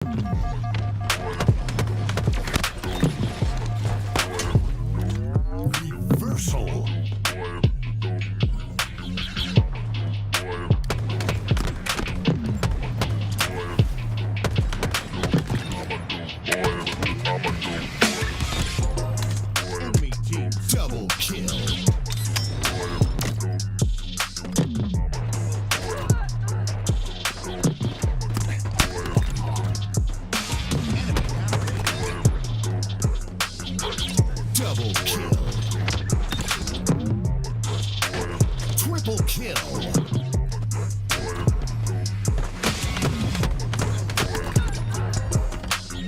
Reversal. Enemy team double kill. Double kill. Triple kill.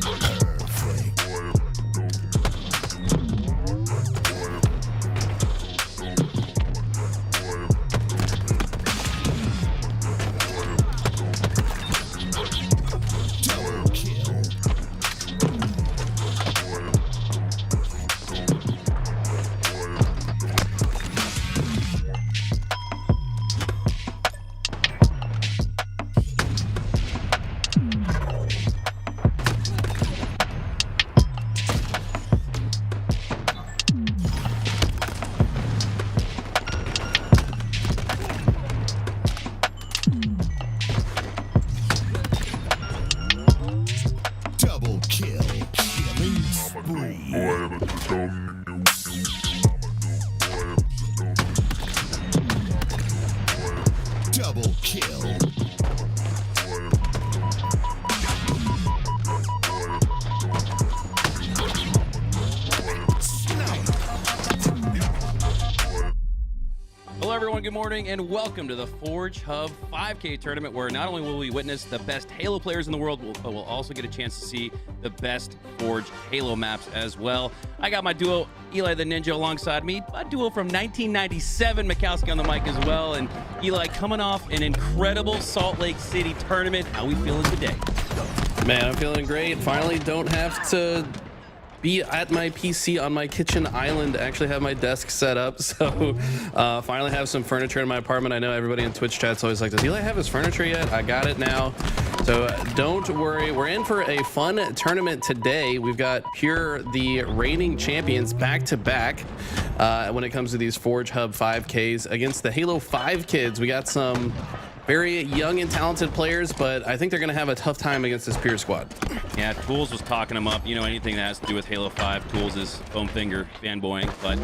Perfect. Double kill. Double kill. Killing spree. Double kill. Hello everyone, good morning, and welcome to the Forge Hub 5K tournament, where not only will we witness the best Halo players in the world, but we'll also get a chance to see the best Forge Halo maps as well. I got my duo, Eli the Ninja, alongside me, a duo from 1997, Mikowski on the mic as well, and Eli coming off an incredible Salt Lake City tournament. How we feeling today? Man, I'm feeling great. Finally don't have to be at my PC on my kitchen island to actually have my desk set up. So finally have some furniture in my apartment. I know everybody in Twitch chat's always like, does Eli have his furniture yet? I got it now. So don't worry. We're in for a fun tournament today. We've got Pure, the reigning champions, back to back when it comes to these Forge Hub 5Ks against the Halo 5 kids. We got some very young and talented players, but I think they're going to have a tough time against this Pure squad. Yeah, Tools was talking them up. You know, anything that has to do with Halo 5, Tools is foam finger fanboying. But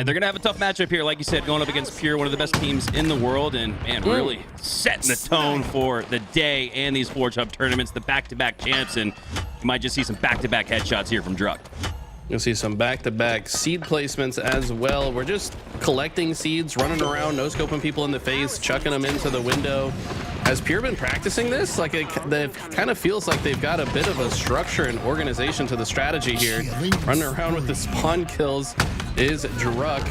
they're going to have a tough matchup here, like you said, going up against Pure, one of the best teams in the world, and man, really setting the tone for the day and these Forge Hub tournaments, the back-to-back champs, and you might just see some back-to-back headshots here from Druck. You'll see some back-to-back seed placements as well. We're just collecting seeds, running around, no-scoping people in the face, chucking them into the window. Has Pure been practicing this? Like, it kind of feels like they've got a bit of a structure and organization to the strategy here. Running around with the spawn kills is Druck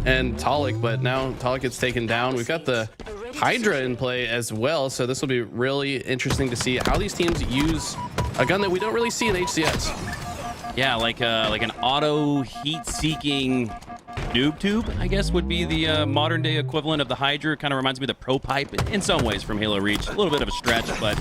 and Talik, but now Talik gets taken down. We've got the Hydra in play as well, so this will be really interesting to see how these teams use a gun that we don't really see in HCS. Yeah, like an auto heat-seeking noob tube, I guess, would be the modern-day equivalent of the Hydra. Kind of reminds me of the Pro Pipe in some ways from Halo Reach. A little bit of a stretch, but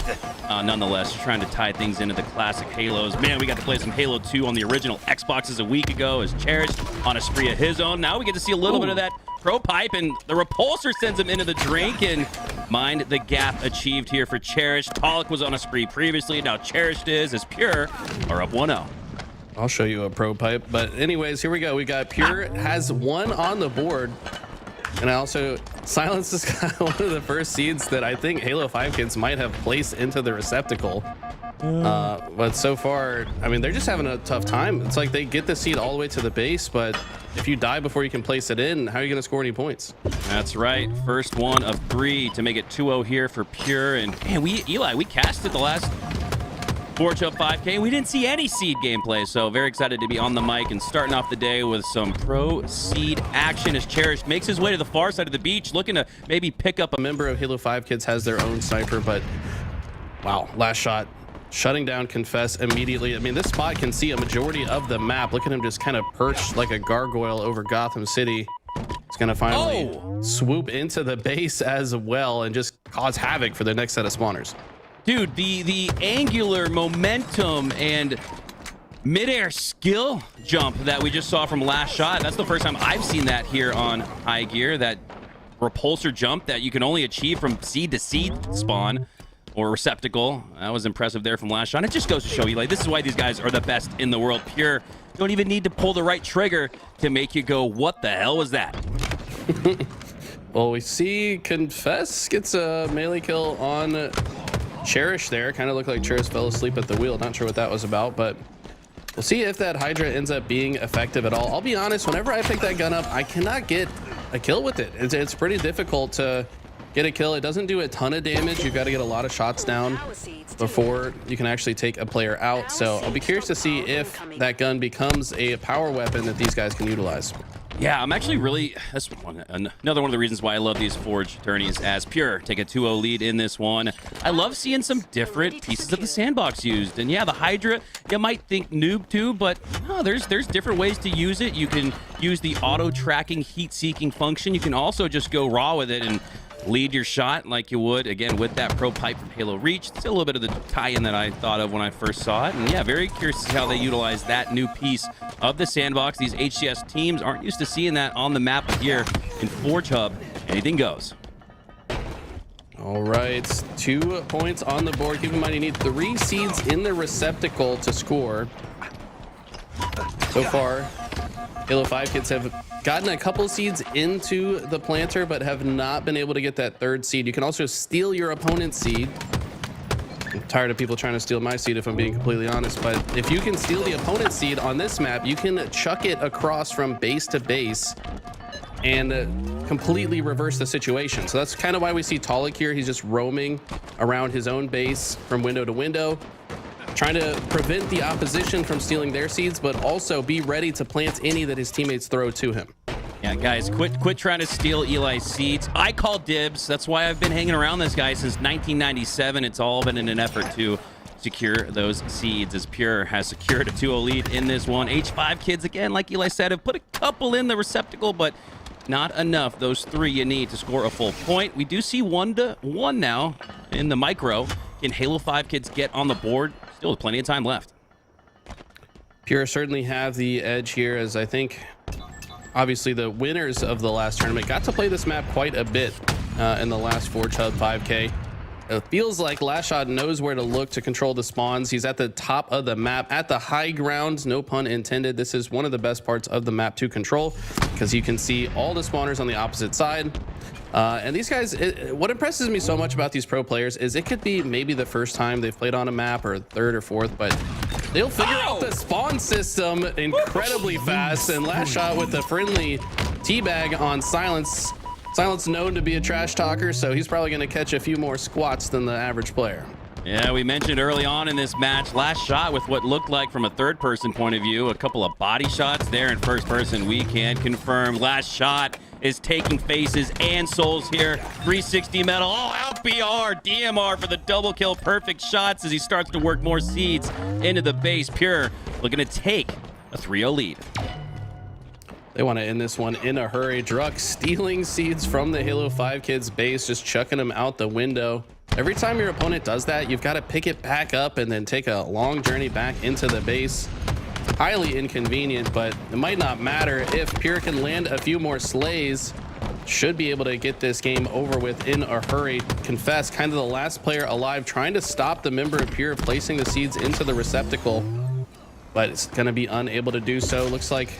nonetheless, trying to tie things into the classic Halos. Man, we got to play some Halo 2 on the original Xboxes a week ago as Cherished on a spree of his own. Now we get to see a little bit of that Pro Pipe, and the Repulsor sends him into the drink, and mind the gap achieved here for Cherished. Talik was on a spree previously. Now Cherished is, as Pure are up 1-0. I'll show you a pro pipe, but anyways, here we go. We got Pure has one on the board, and I also Silence is kind of one of the first seeds that I think Halo 5 kids might have placed into the receptacle. But so far, I mean, they're just having a tough time. It's like they get the seed all the way to the base, but if you die before you can place it in, how are you going to score any points? That's right. First one of 3 to make it 2-0 here for Pure. And man, Eli, we casted the last Forge Hub 5K. We didn't see any seed gameplay, so very excited to be on the mic and starting off the day with some pro seed action as Cherished makes his way to the far side of the beach, looking to maybe pick up A member of Halo 5 kids has their own sniper, but wow, last shot. Shutting down Confess immediately. I mean, this spot can see a majority of the map. Look at him just kind of perched like a gargoyle over Gotham City. He's going to finally swoop into the base as well and just cause havoc for the next set of spawners. Dude, the angular momentum and midair skill jump that we just saw from last shot, that's the first time I've seen that here on high gear. That repulsor jump that you can only achieve from seed to seed spawn or receptacle. That was impressive there from last shot. It just goes to show you, like, this is why these guys are the best in the world. Pure, you don't even need to pull the right trigger to make you go, what the hell was that? Well, we see Confess gets a melee kill on Cherish there. Kind of looked like Cherish fell asleep at the wheel. Not sure what that was about, but we'll see if that Hydra ends up being effective at all. I'll be honest, whenever I pick that gun up, I cannot get a kill with it. It's pretty difficult to get a kill. It doesn't do a ton of damage. You've got to get a lot of shots down before you can actually take a player out. So I'll be curious to see if that gun becomes a power weapon that these guys can utilize. Yeah, I'm actually really, that's another one of the reasons why I love these Forge tourneys as Pure. Take a 2-0 lead in this one. I love seeing some different pieces of the sandbox used. And yeah, the Hydra, you might think noob too, but no, there's different ways to use it. You can use the auto tracking heat seeking function. You can also just go raw with it and lead your shot like you would, again, with that pro pipe from Halo Reach. It's a little bit of the tie-in that I thought of when I first saw it. And yeah, very curious to see how they utilize that new piece of the sandbox. These HCS teams aren't used to seeing that on the map here in Forge Hub. Anything goes. All right, 2 points on the board. Keep in mind you need 3 seeds in the receptacle to score. So far, Halo 5 kids have gotten a couple seeds into the planter, but have not been able to get that 3rd seed. You can also steal your opponent's seed. I'm tired of people trying to steal my seed, if I'm being completely honest, but if you can steal the opponent's seed on this map, you can chuck it across from base to base and completely reverse the situation. So that's kind of why we see Talik here. He's just roaming around his own base from window to window, trying to prevent the opposition from stealing their seeds, but also be ready to plant any that his teammates throw to him. Yeah, guys, quit trying to steal Eli's seeds. I call dibs. That's why I've been hanging around this guy since 1997. It's all been in an effort to secure those seeds, as Pure has secured a 2-0 lead in this one. H5 kids, again, like Eli said, have put a couple in the receptacle, but not enough. Those 3 you need to score a full point. We do see 1-1 now in the micro. Can Halo 5 kids get on the board? Still with plenty of time left. Pure certainly have the edge here, as I think obviously the winners of the last tournament got to play this map quite a bit in the last Forge Hub 5K. It feels like Lashot knows where to look to control the spawns. He's at the top of the map, at the high ground, no pun intended. This is one of the best parts of the map to control, because you can see all the spawners on the opposite side. And these guys, what impresses me so much about these pro players is it could be maybe the first time they've played on a map, or 3rd or 4th, but they'll figure out the spawn system incredibly fast. And Lashot with a friendly teabag on Silence. Silence known to be a trash talker, so he's probably going to catch a few more squats than the average player. Yeah, we mentioned early on in this match, last shot with what looked like from a 3rd-person point of view, a couple of body shots there in 1st person. We can confirm last shot is taking faces and souls here. 360 metal, oh, out BR, DMR for the double kill. Perfect shots as he starts to work more seeds into the base. Pure looking to take a 3-0 lead. They want to end this one in a hurry. Druck stealing seeds from the Halo 5 kids base, just chucking them out the window. Every time your opponent does that, you've got to pick it back up and then take a long journey back into the base. Highly inconvenient, but it might not matter if Pure can land a few more slays. Should be able to get this game over with in a hurry. Confess, kind of the last player alive, trying to stop the member of Pure placing the seeds into the receptacle, but it's going to be unable to do so. Looks like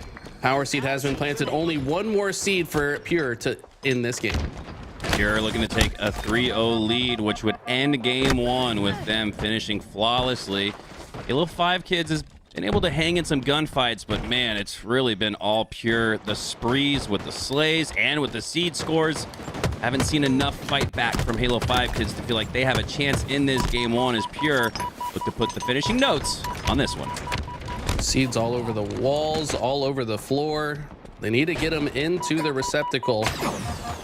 Power seed has been planted. Only 1 more seed for Pure to end this game. Pure looking to take a 3-0 lead, which would end game 1 with them finishing flawlessly. Halo 5 kids has been able to hang in some gunfights, but man, it's really been all Pure. The sprees with the slays and with the seed scores. Haven't seen enough fight back from Halo 5 kids to feel like they have a chance in this game 1, as Pure look to put the finishing notes on this one. Seeds all over the walls, all over the floor. They need to get them into the receptacle.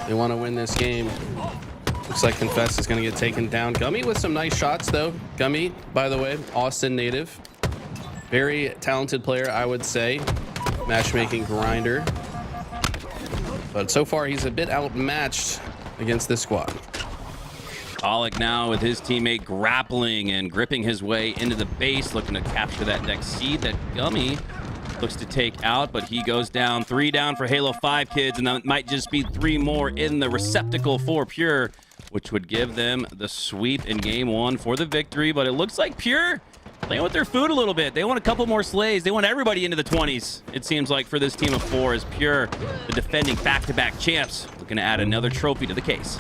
They want to win this game. Looks like Confess is going to get taken down. Gummy with some nice shots, though. Gummy, by the way, Austin native. Very talented player, I would say. Matchmaking grinder. But so far, he's a bit outmatched against this squad. Pollock now with his teammate grappling and gripping his way into the base, looking to capture that next seed that Gummy looks to take out, but he goes down. 3 down for Halo 5 kids, and that might just be 3 more in the receptacle for Pure, which would give them the sweep in game 1 for the victory. But it looks like Pure playing with their food a little bit. They want a couple more slays. They want everybody into the 20s, it seems like, for this team of 4, as Pure, the defending back-to-back champs, looking to add another trophy to the case.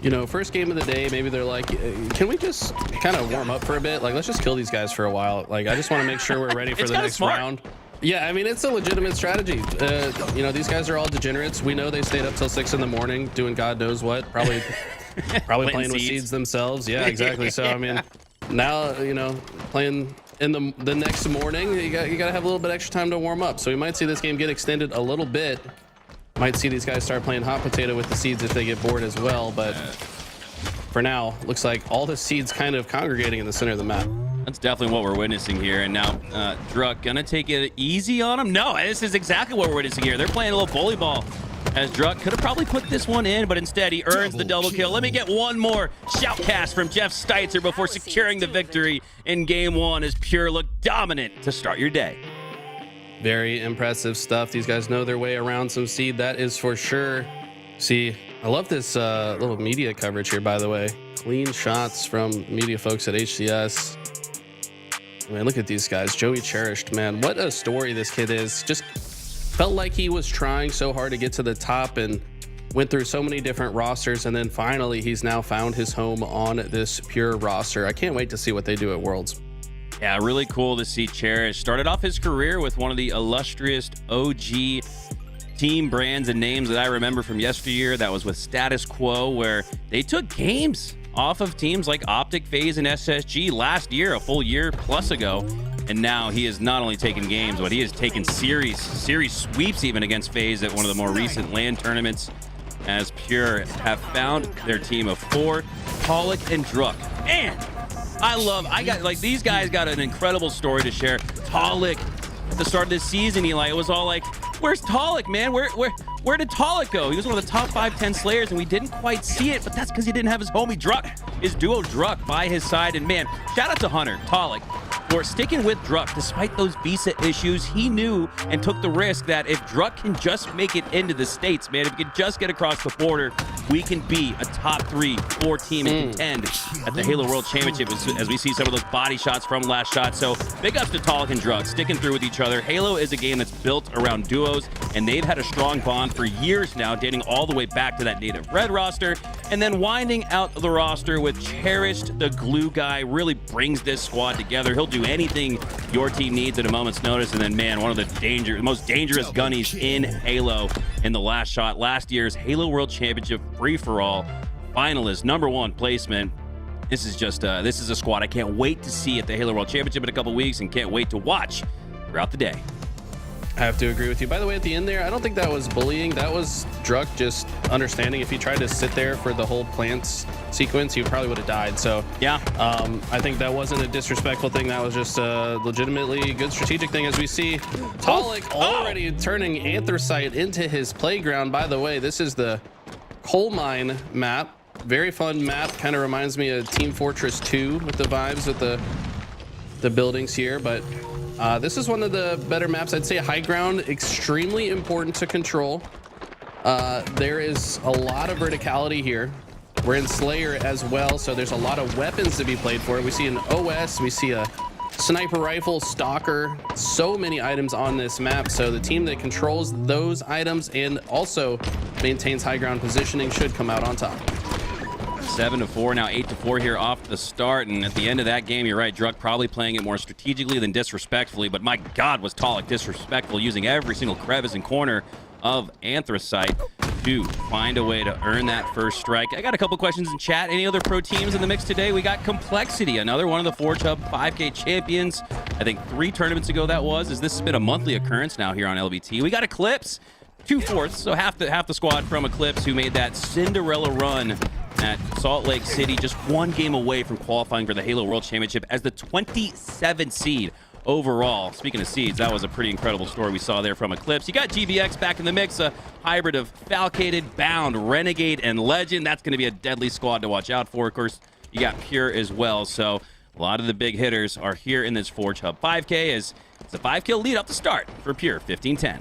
You know, first game of the day, maybe they're like, can we just kind of warm up for a bit? Like, let's just kill these guys for a while. Like, I just want to make sure we're ready for the next round. Yeah, I mean, it's a legitimate strategy. You know, these guys are all degenerates. We know they stayed up till 6 in the morning doing God knows what. Probably playing with seeds themselves. Yeah, exactly. So, I mean, now, you know, playing in the next morning, you got to have a little bit extra time to warm up. So we might see this game get extended a little bit. Might see these guys start playing hot potato with the seeds if they get bored as well, but for now, looks like all the seeds kind of congregating in the center of the map. That's definitely what we're witnessing here. And now, Druck gonna take it easy on him? No, this is exactly what we're witnessing here. They're playing a little bully ball, as Druck could have probably put this one in, but instead he earns the double kill. Let me get one more shoutcast from Jeff Steitzer before securing the victory in game 1, as Pure look dominant to start your day. Very impressive stuff. These guys know their way around some seed, that is for sure. See, I love this little media coverage here, by the way. Clean shots from media folks at HCS. Man, look at these guys. Joey Cherished, man, what a story this kid is. Just felt like he was trying so hard to get to the top and went through so many different rosters, and then finally he's now found his home on this Pure roster. I can't wait to see what they do at Worlds. Yeah, really cool to see Cherish. Started off his career with one of the illustrious OG team brands and names that I remember from yesteryear. That was with Status Quo, where they took games off of teams like Optic, FaZe, and SSG last year, a full year plus ago. And now he is not only taking games, but he has taken series sweeps even against FaZe at one of the more recent LAN tournaments, as Pure have found their team of 4, Pollock and Druck. Man, these guys got an incredible story to share. Pollock, at the start of this season, Eli, it was all like, where's Pollock, man? Where did Pollock go? He was one of the top 5-10 slayers, and we didn't quite see it, but that's because he didn't have his homie Druck, his duo Druck, by his side. And man, shout out to Hunter Pollock for sticking with Druck despite those visa issues. He knew and took the risk that if Druck can just make it into the States, man, if he can just get across the border, we can be a top 3-4 team and contend at the Halo World Championship, as we see some of those body shots from last shot. So big ups to Pollock and Druck sticking through with each other. Halo is a game that's built around duos, and they've had a strong bond for years now, dating all the way back to that Native Red roster, and then winding out the roster with Cherished, the glue guy, really brings this squad together. He'll do anything your team needs at a moment's notice. And then, man, one of the most dangerous gunnies in Halo in the last shot. Last year's Halo World Championship free-for-all finalist, #1 placement. This is just this is a squad I can't wait to see at the Halo World Championship in a couple weeks, and can't wait to watch throughout the day. I have to agree with you. By the way, at the end there, I don't think that was bullying. That was Druck just understanding if he tried to sit there for the whole plants sequence, he probably would have died. So yeah, I think that wasn't a disrespectful thing. That was just a legitimately good strategic thing, as we see Pollock already turning Anthracite into his playground. By the way, this is the coal mine map. Very fun map. Kind of reminds me of Team Fortress 2 with the vibes with the buildings here, but this is one of the better maps. I'd say high ground, extremely important to control. There is a lot of verticality here. We're in Slayer as well, so there's a lot of weapons to be played for. We see an OS, we see a sniper rifle, stalker, so many items on this map. So the team that controls those items and also maintains high ground positioning should come out on top. 7-4, now 8-4 here off the start. And at the end of that game, you're right, Druck probably playing it more strategically than disrespectfully, but my God, was Pollock disrespectful, using every single crevice and corner of Anthracite to find a way to earn that first strike. I got a couple questions in chat. Any other pro teams in the mix today? We got Complexity, another one of the Forge Hub 5K champions. I think 3 tournaments ago that was, as this has been a monthly occurrence now here on LVT. We got Eclipse, 2/4, so half the squad from Eclipse, who made that Cinderella run at Salt Lake City, just 1 game away from qualifying for the Halo World Championship as the 27th seed overall, speaking of seeds, that was a pretty incredible story we saw there from Eclipse. You got GBX back in the mix, a hybrid of Falcated, Bound, Renegade, and Legend. That's going to be a deadly squad to watch out for. Of course, you got Pure as well. So a lot of the big hitters are here in this Forge Hub 5K, as it's a 5-kill lead up to start for Pure 15-10.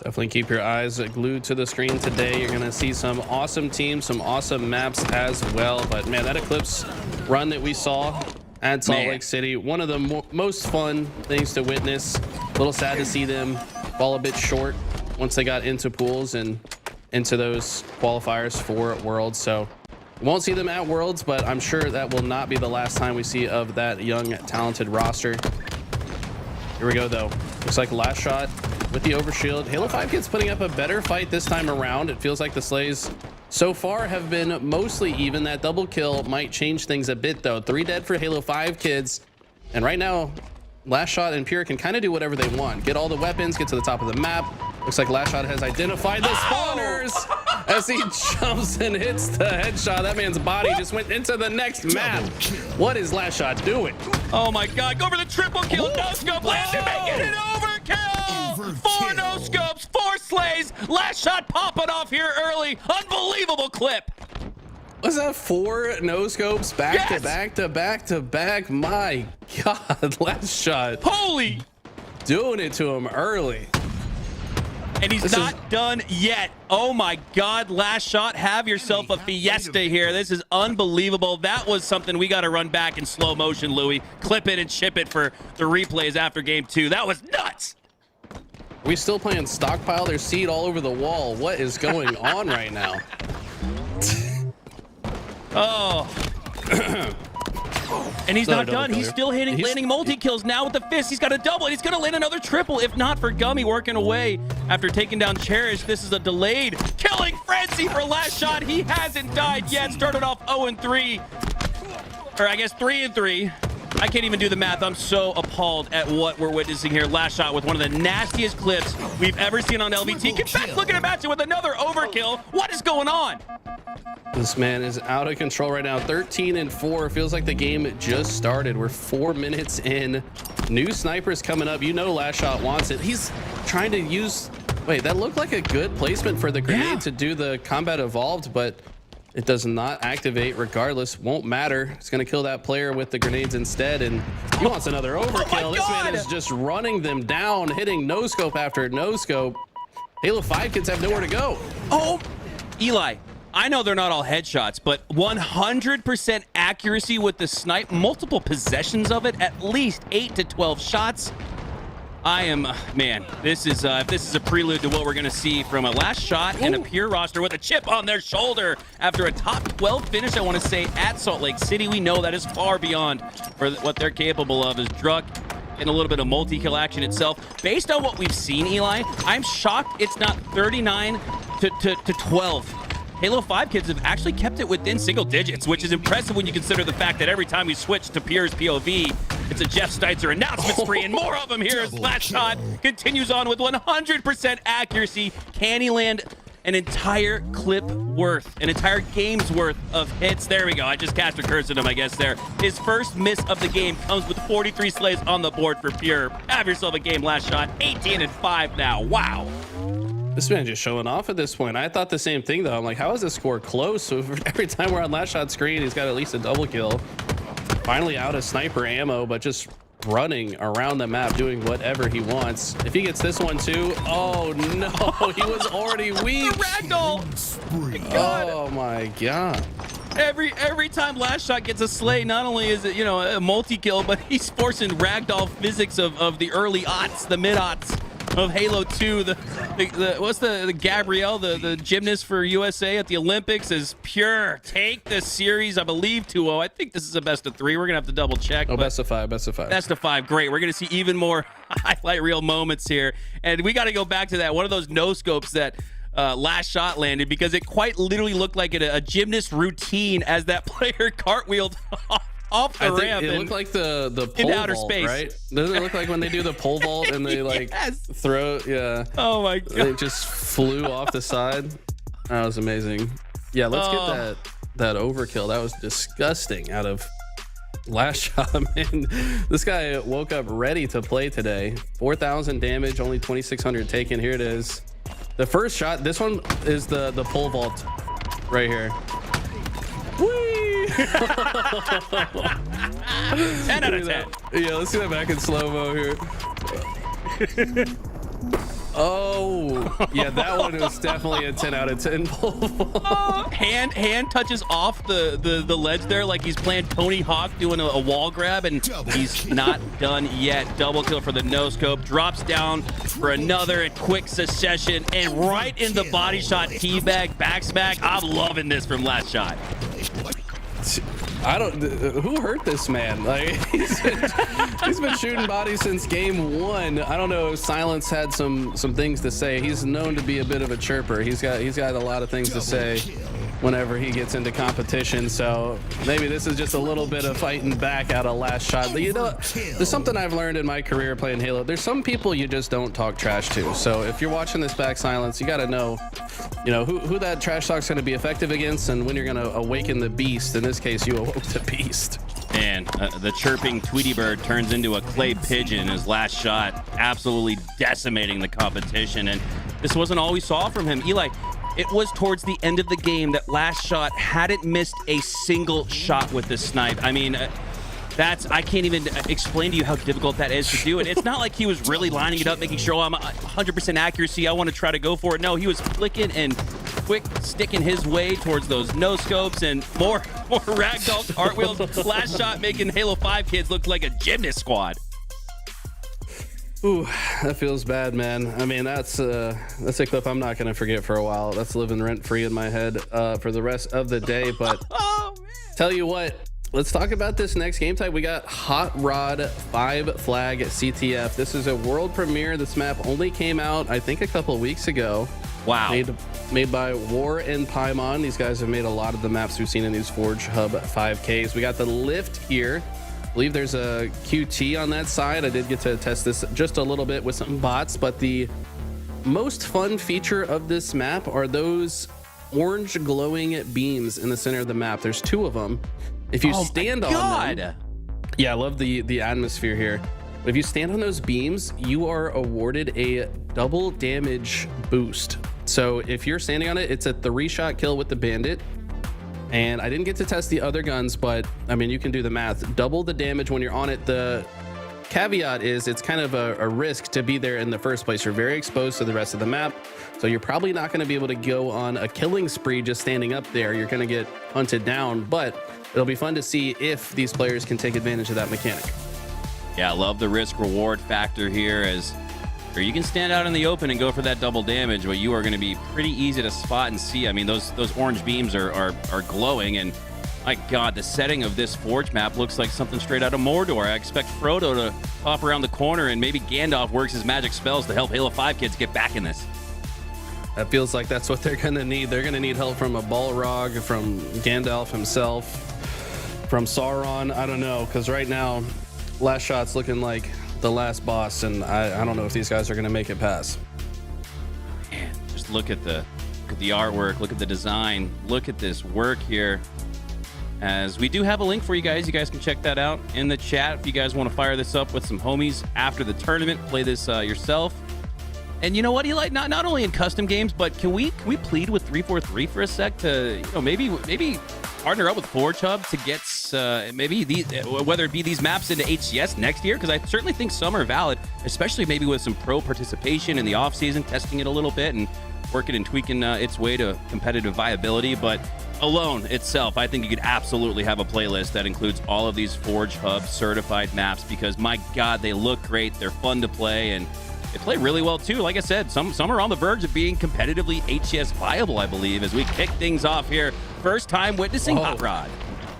Definitely keep your eyes glued to the screen today. You're going to see some awesome teams, some awesome maps as well. But man, that Eclipse run that we saw at Salt Lake City, one of the most fun things to witness. A little sad to see them fall a bit short once they got into pools and into those qualifiers for Worlds. So won't see them at Worlds, but I'm sure that will not be the last time we see of that young, talented roster. Here we go, though. Looks like last shot with the overshield. Halo 5 Kids putting up a better fight this time around. It feels like the slays so far have been mostly even. That double kill might change things a bit, though. 3 dead for Halo 5 Kids. And right now, Last Shot and Pure can kind of do whatever they want. Get all the weapons, get to the top of the map. Looks like Last Shot has identified the spawners as he jumps and hits the headshot. That man's body just went into the next map. What is Last Shot doing? Oh my God, go for the triple kill. No scope, Landon making it overkill. 4 no scopes, 4 slays. Last Shot popping off here early. Unbelievable clip. Was that 4 no scopes back to back to back to back? My God, Last Shot. Holy. Doing it to him early. And he's not done yet. Oh my God, Last Shot, have yourself a fiesta here. This is unbelievable. That was something we got to run back in slow motion, Louis. Clip it and ship it for the replays after game 2. That was nuts. We still playing Stockpile? There's seed all over the wall. What is going on right now? Oh. And he's not done. He's still landing multi-kills now with the fist. He's got a double, and he's going to land another triple, if not for Gummy working away after taking down Cherish. This is a delayed killing frenzy for Last Shot. He hasn't died yet. Started off 0-3. Or I guess 3-3. I can't even do the math. I'm so appalled at what we're witnessing here. Last Shot with one of the nastiest clips we've ever seen on LVT. Get back looking to match it with another overkill. What is going on? This man is out of control right now. 13-4. Feels like the game just started. We're 4 minutes in. New snipers coming up. You know Last Shot wants it. He's trying to use... Wait, that looked like a good placement for the grenade to do the combat evolved, but it does not activate regardless. Won't matter. It's going to kill that player with the grenades instead, and he wants another overkill. This man is just running them down, hitting no-scope after no-scope. Halo 5 Kids have nowhere to go. Oh, Eli. I know they're not all headshots, but 100% accuracy with the snipe, multiple possessions of it, at least 8 to 12 shots. I am, man, this is if this is a prelude to what we're going to see from a Last Shot and a Pure roster with a chip on their shoulder after a top 12 finish, I want to say, at Salt Lake City. We know that is far beyond for what they're capable of. Is Druck and a little bit of multi-kill action itself. Based on what we've seen, Eli, I'm shocked it's not 39 to 12. Halo 5 Kids have actually kept it within single digits, which is impressive when you consider the fact that every time we switch to Pure's POV, it's a Jeff Steitzer announcement spree, and more of them here as Last Shot continues on with 100% accuracy. Can he land an entire clip worth, an entire game's worth of hits? There we go. I just cast a curse at him, I guess, there. His first miss of the game comes with 43 slays on the board for Pure. Have yourself a game, Last Shot. 18-5 now. Wow. This man just showing off at this point. I thought the same thing, though. I'm like, how is this score close? So every time we're on Last Shot screen, he's got at least a double kill. Finally out of sniper ammo, but just running around the map, doing whatever he wants. If he gets this one, too. Oh, no. He was already weak. Ragdoll. Oh, my God. Every time Last Shot gets a slay, not only is it, you know, a multi-kill, but he's forcing ragdoll physics of the early aughts, the mid-aughts of Halo 2. The Gabrielle, the gymnast for USA at the Olympics, is Pure. Take the series, I believe, 2-0. I think this is a best of 3. We're gonna have to double check. Oh, best of 5, best of 5. Best of 5, great. We're gonna see even more highlight reel moments here, and we got to go back to that one of those no scopes that Last Shot landed, because it quite literally looked like a gymnast routine as that player cartwheeled off the ramp. It looked like the pole outer vault, space, right? Doesn't it look like when they do the pole vault and they like throw? Yeah. Oh my God. It just flew off the side. That was amazing. Yeah, let's get that overkill. That was disgusting out of Last shot, man. This guy woke up ready to play today. 4,000 damage, only 2,600 taken. Here it is. The first shot, this one is the pole vault right here. Whee! 10 out of 10. Yeah, let's see that back in slow-mo here. Oh, yeah, that one was definitely a 10 out of 10 pole vault. Hand touches off the ledge there like he's playing Tony Hawk doing a wall grab, and he's not done yet. Double kill for the no scope, drops down for another in quick succession, and right in the body shot, teabag, back smack. I'm loving this from last shot. I don't. Who hurt this man? Like he's been shooting bodies since game 1. I don't know if Silence had some things to say. He's known to be a bit of a chirper. He's got a lot of things to say whenever he gets into competition. So maybe this is just a little bit of fighting back out of last shot. But you know, there's something I've learned in my career playing Halo. There's some people you just don't talk trash to. So if you're watching this back, Silence, you got to know, you know, who that trash talk's going to be effective against, and when you're going to awaken the beast. In this case, you awoke the beast. And the chirping Tweety Bird turns into a clay pigeon in his last shot, absolutely decimating the competition. And this wasn't all we saw from him. Eli, it was towards the end of the game that last shot hadn't missed a single shot with this snipe. I mean, I can't even explain to you how difficult that is to do. And it's not like he was really lining it up, making sure, oh, I'm 100% accuracy, I want to try to go for it. No, he was flicking and quick sticking his way towards those no scopes and more ragdoll cartwheels. Last shot making Halo 5 kids look like a gymnast squad. Ooh, that feels bad, man. I mean, that's a clip I'm not gonna forget for a while. That's living rent free in my head for the rest of the day. But tell you what, let's talk about this next game type. We got Hot Rod 5 Flag CTF. This is a world premiere. This map only came out, I think, a couple of weeks ago. Wow. Made by War and Paimon. These guys have made a lot of the maps we've seen in these Forge Hub 5Ks. We got the lift here. I believe there's a QT on that side. I did get to test this just a little bit with some bots, but the most fun feature of this map are those orange glowing beams in the center of the map. There's 2 of them. If you stand on them, yeah, I love the atmosphere here. But if you stand on those beams, you are awarded a double damage boost. So if you're standing on it, it's a 3-shot kill with the bandit. And I didn't get to test the other guns, but I mean, you can do the math. Double the damage when you're on it. The caveat is it's kind of a risk to be there in the first place. You're very exposed to the rest of the map, so you're probably not going to be able to go on a killing spree just standing up there. You're going to get hunted down, but it'll be fun to see if these players can take advantage of that mechanic. Yeah, I love the risk reward factor here, as or you can stand out in the open and go for that double damage, but you are going to be pretty easy to spot and see. I mean, those orange beams are glowing, and my God, the setting of this Forge map looks like something straight out of Mordor. I expect Frodo to pop around the corner, and maybe Gandalf works his magic spells to help Halo 5 kids get back in this. That feels like that's what they're going to need. They're going to need help from a Balrog, from Gandalf himself, from Sauron. I don't know, because right now, last shot's looking like the last boss, and I don't know if these guys are going to make it past. Man, just look at the artwork, look at the design, look at this work here. As we do have a link for you guys can check that out in the chat if you guys want to fire this up with some homies after the tournament, play this yourself. And you know what, Eli, not only in custom games, but can we plead with 343 for a sec to, you know, maybe partner up with Forge Hub to get maybe these, whether it be these maps into HCS next year, because I certainly think some are valid, especially maybe with some pro participation in the off season, testing it a little bit and working and tweaking its way to competitive viability. But alone itself, I think you could absolutely have a playlist that includes all of these Forge Hub certified maps, because my God, they look great, they're fun to play, and they play really well too. Like I said, some are on the verge of being competitively HCS viable, I believe, as we kick things off here. First time witnessing Hot Rod.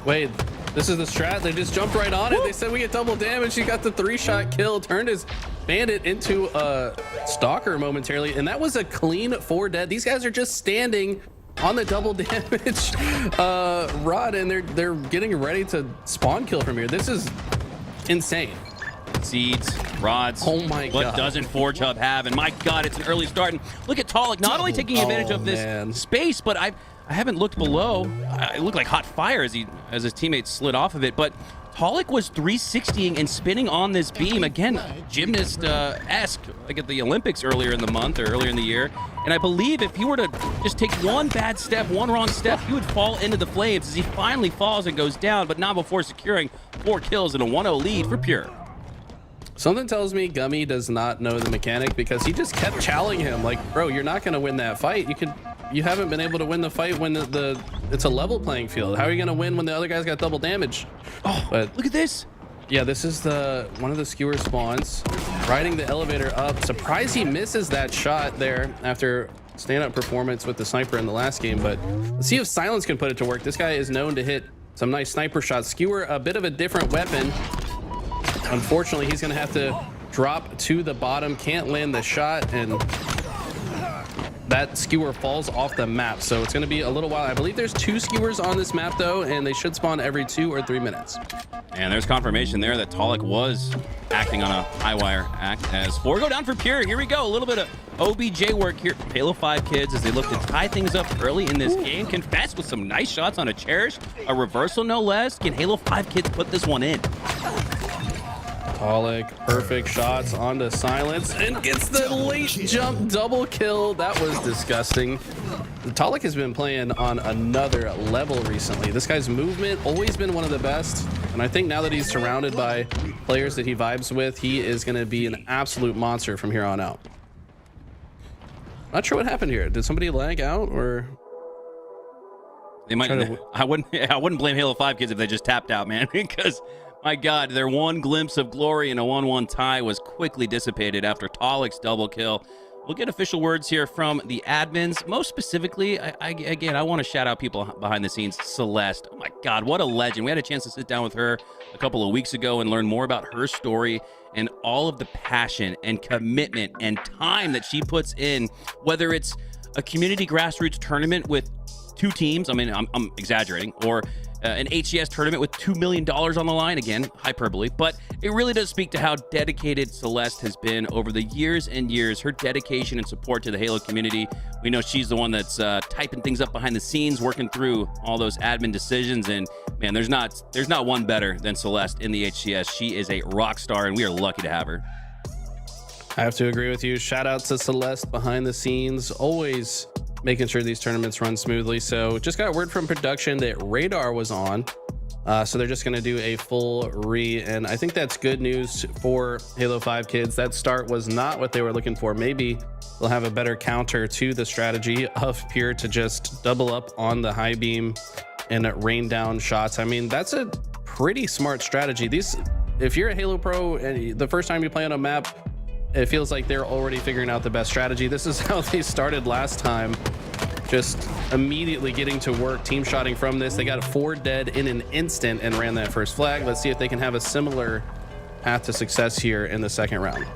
Wait, this is the strat. They just jumped right on it. They said we get double damage. He got the 3-shot kill, turned his bandit into a stalker momentarily, and that was a clean 4 dead. These guys are just standing on the double damage rod, and they're getting ready to spawn kill from here. This is insane. Seeds, rods. Oh my God. What doesn't Forge Hub have? And my God, it's an early start. And look at Talik, not only taking advantage of this space, but I haven't looked below. It looked like hot fire as his teammates slid off of it. But Talik was 360ing and spinning on this beam. Again, gymnast-esque, like at the Olympics earlier in the month or earlier in the year. And I believe if he were to just take one bad step, one wrong step, he would fall into the flames as he finally falls and goes down, but not before securing 4 kills and a 1-0 lead for Pure. Something tells me Gummy does not know the mechanic because he just kept challenging him like, bro, you're not going to win that fight. You haven't been able to win the fight when it's a level playing field. How are you going to win when the other guy's got double damage? Oh, but look at this. Yeah, this is one of the skewer spawns. Riding the elevator up. Surprised he misses that shot there after stand-up performance with the sniper in the last game, but let's see if Silence can put it to work. This guy is known to hit some nice sniper shots. Skewer, a bit of a different weapon. Unfortunately, he's going to have to drop to the bottom, can't land the shot, and that skewer falls off the map. So it's going to be a little while. I believe there's 2 skewers on this map, though, and they should spawn every 2 or 3 minutes. And there's confirmation there that Talik was acting on a high wire act as 4 go down for Pure. Here we go. A little bit of OBJ work here. Halo 5 kids, as they look to tie things up early in this game. Confess with some nice shots on a Cherish. A reversal, no less. Can Halo 5 kids put this one in? Talik, perfect shots onto Silence and gets the late jump double kill. That was disgusting. Talik has been playing on another level recently. This guy's movement always been one of the best, and I think now that he's surrounded by players that he vibes with, he is going to be an absolute monster from here on out. Not sure what happened here. Did somebody lag out, or they might? I wouldn't blame Halo 5 kids if they just tapped out, man, because my God, their one glimpse of glory in a 1-1 tie was quickly dissipated after Talik's double kill. We'll get official words here from the admins. Most specifically, I want to shout out people behind the scenes. Celeste, oh my God, what a legend. We had a chance to sit down with her a couple of weeks ago and learn more about her story and all of the passion and commitment and time that she puts in, whether it's a community grassroots tournament with 2 teams, I mean, I'm exaggerating, or an HCS tournament with $2 million on the line. Again, hyperbole, but it really does speak to how dedicated Celeste has been over the years and years. Her dedication and support to the Halo community. We know she's the one that's typing things up behind the scenes, working through all those admin decisions. And man, there's not one better than Celeste in the HCS. She is a rock star, and we are lucky to have her. I have to agree with you. Shout out to Celeste behind the scenes, always making sure these tournaments run smoothly. So just got word from production that Radar was on. So they're just going to do a full and I think that's good news for Halo 5 kids. That start was not what they were looking for. Maybe they'll have a better counter to the strategy of Pure to just double up on the high beam and rain down shots. I mean, that's a pretty smart strategy. If you're a Halo pro and the first time you play on a map, it feels like they're already figuring out the best strategy. This is how they started last time, just immediately getting to work, team shotting from this. They got 4 dead in an instant and ran that first flag. Let's see if they can have a similar path to success here in the second round.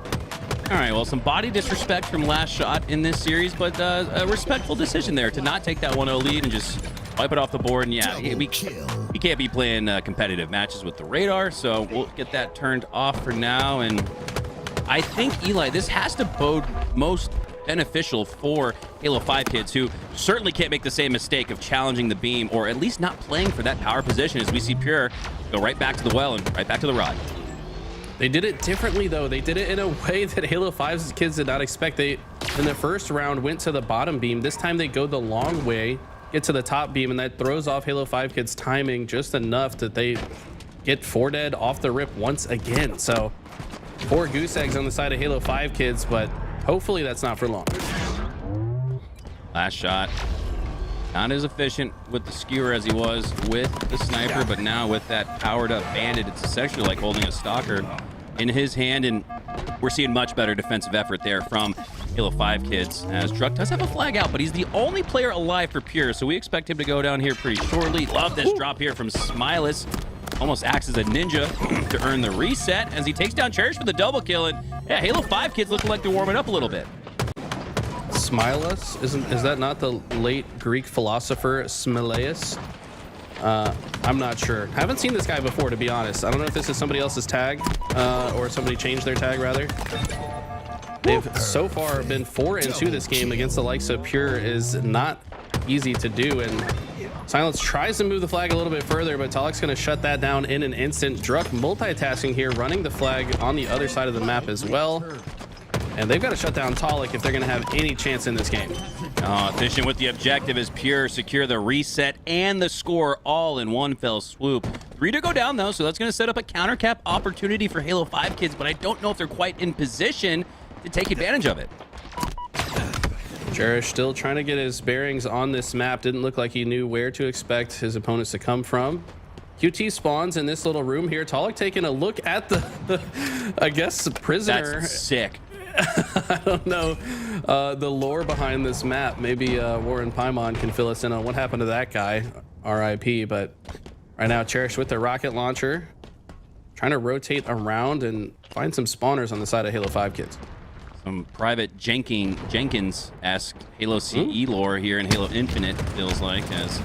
All right, well, some body disrespect from last shot in this series, but a respectful decision there to not take that 1-0 lead and just wipe it off the board. And yeah, we can't be playing competitive matches with the Radar, so we'll get that turned off for now. And I think, Eli, this has to bode most beneficial for Halo 5 kids who certainly can't make the same mistake of challenging the beam, or at least not playing for that power position, as we see Pure go right back to the well and right back to the rod. They did it differently, though. They did it in a way that Halo 5's kids did not expect. They, in the first round, went to the bottom beam. This time they go the long way, get to the top beam, and that throws off Halo 5 kids' timing just enough that they get 4 dead off the rip once again. So 4 goose eggs on the side of Halo 5 kids, but hopefully that's not for long. Last shot. Not as efficient with the skewer as he was with the sniper, but now with that powered up bandit, it's essentially like holding a stalker in his hand, and we're seeing much better defensive effort there from Halo 5 kids, as Druck does have a flag out, but he's the only player alive for Pure, so we expect him to go down here pretty shortly. Love this drop here from Smilus. Almost acts as a ninja to earn the reset as he takes down Cherish for the double kill. And yeah, Halo 5 kids looking like they're warming up a little bit. Smilus? Is that not the late Greek philosopher Smileus? I'm not sure. Haven't seen this guy before, to be honest. I don't know if this is somebody else's tag, or somebody changed their tag rather. They've so far been 4-2 this game against the likes of Pure. Is not easy to do, and Silence tries to move the flag a little bit further, but Talik's going to shut that down in an instant. Druk multitasking here, running the flag on the other side of the map as well. And they've got to shut down Talik if they're going to have any chance in this game. Efficient with the objective as Pure secure the reset and the score all in one fell swoop. 3 to go down, though, so that's going to set up a counter cap opportunity for Halo 5 kids, but I don't know if they're quite in position to take advantage of it. Cherish still trying to get his bearings on this map. Didn't look like he knew where to expect his opponents to come from. QT spawns in this little room here. Talik taking a look at the I guess, prisoner. That's sick. I don't know the lore behind this map. Maybe Warren Paimon can fill us in on what happened to that guy. RIP. But right now, Cherish with the rocket launcher, trying to rotate around and find some spawners on the side of Halo 5 kids. Some private Jenkins-esque Halo CE lore here in Halo Infinite, feels like, as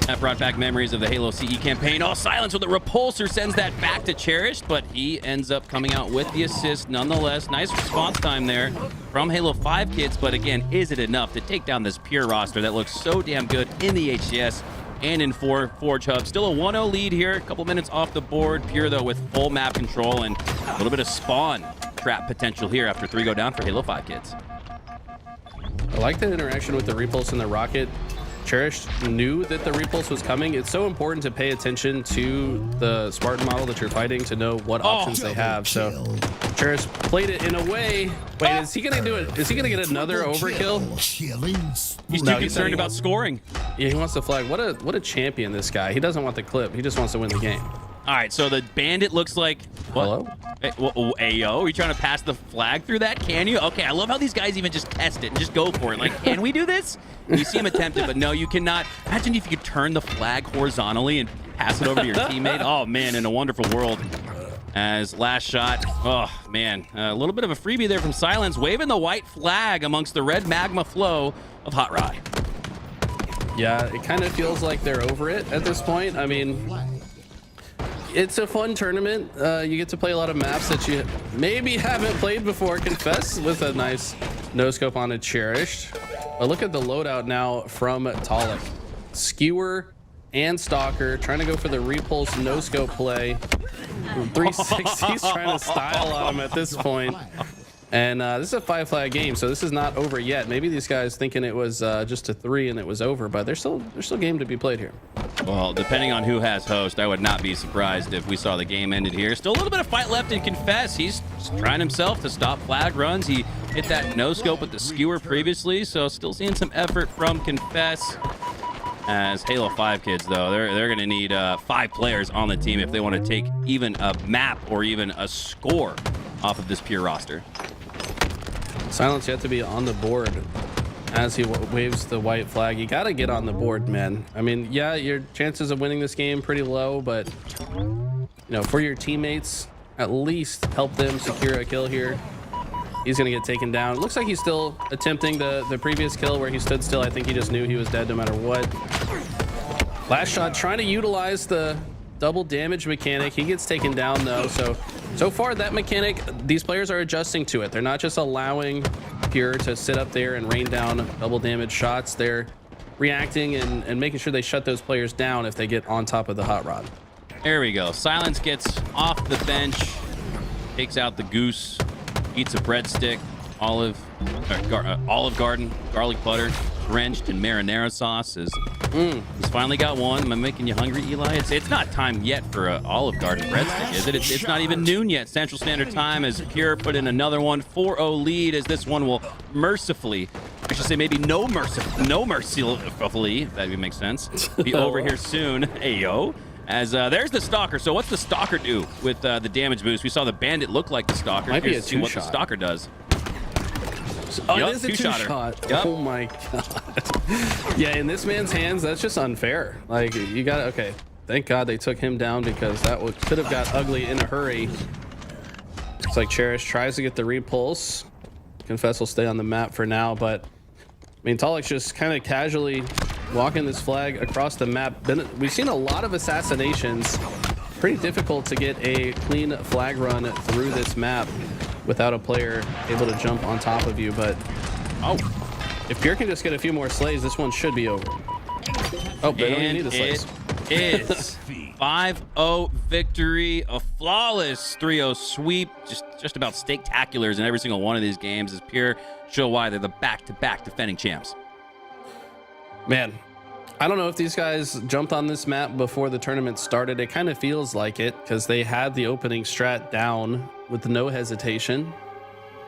that brought back memories of the Halo CE campaign. Oh, Silence with the repulsor sends that back to Cherish, but he ends up coming out with the assist nonetheless. Nice response time there from Halo 5 kids, but again, is it enough to take down this Pure roster that looks so damn good in the HCS and in Forge Hub? Still a 1-0 lead here, a couple minutes off the board. Pure, though, with full map control and a little bit of spawn trap potential here after 3 go down for Halo 5 kids. I like the interaction with the repulse and the rocket. Cherish knew that the repulse was coming. It's so important to pay attention to the Spartan model that you're fighting to know what options they have. So Cherish played it in a way. Wait, is he gonna do it? Is he gonna get another overkill? He's too concerned about scoring. Yeah, he wants the flag. What a champion, this guy. He doesn't want the clip. He just wants to win the game. All right, so the bandit looks like... What? Hello? Hey, Ayo, are you trying to pass the flag through that? Can you? Okay, I love how these guys even just test it and just go for it. Like, can we do this? You see him attempt it, but no, you cannot. Imagine if you could turn the flag horizontally and pass it over to your teammate. Oh, man, in a wonderful world. As last shot, oh, man, a little bit of a freebie there from Silence, waving the white flag amongst the red magma flow of Hot Rod. Yeah, it kind of feels like they're over it at this point. I mean... It's a fun tournament. You get to play a lot of maps that you maybe haven't played before. Confess with a nice no-scope on a Cherished. But look at the loadout now from Talik. Skewer and Stalker trying to go for the repulse no-scope play. 360s trying to style on him at this point. And this is a 5-flag game, so this is not over yet. Maybe these guys thinking it was just a 3 and it was over, but there's still game to be played here. Well, depending on who has host, I would not be surprised if we saw the game ended here. Still a little bit of fight left in Confess. He's trying himself to stop flag runs. He hit that no-scope with the skewer previously, so still seeing some effort from Confess. As Halo 5 kids, though, they're going to need 5 players on the team if they want to take even a map or even a score off of this Pure roster. Silence yet to be on the board as he waves the white flag. You got to get on the board, man. I mean, yeah, your chances of winning this game pretty low, but you know, for your teammates, at least help them secure a kill here. He's gonna get taken down. It looks like he's still attempting the previous kill where he stood still. I think he just knew he was dead no matter what. Last shot, trying to utilize the double damage mechanic. He gets taken down though. So far that mechanic, these players are adjusting to it. They're not just allowing Pure to sit up there and rain down double damage shots. They're reacting and making sure they shut those players down if they get on top of the hot rod. There we go. Silence gets off the bench, takes out the goose, eats a breadstick, Olive Garden, garlic butter, drenched in marinara sauce. He's finally got one. Am I making you hungry, Eli? It's not time yet for an Olive Garden breadstick, is it? It's not even noon yet. Central Standard Time as Pure put in another one. 4-0 lead as this one will mercifully, I should say maybe no mercifully, if that even makes sense, be over here soon. Ayo. As there's the Stalker. So what's the Stalker do with the damage boost? We saw the Bandit look like the Stalker. Might be a Here's to see what the two-shot. Stalker does. Oh, Yup, it is a two-shotter. two-shot. Yup. Oh my god. Yeah, in this man's hands, that's just unfair. Like, you gotta, okay. Thank God they took him down because that could have got ugly in a hurry. Looks like Cherish tries to get the repulse. Confess will stay on the map for now, but I mean, Talik's just kind of casually walking this flag across the map. We've seen a lot of assassinations. Pretty difficult to get a clean flag run through this map without a player able to jump on top of you, but oh, if Pure can just get a few more slays, this one should be over. Oh, they don't even And need the slice. it is 5-0 victory, a flawless 3-0 sweep, just about steak-taculars in every single one of these games. Is pure show why they're the back-to-back defending champs. Man, I don't know if these guys jumped on this map before the tournament started. It kind of feels like it because they had the opening strat down with no hesitation.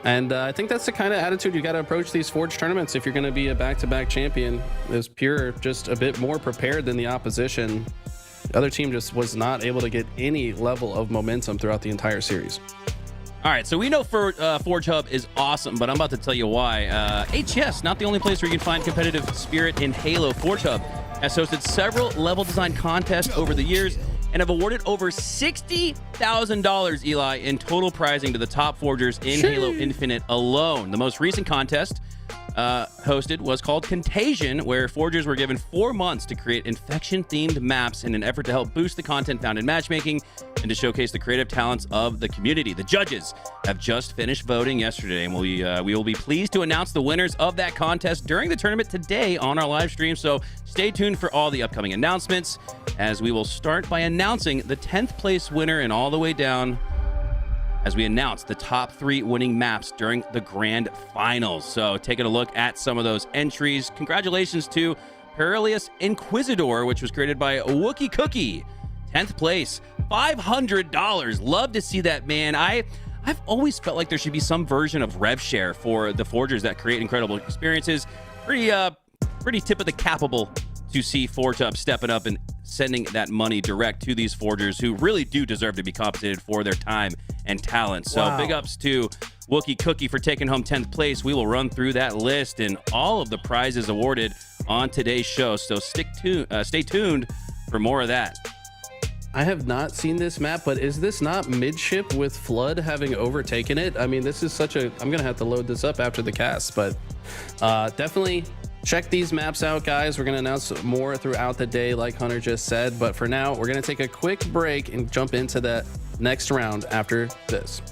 And I think that's the kind of attitude you got to approach these Forge tournaments if you're going to be a back-to-back champion. Is Pure just a bit more prepared than the opposition. The other team just was not able to get any level of momentum throughout the entire series. All right, so we know Forge Hub is awesome, but I'm about to tell you why. HCS, not the only place where you can find competitive spirit in Halo. Forge Hub has hosted several level design contests over the years and have awarded over $60,000, Eli, in total prizing to the top forgers in Halo Infinite alone. The most recent contest hosted was called Contagion, where forgers were given 4 months to create infection-themed maps in an effort to help boost the content found in matchmaking and to showcase the creative talents of the community. The judges have just finished voting yesterday, and we will be pleased to announce the winners of that contest during the tournament today on our live stream. So stay tuned for all the upcoming announcements, as we will start by announcing the 10th place winner and all the way down as we announce the top 3 winning maps during the grand finals. So taking a look at some of those entries, congratulations to Perilous Inquisitor, which was created by Wookie Cookie. 10th place, $500. Love to see that, man. I've always felt like there should be some version of rev share for the forgers that create incredible experiences. Pretty tip of the capable to see Forge Hub stepping up and sending that money direct to these forgers who really do deserve to be compensated for their time and talent. So big ups to Wookie Cookie for taking home 10th place. We will run through that list and all of the prizes awarded on today's show. So stay tuned for more of that. I have not seen this map, but is this not midship with Flood having overtaken it? I mean, this is such a... I'm going to have to load this up after the cast, but definitely check these maps out, guys. We're going to announce more throughout the day, like Hunter just said. But for now, we're going to take a quick break and jump into the next round after this.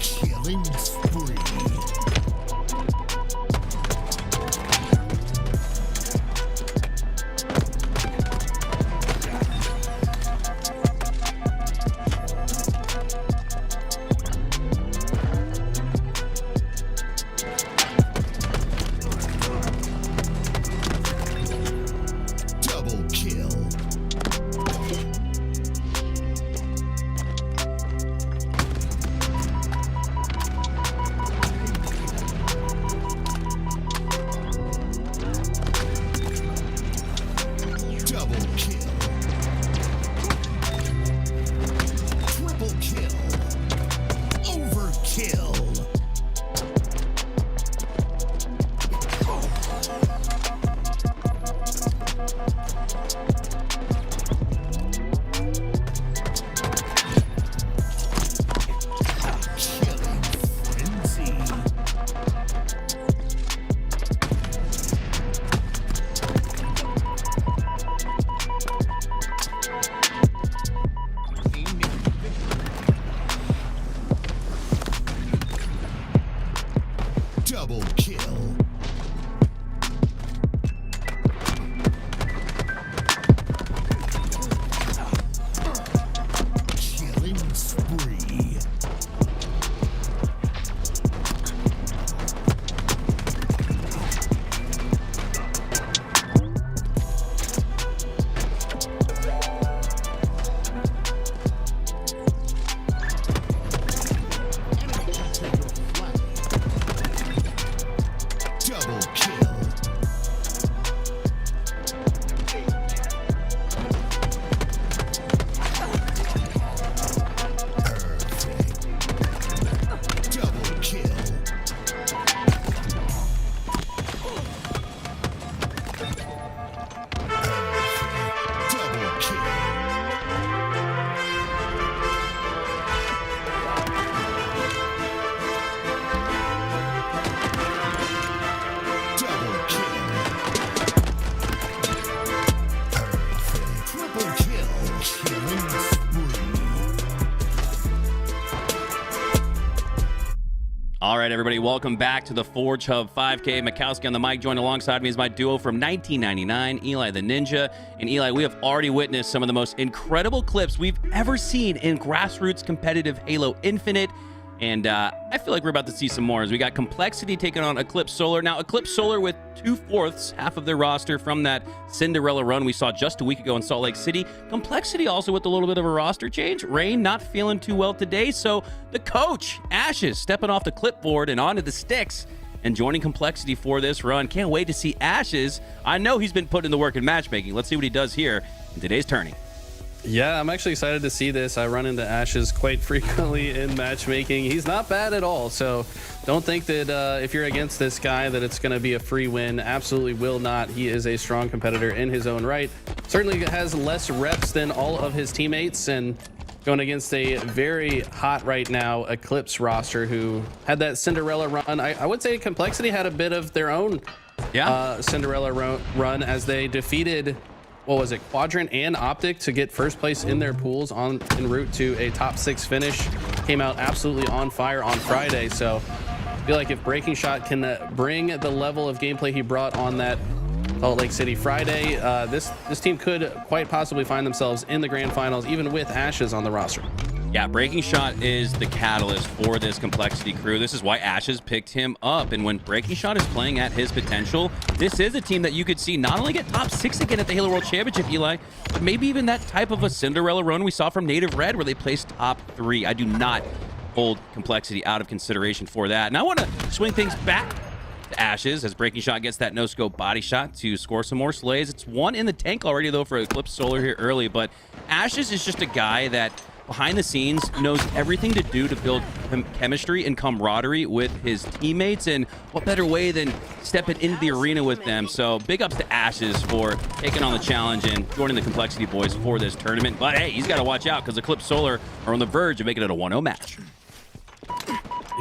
Killing spree. Killing spree. Double kill. Double kill. Triple kill. Overkill. Killing frenzy. Double kill. Killing spree. All right, everybody, welcome back to the Forge Hub 5K. Mikowski on the mic. Joined alongside me is my duo from 1999, Eli the Ninja. And Eli, we have already witnessed some of the most incredible clips we've ever seen in grassroots competitive Halo Infinite. And I feel like we're about to see some more as we got Complexity taking on Eclipse Solar. Now, Eclipse Solar with 2/4, half of their roster from that Cinderella run we saw just a week ago in Salt Lake City. Complexity also with a little bit of a roster change. Rain not feeling too well today, so the coach, Ashes, stepping off the clipboard and onto the sticks and joining Complexity for this run. Can't wait to see Ashes. I know he's been putting in the work in matchmaking. Let's see what he does here in today's tourney. Yeah, I'm actually excited to see this. I run into Ashes quite frequently in matchmaking. He's not bad at all, so don't think that if you're against this guy that it's going to be a free win. Absolutely will not. He is a strong competitor in his own right. Certainly has less reps than all of his teammates, and going against a very hot right now Eclipse roster who had that Cinderella run. I would say Complexity had a bit of their own Cinderella run as they defeated, what was it, Quadrant and Optic to get first place in their pools en route to a top 6 finish. Came out absolutely on fire on Friday. So I feel like if Breaking Shot can bring the level of gameplay he brought on that Salt Lake City Friday, this team could quite possibly find themselves in the grand finals, even with Ashes on the roster. Yeah, Breaking Shot is the catalyst for this Complexity crew. This is why Ashes picked him up. And when Breaking Shot is playing at his potential, this is a team that you could see not only get top 6 again at the Halo World Championship, Eli, but maybe even that type of a Cinderella run we saw from Native Red where they placed top 3. I do not hold Complexity out of consideration for that. And I want to swing things back to Ashes as Breaking Shot gets that no-scope body shot to score some more slays. It's one in the tank already, though, for Eclipse Solar here early. But Ashes is just a guy that behind the scenes knows everything to do to build chemistry and camaraderie with his teammates, and what better way than stepping into the arena with them. So big ups to Ashes for taking on the challenge and joining the Complexity boys for this tournament. But hey, he's got to watch out because Eclipse Solar are on the verge of making it a 1-0 match.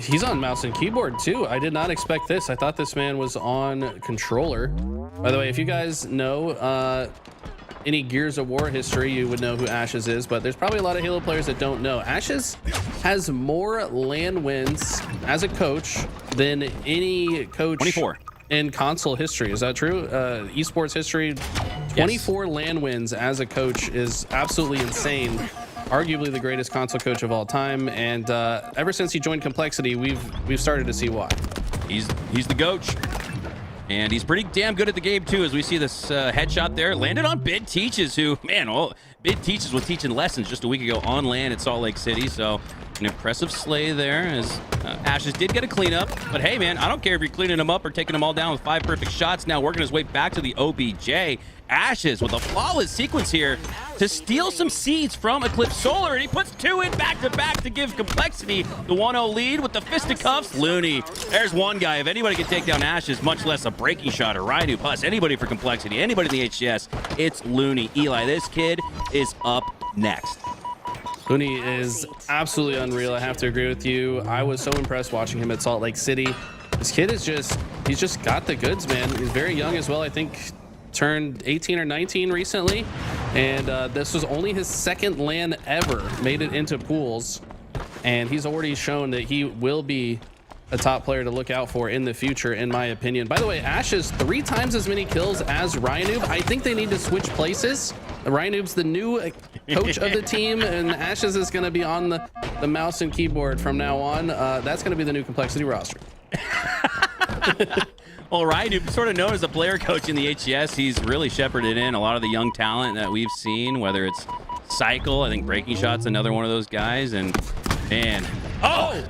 He's on mouse and keyboard too. I did not expect this. I thought this man was on controller. By the way, if you guys know any Gears of War history, you would know who Ashes is, but there's probably a lot of Halo players that don't know. Ashes has more LAN wins as a coach than any coach 24 in console history. Is that true? Esports history, 24 yes. LAN wins as a coach is absolutely insane. Arguably the greatest console coach of all time, and ever since he joined Complexity, we've started to see why. He's the coach. And he's pretty damn good at the game, too, as we see this headshot there. Landed on Bid Teaches, who, man, Bid Teaches was teaching lessons just a week ago on LAN at Salt Lake City. So an impressive slay there as Ashes did get a cleanup. But, hey, man, I don't care if you're cleaning them up or taking them all down with 5 perfect shots. Now working his way back to the OBJ. Ashes with a flawless sequence here to steal some seeds from Eclipse Solar, and he puts 2 in back-to-back to give Complexity the 1-0 lead with the fisticuffs. Looney, there's one guy. If anybody can take down Ashes, much less a Breaking Shot or Rhino, plus anybody for Complexity, anybody in the HCS, it's Looney. Eli, this kid is up next. Looney is absolutely unreal. I have to agree with you. I was so impressed watching him at Salt Lake City. This kid is he's just got the goods, man. He's very young as well. I think turned 18 or 19 recently, and this was only his 2nd LAN ever, made it into pools, and he's already shown that he will be a top player to look out for in the future, in my opinion. By the way, Ashes 3 times as many kills as Ryanoob. I think they need to switch places. Ryanoob's the new coach of the team, and Ashes is going to be on the mouse and keyboard from now on. That's going to be the new Complexity roster. Well, Ryan, sort of known as a player coach in the HCS, he's really shepherded in a lot of the young talent that we've seen, whether it's Cycle, I think Breaking Shot's another one of those guys, and man,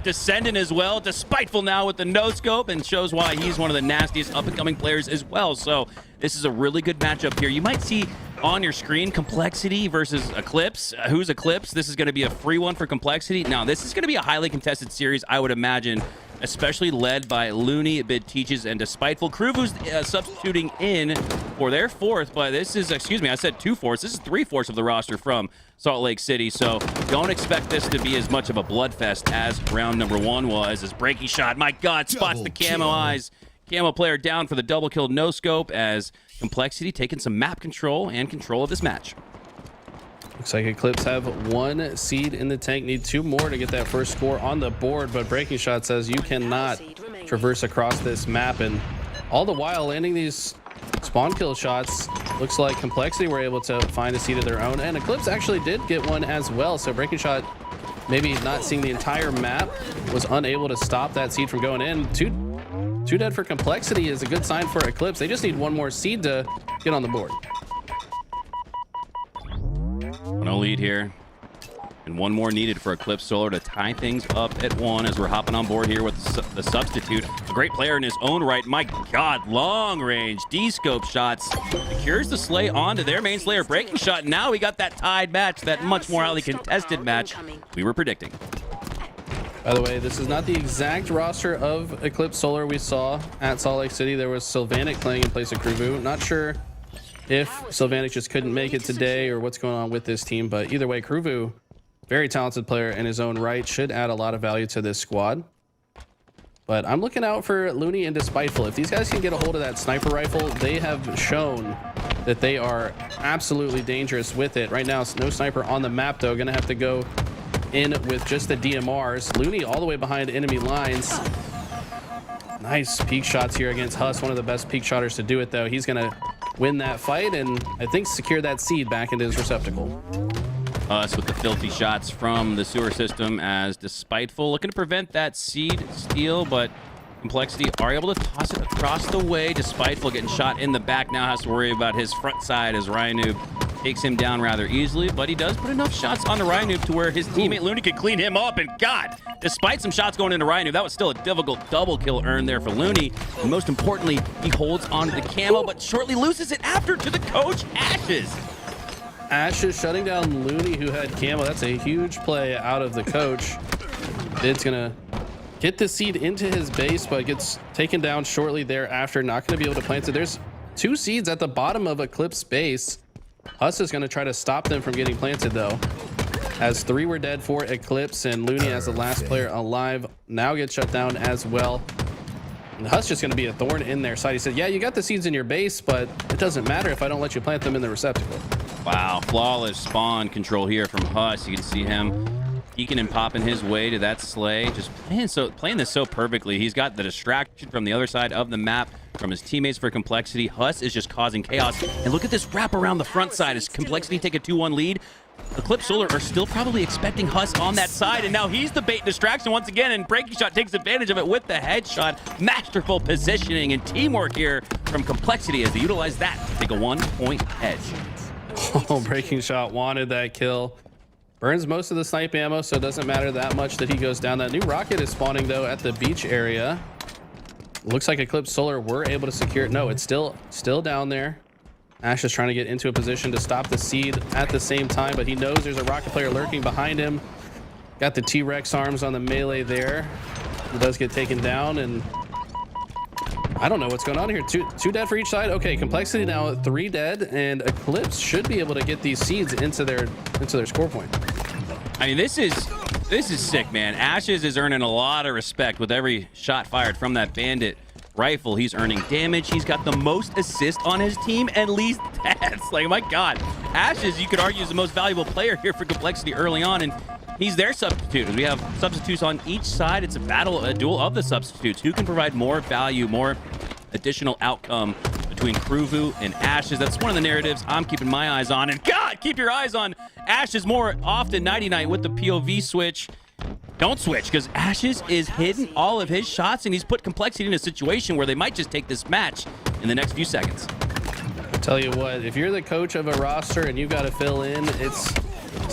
Descendant as well, Despiteful now with the no-scope, and shows why he's one of the nastiest up-and-coming players as well. So this is a really good matchup here. You might see on your screen Complexity versus Eclipse. Who's Eclipse? This is going to be a free one for Complexity. Now, this is going to be a highly contested series, I would imagine, especially led by Looney, Bid Teaches, and Despiteful. Kruvu's substituting in for their 4th, but this is, excuse me, I said 2/4. This is 3/4 of the roster from Salt Lake City, so don't expect this to be as much of a bloodfest as round number 1 was. As Breaking Shot, my God, spots the camo eyes. Camo player down for the double kill no scope as Complexity taking some map control and control of this match. Looks like Eclipse have 1 seed in the tank, need 2 more to get that first score on the board, but Breaking Shot says you cannot traverse across this map, and all the while landing these spawn kill shots. Looks like Complexity were able to find a seed of their own, and Eclipse actually did get one as well, so Breaking Shot, maybe not seeing the entire map, was unable to stop that seed from going in. Two dead for Complexity is a good sign for Eclipse. They just need 1 more seed to get on the board. No lead here. And 1 more needed for Eclipse Solar to tie things up at 1 as we're hopping on board here with the substitute. A great player in his own right. My God, long range D-scope shots. Secures the Slay onto their main Slayer. Breaking Shot. Now we got that tied match, that much more highly contested match we were predicting. By the way, this is not the exact roster of Eclipse Solar we saw at Salt Lake City. There was Sylvanic playing in place of Kruvu. Not sure if Sylvanic just couldn't make it today or what's going on with this team, but either way, Kruvu, very talented player in his own right, should add a lot of value to this squad. But I'm looking out for Looney and Despiteful. If these guys can get a hold of that sniper rifle, they have shown that they are absolutely dangerous with it. Right now, no sniper on the map, though. Gonna have to go in with just the DMRs. Looney all the way behind enemy lines. Nice peek shots here against Huss, one of the best peek shotters to do it, though. He's gonna win that fight and I think secure that seed back into his receptacle. Us with the filthy shots from the sewer system as Despiteful looking to prevent that seed steal, but Complexity are able to toss it across the way. Despiteful getting shot in the back, now has to worry about his front side as Ryanoob takes him down rather easily, but he does put enough shots on the Ryanoob to where his teammate Looney could clean him up, and God, despite some shots going into Ryanoob, that was still a difficult double kill earned there for Looney, and most importantly, he holds onto the camo, but shortly loses it after to the coach, Ashes. Ashes shutting down Looney, who had camo. That's a huge play out of the coach. Bid's gonna get the seed into his base, but gets taken down shortly thereafter. Not gonna be able to plant it. There's 2 seeds at the bottom of Eclipse base. Huss is gonna try to stop them from getting planted, though, as 3 were dead for Eclipse, and Looney, as the last player alive, now gets shut down as well. And Huss just gonna be a thorn in their side. He said, yeah, you got the seeds in your base, but it doesn't matter if I don't let you plant them in the receptacle. Wow, flawless spawn control here from Huss. You can see him peeking and popping his way to that Slay. Just playing this so perfectly. He's got the distraction from the other side of the map from his teammates for Complexity. Huss is just causing chaos. And look at this wrap around the front side as Complexity take a 2-1 lead. Eclipse Solar are still probably expecting Huss on that side, and now he's the bait distraction once again, and Breaking Shot takes advantage of it with the headshot. Masterful positioning and teamwork here from Complexity as they utilize that to take a 1-point edge. Oh, Breaking Shot wanted that kill. Burns most of the snipe ammo, so it doesn't matter that much that he goes down. That new rocket is spawning, though, at the beach area. Looks like Eclipse Solar were able to secure it. No, it's still down there. Ash is trying to get into a position to stop the seed at the same time, but he knows there's a rocket player lurking behind him. Got the T-Rex arms on the melee there. He does get taken down, and I don't know what's going on here. Two dead for each side. Okay, Complexity now 3 dead, and Eclipse should be able to get these seeds into their score point. I mean, this is sick, man. Ashes is earning a lot of respect with every shot fired from that bandit rifle. He's earning damage. He's got the most assists on his team and least deaths. Like, my God. Ashes, you could argue, is the most valuable player here for Complexity early on, and he's their substitute. We have substitutes on each side. It's a duel of the substitutes. Who can provide more value, more additional outcome between Kruvu and Ashes? That's one of the narratives I'm keeping my eyes on. And God, keep your eyes on Ashes more often. Nighty Night with the POV switch. Don't switch, because Ashes is hitting all of his shots, and he's put Complexity in a situation where they might just take this match in the next few seconds. I'll tell you what, if you're the coach of a roster and you've got to fill in, it's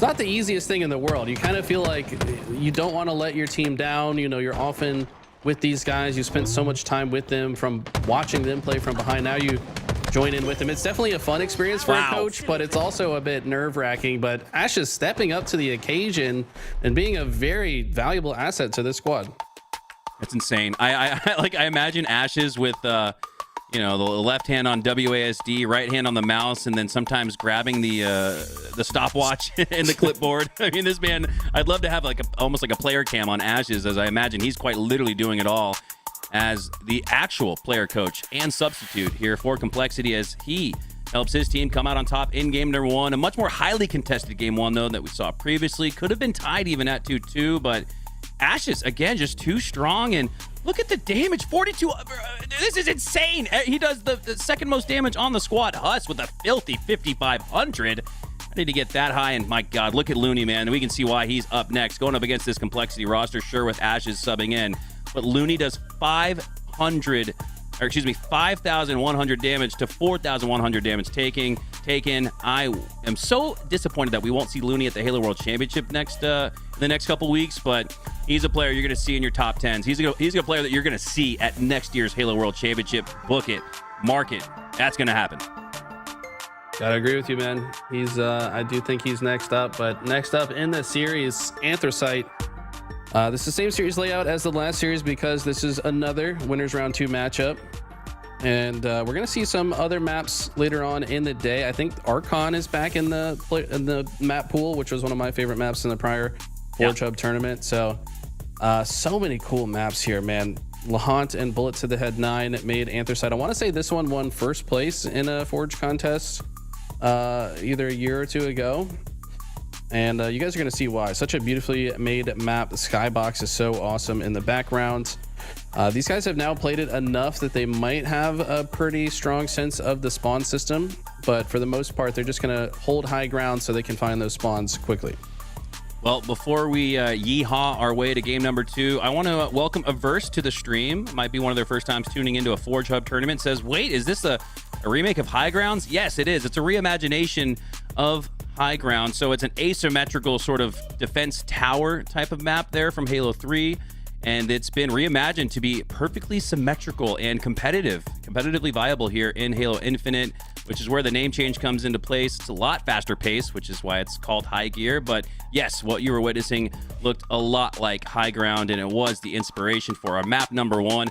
not the easiest thing in the world. You kind of feel like you don't want to let your team down. You know, you're often with these guys. You spent so much time with them, from watching them play from behind. Now you join in with them. It's definitely a fun experience for a coach, but it's also a bit nerve-wracking. But Ash is stepping up to the occasion and being a very valuable asset to this squad. That's insane. I imagine Ashes with you know, the left hand on WASD, right hand on the mouse, and then sometimes grabbing the stopwatch and the clipboard. I mean, this man, I'd love to have like almost like a player cam on Ashes, as I imagine he's quite literally doing it all as the actual player coach and substitute here for Complexity, as he helps his team come out on top in game number 1. A much more highly contested game 1, though, that we saw previously. Could have been tied even at 2-2, but Ashes, again, just too strong. And look at the damage, 42. This is insane. He does the second most damage on the squad. Huss with a filthy 5,500. I need to get that high, and my God, look at Looney, man. We can see why he's up next, going up against this complexity roster, sure, with Ashes subbing in. But Looney does 5,100 damage to 4,100 damage taken. I am so disappointed that we won't see Looney at the Halo World Championship in the next couple weeks, but he's a player you're going to see in your top 10s. He's a player that you're going to see at next year's Halo World Championship. Book it, mark it. That's going to happen. Gotta agree with you, man. I do think he's next up, but next up in the series, Anthracite. This is the same series layout as the last series because this is another winners round 2 matchup. And we're going to see some other maps later on in the day. I think Archon is back in the map pool, which was one of my favorite maps in the prior Forge Hub tournament. So many cool maps here, man. Lahant and Bullet to the Head 9 made Anthracite. I want to say this one won first place in a Forge contest either a year or 2 ago. And you guys are going to see why. Such a beautifully made map. The skybox is so awesome in the background. These guys have now played it enough that they might have a pretty strong sense of the spawn system, but for the most part, they're just going to hold high ground so they can find those spawns quickly. Well, before we yeehaw our way to game number 2, I want to welcome Averse to the stream. Might be one of their first times tuning into a Forge Hub tournament. Says, wait, is this a remake of High Grounds? Yes, it is. It's a reimagination of High Ground. So it's an asymmetrical sort of defense tower type of map there from Halo 3. And it's been reimagined to be perfectly symmetrical and competitively viable here in Halo Infinite, which is where the name change comes into place. It's a lot faster pace, which is why it's called High Gear. But yes, what you were witnessing looked a lot like High Ground, and it was the inspiration for our map number 1.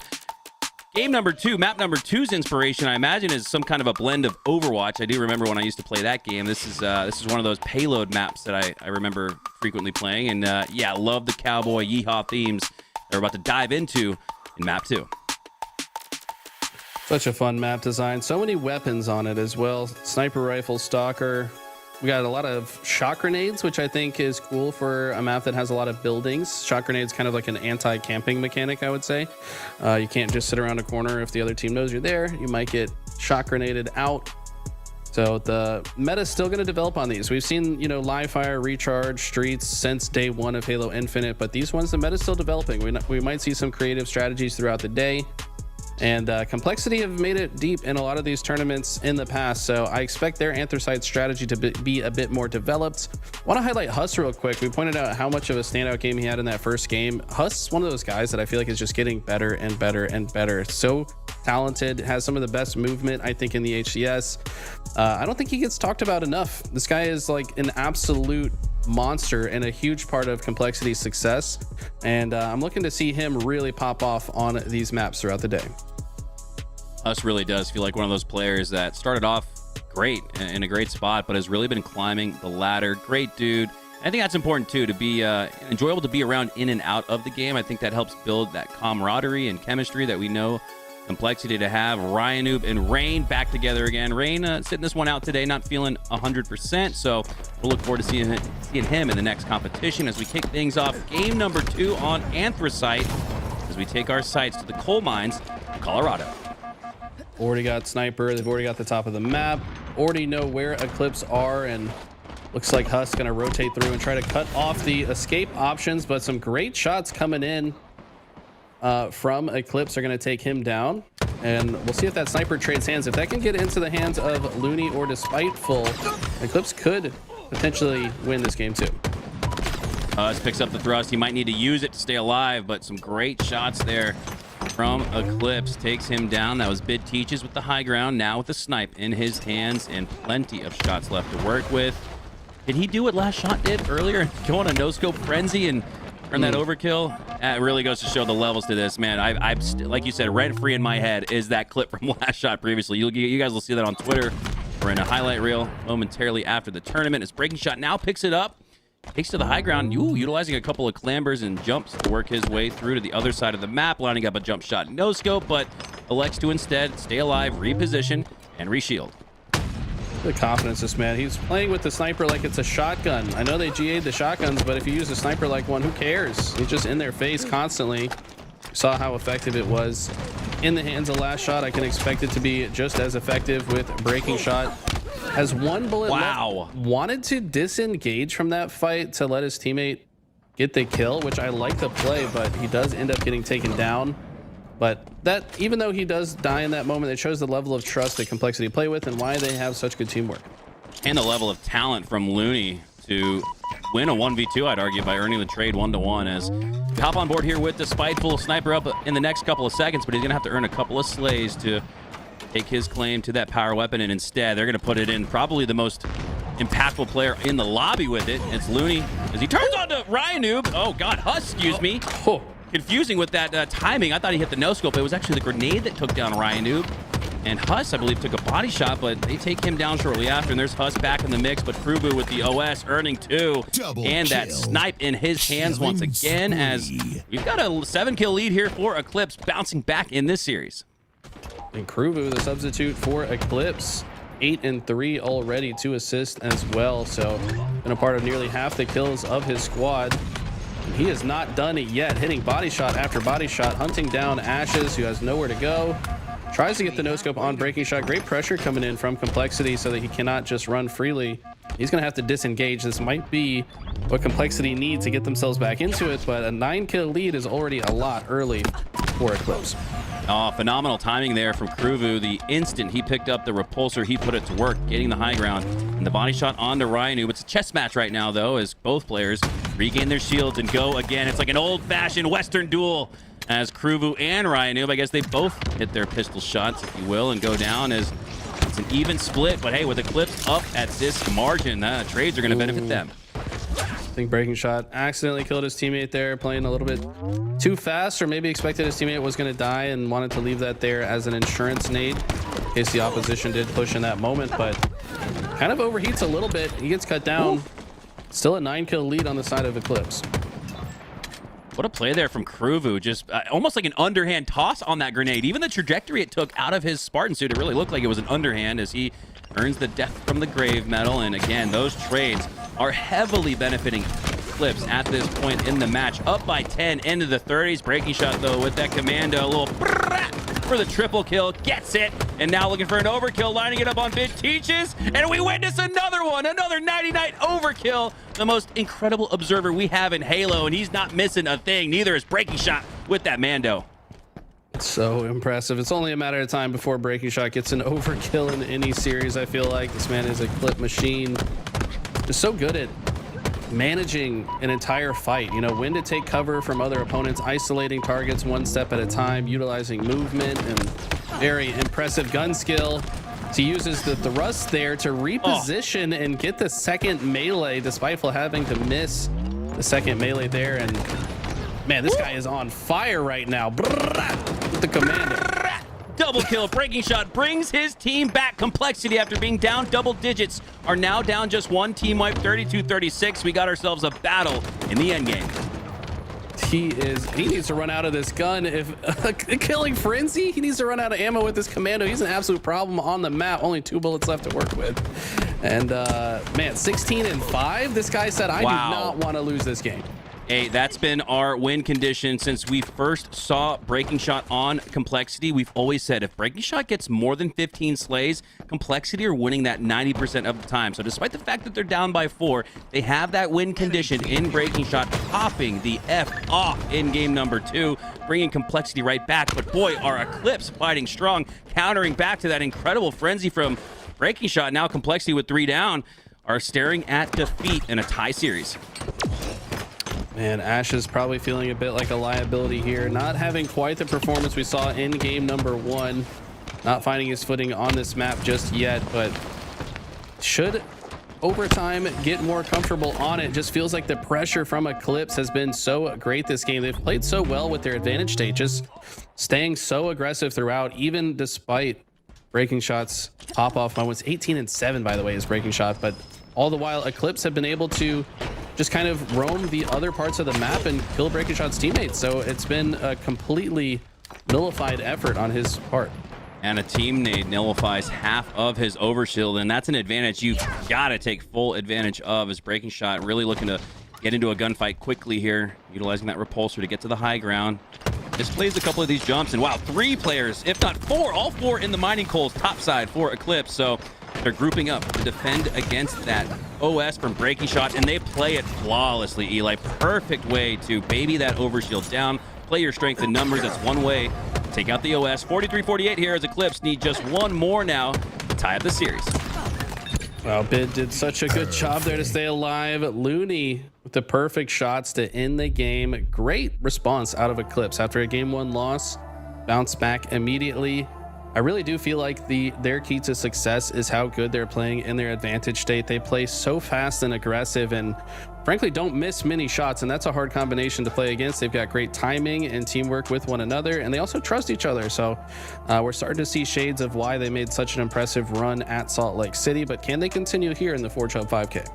Game number 2, map number 2's inspiration, I imagine, is some kind of a blend of Overwatch. I do remember when I used to play that game. This is one of those payload maps that I remember frequently playing. And yeah, love the cowboy yeehaw themes that we're about to dive into in map 2. Such a fun map design. So many weapons on it as well. Sniper rifle, stalker. We got a lot of shot grenades, which I think is cool for a map that has a lot of buildings. Shot grenades kind of like an anti-camping mechanic, I would say. You can't just sit around a corner if the other team knows you're there. You might get shot grenaded out. So the meta is still going to develop on these. We've seen, live fire, recharge, streets since day 1 of Halo Infinite, but these ones, the meta is still developing. We might see some creative strategies throughout the day. And Complexity have made it deep in a lot of these tournaments in the past, so I expect their Anthracite strategy to be a bit more developed. I want to highlight Huss real quick. We pointed out how much of a standout game he had in that first game. Huss is one of those guys that I feel like is just getting better and better and better. So talented, has some of the best movement, I think, in the HCS. I don't think he gets talked about enough. This guy is like an absolute monster and a huge part of Complexity's success, and I'm looking to see him really pop off on these maps throughout the day. Us really does feel like one of those players that started off great in a great spot, but has really been climbing the ladder. Great dude. I think that's important too, to be enjoyable to be around in and out of the game. I think that helps build that camaraderie and chemistry that we know Complexity to have. Ryan Noob and Rain back together again. Rain sitting this one out today, not feeling 100%, so we'll look forward to seeing him in the next competition as we kick things off game number 2 on Anthracite as we take our sights to the coal mines of Colorado. Already got Sniper. They've already got the top of the map. Already know where Eclipse are, and looks like Huss going to rotate through and try to cut off the escape options, but some great shots coming in from Eclipse are going to take him down, and we'll see if that Sniper trades hands. If that can get into the hands of Looney or Despiteful, Eclipse could potentially win this game too. Huss picks up the thrust. He might need to use it to stay alive, but some great shots there from Eclipse. Takes him down. That was Bid Teaches with the high ground, now with the snipe in his hands and plenty of shots left to work with. Did he do what Last Shot did earlier and go on a no-scope frenzy and earn that overkill? It really goes to show the levels to this, man. I'm like you said, rent-free in my head is that clip from Last Shot previously. You guys will see that on Twitter. We're in a highlight reel momentarily after the tournament. His breaking shot now picks it up. Takes to the high ground, utilizing a couple of clambers and jumps to work his way through to the other side of the map, lining up a jump shot no scope, but elects to instead stay alive, reposition, and reshield. The confidence this man. He's playing with the sniper like it's a shotgun. I know they GA'd the shotguns, but if you use a sniper like one, who cares? He's just in their face constantly. Saw how effective it was in the hands of last shot. I can expect it to be just as effective with breaking shot. Has one bullet left. Wanted to disengage from that fight to let his teammate get the kill, which I like the play, but he does end up getting taken down. But that, even though he does die in that moment, it shows the level of trust that Complexity play with and why they have such good teamwork. And the level of talent from Looney to win a 1v2, I'd argue, by earning the trade 1-1. As we hop on board here with the Spiteful Sniper up in the next couple of seconds, but he's going to have to earn a couple of slays to take his claim to that power weapon, and instead they're going to put it in probably the most impactful player in the lobby with it. It's Looney as he turns on to Ryan Noob. Oh, God, Huss, excuse me. Oh. Confusing with that timing. I thought he hit the no-scope. It was actually the grenade that took down Ryan Noob. And Huss, I believe, took a body shot, but they take him down shortly after. And there's Huss back in the mix, but Krubu with the OS earning 2. And that snipe in his hands once again, as we've got a 7-kill lead here for Eclipse, bouncing back in this series. And Krubu, the substitute for Eclipse, 8 and 3 already, 2 assists as well. So been a part of nearly half the kills of his squad. He has not done it yet, hitting body shot after body shot, hunting down Ashes, who has nowhere to go. Tries to get the no-scope on breaking shot. Great pressure coming in from Complexity so that he cannot just run freely. He's going to have to disengage. This might be what Complexity needs to get themselves back into it, but a 9-kill lead is already a lot early for Eclipse. Oh, phenomenal timing there from Kruvu. The instant he picked up the repulsor, he put it to work, getting the high ground. And the body shot onto Ryanu. It's a chess match right now, though, as both players regain their shields and go again. It's like an old-fashioned Western duel as Kruvu and Ryanu. I guess they both hit their pistol shots, if you will, and go down as it's an even split. But hey, with Eclipse up at this margin, trades are going to benefit them. I think breaking shot accidentally killed his teammate there, playing a little bit too fast, or maybe expected his teammate was going to die and wanted to leave that there as an insurance nade in case the opposition did push in that moment, but kind of overheats a little bit. He gets cut down. Still a 9-kill lead on the side of Eclipse. What a play there from Kruvu. Just almost like an underhand toss on that grenade. Even the trajectory it took out of his Spartan suit, it really looked like it was an underhand as he earns the Death from the Grave medal. And again, those trades are heavily benefiting Eclipse at this point in the match. Up by 10 into the 30s. Breaking shot, though, with that commando. A little for the triple kill. Gets it. And now looking for an overkill. Lining it up on Bit Teaches. And we witness another one. Another 99 overkill. The most incredible observer we have in Halo. And he's not missing a thing. Neither is Breaking Shot with that Mando. So impressive. It's only a matter of time before Breaking Shot gets an overkill in any series. I feel like this man is a clip machine. Just so good at managing an entire fight, you know, when to take cover from other opponents, isolating targets one step at a time, utilizing movement and very impressive gun skill. He uses the thrust there to reposition and get the second melee, despite having to miss the second melee there. And man, this guy is on fire right now with the commando. Double kill. Breaking Shot brings his team back. Complexity, after being down double digits, are now down just one. Team wipe 32-36. We got ourselves a battle in the end game. He needs to run out of this gun. If a killing frenzy, he needs to run out of ammo with this commando. He's an absolute problem on the map. Only 2 bullets left to work with. And man, 16 and 5. This guy said, I do not want to lose this game. Hey, that's been our win condition since we first saw Breaking Shot on Complexity. We've always said if Breaking Shot gets more than 15 slays, Complexity are winning that 90% of the time. So despite the fact that they're down by 4, they have that win condition in Breaking Shot, popping the F off in game number 2, bringing Complexity right back. But boy, our Eclipse fighting strong, countering back to that incredible frenzy from Breaking Shot. Now Complexity with 3 down are staring at defeat in a tie series. Man, Ash is probably feeling a bit like a liability here, not having quite the performance we saw in game number 1, not finding his footing on this map just yet, but should over time get more comfortable on it. Just feels like the pressure from Eclipse has been so great this game. They've played so well with their advantage state, just staying so aggressive throughout, even despite Breaking Shot's pop-off moments. 18 and 7, by the way, is Breaking Shot, but all the while Eclipse have been able to just kind of roam the other parts of the map and kill Breaking Shot's teammates. So it's been a completely nullified effort on his part. And a team nade nullifies half of his overshield, and that's an advantage you've got to take full advantage of. His breaking shot really looking to get into a gunfight quickly here, utilizing that repulsor to get to the high ground. Displays a couple of these jumps, and wow, 3 players, if not 4, all 4 in the mining coals topside for Eclipse. So they're grouping up to defend against that OS from breaking shot, and they play it flawlessly, Eli. Perfect way to baby that overshield down, play your strength in numbers. That's one way to take out the OS. 43-48 here as Eclipse need just one more now to tie up the series. Well, Bid did such a good job there to stay alive. Looney with the perfect shots to end the game. Great response out of Eclipse after a game 1 loss. Bounce back immediately. I really do feel like their key to success is how good they're playing in their advantage state. They play so fast and aggressive and frankly don't miss many shots, and that's a hard combination to play against. They've got great timing and teamwork with one another, and they also trust each other. So we're starting to see shades of why they made such an impressive run at Salt Lake City, but can they continue here in the Forge Hub 5K?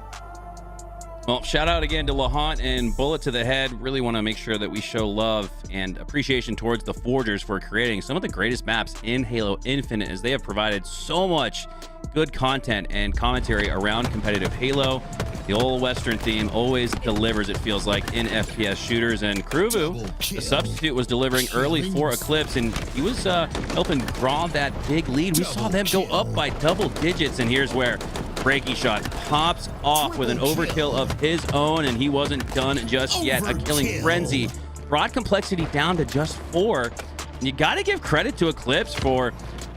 Well, shout out again to Lahant and Bullet to the Head. Really want to make sure that we show love and appreciation towards the Forgers for creating some of the greatest maps in Halo Infinite, as they have provided so much good content and commentary around competitive Halo. The old Western theme always delivers, it feels like, in FPS shooters. And Kruvu, the substitute, was delivering early for Eclipse, and he was helping draw that big lead. We saw them go up by double digits, and here's where Breaking Shot pops off with an overkill of his own, and he wasn't done just yet. A killing frenzy brought complexity down to just 4. And you got to give credit to Eclipse for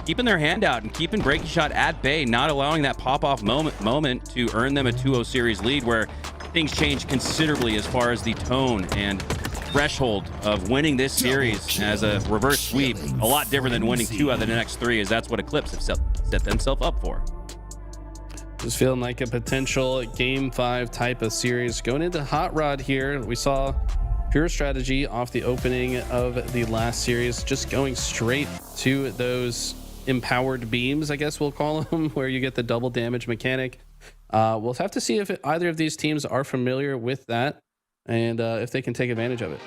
keeping their hand out and keeping Breaking Shot at bay, not allowing that pop-off moment to earn them a 2-0 series lead, where things change considerably as far as the tone and threshold of winning this series as a reverse sweep. A lot different than winning 2 out of the next 3, as that's what Eclipse have set themselves up for. Just feeling like a potential game 5 type of series. Going into Hot Rod here, we saw pure strategy off the opening of the last series, just going straight to those empowered beams, I guess we'll call them, where you get the double damage mechanic. We'll have to see if either of these teams are familiar with that and if they can take advantage of it.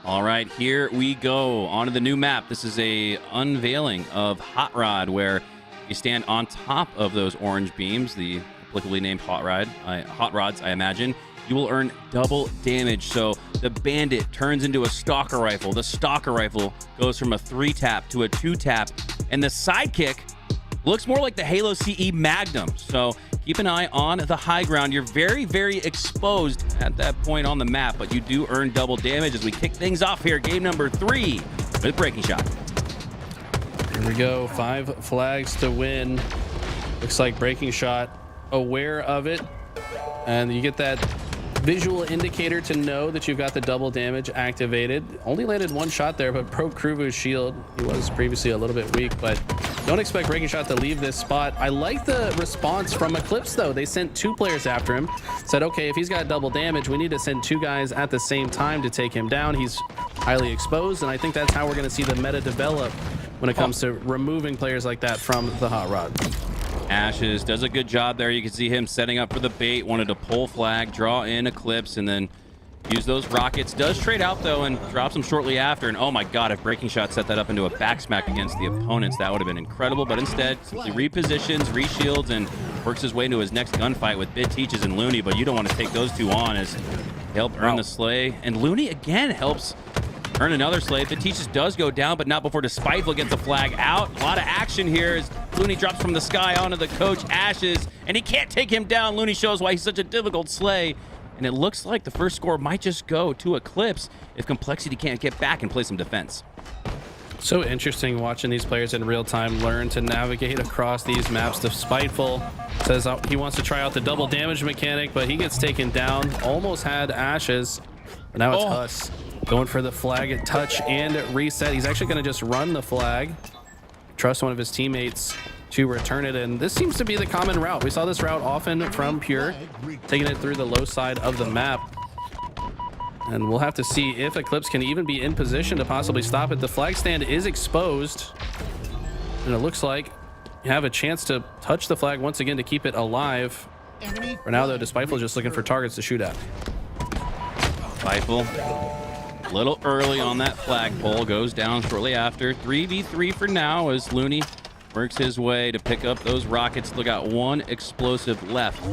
All right, here we go onto the new map. This is a unveiling of Hot Rod, where you stand on top of those orange beams, the applicably named hot rods, I imagine. You will earn double damage. So the Bandit turns into a Stalker Rifle. The Stalker Rifle goes from a 3-tap to a 2-tap. And the Sidekick looks more like the Halo CE Magnum. So keep an eye on the high ground. You're very, very exposed at that point on the map, but you do earn double damage as we kick things off here. Game number 3 with Breaking Shot. Here we go. 5 flags to win. Looks like Breaking Shot aware of it. And you get that visual indicator to know that you've got the double damage activated. Only landed 1 shot there, but broke Kruvu's shield. He was previously a little bit weak, but don't expect Breaking Shot to leave this spot. I like the response from Eclipse, though. They sent 2 players after him. Said, okay, if he's got double damage, we need to send 2 guys at the same time to take him down. He's highly exposed, and I think that's how we're going to see the meta develop when it comes to removing players like that from the Hot Rod. Ashes does a good job there. You can see him setting up for the bait, wanted to pull flag, draw in Eclipse, and then use those rockets. Does trade out, though, and drops them shortly after. And oh my god, if Breaking Shot set that up into a backsmack against the opponents, that would have been incredible. But instead, simply repositions, reshields, and works his way into his next gunfight with Bit Teaches and Looney. But you don't want to take those 2 on, as they help earn the slay. And Looney again helps earn another slay. The Teaches does go down, but not before Despiteful gets the flag out. A lot of action here as Looney drops from the sky onto the coach, Ashes, and he can't take him down. Looney shows why he's such a difficult slay. And it looks like the first score might just go to Eclipse if Complexity can't get back and play some defense. So interesting watching these players in real time learn to navigate across these maps. Despiteful says he wants to try out the double damage mechanic, but he gets taken down. Almost had Ashes, but now it's Huss going for the flag touch and reset. He's actually going to just run the flag, trust one of his teammates to return it, and this seems to be the common route. We saw this route often from Pure, taking it through the low side of the map. And we'll have to see if Eclipse can even be in position to possibly stop it. The flag stand is exposed, and it looks like you have a chance to touch the flag once again to keep it alive. For now, though, Despiteful is just looking for targets to shoot at. Despiteful little early on that flagpole, goes down shortly after. 3v3 for now as Looney works his way to pick up those rockets. Look out, one explosive left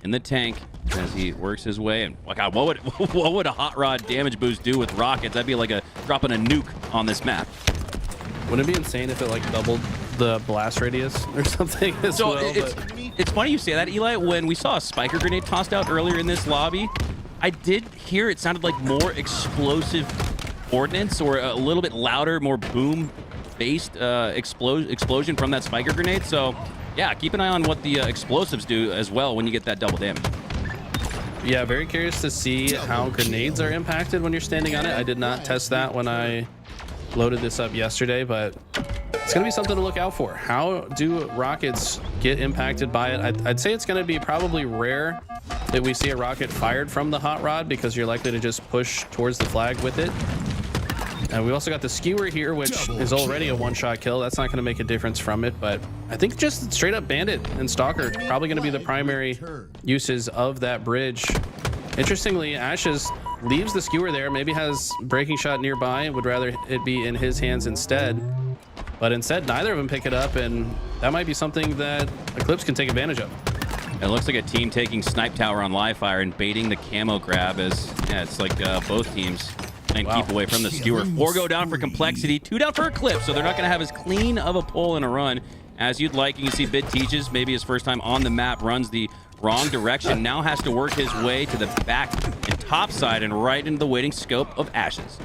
in the tank as he works his way. And oh God, what would a hot rod damage boost do with rockets? That'd be like dropping a nuke on this map. Wouldn't it be insane if it like doubled the blast radius or something as well? It's funny you say that, Eli. When we saw a spiker grenade tossed out earlier in this lobby, I did hear it sounded like more explosive ordnance, or a little bit louder, more boom-based explosion from that spiker grenade. So, yeah, keep an eye on what the explosives do as well when you get that double damage. Yeah, very curious to see how grenades are impacted when you're standing on it. I did not test that when I loaded this up yesterday, but it's going to be something to look out for. How do rockets get impacted by it? I'd say it's going to be probably rare that we see a rocket fired from the hot rod, because you're likely to just push towards the flag with it. And we also got the skewer here, which is already a one-shot kill. That's not going to make a difference from it, but I think just straight up bandit and stalker probably going to be the primary uses of that bridge. Interestingly, Ashes leaves the skewer there, maybe has breaking shot nearby, would rather it be in his hands instead. But instead, neither of them pick it up, and that might be something that Eclipse can take advantage of. It looks like a team taking snipe tower on live fire and baiting the camo grab, as yeah, it's like both teams and keep away from the skewer. 4 go down for Complexity, 2 down for Eclipse, so they're not going to have as clean of a pull in a run as you'd like. You can see Bid Teaches, maybe his first time on the map, runs the wrong direction, now has to work his way to the back and top side and right into the waiting scope of Ashes.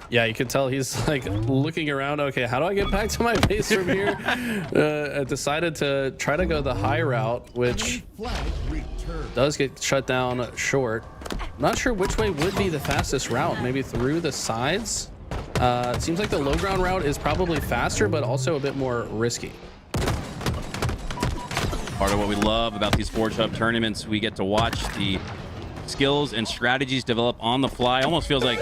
Yeah, you can tell he's like looking around. Okay, how do I get back to my base from here? I decided to try to go the high route, which does get shut down short. Not sure which way would be the fastest route. Maybe through the sides. It seems like the low ground route is probably faster, but also a bit more risky. Part of what we love about these Forge Hub tournaments, we get to watch the skills and strategies develop on the fly. Almost feels like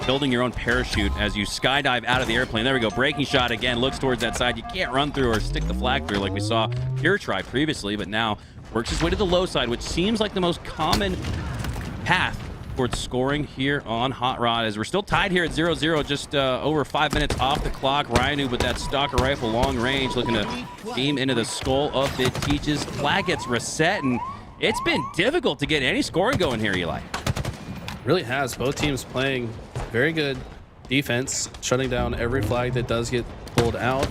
building your own parachute as you skydive out of the airplane. There we go. Breaking shot again. Looks towards that side. You can't run through or stick the flag through like we saw Pure try previously, but now works his way to the low side, which seems like the most common path towards scoring here on Hot Rod, as we're still tied here at 0-0, just over 5 minutes off the clock. Ryanu with that stalker rifle long range, looking to beam into the skull of Bid Teaches. Flag gets reset, and it's been difficult to get any scoring going here, Eli. Really has. Both teams playing very good defense, shutting down every flag that does get pulled out.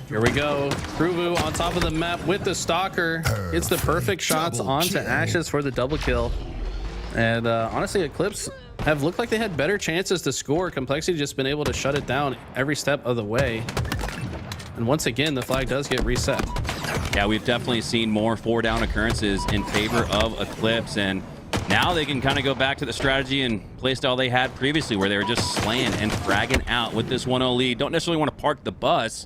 Here we go. Kruvu on top of the map with the stalker. It's the perfect shots onto Ashes for the double kill. And honestly, Eclipse have looked like they had better chances to score. Complexity just been able to shut it down every step of the way. And once again, the flag does get reset. Yeah, we've definitely seen more 4-down occurrences in favor of Eclipse, and now they can kind of go back to the strategy and playstyle they had previously, where they were just slaying and fragging out with this 1-0 lead. Don't necessarily want to park the bus,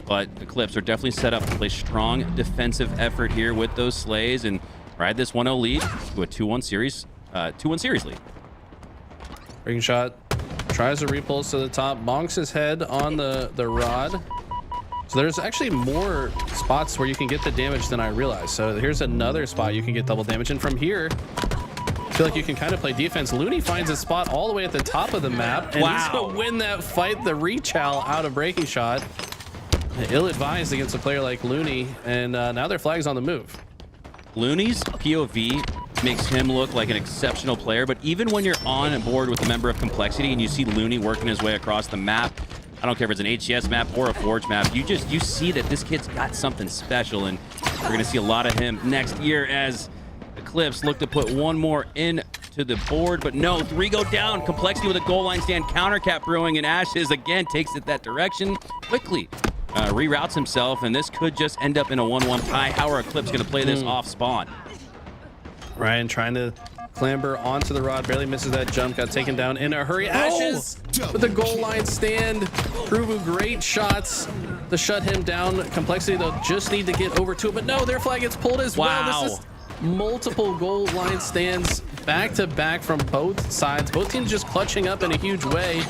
but Eclipse are definitely set up to play strong defensive effort here with those slays and ride this 1-0 lead to a 2-1 series. 2-1 series lead. Breaking shot, tries to repulse to the top, bonks his head on the rod. So there's actually more spots where you can get the damage than I realized. So here's another spot you can get double damage, and from here I feel like you can kind of play defense. Looney finds a spot all the way at the top of the map, and he's gonna win that fight. The rechow out of breaking shot, ill-advised against a player like Looney, and now their flag's on the move. Looney's POV makes him look like an exceptional player, but even when you're on board with a member of Complexity and you see Looney working his way across the map, I don't care if it's an HCS map or a Forge map, you see that this kid's got something special, and we're gonna see a lot of him next year as Eclipse look to put one more in to the board, but no, 3 go down. Complexity with a goal line stand, counter cap brewing, and Ashes again takes it that direction quickly. Reroutes himself, and this could just end up in a 1-1 tie. How are Eclipse gonna play this off spawn? Ryan trying to clamber onto the rod, barely misses that jump, got taken down in a hurry. Ashes with the goal line stand. Kruvu, great shots to shut him down. Complexity, they'll just need to get over to it, but no, their flag gets pulled as well. This is multiple goal line stands back to back from both sides. Both teams just clutching up in a huge way.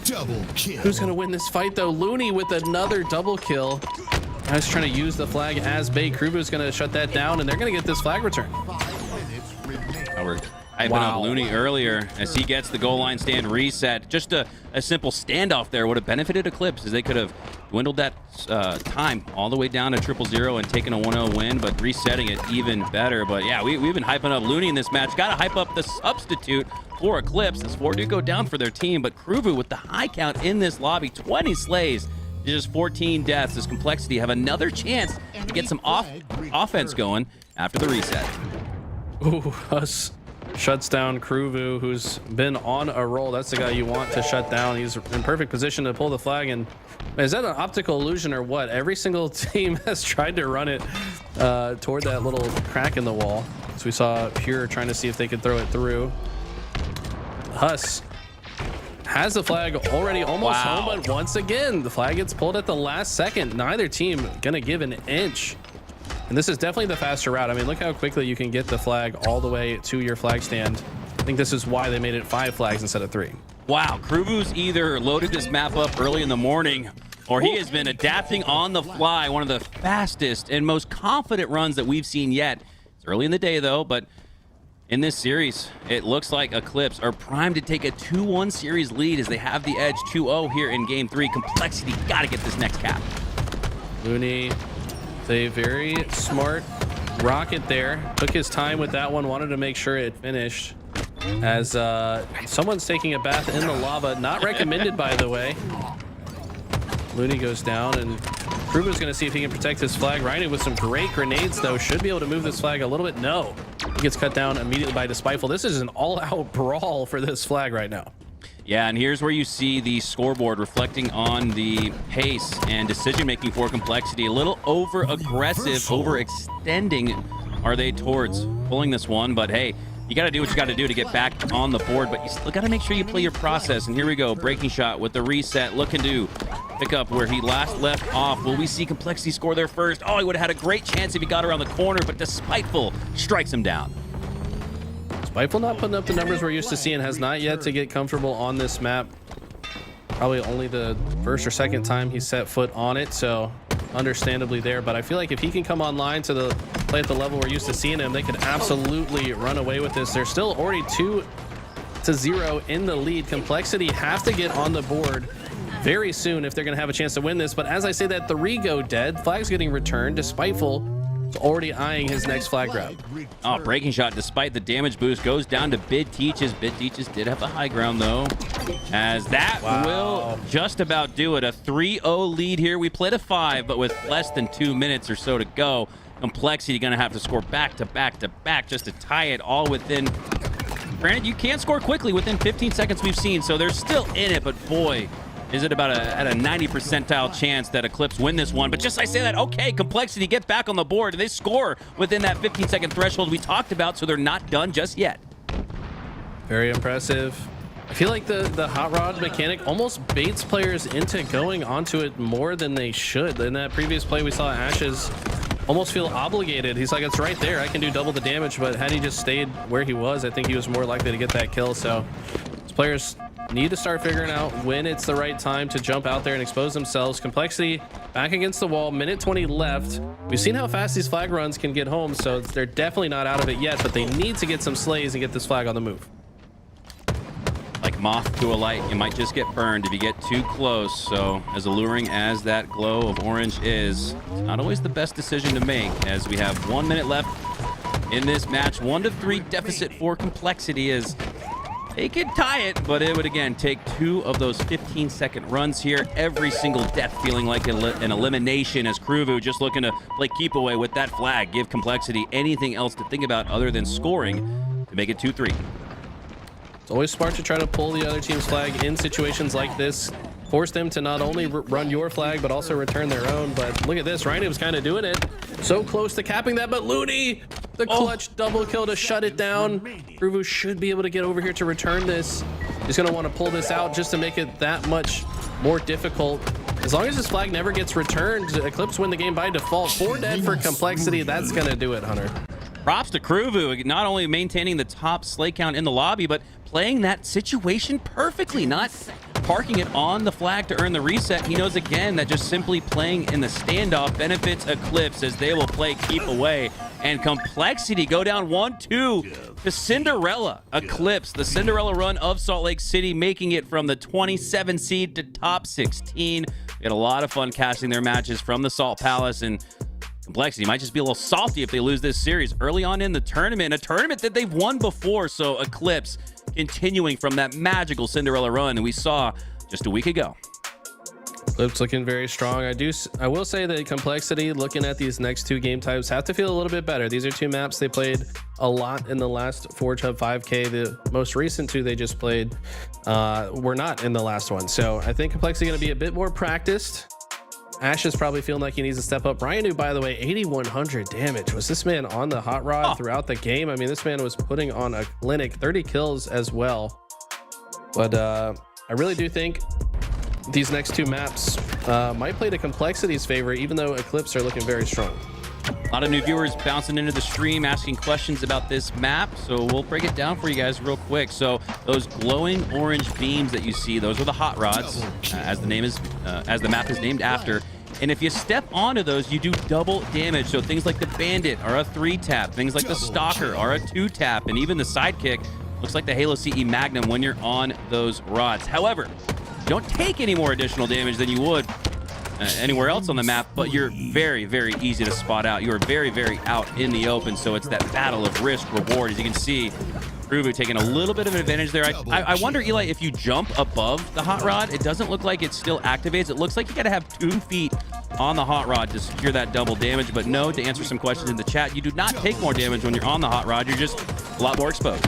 Double kill. Who's gonna win this fight though? Looney with another double kill. I was trying to use the flag as bait. Kruvu's gonna shut that down, and they're gonna get this flag return. Hyping up Looney earlier as he gets the goal line stand reset. Just a simple standoff there would have benefited Eclipse, as they could have dwindled that time all the way down to 0-0 and taken a 1-0 win, but resetting it even better. But yeah, we've been hyping up Looney in this match. Got to hype up the substitute for Eclipse. This 4 did go down for their team, but Kruvu with the high count in this lobby, 20 slays, just 14 deaths. As Complexity have another chance to get some offense going after the reset. Ooh, us shuts down Kruvu, who's been on a roll. That's the guy you want to shut down. He's in perfect position to pull the flag. And is that an optical illusion or what? Every single team has tried to run it toward that little crack in the wall. So we saw Pure trying to see if they could throw it through. Huss has the flag already almost home, but once again, the flag gets pulled at the last second. Neither team gonna give an inch. And this is definitely the faster route. I mean, look how quickly you can get the flag all the way to your flag stand. I think this is why they made it 5 flags instead of 3. Wow, Kruvu's either loaded this map up early in the morning, or he has been adapting on the fly. One of the fastest and most confident runs that we've seen yet. It's early in the day though, but in this series, it looks like Eclipse are primed to take a 2-1 series lead as they have the edge 2-0 here in game 3. Complexity gotta get this next cap. Looney, a very smart rocket there. Took his time with that one, wanted to make sure it finished. As someone's taking a bath in the lava, not recommended by the way. Looney goes down, and Kruger's gonna see if he can protect his flag. Ryan with some great grenades though, should be able to move this flag a little bit. No, he gets cut down immediately by Despiteful. This is an all-out brawl for this flag right now. Yeah, and here's where you see the scoreboard reflecting on the pace and decision-making for Complexity. A little over-aggressive, overextending are they towards pulling this one. But hey, you got to do what you got to do to get back on the board. But you still got to make sure you play your process. And here we go, breaking shot with the reset, looking to pick up where he last left off. Will we see Complexity score there first? Oh, he would have had a great chance if he got around the corner, but Despiteful strikes him down. Spiteful not putting up the numbers we're used to seeing, has not yet to get comfortable on this map. Probably only the first or second time he set foot on it, so understandably there. But I feel like if he can come online to the play at the level we're used to seeing him, they could absolutely run away with this. They're still already 2-0 in the lead. Complexity have to get on the board very soon if they're going to have a chance to win this. But as I say that, 3 go dead. Flag's getting returned. Despiteful already eyeing his next flag grab. Oh, breaking shot despite the damage boost goes down to Bid Teaches. Bid Teaches did have the high ground though, as that will just about do it. A 3-0 lead here. We played a 5, but with less than 2 minutes or so to go, Complexity gonna have to score back to back to back just to tie it all within. Granted, you can score quickly within 15 seconds we've seen, so they're still in it, but boy, is it about at a 90 percentile chance that Eclipse win this one. But just I say that, okay, Complexity get back on the board. They score within that 15-second threshold we talked about, so they're not done just yet. Very impressive. I feel like the hot rod mechanic almost baits players into going onto it more than they should. In that previous play, we saw Ashes almost feel obligated. He's like, it's right there, I can do double the damage. But had he just stayed where he was, I think he was more likely to get that kill. So these players need to start figuring out when it's the right time to jump out there and expose themselves. Complexity back against the wall, minute 20 left. We've seen how fast these flag runs can get home, so they're definitely not out of it yet, but they need to get some slays and get this flag on the move. Like moth to a light, you might just get burned if you get too close. So as alluring as that glow of orange is, it's not always the best decision to make, as we have 1 minute left in this match. 1-3 deficit for Complexity as they could tie it, but it would again take 2 of those 15-second runs here. Every single death feeling like an elimination, as Kruvu just looking to play keep away with that flag, give Complexity anything else to think about other than scoring to make it 2-3. It's always smart to try to pull the other team's flag in situations like this. Force them to not only run your flag, but also return their own. But look at this, Ryan was kind of doing it. So close to capping that, but Looney, the clutch double kill to shut it down. Kruvu should be able to get over here to return this. He's going to want to pull this out just to make it that much more difficult. As long as this flag never gets returned, Eclipse win the game by default. 4 dead for Complexity. That's going to do it, Hunter. Props to Kruvu, not only maintaining the top slay count in the lobby, but playing that situation perfectly, not parking it on the flag to earn the reset. He knows again that just simply playing in the standoff benefits Eclipse, as they will play keep away and Complexity go down 1-2 to Cinderella. Eclipse, the Cinderella run of Salt Lake City, making it from the 27 seed to top 16. We had a lot of fun casting their matches from the Salt Palace, and Complexity might just be a little salty if they lose this series early on in the tournament, a tournament that they've won before. So Eclipse continuing from that magical Cinderella run that we saw just a week ago. Eclipse looking very strong. I will say that Complexity, looking at these next two game types, have to feel a little bit better. These are two maps they played a lot in the last Forge Hub 5K. The most recent two they just played were not in the last one. So I think Complexity going to be a bit more practiced. Ash is probably feeling like he needs to step up. Ryan, who, by the way, 8,100 damage. Was this man on the hot rod throughout the game? I mean, this man was putting on a clinic, 30 kills as well. But I really do think these next two maps might play to Complexity's favor, even though Eclipse are looking very strong. A lot of new viewers bouncing into the stream, asking questions about this map, so we'll break it down for you guys real quick. So those glowing orange beams that you see, those are the hot rods, as the map is named after. And if you step onto those, you do double damage. So things like the Bandit are a 3-tap, things like the Stalker are a 2-tap, and even the Sidekick looks like the Halo CE Magnum when you're on those rods. However, you don't take any more additional damage than you would anywhere else on the map, but you're very, very easy to spot out. You are very, very out in the open, so it's that battle of risk reward. As you can see, Rubu taking a little bit of an advantage there. I wonder, Eli, if you jump above the hot rod, it doesn't look like it still activates. It looks like you got to have 2 feet on the hot rod to secure that double damage. But no, to answer some questions in the chat, you do not take more damage when you're on the hot rod. You're just a lot more exposed.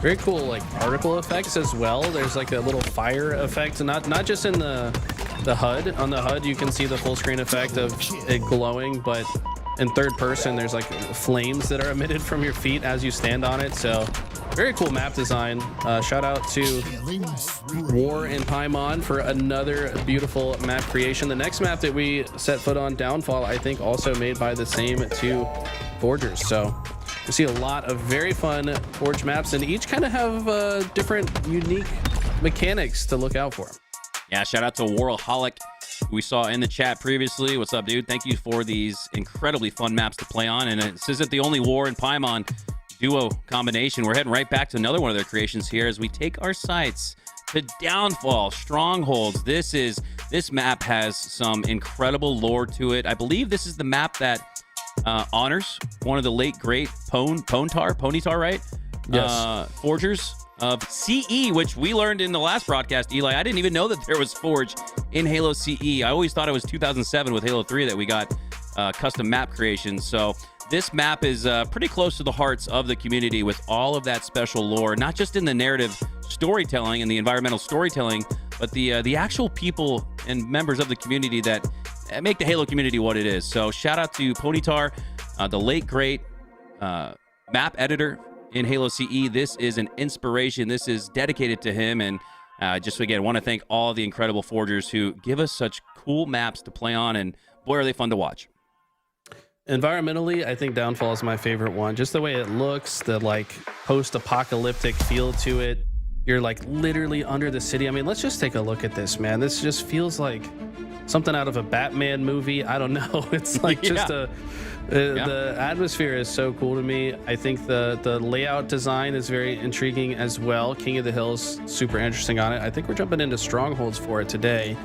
Very cool, like particle effects as well. There's like a little fire effect, not just in the HUD. On the HUD, you can see the full screen effect of it glowing, but in third person, there's like flames that are emitted from your feet as you stand on it. So very cool map design. Shout out to War and Paimon for another beautiful map creation. The next map that we set foot on, Downfall, I think also made by the same two forgers. So we see a lot of very fun Forge maps, and each kind of have different unique mechanics to look out for. Yeah, shout out to Waraholic, who we saw in the chat previously. What's up, dude? Thank you for these incredibly fun maps to play on. And this isn't the only War and Paimon duo combination. We're heading right back to another one of their creations here as we take our sights to Downfall, Strongholds. This map has some incredible lore to it. I believe this is the map that honors one of the late great Ponytar, right? Yes. Forgers of CE, which we learned in the last broadcast, Eli. I didn't even know that there was Forge in Halo CE. I always thought it was 2007 with Halo 3 that we got custom map creations. So this map is pretty close to the hearts of the community with all of that special lore, not just in the narrative storytelling and the environmental storytelling, but the actual people and members of the community that make the Halo community what it is. So shout out to Ponytar, the late great map editor in Halo CE. This is an inspiration. This is dedicated to him. And just again, want to thank all the incredible forgers who give us such cool maps to play on. And boy, are they fun to watch. Environmentally, I think Downfall is my favorite one. Just the way it looks, the like post-apocalyptic feel to it. You're like literally under the city. I mean, let's just take a look at this, man. This just feels like something out of a Batman movie. I don't know. It's like just the atmosphere is so cool to me. I think the layout design is very intriguing as well. King of the Hills, super interesting on it. I think we're jumping into Strongholds for it today.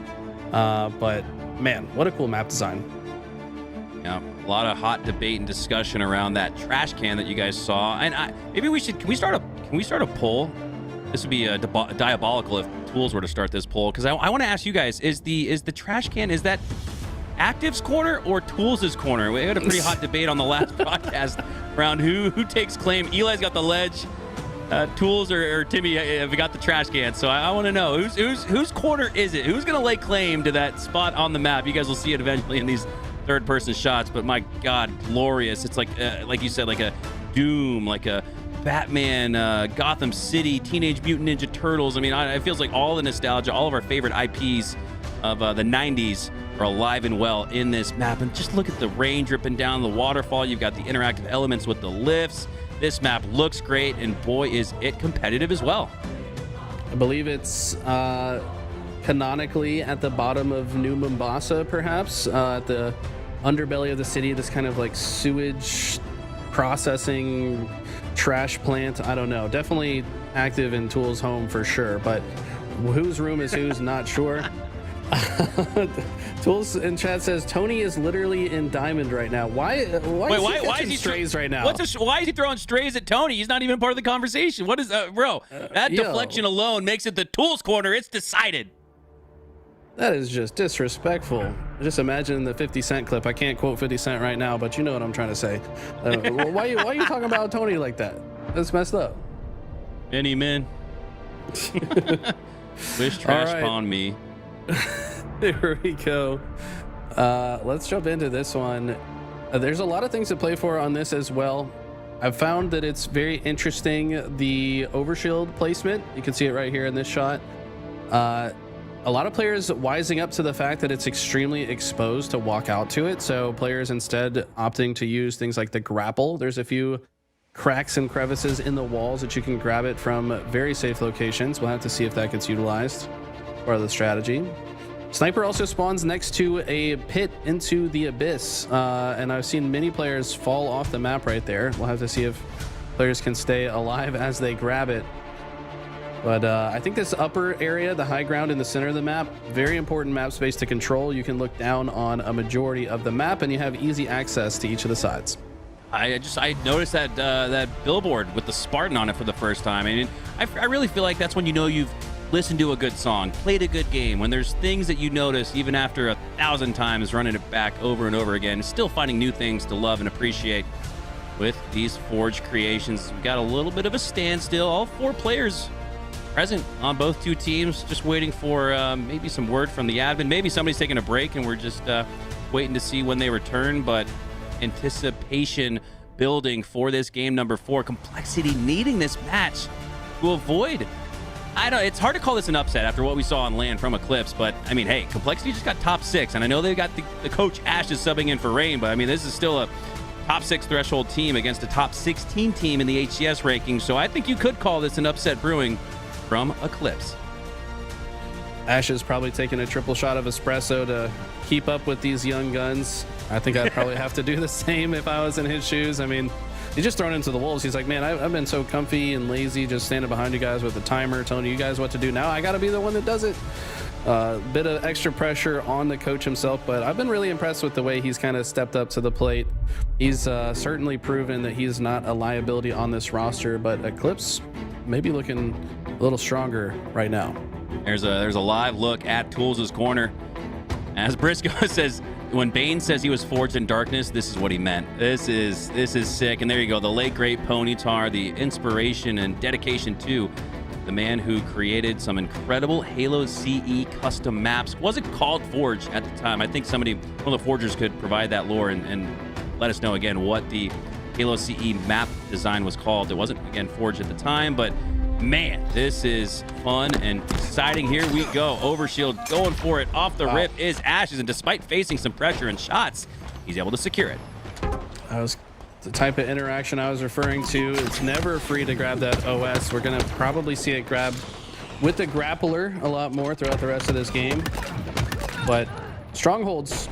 But man, what a cool map design. Yeah, a lot of hot debate and discussion around that trash can that you guys saw. And maybe we should, can we start a poll? This would be diabolical if Tools were to start this poll, because I want to ask you guys, is the trash can, is that Active's corner or Tools' corner? We had a pretty hot debate on the last broadcast around who takes claim. Eli's got the ledge, Tools or Timmy have got the trash can. So I want to know whose corner is it? Who's going to lay claim to that spot on the map? You guys will see it eventually in these third-person shots, but my God, glorious. It's like you said, like a Doom, like a Batman, Gotham City, Teenage Mutant Ninja Turtles. I mean, it feels like all the nostalgia, all of our favorite IPs of the 90s are alive and well in this map. And just look at the rain dripping down the waterfall. You've got the interactive elements with the lifts. This map looks great, and boy, is it competitive as well. I believe it's canonically at the bottom of New Mombasa, perhaps, at the underbelly of the city, this kind of like sewage processing trash plant. I don't know. Definitely active in Tool's home for sure, but whose room is whose, not sure. Tools in chat says Tony is literally in diamond right now. Why is he strays right now? Why is he throwing strays at Tony? He's not even part of the conversation. What is bro? That deflection alone makes it the Tools corner. It's decided. That is just disrespectful. Just imagine the 50 Cent clip. I can't quote 50 Cent right now, but you know what I'm trying to say. Why are you talking about Tony like that? That's messed up. Any men. Wish trash upon me. Here we go. Let's jump into this one. There's a lot of things to play for on this as well. I've found that it's very interesting, the overshield placement. You can see it right here in this shot. A lot of players wising up to the fact that it's extremely exposed to walk out to it. So players instead opting to use things like the grapple. There's a few cracks and crevices in the walls that you can grab it from very safe locations. We'll have to see if that gets utilized. Part of the strategy. Sniper also spawns next to a pit into the abyss, and I've seen many players fall off the map right there. We'll have to see if players can stay alive as they grab it. But I think this upper area, the high ground in the center of the map, very important map space to control. You can look down on a majority of the map and you have easy access to each of the sides. I noticed that billboard with the Spartan on it for the first time. I mean, I really feel like that's when you know you've listened to a good song, played a good game, when there's things that you notice even after 1,000 times running it back over and over again, still finding new things to love and appreciate with these Forge creations. We've got a little bit of a standstill. All 4 players present on both 2 teams, just waiting for maybe some word from the admin. Maybe somebody's taking a break and we're just waiting to see when they return, but anticipation building for this game number 4. Complexity needing this match to avoid, it's hard to call this an upset after what we saw on land from Eclipse, but I mean, hey, Complexity just got top 6, and I know they got the coach Ash is subbing in for Rain, but I mean, this is still a top 6 threshold team against a top 16 team in the HCS rankings, so I think you could call this an upset brewing from Eclipse. Ash is probably taking a triple shot of espresso to keep up with these young guns. I think I'd probably have to do the same if I was in his shoes. I mean, he's just thrown into the wolves. He's like, man, I've been so comfy and lazy just standing behind you guys with the timer, telling you guys what to do. Now I got to be the one that does it. Bit of extra pressure on the coach himself, but I've been really impressed with the way he's kind of stepped up to the plate. He's certainly proven that he's not a liability on this roster, but Eclipse maybe looking a little stronger right now. There's a live look at Tools' corner. As Briscoe says, when Bane says he was forged in darkness, this is what he meant. This is sick. And there you go, the late great Ponytar, the inspiration and dedication to the man who created some incredible Halo CE custom maps. Wasn't called Forge at the time. I think one of the forgers could provide that lore and let us know again what the Halo CE map design was called. It wasn't, again, Forge at the time, but man, this is fun and exciting. Here we go. Overshield going for it. Off the rip is Ashes, and despite facing some pressure and shots, he's able to secure it. That was the type of interaction I was referring to. It's never free to grab that OS. We're going to probably see it grab with the grappler a lot more throughout the rest of this game. But Strongholds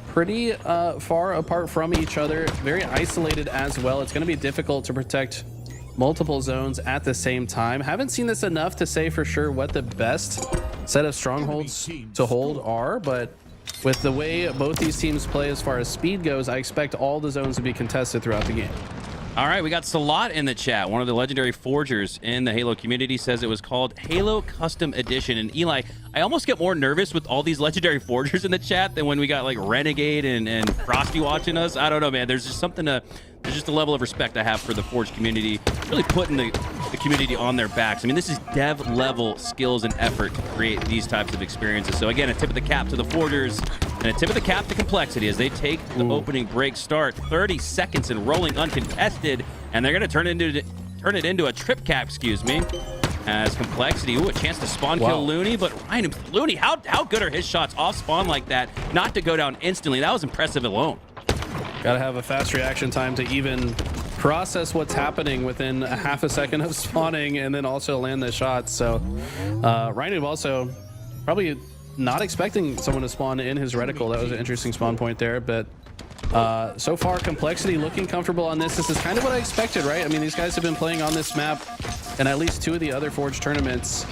pretty far apart from each other, very isolated as well. It's going to be difficult to protect multiple zones at the same time. Haven't seen this enough to say for sure what the best set of Strongholds to hold are, but with the way both these teams play as far as speed goes, I expect all the zones to be contested throughout the game. All right, we got Salat in the chat. One of the legendary forgers in the Halo community says it was called Halo Custom Edition. And Eli, I almost get more nervous with all these legendary forgers in the chat than when we got like Renegade and Frosty watching us. I don't know, man. There's just something there's just a level of respect I have for the Forge community, really putting the community on their backs. I mean, this is dev level skills and effort to create these types of experiences. So again, a tip of the cap to the forgers and a tip of the cap to Complexity as they take the opening break start. 30 seconds and rolling uncontested, and they're going to turn it into a trip cap, excuse me. As Complexity, a chance to spawn kill Looney, but Ryan Looney, how good are his shots off spawn like that? Not to go down instantly. That was impressive alone. Gotta have a fast reaction time to even process what's happening within a half a second of spawning and then also land the shots. So Ryan also probably not expecting someone to spawn in his reticle. That was an interesting spawn point there, but So far, Complexity looking comfortable on this. This is kind of what I expected, right? I mean, these guys have been playing on this map in at least 2 of the other Forge tournaments,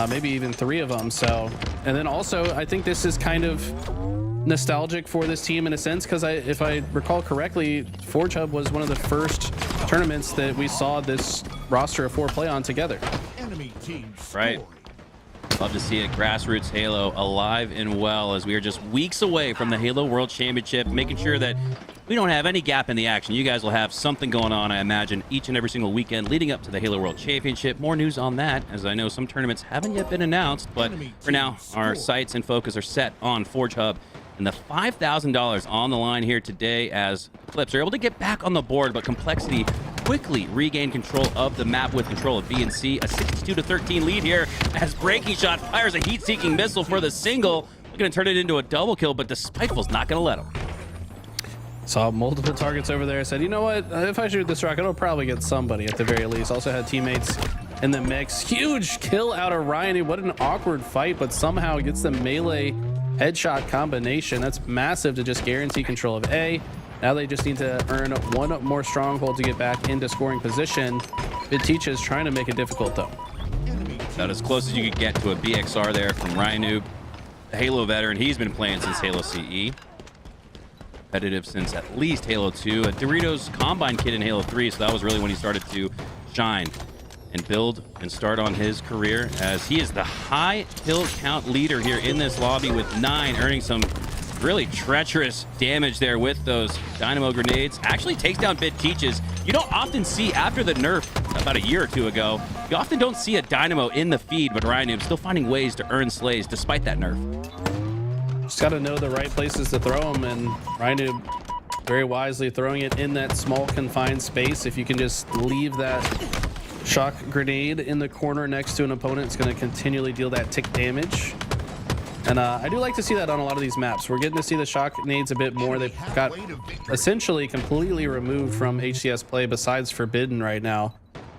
maybe even 3 of them. So, and then also, I think this is kind of nostalgic for this team in a sense, because if I recall correctly, Forge Hub was one of the first tournaments that we saw this roster of 4 play on together. Enemy team Right. Love to see it. Grassroots Halo alive and well as we are just weeks away from the Halo World Championship, making sure that we don't have any gap in the action. You guys will have something going on, I imagine, each and every single weekend leading up to the Halo World Championship. More news on that, as I know some tournaments haven't yet been announced, but for now, our sights and focus are set on Forge Hub and the $5,000 on the line here today as Eclipse are able to get back on the board, but Complexity quickly regain control of the map with control of B and C. A 62-13 lead here as Breaking Shot fires a heat-seeking missile for the single. Looking to turn it into a double kill, but Despiteful's not going to let him. Saw multiple targets over there. Said, you know what? If I shoot this rocket, it'll probably get somebody at the very least. Also had teammates in the mix. Huge kill out of Ryan. What an awkward fight, but somehow gets the melee headshot combination. That's massive to just guarantee control of A. Now they just need to earn 1 more stronghold to get back into scoring position. Viticha is trying to make it difficult though. About as close as you could get to a BXR there from Ryan, the Halo veteran. He's been playing since Halo CE. Competitive since at least Halo 2. A Doritos Combine kid in Halo 3, so that was really when he started to shine and build and start on his career, as he is the high kill count leader here in this lobby with 9, earning some really treacherous damage there with those dynamo grenades. Actually takes down Vitichas. You don't often see, after the nerf about a year or 2 ago, you often don't see a dynamo in the feed, but Ryan still finding ways to earn slays despite that nerf. Just got to know the right places to throw them, and Ryan very wisely throwing it in that small confined space. If you can just leave that shock grenade in the corner next to an opponent, it's going to continually deal that tick damage. And I do like to see that on a lot of these maps. We're getting to see the shock grenades a bit more. They've got essentially completely removed from HCS play besides Forbidden right now.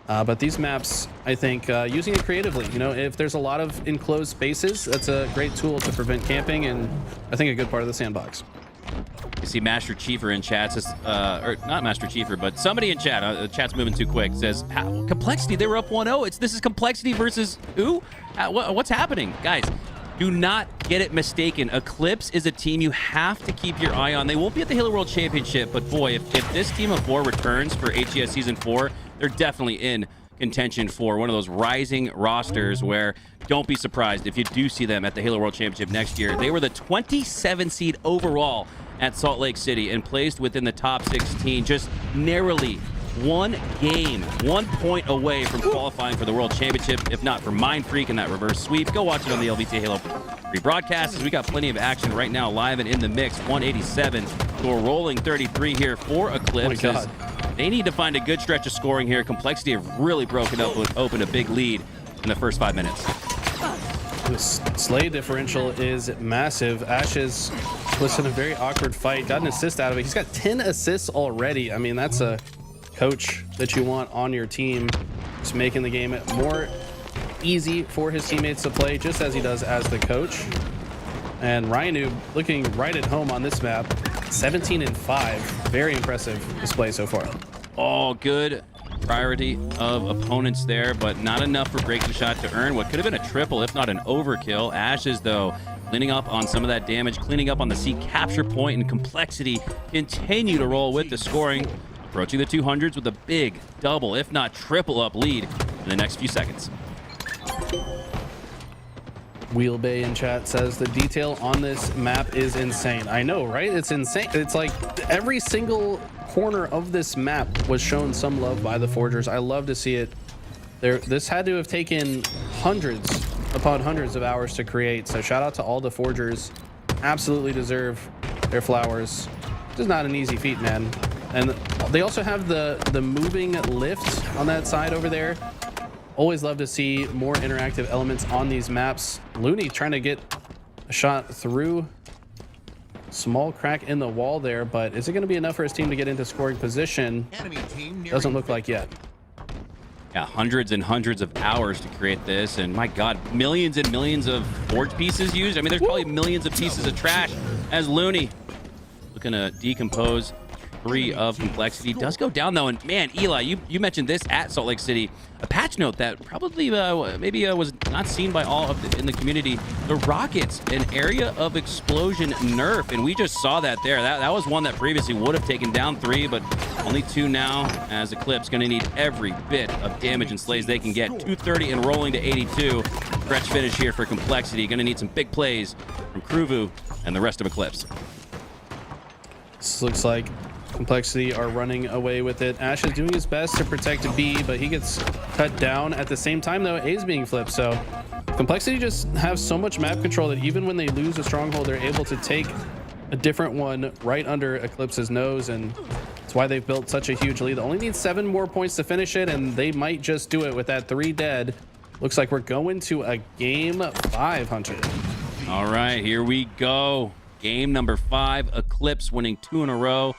But these maps, I think, using it creatively, you know, if there's a lot of enclosed spaces, that's a great tool to prevent camping, and I think a good part of the sandbox. You see Master Chiefer in chat says, or not Master Chiefer, but somebody in chat, the chat's moving too quick, says, Complexity, they were up 1-0. This is Complexity versus who? What's happening? Guys, do not get it mistaken. Eclipse is a team you have to keep your eye on. They won't be at the Halo World Championship, but boy, if this team of 4 returns for HES Season 4, they're definitely in contention for one of those rising rosters where don't be surprised if you do see them at the Halo World Championship next year. They were the 27 seed overall at Salt Lake City and placed within the top 16, just narrowly 1 game, 1 point away from qualifying for the World Championship, if not for Mind Freak and that reverse sweep. Go watch it on the LVT Halo rebroadcast, as we got plenty of action right now live and in the mix. 187 to a rolling 33 here for Eclipse. Oh my God. They need to find a good stretch of scoring here. Complexity have really broken up, opened a big lead in the first 5 minutes. The slay differential is massive. Ashes was in a very awkward fight, got an assist out of it. He's got 10 assists already. I mean, that's a coach that you want on your team. Just making the game more easy for his teammates to play, just as he does as the coach. And Ryan looking right at home on this map, 17-5. Very impressive display so far. Oh, good priority of opponents there, but not enough for Breaking Shot to earn what could have been a triple, if not an overkill. Ashes, though, cleaning up on some of that damage, cleaning up on the C capture point, and Complexity continue to roll with the scoring, approaching the 200s with a big double, if not triple up lead in the next few seconds. Wheelbay in chat says the detail on this map is insane. I know, right? It's insane. It's like every single corner of this map was shown some love by the Forgers. I love to see it. This had to have taken hundreds upon hundreds of hours to create. So shout out to all the Forgers. Absolutely deserve their flowers. This is not an easy feat, man. And they also have the moving lift on that side over there. Always love to see more interactive elements on these maps. Looney trying to get a shot through. Small crack in the wall there, but is it going to be enough for his team to get into scoring position? Doesn't look like yet. Yeah, hundreds and hundreds of hours to create this, and my God, millions and millions of forge pieces used. I mean, there's probably millions of pieces of trash as Looney looking to decompose 3 of Complexity. Does go down though, and man, Eli, you mentioned this at Salt Lake City. A patch note that probably maybe was not seen by all in the community. The Rockets, an area of explosion nerf, and we just saw that there. That was one that previously would have taken down 3, but only 2 now, as Eclipse going to need every bit of damage and slays they can get. 230 and rolling to 82. Stretch finish here for Complexity. Going to need some big plays from Kruvu and the rest of Eclipse. This looks like Complexity are running away with it. Ash is doing his best to protect B, but he gets cut down. At the same time, though, A is being flipped. So Complexity just have so much map control that even when they lose a stronghold, they're able to take a different one right under Eclipse's nose, and that's why they've built such a huge lead. They only need 7 more points to finish it, and they might just do it with that 3 dead. Looks like we're going to a game 5, Hunter. All right, here we go. Game number 5. Eclipse winning 2 in a row.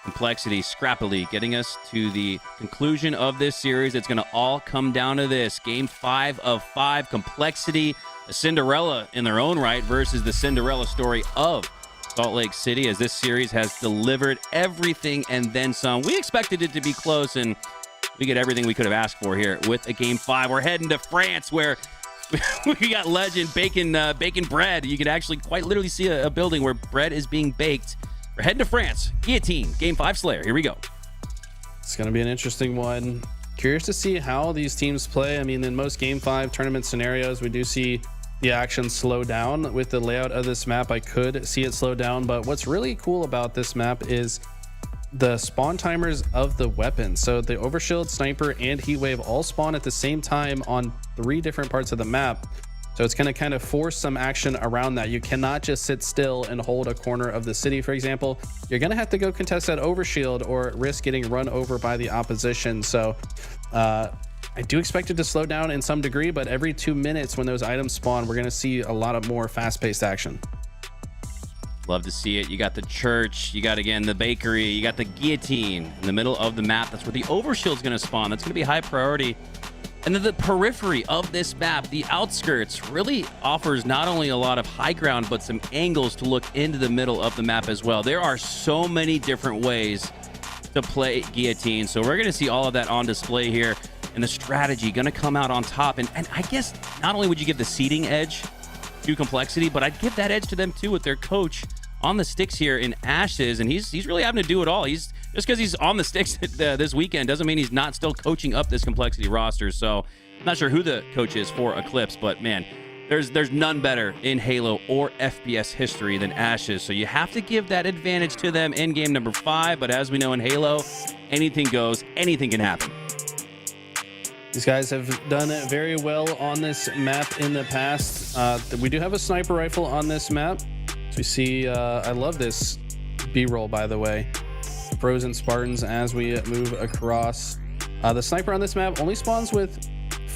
Complexity scrappily getting us to the conclusion of this series. It's going to all come down to this. Game 5 of 5. Complexity, a Cinderella in their own right versus the Cinderella story of Salt Lake City, as this series has delivered everything and then some. We expected it to be close, and we get everything we could have asked for here with a Game 5. We're heading to France, where we got legend baking bread. You can actually quite literally see a building where bread is being baked. We're heading to France. Guillotine, Game 5 Slayer. Here we go. It's going to be an interesting one. Curious to see how these teams play. I mean, in most Game 5 tournament scenarios, we do see the action slow down. With the layout of this map, I could see it slow down, but what's really cool about this map is the spawn timers of the weapons. So the Overshield, Sniper, and Heatwave all spawn at the same time on 3 different parts of the map. So it's going to kind of force some action around that. You cannot just sit still and hold a corner of the city, for example. You're going to have to go contest that Overshield or risk getting run over by the opposition. So I do expect it to slow down in some degree, but every 2 minutes when those items spawn, we're going to see a lot of more fast-paced action. Love to see it. You got the church, you got, again, the bakery, you got the guillotine in the middle of the map. That's where the Overshield's going to spawn. That's going to be high priority. And then the periphery of this map, the outskirts, really offers not only a lot of high ground, but some angles to look into the middle of the map as well. There are so many different ways to play Guillotine. So we're going to see all of that on display here. And the strategy going to come out on top. And I guess not only would you give the seeding edge to Complexity, but I'd give that edge to them too with their coach on the sticks here in Ashes. And he's really having to do it all. Just because he's on the sticks this weekend doesn't mean he's not still coaching up this Complexity roster. So I'm not sure who the coach is for Eclipse, but man, there's none better in Halo or FPS history than Ashes. So you have to give that advantage to them in game number 5. But as we know in Halo, anything goes, anything can happen. These guys have done it very well on this map in the past. We do have a sniper rifle on this map. So we see, I love this B-roll, by the way. Frozen Spartans as we move across. The sniper on this map only spawns with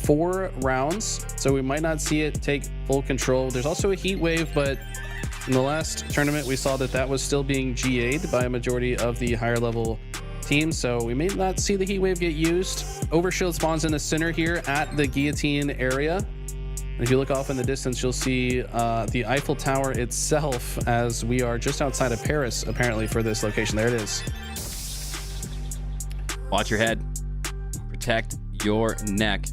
4 rounds, so we might not see it take full control. There's also a heat wave, but in the last tournament we saw that was still being GA'd by a majority of the higher level teams, so we may not see the heat wave get used. Overshield spawns in the center here at the guillotine area. And if you look off in the distance, you'll see the Eiffel Tower itself, as we are just outside of Paris apparently for this location. There it is. Watch your head, protect your neck.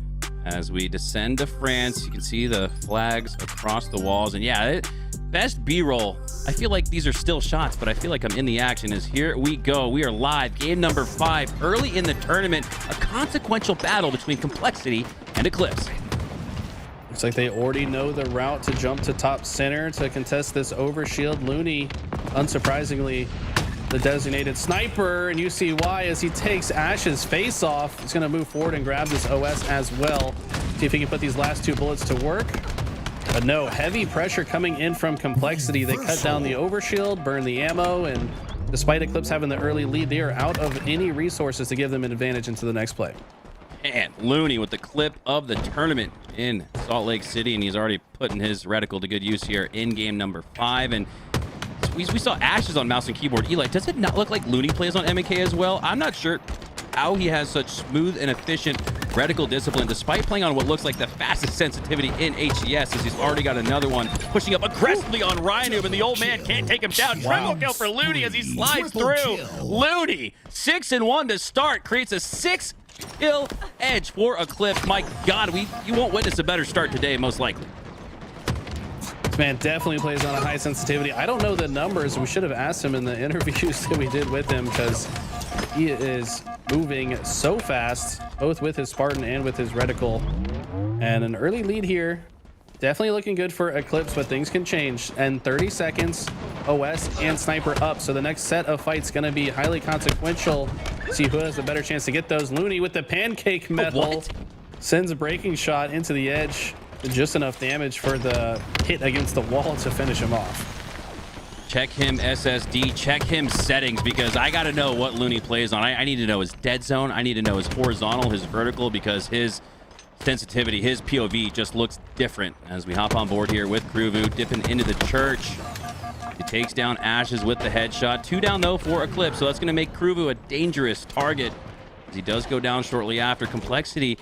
As we descend to France, you can see the flags across the walls. And yeah, best B-roll. I feel like these are still shots, but I feel like I'm in the action. As here we go. We are live. Game number 5. Early in the tournament, a consequential battle between Complexity and Eclipse. Looks like they already know the route to jump to top center to contest this Overshield. Looney, unsurprisingly, the designated sniper, and you see why as he takes Ash's face off. He's going to move forward and grab this OS as well. See if he can put these last 2 bullets to work. But no, heavy pressure coming in from Complexity. They cut down the Overshield, burn the ammo, and despite Eclipse having the early lead, they are out of any resources to give them an advantage into the next play. And Looney with the clip of the tournament in Salt Lake City, and he's already putting his reticle to good use here in game number 5. And we saw Ashes on mouse and keyboard. Eli, does it not look like Looney plays on MK as well? I'm not sure how he has such smooth and efficient Reticle discipline, despite playing on what looks like the fastest sensitivity in HCS, as he's already got another one pushing up aggressively on Rhino, and the old man can't take him down. Triple kill for Looney as he slides through. Looney, 6-1 to start, creates a 6-kill edge for Eclipse. My God, you won't witness a better start today, most likely. This man definitely plays on a high sensitivity. I don't know the numbers. We should have asked him in the interviews that we did with him, because he is moving so fast, both with his Spartan and with his Reticle. And an early lead here. Definitely looking good for Eclipse, but things can change. And 30 seconds, OS and Sniper up. So the next set of fights going to be highly consequential. See who has the better chance to get those. Looney with the pancake metal. Sends a breaking shot into the edge. Just enough damage for the hit against the wall to finish him off. Check him SSD, check him settings, because I got to know what Looney plays on. I need to know his dead zone. I need to know his horizontal, his vertical, because his sensitivity, his POV just looks different. As we hop on board here with Kruvu, dipping into the church. He takes down Ashes with the headshot. 2 down, though, for Eclipse, so that's going to make Kruvu a dangerous target, as he does go down shortly after. Complexity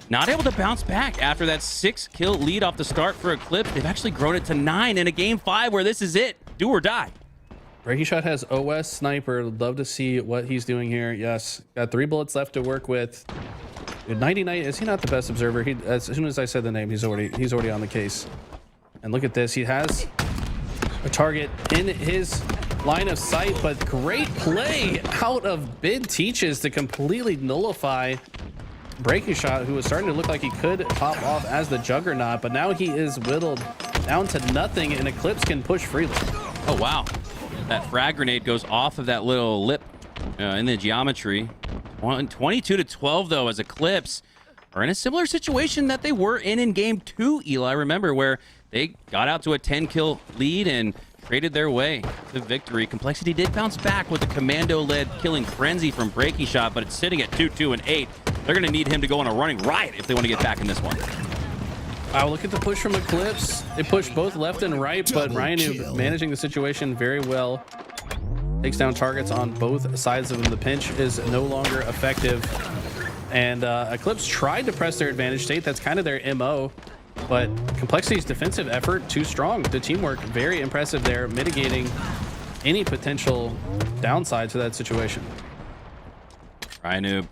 not able to bounce back after that 6-kill lead off the start for Eclipse. They've actually grown it to 9 in a game 5 where this is it. Do or die. Breaking Shot has OS Sniper. Love to see what he's doing here. Yes, got 3 bullets left to work with. 99, is he not the best observer? As soon as I said the name, he's already on the case. And look at this. He has a target in his line of sight, but great play out of Bid Teaches to completely nullify Breaking Shot, who was starting to look like he could pop off as the Juggernaut, but now he is whittled down to nothing, and Eclipse can push freely. Oh, wow. That frag grenade goes off of that little lip in the geometry. 22-12, though, as Eclipse are in a similar situation that they were in game 2, Eli. Remember, where they got out to a 10-kill lead and traded their way to victory. Complexity did bounce back with the commando-led killing frenzy from Breaking Shot, but it's sitting at 2-2 and 8. They're going to need him to go on a running riot if they want to get back in this one. Wow, look at the push from Eclipse. They push both left and right, but Ryan managing the situation very well. Takes down targets on both sides of them. The pinch is no longer effective. And Eclipse tried to press their advantage state. That's kind of their MO. But Complexity's defensive effort, too strong. The teamwork, very impressive there, mitigating any potential downside to that situation. Ryan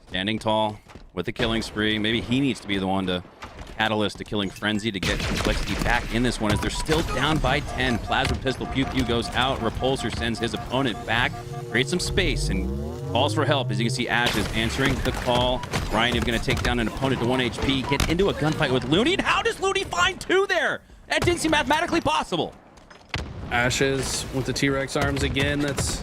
standing tall with the killing spree. Maybe he needs to be the one to catalyst the killing frenzy to get Complexity back in this one, as they're still down by 10. Plasma pistol pew pew goes out. Repulsor sends his opponent back, creates some space, and calls for help. As you can see, Ashes answering the call. Ryan going to take down an opponent to 1 HP, get into a gunfight with Looney. And how does Looney find 2 there? That didn't seem mathematically possible. Ashes with the T-Rex arms again. That's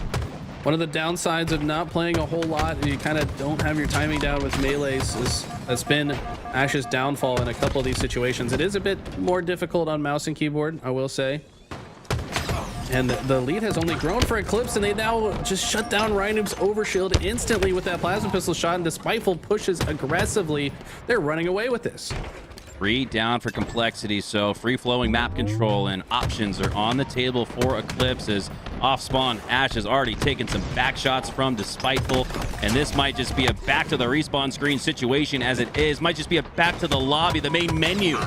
one of the downsides of not playing a whole lot. You kind of don't have your timing down with melees. That's been Ash's downfall in a couple of these situations. It is a bit more difficult on mouse and keyboard, I will say. And the lead has only grown for Eclipse, and they now just shut down Rhinoob's overshield instantly with that plasma pistol shot, and Despiteful pushes aggressively. They're running away with this. 3 down for Complexity, so free-flowing map control and options are on the table for Eclipse, as off-spawn Ash has already taken some back shots from Despiteful, and this might just be a back to the respawn screen situation as it is. Might just be a back to the lobby, the main menu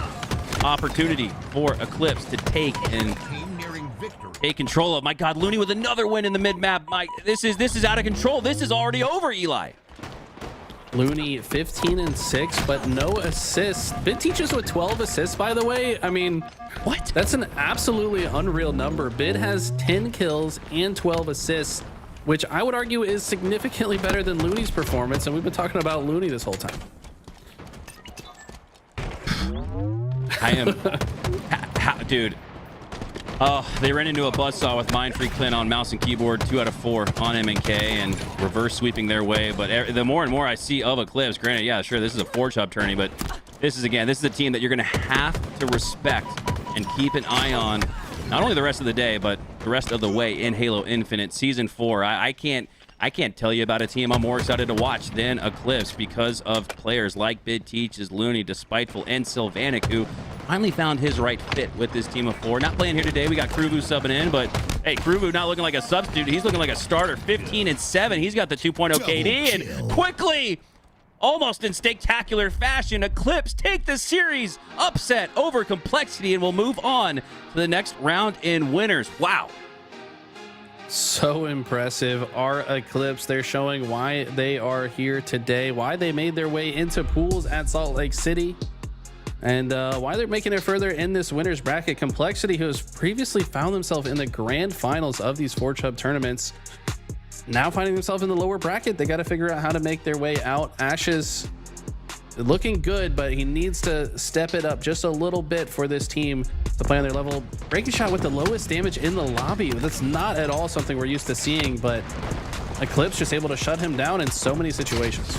opportunity for Eclipse to take control of. My God, Looney with another win in the mid-map. This is out of control. This is already over, Eli. Looney 15-6, but no assists. Bid Teaches with 12 assists, by the way. I mean, what? That's an absolutely unreal number. Bid has 10 kills and 12 assists, which I would argue is significantly better than Looney's performance, and we've been talking about Looney this whole time. I am... dude. Oh, they ran into a buzzsaw with Mind Freak Clint on mouse and keyboard, 2 out of 4 on MNK, and reverse sweeping their way. But the more and more I see of Eclipse, granted, yeah, sure, this is a 4-chub tourney, but this is a team that you're going to have to respect and keep an eye on, not only the rest of the day, but the rest of the way in Halo Infinite Season 4. I can't tell you about a team I'm more excited to watch than Eclipse because of players like Bid Teaches, Looney, Despiteful, and Sylvanic, who finally found his right fit with this team of 4. Not playing here today. We got Kruvu subbing in, but hey, Kruvu not looking like a substitute. He's looking like a starter. 15-7. He's got the 2.0 KD, and quickly almost in spectacular fashion, Eclipse take the series upset over Complexity and will move on to the next round in winners. Wow. So impressive. Our Eclipse, they're showing why they are here today, why they made their way into pools at Salt Lake City, and why they're making it further in this winners bracket. Complexity, who has previously found themselves in the grand finals of these Forge Hub tournaments, now finding themselves in the lower bracket. They got to figure out how to make their way out. Ashes looking good, but he needs to step it up just a little bit for this team to play on their level. Breaking shot with the lowest damage in the lobby. That's not at all something we're used to seeing, but Eclipse just able to shut him down in so many situations.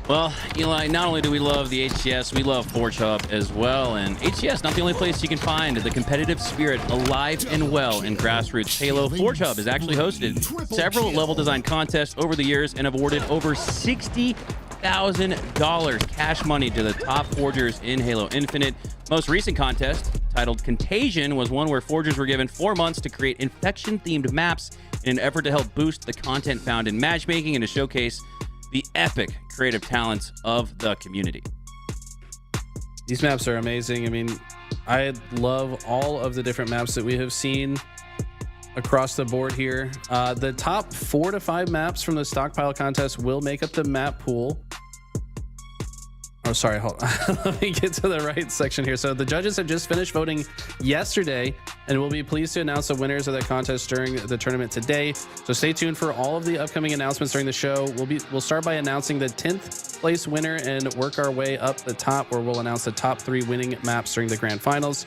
Well, Eli, not only do we love the HCS, we love Forge Hub as well. And HCS, not the only place you can find the competitive spirit alive and well in grassroots Halo. Forge Hub has actually hosted several level design contests over the years and have awarded over $60,000 cash money to the top forgers in Halo Infinite. Most recent contest, titled Contagion, was one where forgers were given 4 months to create infection-themed maps in an effort to help boost the content found in matchmaking and to showcase the epic creative talents of the community. These maps are amazing. I mean, I love all of the different maps that we have seen across the board here. The top 4 to 5 maps from the Stockpile contest will make up the map pool. Oh, sorry, hold on. Let me get to the right section here. So the judges have just finished voting yesterday, and we'll be pleased to announce the winners of the contest during the tournament today. So stay tuned for all of the upcoming announcements during the show. We'll start by announcing the 10th place winner and work our way up the top, where we'll announce the top 3 winning maps during the grand finals.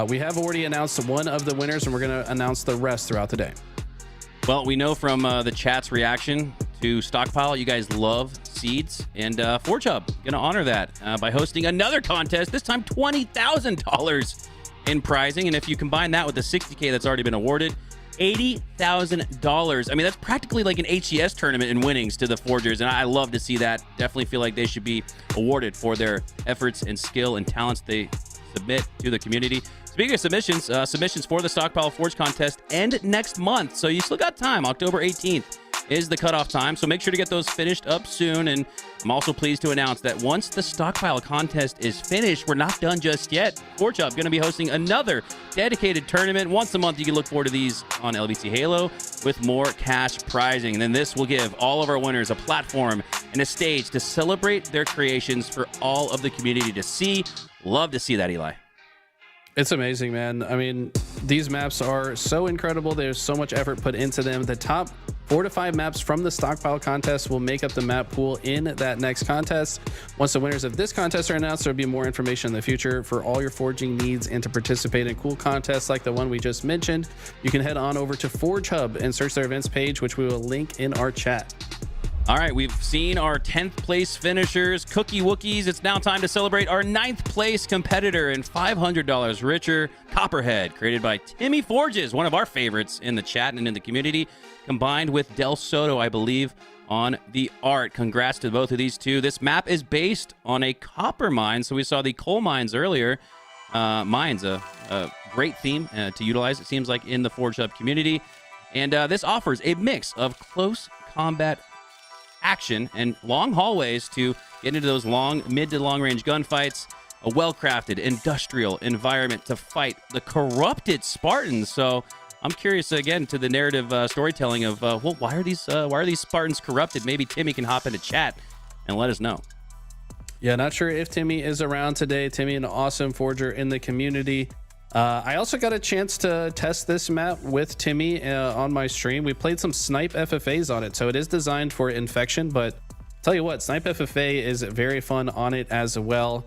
We have already announced one of the winners, and we're going to announce the rest throughout the day. Well, we know from the chat's reaction to Stockpile, you guys love seeds, and Forge Hub going to honor that by hosting another contest, this time $20,000 in prizing. And if you combine that with the $60K that's already been awarded, $80,000. I mean, that's practically like an HES tournament in winnings to the Forgers, and I love to see that. Definitely feel like they should be awarded for their efforts and skill and talents they submit to the community. Speaking of submissions, submissions for the Stockpile Forge contest end next month, so you still got time. October 18th is the cutoff time, so make sure to get those finished up soon. And I'm also pleased to announce that once the Stockpile contest is finished, we're not done just yet. Forge Hub going to be hosting another dedicated tournament. Once a month, you can look forward to these on LVT Halo with more cash prizing. And then this will give all of our winners a platform and a stage to celebrate their creations for all of the community to see. Love to see that, Eli. It's amazing, man. I mean, these maps are so incredible. There's so much effort put into them. The top 4 to 5 maps from the Stockpile contest will make up the map pool in that next contest. Once the winners of this contest are announced, there'll be more information in the future for all your forging needs. And to participate in cool contests like the one we just mentioned, you can head on over to Forge Hub and search their events page, which we will link in our chat. All right, we've seen our 10th place finishers, Cookie Wookiees. It's now time to celebrate our 9th place competitor and $500 richer, Copperhead, created by Timmy Forges, one of our favorites in the chat and in the community, combined with Del Soto, I believe, on the art. Congrats to both of these two. This map is based on a copper mine, so we saw the coal mines earlier. Mines, a great theme to utilize, it seems like, in the Forge Hub community. And this offers a mix of close combat action and long hallways to get into those mid to long range gunfights, a well-crafted industrial environment to fight the corrupted Spartans. So I'm curious again to the narrative storytelling of well, why are these Spartans corrupted? Maybe Timmy can hop into chat and let us know. Yeah, not sure if Timmy is around today. Timmy, an awesome forger in the community. I also got a chance to test this map with Timmy on my stream. We played some Snipe FFAs on it, so it is designed for infection, but tell you what, Snipe FFA is very fun on it as well.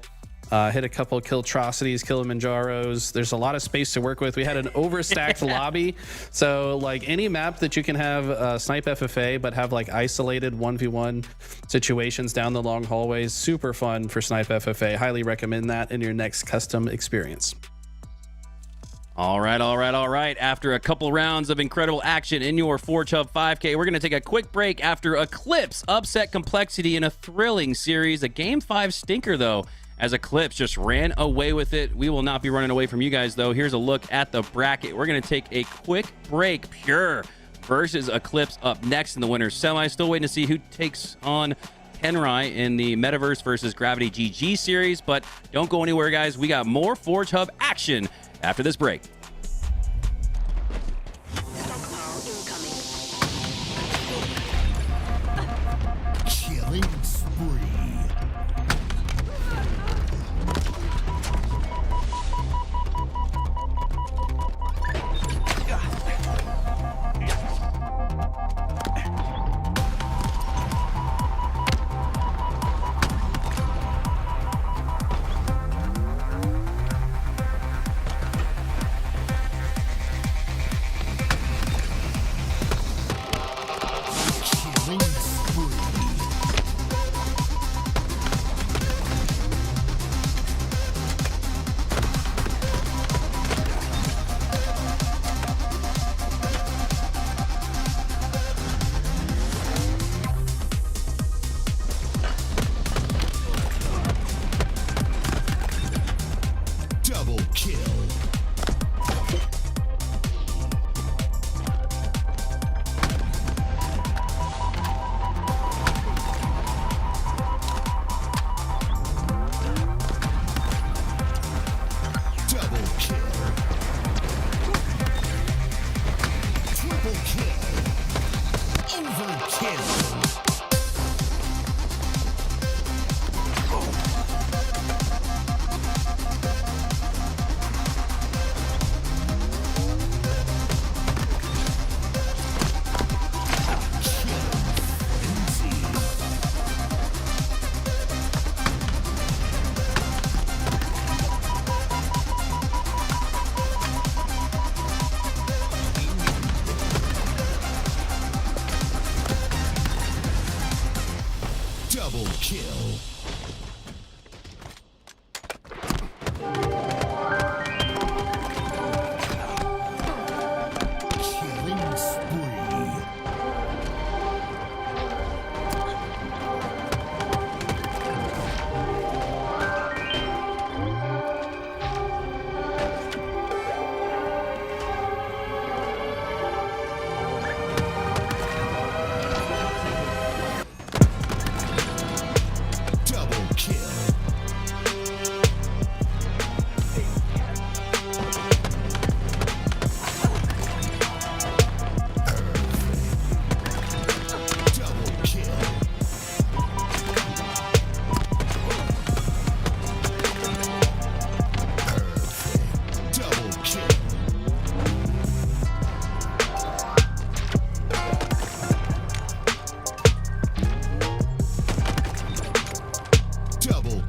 Hit a couple Killtrocities, Kilimanjaros. There's a lot of space to work with. We had an overstacked lobby, so like any map that you can have Snipe FFA but have like isolated 1v1 situations down the long hallways, super fun for Snipe FFA. Highly recommend that in your next custom experience. All right. After a couple rounds of incredible action in your Forge Hub 5K, we're going to take a quick break after Eclipse upset Complexity in a thrilling series. A Game 5 stinker, though, as Eclipse just ran away with it. We will not be running away from you guys, though. Here's a look at the bracket. We're going to take a quick break. Pure versus Eclipse up next in the winner's semi. Still waiting to see who takes on Tenrai in the Metaverse versus Gravity GG series, but don't go anywhere, guys. We got more Forge Hub action after this break. Killing spree. Killing spree. Double kill. Double kill. Triple kill. Overkill. Double kill. Killing spree. Double kill. Double kill. Double kill. Double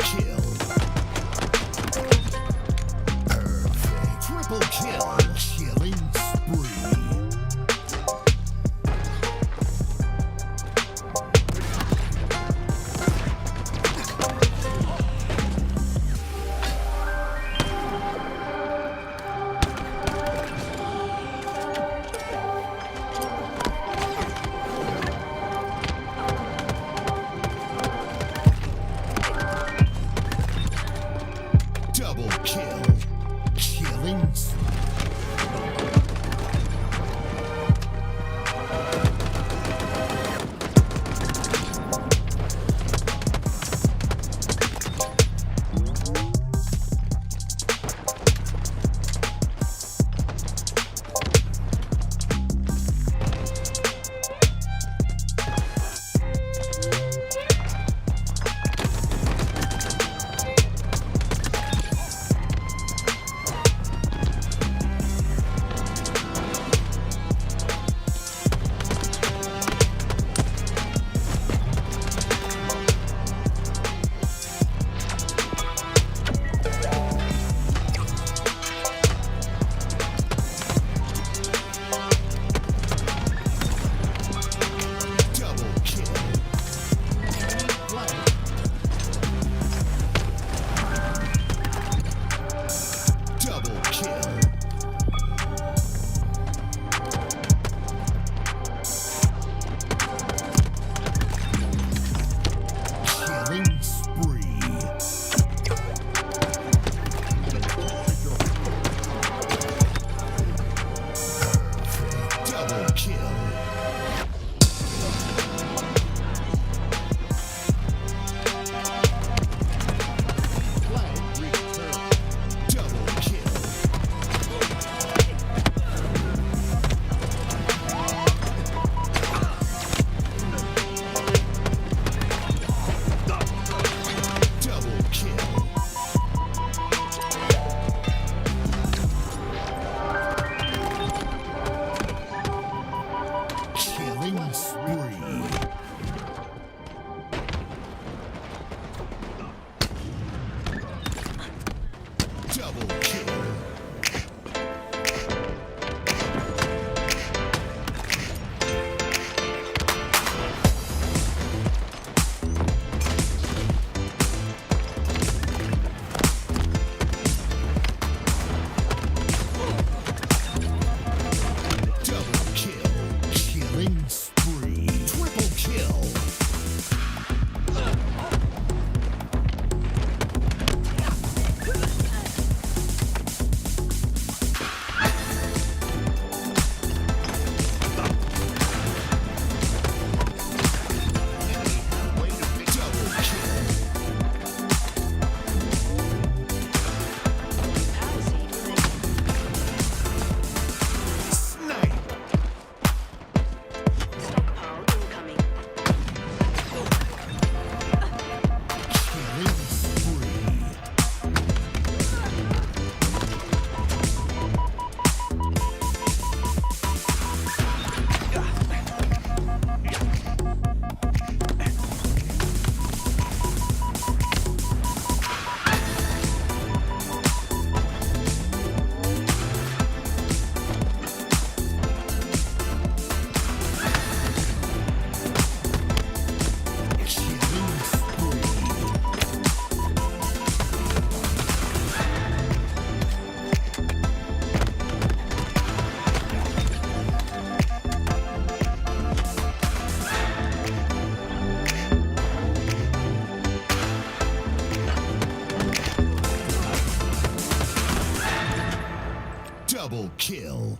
kill.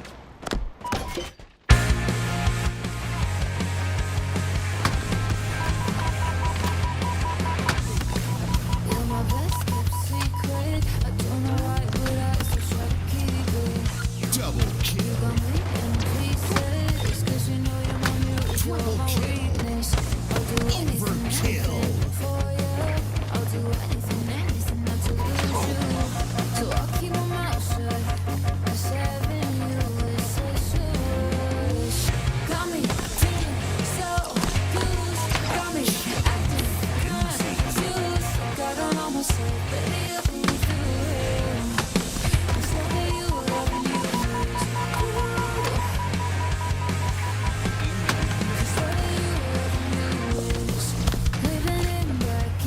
You're my best kept secret. I don't know why, but I still try to keep it. Double kill. Got me in pieces, 'cause you know you're my muse, you're Triple my kill. weakness. I'll do anything, Overkill. anything for you. I'll do anything, anything not to lose you. So I'll keep my mouth shut. 'Cause having you is so shush. Got me feeling so loose. Got me acting confused. Got on all myself, baby, I'll be through it. I'm so that you loving you lose. Living in back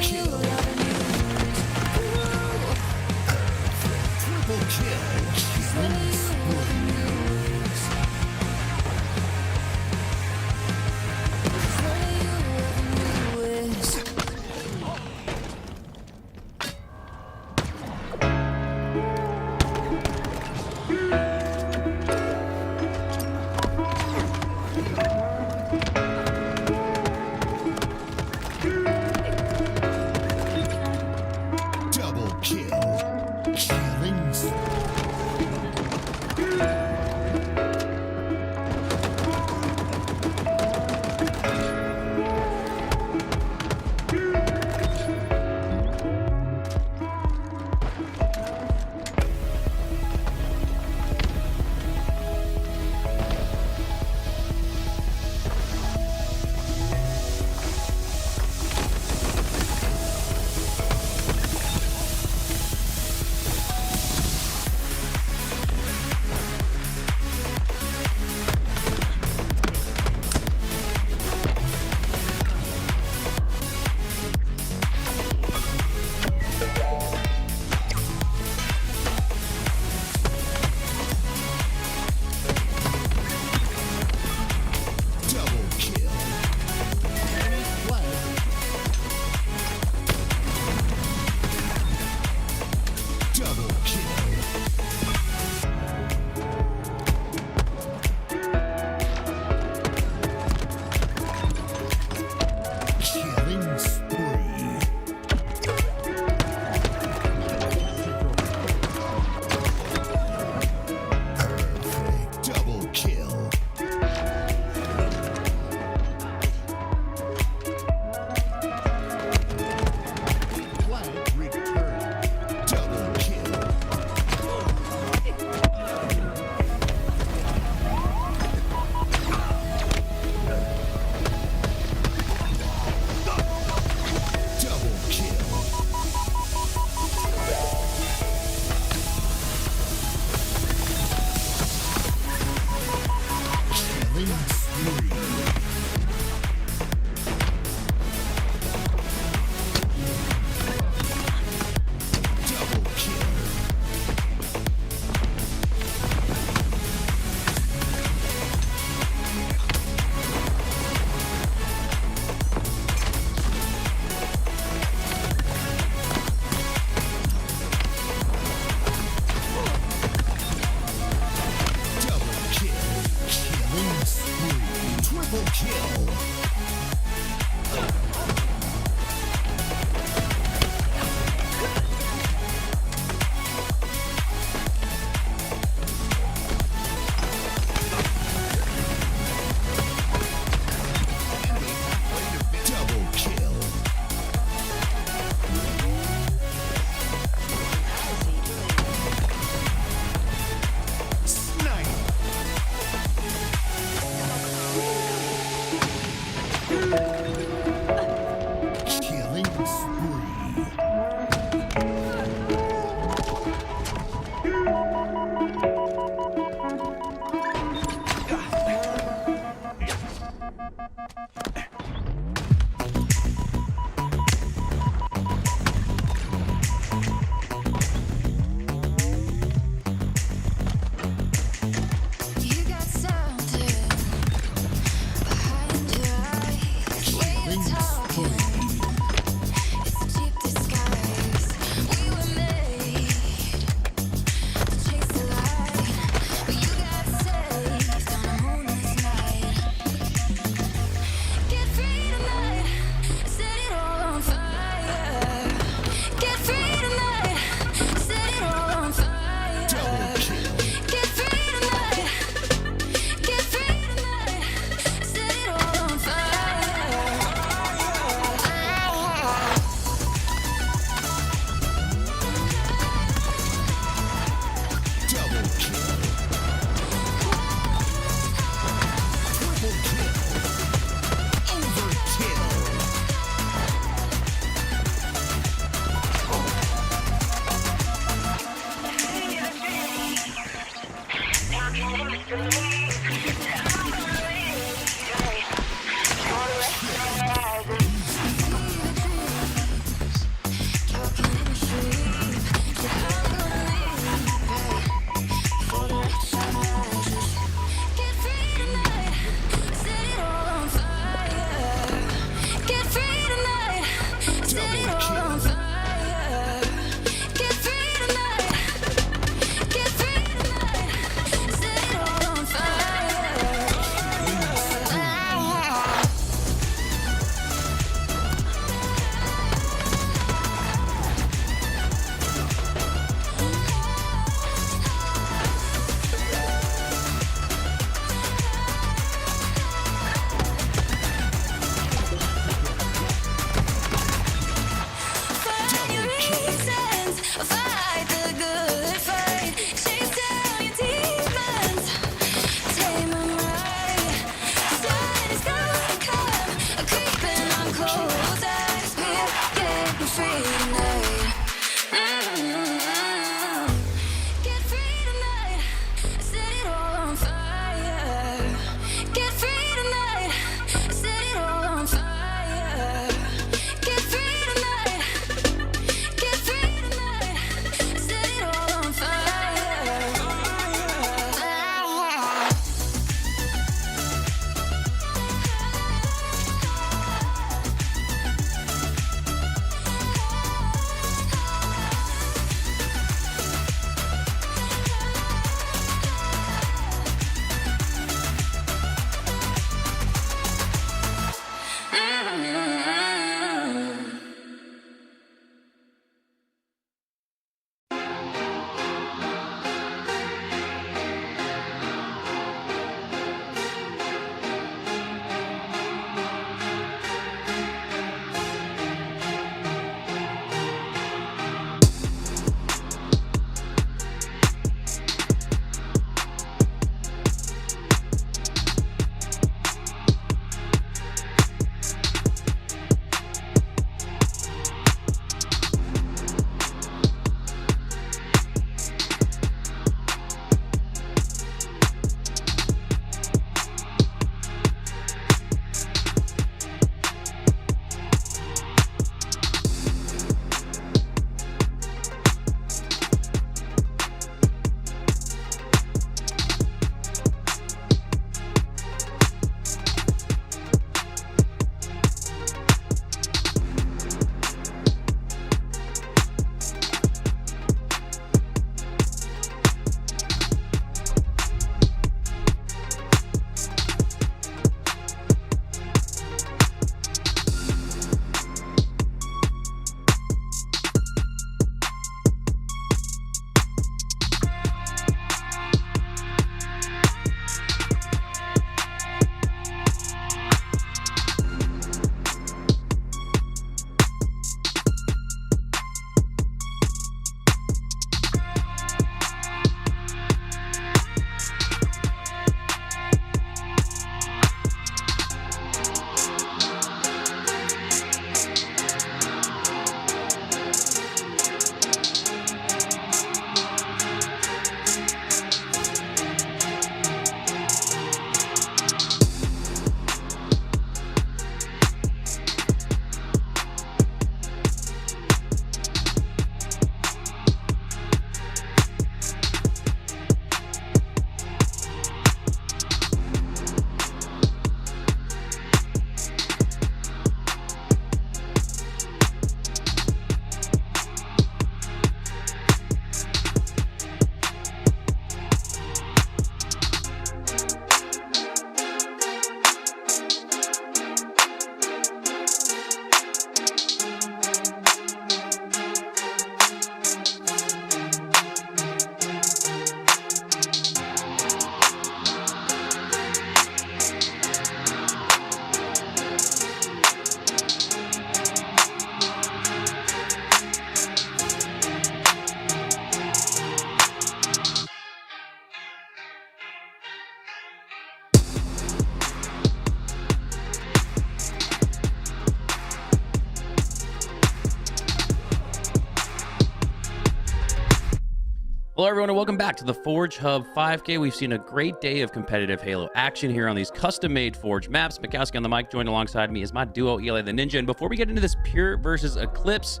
Hello, everyone, and welcome back to the Forge Hub 5K. We've seen a great day of competitive Halo action here on these custom-made Forge maps. Mikowski on the mic, joined alongside me is my duo, Eli the Ninja. And before we get into this Pure versus Eclipse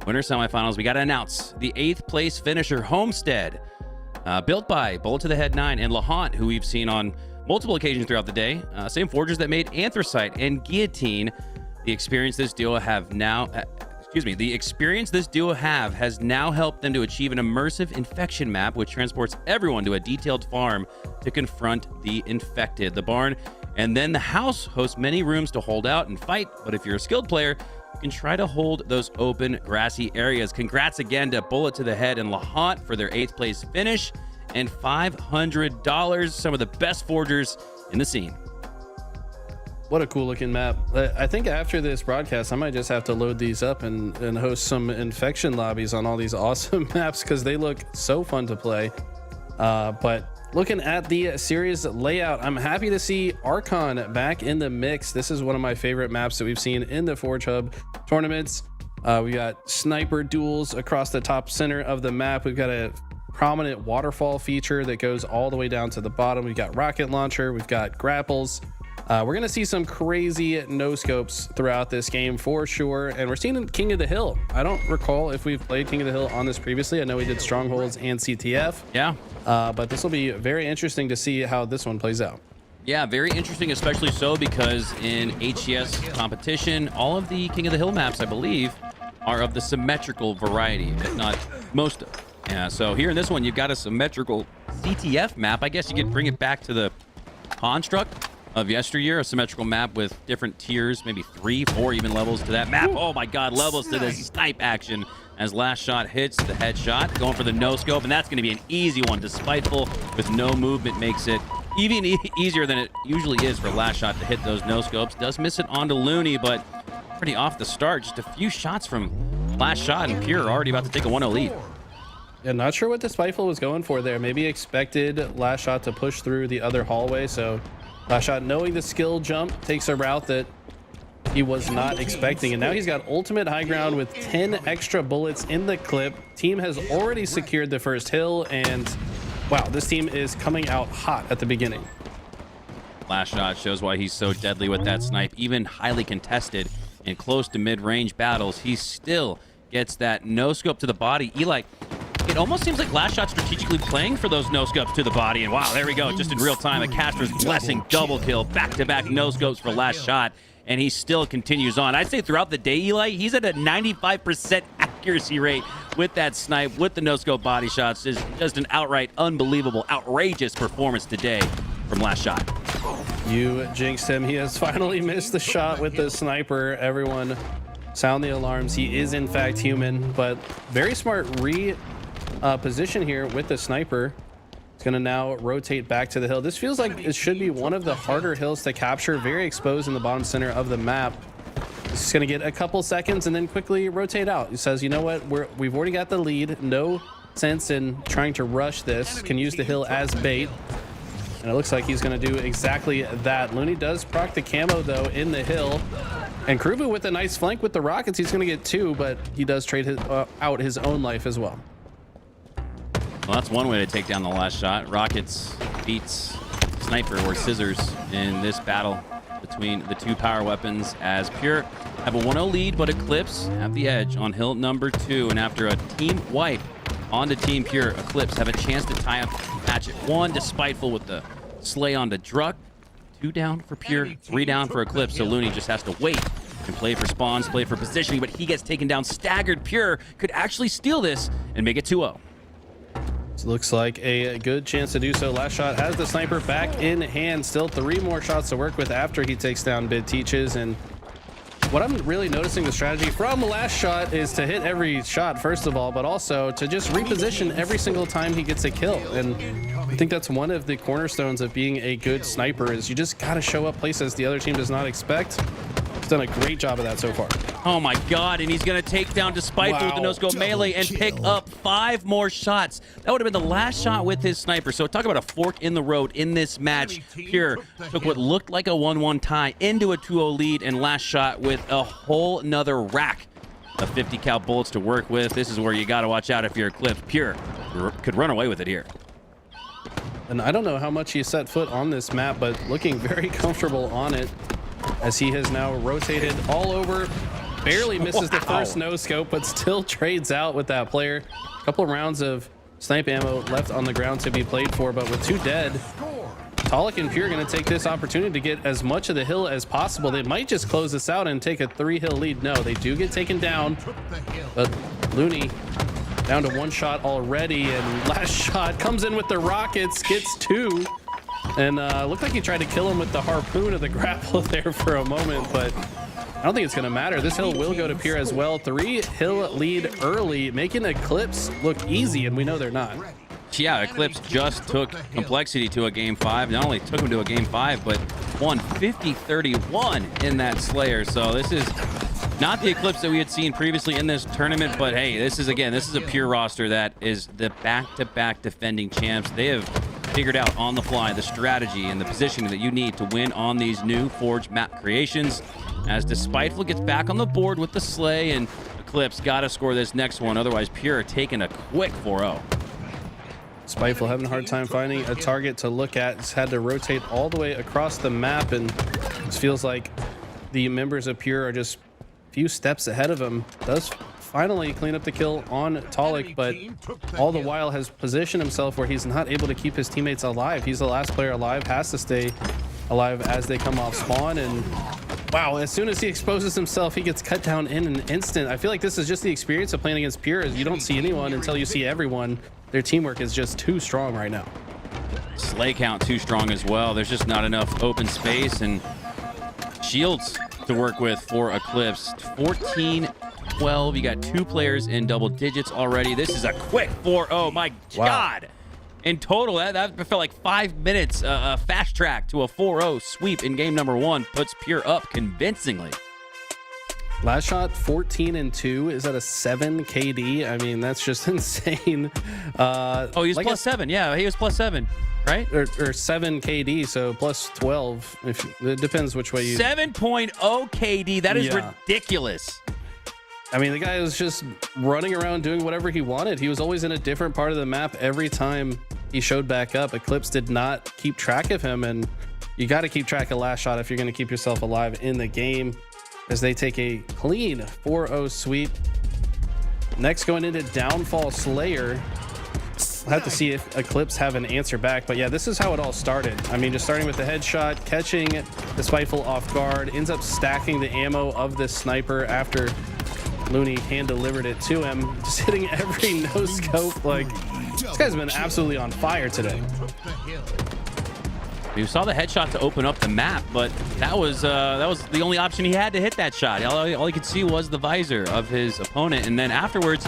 winter semifinals, we got to announce the 8th place finisher, Homestead, built by Bullet to the Head 9 and Lahant, who we've seen on multiple occasions throughout the day. Same forgers that made Anthracite and Guillotine. The experience this duo have now... The experience this duo has now helped them to achieve an immersive infection map, which transports everyone to a detailed farm to confront the infected. The barn and then the house host many rooms to hold out and fight, but if you're a skilled player, you can try to hold those open, grassy areas. Congrats again to Bullet to the Head and Lahant for their 8th place finish and $500. Some of the best forgers in the scene. What a cool looking map. I think after this broadcast, I might just have to load these up and host some infection lobbies on all these awesome maps because they look so fun to play. But looking at the series layout, I'm happy to see Archon back in the mix. This is one of my favorite maps that we've seen in the Forge Hub tournaments. We got sniper duels across the top center of the map. We've got a prominent waterfall feature that goes all the way down to the bottom. We've got rocket launcher. We've got grapples. We're going to see some crazy no-scopes throughout this game for sure. And we're seeing King of the Hill. I don't recall if we've played King of the Hill on this previously. I know we did Strongholds and CTF. Yeah. But this will be very interesting to see how this one plays out. Yeah, very interesting, especially so because in HCS competition, all of the King of the Hill maps, I believe, are of the symmetrical variety, if not most of them. Yeah, so here in this one, you've got a symmetrical CTF map. I guess you could bring it back to the construct of yesteryear, a symmetrical map with different tiers, maybe 3, 4 even levels to that map. Oh my god, levels to this snipe action as last shot hits the headshot, going for the no scope, and that's going to be an easy one. Despiteful with no movement makes it even easier than it usually is for last shot to hit those no scopes. Does miss it onto Looney, but pretty off the start. Just a few shots from last shot, and Pure already about to take a 1-0 lead. Yeah, not sure what Despiteful was going for there. Maybe expected last shot to push through the other hallway, so last shot, knowing the skill jump, takes a route that he was not expecting. And now he's got ultimate high ground with 10 extra bullets in the clip. Team has already secured the first hill, and wow, this team is coming out hot at the beginning. Last shot shows why he's so deadly with that snipe. Even highly contested and close to mid-range battles, he still gets that no-scope to the body. Eli, it almost seems like last shot strategically playing for those no-scopes to the body. And wow, there we go. Just in real time, a caster's blessing double kill. Back-to-back no-scopes for last shot. And he still continues on. I'd say throughout the day, Eli, he's at a 95% accuracy rate with that snipe, with the no-scope body shots. Is just an outright unbelievable, outrageous performance today from last shot. You jinxed him. He has finally missed the shot with the sniper. Everyone sound the alarms. He is in fact human, but very smart position here with the sniper. It's going to now rotate back to the hill. This feels like it should be one of the harder hills to capture. Very exposed in the bottom center of the map. This is going to get a couple seconds and then quickly rotate out. He says, you know what, we've already got the lead. No sense in trying to rush this. Can use the hill as bait. And it looks like he's going to do exactly that. Looney does proc the camo though in the hill. And Krubu with a nice flank with the rockets. He's going to get 2, but he does trade out his own life as well. Well, that's one way to take down the last shot. Rockets beats Sniper or Scissors in this battle between the two power weapons, as Pure have a 1-0 lead, but Eclipse have the edge on hill number 2. And after a team wipe onto Team Pure, Eclipse have a chance to tie up match at 1. Despiteful with the slay onto Druck. 2 down for Pure, 3 down for Eclipse. So Looney just has to wait and play for spawns, play for positioning, but he gets taken down. Staggered. Pure could actually steal this and make it 2-0. So looks like a good chance to do so. Last shot has the sniper back in hand. Still 3 more shots to work with after he takes down Bid Teaches. And what I'm really noticing the strategy from last shot is to hit every shot, first of all, but also to just reposition every single time he gets a kill. And I think that's one of the cornerstones of being a good sniper, is you just got to show up places the other team does not expect. He's done a great job of that so far. Oh my god, and he's going to take down Despiteful with the no-scope melee and pick up 5 more shots. That would have been the last shot with his sniper. So talk about a fork in the road in this match. Pure took what looked like a 1-1 tie into a 2-0 lead, and last shot with a whole nother rack of 50 cal bullets to work with. This is where you got to watch out if you're Eclipse. Pure could run away with it here. And I don't know how much he set foot on this map, but looking very comfortable on it as he has now rotated all over. Barely misses the first no scope, but still trades out with that player. A couple of rounds of snipe ammo left on the ground to be played for, but with 2 dead, Talik and Pure going to take this opportunity to get as much of the hill as possible. They might just close this out and take a 3-hill lead. No, they do get taken down, but Looney down to 1 shot already, and last shot comes in with the rockets, gets 2, and looked like he tried to kill him with the harpoon of the grapple there for a moment, but I don't think it's going to matter. This hill will go to Pure as well. 3-hill lead early, making Eclipse look easy, and we know they're not. Yeah, Eclipse just took Complexity to a game 5. Not only took him to a game 5, but won 50-31 in that Slayer. So this is not the Eclipse that we had seen previously in this tournament, but hey, this is a Pure roster that is the back-to-back defending champs. They have figured out on the fly the strategy and the positioning that you need to win on these new Forge map creations. As Despiteful gets back on the board with the Slay, and Eclipse got to score this next one. Otherwise, Pure are taking a quick 4-0. Spiteful having a hard time finding a target to look at. He's had to rotate all the way across the map, and it feels like the members of Pure are just a few steps ahead of him. Does finally clean up the kill on Talik, but all the while has positioned himself where he's not able to keep his teammates alive. He's the last player alive, has to stay alive as they come off spawn, and wow, as soon as he exposes himself, he gets cut down in an instant. I feel like this is just the experience of playing against Pure, is you don't see anyone until you see everyone. Their teamwork is just too strong right now. Slay count too strong as well. There's just not enough open space and shields to work with for Eclipse. 14-12. You got 2 players in double digits already. This is a quick 4-0. My God. In total, that felt like 5 minutes. A fast track to a 4-0 sweep in game number 1 puts Pure up convincingly. Last shot 14-2. Is that a 7 KD? I mean, that's just insane. Oh, he's like plus 7. Yeah, he was plus 7, right? Or 7 KD, so plus 12. It depends which way you. 7.0 KD. That is ridiculous. I mean, the guy was just running around doing whatever he wanted. He was always in a different part of the map every time he showed back up. Eclipse did not keep track of him, and you got to keep track of last shot if you're going to keep yourself alive in the game, as they take a clean 4-0 sweep. Next, going into Downfall Slayer. We'll have to see if Eclipse have an answer back, but yeah, this is how it all started. I mean, just starting with the headshot, catching the Spiteful off guard, ends up stacking the ammo of this sniper after Looney hand delivered it to him, just hitting every no scope. Like, this guy's been absolutely on fire today. We saw the headshot to open up the map, but that was the only option he had to hit that shot. All he could see was the visor of his opponent, and then afterwards,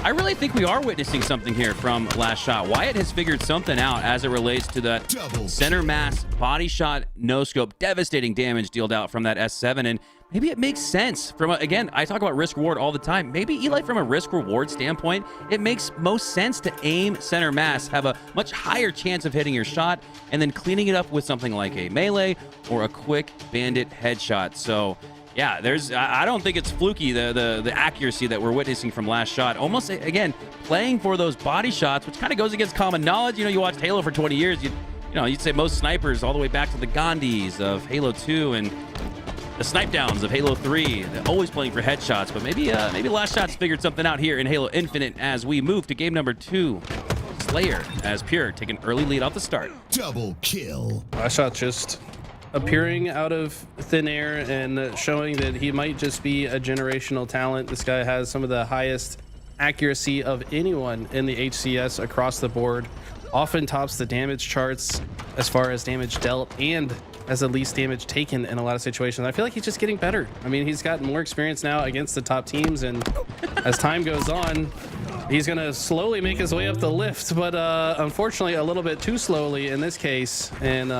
I really think we are witnessing something here from last shot. Wyatt has figured something out as it relates to that center mass body shot no scope, devastating damage dealt out from that S7, and maybe it makes sense from again, I talk about risk reward all the time. Maybe Eli, from a risk reward standpoint, it makes most sense to aim center mass, have a much higher chance of hitting your shot, and then cleaning it up with something like a melee or a quick bandit headshot. So yeah, I don't think it's fluky, the accuracy that we're witnessing from last shot. Almost, again, playing for those body shots, which kind of goes against common knowledge. You know, you watched Halo for 20 years. You'd say most snipers all the way back to the Gandhis of Halo 2 and the snipe downs of Halo 3. They're always playing for headshots, but maybe last shot's figured something out here in Halo Infinite as we move to game number 2. Slayer as Pure take an early lead off the start. Double kill. Last shot just appearing out of thin air and showing that he might just be a generational talent. This guy has some of the highest accuracy of anyone in the HCS across the board. Often tops the damage charts as far as damage dealt and as the least damage taken in a lot of situations. I feel like he's just getting better. I mean, he's gotten more experience now against the top teams, and as time goes on, he's gonna slowly make his way up the lift, but unfortunately a little bit too slowly in this case. And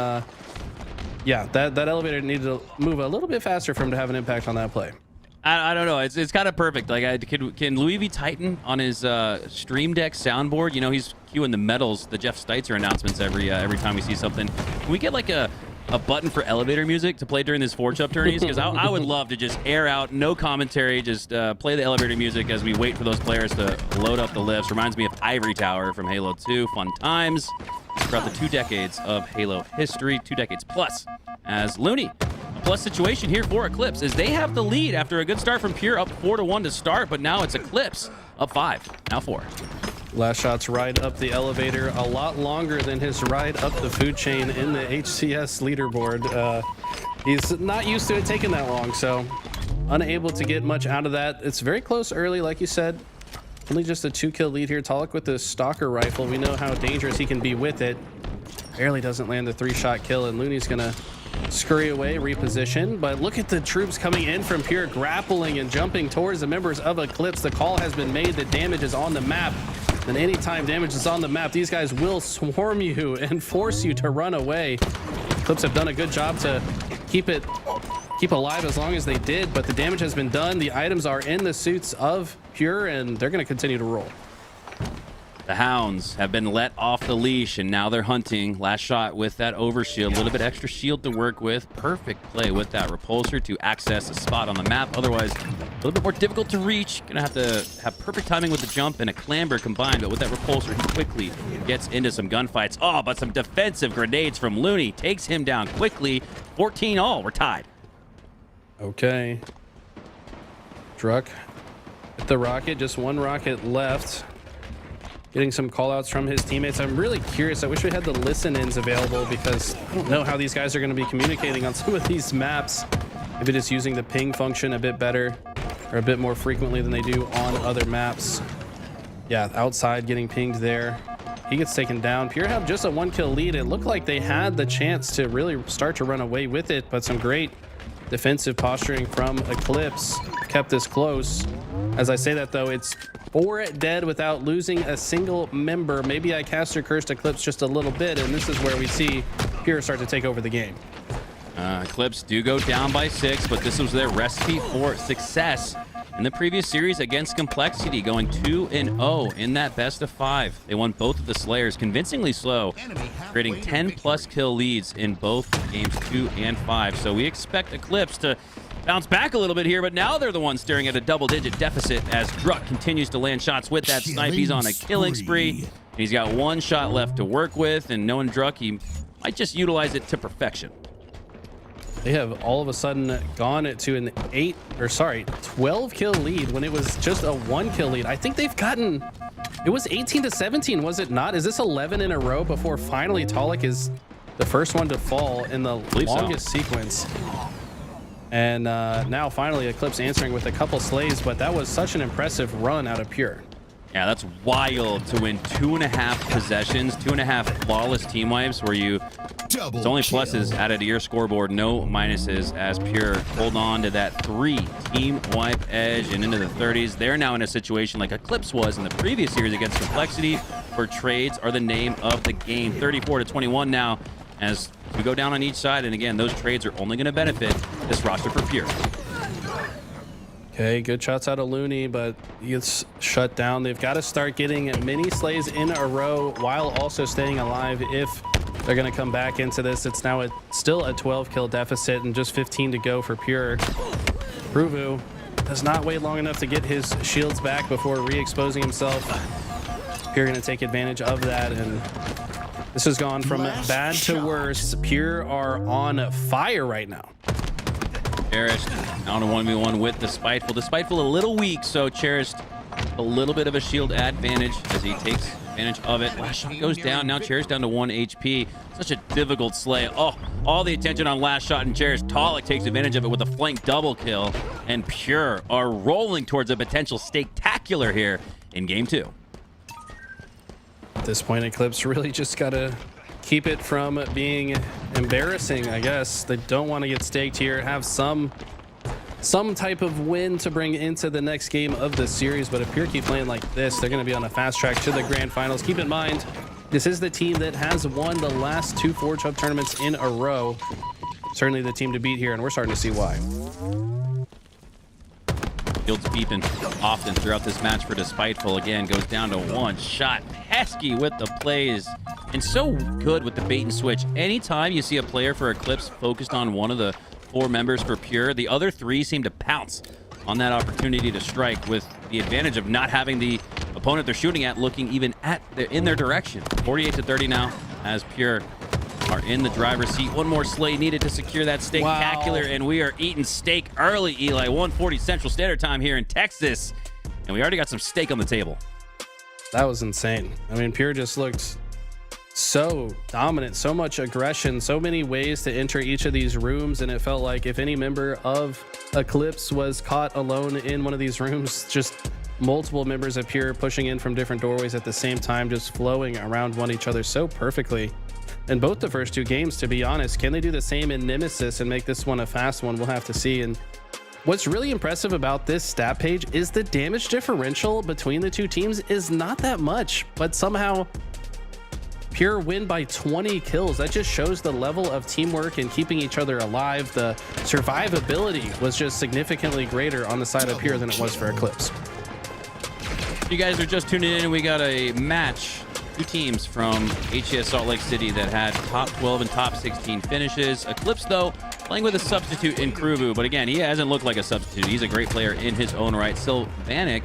yeah, that elevator needed to move a little bit faster for him to have an impact on that play. I don't know. It's kind of perfect. Like, can Louis V Titan on his Stream Deck soundboard? You know, he's cueing the medals, the Jeff Steitzer announcements every time we see something. Can we get like a a button for elevator music to play during these 4-chub tourneys? Because I would love to just air out, no commentary, just play the elevator music as we wait for those players to load up the lifts. Reminds me of Ivory Tower from Halo 2. Fun times throughout the 2 decades of Halo history, 2 decades plus. As Looney, a plus situation here for Eclipse, as they have the lead after a good start from Pure, up 4-1 to start, but now it's Eclipse up 5, now 4. Last shot's ride up the elevator a lot longer than his ride up the food chain in the HCS leaderboard. He's not used to it taking that long, so unable to get much out of that. It's very close early, like you said. Only just a 2-kill lead here. Talik with the Stalker rifle. We know how dangerous he can be with it. Barely doesn't land the 3-shot kill, and Looney's gonna scurry away, reposition. But look at the troops coming in from Pure, grappling and jumping towards the members of Eclipse. The call has been made that damage is on the map. And anytime damage is on the map, these guys will swarm you and force you to run away. Eclipse have done a good job to keep alive as long as they did, but the damage has been done. The items are in the suits of Pure, and they're going to continue to roll. The Hounds have been let off the leash, and now they're hunting. Last shot with that overshield, a little bit extra shield to work with. Perfect play with that repulsor to access a spot on the map. Otherwise, a little bit more difficult to reach. Gonna have to have perfect timing with the jump and a clamber combined, but with that repulsor, he quickly gets into some gunfights. Oh, but some defensive grenades from Looney takes him down quickly. 14 all, we're tied. Okay. Druck at the rocket, just one rocket left. Getting some callouts from his teammates. I'm really curious. I wish we had the listen-ins available because I don't know how these guys are going to be communicating on some of these maps. Maybe just using the ping function a bit better or a bit more frequently than they do on other maps. Yeah, outside getting pinged there. He gets taken down. Pure have just a 1-kill lead. It looked like they had the chance to really start to run away with it, but some great defensive posturing from Eclipse kept this close. As I say that, though, it's 4 dead without losing a single member. Maybe I cast or cursed Eclipse just a little bit, and this is where we see Pure start to take over the game. Eclipse do go down by 6, but this was their recipe for success in the previous series against Complexity, going 2-0 in that best of 5. They won both of the Slayers convincingly slow, creating 10+ kill leads in both games 2 and 5. So we expect Eclipse to bounce back a little bit here, but now they're the ones staring at a double-digit deficit as Druck continues to land shots with that snipe. He's on a killing spree. He's got 1 shot left to work with, and knowing Druck, he might just utilize it to perfection. They have all of a sudden gone to an 12-kill lead when it was just a 1-kill lead. I think they've gotten, it was 18-17, was it not? Is this 11 in a row before finally Talik is the first one to fall in the longest sequence? And now finally Eclipse answering with a couple slays, but that was such an impressive run out of Pure. Yeah, that's wild to win 2.5 possessions, 2.5 flawless team wipes where you, it's only pluses added to your scoreboard, no minuses, as Pure hold on to that 3 team wipe edge and into the 30s. They're now in a situation like Eclipse was in the previous series against Complexity, where trades are the name of the game. 34-21 now, as we go down on each side, and again, those trades are only going to benefit this roster for Pure. Okay, good shots out of Looney, but he gets shut down. They've got to start getting mini slays in a row while also staying alive if they're going to come back into this. It's now still a 12-kill deficit and just 15 to go for Pure. Pruvu does not wait long enough to get his shields back before re-exposing himself. Pure going to take advantage of that, and this has gone from bad to worse. Pure are on fire right now. Cherished on a 1v1 with the Spiteful. The Spiteful a little weak, so Cherished a little bit of a shield advantage as he takes advantage of it. Last shot goes down. Now Cherished down to 1 HP. Such a difficult slay. Oh, all the attention on last shot, and Cherished. Talik takes advantage of it with a flank double kill, and Pure are rolling towards a potential stake-tacular here in game 2. At this point, Eclipse really just got to keep it from being embarrassing, I guess. They don't want to get staked here, have some type of win to bring into the next game of the series. But if Pure keep playing like this, they're going to be on a fast track to the grand finals. Keep in mind, this is the team that has won the last 2 4-chub tournaments in a row. Certainly the team to beat here, and we're starting to see why. Shields beeping often throughout this match for Despiteful. Again, goes down to 1 shot. pesky with the plays and so good with the bait and switch. Anytime you see a player for Eclipse focused on one of the 4 members for Pure, the other 3 seem to pounce on that opportunity to strike, with the advantage of not having the opponent they're shooting at looking even in their direction. 48-30 now as Pure are in the driver's seat. One more slay needed to secure that steak-tacular, and we are eating steak early, Eli. 1:40 Central Standard Time here in Texas, and we already got some steak on the table. That was insane. I mean, Pure just looked so dominant, so much aggression, so many ways to enter each of these rooms, and it felt like if any member of Eclipse was caught alone in one of these rooms, just multiple members of Pure pushing in from different doorways at the same time, just flowing around one each other so perfectly. In both the first 2 games, to be honest, can they do the same in Nemesis and make this one a fast one? We'll have to see. And what's really impressive about this stat page is the damage differential between the 2 teams is not that much, but somehow Pure win by 20 kills. That just shows the level of teamwork and keeping each other alive. The survivability was just significantly greater on the side of Pure than it was for Eclipse. If you guys are just tuning in, we got a match. 2 teams from HCS Salt Lake City that had top 12 and top 16 finishes. Eclipse, though, playing with a substitute in Kruvu, but again, he hasn't looked like a substitute. He's a great player in his own right. Sylvanik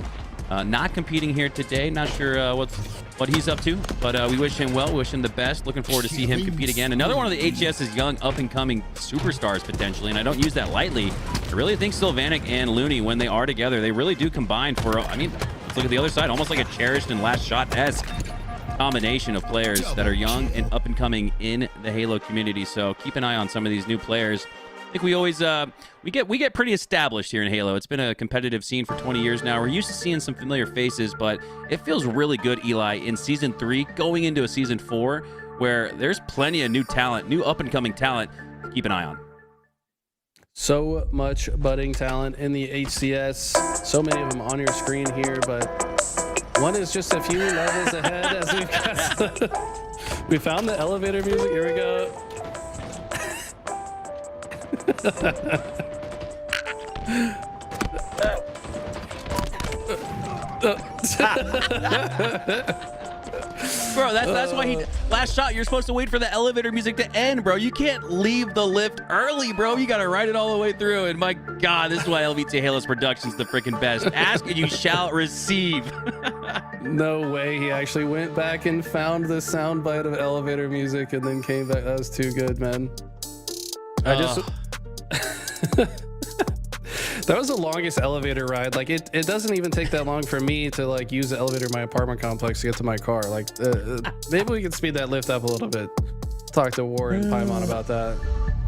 not competing here today. Not sure what he's up to, but we wish him well. Wish him the best. Looking forward to see him compete again. Another one of the HCS's young up-and-coming superstars potentially, and I don't use that lightly. I really think Sylvanik and Looney, when they are together, they really do combine for, I mean, let's look at the other side, almost like a Cherished and Last Shot-esque combination of players that are young and up and coming in the Halo community. So keep an eye on some of these new players. I think we always we get pretty established here in Halo. It's been a competitive scene for 20 years now. We're used to seeing some familiar faces, but it feels really good, Eli, in season 3 going into a season 4 where there's plenty of new talent, new up and coming talent to keep an eye on. So much budding talent in the HCS. So many of them on your screen here, but one is just a few levels ahead as we've got we found the elevator music. Here we go. Bro, that's why he Last Shot. You're supposed to wait for the elevator music to end, bro. You can't leave the lift early, bro. You got to ride it all the way through. And my God, this is why LVT Halo's production's the freaking best. Ask and you shall receive. No way. He actually went back and found the soundbite of elevator music and then came back. That was too good, man. I just that was the longest elevator ride. Like it doesn't even take that long for me to like use the elevator in my apartment complex to get to my car. Like maybe we can speed that lift up a little bit. Talk to Warren Paimon about that.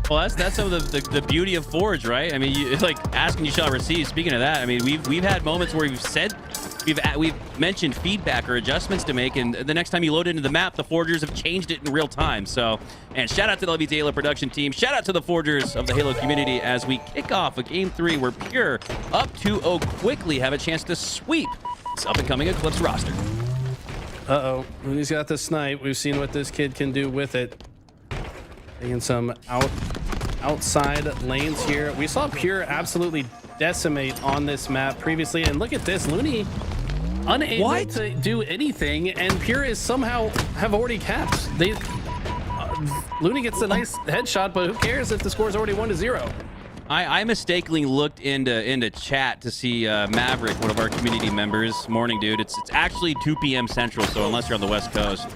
Well, that's some of the beauty of Forge, right? I mean, it's like asking you shall receive. Speaking of that, I mean, we've had moments where we've mentioned feedback or adjustments to make, and the next time you load into the map, the Forgers have changed it in real time. So, and shout out to the LVT Halo production team. Shout out to the Forgers of the Halo community as we kick off a Game 3 where Pure, up 2-0 quickly, have a chance to sweep this up-and-coming Eclipse roster. Uh-oh. He's got the snipe. We've seen what this kid can do with it. Taking some outside lanes here. We saw Pure absolutely decimate on this map previously, and look at this. Looney unable to do anything, and Pure is somehow have already capped. Looney gets a nice headshot, but who cares if the score is already 1-0? I mistakenly looked into chat to see Maverick, one of our community members. Morning, dude. It's actually 2 p.m. Central, so unless you're on the West Coast,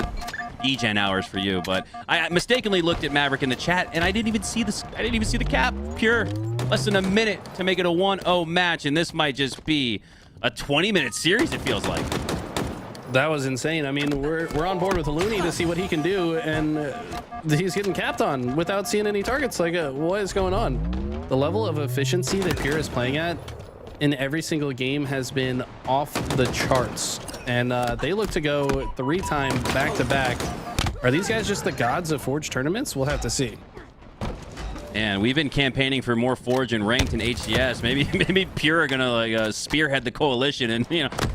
E-Gen hours for you. But I mistakenly looked at Maverick in the chat, and I didn't even see the cap. Pure, less than a minute to make it a 1-0 match, and this might just be a 20-minute series. It feels like. That was insane. I mean, we're on board with Looney to see what he can do, and he's getting capped on without seeing any targets. Like, what is going on? The level of efficiency that Pure is playing at in every single game has been off the charts, and they look to go 3-time back-to-back. Are these guys just the gods of Forge tournaments? We'll have to see. And we've been campaigning for more Forge and ranked in HCS. Maybe Pure are gonna like spearhead the coalition and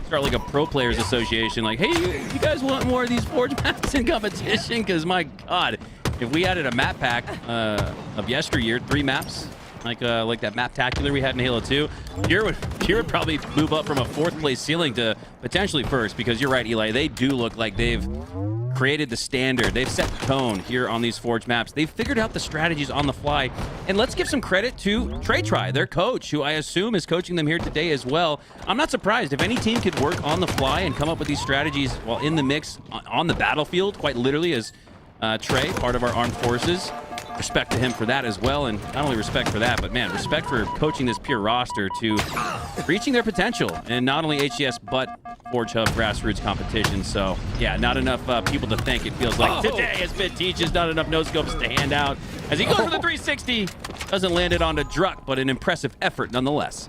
start like a pro players association. Like, hey, you guys want more of these Forge maps in competition? Because my God, if we added a map pack of yesteryear, 3 maps, like that Maptacular we had in Halo 2, Gear would probably move up from a 4th place ceiling to potentially 1st, because you're right, Eli, they do look like they've created the standard. They've set the tone here on these Forge maps. They've figured out the strategies on the fly. And let's give some credit to Trey, their coach, who I assume is coaching them here today as well. I'm not surprised. If any team could work on the fly and come up with these strategies while in the mix on the battlefield, quite literally, as Trey, part of our armed forces, respect to him for that as well. And not only respect for that, but man, respect for coaching this pure roster to reaching their potential, and not only HES but Forge Hub grassroots competition. So yeah, not enough people to thank, it feels like today, as Bit teaches. Not enough no scopes to hand out as he goes for the 360. Doesn't land it onto Druck, but an impressive effort nonetheless.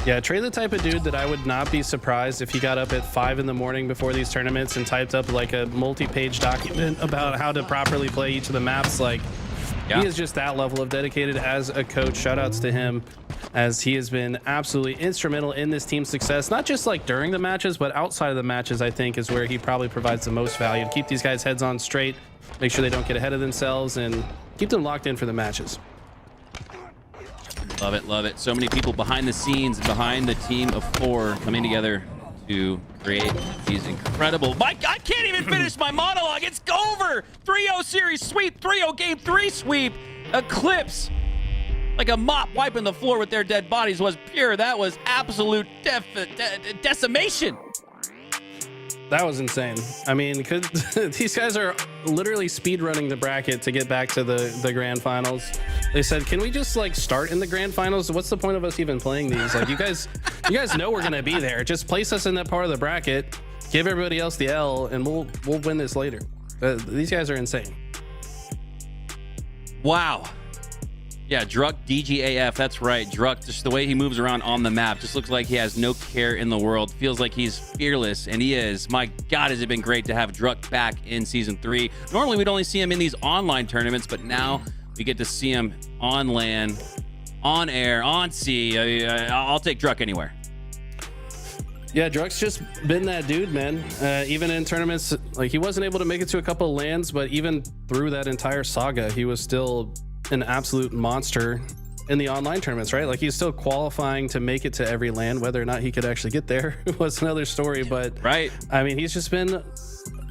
Yeah, Trey, the type of dude that I would not be surprised if he got up at 5 in the morning before these tournaments and typed up like a multi-page document about how to properly play each of the maps. Like, he is just that level of dedicated as a coach. Shout outs to him, as he has been absolutely instrumental in this team's success, not just like during the matches, but outside of the matches. I think is where he probably provides the most value to keep these guys' heads on straight, make sure they don't get ahead of themselves, and keep them locked in for the matches. Love it, love it. So many people behind the scenes, behind the team of 4 coming together to create these incredible... I can't even finish my monologue. It's over. 3-0 series sweep, 3-0 game 3 sweep. Eclipse, like a mop wiping the floor with their dead bodies, was pure. That was absolute decimation. That was insane. I mean, these guys are literally speed running the bracket to get back to the grand finals. They said, can we just like start in the grand finals? What's the point of us even playing these? Like, you guys know we're gonna be there. Just place us in that part of the bracket, give everybody else the L, and we'll win this later. These guys are insane. Wow. Yeah, Druck DGAF, that's right. Druck, just the way he moves around on the map, just looks like he has no care in the world. Feels like he's fearless, and he is. My God, has it been great to have Druck back in Season 3. Normally, we'd only see him in these online tournaments, but now we get to see him on land, on air, on sea. I'll take Druck anywhere. Yeah, Druck's just been that dude, man. Even in tournaments, like, he wasn't able to make it to a couple of lands, but even through that entire saga, he was still an absolute monster in the online tournaments, right? Like, he's still qualifying to make it to every land. Whether or not he could actually get there was another story, but right. I mean, he's just been,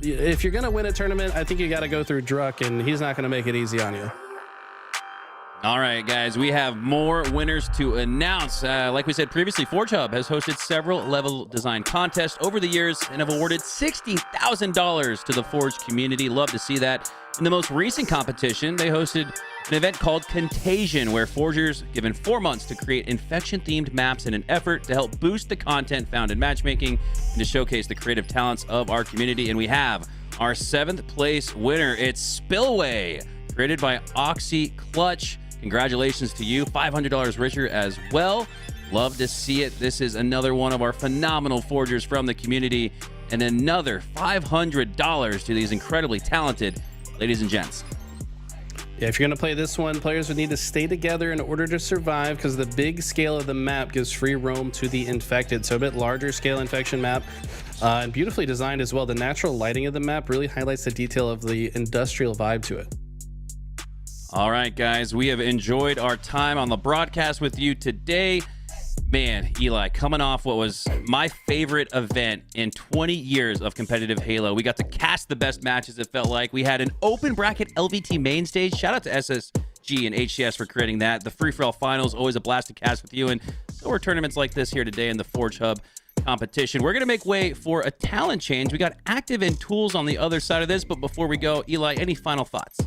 if you're gonna win a tournament, I think you got to go through Druck, and he's not gonna make it easy on you. All right, guys, we have more winners to announce. Like we said previously, Forge Hub has hosted several level design contests over the years and have awarded $60,000 to the Forge community. Love to see that. In the most recent competition, they hosted an event called Contagion, where Forgers given 4 months to create infection-themed maps in an effort to help boost the content found in matchmaking and to showcase the creative talents of our community. And we have our 7th place winner. It's Spillway, created by Oxy Clutch. Congratulations to you. $500 richer as well. Love to see it. This is another one of our phenomenal forgers from the community, and another $500 to these incredibly talented ladies and gents. Yeah, if you're going to play this one, players would need to stay together in order to survive, because the big scale of the map gives free roam to the infected. So a bit larger scale infection map, and beautifully designed as well. The natural lighting of the map really highlights the detail of the industrial vibe to it. All right, guys, we have enjoyed our time on the broadcast with you today. Man, Eli, coming off what was my favorite event in 20 years of competitive Halo. We got to cast the best matches, it felt like. We had an open bracket LVT main stage. Shout out to SSG and HCS for creating that. The free-for-all finals, always a blast to cast with you. And so are tournaments like this here today in the Forge Hub competition. We're going to make way for a talent change. We got active and tools on the other side of this. But before we go, Eli, any final thoughts?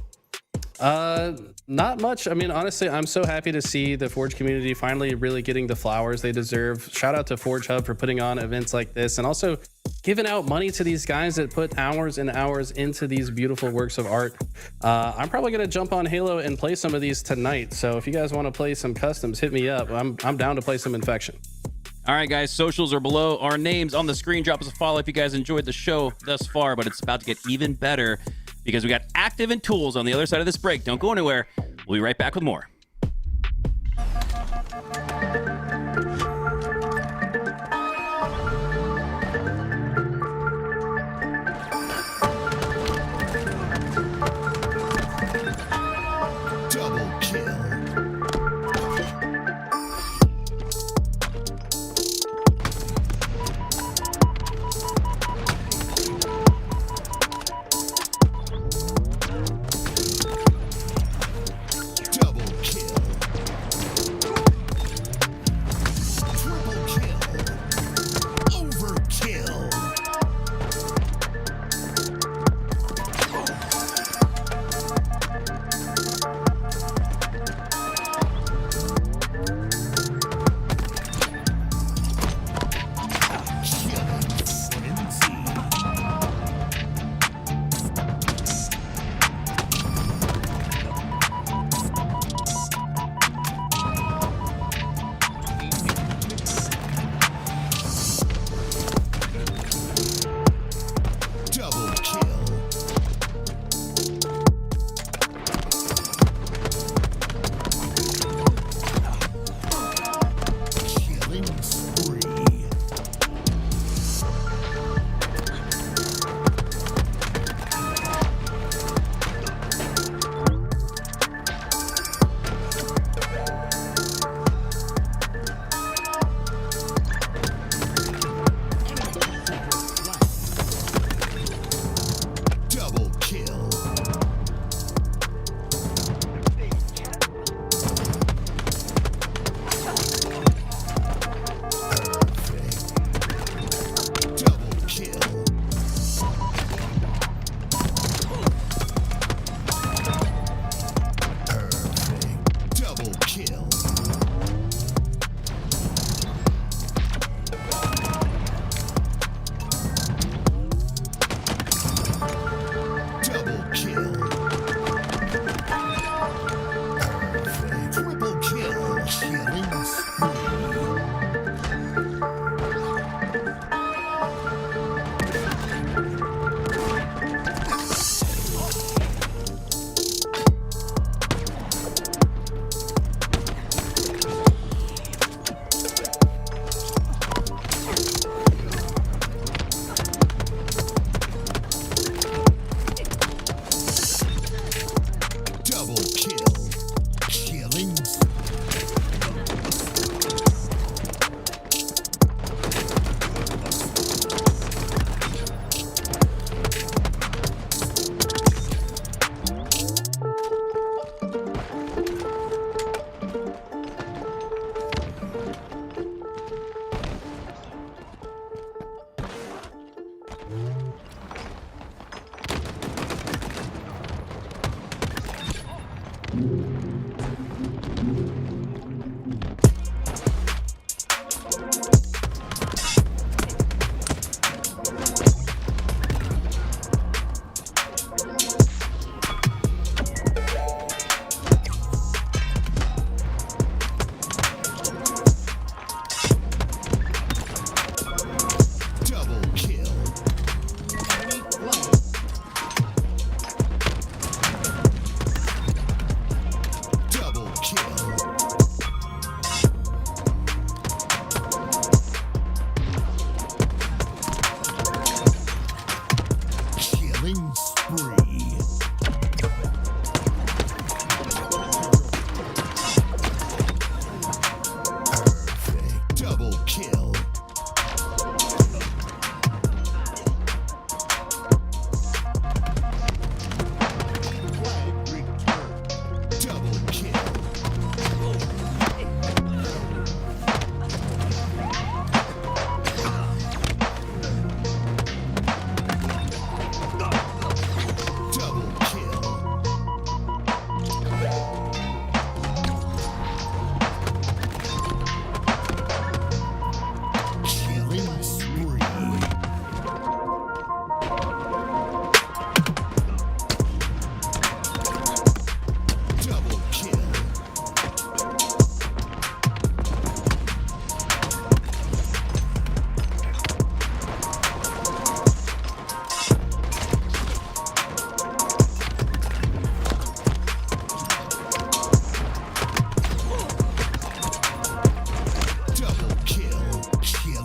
Not much. I mean, honestly, I'm so happy to see the Forge community finally really getting the flowers they deserve. Shout out to Forge Hub for putting on events like this, and also giving out money to these guys that put hours and hours into these beautiful works of art. I'm probably going to jump on Halo and play some of these tonight. So if you guys want to play some customs, hit me up. I'm down to play some Infection. All right, guys, socials are below our names on the screen. Drop us a follow if you guys enjoyed the show thus far, but it's about to get even better, because we got active and tools on the other side of this break. Don't go anywhere. We'll be right back with more. Double kill.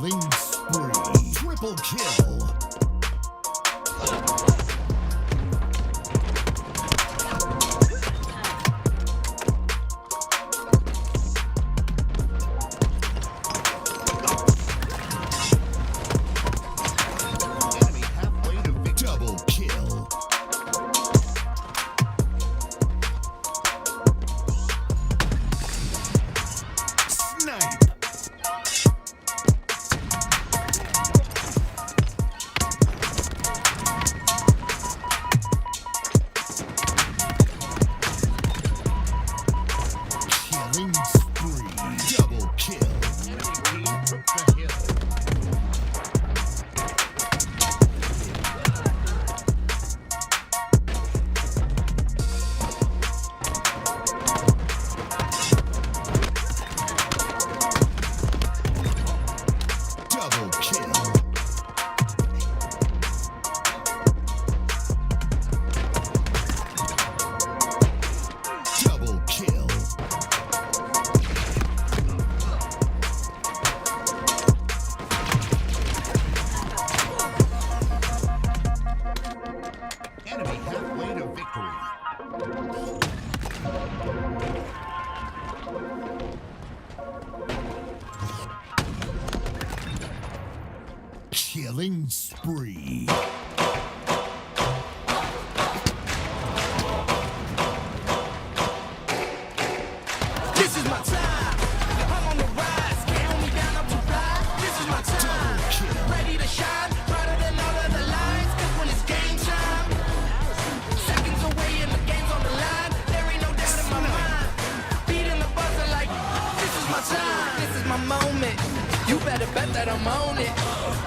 Killing spree. Triple kill. Enemy halfway to victory. Double kill. Snipe. Killing spree. Double kill. Enemy team took the hill. Double kill. Double kill. Enemy halfway to victory. Killing spree. This is my time. I'm on the rise. Can't hold me down, I'm too fly. This is my time. Double kill. Ready to shine, brighter than all of the lights. 'Cause when it's game time, seconds away and the game's on the line. There ain't no doubt in my mind. Beating the buzzer like, this is my time. This is my moment. You better bet that I'm on it.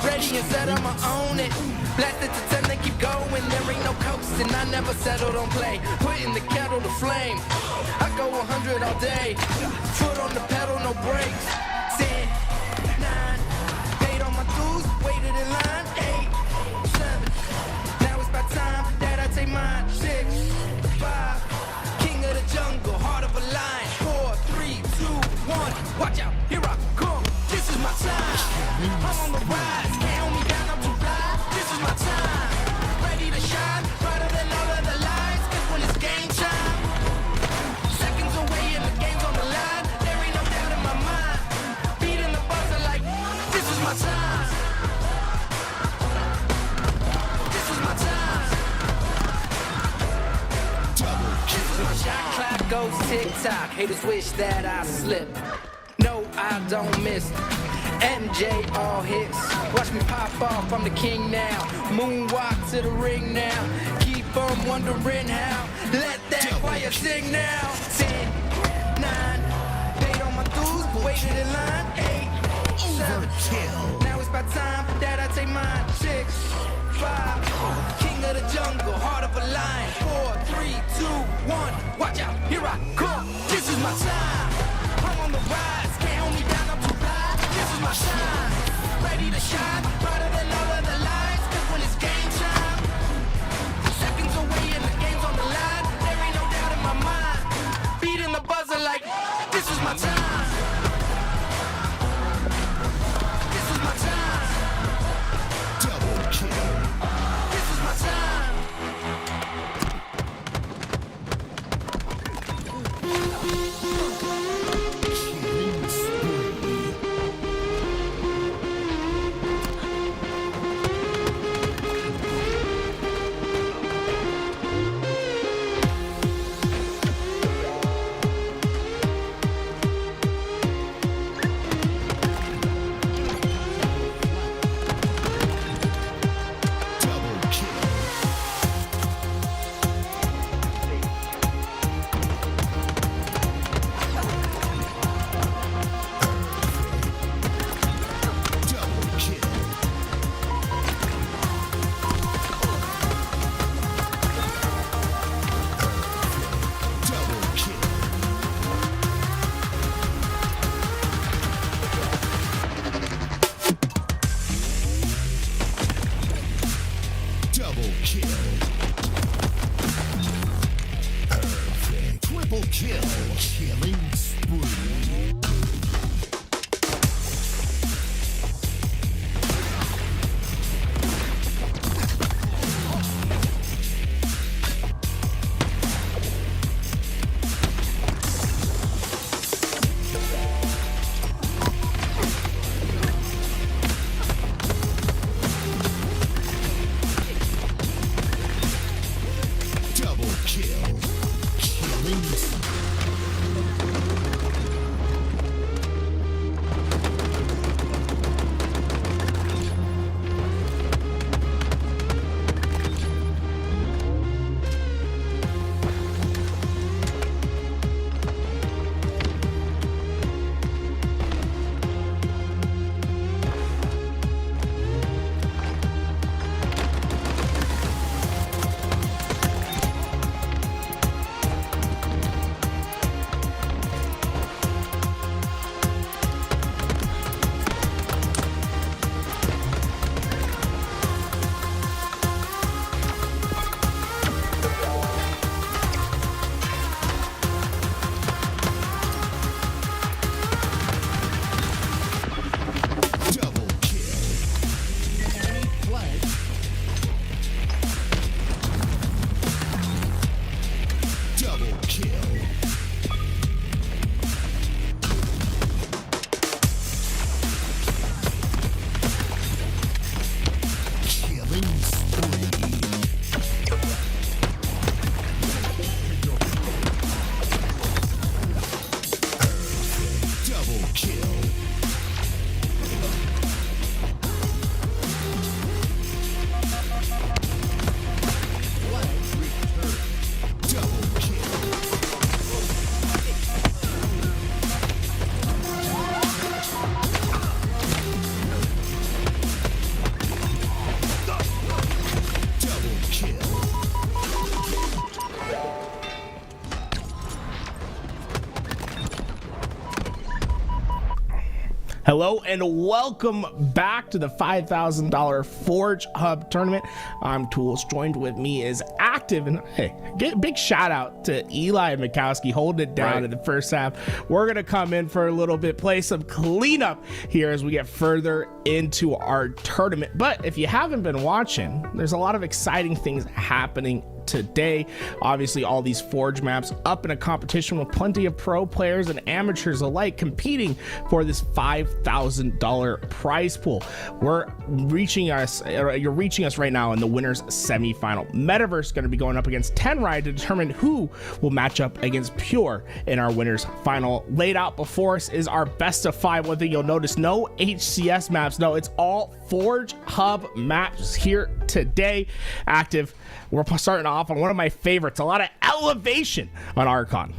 Ready and set, I'ma own it. Blast it to 10, then keep going. There ain't no coasting. I never settle, don't play. Putting the kettle to flame. I go 100 all day. Foot on the pedal, no brakes. 10, 9, paid on my dues, waited in line. 8, 7. Now it's about time that I take mine. 6, 5. King of the jungle, heart of a lion. 4, 3, 2, 1. Watch out, here I come. This is my time. I'm on the rise. Can't hold me down, I'm too fly. This is my time. Ready to shine, brighter than all of the lights. 'Cause when it's game time, seconds away and the game's on the line. There ain't no doubt in my mind. Beating the buzzer like, this is my time. This is my time. Double This is my shot clock goes tick-tock. Haters wish that I slip. No, I don't miss. MJ all hits. Watch me pop off, I'm the king now. Moonwalk to the ring now. Keep on wondering how. Let that choir sing now. 10, 9, paid on my dues, waited in line. 8, 7. kill. Now it's about time that I take mine. 6, 5. King of the jungle, heart of a lion. 4, 3, 2, 1. Watch out, here I come. This is my time. I'm on the rise. Can't hold me down, I'm too fly. This is my shine. Ready to shine, brighter than all of the lights. 'Cause when it's game time, seconds away and the game's on the line. There ain't no doubt in my mind. Beating the buzzer like, this is my time. This is my time. Double kill. This is my time. Killing spree. Hello and welcome back to the $5,000 Forge Hub tournament. I'm Tools. Joined with me is Active, and hey, get a big shout out to Eli and Mikowski holding it down in the first half. We're gonna come in for a little bit, play some cleanup here as we get further into our tournament. But if you haven't been watching, there's a lot of exciting things happening today. Obviously, all these Forge maps up in a competition with plenty of pro players and amateurs alike competing for this $5,000 prize pool. You're reaching us right now in the winners semifinal. Metaverse is going to be going up against Tenrai to determine who will match up against Pure in our winners final. Laid out before us is our best of 5. One thing you'll notice, no HCS maps. No, it's all Forge Hub maps here today. Active. We're starting off on one of my favorites, a lot of elevation on Archon.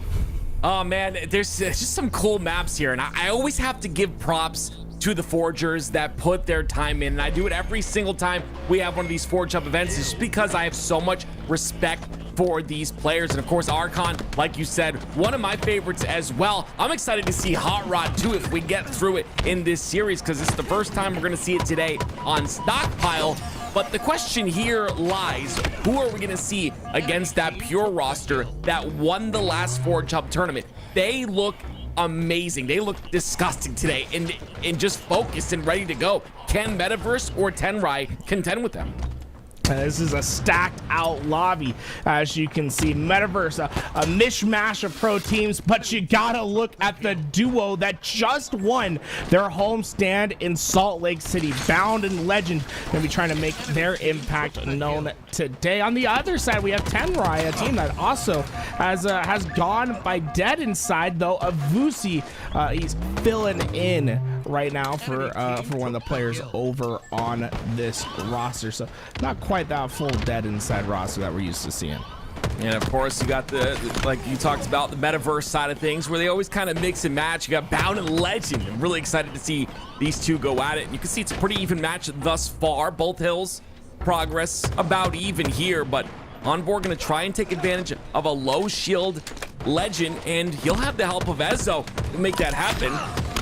Oh man, there's just some cool maps here, and I always have to give props to the forgers that put their time in, and I do it every single time we have one of these Forge Hub events, just because I have so much respect for these players. And of course, Archon, like you said, one of my favorites as well. I'm excited to see Hot Rod too if we get through it in this series, because it's the first time we're going to see it today on Stockpile. But the question here lies, who are we going to see against that Pure roster that won the last Forge Hub tournament? They look amazing. They look disgusting today and just focused and ready to go. Can Metaverse or Tenrai contend with them? This is a stacked out lobby, as you can see. Metaverse, a mishmash of pro teams, but you gotta look at the duo that just won their home stand in Salt Lake City. Bound and Legend gonna be trying to make their impact known today. On the other side, we have Tenrai, a team that also has gone by dead inside, though. Avusi, he's filling in right now for one of the players over on this roster, so not quite that full dead inside roster that we're used to seeing. And of course, you got the, like you talked about, the Metaverse side of things, where they always kind of mix and match. You got Bound and Legend. I'm really excited to see these two go at it. And you can see it's a pretty even match thus far. Both hills progress about even here, but Envoy going to try and take advantage of a low shield Legend, and he'll have the help of Ezzo to make that happen.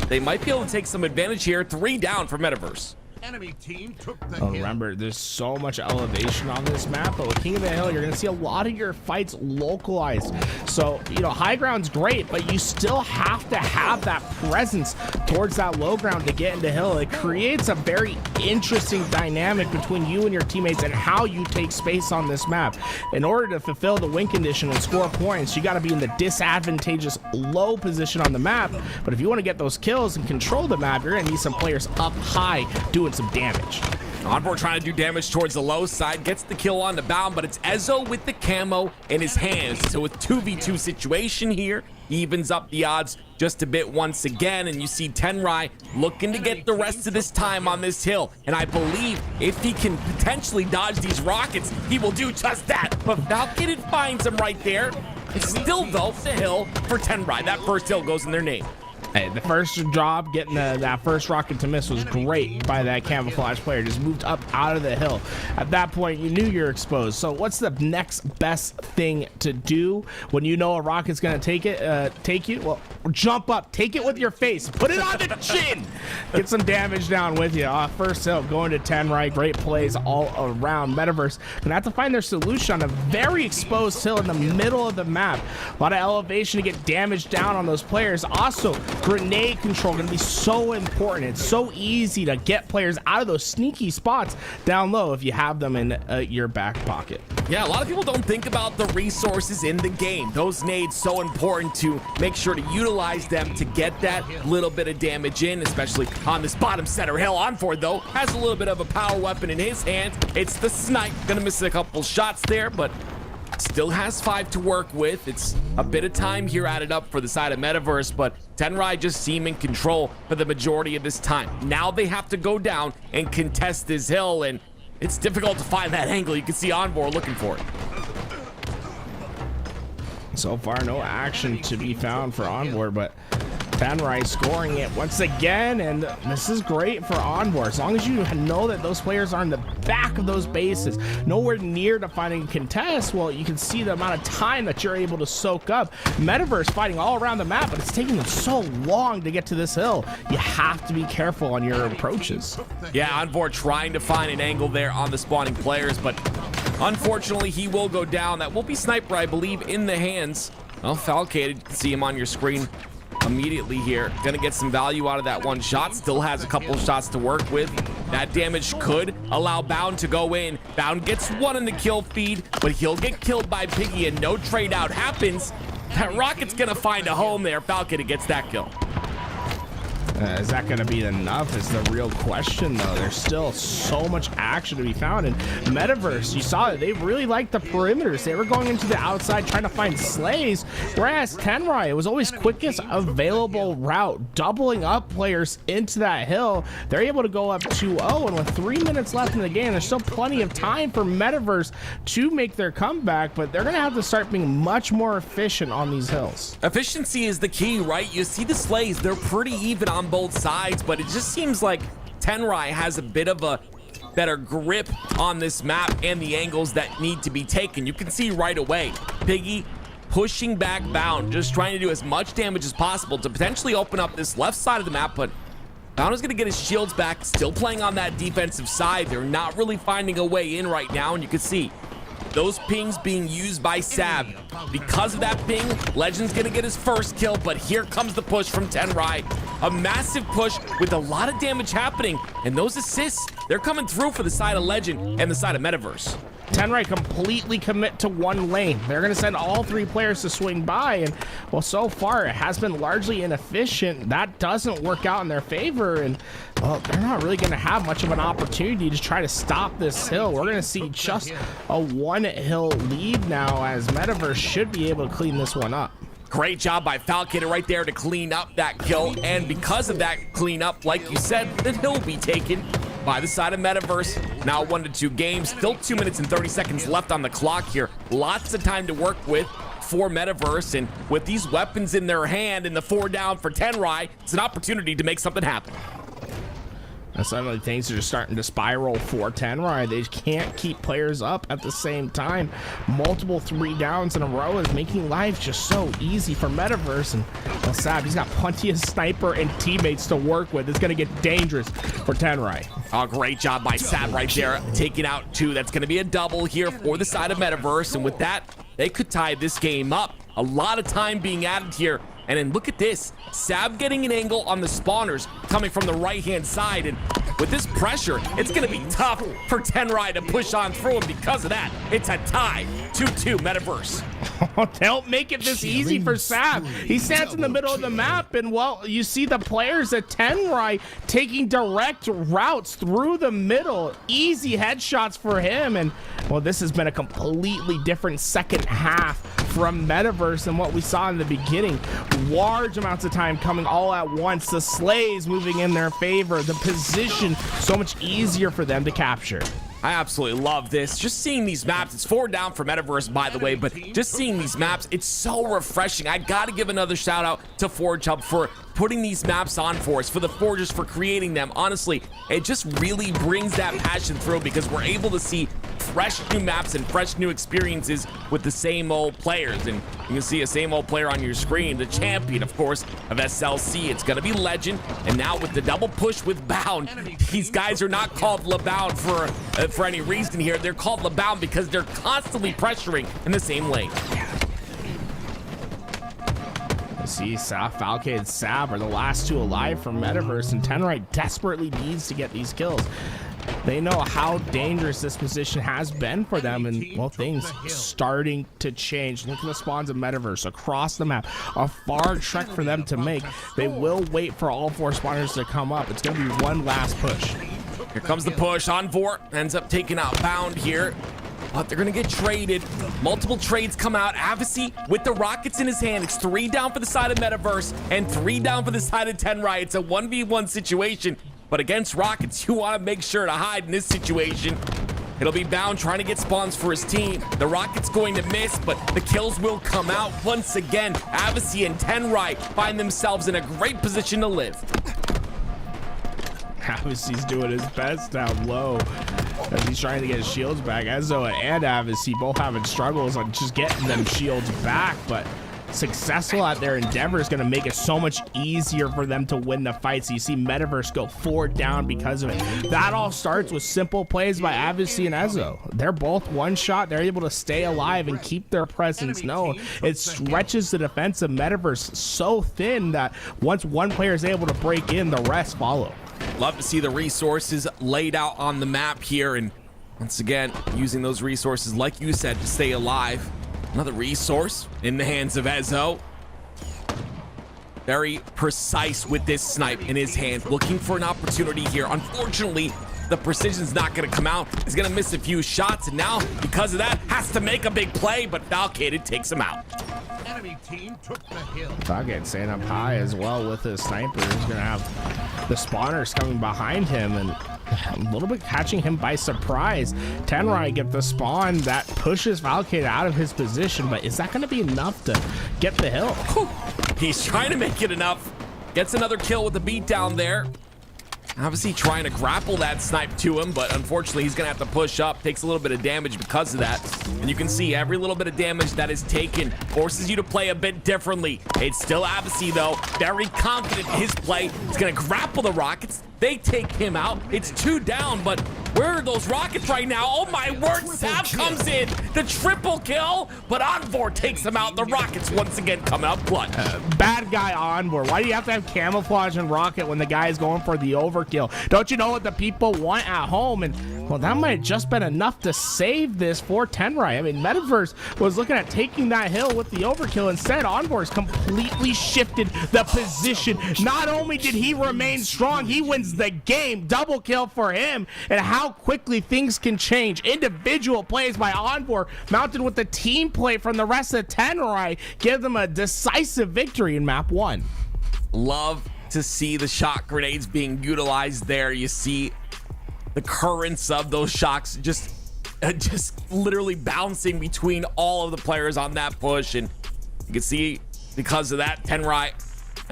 They might be able to take some advantage here. 3 down for Metaverse. Enemy team took the Oh, hit. remember, there's so much elevation on this map, but with King of the Hill, you're going to see a lot of your fights localized. So, you know, high ground's great, but you still have to have that presence towards that low ground to get into Hill. It creates a very interesting dynamic between you and your teammates and how you take space on this map. In order to fulfill the win condition and score points, you got to be in the disadvantageous low position on the map. But if you want to get those kills and control the map, you're going to need some players up high doing some damage. Envoy trying to do damage towards the low side, gets the kill on the Bound, but it's Ezzo with the camo in his hands. So with 2v2 situation here, he evens up the odds just a bit once again, and you see Tenrai looking to get the rest of this time on this hill. And I believe if he can potentially dodge these rockets, he will do just that. But Falcon finds him right there. It's still, though, the hill for Tenrai. That first hill goes in their name. Hey, the first job getting that first rocket to miss was great by that camouflage player. Just moved up out of the hill. At that point, you knew you're exposed. So what's the next best thing to do when you know a rocket's gonna take you? Well, jump up, take it with your face, put it on the chin, get some damage down with you. First hill going to Tenrai. Great plays all around. Metaverse gonna have to find their solution on a very exposed hill in the middle of the map. A lot of elevation to get damage down on those players. Also, grenade control going to be so important. It's so easy to get players out of those sneaky spots down low if you have them in your back pocket. Yeah, a lot of people don't think about the resources in the game. Those nades so important to make sure to utilize them to get that little bit of damage in, especially on this bottom center hill. Envoy, though, has a little bit of a power weapon in his hand. It's the snipe. Gonna miss a couple shots there, but still has 5 to work with. It's a bit of time here added up for the side of Metaverse, but Tenrai just seem in control for the majority of this time. Now they have to go down and contest this hill, and it's difficult to find that angle. You can see Envoy looking for it. So far, no action to be found for Envoy, but Tenrai scoring it once again, and this is great for Envor. As long as you know that those players are in the back of those bases, nowhere near to finding a contest, well, you can see the amount of time that you're able to soak up. Metaverse fighting all around the map, but it's taking them so long to get to this hill. You have to be careful on your approaches. Yeah, Envor trying to find an angle there on the spawning players, but unfortunately he will go down. That will be Sniper, I believe, in the hands. Well, Falcated, you can see him on your screen immediately here. Gonna get some value out of that one shot. Still has a couple of shots to work with. That damage could allow Bound to go in. Bound gets one in the kill feed, but he'll get killed by Piggy, and no trade out happens. That Rocket's gonna find a home there. Falcated gets that kill. Is that going to be enough is the real question, though. There's still so much action to be found. In Metaverse, you saw it. They really liked the perimeters. They were going into the outside trying to find slays, whereas Tenrai, it was always quickest available route, doubling up players into that hill. They're able to go up 2-0, and with 3 minutes left in the game, there's still plenty of time for Metaverse to make their comeback, but they're going to have to start being much more efficient on these hills. Efficiency is the key, right? You see the slays, they're pretty even on both sides, but it just seems like Tenrai has a bit of a better grip on this map and the angles that need to be taken. You can see right away, Piggy pushing back Bound, just trying to do as much damage as possible to potentially open up this left side of the map, but Bound is going to get his shields back, still playing on that defensive side. They're not really finding a way in right now, and you can see those pings being used by Sab. Because of that ping, Legend's gonna get his first kill, but here comes the push from Tenrai. A massive push with a lot of damage happening, and those assists, they're coming through for the side of Legend and the side of Metaverse. Tenrai completely commit to one lane. They're going to send all three players to swing by, and well, so far it has been largely inefficient. That doesn't work out in their favor, and well, they're not really going to have much of an opportunity to try to stop this hill. We're going to see just a one hill lead now, as Metaverse should be able to clean this one up. Great job by Falcated right there to clean up that kill, and because of that cleanup, like you said, the hill will be taken by the side of Metaverse. Now 1-2 games, still 2 minutes and 30 seconds left on the clock here. Lots of time to work with for Metaverse, and with these weapons in their hand and the 4 down for Tenrai, it's an opportunity to make something happen. And suddenly things are just starting to spiral for Tenrai. They can't keep players up at the same time. Multiple 3 downs in a row is making life just so easy for Metaverse. And Sab, he's got plenty of sniper and teammates to work with. It's going to get dangerous for Tenrai. Oh, great job by Sab right there, taking out 2. That's going to be a double here for the side of Metaverse. And with that, they could tie this game up. A lot of time being added here. And then look at this, Sab getting an angle on the spawners coming from the right-hand side. And with this pressure, it's gonna be tough for Tenrai to push on through, and because of that, it's a tie, 2-2 Metaverse. Don't make it this easy for Sab. He stands in the middle of the map, and well, you see the players at Tenrai taking direct routes through the middle. Easy headshots for him, and well, this has been a completely different second half from Metaverse than what we saw in the beginning. Large amounts of time coming all at once. The slays moving in their favor. The position so much easier for them to capture. I absolutely love this. Just seeing these maps, it's 4 down for Metaverse, by the way, but just seeing these maps, it's so refreshing. I gotta give another shout out to Forge Hub for putting these maps on for us, for the Forgers for creating them. Honestly, it just really brings that passion through, because we're able to see fresh new maps and fresh new experiences with the same old players. And you can see a same old player on your screen, the champion, of course, of SLC. It's gonna be Legend, and now with the double push with Bound, these guys are not called LeBound for any reason here. They're called LeBound because they're constantly pressuring in the same lane. See, Falke and Sab are the last 2 alive from Metaverse, and Tenrai desperately needs to get these kills. They know how dangerous this position has been for them, and well, things starting to change. Look at the spawns of Metaverse across the map. A far trek for them to make. They will wait for all 4 spawners to come up. It's going to be one last push. Here comes the push. Envor ends up taking out Bound here, but they're gonna get traded. Multiple trades come out. Avicii with the rockets in his hand. It's 3 down for the side of Metaverse and 3 down for the side of Tenrai. It's a 1v1 situation, but against rockets, you want to make sure to hide in this situation. It'll be Bound trying to get spawns for his team. The Rocket's going to miss, but the kills will come out once again. Avicii and Tenrai find themselves in a great position to live. Avicii's doing his best down low as he's trying to get his shields back. Ezo and Avicii both having struggles on just getting them shields back, but successful at their endeavor is going to make it so much easier for them to win the fights. You see Metaverse go 4 down because of it. That all starts with simple plays by Avicii and Ezo. They're both one shot. They're able to stay alive and keep their presence known. It stretches the defense of Metaverse so thin that once one player is able to break in, the rest follow. Love to see the resources laid out on the map here, and once again using those resources like you said to stay alive. Another resource in the hands of Ezo. Very precise with this snipe in his hand, looking for an opportunity here. Unfortunately, the precision's not going to come out. He's going to miss a few shots, and now, because of that, has to make a big play, but Falcated takes him out. Enemy team took the hill. Falcate staying up high as well with his sniper. He's going to have the spawners coming behind him and a little bit catching him by surprise. Tenrai get the spawn that pushes Falcate out of his position, but is that going to be enough to get the hill? Whew. He's trying to make it enough. Gets another kill with the beatdown there. Obviously trying to grapple that snipe to him, but unfortunately he's gonna have to push up. Takes a little bit of damage because of that. And you can see every little bit of damage that is taken forces you to play a bit differently. It's still Avicii though, very confident in his play. He's gonna grapple the Rockets. They take him out. It's 2 down, but where are those Rockets right now? Oh my word, Sav comes in. The triple kill, but Envor takes him out. The Rockets once again come out clutch. Bad guy Envor. Why do you have to have camouflage and rocket when the guy is going for the overkill? Don't you know what the people want at home? And well, that might have just been enough to save this for Tenrai. I mean, Metaverse was looking at taking that hill with the overkill. Instead, Envor's completely shifted the position. Not only did he remain strong, he wins the game. Double kill for him. And how quickly things can change. Individual plays by Envor mounted with the team play from the rest of Tenrai give them a decisive victory in map 1. Love to see the shot grenades being utilized there. You see the currents of those shocks just literally bouncing between all of the players on that push, and you can see because of that Tenrai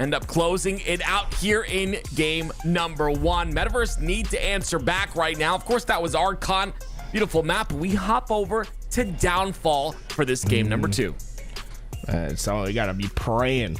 end up closing it out here in game number 1. Metaverse need to answer back right now. Of course, that was Archon. Beautiful map. We hop over to Downfall for this game number 2. So we gotta be praying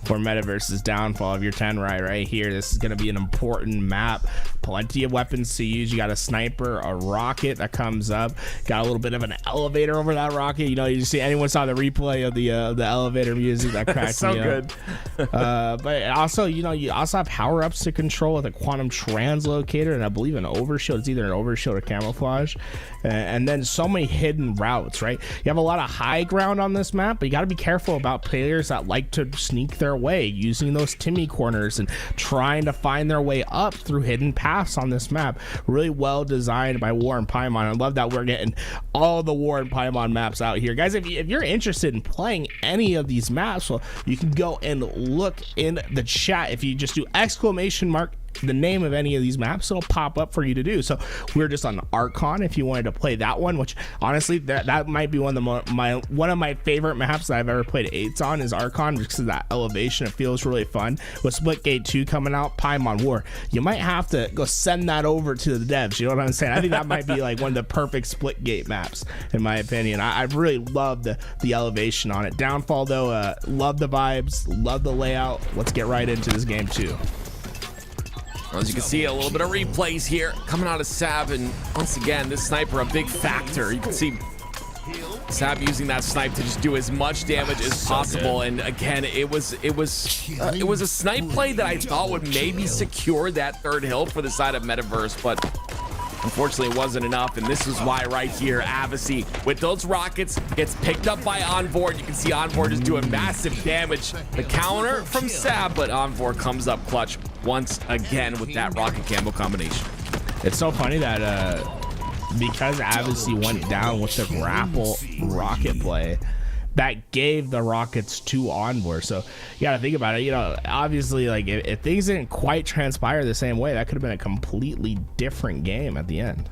for Metaverse's downfall of your Tenrai right here. This is going to be an important map. Plenty of weapons to use. You got a sniper, a rocket that comes up. Got a little bit of an elevator over that rocket. You know, you see anyone saw the replay of the elevator music that cracked so me good. but also, you know, you also have power-ups to control with a quantum translocator and I believe an overshield. It's either an overshield or camouflage. And then so many hidden routes, right? You have a lot of high ground on this map, but you got to be careful about players that like to sneak their way using those Timmy corners and trying to find their way up through hidden paths on this map. Really well designed by War and Paimon. I love that we're getting all the War and Paimon maps out here. Guys, if you're interested in playing any of these maps, well, you can go and look in the chat. If you just do _, the name of any of these maps, it'll pop up for you to do. So we're just on Archon if you wanted to play that one, which honestly that might be one of my favorite maps that I've ever played 8s on is Archon, because of that elevation. It feels really fun. With Splitgate 2 coming out, Paimon War, you might have to go send that over to the devs. You know what I'm saying? I think that might be like one of the perfect Splitgate maps in my opinion. I really love the elevation on it. Downfall though, love the vibes, love the layout. Let's get right into this game too. As you can see, a little bit of replays here coming out of Sab, and once again, this sniper a big factor. You can see Sab using that snipe to just do as much damage as possible. And again, it was a snipe play that I thought would maybe secure that third hill for the side of Metaverse, but unfortunately it wasn't enough. And this is why right here, Avicii with those rockets gets picked up by Envor. You can see Envor just doing massive damage. The counter from Sab, but Envor comes up clutch once again with that rocket camo combination. It's so funny that because Avicii went down with the grapple rocket play, that gave the rockets to Envor. So you gotta think about it. You know, obviously, like if things didn't quite transpire the same way, that could have been a completely different game at the end.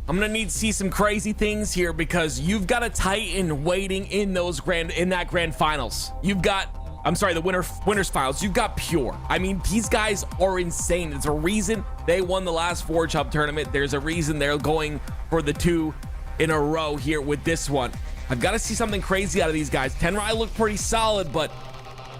I'm gonna need to see some crazy things here because you've got a Titan waiting in that grand finals. You've got, I'm sorry, the winners finals. You've got Pure. I mean, these guys are insane. There's a reason they won the last Forge Hub tournament. There's a reason they're going for the 2 in a row here with this one. I've got to see something crazy out of these guys. Tenrai look pretty solid, but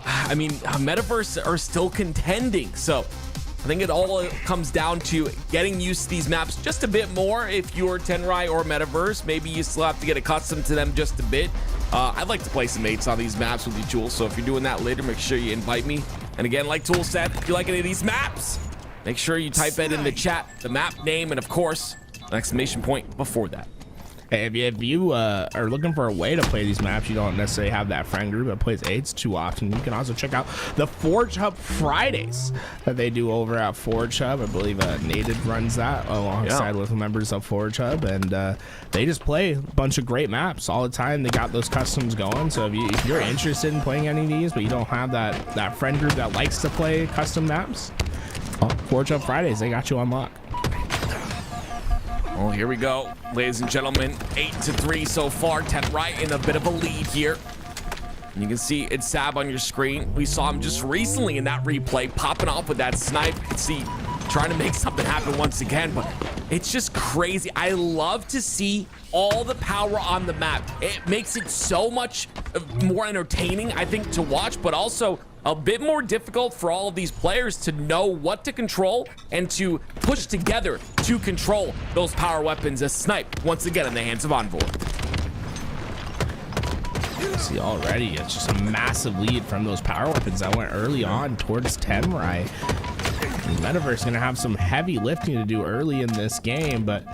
I mean, Metaverse are still contending. So I think it all comes down to getting used to these maps just a bit more. If you're Tenrai or Metaverse, maybe you still have to get accustomed to them just a bit. I'd like to play some mates on these maps with you, Tool. So if you're doing that later, make sure you invite me. And again, like Tool said, if you like any of these maps, make sure you type it in the chat, the map name, and of course, an exclamation point before that. If you are looking for a way to play these maps, you don't necessarily have that friend group that plays AIDS too often, you can also check out the Forge Hub Fridays that they do over at Forge Hub. I believe Native runs that alongside with members of Forge Hub, and they just play a bunch of great maps all the time. They got those customs going, so if you're interested in playing any of these, but you don't have that friend group that likes to play custom maps, Forge Hub Fridays, they got you on lock. Well, here we go, ladies and gentlemen. 8-3 so far. Tenrai in a bit of a lead here. And you can see it's Sab on your screen. We saw him just recently in that replay, popping off with that snipe. You can see trying to make something happen once again, but it's just crazy. I love to see all the power on the map. It makes it so much more entertaining, I think, to watch, but also a bit more difficult for all of these players to know what to control and to push together to control those power weapons as Snipe once again in the hands of Envoy. See, already it's just a massive lead from those power weapons that went early on towards Tenrai. Metaverse gonna have some heavy lifting to do early in this game, but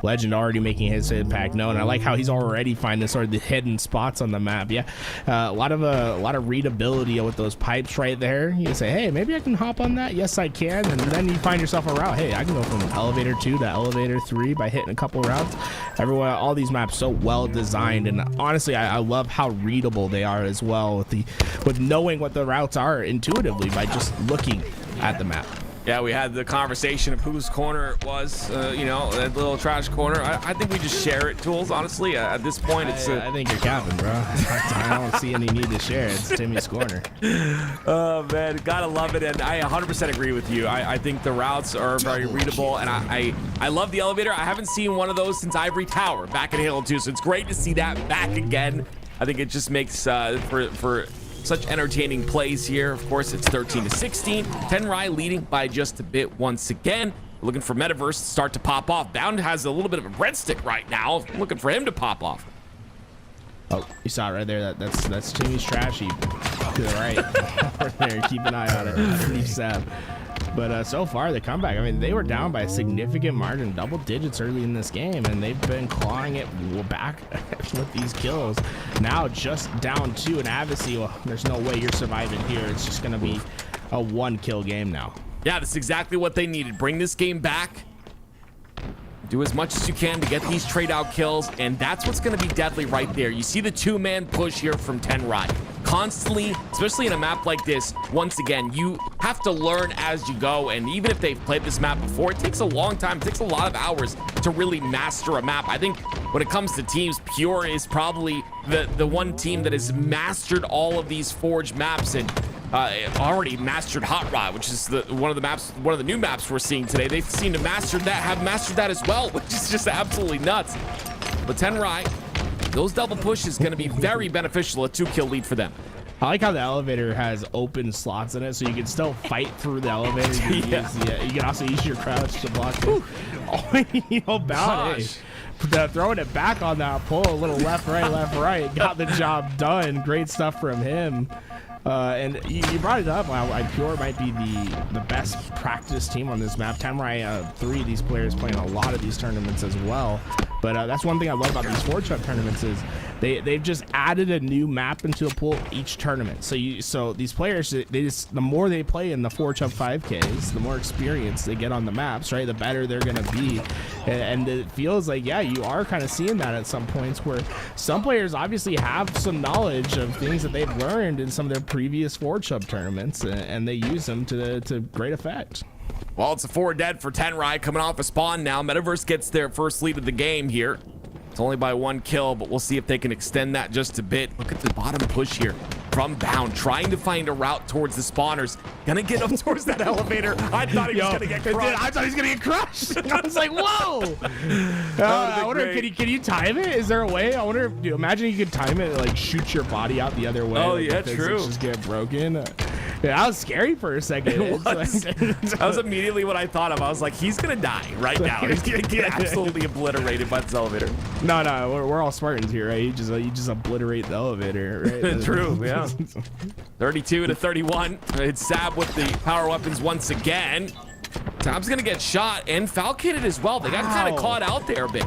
Legend already making his impact known. I like how he's already finding sort of the hidden spots on the map. Yeah, a lot of readability with those pipes right there. You can say, hey, maybe I can hop on that. Yes, I can. And then you find yourself a route. Hey, I can go from elevator 2 to elevator 3 by hitting a couple routes. All these maps so well designed, and honestly, I love how readable they are as well with knowing what the routes are intuitively by just looking at the map. Yeah, we had the conversation of whose corner it was, you know, that little trash corner. I think we just share it, Tools, honestly. At this point, it's... I think you're capping, bro. I don't see any need to share. It's Timmy's corner. Oh, man, gotta love it. And I 100% agree with you. I think the routes are very readable, and I love the elevator. I haven't seen one of those since Ivory Tower back in Halo 2, so it's great to see that back again. I think it just makes for such entertaining plays here. Of course, it's 13-16. Tenrai leading by just a bit once again. Looking for Metaverse to start to pop off. Bound has a little bit of a breadstick right now. Looking for him to pop off. Oh, you saw it right there. That's Timmy's trash heap to the right. Over there, keep an eye on it. Underneath Sab. But so far, the comeback, I mean, they were down by a significant margin, double digits early in this game, and they've been clawing it back with these kills. Now just down 2 in Advocacy. Well, there's no way you're surviving here. It's just going to be a 1-kill game now. Yeah, that's exactly what they needed. Bring this game back. Do as much as you can to get these trade-out kills, and that's what's going to be deadly right there. You see the 2-man push here from Tenrai. Constantly, especially in a map like this, once again, you have to learn as you go, and even if they've played this map before, it takes a long time. It takes a lot of hours to really master a map. I think when it comes to teams, Pure is probably the one team that has mastered all of these Forge maps and already mastered Hot Rod, which is one of the new maps we're seeing today. They seem to have mastered that as well, which is just absolutely nuts. But Tenrai, those double pushes going to be very beneficial. A 2-kill lead for them. I like how the elevator has open slots in it, so you can still fight through the elevator. You can also use your crouch to block it. Oh, you know, Bound, throwing it back on that pull, a little left, right, got the job done. Great stuff from him. And you brought it up. Pure might be the best practice team on this map. Tenrai, 3 of these players playing a lot of these tournaments as well. But that's one thing I love about these Forge Hub tournaments is they've just added a new map into the pool each tournament. So these players, the more they play in the Forge Hub 5Ks, the more experience they get on the maps, right? The better they're gonna be. And it feels like, yeah, you are kind of seeing that at some points where some players obviously have some knowledge of things that they've learned in some of their previous Forge Hub tournaments, and they use them to great effect. Well, it's a 4 dead for Tenrai coming off a spawn now. Metaverse gets their first lead of the game here. It's only by 1 kill, but we'll see if they can extend that just a bit. Look at the bottom push here from Bound, trying to find a route towards the spawners. Gonna get up towards that elevator. I thought he was gonna get crushed. I thought he was gonna get crushed. I was like, whoa. I wonder, can you time it? Is there a way? I wonder, imagine you could time it, like shoot your body out the other way. Oh, like, yeah, the true. Just get broken. Yeah, that was scary for a second. That was immediately what I thought of. I was like, he's gonna die right now. He's gonna get absolutely obliterated by this elevator. No, we're all Spartans here, right? You just obliterate the elevator, right? True, yeah. 32 to 31. It's Sab with the power weapons once again. Sab's gonna get shot and falcated as well. They got kind of caught out there a bit.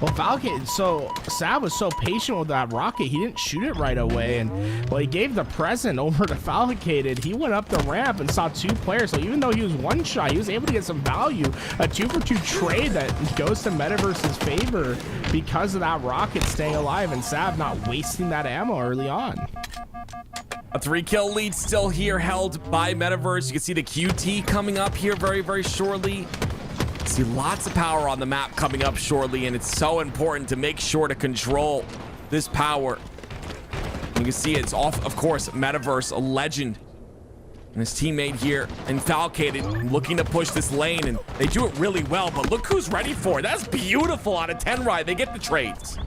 Well, Falcon, so Sab was so patient with that rocket, he didn't shoot it right away, and well, he gave the present over to Falcated. He went up the ramp and saw 2 players, so even though he was 1 shot, he was able to get some value. A 2-for-2 trade that goes to Metaverse's favor because of that rocket staying alive and Sab not wasting that ammo early on. A 3-kill lead still here held by Metaverse. You can see the QT coming up here very, very shortly. See lots of power on the map coming up shortly, and it's so important to make sure to control this power. You can see it's off, of course, Metaverse, a legend, and his teammate here, and Falcated looking to push this lane, and they do it really well, but look who's ready for it. That's beautiful out of Tenrai. They get the trades.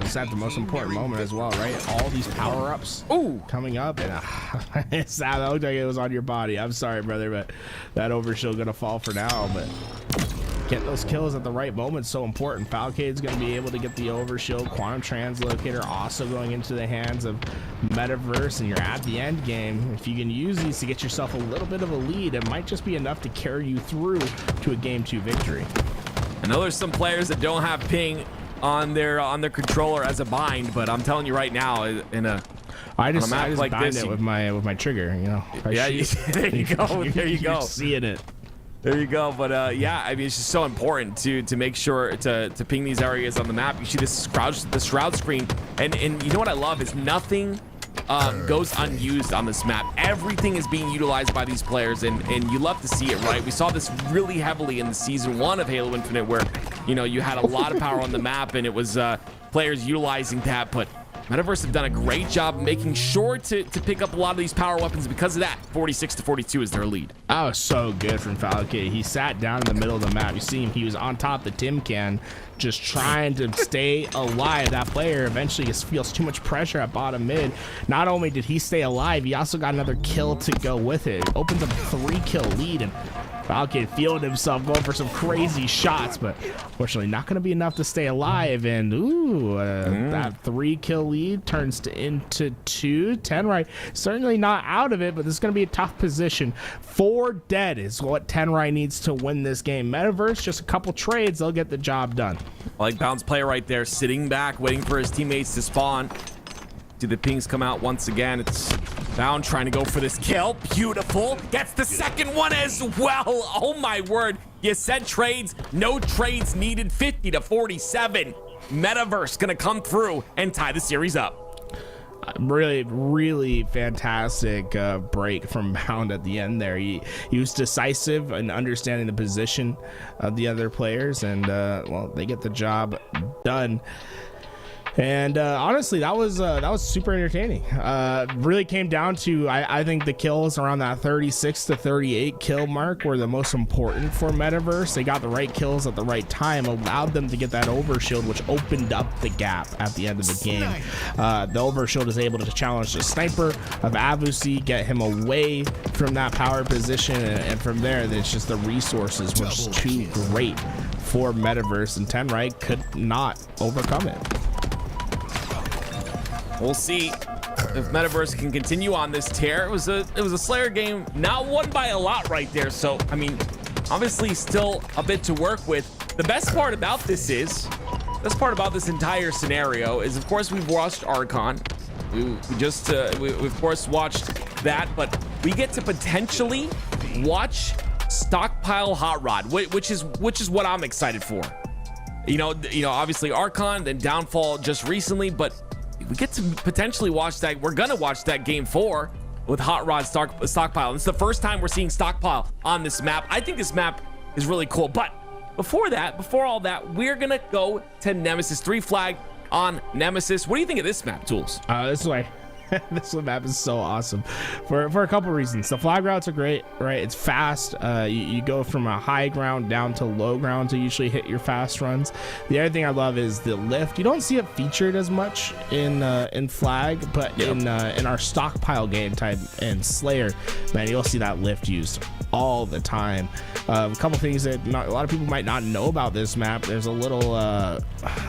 It's at the most important moment as well, right? All these power-ups coming up, and Sab, that looked like it was on your body. I'm sorry, brother, but that overshield gonna fall for now, but getting those kills at the right moment is so important. Falcade's gonna be able to get the overshield. Quantum Translocator also going into the hands of Metaverse, and you're at the end game. If you can use these to get yourself a little bit of a lead, it might just be enough to carry you through to a Game 2 victory. I know there's some players that don't have ping on their controller as a bind, but I'm telling you right now, I just like bind this, it with my trigger, you know. Yeah, there you go. There you go. You're seeing it. There you go. But yeah, I mean, it's just so important to make sure to ping these areas on the map. You see the shroud screen, and you know what I love is nothing goes unused on this map. Everything is being utilized by these players, and you love to see it, right? We saw this really heavily in the season 1 of Halo Infinite, where you had a lot of power on the map, and it was players utilizing that. But Metaverse have done a great job making sure to pick up a lot of these power weapons. Because of that, 46 to 42 is their lead. That was so good from Falcade. He sat down in the middle of the map. You see him, he was on top of the Tim can, just trying to stay alive. That player eventually just feels too much pressure at bottom mid. Not only did he stay alive, he also got another kill to go with it. Opens up a 3-kill lead, and Falcade feeling himself going for some crazy shots, but fortunately not going to be enough to stay alive. And that 3-kill lead turns into 2. Tenrai certainly not out of it, but this is going to be a tough position. 4 dead is what Tenrai needs to win this game. Metaverse, just a couple trades, they'll get the job done. I like Bound's play right there, sitting back, waiting for his teammates to spawn. Do the pings come out once again? It's Bound trying to go for this kill. Beautiful. Gets the second one as well. Oh my word. You said trades. No trades needed. 50 to 47. Metaverse gonna come through and tie the series up. Really, really fantastic break from Bound at the end there. He was decisive in understanding the position of the other players, and well, they get the job done. And honestly, that was super entertaining. Really came down to I think the kills around that 36 to 38 kill mark were the most important for Metaverse. They got the right kills at the right time, allowed them to get that overshield, which opened up the gap at the end of the game. The overshield is able to challenge the sniper of Avusi, get him away from that power position, and from there, it's just the resources were just too great for Metaverse, and Tenrai could not overcome it. We'll see if Metaverse can continue on this tear. It was a Slayer game, not won by a lot right there. So, I mean, obviously still a bit to work with. The best part about this entire scenario is, of course, we've watched Archon. We of course watched that, but we get to potentially watch Stockpile Hot Rod, which is what I'm excited for. You know, obviously Archon, then Downfall just recently, but we get to potentially watch that. We're gonna watch that game 4, with Hot Rod Stockpile. It's the first time we're seeing Stockpile on this map. I think this map is really cool. But before all that, we're gonna go to Nemesis. 3 flag on Nemesis. What do you think of this map, Tools? This way. This map is so awesome for a couple reasons. The flag routes are great, right? It's fast. You go from a high ground down to low ground to usually hit your fast runs. The other thing I love is the lift. You don't see it featured as much in flag, but in our Stockpile game type and Slayer, man, you'll see that lift used all the time. A couple things that a lot of people might not know about this map. There's a little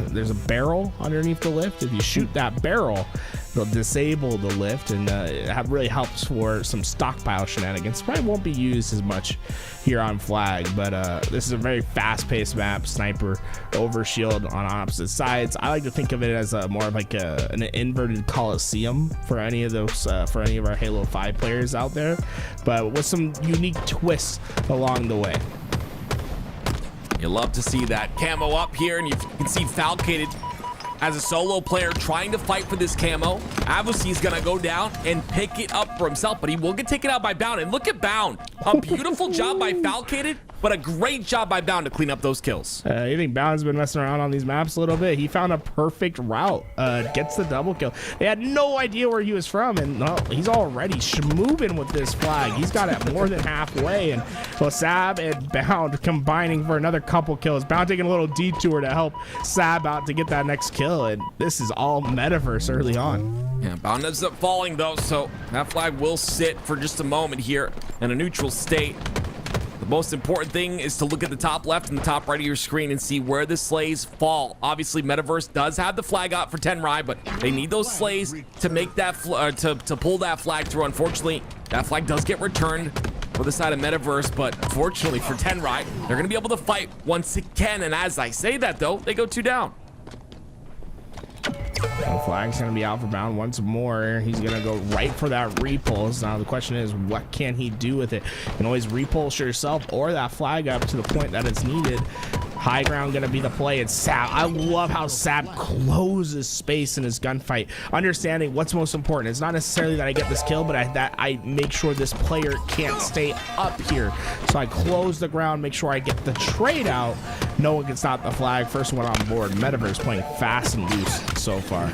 there's a barrel underneath the lift. If you shoot that barrel, it'll disable the lift, and it really helps for some Stockpile shenanigans. Probably won't be used as much here on flag, but this is a very fast-paced map. Sniper over shield on opposite sides. I like to think of it as more of like an inverted Coliseum for any of those for any of our Halo 5 players out there, but with some unique twists along the way. You love to see that camo up here, and you can see Falcated as a solo player trying to fight for this camo. Avusi's gonna go down and pick it up for himself, but he will get taken out by Bound. And look at Bound. A beautiful job by Falcated, but a great job by Bound to clean up those kills. You think Bound's been messing around on these maps a little bit? He found a perfect route, gets the double kill. They had no idea where he was from, and he's already schmoovin' with this flag. He's got it more than halfway, and well, Sab and Bound combining for another couple kills. Bound taking a little detour to help Sab out to get that next kill, and this is all Metaverse early on. Yeah, Bound ends up falling though, so that flag will sit for just a moment here in a neutral state. The most important thing is to look at the top left and the top right of your screen and see where the slays fall. Obviously, Metaverse does have the flag out for Tenrai, but they need those slays to make that to pull that flag through. Unfortunately, that flag does get returned for the side of Metaverse, but fortunately for Tenrai, they're going to be able to fight once again. And as I say that, though, they go 2 down. The flag's gonna be out for Bound once more. He's gonna go right for that repulse. Now the question is, what can he do with it? You can always repulse yourself or that flag up to the point that it's needed. High ground gonna be the play. And Sab, I love how Sab closes space in his gunfight, understanding what's most important. It's not necessarily that I get this kill, but that I make sure this player can't stay up here. So I close the ground, make sure I get the trade out. No one can stop the flag. First one on board. Metaverse playing fast and loose so far.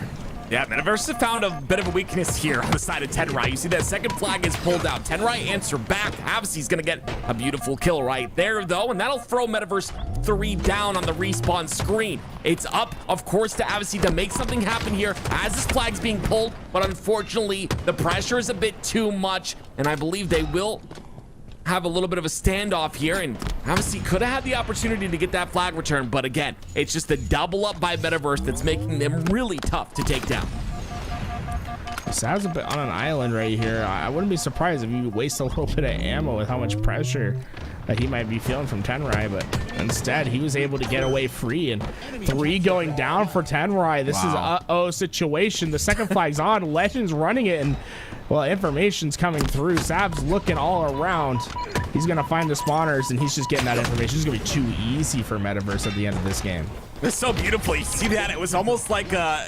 Yeah, Metaverse has found a bit of a weakness here on the side of Tenrai. You see that second flag is pulled out. Tenrai answer back. Havasi's gonna get a beautiful kill right there, though, and that'll throw Metaverse 3 down on the respawn screen. It's up, of course, to Havasi to make something happen here as this flag's being pulled, but unfortunately, the pressure is a bit too much, and I believe they will have a little bit of a standoff here, and obviously could have had the opportunity to get that flag return, but again, it's just a double up by Metaverse that's making them really tough to take down. Sab's a bit on an island right here. I wouldn't be surprised if you waste a little bit of ammo with how much pressure that he might be feeling from Tenrai, but instead he was able to get away free, and 3 going down for Tenrai. This is uh-oh situation. The second flag's on, Legend's running it, and well, information's coming through. Sab's looking all around. He's gonna find the spawners, and he's just getting that information. It's gonna be too easy for Metaverse at the end of this game. It's so beautiful. You see that? It was almost like a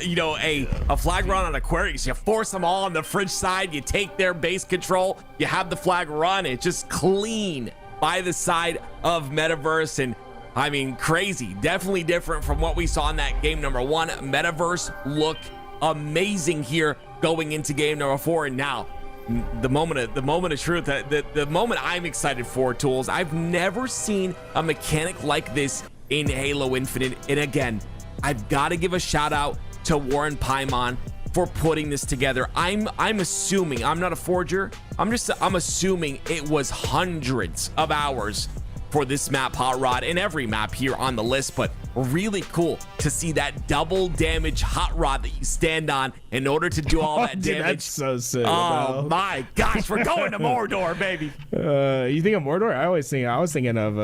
flag run on Aquarius. You force them all on the fridge side. You take their base control. You have the flag run. It's just clean by the side of Metaverse, and I mean, crazy. Definitely different from what we saw in that game number 1. Metaverse looked amazing here going into game number 4, and now the moment of truth, the moment I'm excited for, Tools. I've never seen a mechanic like this in Halo Infinite, and again, I've got to give a shout out to Warren Paimon for putting this together. I'm assuming, I'm not a forger, I'm assuming it was hundreds of hours for this map, Hot Rod, and every map here on the list, but really cool to see that double damage Hot Rod that you stand on in order to do all that Dude, damage. that's so sick. Oh my gosh, we're going to Mordor, baby. You think of Mordor? I was thinking of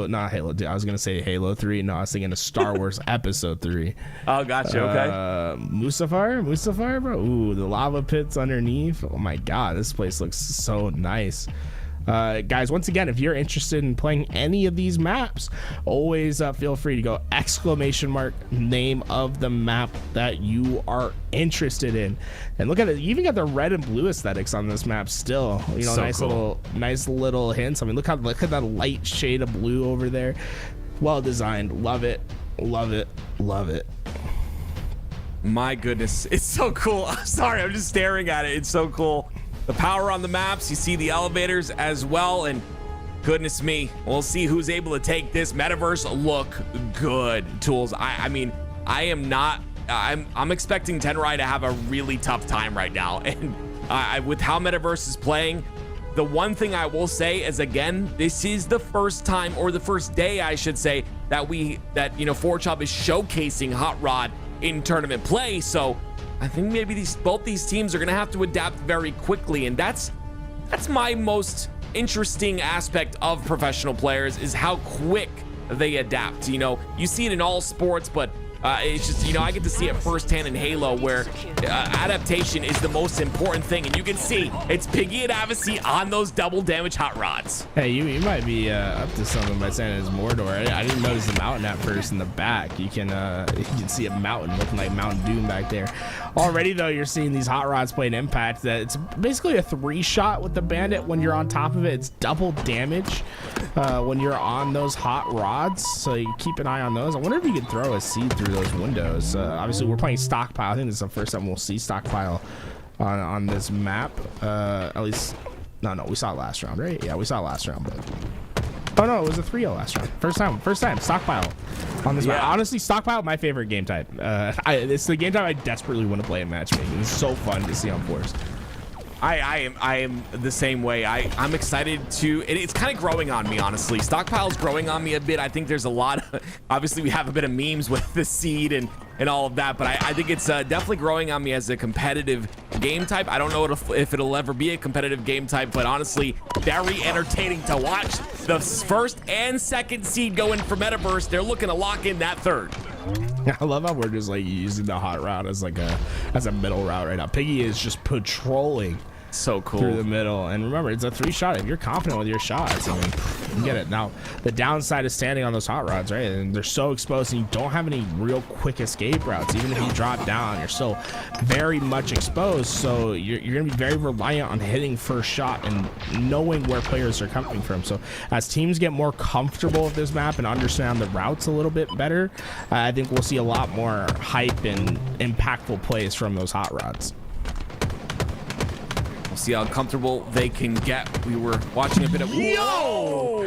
not Halo. I was gonna say Halo 3. No, I was thinking of Star Wars Episode 3. Oh, gotcha. Okay. Mustafar, bro. Ooh, the lava pits underneath. Oh my god, this place looks so nice. Guys, once again, if you're interested in playing any of these maps, always feel free to go / name of the map that you are interested in. And look at it, you even got the red and blue aesthetics on this map still. You know, So nice cool. nice little hints. I mean, look at that light shade of blue over there. Well designed. Love it. Love it. Love it. My goodness, it's so cool. I'm sorry, I'm just staring at it. It's so cool. The power on the maps, you see the elevators as well, and goodness me, we'll see who's able to take this. Metaverse look good, Tools. I mean, I am not, I'm expecting Tenrai to have a really tough time right now, and with how Metaverse is playing, the one thing I will say is, again, this is the first time, or the first day I should say, that you know, Forge Hub is showcasing Hot Rod in tournament play. So I think maybe both these teams are gonna have to adapt very quickly, and that's my most interesting aspect of professional players, is how quick they adapt. You know, you see it in all sports, but it's just, you know, I get to see it firsthand in Halo, where adaptation is the most important thing, and you can see it's Piggy and Avicii on those double damage hot rods. Hey, you might be up to something by saying it's Mordor. I didn't notice the mountain at first in the back. You can see a mountain looking like Mount Doom back there. Already though, you're seeing these hot rods play an impact that it's basically a 3-shot with the bandit. When you're on top of it, it's double damage when you're on those hot rods. So you keep an eye on those. I wonder if you could throw a seed through those windows. Obviously we're playing Stockpile. I think this is the first time we'll see Stockpile on this map. At least, no, we saw it last round, right? Yeah, we saw it last round, but oh no, it was a 3-0 last round. First time Stockpile on this map. Honestly, Stockpile, my favorite game type. It's the game type I desperately want to play in matchmaking. It's so fun to see on force. I am the same way. I'm excited to, it's kind of growing on me, honestly. Stockpile's growing on me a bit. I think there's a lot of, obviously we have a bit of memes with the seed and all of that, but I think it's definitely growing on me as a competitive game type. I don't know if it'll ever be a competitive game type, but honestly, very entertaining to watch. The first and second seed go in for Metaverse. They're looking to lock in that third. I love how we're just like using the hot route as like a middle route right now. Piggy is just patrolling so cool through the middle, and remember, it's a 3-shot. If you're confident with your shots, I mean, you get it. Now the downside is standing on those hot rods, right? And they're so exposed, and you don't have any real quick escape routes. Even if you drop down, you're still very much exposed, so you're gonna be very reliant on hitting first shot and knowing where players are coming from. So as teams get more comfortable with this map and understand the routes a little bit better, I think we'll see a lot more hype and impactful plays from those hot rods. We'll see how comfortable they can get. We were watching a bit of Yo,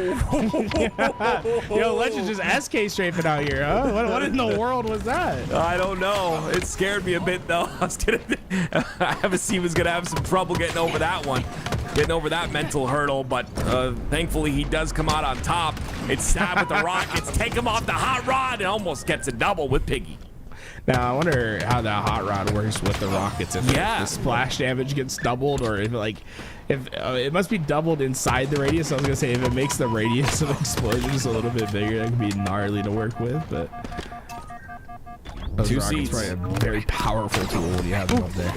Legend just SK strafing out here, huh? What in the world was that? I don't know. It scared me a bit though. Avicii was gonna have some trouble getting over that one, getting over that mental hurdle, but thankfully he does come out on top. It's Stab with the rockets, take him off the hot rod, and almost gets a double with Piggy. Now I wonder how that hot rod works with the rockets. If the splash damage gets doubled, or if it must be doubled inside the radius. I was gonna say if it makes the radius of explosions a little bit bigger, that could be gnarly to work with. But those Two rockets seeds. probably a very powerful tool when you have them up there.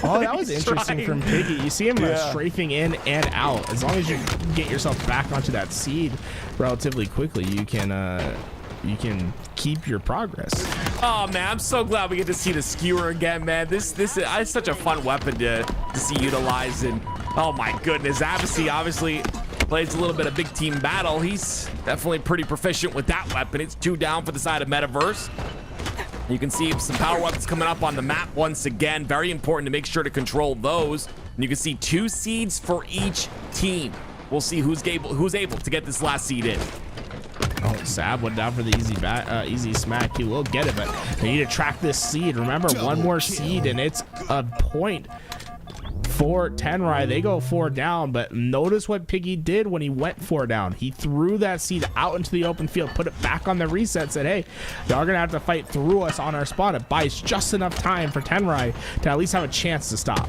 Oh, that was interesting from Piggy. You see him strafing in and out. As long as you get yourself back onto that seed relatively quickly, you can keep your progress. Oh man, I'm so glad we get to see the skewer again, man. This is such a fun weapon to see utilized, and oh my goodness, Avicii obviously plays a little bit of big team battle. He's definitely pretty proficient with that weapon. It's 2 down for the side of Metaverse. You can see some power weapons coming up on the map once again. Very important to make sure to control those. And you can see 2 seeds for each team. We'll see who's able to get this last seed in. Oh, Sab went down for the easy smack. He will get it, but they need to track this seed. Remember, one more seed and it's a point for Tenrai. They go 4 down, but notice what Piggy did when he went 4 down. He threw that seed out into the open field, put it back on the reset, said, hey, y'all are gonna have to fight through us on our spot. It buys just enough time for Tenrai to at least have a chance to stop.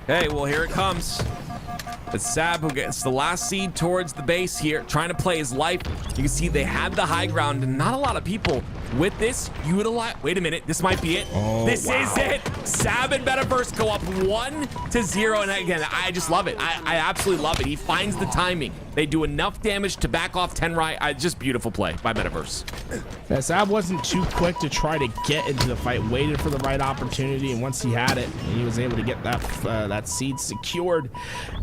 Hey, well, here it comes. It's Sab who gets the last seed towards the base here, trying to play his life. You can see they had the high ground, and not a lot of people with this, utilize. Wait a minute, this might be it. This is it. Sab and Metaverse go up 1-0, and again, I just love it. I absolutely love it. He finds the timing. They do enough damage to back off Tenrai. Just beautiful play by Metaverse. Yeah, Sab wasn't too quick to try to get into the fight. Waited for the right opportunity, and once he had it, he was able to get that seed secured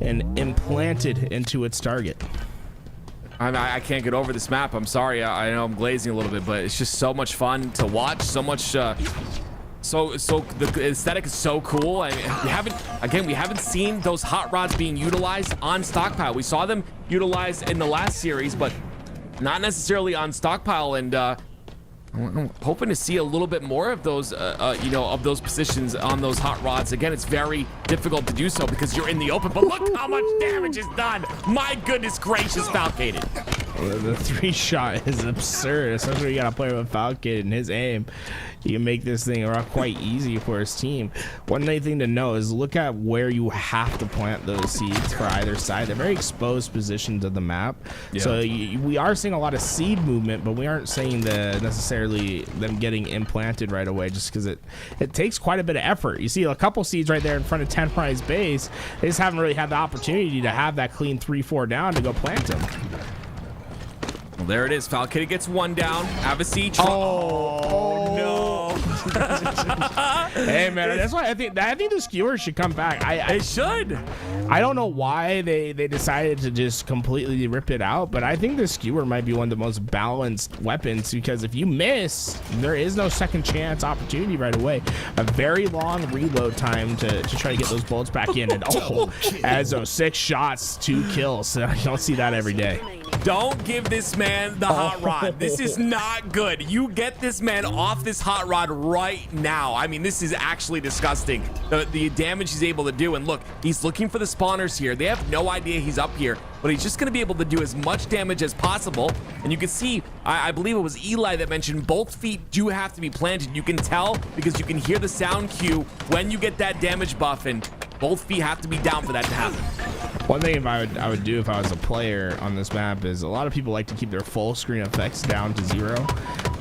and implanted into its target. I can't get over this map. I'm sorry. I know I'm glazing a little bit, but it's just so much fun to watch. So much. So the aesthetic is so cool. I mean, we haven't seen those hot rods being utilized on Stockpile. We saw them utilized in the last series, but not necessarily on Stockpile. And I'm hoping to see a little bit more of those, of those positions on those hot rods. Again, it's very difficult to do so because you're in the open, but look how much damage is done. My goodness gracious, Falcated. The 3-shot is absurd, especially when you got a player with Falcated and his aim. You can make this thing quite easy for his team. One nice thing to know is look at where you have to plant those seeds for either side. They're very exposed positions of the map. Yeah. So we are seeing a lot of seed movement, but we aren't seeing necessarily them getting implanted right away just because it takes quite a bit of effort. You see a couple seeds right there in front of Tenrai's base. They just haven't really had the opportunity to have that clean 3-4 down to go plant them. Well, there it is. Falcated gets one down. Avasi. Oh no. Hey man, that's why I think the skewers should come back. They should. I don't know why they decided to just completely rip it out, but I think the skewer might be one of the most balanced weapons because if you miss, there is no second chance opportunity right away. A very long reload time to try to get those bullets back in, and as those 6 shots, 2 kills. You don't see that every day. Don't give this man the hot rod. This is not good. You get this man off this hot rod right now. I mean, this is actually disgusting. The damage he's able to do. And look, he's looking for the spawners here. They have no idea he's up here, but he's just going to be able to do as much damage as possible. And you can see, I believe it was Eli that mentioned both feet do have to be planted. You can tell because you can hear the sound cue when you get that damage buff, and both feet have to be down for that to happen. One thing I would do if I was a player on this map is a lot of people like to keep their full screen effects down to 0.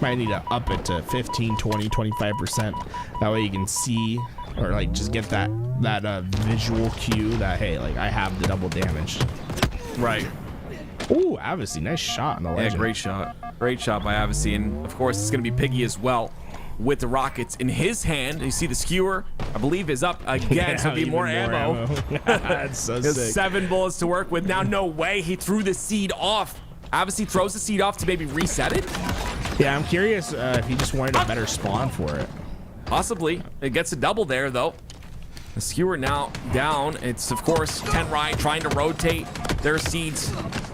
Might need to up it to 15, 20, 25%. That way you can see or like just get that visual cue that, hey, like I have the double damage. Right. Ooh, Avasi, nice shot on the legend. Yeah, great shot. Great shot by Avasi. And of course, it's going to be Piggy as well with the rockets in his hand. You see the skewer, I believe, is up again. Yeah, so it'll be more ammo. That's so sick. 7 bullets to work with. Now, no way. He threw the seed off. Avasi throws the seed off to maybe reset it. Yeah, I'm curious if he just wanted a better spawn for it. Possibly. It gets a double there, though. The skewer now down. It's, of course, Tenrai trying to rotate their seeds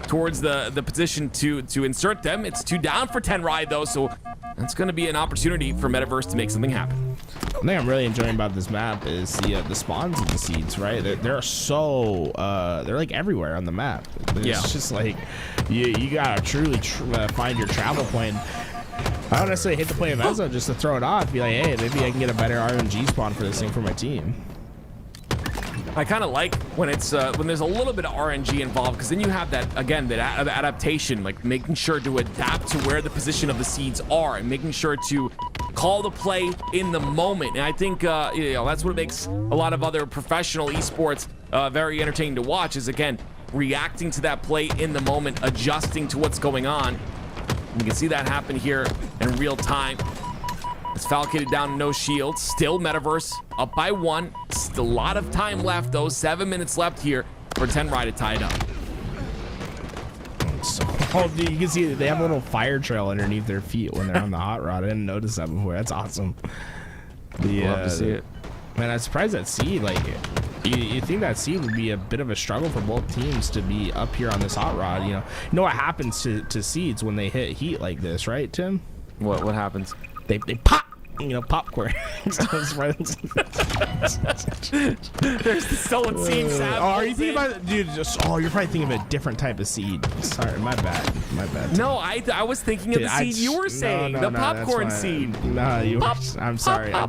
towards the position to insert them. It's 2 down for Tenrai, though, so that's going to be an opportunity for Metaverse to make something happen. One thing I'm really enjoying about this map is the spawns of the seeds, right? They're so they're like everywhere on the map. It's just like you gotta truly find your travel point. I don't necessarily hate to play a Mezzo just to throw it off. Be like, hey, maybe I can get a better RNG spawn for this thing for my team. I kind of like when it's when there's a little bit of RNG involved, because then you have that, again, that adaptation, like making sure to adapt to where the position of the seeds are and making sure to call the play in the moment. And I think that's what makes a lot of other professional esports very entertaining to watch, is again reacting to that play in the moment, adjusting to what's going on. You can see that happen here in real time. It's Falcated down, no shield. Still Metaverse up by 1. Still a lot of time left, though. 7 minutes left here for Tenrai to tie it up. Dude, you can see they have a little fire trail underneath their feet when they're on the hot rod. I didn't notice that before. That's awesome. Love to see it. Man, I'm surprised that seed, like, you think that seed would be a bit of a struggle for both teams to be up here on this hot rod. You know what happens to seeds when they hit heat like this, right, Tim? What happens? They pop, popcorn. There's the stolen seed. Are you thinking about, dude? You're probably thinking of a different type of seed. Sorry, my bad. No, I was thinking of the seed you were saying, the popcorn seed. No, you were. I'm sorry, I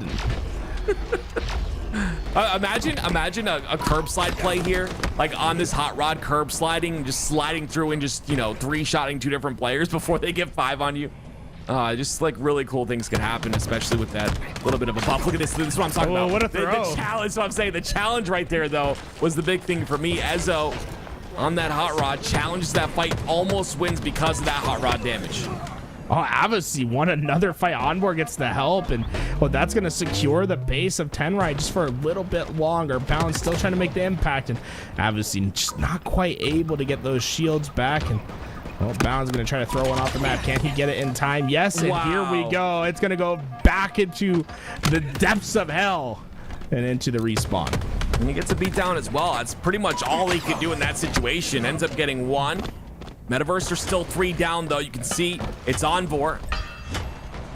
didn't. Imagine a curb slide play here, like on this hot rod, curb sliding, just sliding through and just 3-shotting 2 different players before they get 5 on you. Just like really cool things can happen, especially with that little bit of a buff. Look at this. This is what I'm talking about. What a throw. The challenge. So I'm saying the challenge right there, though, was the big thing for me. Ezzo on that hot rod challenges that fight, almost wins because of that hot rod damage. Oh, Avicii won another fight. Onboard gets the help, and well, that's going to secure the base of Tenrai just for a little bit longer. Bound still trying to make the impact, and Avicii just not quite able to get those shields back. And well, Bound's going to try to throw one off the map. Can he get it in time? Yes, and here we go. It's going to go back into the depths of hell and into the respawn. And he gets a beat down as well. That's pretty much all he could do in that situation. Ends up getting one. Metaverse are still 3 down, though. You can see it's Envor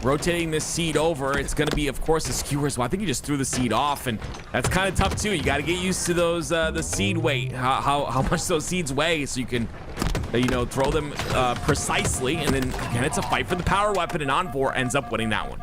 rotating this seed over. It's going to be, of course, the skewers. Well, I think he just threw the seed off, and that's kind of tough, too. You got to get used to those the seed weight, how much those seeds weigh, so you can, you know, throw them precisely. And then, again, it's a fight for the power weapon, and Envor ends up winning that one.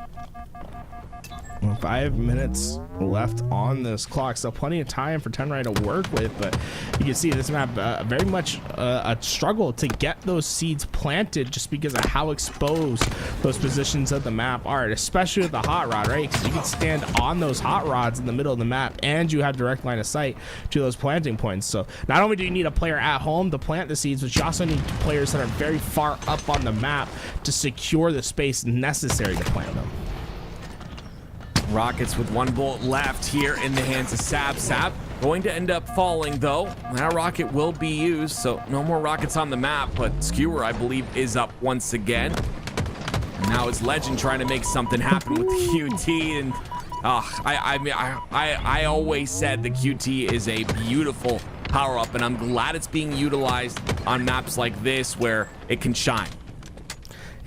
5 minutes left on this clock, so plenty of time for Tenrai to work with, but you can see this map very much a struggle to get those seeds planted just because of how exposed those positions of the map are, especially with the hot rod, right? Because you can stand on those hot rods in the middle of the map and you have direct line of sight to those planting points. So not only do you need a player at home to plant the seeds, but you also need players that are very far up on the map to secure the space necessary to plant them. Rockets with 1 bullet left here in the hands of Sab. Sab going to end up falling, though. That rocket will be used, so no more rockets on the map, but Skewer, I believe, is up once again. And now it's Legend trying to make something happen with the QT, and I always said the QT is a beautiful power-up, and I'm glad it's being utilized on maps like this where it can shine.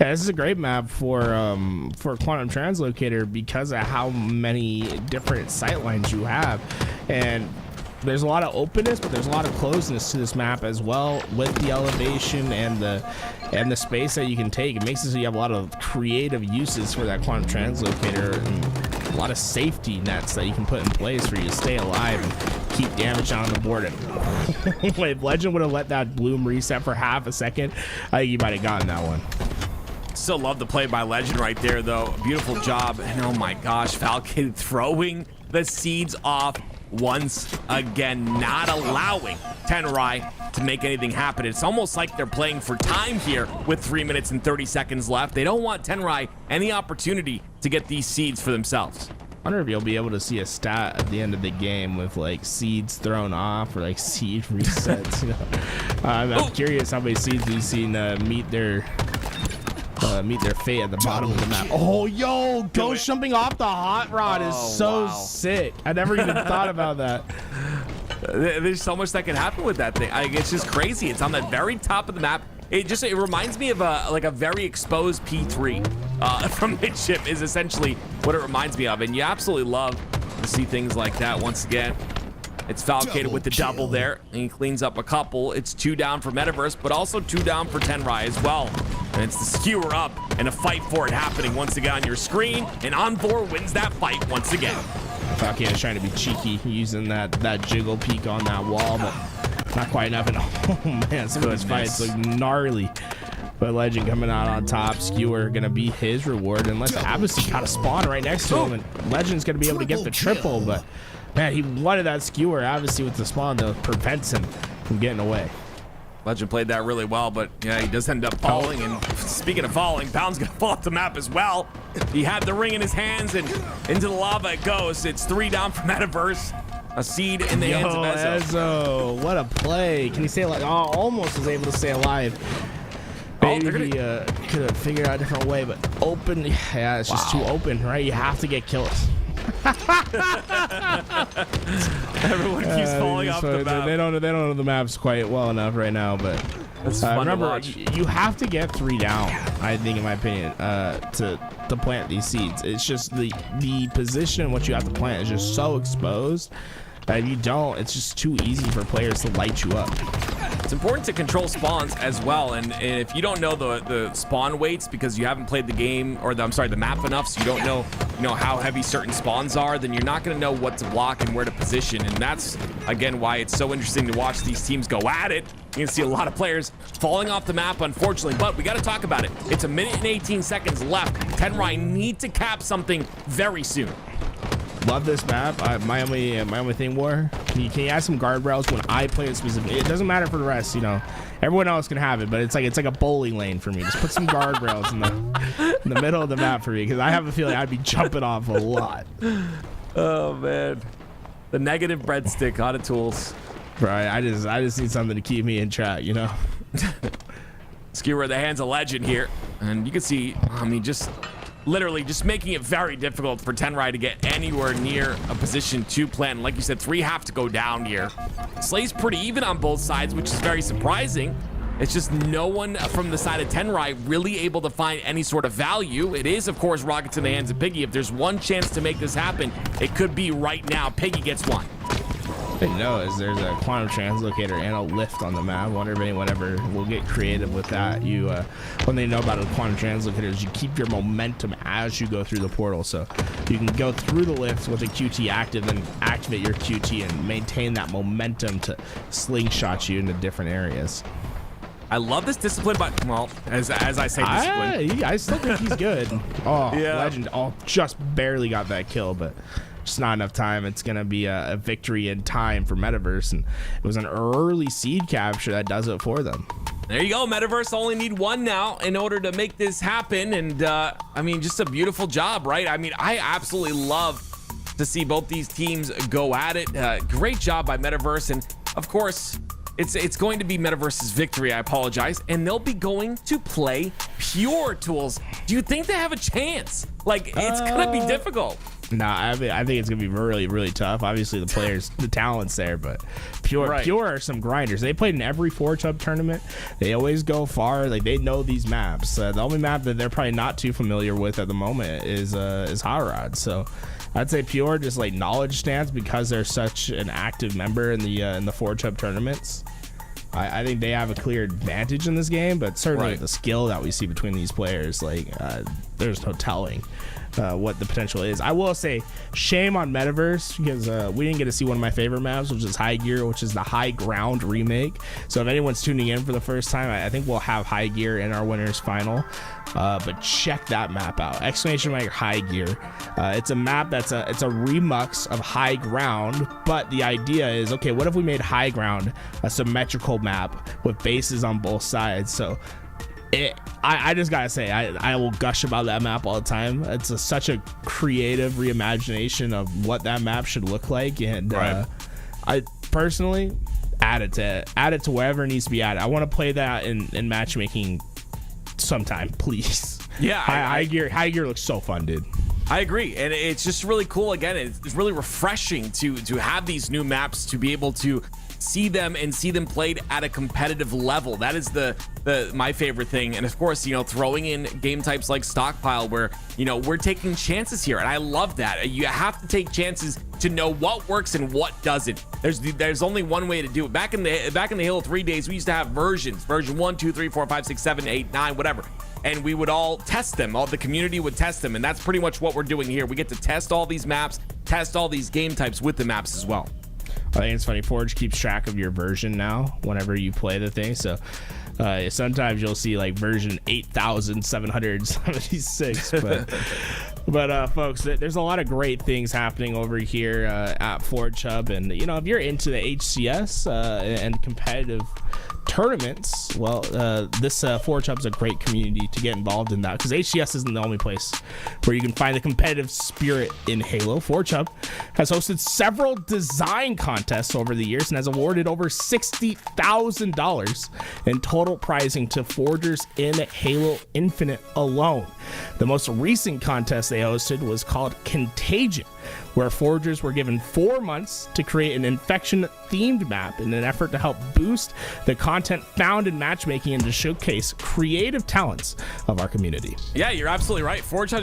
Yeah, this is a great map for Quantum Translocator because of how many different sight lines you have, and there's a lot of openness, but there's a lot of closeness to this map as well with the elevation and the space that you can take. It makes it so you have a lot of creative uses for that Quantum Translocator and a lot of safety nets that you can put in place for you to stay alive and keep damage on the board. And if Legend would have let that bloom reset for half a second, I think you might have gotten that one. Still love the play by Legend right there, though. Beautiful job. And oh my gosh, Falcon throwing the seeds off once again, not allowing Tenrai to make anything happen. It's almost like they're playing for time here with 3 minutes and 30 seconds left. They don't want Tenrai any opportunity to get these seeds for themselves. I wonder if you'll be able to see a stat at the end of the game with like seeds thrown off or like seed resets. You know? I'm curious how many seeds we've seen meet their fate at the bottom of the map. Oh, yo, ghost jumping off the hot rod is so sick. I never even thought about that. There's so much that can happen with that thing. It's just crazy. It's on the very top of the map. It reminds me of a very exposed P3 from midship is essentially what it reminds me of. And you absolutely love to see things like that once again. It's Falcated with the double there, and he cleans up a couple. It's 2 down for Metaverse, but also 2 down for Tenrai as well. And it's the Skewer up and a fight for it happening once again on your screen, and Envor wins that fight once again. Falcated is trying to be cheeky, using that jiggle peek on that wall, but not quite enough. And oh man, some of these fights look gnarly. But Legend coming out on top. Skewer gonna be his reward, unless Avicii got a spawn right next to him, and Legend's gonna be able to get the triple, but man, he wanted that Skewer. Obviously, with the spawn, though, prevents him from getting away. Legend played that really well, but yeah, he does end up falling. And speaking of falling, Pound's gonna fall off the map as well. He had the ring in his hands, and into the lava it goes. It's 3 down for Metaverse. A seed in the hands of Ezzo. What a play. Can he stay alive? Oh, almost was able to stay alive. Maybe he could have figured out a different way, but open. Yeah, it's just too open, right? You have to get kills. Everyone keeps falling off the map. They don't know the maps quite well enough right now, but remember, you have to get 3 down, I think, in my opinion, to plant these seeds. It's just the position in which you have to plant is just so exposed that if you don't, it's just too easy for players to light you up. It's important to control spawns as well, and if you don't know the spawn weights because you haven't played the game, or the map enough, so you don't know how heavy certain spawns are, then you're not going to know what to block and where to position. And that's again why it's so interesting to watch these teams go at it, You can see a lot of players falling off the map, unfortunately, but we got to talk about it. It's a minute and 18 seconds left. Tenrai need to cap something very soon. Love this map. My only thing, War, can you add some guardrails when I play it specifically? It doesn't matter for the rest, you know. Everyone else can have it, but it's like a bowling lane for me. Just put some guardrails in the middle of the map for me, because I have a feeling I'd be jumping off a lot. Oh man, the negative breadstick out of tools. Right, I just need something to keep me in track, you know. Skewer the hands of legend here, and you can see, I mean, just literally just making it very difficult for Tenrai to get anywhere near a position to plant. Like you said, 3 have to go down here. Slay's pretty even on both sides, which is very surprising. It's just no one from the side of Tenrai really able to find any sort of value. It is, of course, rockets in the hands of Piggy. If there's one chance to make this happen, it could be right now. Piggy gets one. I didn't know is there's a quantum translocator and a lift on the map. I wonder if anyone ever will get creative with that. You, when they know about a quantum translocators, you keep your momentum as you go through the portal. So you can go through the lift with a QT active, then activate your QT and maintain that momentum to slingshot you into different areas. I love this discipline, but, well, as I say discipline. I still think he's good. Oh, Yeah. Legend. Oh, just barely got that kill, but just not enough time. It's going to be a victory in time for Metaverse, and it was an early seed capture that does it for them. There you go. Metaverse only need one now in order to make this happen. And I mean, just a beautiful job, right? I mean, I absolutely love to see both these teams go at it. Great job by Metaverse. And of course, it's going to be Metaverse's victory. I apologize. And they'll be going to play Pure Tools. Do you think they have a chance? Like, it's going to be difficult. Nah, I think it's gonna be really, really tough. Obviously, the players, the talent's there, but Pure are some grinders. They played in every Forge Hub tournament. They always go far. Like, they know these maps. The only map that they're probably not too familiar with at the moment is Hot Rod. So I'd say Pure, just like knowledge stance, because they're such an active member in the Forge Hub tournaments. I think they have a clear advantage in this game, but certainly the skill that we see between these players, like there's no telling what the potential is. I will say shame on Metaverse, because we didn't get to see one of my favorite maps, which is High Gear, which is the High Ground remake. So if anyone's tuning in for the first time, I think we'll have High Gear in our winners final. But check that map out! Exclamation mark High Gear. It's a map it's a remux of High Ground, but the idea is, okay, what if we made High Ground a symmetrical map with bases on both sides? So I just gotta say, I will gush about that map all the time. It's such a creative reimagination of what that map should look like, and I personally add it to wherever it needs to be added. I want to play that in matchmaking sometime, please. Yeah, High Gear looks so fun, dude. I agree, and it's just really cool. Again, it's really refreshing to have these new maps, to be able to see them played at a competitive level. That is my favorite thing. And of course, you know, throwing in game types like Stockpile, where, you know, we're taking chances here, and I love that. You have to take chances to know what works and what doesn't. There's only one way to do it. Back in the Halo 3 days, we used to have version 1, 2, 3, 4, 5, 6, 7, 8, 9, whatever. And we would all test them. All the community would test them, and that's pretty much what we're doing here. We get to test all these maps, test all these game types with the maps as well. I think it's funny. Forge keeps track of your version now whenever you play the thing. So sometimes you'll see like version 8,776. But folks, there's a lot of great things happening over here at Forge Hub. And, you know, if you're into the HCS and competitive tournaments, well, this Forge Hub's a great community to get involved in that, because HCS isn't the only place where you can find the competitive spirit in Halo. Forge Hub has hosted several design contests over the years and has awarded over $60,000 in total prizing to forgers in Halo Infinite alone. The most recent contest they hosted was called Contagion, where forgers were given 4 months to create an infection-themed map in an effort to help boost the content found in matchmaking and to showcase creative talents of our community. Yeah, you're absolutely right. Forge Hub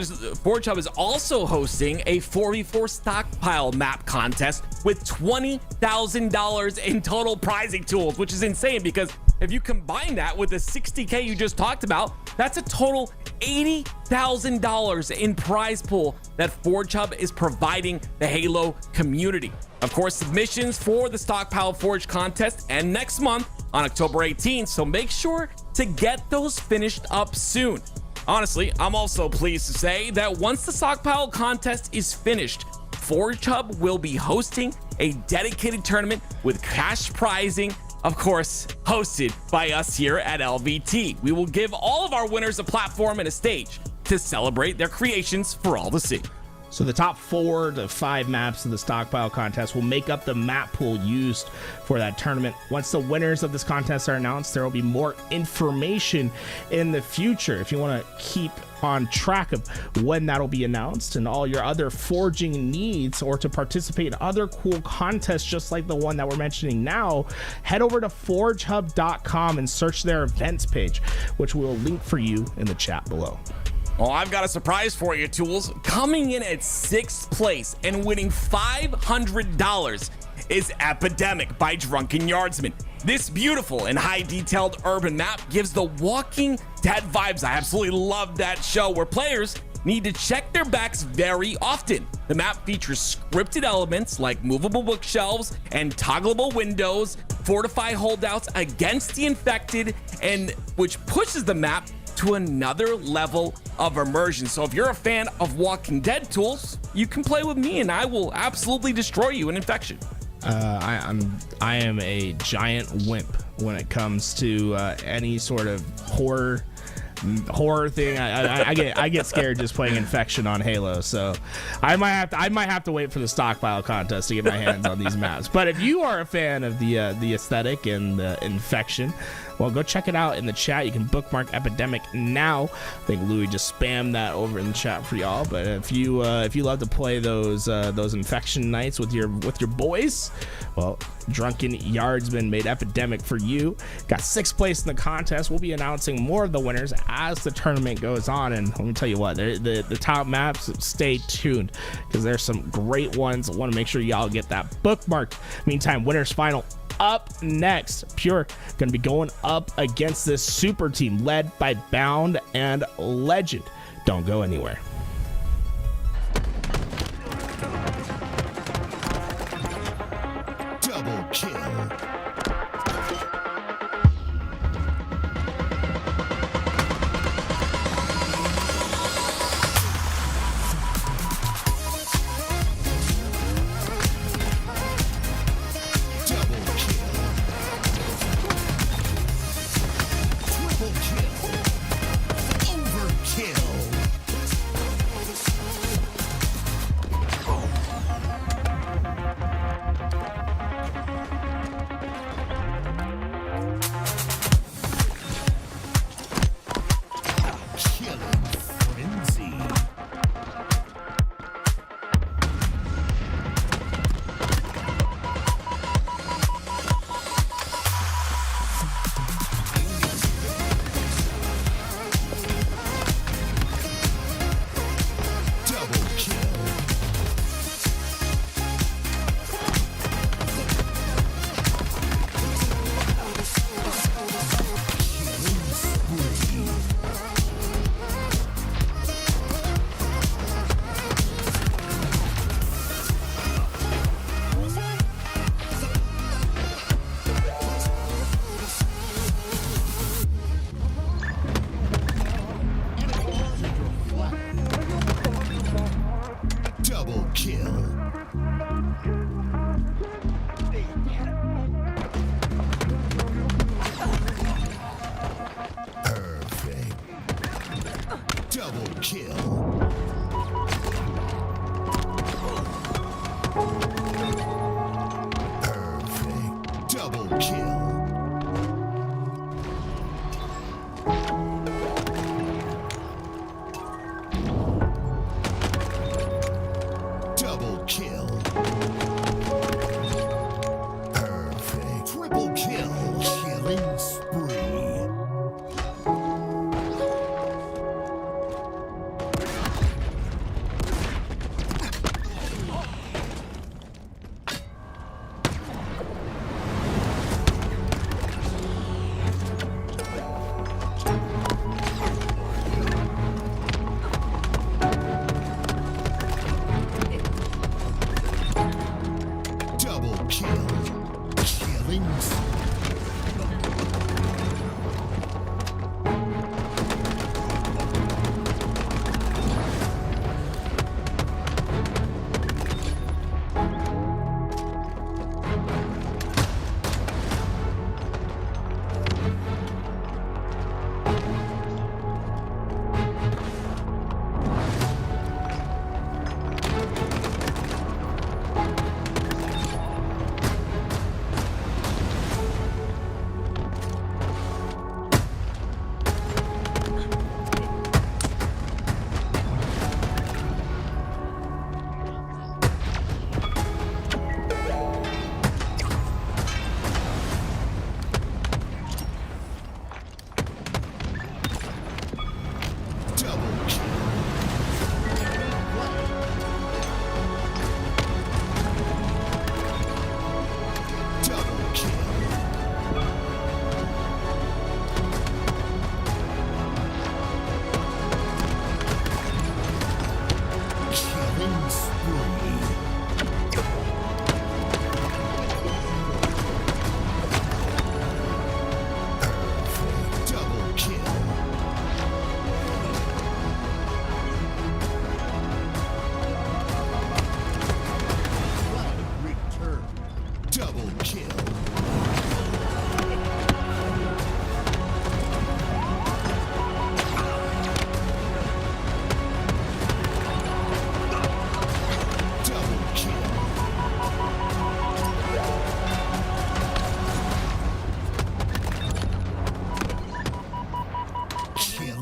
is also hosting a 4v4 Stockpile map contest with $20,000 in total prizing tools, which is insane, because if you combine that with the $60K you just talked about, that's a total $80,000 in prize pool that Forge Hub is providing the Halo community. Of course, submissions for the Stockpile Forge contest end next month, on October 18th, so make sure to get those finished up soon. Honestly, I'm also pleased to say that once the Stockpile contest is finished, Forge Hub will be hosting a dedicated tournament with cash prizing, of course, hosted by us here at LVT. We will give all of our winners a platform and a stage to celebrate their creations for all to see. So the top 4 to 5 maps of the Stockpile contest will make up the map pool used for that tournament. Once the winners of this contest are announced, there will be more information in the future. If you want to keep on track of when that'll be announced and all your other forging needs, or to participate in other cool contests just like the one that we're mentioning now, head over to forgehub.com and search their events page, which we will link for you in the chat below. Well, I've got a surprise for you, Tools. Coming in at 6th place and winning $500 is Epidemic by Drunken Yardsman. This beautiful and high-detailed urban map gives the Walking Dead vibes. I absolutely love that show, where players need to check their backs very often. The map features scripted elements like movable bookshelves and toggleable windows, fortify holdouts against the infected, and which pushes the map to another level of immersion. So if you're a fan of Walking Dead, Tools, you can play with me and I will absolutely destroy you in Infection. I am a giant wimp when it comes to any sort of horror thing. I get scared just playing Infection on Halo, so I might have to wait for the Stockpile contest to get my hands on these maps. But if you are a fan of the aesthetic and the Infection, well, go check it out in the chat. You can bookmark Epidemic now. I think Louis just spammed that over in the chat for y'all. But if you love to play those Infection nights with your boys, well, Drunken Yardsman made Epidemic for you. Got 6th place in the contest. We'll be announcing more of the winners as the tournament goes on. And let me tell you what, the top maps, stay tuned because there's some great ones. I want to make sure y'all get that bookmarked. Meantime, winners final up next. Pure gonna be going up against this super team led by Bound and Legend. Don't go anywhere. Double kill.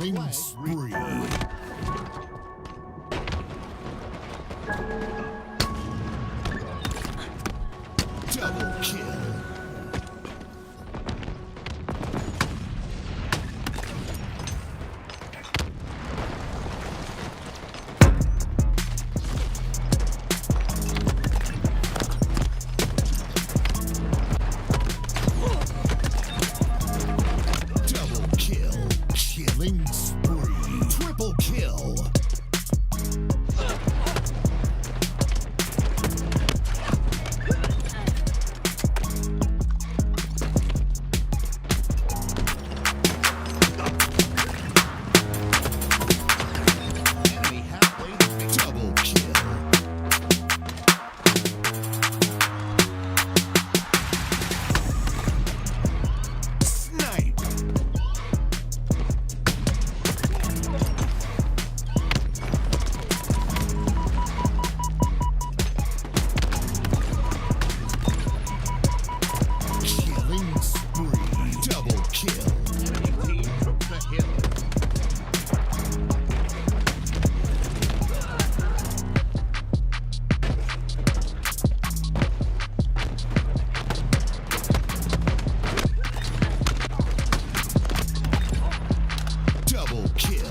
Killing spree. Double kill. Double kill. Killing spree. Triple kill. Enemy halfway to victory. Double kill. Snipe. Killing spree. Double kill. Enemy team took the hill. Double kill.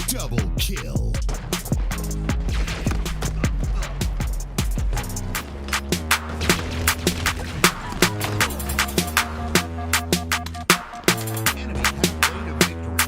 Double kill. Enemy halfway to victory.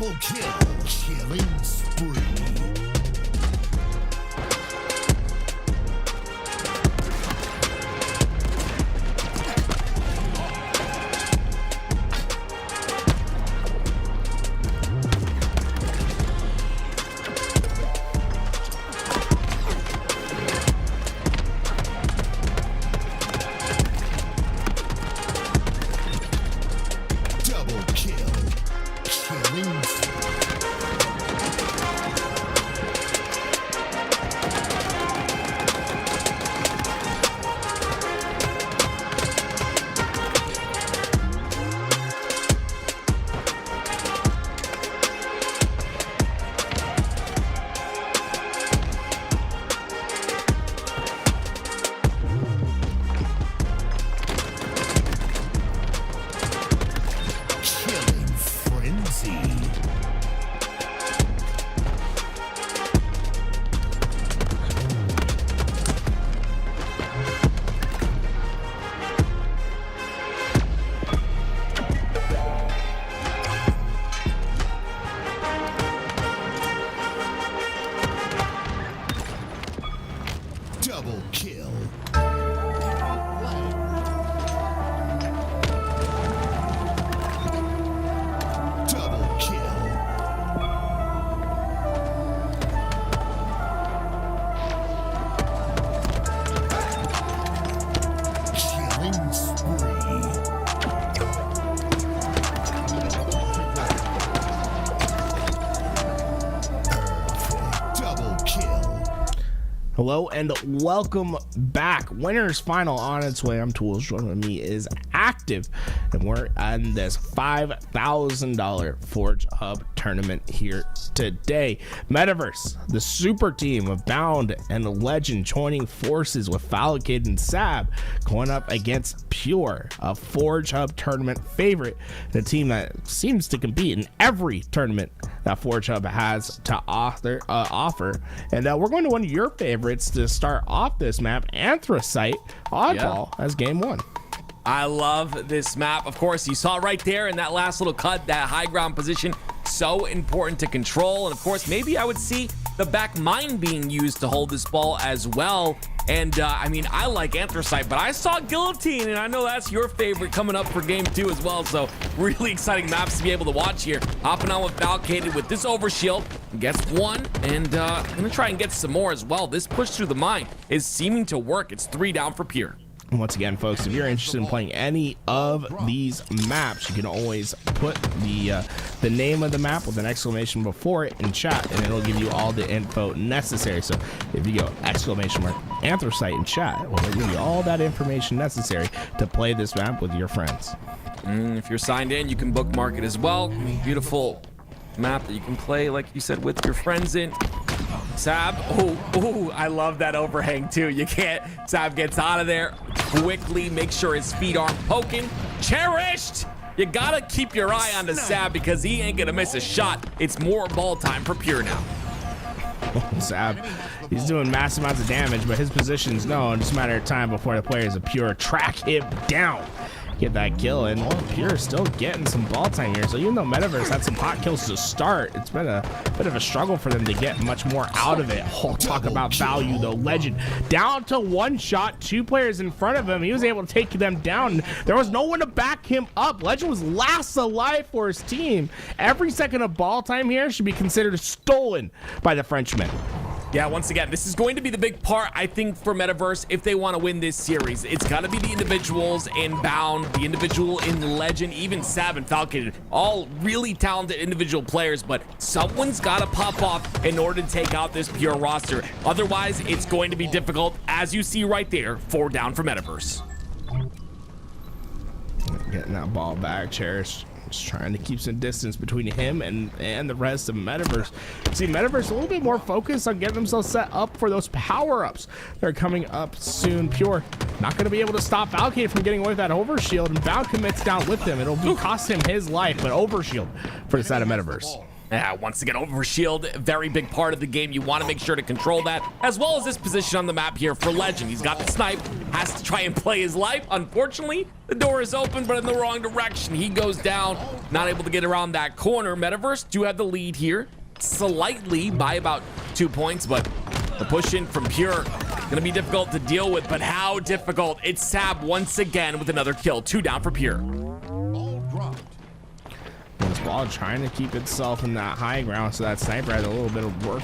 Triple kill. Killing spree. Double kill. Killing killing frenzy. Double kill. Double kill. Killing spree. Perfect. Double kill. Hello and welcome back. Winner's final on its way. I'm Tools. Joining me is Active, and we're on this $5,000 Forge Hub tournament here today. Metaverse, the super team of Bound and Legend joining forces with Falcon and Sab, going up against Pure, a Forge Hub tournament favorite, the team that seems to compete in every tournament that Forge Hub has to offer. And we're going to one of your favorites to start off this map, Anthracite. Oddball as game one. I love this map. Of course, you saw right there in that last little cut, that high ground position, so important to control. And of course, maybe I would see the back mine being used to hold this ball as well. And I mean, I like Anthracite, but I saw Guillotine, and I know that's your favorite coming up for game two as well. So really exciting maps to be able to watch here. Hopping on with Valkated with this overshield. Gets one, and gonna try and get some more as well. This push through the mine is seeming to work. It's 3 down for Pure. And once again, folks, if you're interested in playing any of these maps, you can always put the name of the map with an exclamation before it in chat, and it'll give you all the info necessary. So if you go exclamation mark Anthracite in chat, well, it'll give you all that information necessary to play this map with your friends. If you're signed in, you can bookmark it as well. Beautiful map that you can play, like you said, with your friends in. Sab, oh, I love that overhang too. You can't, Sab gets out of there quickly, make sure his feet aren't poking. Cherished! You gotta keep your eye on the Sab because he ain't gonna miss a shot. It's more ball time for Pure now. Sab, he's doing massive amounts of damage, but his position's known. Just a matter of time before the players of Pure track him down. Get that kill, and well, Pure is still getting some ball time here. So even though Metaverse had some hot kills to start, it's been a bit of a struggle for them to get much more out of it. Oh, talk about value though. Legend down to one shot, 2 players in front of him. He was able to take them down. There was no one to back him up. Legend was last alive for his team. Every second of ball time here should be considered stolen by the Frenchman. Yeah, once again, this is going to be the big part, I think, for Metaverse if they want to win this series. It's got to be the individuals in Bound, the individual in Legend, even Sab and Falcon. All really talented individual players, but someone's got to pop off in order to take out this Pure roster. Otherwise, it's going to be difficult, as you see right there, 4 down for Metaverse. Getting that ball back, Cherish. Just trying to keep some distance between him and the rest of Metaverse. See, Metaverse a little bit more focused on getting themselves set up for those power-ups. They're coming up soon. Pure not going to be able to stop Valkyrie from getting away with that overshield, and Val commits down with him. It'll be cost him his life, but overshield for the side of Metaverse. Yeah, once again, over shield, very big part of the game. You want to make sure to control that, as well as this position on the map here for Legend. He's got the snipe, has to try and play his life. Unfortunately, the door is open, but in the wrong direction. He goes down, not able to get around that corner. Metaverse do have the lead here, slightly by about 2 points, but the push in from Pure gonna be difficult to deal with. But how difficult? It's Sab once again with another kill. 2 down for Pure. This ball trying to keep itself in that high ground, so that sniper has a little bit of work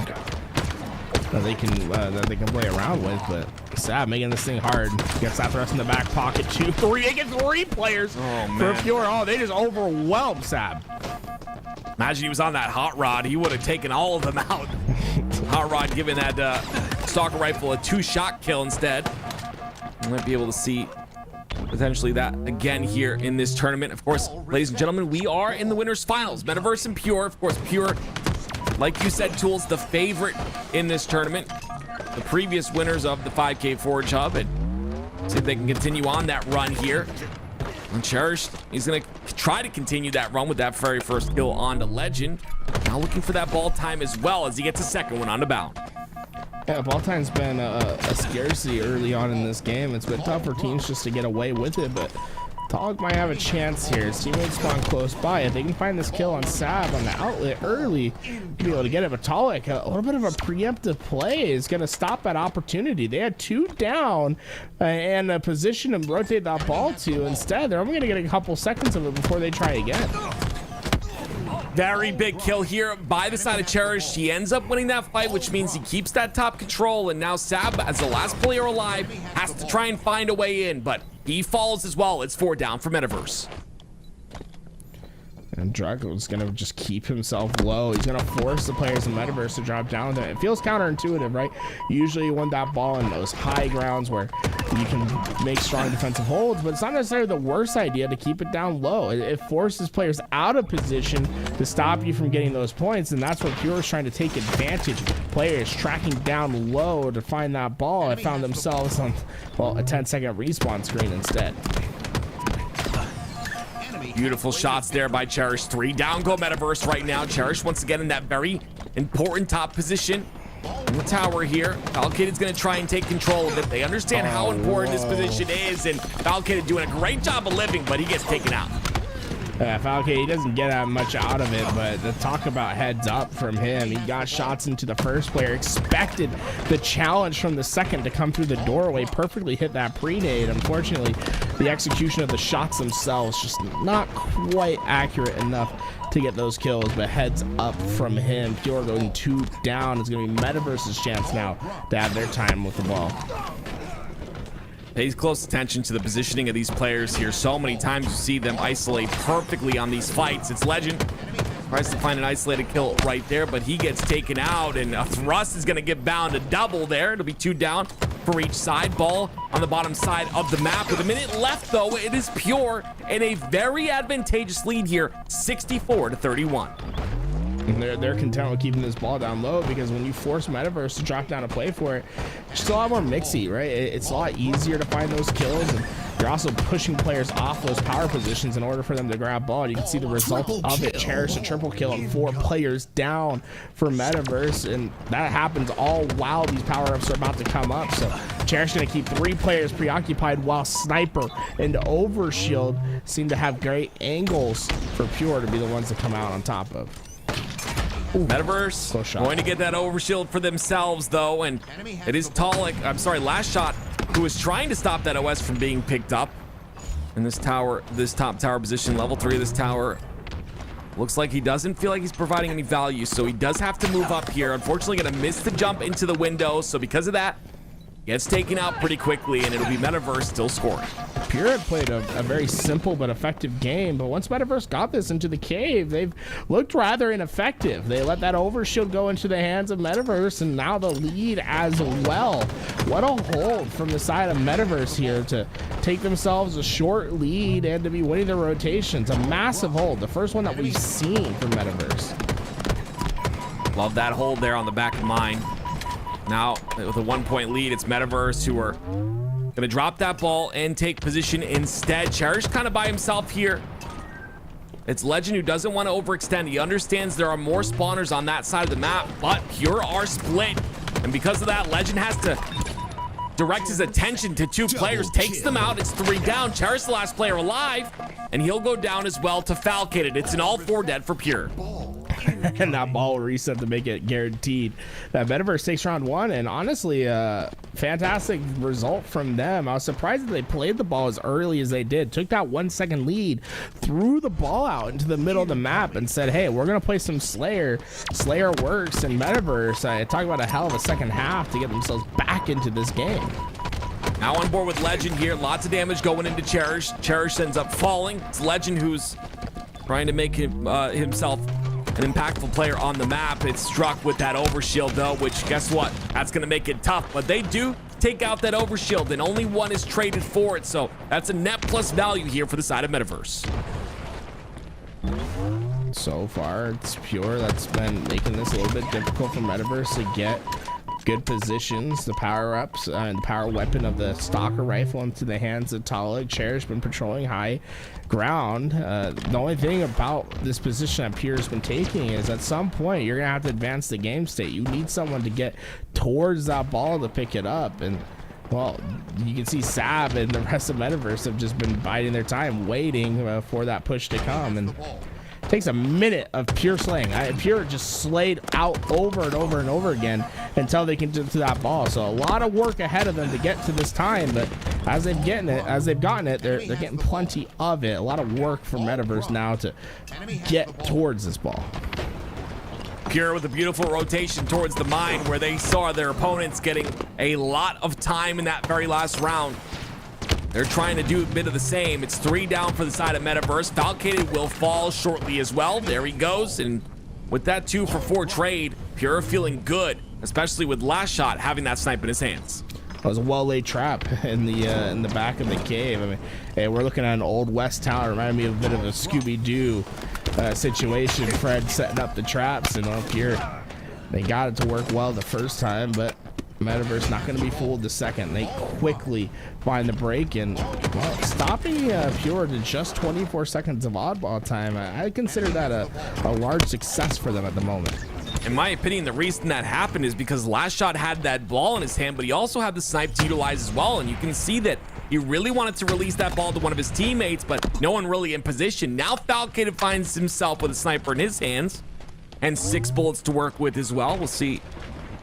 that they can play around with. But Sab making this thing hard. Gets that thrust in the back pocket. 2-3. They get 3 players for Pure. Oh, they just overwhelmed Sab. Imagine he was on that hot rod. He would have taken all of them out. Hot rod giving that stalker rifle a 2-shot kill instead. You might be able to see potentially that again here in this tournament. Of course, ladies and gentlemen, we are in the winners finals. Metaverse and Pure. Of course, Pure, like you said, Tools, the favorite in this tournament. The previous winners of the 5K Forge Hub, and see if they can continue on that run here. And Cherish, he's gonna try to continue that run with that very first kill on the Legend. Now looking for that ball time as well as he gets a second one on the bound. Yeah, ball time's been a scarcity early on in this game. It's been tough for teams just to get away with it, but Tog might have a chance here. His teammates spawn close by. If they can find this kill on Sab on the outlet early, be able to get it. But Talik, a little bit of a preemptive play is going to stop that opportunity. They had 2 down and a position to rotate that ball to. Instead, they're only going to get a couple seconds of it before they try again. Very big kill here by the side of Cherish. He ends up winning that fight, which means he keeps that top control. And now Sab, as the last player alive, has to try and find a way in, but he falls as well. It's 4 down for Metaverse. And Draco's going to just keep himself low. He's going to force the players in Metaverse to drop down with it. It feels counterintuitive, right? Usually you want that ball in those high grounds where you can make strong defensive holds, but it's not necessarily the worst idea to keep it down low. It forces players out of position to stop you from getting those points, and that's what Pure is trying to take advantage. Players tracking down low to find that ball and found themselves on, well, a 10-second respawn screen instead. Beautiful shots there by Cherish. 3 down go Metaverse right now. Cherish once again in that very important top position in the tower here. Valkid is going to try and take control of it. They understand how important this position is, and Valkid doing a great job of living, but he gets taken out. Falke, he doesn't get that much out of it, but the talk about heads up from him. He got shots into the first player, expected the challenge from the second to come through the doorway, perfectly hit that pre-nade. Unfortunately, the execution of the shots themselves just not quite accurate enough to get those kills, but heads up from him. Pure going 2 down. It's going to be Metaverse's chance now to have their time with the ball. Pays close attention to the positioning of these players here. So many times you see them isolate perfectly on these fights. It's Legend. Tries to find an isolated kill right there, but he gets taken out, and a thrust is going to get bound a double there. It'll be 2 down for each side. Ball on the bottom side of the map. With a minute left, though, it is Pure in a very advantageous lead here, 64-31. They're content with keeping this ball down low, because when you force Metaverse to drop down and play for it, it's just a lot more mixy, right? It's a lot easier to find those kills, and you're also pushing players off those power positions in order for them to grab ball. You can see the result of it. Cherish a triple kill and 4 players down for Metaverse, and that happens all while these power-ups are about to come up. So Cherish going to keep 3 players preoccupied, while Sniper and Overshield seem to have great angles for Pure to be the ones to come out on top of. Metaverse going to get that overshield for themselves, though, and it is Talik, Last Shot, who is trying to stop that OS from being picked up in this tower, this top tower position. Level 3 of this tower looks like he doesn't feel like he's providing any value, so he does have to move up here. Unfortunately, going to miss the jump into the window, so because of that, gets taken out pretty quickly, and it'll be Metaverse still scoring. Pure had played a very simple but effective game, but once Metaverse got this into the cave, they've looked rather ineffective. They let that overshield go into the hands of Metaverse, and now the lead as well. What a hold from the side of Metaverse here to take themselves a short lead and to be winning their rotations. A massive hold, the first one that we've seen from Metaverse. Love that hold there on the back of mine. Now, with a 1-point lead, it's Metaverse who are going to drop that ball and take position instead. Cherish kind of by himself here. It's Legend who doesn't want to overextend. He understands there are more spawners on that side of the map, but Pure are split. And because of that, Legend has to direct his attention to two players, takes them out. It's 3 down. Cherish the last player alive, and he'll go down as well to Falcated. It's an all 4 dead for Pure. And that ball will reset to make it guaranteed. That Metaverse takes round 1, and honestly, fantastic result from them. I was surprised that they played the ball as early as they did. Took that 1 second lead, threw the ball out into the middle of the map, and said, hey, we're going to play some Slayer. Slayer works in Metaverse. I talk about a hell of a second half to get themselves back into this game. Now on board with Legend here. Lots of damage going into Cherish. Cherish ends up falling. It's Legend who's trying to make himself an impactful player on the map. It's Struck with that overshield though, which guess what? That's gonna make it tough, but they do take out that overshield and only one is traded for it. So that's a net plus value here for the side of Metaverse. So far, it's Pure that's been making this a little bit difficult for Metaverse to get good positions. The power-ups and the power weapon of the Stalker rifle into the hands of Talik. Cherish been patrolling high ground. The only thing about this position that Pure's been taking is at some point you're gonna have to advance the game state. You need someone to get towards that ball to pick it up, and well, you can see Sab and the rest of Metaverse have just been biding their time, waiting for that push to come. And it takes a minute of Pure slaying. Pure just slayed out over and over and over again until they can get to that ball. So a lot of work ahead of them to get to this time, but as they've gotten it, they're getting plenty of it. A lot of work for Metaverse now to get towards this ball. Pure with a beautiful rotation towards the mine where they saw their opponents getting a lot of time in that very last round. They're trying to do a bit of the same. It's 3 down for the side of Metaverse. Falcated will fall shortly as well. There he goes. And with that 2 for 4 trade, Pure feeling good, especially with Last Shot having that snipe in his hands. It was a well-laid trap in the back of the cave. I mean, hey, we're looking at an old West town. It reminded me of a bit of a Scooby-Doo situation. Fred setting up the traps, and Pure, they got it to work well the first time, but Metaverse not going to be fooled the second. They quickly find the break, and well, stopping Pure to just 24 seconds of oddball time, I consider that a large success for them at the moment. In my opinion, the reason that happened is because Last Shot had that ball in his hand, but he also had the snipe to utilize as well, and you can see that he really wanted to release that ball to one of his teammates, but no one really in position. Now Falcated finds himself with a sniper in his hands and 6 bullets to work with as well. We'll see.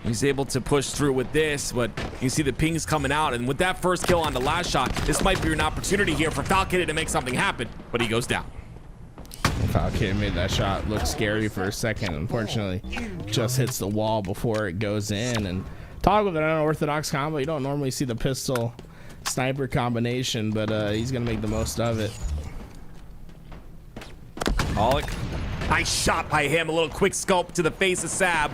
He's able to push through with this, but you see the pings coming out, and with that first kill on the Last Shot, this might be an opportunity here for Falcated to make something happen, but he goes down. Falcated made that shot look scary for a second. Unfortunately, just hits the wall before it goes in. And talk with an unorthodox combo. You don't normally see the pistol sniper combination, but he's gonna make the most of it. Pollock, nice shot by him. A little quick scope to the face of Sab.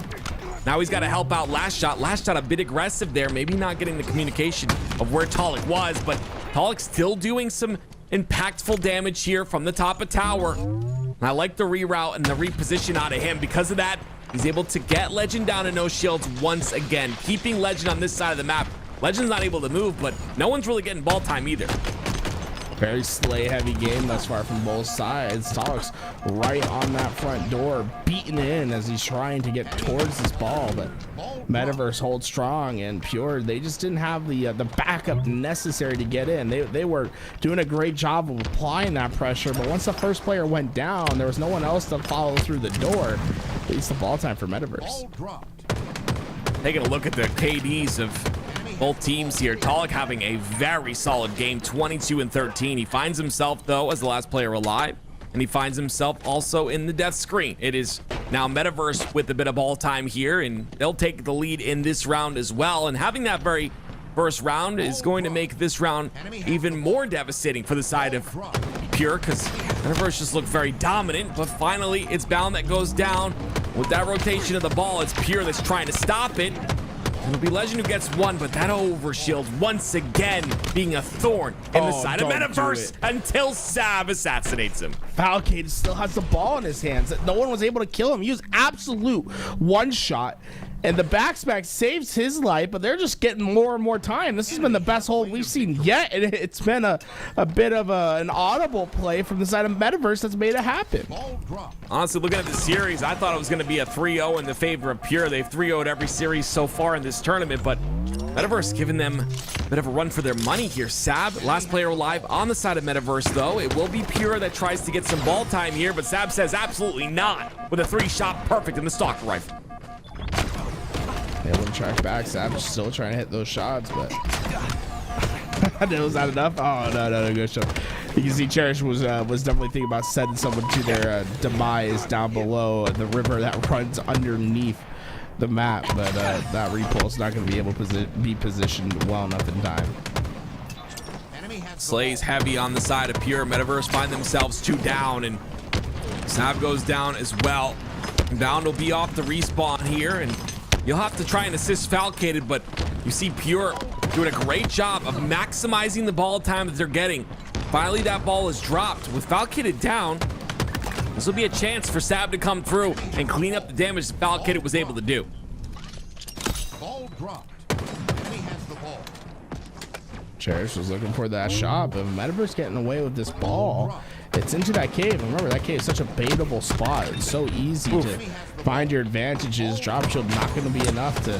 Now he's got to help out Last Shot. Last Shot a bit aggressive there, maybe not getting the communication of where Talik was, but Talik still doing some impactful damage here from the top of tower. And I like the reroute and the reposition out of him. Because of that, he's able to get Legend down to no shields once again, keeping Legend on this side of the map. Legend's not able to move, but no one's really getting ball time either. Very slay heavy game thus far from both sides. Talik's right on that front door, beating in as he's trying to get towards this ball, but Metaverse holds strong, and Pure, they just didn't have the backup necessary to get in. They were doing a great job of applying that pressure, but once the first player went down, there was no one else to follow through the door. It's the ball time for Metaverse. Taking a look at the KDs of both teams here. Talik having a very solid game, 22-13. He finds himself, though, as the last player alive, and he finds himself also in the death screen. It is now Metaverse with a bit of ball time here, and they'll take the lead in this round as well. And having that very first round is going to make this round even more devastating for the side of Pure, because Metaverse just looked very dominant, but finally it's Bound that goes down. With that rotation of the ball, it's Pure that's trying to stop it. It'll be Legend who gets one, but that overshield once again being a thorn in the side of Metaverse until Sab assassinates him. Falcated still has the ball in his hands. No one was able to kill him. He was absolute one shot, And the backspec saves his life, but they're just getting more and more time. This has been the best hold we've seen yet, and it's been a bit of an audible play from the side of Metaverse that's made it happen. Honestly, looking at the series, I thought it was going to be a 3-0 in the favor of Pure. They've 3-0'd every series so far in this tournament, but Metaverse giving them a bit of a run for their money here. Sab, last player alive on the side of Metaverse, though. It will be Pure that tries to get some ball time here, but Sab says absolutely not with a 3-shot perfect in the Stalker rifle. Able to track back. Savage still trying to hit those shots, but was that enough? Oh no, good shot. You can see Cherish was definitely thinking about sending someone to their demise down below the river that runs underneath the map, but that repulse not going to be able to be positioned well enough in time. Slays heavy on the side of Pure. Metaverse find themselves 2 down, and Sav goes down as well. Bound will be off the respawn here, and you'll have to try and assist Falcated, but you see Pure doing a great job of maximizing the ball time that they're getting. Finally, that ball is dropped. With Falcated down, this will be a chance for Sab to come through and clean up the damage that Falcated was able to do. Ball dropped. Enemy has the ball. Cherish was looking for that shot, but Metaverse getting away with this ball. It's into that cave. And remember, that cave is such a baitable spot. It's so easy to find your advantages. Drop shield not going to be enough to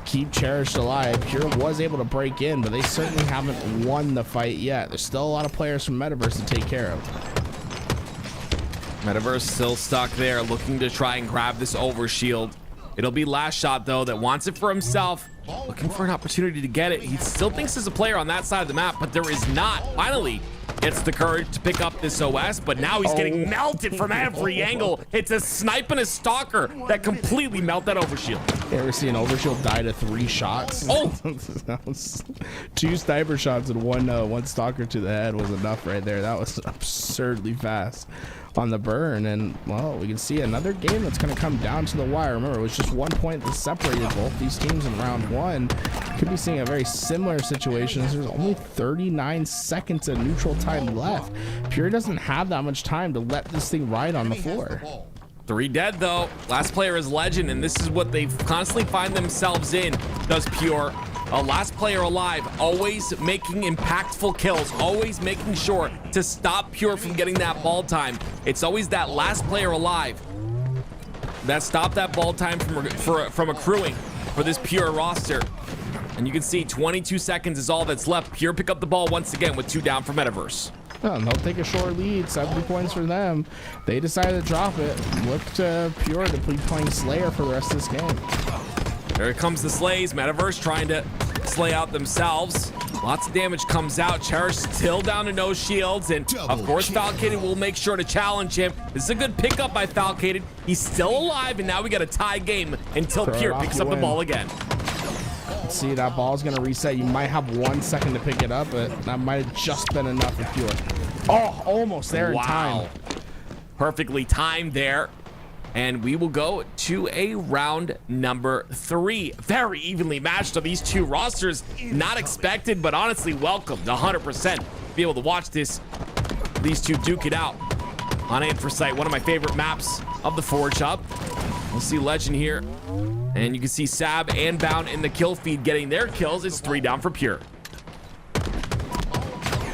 keep Cherished alive. Pure was able to break in, but they certainly haven't won the fight yet. There's still a lot of players from Metaverse to take care of. Metaverse still stuck there, looking to try and grab this overshield. It'll be Last Shot, though, that wants it for himself. Looking for an opportunity to get it. He still thinks there's a player on that side of the map, but there is not. Finally, gets the courage to pick up this OS, but now he's getting melted from every angle. It's a snipe and a stalker that completely melt that overshield. You ever see an overshield die to 3 shots? Oh! That was 2 sniper shots and one stalker to the head was enough right there. That was absurdly fast on the burn, and well, we can see another game that's going to come down to the wire. Remember, it was just 1 point that separated both these teams in round 1. Could be seeing a very similar situation. There's only 39 seconds of neutral time left. Pure doesn't have that much time to let this thing ride on the floor. 3 dead, though. Last player is Legend, and this is what they constantly find themselves in, does Pure. Last player alive, always making impactful kills, always making sure to stop Pure from getting that ball time. It's always that last player alive that stopped that ball time from accruing for this Pure roster. And you can see 22 seconds is all that's left. Pure pick up the ball once again with 2 down for Metaverse. Oh, and they'll take a short lead, 70 points for them. They decided to drop it. Look to Pure to be playing Slayer for the rest of this game. There comes the Slays. Metaverse trying to slay out themselves. Lots of damage comes out. Cherish still down to no shields, and of course Falcated will make sure to challenge him. This is a good pickup by Falcated. He's still alive, and now we got a tie game until Pure picks up the ball again. Let's see, that ball's gonna reset. You might have 1 second to pick it up, but that might have just been enough for Pure. Oh, almost there in time. Perfectly timed there. And we will go to a round number 3. Very evenly matched on these 2 rosters. Not expected, but honestly welcomed 100%. Be able to watch these 2 duke it out on Anthracite, one of my favorite maps of the Forge Hub. We'll see Legend here. And you can see Sab and Bound in the kill feed getting their kills. It's 3 down for Pure.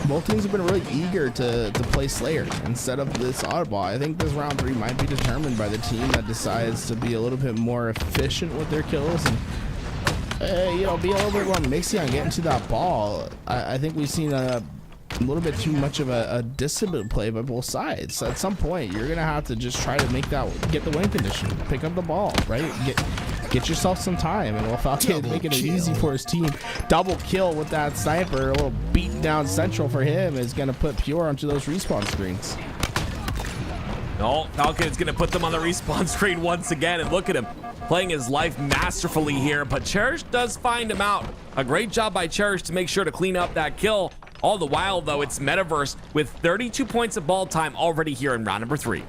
Both teams have been really eager to play Slayer instead of this oddball. I think this round 3 might be determined by the team that decides to be a little bit more efficient with their kills and be a little bit more mixy on getting to that ball. I think we've seen a little bit too much of a disciplined play by both sides. So at some point, you're gonna have to just try to get the win condition, pick up the ball, right? Get yourself some time, and Falcated making it easy for his team. Double kill with that sniper, a little beaten down central for him is gonna put Pure onto those respawn screens. No, Falcated's gonna put them on the respawn screen once again, and look at him playing his life masterfully here, but Cherish does find him out. A great job by Cherish to make sure to clean up that kill. All the while, though, it's Metaverse with 32 points of ball time already here in round number 3.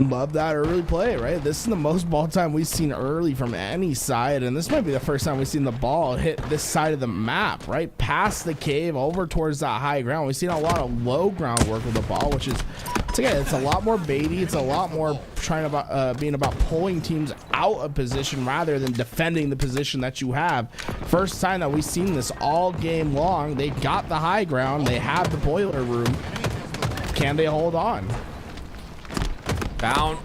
Love that early play, right? This is the most ball time we've seen early from any side, and this might be the first time we've seen the ball hit this side of the map, right? Past the cave over towards that high ground. We've seen a lot of low ground work with the ball, which is again, it's a lot more baity. It's a lot more trying about being about pulling teams out of position rather than defending the position that you have. First time that we've seen this all game long. They got the high ground. They have the boiler room. Can they hold on? Down.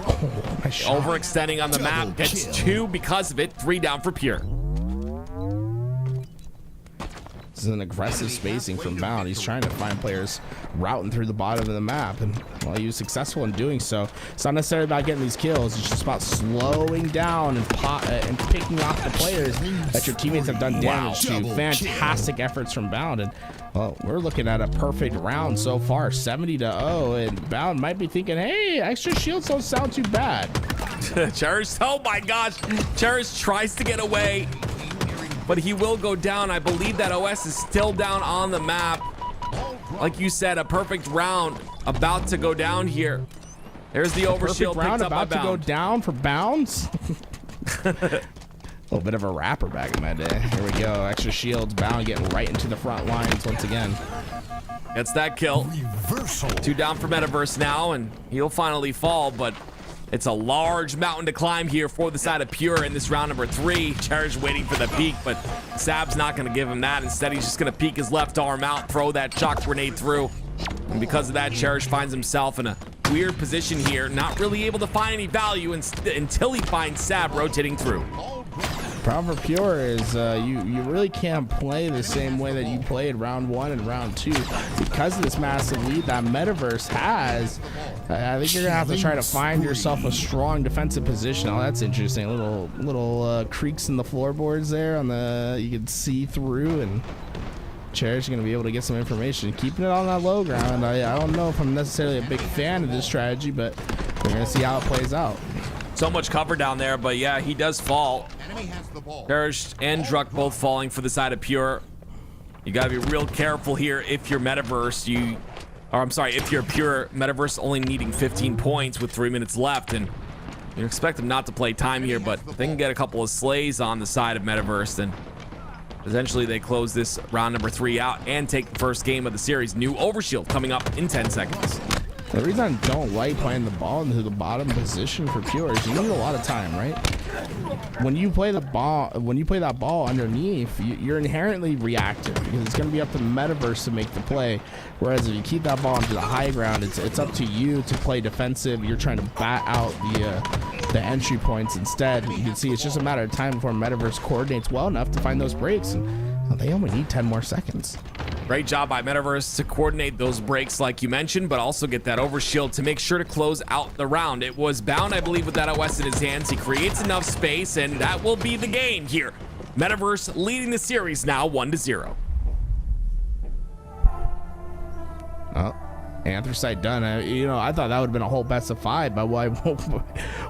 Oh, nice shot. Overextending on the map. Gets 2 because of it. 3 down for Pure. This is an aggressive spacing from Bound. He's trying to find players routing through the bottom of the map, and well, he was successful in doing so. It's not necessarily about getting these kills. It's just about slowing down and picking off the players that your teammates have done damage to. Fantastic efforts from Bound, and well, we're looking at a perfect round so far, 70-0, and Bound might be thinking, hey, extra shields don't sound too bad. Cherish, oh my gosh. Cherish tries to get away, but he will go down. I believe that OS is still down on the map. Like you said, a perfect round about to go down here. There's the overshield round picked up by about to go Bound. down for Bounds. A little bit of a rapper back in my day. Here we go. Extra shields. Bound getting right into the front lines once again. Gets that kill. Reversal. 2 down for Metaverse now, and he'll finally fall, but it's a large mountain to climb here for the side of Pure in this round number 3. Cherish waiting for the peek, but Sab's not going to give him that. Instead, he's just going to peek his left arm out, throw that shock grenade through. And because of that, Cherish finds himself in a weird position here, not really able to find any value until he finds Sab rotating through. Problem for Pure is you really can't play the same way that you played round 1 and round 2 because of this massive lead that Metaverse has. I think you're gonna have to try to find yourself a strong defensive position. Oh, that's interesting. Little creaks in the floorboards there on the you can see through, and Cherish is gonna be able to get some information. Keeping it on that low ground. I don't know if I'm necessarily a big fan of this strategy, but we're gonna see how it plays out. So much cover down there, but yeah, he does fall. Cherish and Druck both falling for the side of Pure. You gotta be real careful here if you're Metaverse. If you're Pure, Metaverse only needing 15 points with 3 minutes left, and you expect them not to play time here, but if they can get a couple of slays on the side of Metaverse, then essentially they close this round number 3 out and take the first game of the series. New overshield coming up in 10 seconds. The reason I don't like playing the ball into the bottom position for Pure is you need a lot of time, right? When you play that ball underneath, you're inherently reactive because it's going to be up to Metaverse to make the play. Whereas if you keep that ball into the high ground, it's up to you to play defensive. You're trying to bat out the entry points instead. You can see it's just a matter of time before Metaverse coordinates well enough to find those breaks, and they only need 10 more seconds. Great job by Metaverse to coordinate those breaks like you mentioned, but also get that overshield to make sure to close out the round. It was Bound, I believe, with that OS in his hands. He creates enough space, and that will be the game here. Metaverse leading the series now 1-0. Oh, Anthracite done. I thought that would have been a whole best of 5 by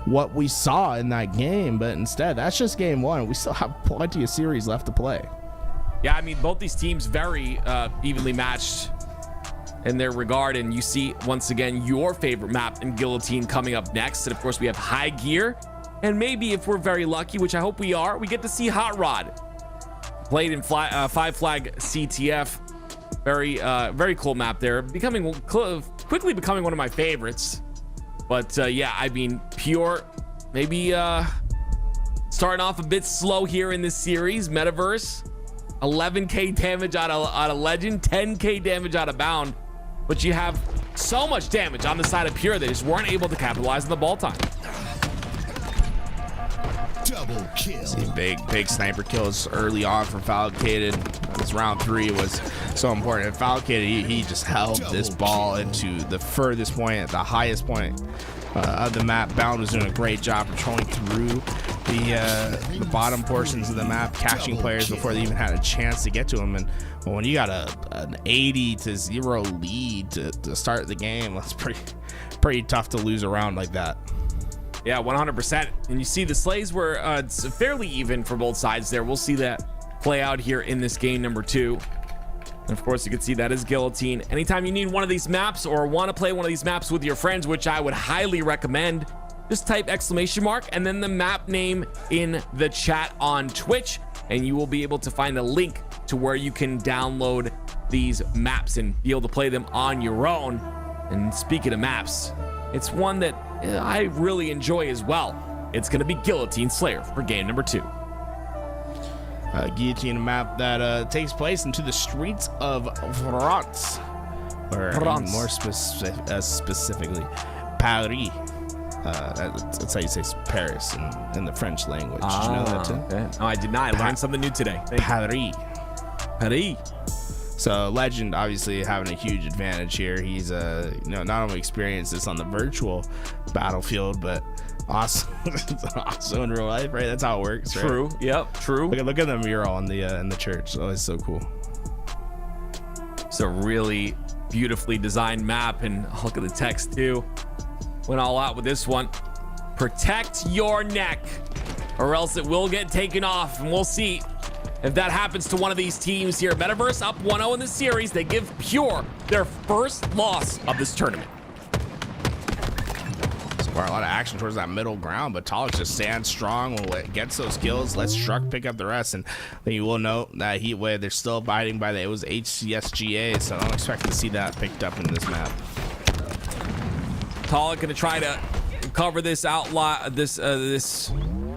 what we saw in that game, but instead, that's just game 1. We still have plenty of series left to play. Yeah, I mean, both these teams very evenly matched in their regard, and you see, once again, your favorite map in Guillotine coming up next. And, of course, we have High Gear, and maybe if we're very lucky, which I hope we are, we get to see Hot Rod played in 5 Flag CTF. Very cool map there, quickly becoming one of my favorites. But, yeah, I mean, Pure, maybe starting off a bit slow here in this series. Metaverse, 11k damage out of Legend, 10k damage out of Bound, but you have so much damage on the side of Pure they just weren't able to capitalize on the ball time. Double kill. See, big sniper kills early on from Falcated. This round 3 was so important. And Falcated, he just held this ball into the furthest point, at the highest point of the map. Bound was doing a great job patrolling through the bottom portions of the map, catching players before they even had a chance to get to them. And when you got an 80-0 lead to start the game, that's pretty tough to lose a round like that. Yeah, 100%. And you see the slays were it's fairly even for both sides there. We'll see that play out here in this game number 2. And of course, you can see that is Guillotine. Anytime you need one of these maps or want to play one of these maps with your friends, which I would highly recommend, just type ! and then the map name in the chat on Twitch, and you will be able to find a link to where you can download these maps and be able to play them on your own. And speaking of maps, it's one that I really enjoy as well. It's going to be Guillotine Slayer for game number 2. Guillotine map that takes place into the streets of France, or more specifically, Paris. That's how you say Paris in the French language. Did you know that too? Okay. No, I did not. I learned something new today. Paris. Paris. So Legend obviously having a huge advantage here. He's not only experienced this on the virtual battlefield, but also in real life, right? That's how it works, right? True. Yep. True. Look at the mural in the church. Oh, it's so cool. It's a really beautifully designed map, and look at the text too. Went all out with this one. Protect your neck, or else it will get taken off, and we'll see if that happens to one of these teams here. Metaverse up 1-0 in the series. They give Pure their first loss of this tournament. A lot of action towards that middle ground, but Talik just stands strong, gets those kills, lets Struck pick up the rest. And then you will note that Heat Wave, they're still abiding by it was HCSGA, so I don't expect to see that picked up in this map. Talik gonna try to cover this this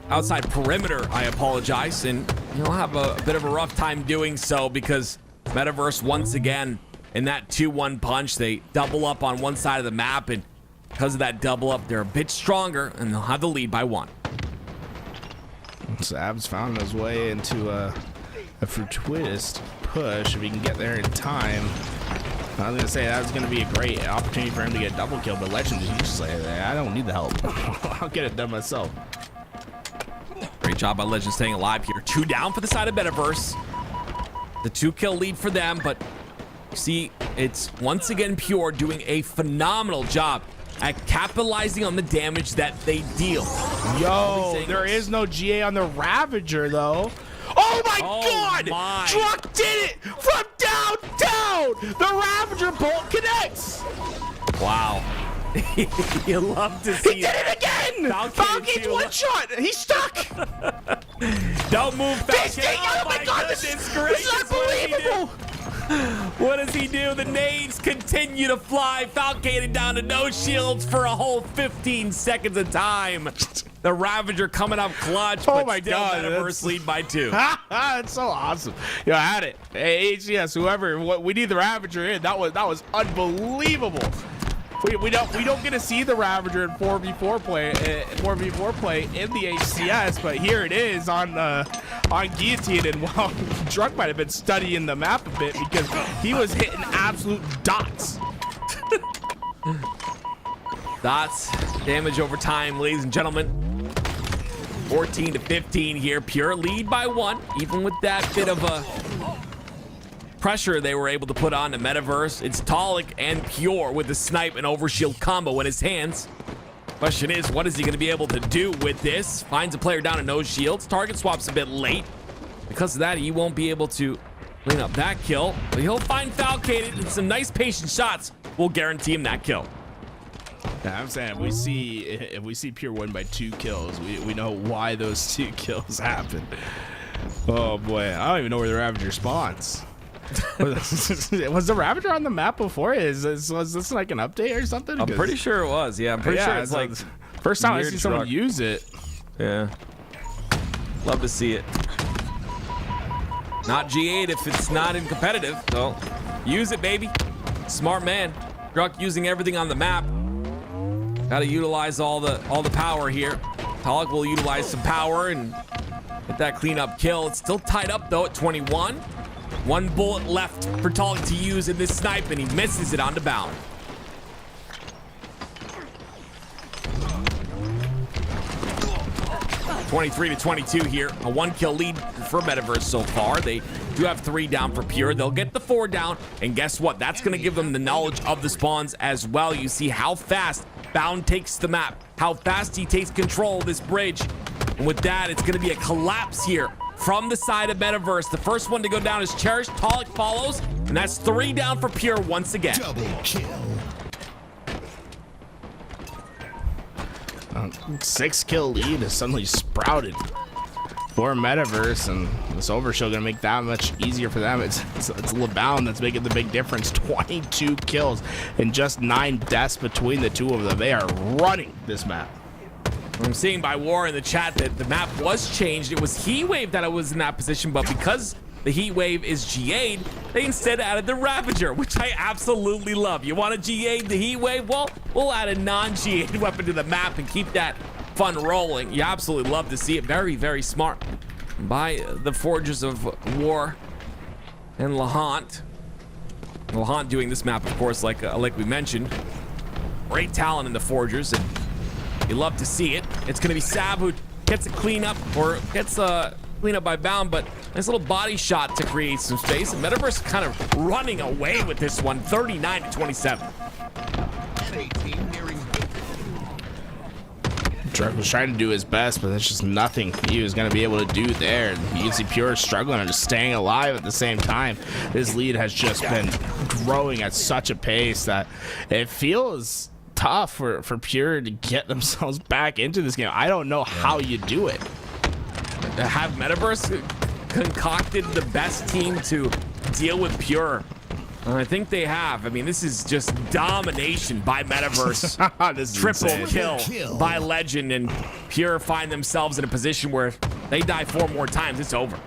outside perimeter. I apologize, and he'll have a bit of a rough time doing so because Metaverse once again in that 2-1 punch, they double up on one side of the map, and because of that double up, they're a bit stronger, and they'll have the lead by 1. So Abs found his way into a fortuitous push. If he can get there in time, I was gonna say that was gonna be a great opportunity for him to get a double kill, but Legend is just like, I don't need the help. I'll get it done myself. Great job by Legend staying alive here. 2 down for the side of Metaverse. The 2-kill lead for them, but you see, it's once again Pure doing a phenomenal job at capitalizing on the damage that they deal. Yo, there is no GA on the Ravager though. Oh my God! My. Truck did it from downtown. The Ravager bolt connects. Wow. You love to see He did it again. Falcon's one shot. He's stuck. Don't move, Falcon. Oh my God! This is unbelievable. What does he do? The nades continue to fly. Falcating down to no shields for a whole 15 seconds of time. The Ravager coming up clutch. Oh but my still God, Metaverse lead by 2. That's so awesome. Yo, I had it. Hey, HCS, whoever. We need the Ravager in. That was unbelievable. We don't get to see the Ravager in 4v4 play in the HCS, but here it is on Guillotine, and well, Drunk might have been studying the map a bit because he was hitting absolute dots. Dots, damage over time, ladies and gentlemen. 14-15 here. Pure lead by 1, even with that bit of a pressure they were able to put on the Metaverse. It's Talik and Pure with the snipe and overshield combo in his hands. Question is, what is he going to be able to do with this? Finds a player down in no shields. Target swaps a bit late. Because of that, he won't be able to clean up that kill. But he'll find Falcated, and some nice patient shots will guarantee him that kill. Yeah, I'm saying if we see Pure win by 2 kills, we know why those 2 kills happened. Oh boy, I don't even know where the Ravager spawns. Was the Ravager on the map before? Was this like an update or something? I'm pretty sure it was. Yeah, I'm pretty sure it's like first time I see Truck. someone use it. Yeah, love to see it. Not G8 if it's not in competitive. So use it, baby. Smart man. Druck using everything on the map. Got to utilize all the power here. Talik will utilize some power and get that cleanup kill. It's still tied up though at 21. 1 bullet left for Talik to use in this snipe, and he misses it on the bound. (23-22) here. A 1-kill lead for Metaverse so far. They do have 3 down for Pure. They'll get the 4 down, and guess what? That's going to give them the knowledge of the spawns as well. You see how fast Bound takes the map, how fast he takes control of this bridge. And with that, it's going to be a collapse here from the side of Metaverse. The first one to go down is Cherished. Talik follows, and that's 3 down for Pure once again. Double kill. 6-kill lead has suddenly sprouted. for Metaverse, and this overshield gonna make that much easier for them. It's LeBound that's making the big difference. 22 kills and just 9 deaths between the two of them. They are running this map. I'm seeing by War in the chat that the map was changed. It was Heat Wave that was in that position, but because the Heat Wave is GA'd, they instead added the Ravager, which I absolutely love. You want to GA the Heat Wave? Well, we'll add a non-GA'd weapon to the map and keep that fun rolling. You absolutely love to see it. Very, very smart by the Forgers of War and Lahant. Lahant doing this map, of course, like we mentioned. Great talent in the Forgers, and you love to see it. It's going to be Sab who gets a cleanup, or gets a cleanup by Bound, but nice little body shot to create some space. And Metaverse kind of running away with this one, 39-27. Drake was trying to do his best, but there's just nothing he was going to be able to do there. You can see Pure struggling and just staying alive at the same time. This lead has just been growing at such a pace that it feels tough for Pure to get themselves back into this game. I don't know how you do it. Have Metaverse concocted the best team to deal with Pure? I think they have. I mean, this is just domination by Metaverse. This is Triple insane. kill by Legend, and Pure find themselves in a position where they die 4 more times. It's over.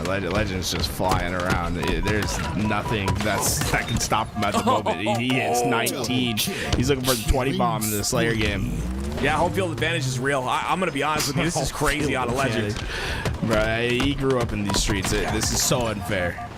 Legend's just flying around. There's nothing that can stop him at the moment. He hits 19. He's looking for the 20 bomb in the Slayer game. Yeah, home field advantage is real. I'm going to be honest with you. This is crazy out of Legend. Bro, he grew up in these streets. This is so unfair.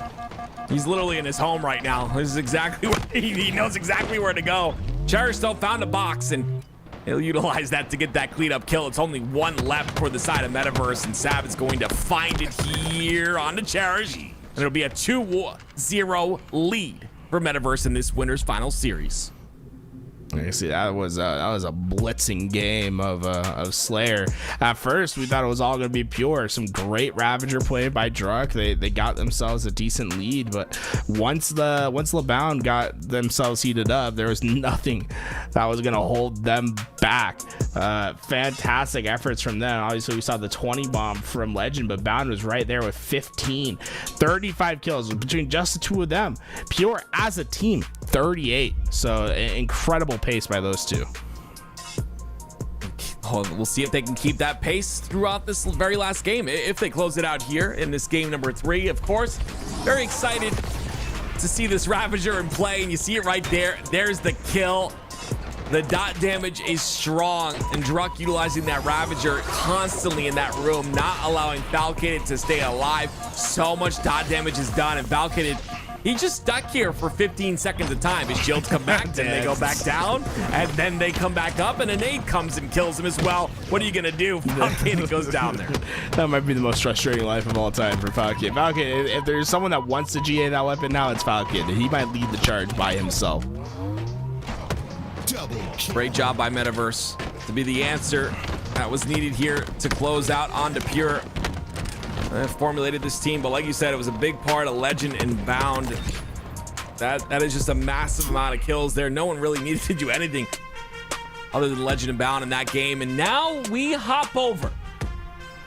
He's literally in his home right now. This is exactly where he knows exactly where to go. Cherish though found a box, and he'll utilize that to get that cleanup kill. It's only 1 left for the side of Metaverse, and Sab is going to find it here on the Cherish. And it'll be a 2-0 lead for Metaverse in this winner's final series. You see, that was a blitzing game of Slayer. At first, we thought it was all going to be Pure. Some great Ravager play by Druk. They got themselves a decent lead, but once LeBound got themselves heated up, there was nothing that was going to hold them back. Fantastic efforts from them. Obviously, we saw the 20 bomb from Legend, but Bound was right there with 15. 35 kills between just the two of them. Pure as a team, 38. So incredible pace by those two. We'll see if they can keep that pace throughout this very last game. If they close it out here in this game number 3, of course. Very excited to see this Ravager in play, and you see it right there. There's the kill. The dot damage is strong, and Druk utilizing that Ravager constantly in that room, not allowing Falcated to stay alive. So much dot damage is done, and Falcated, he's just stuck here for 15 seconds at a time. His shields come back, then they go back down, and then they come back up, and a nade comes and kills him as well. What are you gonna do? Falcated goes down there. That might be the most frustrating life of all time for Falcon. Falcon, if there's someone that wants to GA that weapon now, it's Falcon. He might lead the charge by himself. Great job by Metaverse to be the answer that was needed here to close out onto Pure. Formulated this team, but like you said, it was a big part of Legend and Bound. That is just a massive amount of kills there. No one really needed to do anything other than Legend and Bound in that game. And now we hop over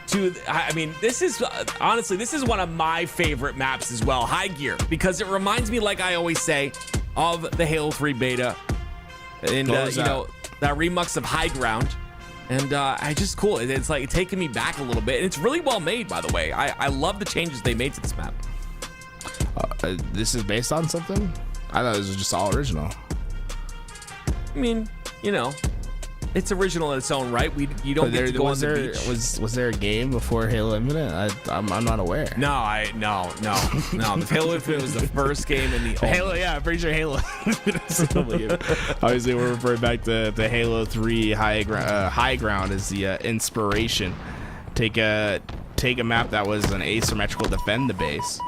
to, I mean, this is honestly, this is one of my favorite maps as well, High Gear, because it reminds me, like I always say, of the Halo 3 beta. And you know, that remix of High Ground, and I just cool. It's like taking me back a little bit, and it's really well made, by the way. I love the changes they made to this map. This is based on something? I thought this was just all original. I mean, you know, it's original in its own right. You don't get to go on the beach. Was there a game before Halo Infinite? I'm not aware. No. The Halo Infinite was the first game in the Halo. Yeah, I'm pretty sure Halo. Obviously, we're referring back to the Halo 3 High Ground as the inspiration. Take a map that was an asymmetrical defend the base,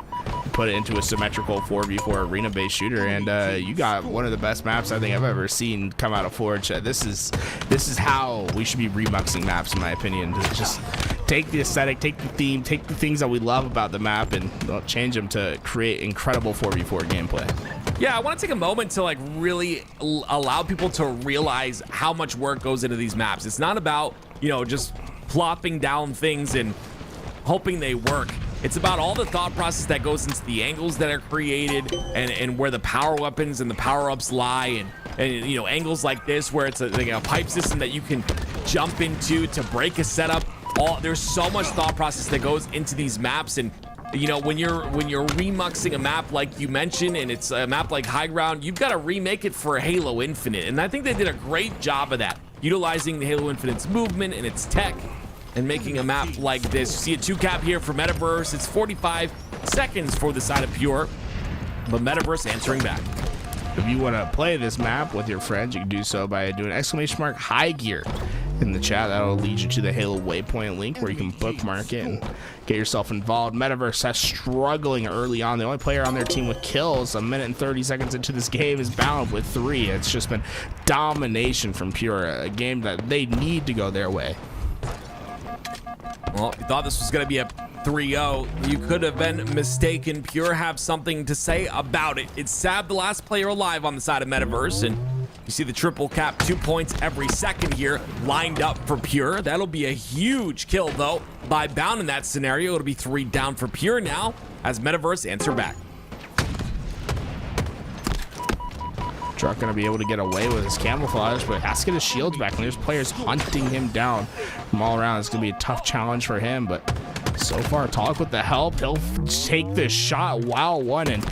put it into a symmetrical 4v4 arena-based shooter, and you got one of the best maps I think I've ever seen come out of Forge. This is how we should be remuxing maps, in my opinion. To just take the aesthetic, take the theme, take the things that we love about the map, and change them to create incredible 4v4 gameplay. Yeah, I want to take a moment to like really allow people to realize how much work goes into these maps. It's not about, you know, just plopping down things and hoping they work. It's about all the thought process that goes into the angles that are created and where the power weapons and the power-ups lie, and you know, angles like this where it's like a pipe system that you can jump into to break a setup. There's so much thought process that goes into these maps, and you know, when you're remuxing a map like you mentioned, and it's a map like High Ground, you've got to remake it for Halo Infinite, and I think they did a great job of that, utilizing the Halo Infinite's movement and its tech and making a map like this. You see a 2-cap here for Metaverse. It's 45 seconds for the side of Pure, but Metaverse answering back. If you want to play this map with your friends, you can do so by doing !high gear in the chat. That'll lead you to the Halo Waypoint link where you can bookmark it and get yourself involved. Metaverse has struggling early on. The only player on their team with kills a minute and 30 seconds into this game is Bound with 3. It's just been domination from Pure, a game that they need to go their way. Well, if you thought this was going to be a 3-0, you could have been mistaken. Pure have something to say about it. It's Sab, the last player alive on the side of Metaverse, and you see the triple cap, 2 points every second here lined up for Pure. That'll be a huge kill, though, by Bound in that scenario. It'll be 3 down for Pure now as Metaverse answer back. Truck gonna be able to get away with his camouflage, but has to get his shields back, and there's players hunting him down from all around. It's gonna be a tough challenge for him, but so far, Talk with the help, he'll take this shot while one. And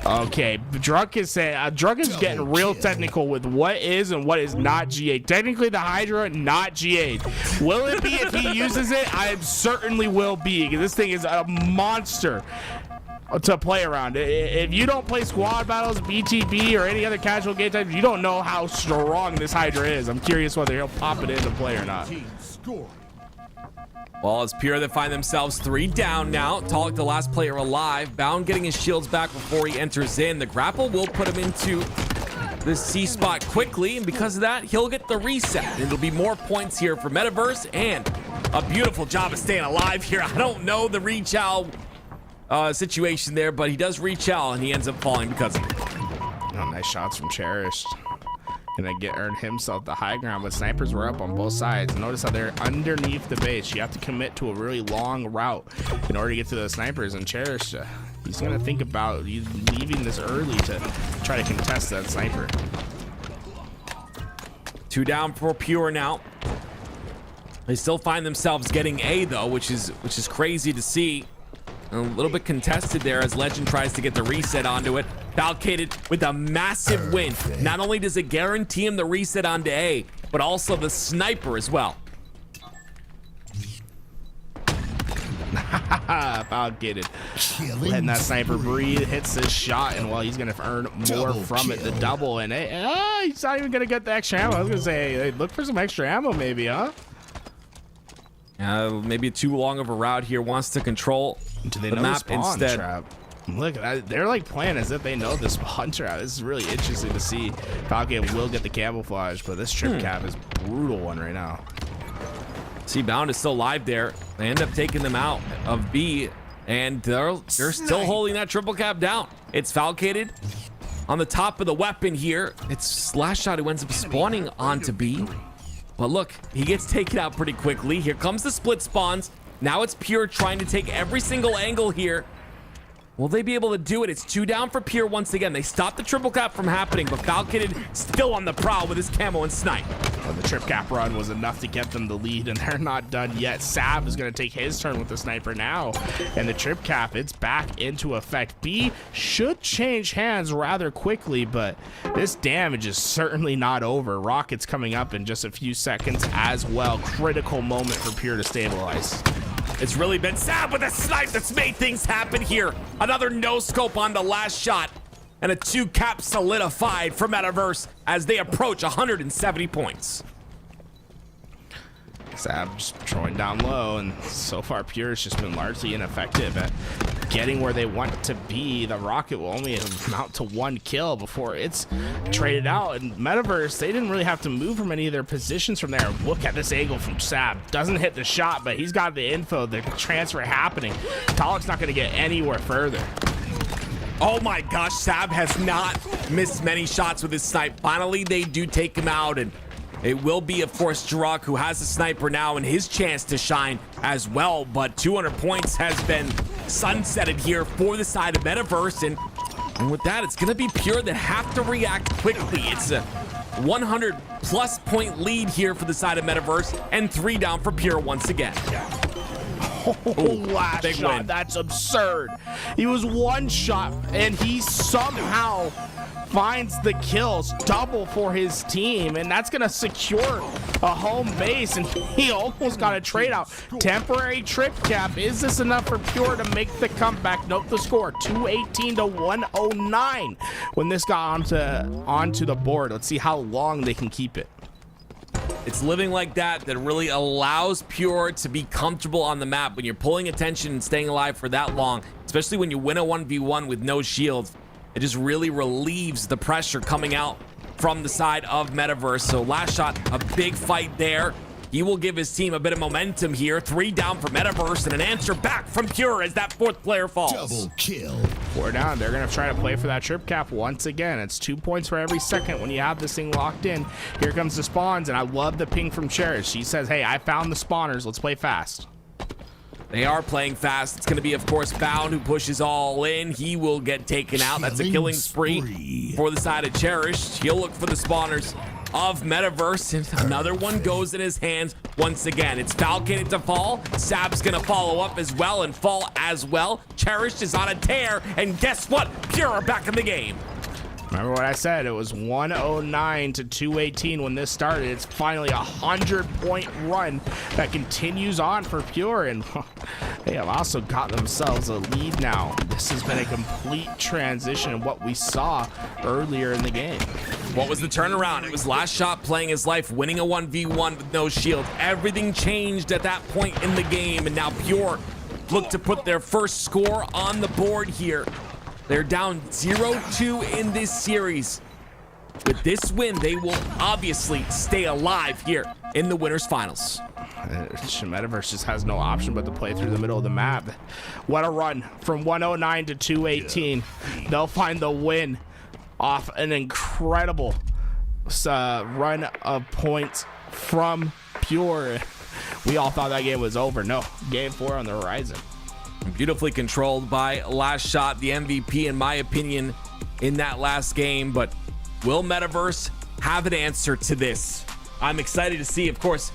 okay, Drunk is saying Drunk is getting real technical with what is and what is not G8. Technically, the Hydra not G8. Will it be if he uses it? I certainly will be, because this thing is a monster to play around. If you don't play squad battles, BTB, or any other casual game type, you don't know how strong this Hydra is. I'm curious whether he'll pop it into play or not. Well, it's Pure that find themselves 3 down now. Talk, the last player alive. Bound getting his shields back before he enters in. The grapple will put him into the C spot quickly, and because of that, he'll get the reset. And it'll be more points here for Metaverse, and a beautiful job of staying alive here. I don't know the reach out situation there, but he does reach out, and he ends up falling because of it. Oh, nice shots from Cherished. Gonna earn himself the high ground, but snipers were up on both sides. Notice how they're underneath the base. You have to commit to a really long route in order to get to those snipers, and Cherished, he's gonna think about leaving this early to try to contest that sniper. 2 down for Pure now. They still find themselves getting A though, which is crazy to see. A little bit contested there as Legend tries to get the reset onto it. Falcated with a massive win. Not only does it guarantee him the reset onto A, but also the sniper as well. Falcated. Letting that sniper breathe, hits this shot, and well, he's gonna earn more from it. The double, and he's not even gonna get the extra ammo. I was gonna say, hey, look for some extra ammo maybe, huh? Maybe too long of a route here. Wants to control the map spawn instead. Trap. Look, they're like playing as if they know this spawn trap. This is really interesting to see. Falcon will get the camouflage, but this trip cap is a brutal one right now. See, Bound is still live there. They end up taking them out of B, and they're still holding that triple cap down. It's Falcated on the top of the weapon here. It's Slashshot who ends up spawning onto B. But look, he gets taken out pretty quickly. Here comes the split spawns. Now it's Pure trying to take every single angle here. Will they be able to do it? It's 2 down for Pure once again. They stopped the triple cap from happening, but Falcated still on the prowl with his camo and snipe. Well, the trip cap run was enough to get them the lead, and they're not done yet. Sav is going to take his turn with the sniper now, and the trip cap, it's back into effect. B should change hands rather quickly, but this damage is certainly not over. Rockets coming up in just a few seconds as well. Critical moment for Pure to stabilize. It's really been Sab with a snipe that's made things happen here. Another no scope on the last shot, and a 2 cap solidified for Metaverse as they approach 170 points. Sab just patrolling down low, and so far Pure has just been largely ineffective at getting where they want to be. The rocket will only amount to 1 kill before it's traded out, and Metaverse, they didn't really have to move from any of their positions from there. Look at this angle from Sab. Doesn't hit the shot, but he's got the info, the transfer happening. Talik's not going to get anywhere further. Oh my gosh, Sab has not missed many shots with his snipe. Finally, they do take him out, and It will be, of course, Druk, who has the sniper now and his chance to shine as well. But 200 points has been sunsetted here for the side of Metaverse. And with that, it's going to be Pure that have to react quickly. It's a 100+ point lead here for the side of Metaverse, and 3 down for Pure once again. Last big shot. win. That's absurd. He was one shot, and he somehow finds the kills, double for his team, and that's gonna secure a home base. And he almost got a trade out. Temporary trip cap. Is this enough for Pure to make the comeback? Note the score: 218 to 109 when this got onto the board. Let's see how long they can keep it. It's living like that really allows Pure to be comfortable on the map when you're pulling attention and staying alive for that long, especially when you win a 1v1 with no shields. It just really relieves the pressure coming out from the side of Metaverse. So last shot, a big fight there. He will give his team a bit of momentum here. 3 down for Metaverse and an answer back from Pure as that 4th player falls. Double kill. 4 down. They're going to try to play for that trip cap once again. It's 2 points for every second when you have this thing locked in. Here comes the spawns, and I love the ping from Cherish. She says, hey, I found the spawners. Let's play fast. They are playing fast. It's going to be, of course, Bound who pushes all in. He will get taken out. That's a killing spree for the side of Cherished. He'll look for the spawners of Metaverse, and another one goes in his hands once again. It's Falcon to fall. Sab's gonna follow up as well and fall as well. Cherished is on a tear, and guess what? Pure are back in the game. Remember what I said? It was 109 to 218 when this started. It's finally a 100-point run that continues on for Pure, and they have also got themselves a lead now. This has been a complete transition in what we saw earlier in the game. What was the turnaround? It was last shot playing his life, winning a 1v1 with no shield. Everything changed at that point in the game, and now Pure look to put their first score on the board here. They're down 0-2 in this series. With this win, they will obviously stay alive here in the winners finals. Metaverse just has no option but to play through the middle of the map. What a run from 109 to 218. They'll find the win off an incredible run of points from Pure. We all thought that game was over. No, game 4 on the horizon. Beautifully controlled by Last Shot, the MVP in my opinion in that last game. But will Metaverse have an answer to this? I'm excited to see. Of course,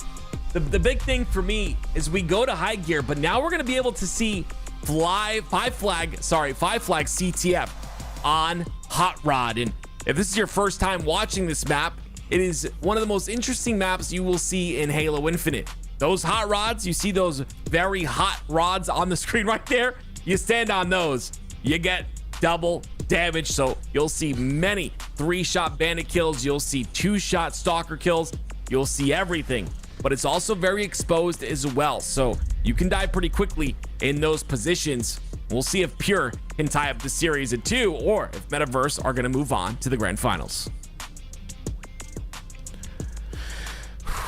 the big thing for me is we go to high gear, but now we're going to be able to see five flag CTF on Hot Rod. And if this is your first time watching this map, it is one of the most interesting maps you will see in Halo Infinite. Those hot rods, you see those very hot rods on the screen right there? You stand on those, you get double damage. So you'll see many 3-shot bandit kills. You'll see 2-shot stalker kills. You'll see everything, but it's also very exposed as well. So you can die pretty quickly in those positions. We'll see if Pure can tie up the series at 2 or if Metaverse are going to move on to the grand finals.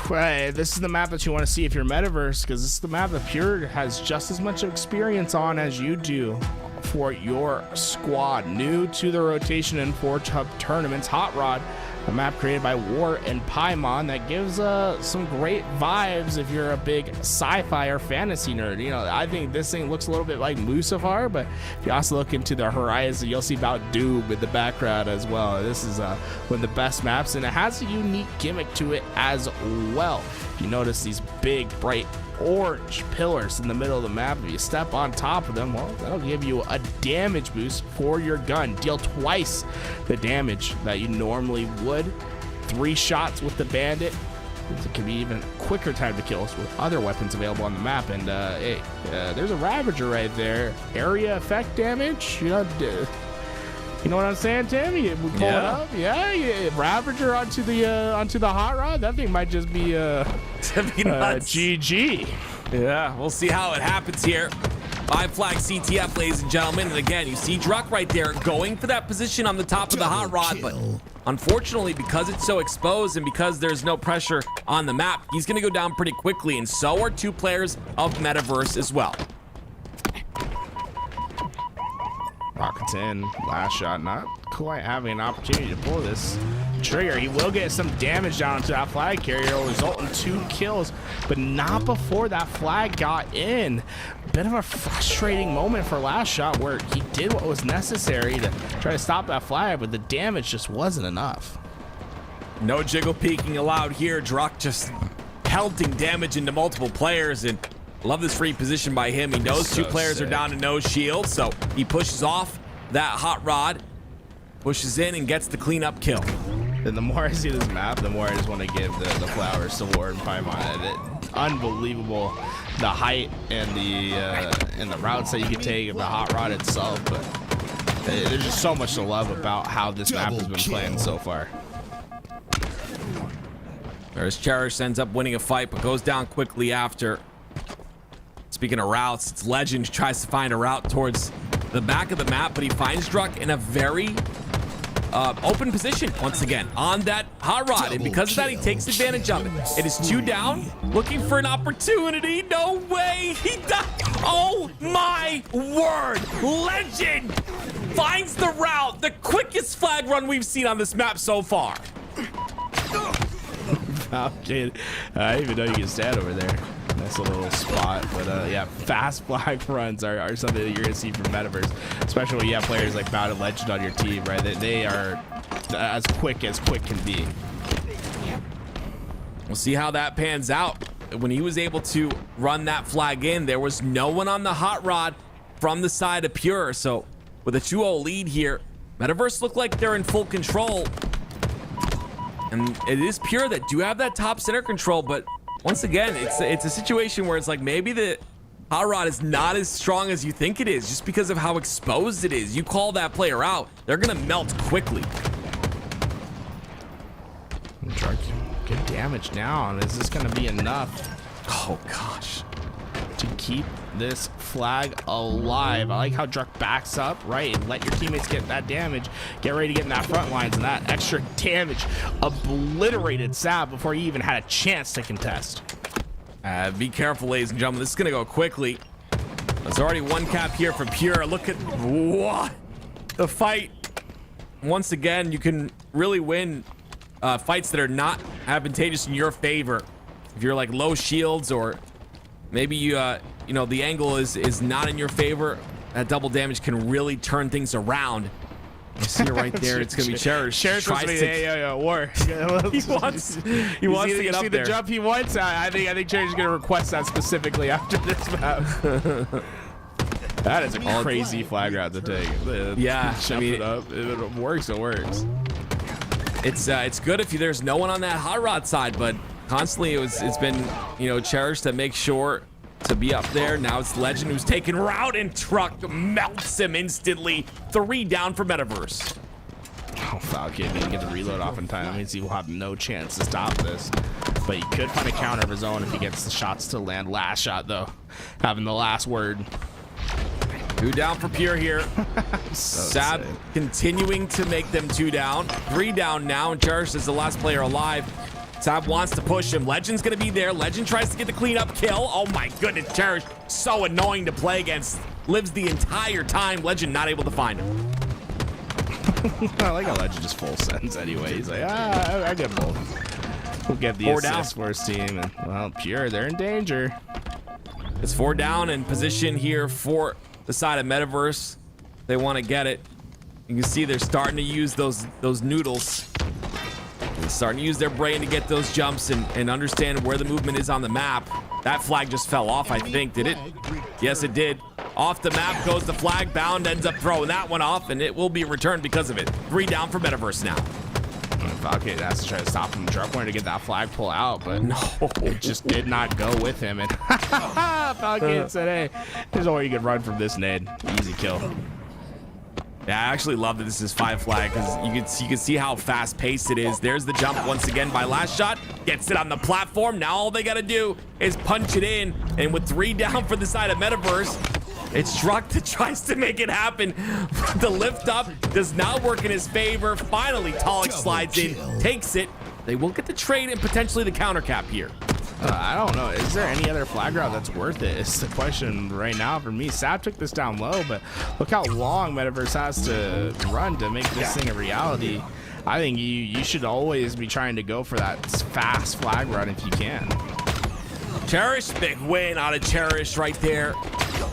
Right, this is the map that you want to see if you're Metaverse, because this is the map that Pure has just as much experience on as you do for your squad. New to the rotation in Forge Hub tournaments, Hot Rod, a map created by War and Paimon that gives some great vibes if you're a big sci-fi or fantasy nerd. You know, I think this thing looks a little bit like Musafar, but if you also look into the horizon, you'll see about Doom in the background as well. This is one of the best maps, and it has a unique gimmick to it as well. If you notice these big, bright orange pillars in the middle of the map, if you step on top of them, well, that'll give you a damage boost for your gun. Deal twice the damage that you normally would. 3 shots with the bandit. It can be even quicker time to kills with other weapons available on the map. And hey, there's a Ravager right there. Area effect damage. You know what I'm saying, Tim? We pull it up. Yeah, Ravager onto the Hot Rod. That thing might just be GG. Yeah, we'll see how it happens here. 5 flag CTF, ladies and gentlemen. And again, you see Druk right there going for that position on the top of the Hot Rod. But unfortunately, because it's so exposed and because there's no pressure on the map, he's going to go down pretty quickly. And so are 2 players of Metaverse as well. Rockets in, last shot, not quite having an opportunity to pull this trigger. He will get some damage down to that flag carrier. It'll result in 2 kills, but not before that flag got in. Bit of a frustrating moment for last shot where he did what was necessary to try to stop that flag, but the damage just wasn't enough. No jiggle peeking allowed here. Druck just pelting damage into multiple players, and love this free position by him. He knows So 2 players sick. are down to no shield, so he pushes off that hot rod, pushes in and gets the cleanup kill. And the more I see this map, the more I just want to give the flowers to Ward and Paimon. Unbelievable, the height and the routes that you can take of the hot rod itself. But there's just so much to love about how this map has been playing so far. There's Cherish, ends up winning a fight, but goes down quickly after. Speaking of routes, it's Legend who tries to find a route towards the back of the map, but he finds Druck in a very open position once again on that hot rod, and because of that, he takes advantage of it. It is 2 down, looking for an opportunity. No way, he does. Oh my word! Legend finds the route, the quickest flag run we've seen on this map so far. Oh, dude, I didn't even know you can stand over there. Nice little spot, but yeah, fast flag runs are something that you're gonna see from Metaverse, especially when you have players like Mounted Legend on your team, right? They are as quick can be. We'll see how that pans out. When he was able to run that flag in, there was no one on the hot rod from the side of Pure. So with a 2-0 lead here, Metaverse look like they're in full control. And it is Pure that do have that top center control, but once again, it's a situation where it's like maybe the hot rod is not as strong as you think it is just because of how exposed it is. You call that player out, they're gonna melt quickly. Good damage down. Is this gonna be enough? Oh gosh. To keep this flag alive. I like how Druck backs up, right, and let your teammates get that damage. Get ready to get in that front lines, and that extra damage obliterated Sab before he even had a chance to contest. Be careful, ladies and gentlemen. This is gonna go quickly. There's already 1 cap here for Pure. Look at what the fight. Once again, you can really win fights that are not advantageous in your favor. If you're like low shields, or maybe you know, the angle is not in your favor, that double damage can really turn things around. You see it right there. It's gonna be Cherish. Cherish wants to be war. he wants to get up see there. the jump he wants. I think Cherish is gonna request that specifically after this map. That is a crazy flag route to take. Yeah, jump it up. It works. It works. It's good if there's no one on that hot rod side, but constantly it's been, you know, Cherish to make sure to be up there. Now it's Legend who's taking route, and Druck melts him instantly. 3 down for Metaverse. Oh, Falcon didn't get the reload off in time. That means he will have no chance to stop this. But he could find a counter of his own if he gets the shots to land. Last shot, though, having the last word. 2 down for Pure here. Sab insane. continuing to make them 2 down. 3 down now, and Cherish is the last player alive. Sab wants to push him. Legend's gonna be there. Legend tries to get the cleanup kill. Oh my goodness, Cherish, so annoying to play against. Lives the entire time. Legend not able to find him. I like how Legend just full sends anyway. He's like, I get both. We'll get the 4 down. assist for his team. And, well, Pure, they're in danger. It's 4 down in position here for the side of Metaverse. They want to get it. You can see they're starting to use those noodles. They're starting to use their brain to get those jumps and understand where the movement is on the map. That flag just fell off, I think. Did it? Yes, it did. Off the map goes the flag. Bound ends up throwing that one off, and it will be returned because of it. 3 down for Metaverse now. Falcon has to try to stop him. Druck wanted to get that flag pull out, but No. it just did not go with him. And Falcon said, hey, there's no way you can run from this nade. Easy kill. Yeah, I actually love that this is 5 flag, because you can see how fast paced it is. There's the jump once again by Last Shot. Gets it on the platform. Now all they got to do is punch it in. And with 3 down for the side of Metaverse, it's Druck that tries to make it happen. The lift up does not work in his favor. Finally, Talik slides in, takes it. They will get the trade and potentially the counter cap here. I don't know. Is there any other flag route that's worth it? It's the question right now for me. Sab took this down low, but look how long Metaverse has to run to make this thing a reality. I think you should always be trying to go for that fast flag run if you can. Cherish, big win out of Cherish right there.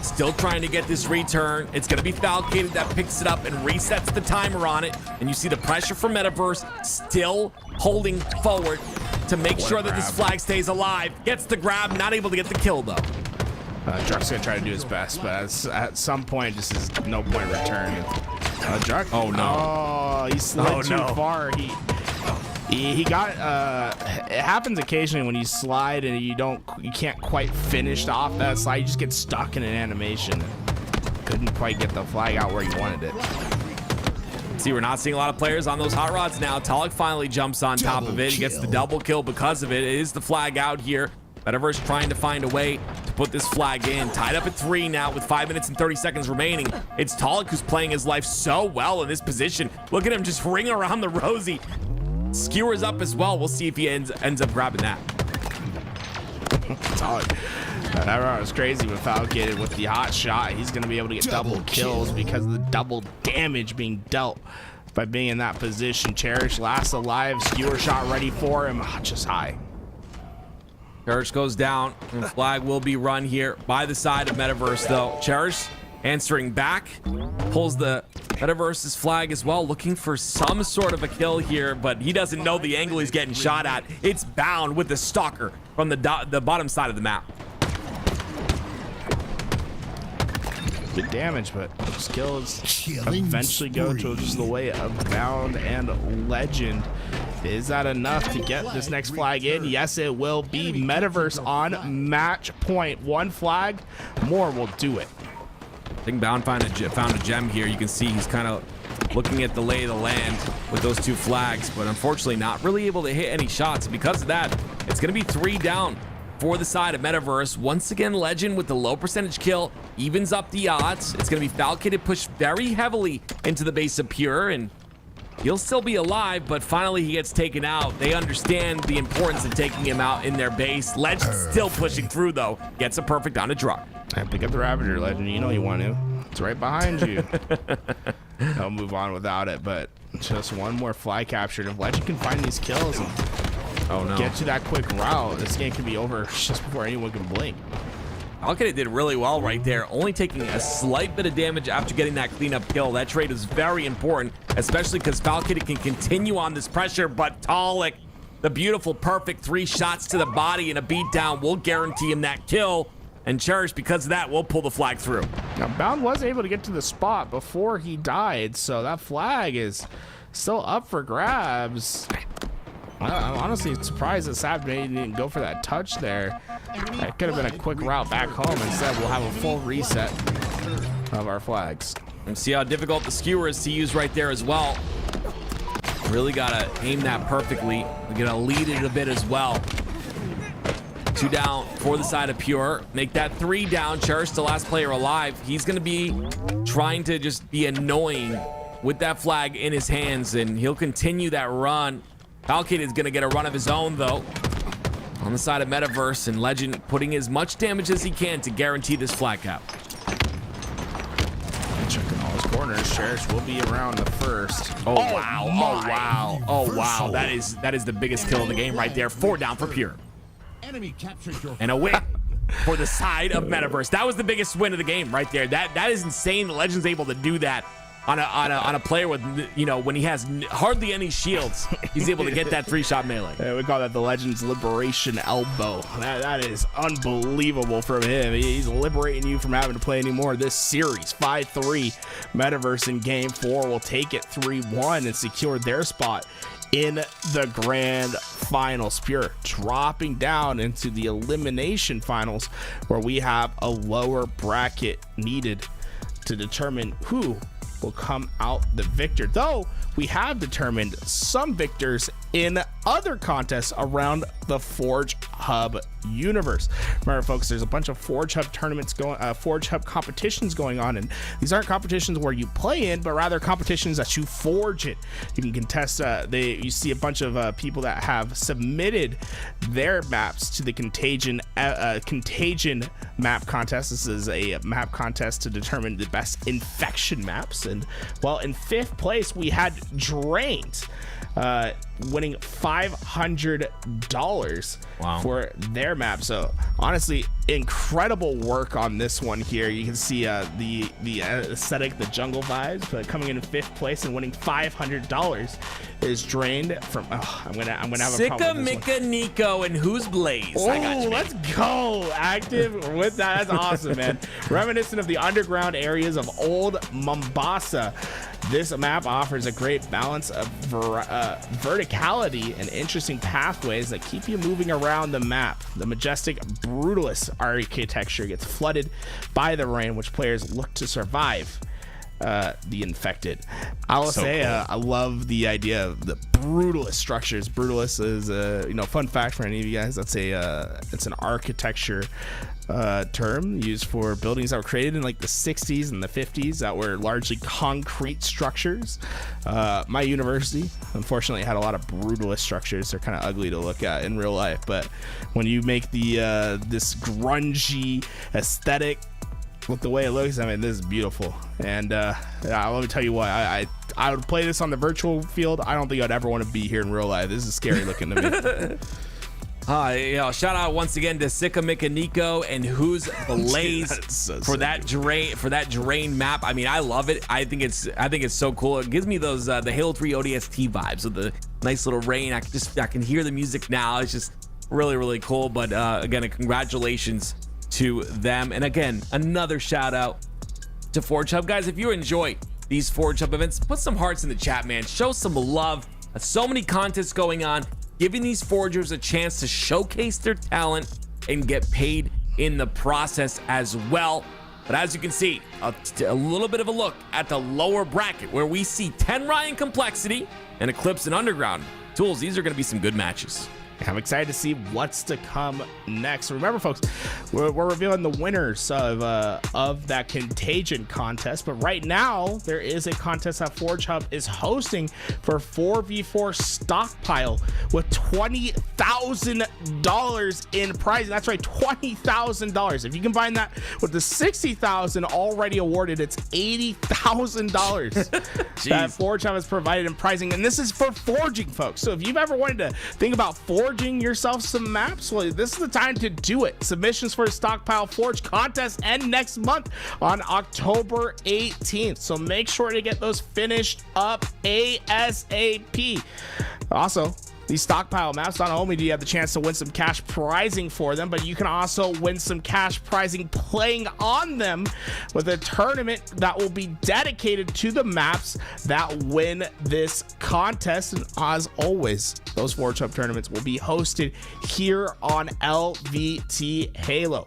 Still trying to get this return. It's going to be Falcated that picks it up and resets the timer on it. And you see the pressure from Metaverse still holding forward to make sure that this flag stays alive. Gets the grab, not able to get the kill though. Druck's gonna try to do his best, but at some point, just is no point returning. Druck. Oh no! Oh, he slid too far. He got. It happens occasionally when you slide and you can't quite finish off that slide. You just get stuck in an animation. Couldn't quite get the flag out where you wanted it. See, we're not seeing a lot of players on those hot rods now. Talik finally jumps on top of it. He gets the double kill because of it. It is the flag out here. Metaverse trying to find a way to put this flag in. Tied up at 3 now with 5 minutes and 30 seconds remaining. It's Talik who's playing his life so well in this position. Look at him just ring around the rosy. Skewers up as well. We'll see if he ends up grabbing that. Talik. That round was crazy with Falcated with the hot shot. He's going to be able to get double kills because of the double damage being dealt by being in that position. Cherish last alive. Skewer shot ready for him. Just high. Cherish goes down, and flag will be run here by the side of Metaverse, though. Cherish answering back, pulls the Metaverse's flag as well, looking for some sort of a kill here, but he doesn't know the angle he's getting shot at. It's bound with the stalker from the bottom side of the map. Good damage, but skills eventually go to just the way of Bound and Legend. Is that enough to get this next flag in? Yes, it will be. Metaverse on match point. One flag more will do it. I think Bound found a gem here. You can see he's kind of looking at the lay of the land with those 2 flags, but unfortunately not really able to hit any shots. Because of that, it's going to be 3 down for the side of Metaverse. Once again, Legend with the low percentage kill evens up the odds. It's going to be Falcated pushed very heavily into the base of Pure, and he'll still be alive, but finally he gets taken out. They understand the importance of taking him out in their base. Legend still pushing through, though. Gets a perfect on a Druck. Pick up the Ravager, Legend. You know you want to. It's right behind you. I'll move on without it, but just one more fly captured. If Legend can find these kills and get to that quick route, this game can be over just before anyone can blink. Falcated did really well right there, only taking a slight bit of damage after getting that cleanup kill. That trade is very important, especially because Falcated can continue on this pressure, but Talik, the beautiful, perfect 3 shots to the body and a beatdown will guarantee him that kill. And Cherish, because of that, will pull the flag through. Now, Bound was able to get to the spot before he died, so that flag is still up for grabs. I'm honestly surprised that Sabney didn't go for that touch there. That could have been a quick route back home. Instead, we'll have a full reset of our flags. And see how difficult the skewer is to use right there as well. Really gotta aim that perfectly. We're gonna lead it a bit as well. 2 down for the side of Pure. Make that 3 down. Cherish the last player alive. He's gonna be trying to just be annoying with that flag in his hands, and he'll continue that run. Falcated is gonna get a run of his own though on the side of Metaverse, and Legend putting as much damage as he can to guarantee this flag cap. Checking all his corners. Cherish will be around the first. Oh wow! Oh wow! Oh wow! That is the biggest kill of the game right there. 4 down for Pure. And a win for the side of Metaverse. That was the biggest win of the game right there. That is insane. The Legend's able to do that on a player with, you know, when he has hardly any shields. He's able to get that 3-shot melee. Yeah, we call that the Legend's Liberation Elbow. That is unbelievable from him. He's liberating you from having to play anymore this series. 5-3 Metaverse in game 4 will take it 3-1 and secure their spot in the grand finals. Pure dropping down into the elimination finals, where we have a lower bracket needed to determine who will come out the victor. Though we have determined some victors in other contests around the Forge Hub universe. Remember, folks, there's a bunch of Forge Hub tournaments going, Forge Hub competitions going on, and these aren't competitions where you play in, but rather competitions that you forge in. You can contest. You see a bunch of people that have submitted their maps to the Contagion map contest. This is a map contest to determine the best infection maps, and well, in 5th place we had Drained, winning $500 for their map. So honestly, incredible work on this one here. You can see the aesthetic, the jungle vibes, but coming in 5th place and winning $500 is Drained from I'm gonna have a problem with this one. Nico and Who's Blaze. Oh, I got you, let's go. Active with that. That's awesome, man. Reminiscent of the underground areas of old Mombasa, this map offers a great balance of verticality and interesting pathways that keep you moving around the map. The majestic brutalist architecture gets flooded by the rain, which players look to survive the infected. I will say, cool. I love the idea of the brutalist structures. Brutalist is fun fact for any of you guys. That's it's an architecture term used for buildings that were created in like the 60s and the 50s that were largely concrete structures. My university unfortunately had a lot of brutalist structures. They're kind of ugly to look at in real life, but when you make the this grungy aesthetic with the way it looks, I mean, this is beautiful. And let me tell you what, I would play this on the virtual field. I don't think I'd ever want to be here in real life. This is scary looking to me. Shout out once again to Sika Nico and Who's Blaze for that drain map. I mean, I love it. I think it's so cool. It gives me those the Halo 3 ODST vibes with the nice little rain. I can hear the music now. It's just really, really cool. But again, congratulations to them. And again, another shout out to Forge Hub. Guys, if you enjoy these Forge Hub events, put some hearts in the chat, man. Show some love. So many contests going on, giving these forgers a chance to showcase their talent and get paid in the process as well. But as you can see, a little bit of a look at the lower bracket where we see Tenrai in Complexity and Eclipse and Underground. Tools, these are going to be some good matches. I'm excited to see what's to come next. Remember, folks, we're revealing the winners of that Contagion contest. But right now, there is a contest that Forge Hub is hosting for 4v4 Stockpile with $20,000 in prize. That's right, $20,000. If you combine that with the $60,000 already awarded, it's $80,000 that Forge Hub has provided in prizing. And this is for forging, folks. So if you've ever wanted to think about forging yourself some maps, well, this is the time to do it. Submissions for Stockpile Forge contest end next month on October 18th. So make sure to get those finished up ASAP. Also, these Stockpile maps, not only do you have the chance to win some cash prizing for them, but you can also win some cash prizing playing on them with a tournament that will be dedicated to the maps that win this contest. And as always, those Forge Hub tournaments will be hosted here on LVT Halo.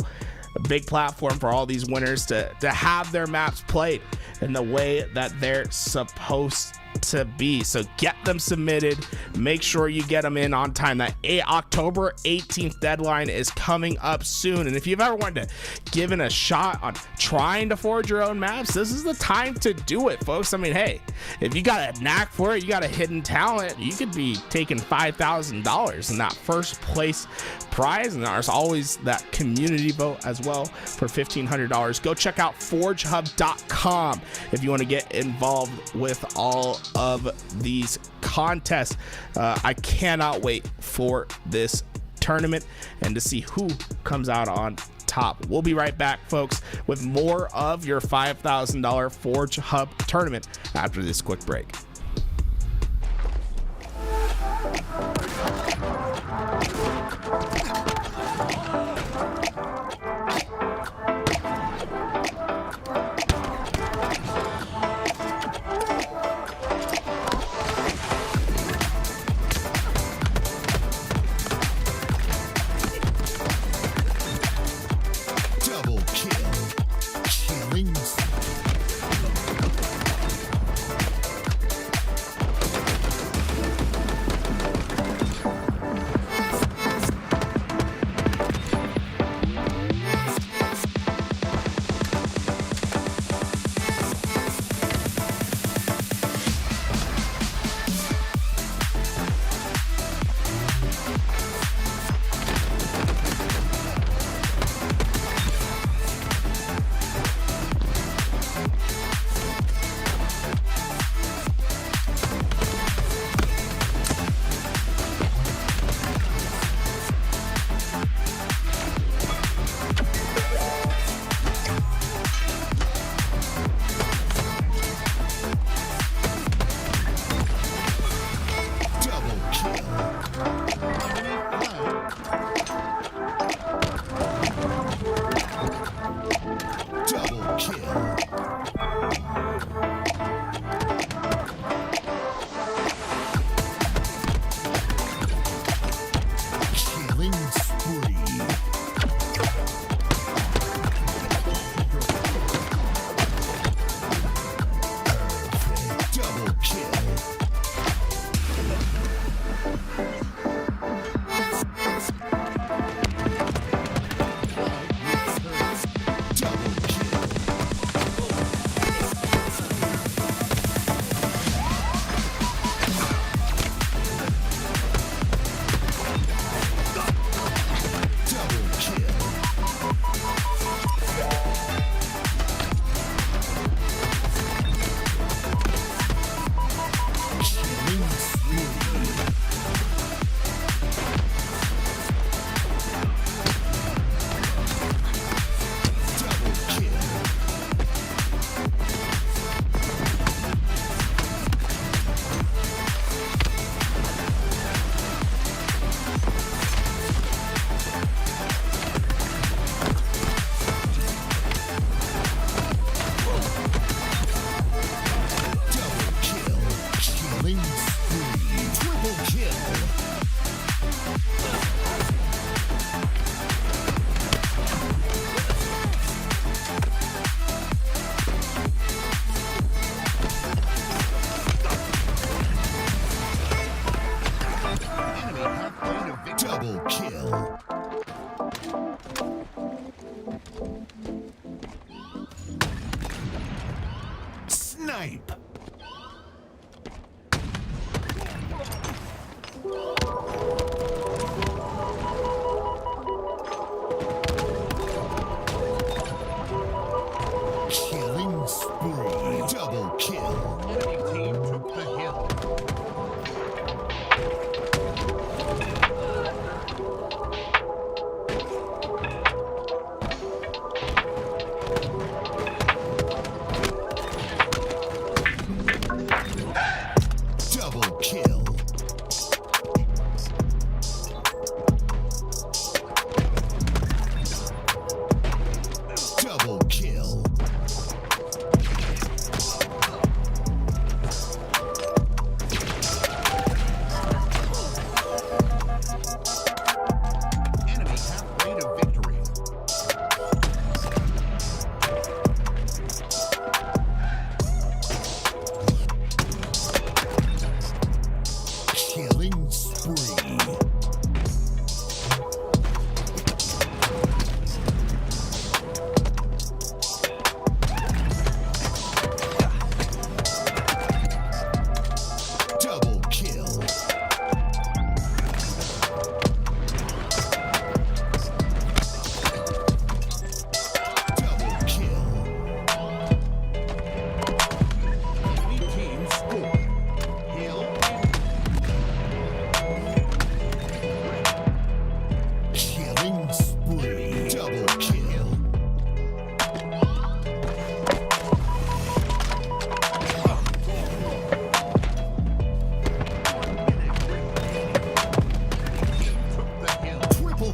A big platform for all these winners to have their maps played in the way that they're supposed to be. So get them submitted. Make sure you get them in on time. That October 18th deadline is coming up soon. And if you've ever wanted to give it a shot on trying to forge your own maps, this is the time to do it, folks. I mean, hey, if you got a knack for it, you got a hidden talent, you could be taking $5,000 in that first place prize. And there's always that community vote as well for $1,500. Go check out forgehub.com if you want to get involved with all of these contests. I cannot wait for this tournament and to see who comes out on top. We'll be right back, folks, with more of your $5,000 Forge Hub tournament after this quick break. Double kill. Killing.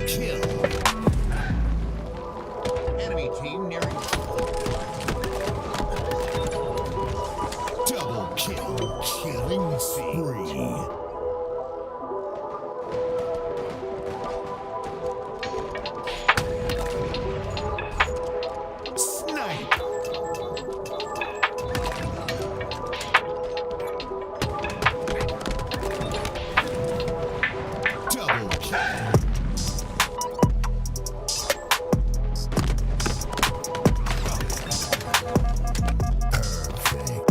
kill. Enemy team nearing. Double kill. Killing spree. Snipe. Double kill. Perfect.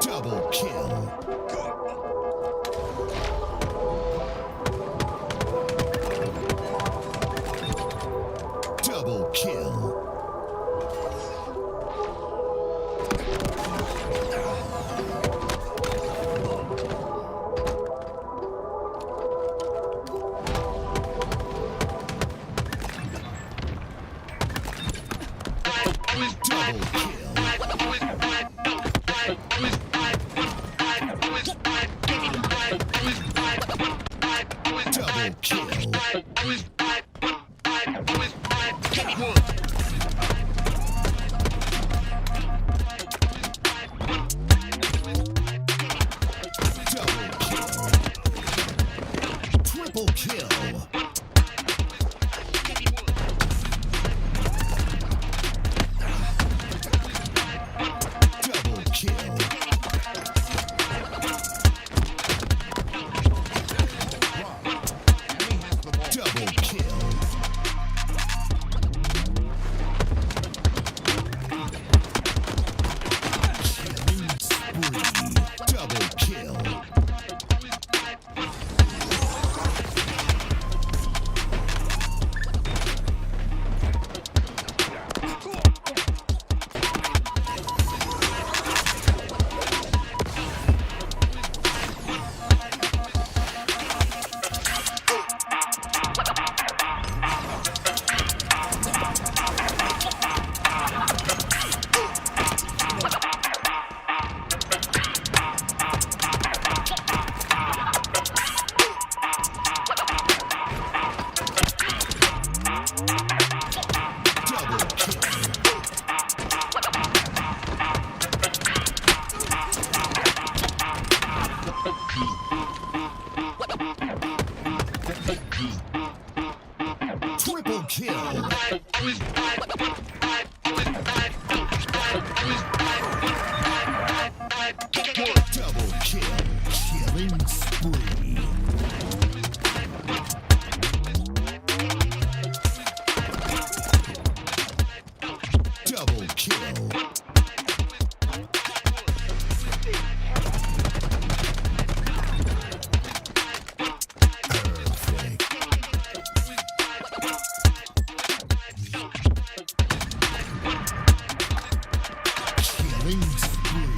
Double kill. Double kill. Double kill. Double kill. Double kill. Triple kill. Double kill. Double kill. Killing spree. Double kill. Double kill. Triple kill. Double kill. Killing spree. Double kill. Perfect. Killing spree.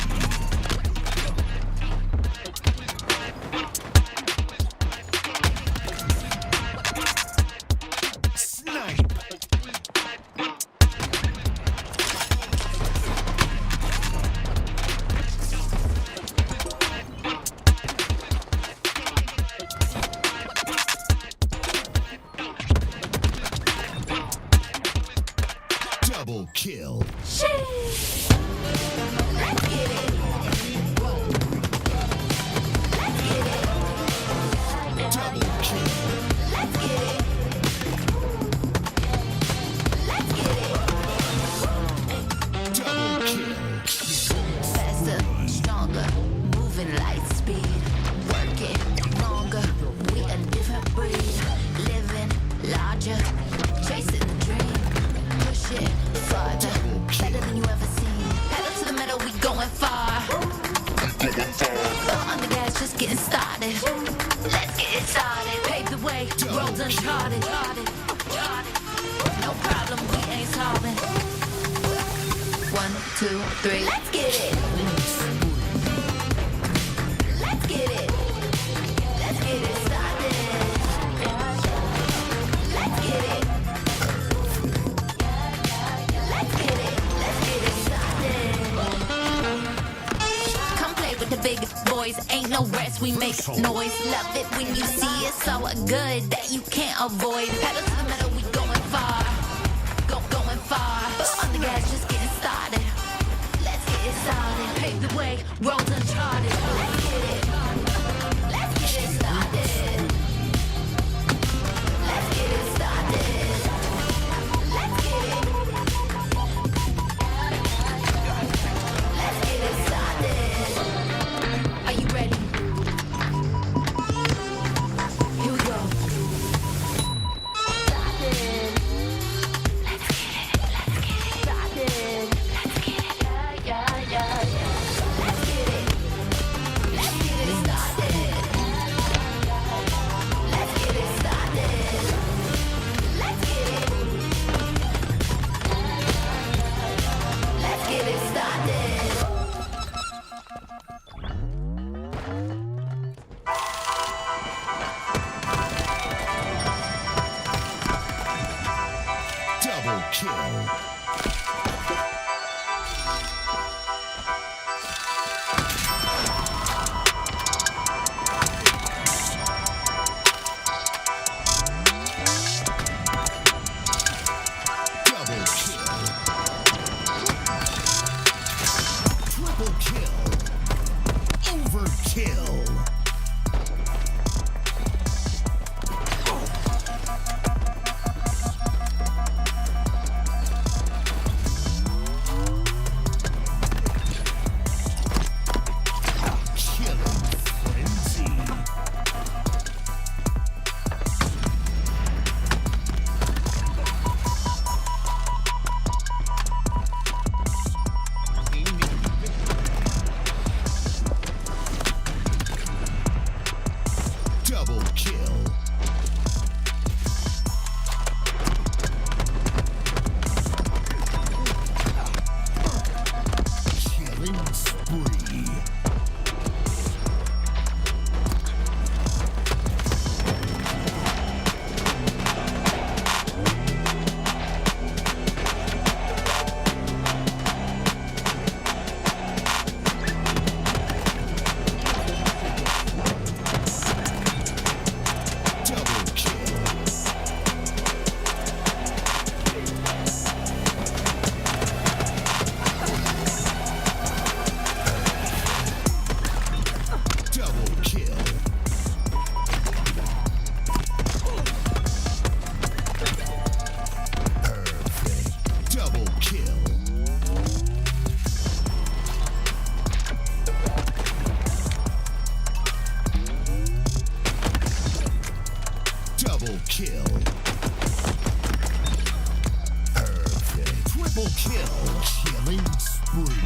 gas, just getting started. Let's get it started. Pave the way, roads uncharted. No problem, we ain't solving. 1, 2, 3, let's get it. Let's get it. Let's get it started. Let's get it. Let's get it. Let's get it started. Come play with the big boys. Ain't no rest, we make noise. Love it when you see it so good that you can't avoid. Pedal to the metal, we going far. Going far. On the gas, just getting started. Let's get it started. Pave the way, roads uncharted. Let's get it. Let's get it started. Let's get it started. Let's get it. Let's get it started. Are you ready? Here we go. Started. Let's get it. Let's get it started. Let's get it. Yeah. Let's get it. Let's get it started. Let's get it started. Let's get it. Let's get it started. Double kill. Double kill. Triple kill. Overkill. Killing frenzy. Double kill. Killing spree. Double kill. Double kill. Perfect. Double kill. Double kill. Perfect. Triple kill. Killing spree.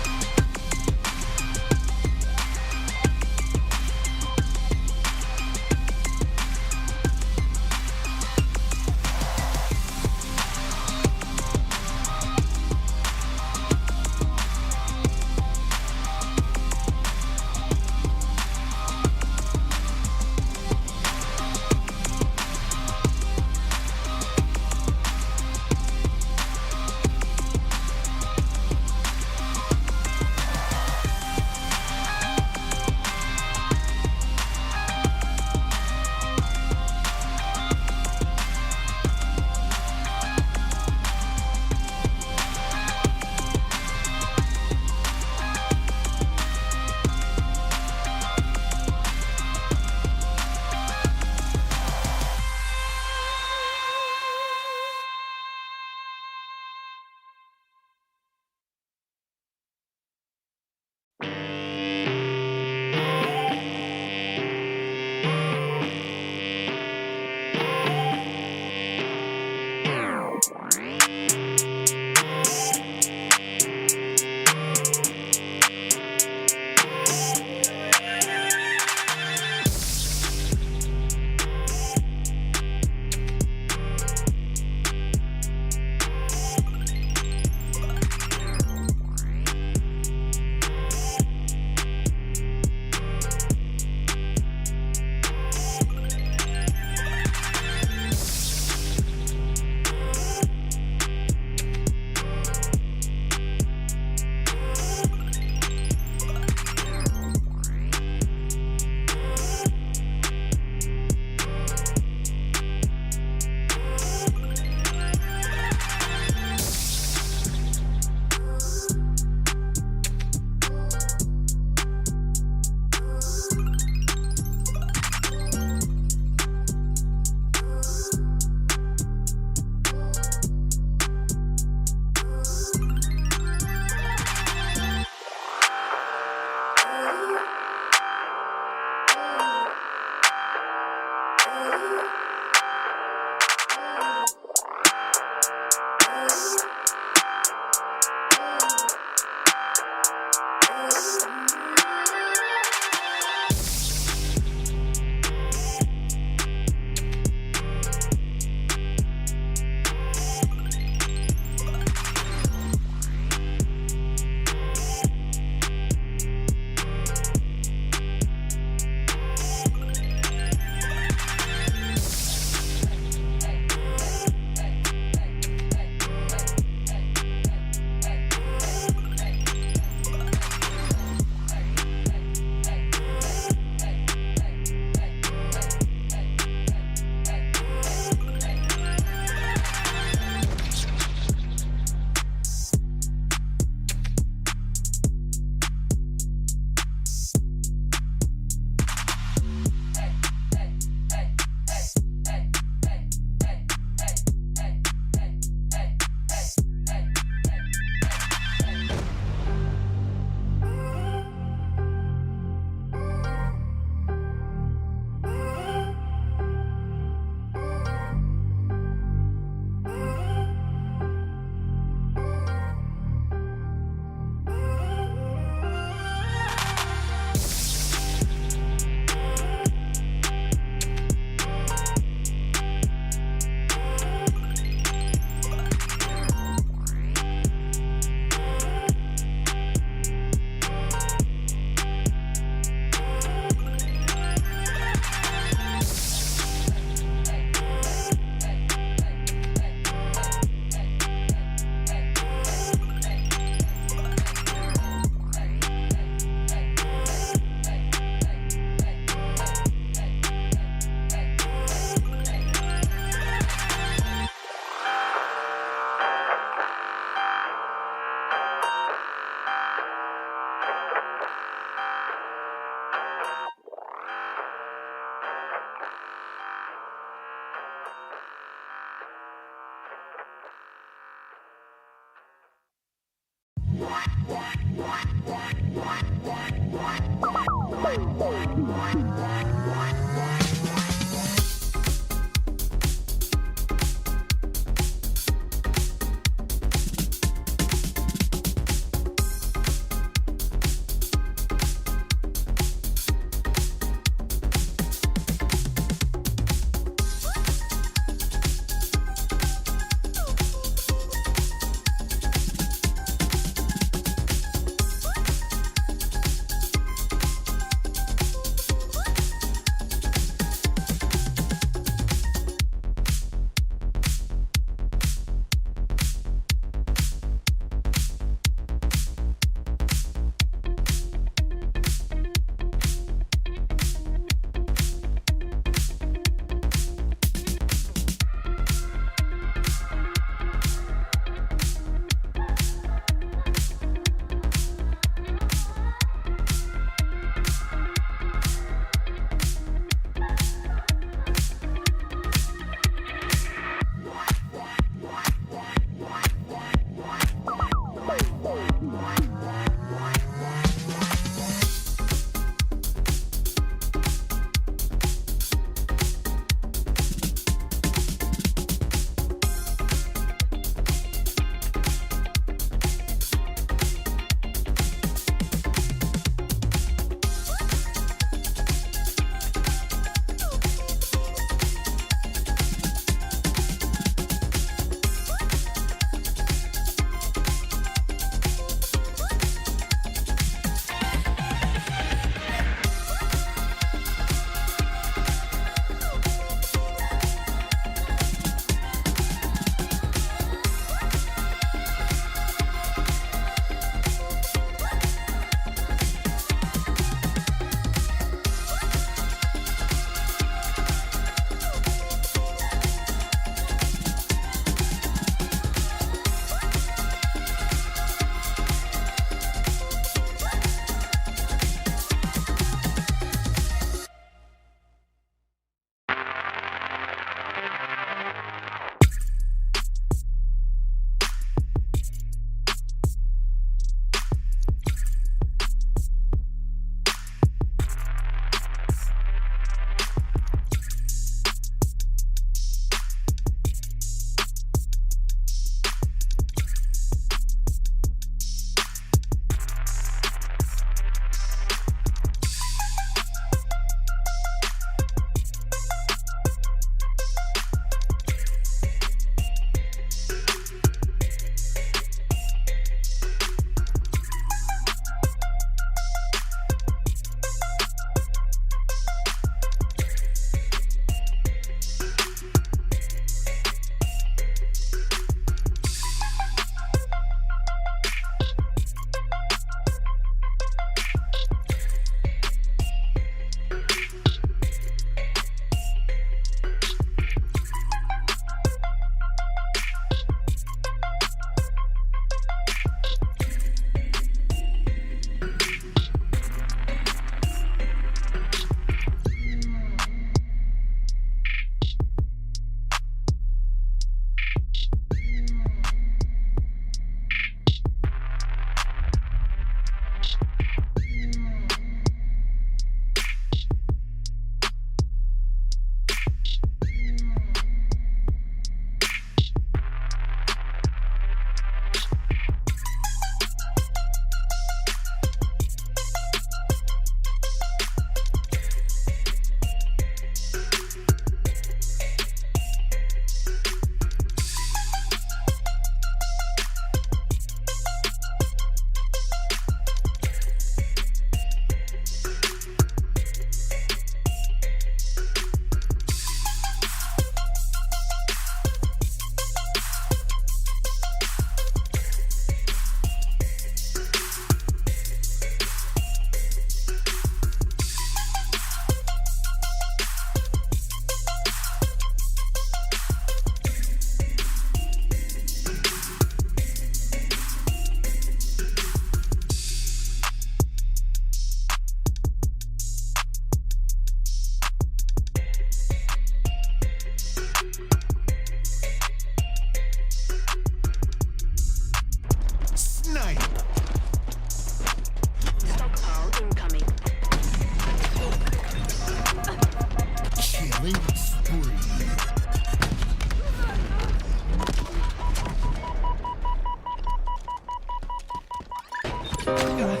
Killing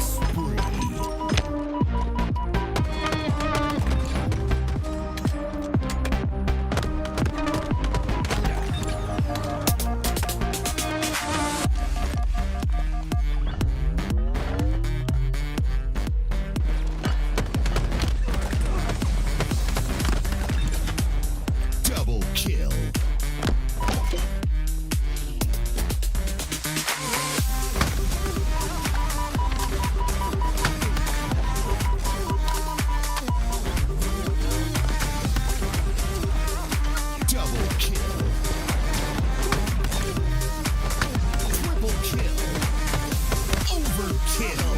spree. Double kill. Double kill. Triple kill. Overkill.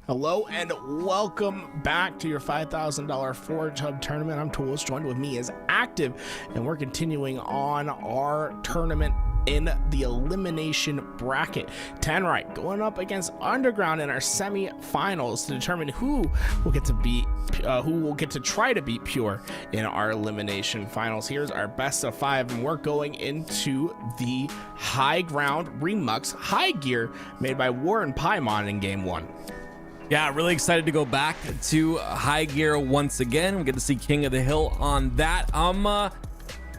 Hello and welcome back to your $5,000 Forge Hub tournament. I'm Tools, joined with me is Active, and we're continuing on our tournament in the elimination bracket. Tanrite going up against Underground in our semi-finals to determine who will get to try to beat Pure in our elimination finals. Here's our best of 5, and we're going into the High Ground Remux High Gear made by Warren Paimon in Game 1. Yeah, really excited to go back to High Gear once again. We get to see King of the Hill on that. I'm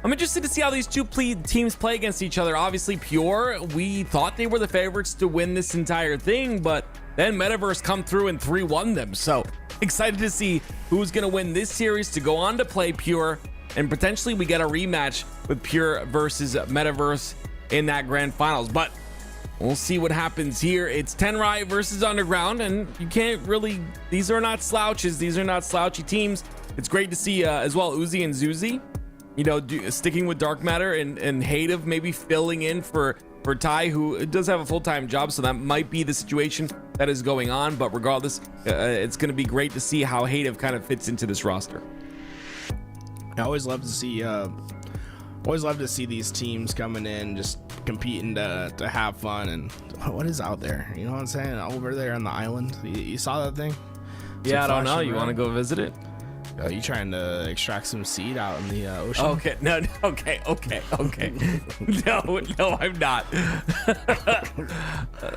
interested to see how these two teams play against each other. Obviously, Pure, we thought they were the favorites to win this entire thing, but then Metaverse come through and 3-1 them. So excited to see who's going to win this series to go on to play Pure, and potentially we get a rematch with Pure versus Metaverse in that grand finals. But We'll see what happens here. It's Tenrai versus Underground, and you can't really, these are not slouches. These are not slouchy teams. It's great to see as well Uzi and Zuzi, you know, sticking with Dark Matter, and Hative maybe filling in for Ty, who does have a full-time job, so that might be the situation that is going on. But regardless, it's going to be great to see how Hative kind of fits into this roster. I always love to see these teams coming in, just competing to have fun. And what is out there? You know what I'm saying? Over there on the island, you saw that thing? Yeah, I don't know. You want to go visit it? Are you trying to extract some seed out in the ocean? Okay, no, okay. No, I'm not.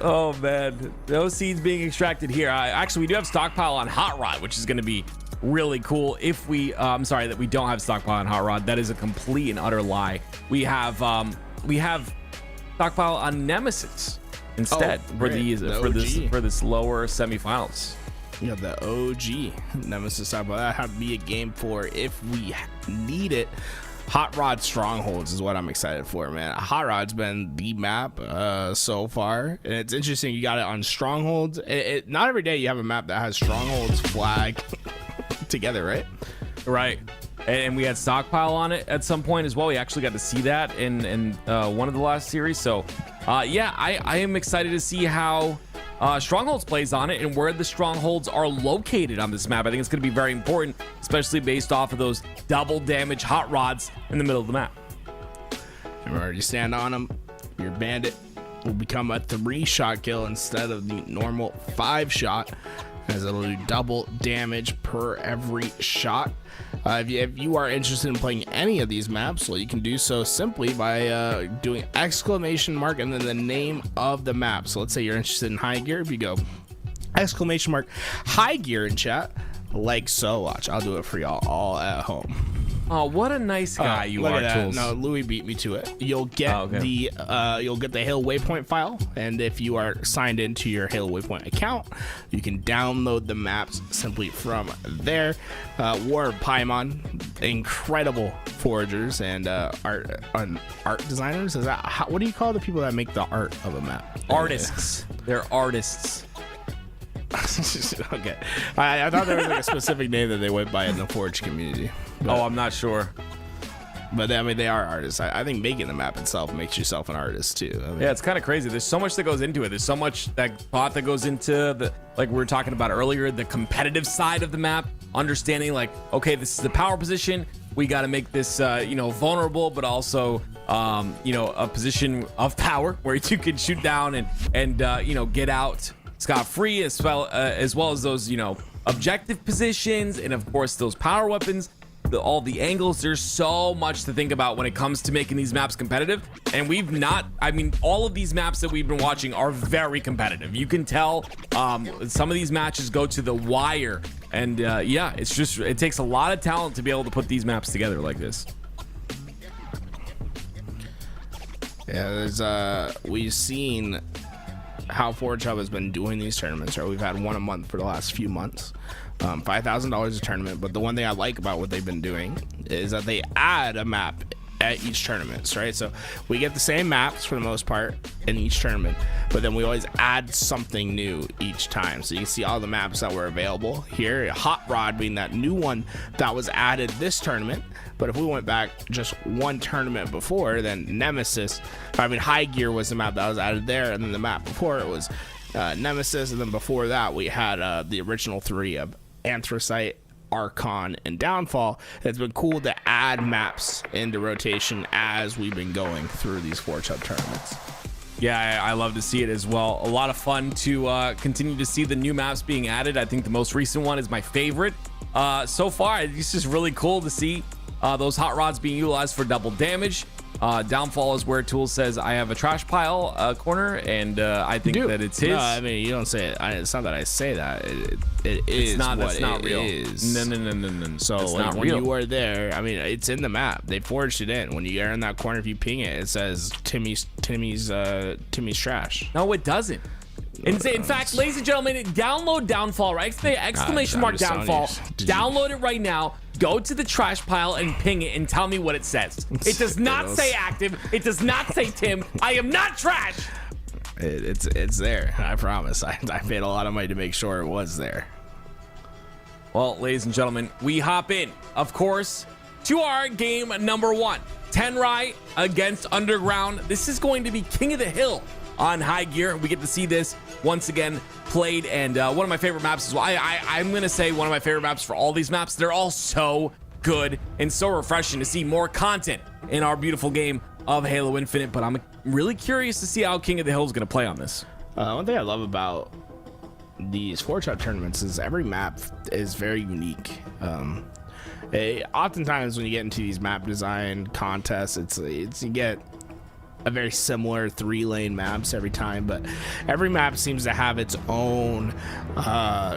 Oh man, no seeds being extracted here. Actually, we do have Stockpile on Hot Rod, which is going to be really cool. If we, I'm sorry that we don't have Stockpile on Hot Rod. That is a complete and utter lie. We have Stockpile on Nemesis instead for this lower semifinals. You know, the OG Nemesis side, but that had to be a game for if we need it. Hot Rod Strongholds is what I'm excited for, man. Hot Rod's been the map so far, and it's interesting. You got it on Strongholds. Not every day you have a map that has Strongholds flag together, right? Right. And we had Stockpile on it at some point as well. We actually got to see that in one of the last series. So, yeah, I am excited to see how Strongholds plays on it and where the Strongholds are located on this map. I think it's going to be very important, especially based off of those double damage hot rods in the middle of the map. Remember, you stand on them, your bandit will become a 3-shot kill instead of the normal 5-shot, as it'll do double damage per every shot. If you are interested in playing any of these maps, well, you can do so simply by doing exclamation mark and then the name of the map. So let's say you're interested in high gear. If you go exclamation mark high gear in chat, like so, watch, I'll do it for y'all all at home. Oh, what a nice guy you are, Tools. No, Louis beat me to it. You'll get the Halo Waypoint file, and if you are signed into your Halo Waypoint account, you can download the maps simply from there. War Paimon, incredible foragers and art designers. Is that what do you call the people that make the art of a map? Artists. They're artists. Okay, I thought there was like a specific name that they went by in the Forge community. But, I'm not sure. But I mean, they are artists. I think making the map itself makes yourself an artist too. I mean, yeah, it's kind of crazy. There's so much that goes into it. There's so much thought that goes into the, like we were talking about earlier, the competitive side of the map. Understanding like, okay, this is the power position. We got to make this, vulnerable, but also, a position of power where you can shoot down and get out scot-free, as well as those, objective positions, and of course those power weapons, all the angles. There's so much to think about when it comes to making these maps competitive, and all of these maps that we've been watching are very competitive. You can tell some of these matches go to the wire, and it takes a lot of talent to be able to put these maps together like this. Yeah, we've seen how Forge Hub has been doing these tournaments, right? We've had one a month for the last few months, $5,000 a tournament. But the one thing I like about what they've been doing is that they add a map at each tournament, right? So we get the same maps for the most part in each tournament, but then we always add something new each time. So you can see all the maps that were available here. Hot Rod being that new one that was added this tournament. But if we went back just one tournament before, then High Gear was the map that was added there, and then the map before it was Nemesis, and then before that we had the original 3 of Anthracite, Archon, and Downfall. It's been cool to add maps into rotation as we've been going through these Forge Hub tournaments. Yeah, I love to see it as well. A lot of fun to continue to see the new maps being added. I think the most recent one is my favorite so far. It's just really cool to see those hot rods being utilized for double damage. Downfall is where Tool says I have a trash pile corner, and I think that it's his. No, I mean, you don't say it. It's not that I say that. It is not. That's not real. Is. No. So like, when you are there, I mean, it's in the map. They forged it in. When you are in that corner, if you ping it, it says Timmy's trash. No, it doesn't. In fact, ladies and gentlemen, download Downfall, right? Exclamation mark Downfall. Download it right now. Go to the trash pile and ping it and tell me what it says. It does not say active. It does not say Tim. I am not trash. It's there. I promise. I paid a lot of money to make sure it was there. Well, ladies and gentlemen, we hop in, of course, to our game number 1. Tenrai against Underground. This is going to be King of the Hill on High Gear. We get to see this once again played, and one of my favorite maps as well. I'm going to say one of my favorite maps for all these maps. They're all so good and so refreshing to see more content in our beautiful game of Halo Infinite, but I'm really curious to see how King of the Hill is going to play on this. One thing I love about these Forge Hub tournaments is every map is very unique. Oftentimes when you get into these map design contests, it's you get a very similar 3-lane maps every time, but every map seems to have its own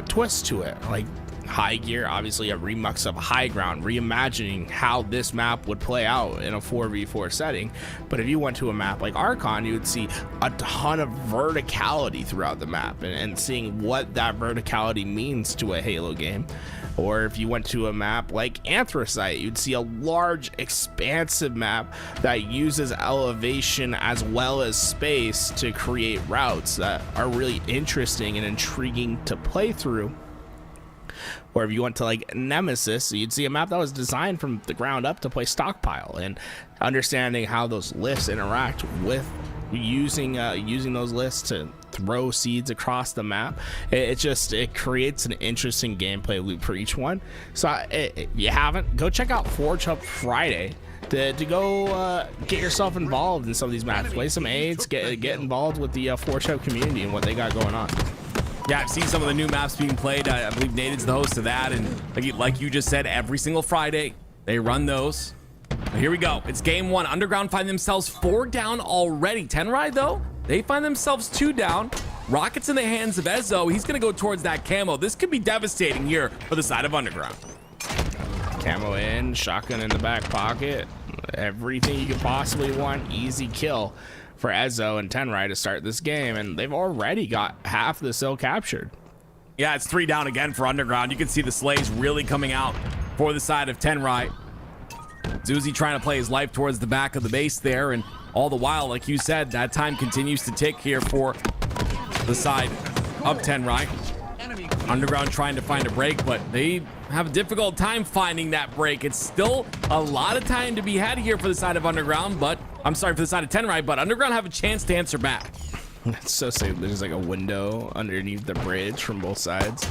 twist to it. Like High Gear, obviously a remix of High Ground, reimagining how this map would play out in a 4v4 setting. But if you went to a map like Archon, you would see a ton of verticality throughout the map, and seeing what that verticality means to a Halo game. Or if you went to a map like Anthracite, you'd see a large, expansive map that uses elevation as well as space to create routes that are really interesting and intriguing to play through. Or if you went to like Nemesis, you'd see a map that was designed from the ground up to play Stockpile, and understanding how those lists interact with using those lists to throw seeds across the map. It creates an interesting gameplay loop for each one. So if you haven't, go check out Forge Hub Friday to go get yourself involved in some of these maps, play some aids, get involved with the Forge Hub community and what they got going on. Yeah, I've seen some of the new maps being played. I believe Nated's the host of that, and like you just said, every single Friday they run those. But here we go. It's game 1. Underground find themselves 4 down already. Tenrai, though, they find themselves 2 down. Rockets in the hands of Ezzo. He's going to go towards that camo. This could be devastating here for the side of Underground. Camo in, shotgun in the back pocket. Everything you could possibly want. Easy kill for Ezzo and Tenrai to start this game, and they've already got half the cell captured. Yeah, it's 3 down again for Underground. You can see the slays really coming out for the side of Tenrai. Zuzi trying to play his life towards the back of the base there, and all the while, like you said, that time continues to tick here for the side of Tenrai. Underground trying to find a break, but they have a difficult time finding that break. It's still a lot of time to be had here for the side of Underground, but I'm sorry, for the side of Tenrai, but Underground have a chance to answer back. That's so safe. There's like a window underneath the bridge from both sides.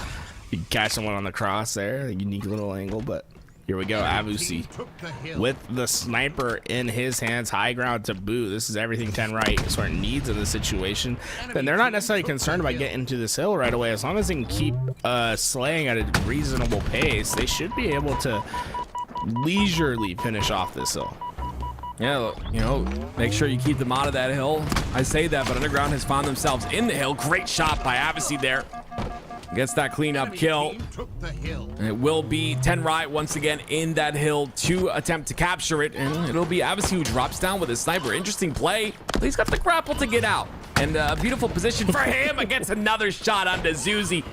You can catch someone on the cross there, a unique little angle, but here we go. Avusi with the sniper in his hands, high ground to boot. This is everything Tenrai sort of needs in this situation. Then they're not necessarily concerned about getting into this hill right away. As long as they can keep slaying at a reasonable pace, they should be able to leisurely finish off this hill. Yeah, you know, make sure you keep them out of that hill. I say that, but Underground has found themselves in the hill. Great shot by Avusi there. Gets that cleanup kill. And it will be Tenrai once again in that hill to attempt to capture it. And it'll be Avusi who drops down with his sniper. Interesting play. He's got the grapple to get out. And a beautiful position for him against another shot onto Zuzi.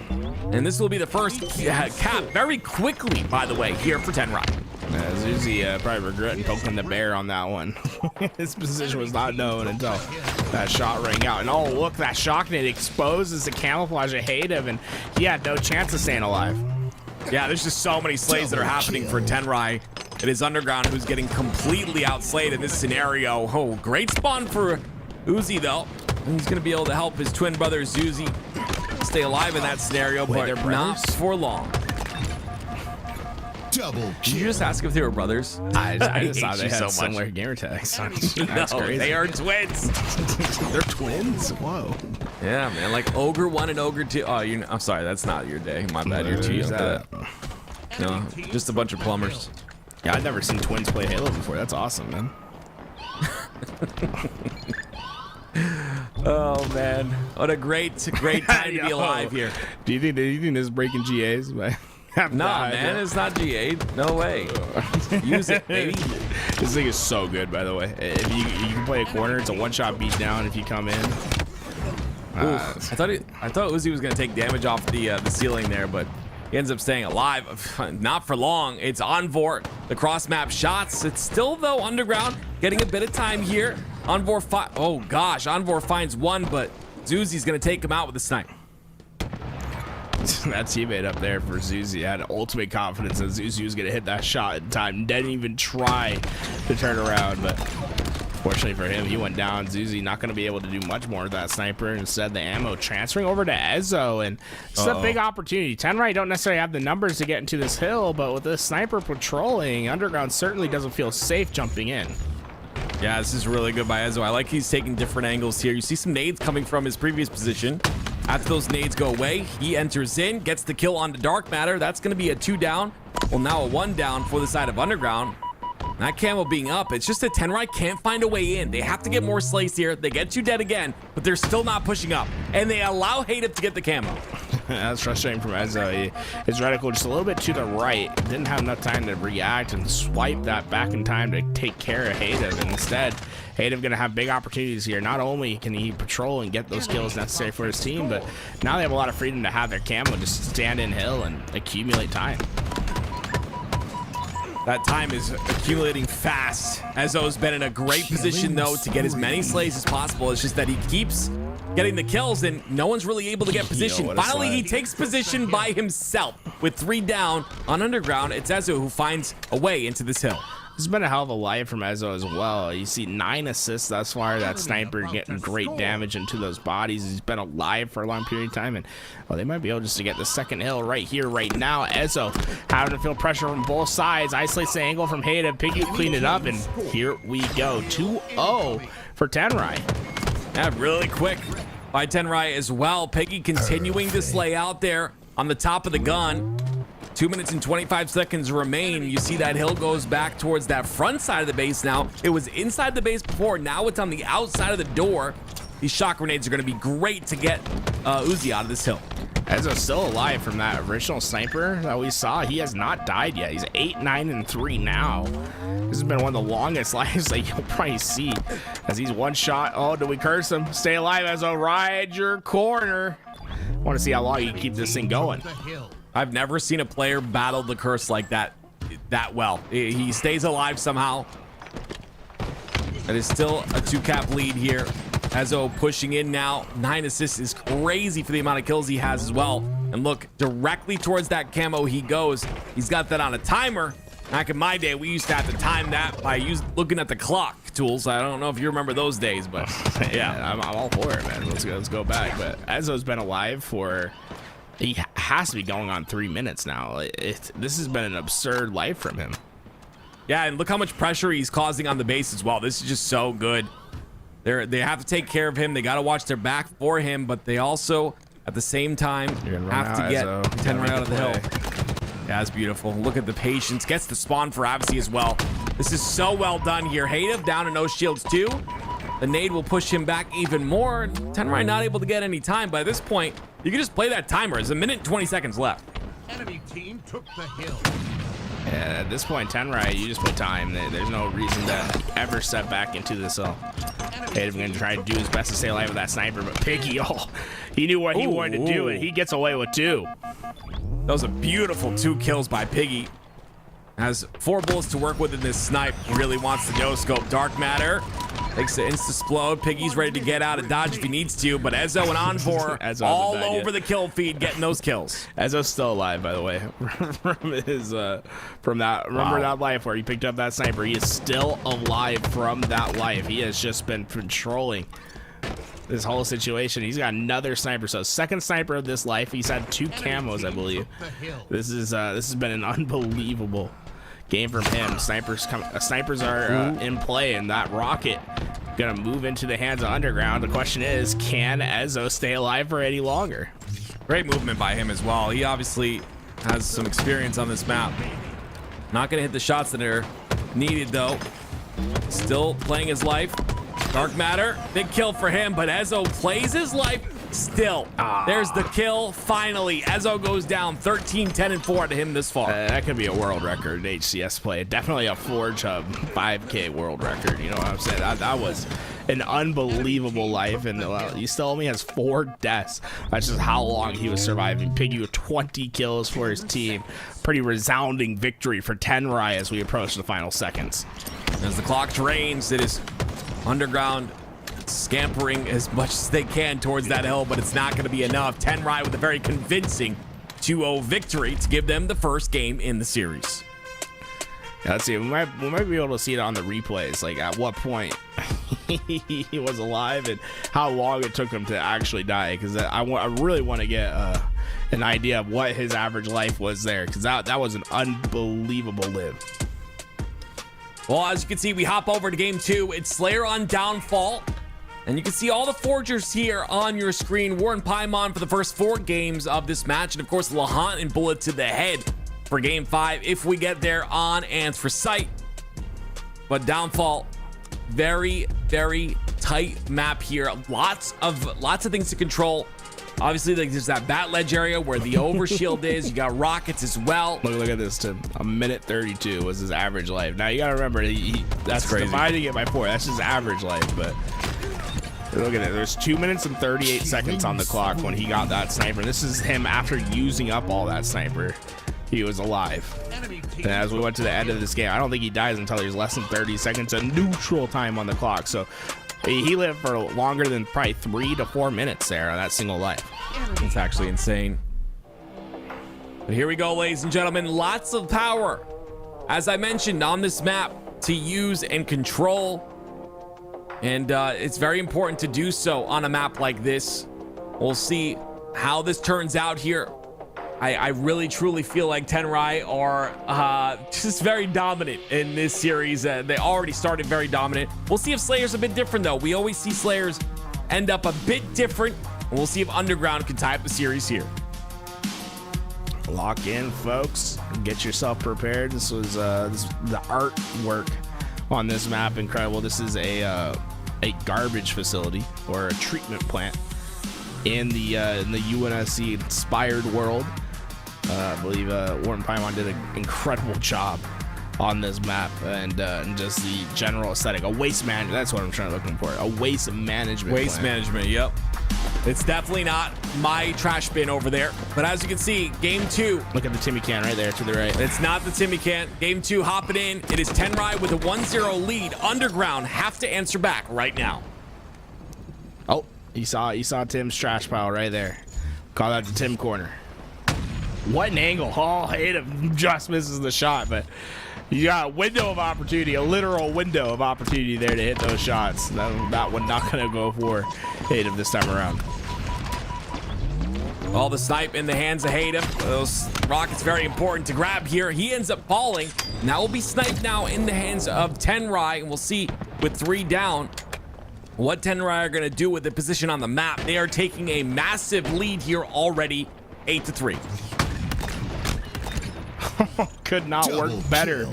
And this will be the first cap very quickly, by the way, here for Tenrai. Zuzi probably regretting poking the bear on that one. His position was not known until that shot rang out. And oh, look, that shocknade exposes the camouflage ahead of, and he had no chance of staying alive. Yeah, there's just so many slays that are happening for Tenrai. It is Underground who's getting completely outslayed in this scenario. Oh, great spawn for Uzi, though. And he's going to be able to help his twin brother, Zuzi, stay alive in that scenario, but not for long. Double Did you just ask if they were brothers? I just thought they had similar gamer tags. That's crazy. They are twins. They're twins? Whoa. Yeah, man, like Ogre 1 and Ogre 2. Oh, I'm sorry, that's not your day. My bad, you're too young for that. No, just a bunch of plumbers. Yeah, I've never seen twins play Halo before. That's awesome, man. Oh man, what a great time to be alive here. Do you think this is breaking GAs? Nah, man, it's not G8. No way. Use it, baby. This thing is so good, by the way. If you can play a corner, it's a one-shot beat down if you come in. I thought Uzi was gonna take damage off the ceiling there, but he ends up staying alive. Not for long. It's Envor, the cross-map shots. It's still, though, Underground getting a bit of time here. Envor Envor finds one, but Zuzi's going to take him out with a snipe. That teammate up there for Zuzi had ultimate confidence that Zuzi was going to hit that shot in time. Didn't even try to turn around, but fortunately for him, he went down. Zuzi not going to be able to do much more with that sniper. Instead, the ammo transferring over to Ezo, and it's a big opportunity. Tenrai don't necessarily have the numbers to get into this hill, but with this sniper patrolling, Underground certainly doesn't feel safe jumping in. Yeah, this is really good by Ezo. I like he's taking different angles here. You see some nades coming from his previous position. After those nades go away, he enters in, gets the kill on the Dark Matter. That's going to be a 2 down. Well, now a 1 down for the side of Underground. That camo being up, it's just that Tenrai can't find a way in. They have to get more slays here. They get 2 dead again, but they're still not pushing up. And they allow Hayden to get the camo. That's frustrating from Ezo. His reticle just a little bit to the right. Didn't have enough time to react and swipe that back in time to take care of Hayden. And instead, Hayden going to have big opportunities here. Not only can he patrol and get those kills necessary for his team, but now they have a lot of freedom to have their camo just stand in hill and accumulate time. That time is accumulating fast. Ezo's been in a great position, though, to get as many slays as possible. It's just that he keeps getting the kills, and no one's really able to get position. Finally, he takes position by himself with 3 down on Underground. It's Ezo who finds a way into this hill. This has been a hell of a life from Ezo as well. You see 9 assists thus far. That sniper getting great damage into those bodies. He's been alive for a long period of time, and well, they might be able just to get the second hill right here, right now. Ezo having to feel pressure from both sides. Isolates the angle from Hayden. Piggy clean it up, and here we go. 2-0 for Tenrai. Yeah, really quick by Tenrai as well. Piggy continuing to slay out there on the top of the gun. 2 minutes and 25 seconds remain. You see that hill goes back towards that front side of the base now. It was inside the base before. Now it's on the outside of the door. These shock grenades are going to be great to get Uzi out of this hill. Ezo's still alive from that original sniper that we saw. He has not died yet. He's 8, 9, and 3 now. This has been one of the longest lives that you'll probably see as he's one shot. Oh, do we curse him? Stay alive, Ezo. Ride your corner. I want to see how long you can keep this thing going. I've never seen a player battle the curse like that well. He stays alive somehow. It is still a 2-cap lead here. Ezo pushing in now. 9 assists is crazy for the amount of kills he has as well. And look, directly towards that camo he goes. He's got that on a timer. Back in my day, we used to have to time that by looking at the clock tools. I don't know if you remember those days, but yeah. I'm all for it, man. Let's go back. But Ezo's been alive for... He has to be going on 3 minutes now. This has been an absurd life from him. Yeah, and look how much pressure he's causing on the base as well. This is just so good. They have to take care of him. They got to watch their back for him, but they also, at the same time, have to get Tenrai out of the hill. Yeah, that's beautiful. Look at the patience. Gets the spawn for Avicii as well. This is so well done here. Hayden down to no shields too. The nade will push him back even more. Tenrai not able to get any time, but at this point, you can just play that timer. There's 1 minute and 20 seconds left. Enemy team took the hill. Yeah, at this point, Tenrai, you just put time. There's no reason to ever step back into this hill. Hayden's going to try to do his best to stay alive with that sniper, but Piggy, he knew what he wanted to do, and he gets away with 2. That was a beautiful 2 kills by Piggy. Has 4 bullets to work with in this snipe. He really wants the no-scope. Dark Matter takes the insta-splode. Piggy's ready to get out of dodge if he needs to, but Ezo and Envor all over the kill feed getting those kills. Ezo's still alive, by the way, from that. Remember that life where he picked up that sniper? He is still alive from that life. He has just been controlling this whole situation. He's got another sniper, so second sniper of this life. He's had 2 camos, I believe. This has been an unbelievable game from him. Snipers are in play, and that rocket gonna move into the hands of Underground. The question is, can Ezo stay alive for any longer? Great movement by him as well. He obviously has some experience on this map. Not gonna hit the shots that are needed though. Still playing his life. Dark Matter, big kill for him, but Ezo plays his life still. There's the kill, finally. Ezo goes down 13, 10, and 4 to him this far. That could be a world record in HCS play. Definitely a Forge Hub 5K world record. You know what I'm saying? That was an unbelievable life, and he still only has 4 deaths. That's just how long he was surviving. Piggy with 20 kills for his team. Pretty resounding victory for Tenrai as we approach the final seconds. As the clock drains, it is Underground scampering as much as they can towards that hill, but it's not going to be enough. Tenrai with a very convincing 2-0 victory to give them the first game in the series. Yeah, let's see. We might be able to see it on the replays, like at what point he was alive and how long it took him to actually die. Because I really want to get an idea of what his average life was there, because that was an unbelievable live. Well, as you can see, we hop over to game 2. It's Slayer on Downfall. And you can see all the Forgers here on your screen. Warren Paimon for the first 4 games of this match. And of course, Lahan and Bullet to the head for game 5 if we get there on Ants for Sight. But Downfall, very, very tight map here. Lots of things to control. Obviously, like, there's that bat ledge area where the overshield is. You got rockets as well. Look at this, Tim. A minute 32 was his average life. Now you got to remember, that's crazy. Dividing it by 4. That's his average life. But look at it. There's 2 minutes and 38 seconds on the clock when he got that sniper. This is him after using up all that sniper. He was alive. And as we went to the end of this game, I don't think he dies until there's less than 30 seconds of neutral time on the clock. So he lived for longer than probably 3 to 4 minutes there on that single life. It's actually insane. But here we go, ladies and gentlemen. Lots of power, as I mentioned, on this map to use and control. And it's very important to do so on a map like this. We'll see how this turns out here. I really truly feel like Tenrai are just very dominant in this series. They already started very dominant. We'll see if Slayer's a bit different, though. We always see Slayers end up a bit different. We'll see if Underground can tie up the series here. Lock in, folks. Get yourself prepared. This was the artwork on this map. Incredible. This is a garbage facility or a treatment plant in the UNSC inspired world. I believe Warren Paimon did an incredible job on this map, and just the general aesthetic. A waste management. That's what I'm looking for. A waste management. Waste management. Yep. It's definitely not my trash bin over there. But as you can see, game 2. Look at the Timmy can right there to the right. It's not the Timmy can. Game 2 hopping in. It is Tenrai with a 1-0 lead. Underground have to answer back right now. Oh, you saw Tim's trash pile right there. Call that the Tim corner. What an angle. Oh, Hayden just misses the shot, but you got a window of opportunity, a literal window of opportunity there to hit those shots. That one not going to go for Hayden this time around. All the snipe in the hands of Hayden. Those rockets very important to grab here. He ends up falling. Now will be sniped now in the hands of Tenrai, and we'll see with 3 down what Tenrai are going to do with the position on the map. They are taking a massive lead here already, 8-3. Could not work better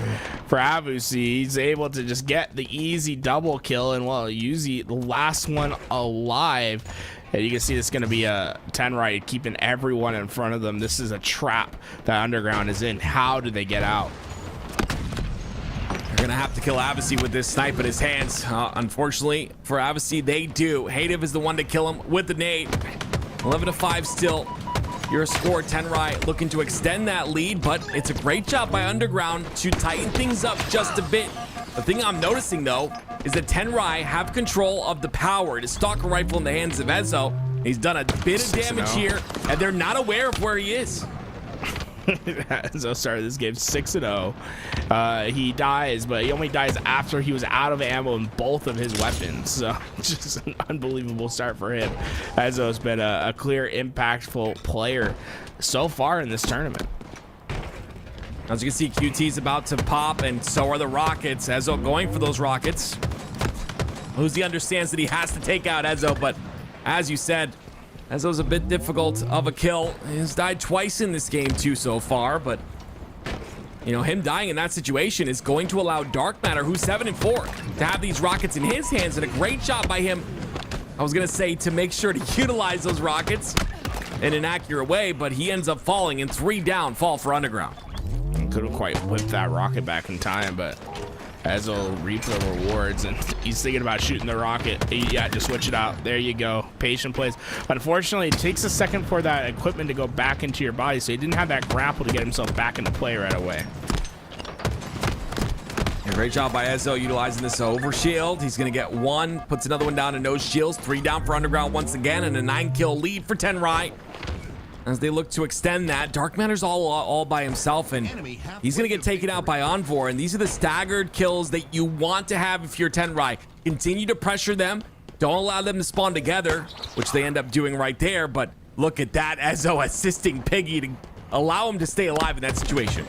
for Avusi. He's able to just get the easy double kill and, well, use the last one alive. And you can see it's going to be a Tenrai keeping everyone in front of them. This is a trap that Underground is in. How do they get out? They're going to have to kill Avusi with this snipe in his hands. Unfortunately for Avusi, they do. Hadev is the one to kill him with the nade. 11-5 still. Your score, Tenrai looking to extend that lead, but it's a great job by Underground to tighten things up just a bit. The thing I'm noticing, though, is that Tenrai have control of the power. It is Stalker Rifle in the hands of Ezo. He's done a bit of damage here, and they're not aware of where he is. Ezo started this game 6-0. He dies, but he only dies after he was out of ammo in both of his weapons. So just an unbelievable start for him. Ezo's been a clear, impactful player so far in this tournament. As you can see, QT's about to pop, and so are the rockets. Ezo going for those rockets. Uzi understands that he has to take out Ezo, but as you said, Ezo's a bit difficult of a kill. He's died twice in this game too so far, but you know, him dying in that situation is going to allow Dark Matter, who's 7-4, to have these rockets in his hands, and a great job by him, I was gonna say, to make sure to utilize those rockets in an accurate way, but he ends up falling in 3 down, fall for Underground. Couldn't quite whip that rocket back in time, but Ezo reap the rewards, and he's thinking about shooting the rocket. Yeah, just switch it out. There you go. Patient plays. Unfortunately, it takes a second for that equipment to go back into your body, so he didn't have that grapple to get himself back into play right away. Here Great job by Ezzo utilizing this overshield. He's going to get one, puts another one down to no shields. 3 down for Underground once again, and a 9-kill lead for Tenrai. As they look to extend that, Dark Matter's all by himself, and he's going to get taken out by Envor. And these are the staggered kills that you want to have if you're Tenrai. Continue to pressure them. Don't allow them to spawn together, which they end up doing right there. But look at that, Ezzo assisting Piggy to allow him to stay alive in that situation.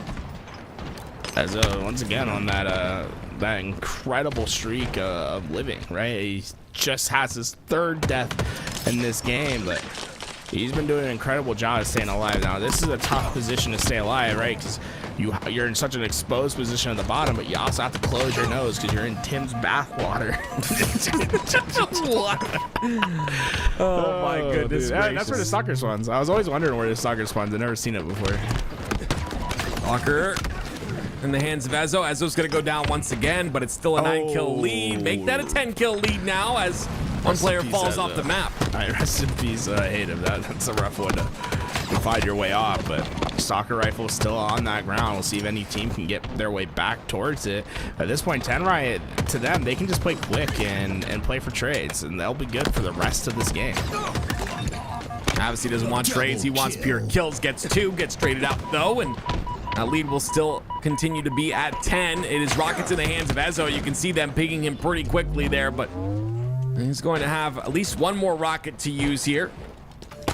Ezzo once again on that that incredible streak of living, right? He just has his 3rd death in this game, but he's been doing an incredible job of staying alive. Now this is a tough position to stay alive, right? Because you're in such an exposed position at the bottom, but you also have to close your nose because you're in Tim's bathwater. Oh my goodness dude. Yeah, that's where the soccer spawns. I was always wondering where the soccer spawns. I've never seen it before. Walker in the hands of Ezzo. Ezzo's going to go down once again, but it's still a 9-kill lead. Make that a 10-kill lead now as one player falls off the map. All right, rest in peace, Hayden. That's a rough one to find your way off, but soccer rifle still on that ground. We'll see if any team can get their way back towards it. At this point, Tenrai, to them, they can just play quick and play for trades, and they'll be good for the rest of this game. Obviously doesn't want trades. He wants pure kills. Gets 2, gets traded out though, and that lead will still continue to be at 10. It is rockets in the hands of Ezzo. You can see them pinging him pretty quickly there, but he's going to have at least one more rocket to use here.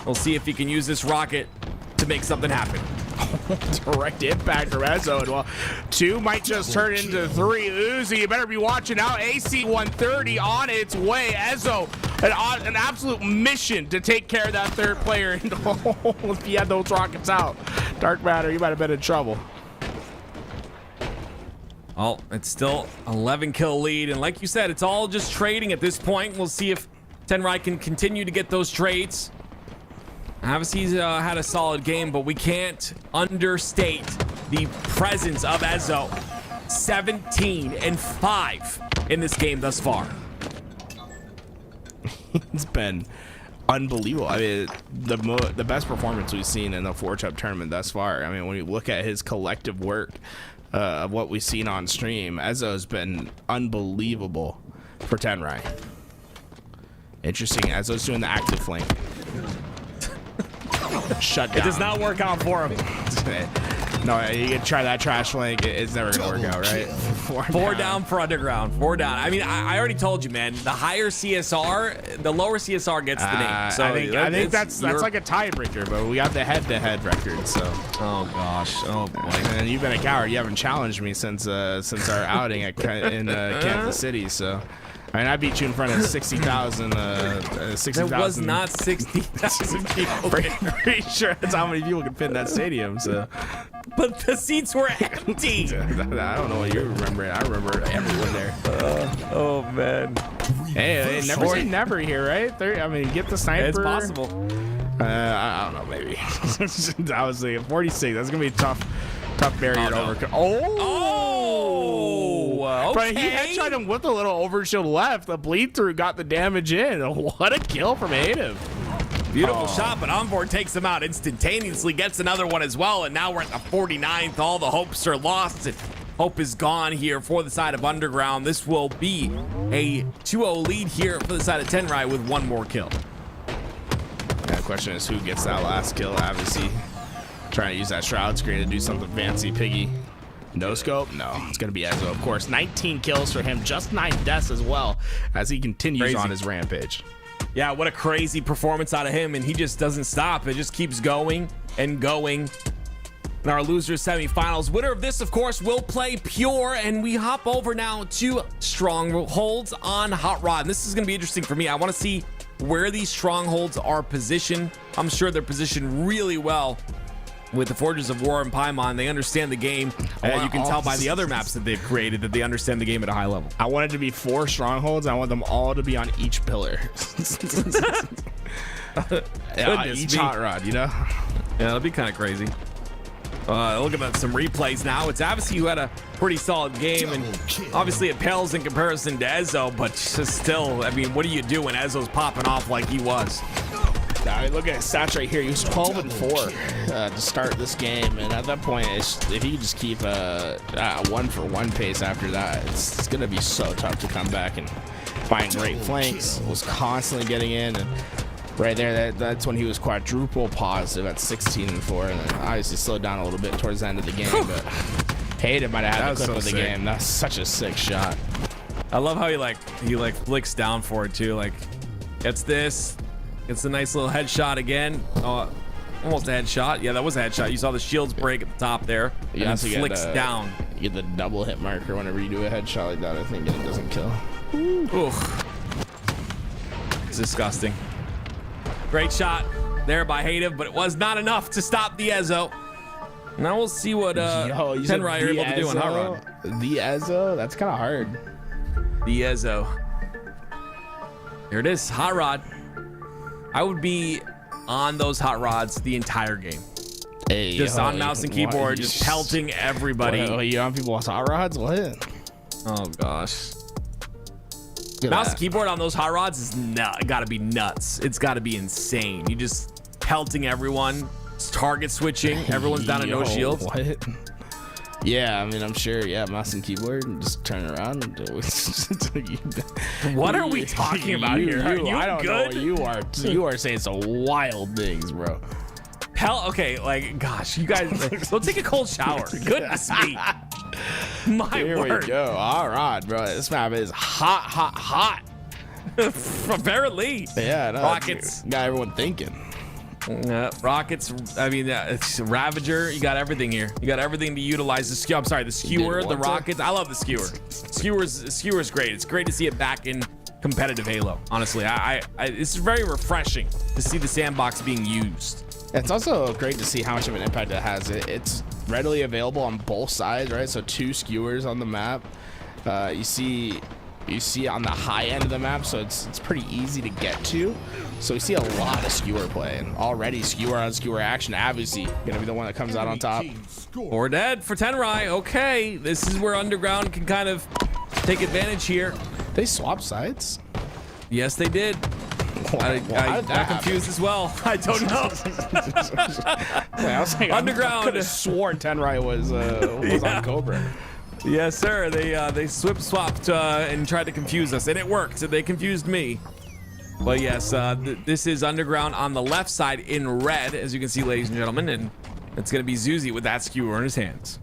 We'll see if he can use this rocket to make something happen. Direct impact from Ezzo, and well, 2 might just turn into 3. Uzi, you better be watching out. AC-130 on its way. Ezzo, an absolute mission to take care of that 3rd player. If he had those rockets out, Dark Matter, you might have been in trouble. Oh, it's still 11-kill lead, and like you said, it's all just trading at this point. We'll see if Tenrai can continue to get those trades. Obviously, he's had a solid game, but we can't understate the presence of Ezzo. 17-5 in this game thus far. It's been unbelievable. I mean, the best performance we've seen in the Forge Hub tournament thus far. I mean, when you look at his collective work of what we've seen on stream, Ezzo's been unbelievable for Tenrai. Interesting. Ezzo's doing the active flank. Shut down. It does not work out for him. No, you can try that trash flank. It's never gonna work out, right? 4 down for Underground. 4 down. I mean, I already told you, man. The higher CSR, the lower CSR gets the name. So I think that's like a tiebreaker, but we got the head-to-head record. So. Oh gosh. Oh boy. And you've been a coward. You haven't challenged me since our outing in Kansas City. So. I mean, I beat you in front of 60,000. 60,000. There was not 60,000 people. Pretty sure that's how many people can fit in that stadium. So, but the seats were empty. I don't know what you remember. I remember everyone there. Oh man. Hey, never say never here, right? I mean, get the sniper. It's possible. I don't know, maybe. I was thinking 46. That's gonna be a tough barrier to overcome. Okay. But he headshot him with a little overshield left. The bleed through got the damage in. What a kill from Native. Beautiful shot, but Envor takes him out instantaneously, gets another one as well, and now we're at the 49th. All the hopes are lost. Hope is gone here for the side of Underground. This will be a 2-0 lead here for the side of Tenrai with one more kill. Yeah, the question is who gets that last kill, obviously. Trying to use that shroud screen to do something fancy. Piggy. No scope? No, it's going to be Ezzo, of course. 19 kills for him, just 9 deaths as well as he continues on his rampage. Yeah, what a crazy performance out of him, and he just doesn't stop. It just keeps going and going. In our losers semifinals, winner of this, of course, will play Pure, and we hop over now to Strongholds on Hot Rod. And this is going to be interesting for me. I want to see where these Strongholds are positioned. I'm sure they're positioned really well with the Forges of War and Paimon. They understand the game, and you can tell by the other maps that they've created that they understand the game at a high level. I want it to be 4 strongholds. I want them all to be on each pillar. Each hot rod, you know? Yeah, that'd be kind of crazy. Looking at some replays now. It's obviously who had a pretty solid game, and obviously it pales in comparison to Ezzo, but just still, I mean, what do you do when Ezzo's popping off like he was? I mean, look at his stats right here. He was 12 and 4 to start this game, and at that point, if he could just keep a 1-for-1 pace after that, it's gonna be so tough to come back and find great flanks. Was constantly getting in, and right there, that's when he was quadruple positive at 16 and 4, and then obviously slowed down a little bit towards the end of the game. But Hayden might have had the clip of the game. That's such a sick shot. I love how he flicks down for it too. Like, gets this. It's a nice little headshot again. Oh, almost a headshot. Yeah, that was a headshot. You saw the shields break at the top there. You And have then to flicks down. You get the double hit marker whenever you do a headshot like that. I think it doesn't kill. Oof. It's disgusting. Great shot there by Hative, but it was not enough to stop the Ezo. Now we'll see what Tenrai are able to do on Hot Rod. The Ezo? That's kind of hard. The Ezo. Here it is, Hot Rod. I would be on those Hot Rods the entire game. Hey, just on mouse and keyboard, just pelting everybody. What, you on people's Hot Rods? What? Oh, gosh. Mouse and keyboard on those Hot Rods is gotta be nuts. It's gotta be insane. You just pelting everyone, target switching. Everyone's down to no shields. What? Yeah, I mean, I'm sure. Yeah, mouse and keyboard, and just turn around and do it. What are we talking about here? Are you I don't good? know. You are saying some wild things, bro. Okay, like, gosh, you guys, go take a cold shower. Goodness me. My Here word. we go. All right, bro. This map is hot, hot, hot. Apparently. Yeah, no, Rockets. Got everyone thinking. Rockets. I mean, it's Ravager. You got everything here. You got everything to utilize the skewer. I'm sorry, the skewer, the rockets. I love the skewer. Skewer's great. It's great to see it back in competitive Halo. Honestly, it's very refreshing to see the sandbox being used. It's also great to see how much of an impact it has. It's readily available on both sides, right? So 2 skewers on the map. You see on the high end of the map, so it's pretty easy to get to. So we see a lot of skewer play, and already skewer on skewer action. Obviously, gonna be the one that comes out on top. Or dead for Tenrai. Okay, this is where Underground can kind of take advantage here. They swap sides. Yes, they did. I got confused as well. I don't know. I was like, Underground. I could have sworn Tenrai was on Cobra. Yes, sir. They swapped and tried to confuse us, and it worked. They confused me. But yes, this is Underground on the left side in red, as you can see, ladies and gentlemen, and it's going to be Zuzi with that skewer in his hands.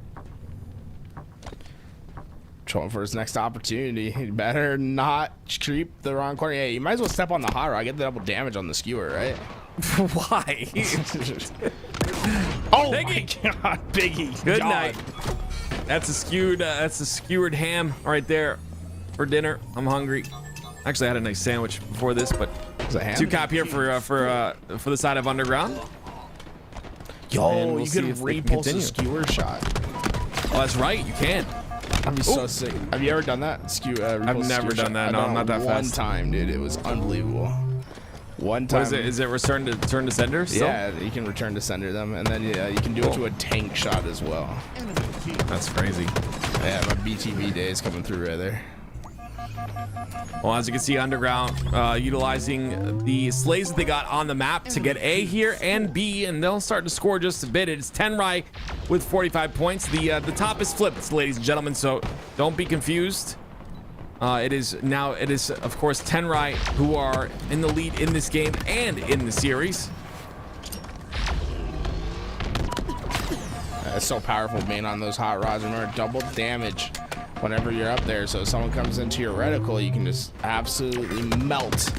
Trolling for his next opportunity. He better not creep the wrong corner. Yeah, you might as well step on the hot rod. Get the double damage on the skewer, right? Why? Oh Biggie. my God, Biggie. Good God. night. That's a skewered ham right there for dinner. I'm hungry. Actually, I had a nice sandwich before this, but Is that ham? 2 cap here for the side of Underground. Yo, And we'll you see can if they can repulse a continue. skewer shot. Oh, that's right. You can. That'd be so sick. Have you ever done that? I've never done that. No, I'm not that one fast. One time, dude. It was unbelievable. One time. What is it? Is it return to sender? Still? Yeah, you can return to sender them, and then you can do it to a tank shot as well. That's crazy. Yeah, my BTB days coming through right there. Well, as you can see, Underground utilizing the slays that they got on the map to get A here and B, and they'll start to score just a bit. It's Tenrai with 45 points. The top is flipped, ladies and gentlemen, so don't be confused. It is of course Tenrai who are in the lead in this game and in the series. It's so powerful being on those hot rods. Remember, double damage whenever you're up there. So if someone comes into your reticle, you can just absolutely melt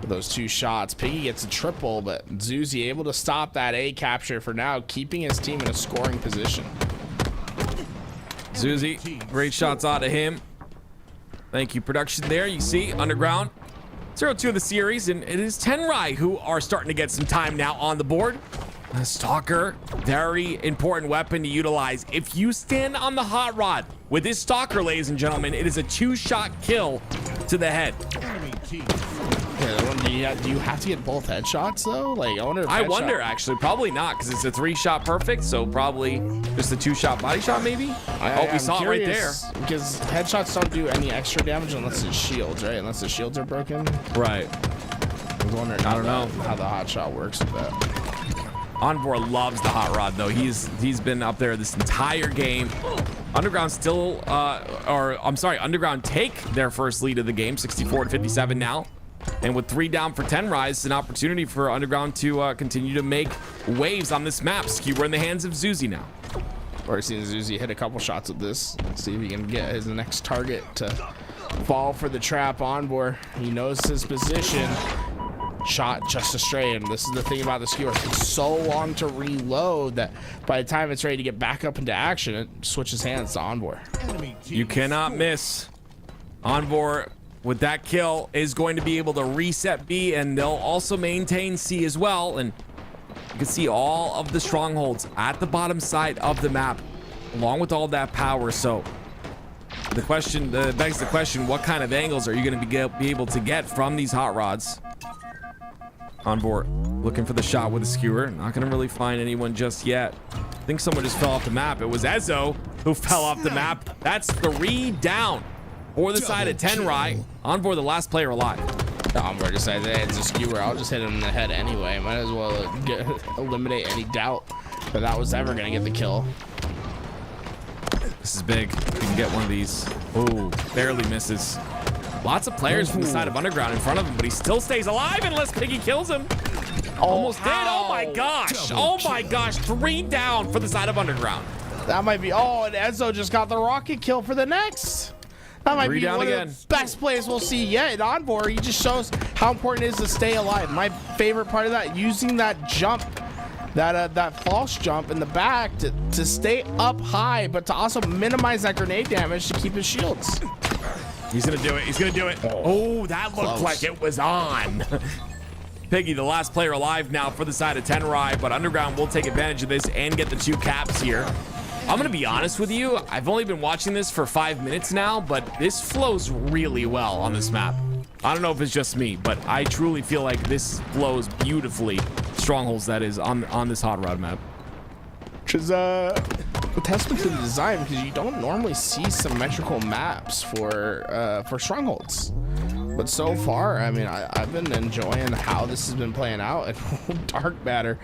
those 2 shots. Piggy gets a triple, but Zuzi able to stop that A capture for now, keeping his team in a scoring position. Zuzi, great shots out of him. Thank you, production there. You see, Underground, 0-2 of the series, and it is Tenrai who are starting to get some time now on the board. A Stalker, very important weapon to utilize. If you stand on the hot rod with this Stalker, ladies and gentlemen, it is a 2-shot kill to the head. Yeah, do you have to get both headshots though? Like, I wonder. Actually, probably not, because it's a 3-shot perfect, so probably just a 2-shot body shot, maybe. We saw it right there. Because headshots don't do any extra damage unless it's shields, right? Unless the shields are broken. Right. was wondering I don't know how the hot shot works with that. Envor loves the hot rod though. He's been up there this entire game. Underground still, Underground take their first lead of the game, 64-57 now. And with 3 down for 10 rise, it's an opportunity for Underground to continue to make waves on this map. Skewer in the hands of Zuzi now. We're seeing Zuzi hit a couple shots with this. See if he can get his next target to fall for the trap. Envor, he knows his position. Shot just astray, and this is the thing about the skewer. It's so long to reload that by the time it's ready to get back up into action, it switches hands to Envor. You cannot miss. Envor, with that kill, is going to be able to reset B, and they'll also maintain C as well. And you can see all of the strongholds at the bottom side of the map, along with all that power. So the question begs the question: what kind of angles are you going to be able to get from these hot rods? Envor looking for the shot with a skewer. Not going to really find anyone just yet. I think someone just fell off the map. It was Ezo who fell off the map. That's 3 down for the side of Tenrai. Envor, the last player alive. Envor decided that it's a skewer. I'll just hit him in the head anyway. Might as well eliminate any doubt that was ever going to get the kill. This is big. You can get one of these. Oh, barely misses. Lots of players from the side of Underground in front of him, but he still stays alive unless Piggy kills him. Almost dead. Oh my gosh. Oh my gosh. 3 down for the side of Underground. That might be. Oh, and Ezo just got the rocket kill for the next. That might be one of the best plays we'll see yet. And Envor, he just shows how important it is to stay alive. My favorite part of that, using that jump, that false jump in the back to stay up high, but to also minimize that grenade damage to keep his shields. He's gonna do it. He's gonna do it. Oh, that looked like it was on. Piggy, the last player alive now for the side of Tenrai, but Underground will take advantage of this and get the 2 caps here. I'm gonna be honest with you. I've only been watching this for 5 minutes now, but this flows really well on this map. I don't know if it's just me, but I truly feel like this flows beautifully. Strongholds, that is, on this hot rod map. Which is a testament to the design, because you don't normally see symmetrical maps for Strongholds. But so far, I mean, I've been enjoying how this has been playing out. And Dark Matter,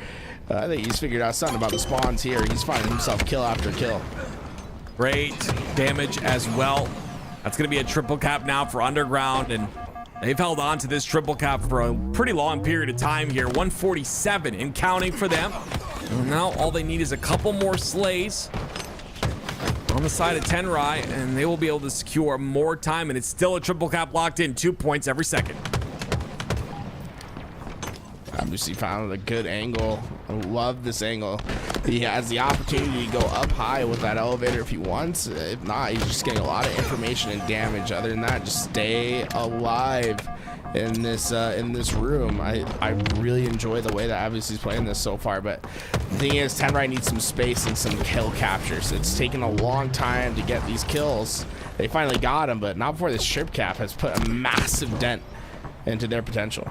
I think he's figured out something about the spawns here. He's finding himself kill after kill. Great damage as well. That's going to be a triple cap now for Underground, and they've held on to this triple cap for a pretty long period of time here. 147 and counting for them. And now all they need is a couple more slays on the side of Tenrai, and they will be able to secure more time, and it's still a triple cap locked in, 2 points every second. Obviously found a good angle. I love this angle. He has the opportunity to go up high with that elevator if he wants. If not, he's just getting a lot of information and damage. Other than that, just stay alive in this room. I really enjoy the way that obviously he's playing this so far, but the thing is, Tenrai needs some space and some kill captures. It's taken a long time to get these kills. They finally got him, but not before this trip cap has put a massive dent into their potential.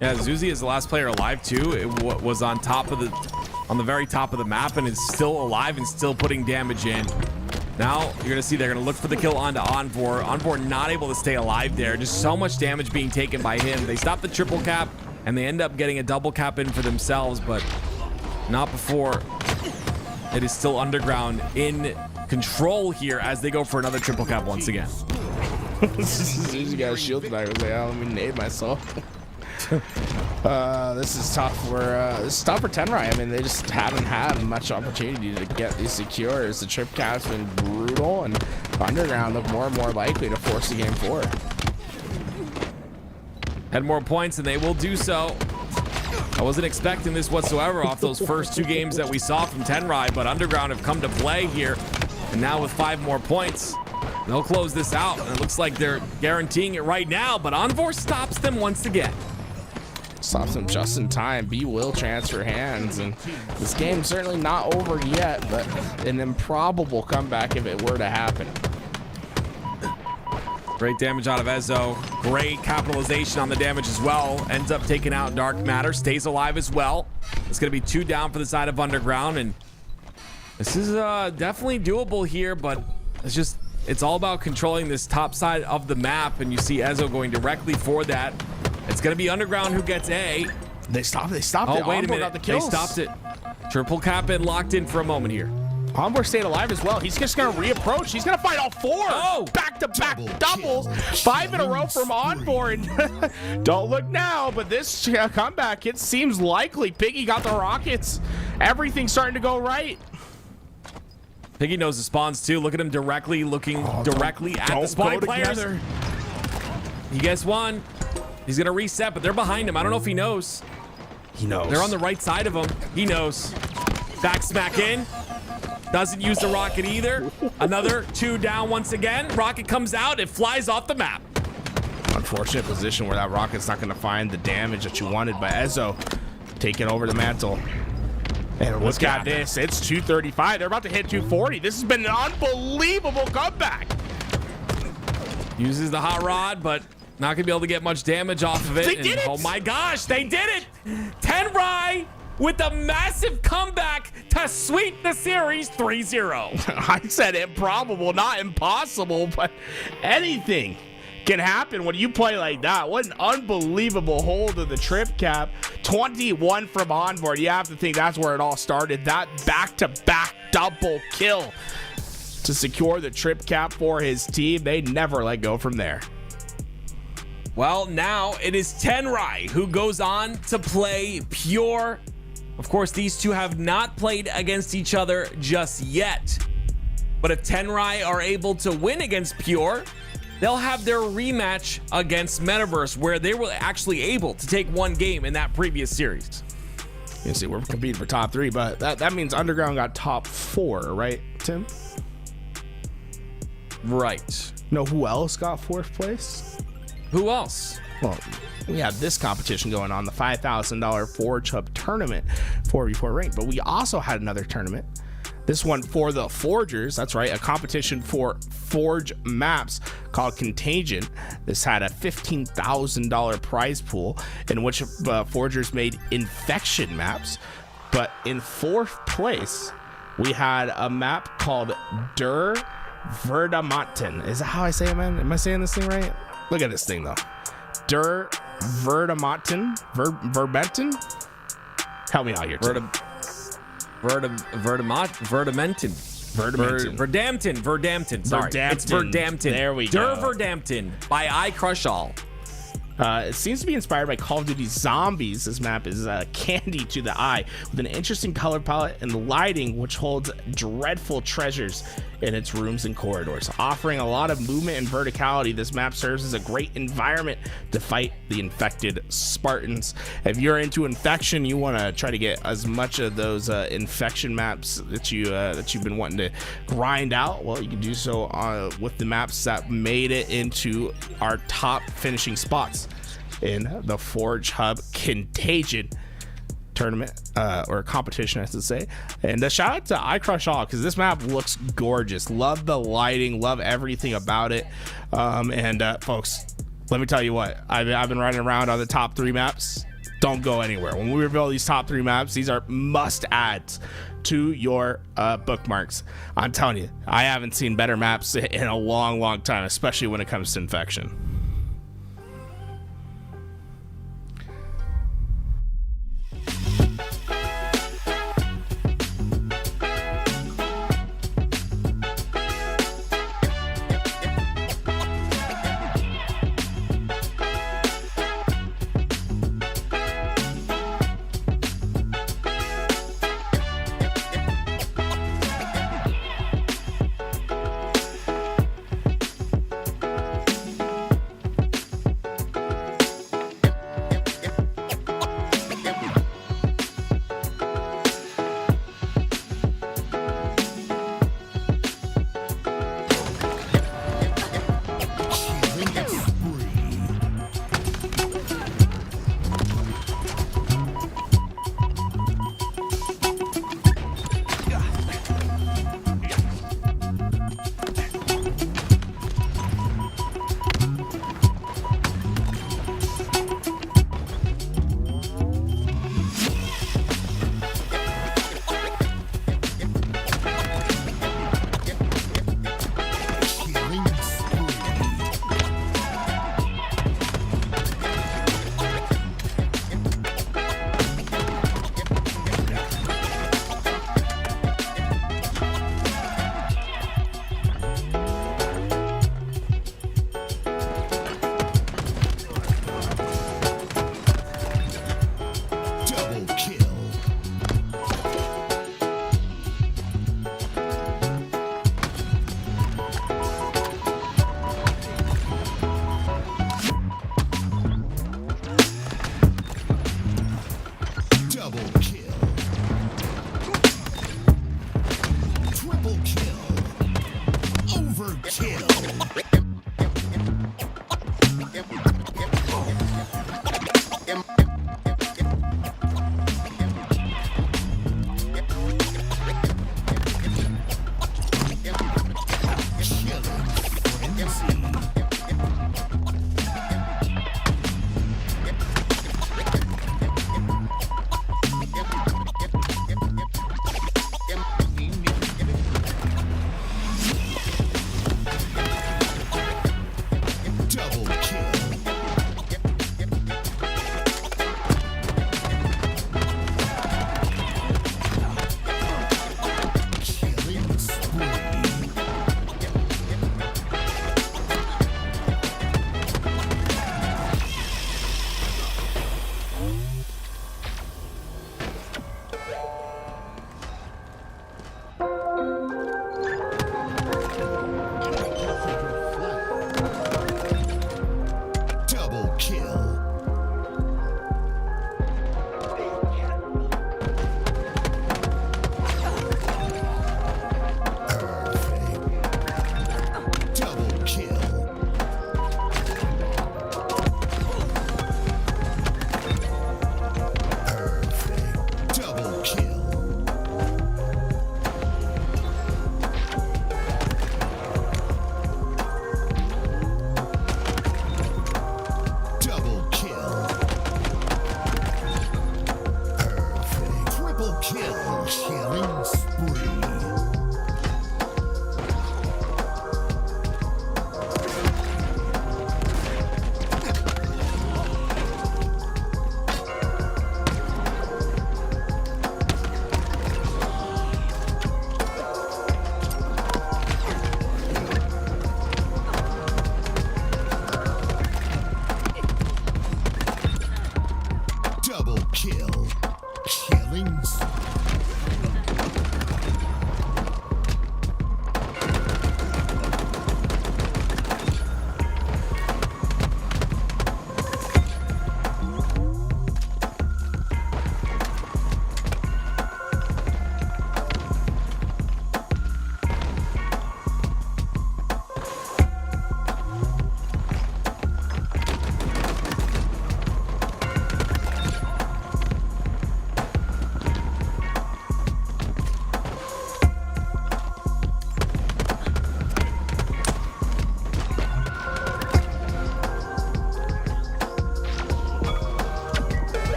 Yeah, Zuzi is the last player alive too. It was on the very top of the map, and is still alive and still putting damage in. Now you're gonna see they're gonna look for the kill onto Envor. Envor not able to stay alive there. Just so much damage being taken by him. They stop the triple cap, and they end up getting a double cap in for themselves, but not before. It is still Underground in control here as they go for another triple cap once again. Zuzi got a shield tonight. I was like, oh, let me nade myself. This is tough for Tenrai. I mean, they just haven't had much opportunity to get these secures. The trip cap's been brutal, and Underground look more and more likely to force the game forward. Had more points, and they will do so. I wasn't expecting this whatsoever off those first 2 games that we saw from Tenrai, but Underground have come to play here, and now with 5 more points, they'll close this out. And it looks like they're guaranteeing it right now, but Envor stops them once again. Stops him just in time. B will transfer hands, and this game's certainly not over yet, but an improbable comeback if it were to happen. Great damage out of Ezo. Great capitalization on the damage as well. Ends up taking out Dark Matter. Stays alive as well. It's going to be 2 down for the side of Underground, and this is definitely doable here, but it's all about controlling this top side of the map, and you see Ezo going directly for that. It's going to be Underground who gets A. They stopped it. Oh, wait a Onboard minute. got the They kills. stopped it. Triple cap and locked in for a moment here. Onboard stayed alive as well. He's just going to reapproach. He's going to fight all 4. Oh! Back-to-back Double doubles. kill. 5 in a row from Killing Onboard. Don't look now, but this comeback, it seems likely. Piggy got the rockets. Everything's starting to go right. Piggy knows the spawns too. Look at him looking directly at the Don't spawning go players. together. He gets one. He's going to reset, but they're behind him. I don't know if he knows. He knows. They're on the right side of him. He knows. Back smack in. Doesn't use the rocket either. Another 2 down once again. Rocket comes out. It flies off the map. Unfortunate position where that rocket's not going to find the damage that you wanted, but Ezzo taking over the mantle. And look at this. It's 235. They're about to hit 240. This has been an unbelievable comeback. Uses the hot rod, but not going to be able to get much damage off of it. They did it! Oh my gosh, they did it! Tenrai with a massive comeback to sweep the series 3-0. I said improbable, not impossible, but anything can happen when you play like that. What an unbelievable hold of the trip cap. 21 from Onboard. You have to think that's where it all started. That back-to-back double kill to secure the trip cap for his team. They never let go from there. Well, now it is Tenrai who goes on to play Pure. Of course, these two have not played against each other just yet. But if Tenrai are able to win against Pure, they'll have their rematch against Metaverse, where they were actually able to take 1 game in that previous series. You see, we're competing for top 3, but that means Underground got top 4, right, Tim? Right. No, who else got 4th place? Who else? Well, we have this competition going on, the $5,000 Forge Hub tournament, 4v4 ranked, but we also had another tournament. This one for the Forgers, that's right, a competition for Forge maps called Contagion. This had a $15,000 prize pool in which Forgers made infection maps. But in 4th place, we had a map called Der Verdamanten. Is that how I say it, man? Am I saying this thing right? Look at this thing, though. Der Verdamanten? Verbenton? Help me out here, Tim. Verdampton. Sorry, it's Verdampton. There we Der go. Verdampton by iCrushAll. It seems to be inspired by Call of Duty Zombies. This map is candy to the eye with an interesting color palette and lighting which holds dreadful treasures in its rooms and corridors. Offering a lot of movement and verticality, this map serves as a great environment to fight the infected Spartans. If you're into infection, you want to try to get as much of those infection maps that you've been wanting to grind out. Well, you can do so with the maps that made it into our top finishing spots in the Forge Hub Contagion tournament or competition, I should say. And a shout out to iCrushAll because this map looks gorgeous. Love the lighting, love everything about it. Folks, let me tell you what, I've been riding around on the top 3 maps. Don't go anywhere. When we reveal these top 3 maps, these are must adds to your bookmarks. I'm telling you, I haven't seen better maps in a long time, especially when it comes to infection.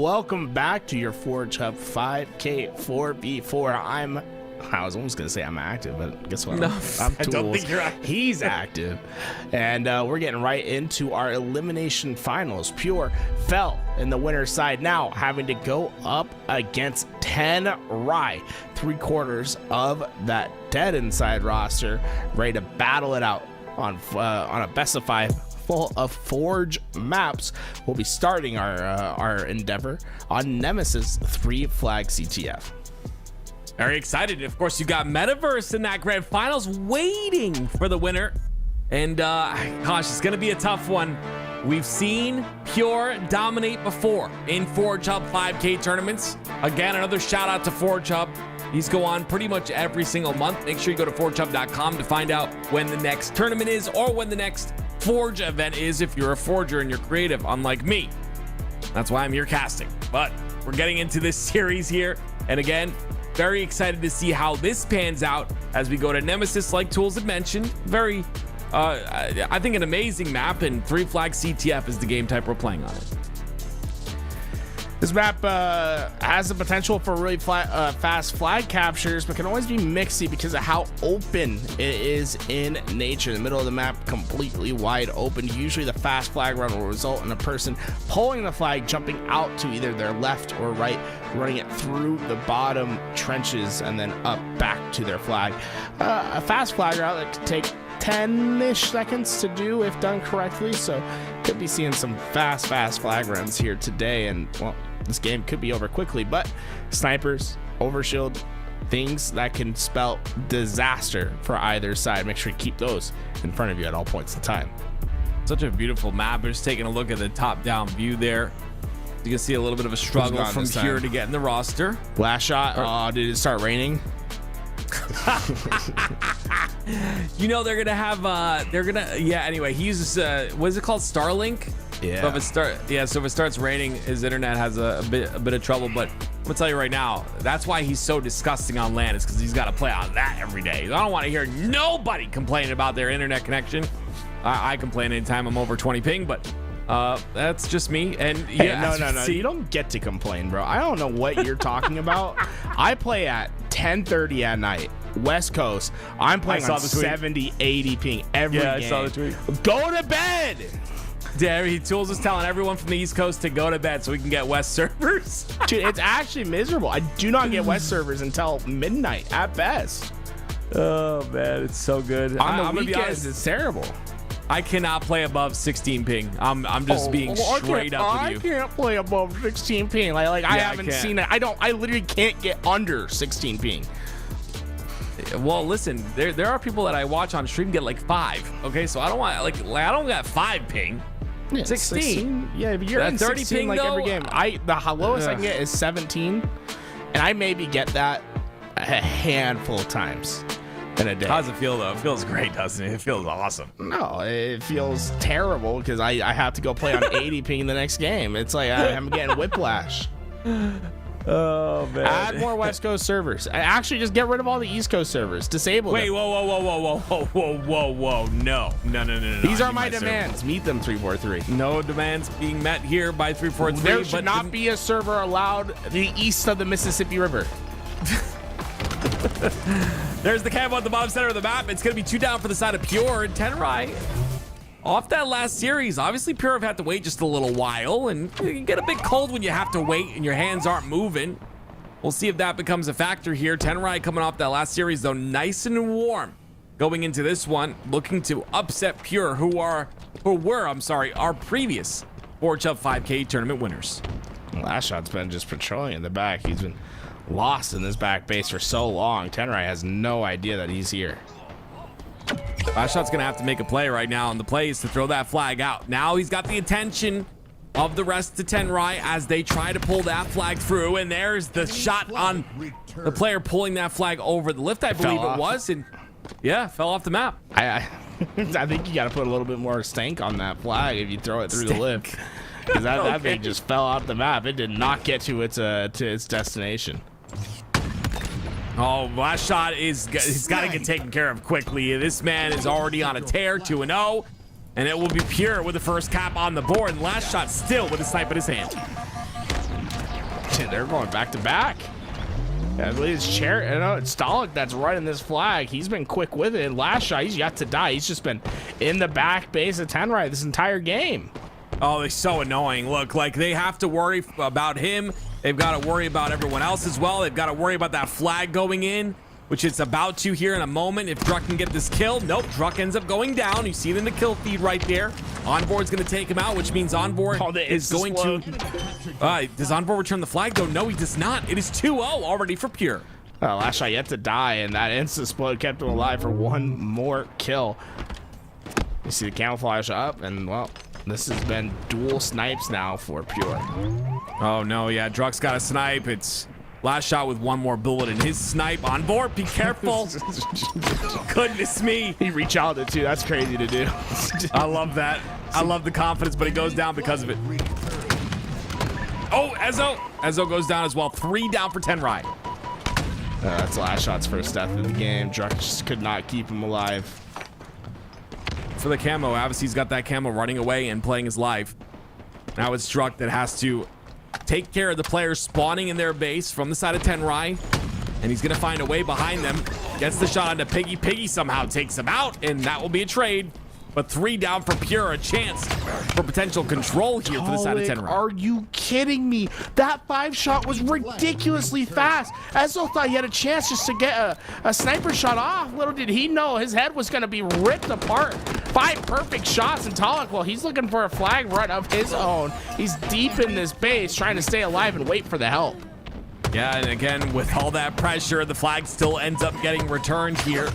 welcome back to your Forge Hub 5K 4v4. I was almost gonna say I'm active, but guess what? No, I'm I don't think you're Tools. active. He's active, and we're getting right into our elimination finals. Pure fell in the winner's side, now having to go up against 10 Rye, 3/4 of that dead inside roster, ready to battle it out on a best of 5 full of Forge maps. We'll be starting our endeavor on Nemesis 3 Flag CTF. Very excited. Of course, you got Metaverse in that grand finals waiting for the winner. And gosh, it's going to be a tough one. We've seen Pure dominate before in Forge Hub 5K tournaments. Again, another shout out to Forge Hub. These go on pretty much every single month. Make sure you go to forgehub.com to find out when the next tournament is or when the next Forge event is if you're a forger and you're creative, unlike me. That's why I'm here casting. But we're getting into this series here. And again, very excited to see how this pans out as we go to Nemesis, like Tools had mentioned. Very, I think, an amazing map, and 3 Flag CTF is the game type we're playing on it. This map has the potential for really fast flag captures, but can always be mixy because of how open it is in nature. The middle of the map completely wide open. Usually the fast flag run will result in a person pulling the flag, jumping out to either their left or right, running it through the bottom trenches and then up back to their flag. A fast flag route that could take 10-ish seconds to do if done correctly, so could be seeing some fast flag runs here today. And well, this game could be over quickly, but snipers, overshield, things that can spell disaster for either side. Make sure you keep those in front of you at all points of time. Such a beautiful map. Just taking a look at the top-down view there. You can see a little bit of a struggle from Pure to get in the roster. Last shot. Oh, did it start raining? You know they're gonna have anyway, he uses what is it called, Starlink? Yeah. So if it starts raining, his internet has a bit of trouble. But I'm gonna tell you right now, that's why he's so disgusting on land, is because he's got to play on that every day. I don't want to hear nobody complaining about their internet connection. I complain anytime I'm over 20 ping, but that's just me. And yeah, no, you don't get to complain, bro. I don't know what you're talking about. I play at 10:30 at night, West Coast. I'm playing on 70, 80 ping every game. I saw the tweet. Go to bed. Tools is telling everyone from the East Coast to go to bed so we can get West servers. Dude, it's actually miserable. I do not get West servers until midnight at best. Oh man, it's so good. On the weekends, it's terrible. I cannot play above 16 ping. I'm just being straight up with you. I can't play above 16 ping. Like I haven't seen it. I literally can't get under 16 ping. Well, listen, there are people that I watch on stream get like 5. Okay, so I don't want I don't got 5 ping. Yeah, 16. Yeah, if you're that in 30 16 ping like though, every game. The lowest I can get is 17, and I maybe get that a handful of times in a day. How does it feel though? It feels great, doesn't it? It feels awesome. No, it feels terrible because I have to go play on 80 ping the next game. It's like I'm getting whiplash. Oh man! Add more West Coast servers. Actually, just get rid of all the East Coast servers. Disable them. Wait, whoa! No. These are my demands. Meet them, 343. No demands being met here by 343. There should not be a server allowed the east of the Mississippi River. There's the camo at the bottom center of the map. It's going to be 2 down for the side of Pure and 10 Rye. Off that last series, obviously Pure have had to wait just a little while, and you get a bit cold when you have to wait and your hands aren't moving. We'll see if that becomes a factor here. 10 Rye coming off that last series, though, nice and warm. Going into this one, looking to upset Pure, who were our previous Forge Hub 5K tournament winners. Last shot's been just patrolling in the back. He's been lost in this back base for so long. 10 Rye has no idea that he's here. Last shot's gonna have to make a play right now, and the play is to throw that flag out. Now he's got the attention of the rest of 10 Rye as they try to pull that flag through, and there's the shot on the player pulling that flag over the lift, I believe it was, and yeah, fell off the map. I think you got to put a little bit more stank on that flag if you throw it through the lift, because that thing just fell off the map. It did not get to its destination. Oh, last shot he's got to get taken care of quickly. This man is already on a tear, 2-0, and it will be Pure with the first cap on the board. And last shot still with a snipe in his hand. They're going back to back. I believe it's it's Stalik that's running this flag. He's been quick with it. Last shot, he's yet to die. He's just been in the back base of Tenrai this entire game. Oh, they're so annoying. Look, like they have to worry about him. They've got to worry about everyone else as well. They've got to worry about that flag going in, which it's about to here in a moment. If Druck can get this kill, nope, Druck ends up going down. You see it in the kill feed right there. Onboard's going to take him out, which means Onboard is going to... does Onboard return the flag, though? No, he does not. It is 2-0 already for Pure. Last shot yet to die, and that instant explode kept him alive for one more kill. You see the camouflage up, and, well, this has been dual snipes now for Pure. Oh, no, yeah, Druck's got a snipe. It's... Last shot with one more bullet in his snipe. On board, be careful. Goodness me. He reached out it too. That's crazy to do. I love that. I love the confidence, but he goes down because of it. Oh, Ezo. Ezo goes down as well. 3 down for Tenrai. That's last shot's first death of the game. Druck just could not keep him alive. For the camo, Avicii's got that camo running away and playing his life. Now it's Druck that has to take care of the players spawning in their base from the side of Tenrai, and he's gonna find a way behind them. Gets the shot onto Piggy. Piggy somehow takes him out, and that will be a trade. But 3 down for Pure, a chance for potential control here for the side of Tenrai. Are you kidding me? That 5 shot was ridiculously fast. Ezo thought he had a chance just to get a sniper shot off. Little did he know his head was gonna be ripped apart. 5 perfect shots, and Talik, well, he's looking for a flag run of his own. He's deep in this base trying to stay alive and wait for the help. Yeah, and again, with all that pressure, the flag still ends up getting returned here.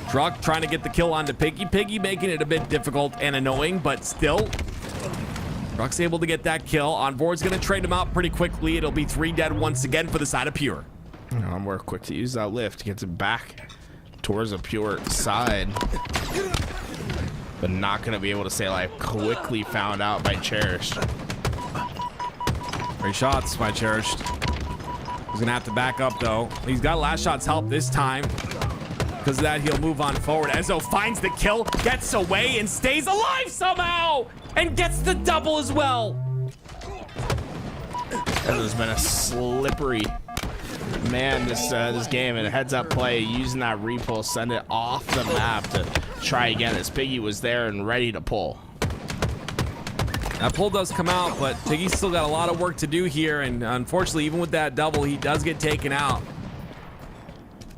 Druck trying to get the kill onto Piggy. Piggy making it a bit difficult and annoying, but still, Druck's able to get that kill. Onboard's going to trade him out pretty quickly. It'll be 3 dead once again for the side of Pure. We're quick to use that lift. Gets it back towards the Pure side. But not going to be able to stay alive. Quickly found out by Cherished. Great shots by Cherished. He's going to have to back up, though. He's got last shot's help this time. Because of that, he'll move on forward. Ezo finds the kill, gets away, and stays alive somehow! And gets the double as well! Ezo's been a slippery man this game, and a heads-up play, using that repulse, send it off the map to try again, as Piggy was there and ready to pull. That pull does come out, but Piggy's still got a lot of work to do here, and unfortunately, even with that double, he does get taken out.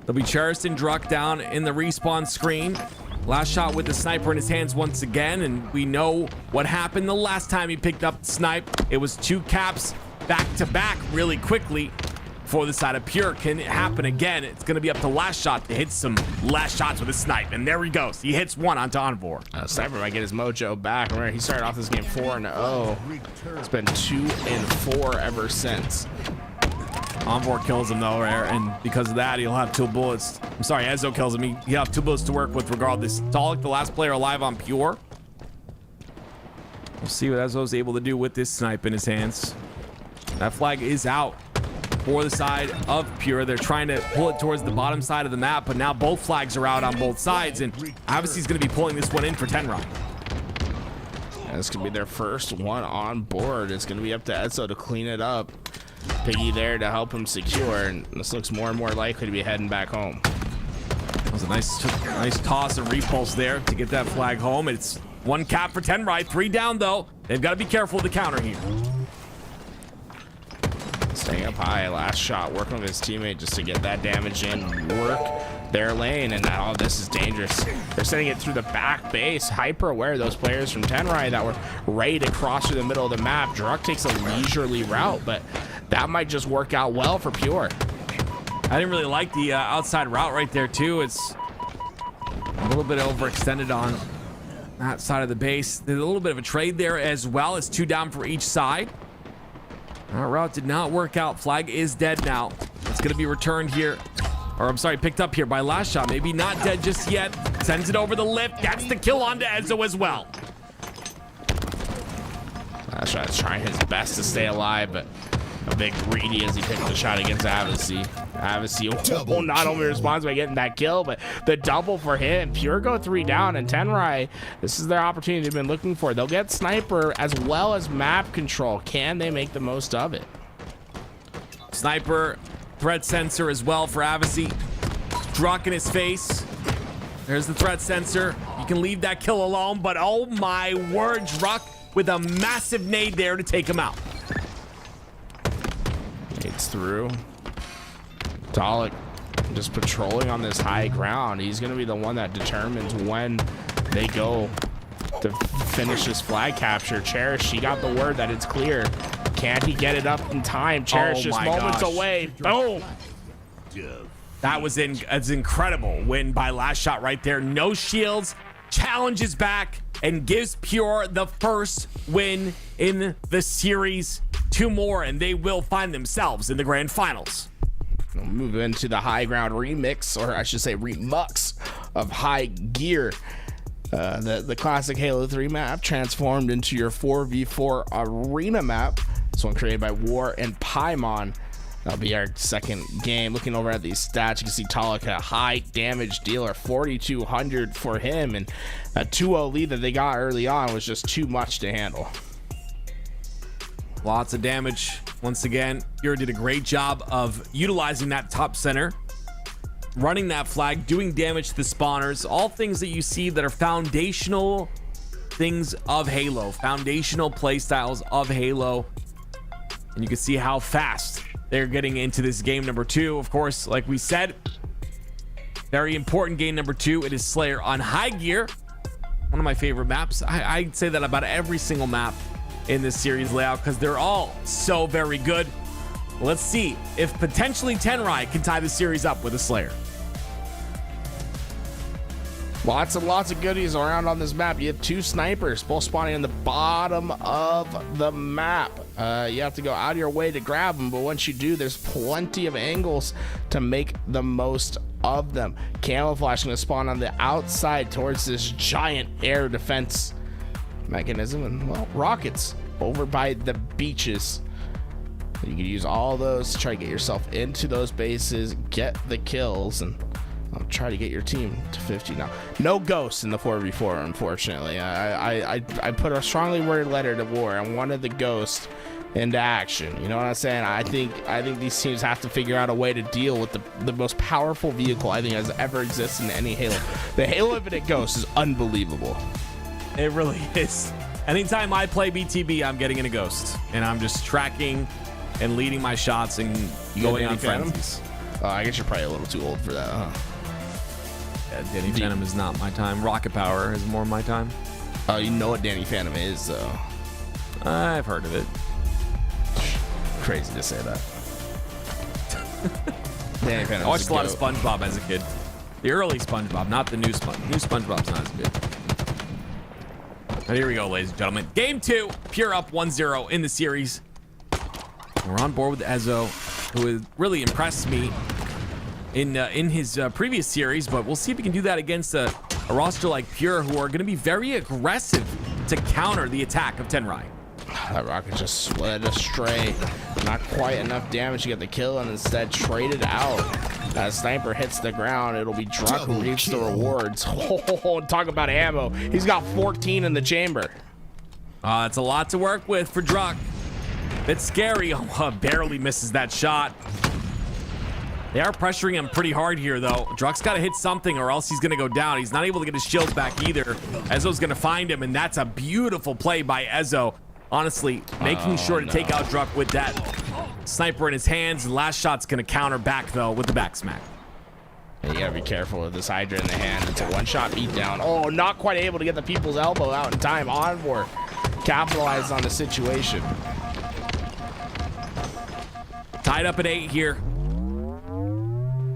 There'll be Cherished and Druck down in the respawn screen. Last shot with the sniper in his hands once again, and we know what happened the last time he picked up the snipe. It was 2 caps back to back really quickly for the side of Pure. Can it happen again? It's going to be up to last shot to hit some last shots with a snipe, and there he goes. He hits 1 onto Onboard. Sniper might get his mojo back. Remember, he started off this game 4-0. It's been 2-4 ever since. Onboard kills him though, and because of that, he'll have 2 bullets. I'm sorry, Ezo kills him. He'll have 2 bullets to work with regardless. Talik, the last player alive on Pure. We'll see what Ezo's able to do with this snipe in his hands. That flag is out for the side of Pure. They're trying to pull it towards the bottom side of the map, but now both flags are out on both sides, and obviously he's going to be pulling this one in for Tenrai. This could be their first one on board. It's going to be up to Ezo to clean it up. Piggy there to help him secure, and this looks more and more likely to be heading back home. That was a nice toss and repulse there to get that flag home. It's 1 cap for Tenrai, 3 down though. They've got to be careful of the counter here. Staying up high, last shot, working with his teammate just to get that damage in, work their lane, and now this is dangerous. They're sending it through the back base. Hyper aware, those players from Tenrai that were ready to cross through the middle of the map. Druck takes a leisurely route, but that might just work out well for Pure. I didn't really like the outside route right there too. It's a little bit overextended on that side of the base. There's a little bit of a trade there as well. It's 2 down for each side. That route did not work out. Flag is dead now. It's going to be returned here. Or I'm sorry, picked up here by last shot. Maybe not dead just yet. Sends it over the lift. Gets the kill onto Ezo as well. Last shot's trying his best to stay alive, but a bit greedy as he picked the shot against Avicii. Avicii not only responds by getting that kill, but the double for him. Pure go 3 down, and Tenrai, this is their opportunity they've been looking for. They'll get sniper as well as map control. Can they make the most of it? Sniper, threat sensor as well for Avicii. Druck in his face. There's the threat sensor. You can leave that kill alone, but oh my word, Druck with a massive nade there to take him out. It's through. Dalek just patrolling on this high ground. He's going to be the one that determines when they go to finish this flag capture. Cherish, she got the word that it's clear. Can he get it up in time? Cherish just moments away. Boom. That was an incredible win by Last Shot right there. No shields, challenges back, and gives Pure the first win in the series. 2 more, and they will find themselves in the grand finals. We'll move into the high ground remix, or I should say remux, of High Gear. The classic Halo 3 map transformed into your 4v4 arena map. This one created by War and Paimon. That'll be our second game. Looking over at these stats, you can see Talek, a high damage dealer, 4,200 for him, and a 2-0 lead that they got early on was just too much to handle. Lots of damage. Once again, Pure did a great job of utilizing that top center, running that flag, doing damage to the spawners, all things that you see that are foundational things of Halo, foundational playstyles of Halo. And you can see how fast they're getting into this game number 2. Of course, like we said, very important game number 2. It is Slayer on High Gear. One of my favorite maps. I'd say that about every single map in this series layout because they're all so very good. Let's see if potentially Tenrai can tie the series up with a Slayer. Lots and lots of goodies around on this map. You have 2 snipers, both spawning in the bottom of the map. You have to go out of your way to grab them, but once you do, there's plenty of angles to make the most of them. Camouflage going to spawn on the outside towards this giant air defense mechanism, and well, rockets over by the beaches. You can use all those to try to get yourself into those bases, get the kills, and I'll try to get your team to 50 now. No ghosts in the 4v4, unfortunately. I put a strongly worded letter to War. I wanted the ghost into action. You know what I'm saying? I think these teams have to figure out a way to deal with the most powerful vehicle I think has ever existed in any Halo. The Halo Infinite Ghost is unbelievable. It really is. Anytime I play BTB, I'm getting in a ghost, and I'm just tracking and leading my shots and going on frenzies. I guess you're probably a little too old for that, huh? Yeah, Danny Phantom is not my time. Rocket Power is more my time. Oh, you know what Danny Phantom is, though. I've heard of it. Crazy to say that. Danny Phantom. I watched a lot of SpongeBob as a kid. The early SpongeBob, not the new SpongeBob. New SpongeBob's not as good. And here we go, ladies and gentlemen. Game 2, Pure up 1-0 in the series. We're on board with Ezo, who has really impressed me in his previous series, but we'll see if we can do that against a roster like Pure, who are going to be very aggressive to counter the attack of Tenrai. That rocket just slid astray. Not quite enough damage to get the kill, and instead traded out. That sniper hits the ground. It'll be Druck who reaps the rewards. Oh, talk about ammo. He's got 14 in the chamber. It's a lot to work with for Druck. Bit scary. Oh, barely misses that shot. They are pressuring him pretty hard here, though. Druck's got to hit something or else he's going to go down. He's not able to get his shields back either. Ezo's going to find him, and that's a beautiful play by Ezo. Honestly, making sure to take out Druck with that sniper in his hands. And last shot's going to counter back, though, with the back smack. And you got to be careful with this Hydra in the hand. It's a one-shot beatdown. Oh, not quite able to get the people's elbow out in time. Envor capitalized on the situation. Tied up at 8 here.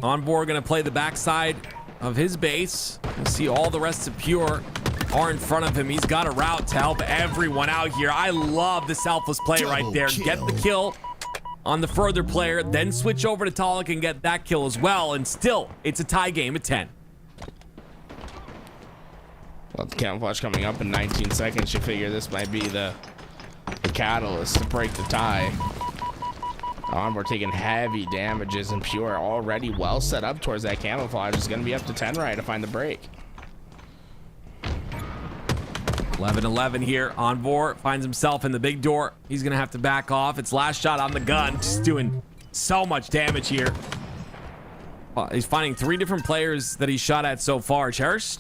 Envor going to play the backside of his base. You see all the rest of Pure are in front of him. He's got a route to help everyone out here. I love the selfless play right there. Get the kill on the further player, then switch over to Talek and get that kill as well. And still, it's a tie game at 10. Well, the camouflage coming up in 19 seconds. You figure this might be the catalyst to break the tie. We're taking heavy damages, and Pure already well set up towards that camouflage. It's going to be up to Tenrai to find the break. 11-11 here. Envor finds himself in the big door. He's going to have to back off. It's last shot on the gun. Just doing so much damage here. He's finding 3 different players that he shot at so far. Cherish,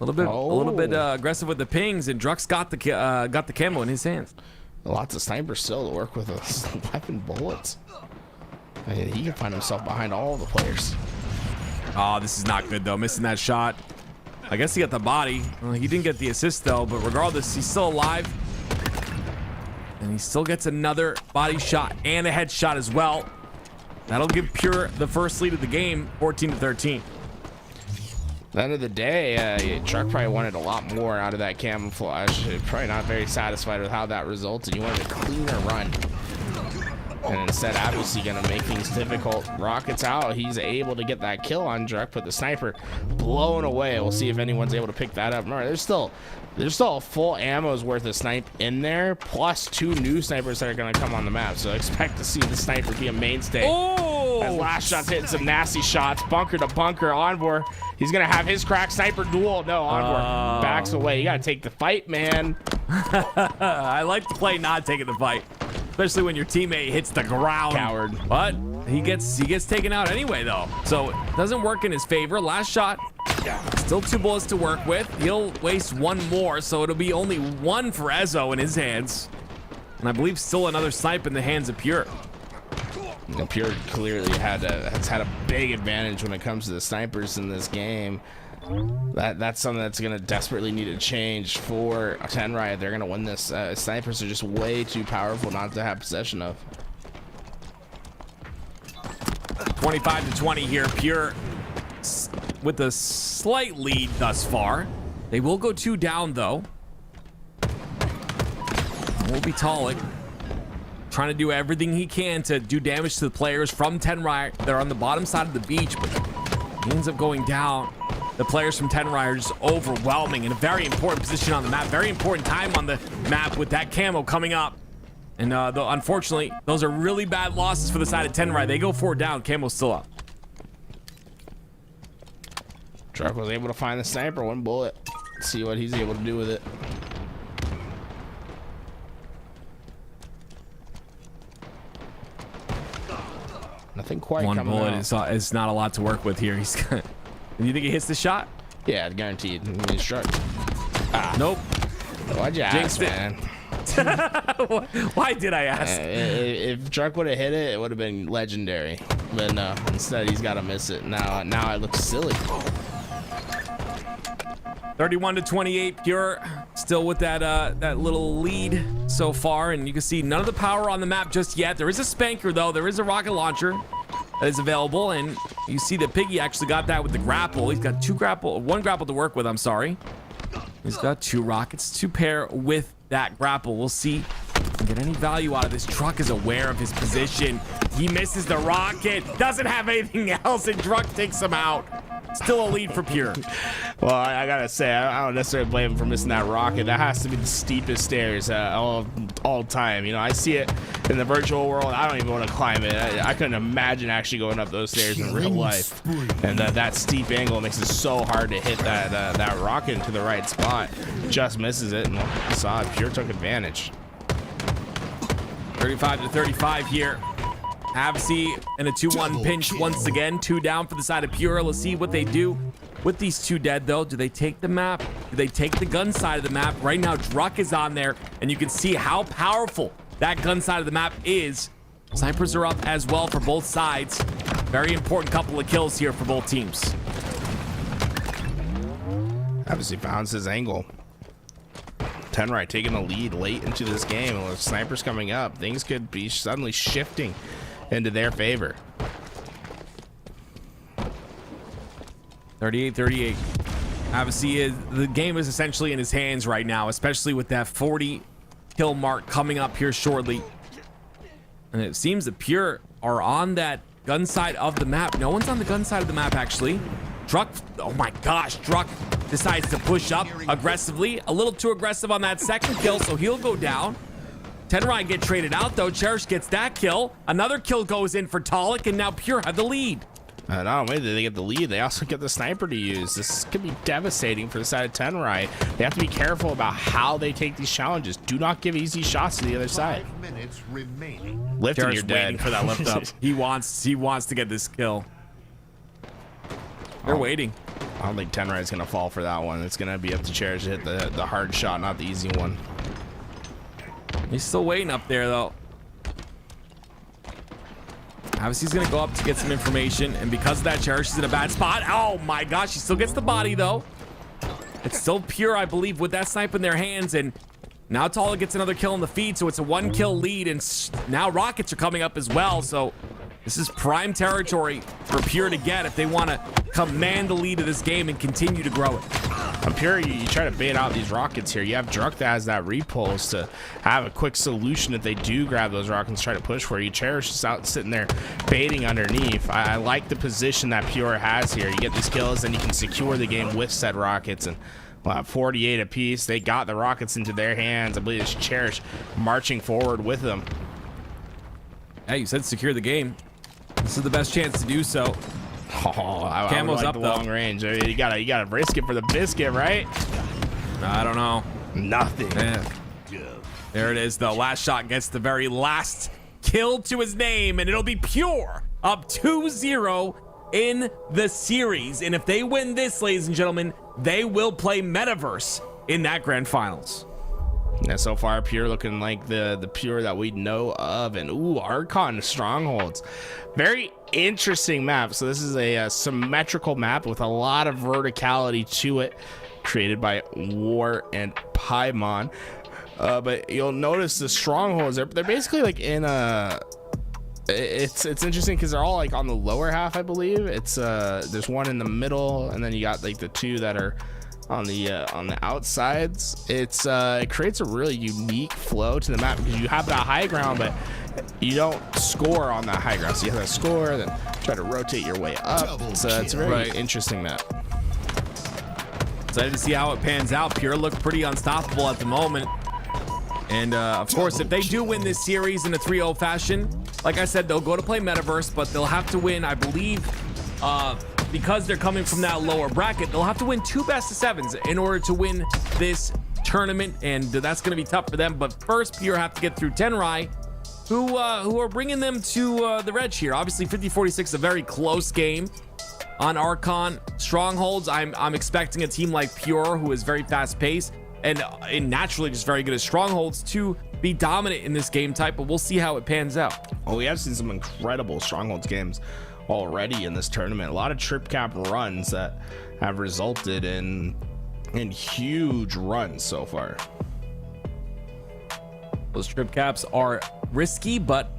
a little bit aggressive with the pings, and Drux got the camo in his hands. Lots of snipers still to work with us. 11 bullets. And he can find himself behind all the players. Oh, this is not good though. Missing that shot. I guess he got the body. Well, he didn't get the assist though, but regardless, he's still alive. And he still gets another body shot and a headshot as well. That'll give Pure the first lead of the game, 14-13. At the end of the day, Truck probably wanted a lot more out of that camouflage. Probably not very satisfied with how that resulted. You wanted a cleaner run. And instead, obviously, going to make things difficult. Rockets out. He's able to get that kill on Druck, but the sniper blown away. We'll see if anyone's able to pick that up. Remember, there's still a full ammo's worth of snipe in there, plus 2 new snipers that are going to come on the map. So expect to see the sniper be a mainstay. Oh! As last shot's hitting some nasty shots. Bunker to bunker. Envor. He's going to have his crack sniper duel. No, Envor backs away. You got to take the fight, man. I like to play not taking the fight. Especially when your teammate hits the ground. Coward. But he gets taken out anyway, though. So it doesn't work in his favor. Last shot. Still 2 bullets to work with. He'll waste 1 more, so it'll be only 1 for Ezzo in his hands. And I believe still another snipe in the hands of Pure. You know, Pure clearly has had a big advantage when it comes to the snipers in this game. That's something that's going to desperately need to change for Tenrai if they're going to win this. Snipers are just way too powerful not to have possession of. 25-20 here. Pure with a slight lead thus far. They will go 2 down, though. Will be Talik trying to do everything he can to do damage to the players from Tenrai. They're on the bottom side of the beach, but he ends up going down. The players from Tenrai are just overwhelming in a very important position on the map. Very important time on the map with that camo coming up. And though unfortunately, those are really bad losses for the side of Tenrai. They go 4 down. Camo's still up. Truck was able to find the sniper, 1 bullet. Let's see what he's able to do with it. Nothing quite 1 coming bullet out. is not a lot to work with here. He's got. You think he hits the shot? Yeah, guaranteed. He's struck. Nope. Why'd you ask, man? Why did I ask? If Druck would have hit it, it would have been legendary. But no, instead he's got to miss it. Now I look silly. 31-28. Pure still with that little lead so far, and you can see none of the power on the map just yet. There is a spanker though. There is a rocket launcher that is available, and you see that Piggy actually got that with the grapple. He's got 1 grapple to work with. I'm sorry. He's got 2 rockets to pair with that grapple. We'll see if he can get any value out of this. Truck is aware of his position. He misses the rocket. Doesn't have anything else, and Truck takes him out. Still a lead for Pure. Well, I gotta say, I don't necessarily blame him for missing that rocket. That has to be the steepest stairs all time. You know, I see it in the virtual world. I don't even want to climb it. I couldn't imagine actually going up those stairs in real life. And that steep angle makes it so hard to hit that rocket into the right spot. Just misses it, and well, you saw it. Pure took advantage. 35-35 here. Avsy in a 2-1 pinch once again. 2 down for the side of Pure. Let's see what they do with these 2 dead, though. Do they take the map? Do they take the gun side of the map? Right now, Druck is on there, and you can see how powerful that gun side of the map is. Snipers are up as well for both sides. Very important couple of kills here for both teams. Obviously found his angle. Tenrai taking the lead late into this game, and with snipers coming up, things could be suddenly shifting into their favor. 38-38. Obviously, the game is essentially in his hands right now, especially with that 40 kill mark coming up here shortly. And it seems that Pure are on that gun side of the map. No one's on the gun side of the map, actually. Druck, oh my gosh, Druck decides to push up aggressively. A little too aggressive on that second kill, so he'll go down. Tenrai get traded out, though. Cherish gets that kill. Another kill goes in for Talik, and now Pure have the lead. Not only do they get the lead, they also get the sniper to use. This could be devastating for the side of Tenrai. They have to be careful about how they take these challenges. Do not give easy shots to the other side. 5 minutes remaining. Lifting, Jared's you're dead. waiting for that lift up. He wants to get this kill. They're waiting. I don't think Tenrai is going to fall for that one. It's going to be up to Cherish to hit the hard shot, not the easy one. He's still waiting up there, though. Obviously, he's going to go up to get some information, and because of that, Cherish is in a bad spot. Oh, my gosh. He still gets the body, though. It's still Pure, I believe, with that snipe in their hands, and now Tala gets another kill in the feed, so it's a 1-kill lead, and now Rockets are coming up as well, so this is prime territory for Pure to get if they want to command the lead of this game and continue to grow it. On Pure, you try to bait out these rockets here. You have Druk that has that repulse to have a quick solution if they do grab those rockets, try to push for you. Cherish is out sitting there baiting underneath. I like the position that Pure has here. You get these kills, and you can secure the game with said rockets, and well, 48 apiece. They got the rockets into their hands. I believe it's Cherish marching forward with them. Hey, you said secure the game. This is the best chance to do so. Oh, I Camo's like up the though. long range. I mean, you gotta risk it for the biscuit, right? I don't know. Nothing. There it is, though. Last shot gets the very last kill to his name, and it'll be Pure up 2-0 in the series. And if they win this, ladies and gentlemen, they will play Metaverse in that grand finals. Yeah, so far Pure looking like the Pure that we know of. And ooh, Archon Strongholds, very interesting map. So this is a symmetrical map with a lot of verticality to it, created by War and Paimon. But you'll notice the Strongholds, they're basically like in a, it's interesting because they're all like on the lower half, I believe. It's there's one in the middle, and then you got like the two that are on the outsides. It creates a really unique flow to the map because you have that high ground, but you don't score on that high ground. So you have to score, then try to rotate your way up. It's a very interesting map. Excited to see how it pans out. Pure look pretty unstoppable at the moment. And of course, if they do win this series in a 3-0 fashion, like I said, they'll go to play Metaverse, but they'll have to win, I believe, because they're coming from that lower bracket, they'll have to win 2 best-of-7s in order to win this tournament, and that's going to be tough for them. But first, Pure have to get through Tenrai, who are bringing them to the Reg here. Obviously, 50-46, a very close game on Archon. Strongholds, I'm expecting a team like Pure, who is very fast-paced, and naturally just very good at Strongholds, to be dominant in this game type, but we'll see how it pans out. Well, we have seen some incredible Strongholds games already in this tournament. A lot of trip cap runs that have resulted in huge runs so far. Those trip caps are risky, but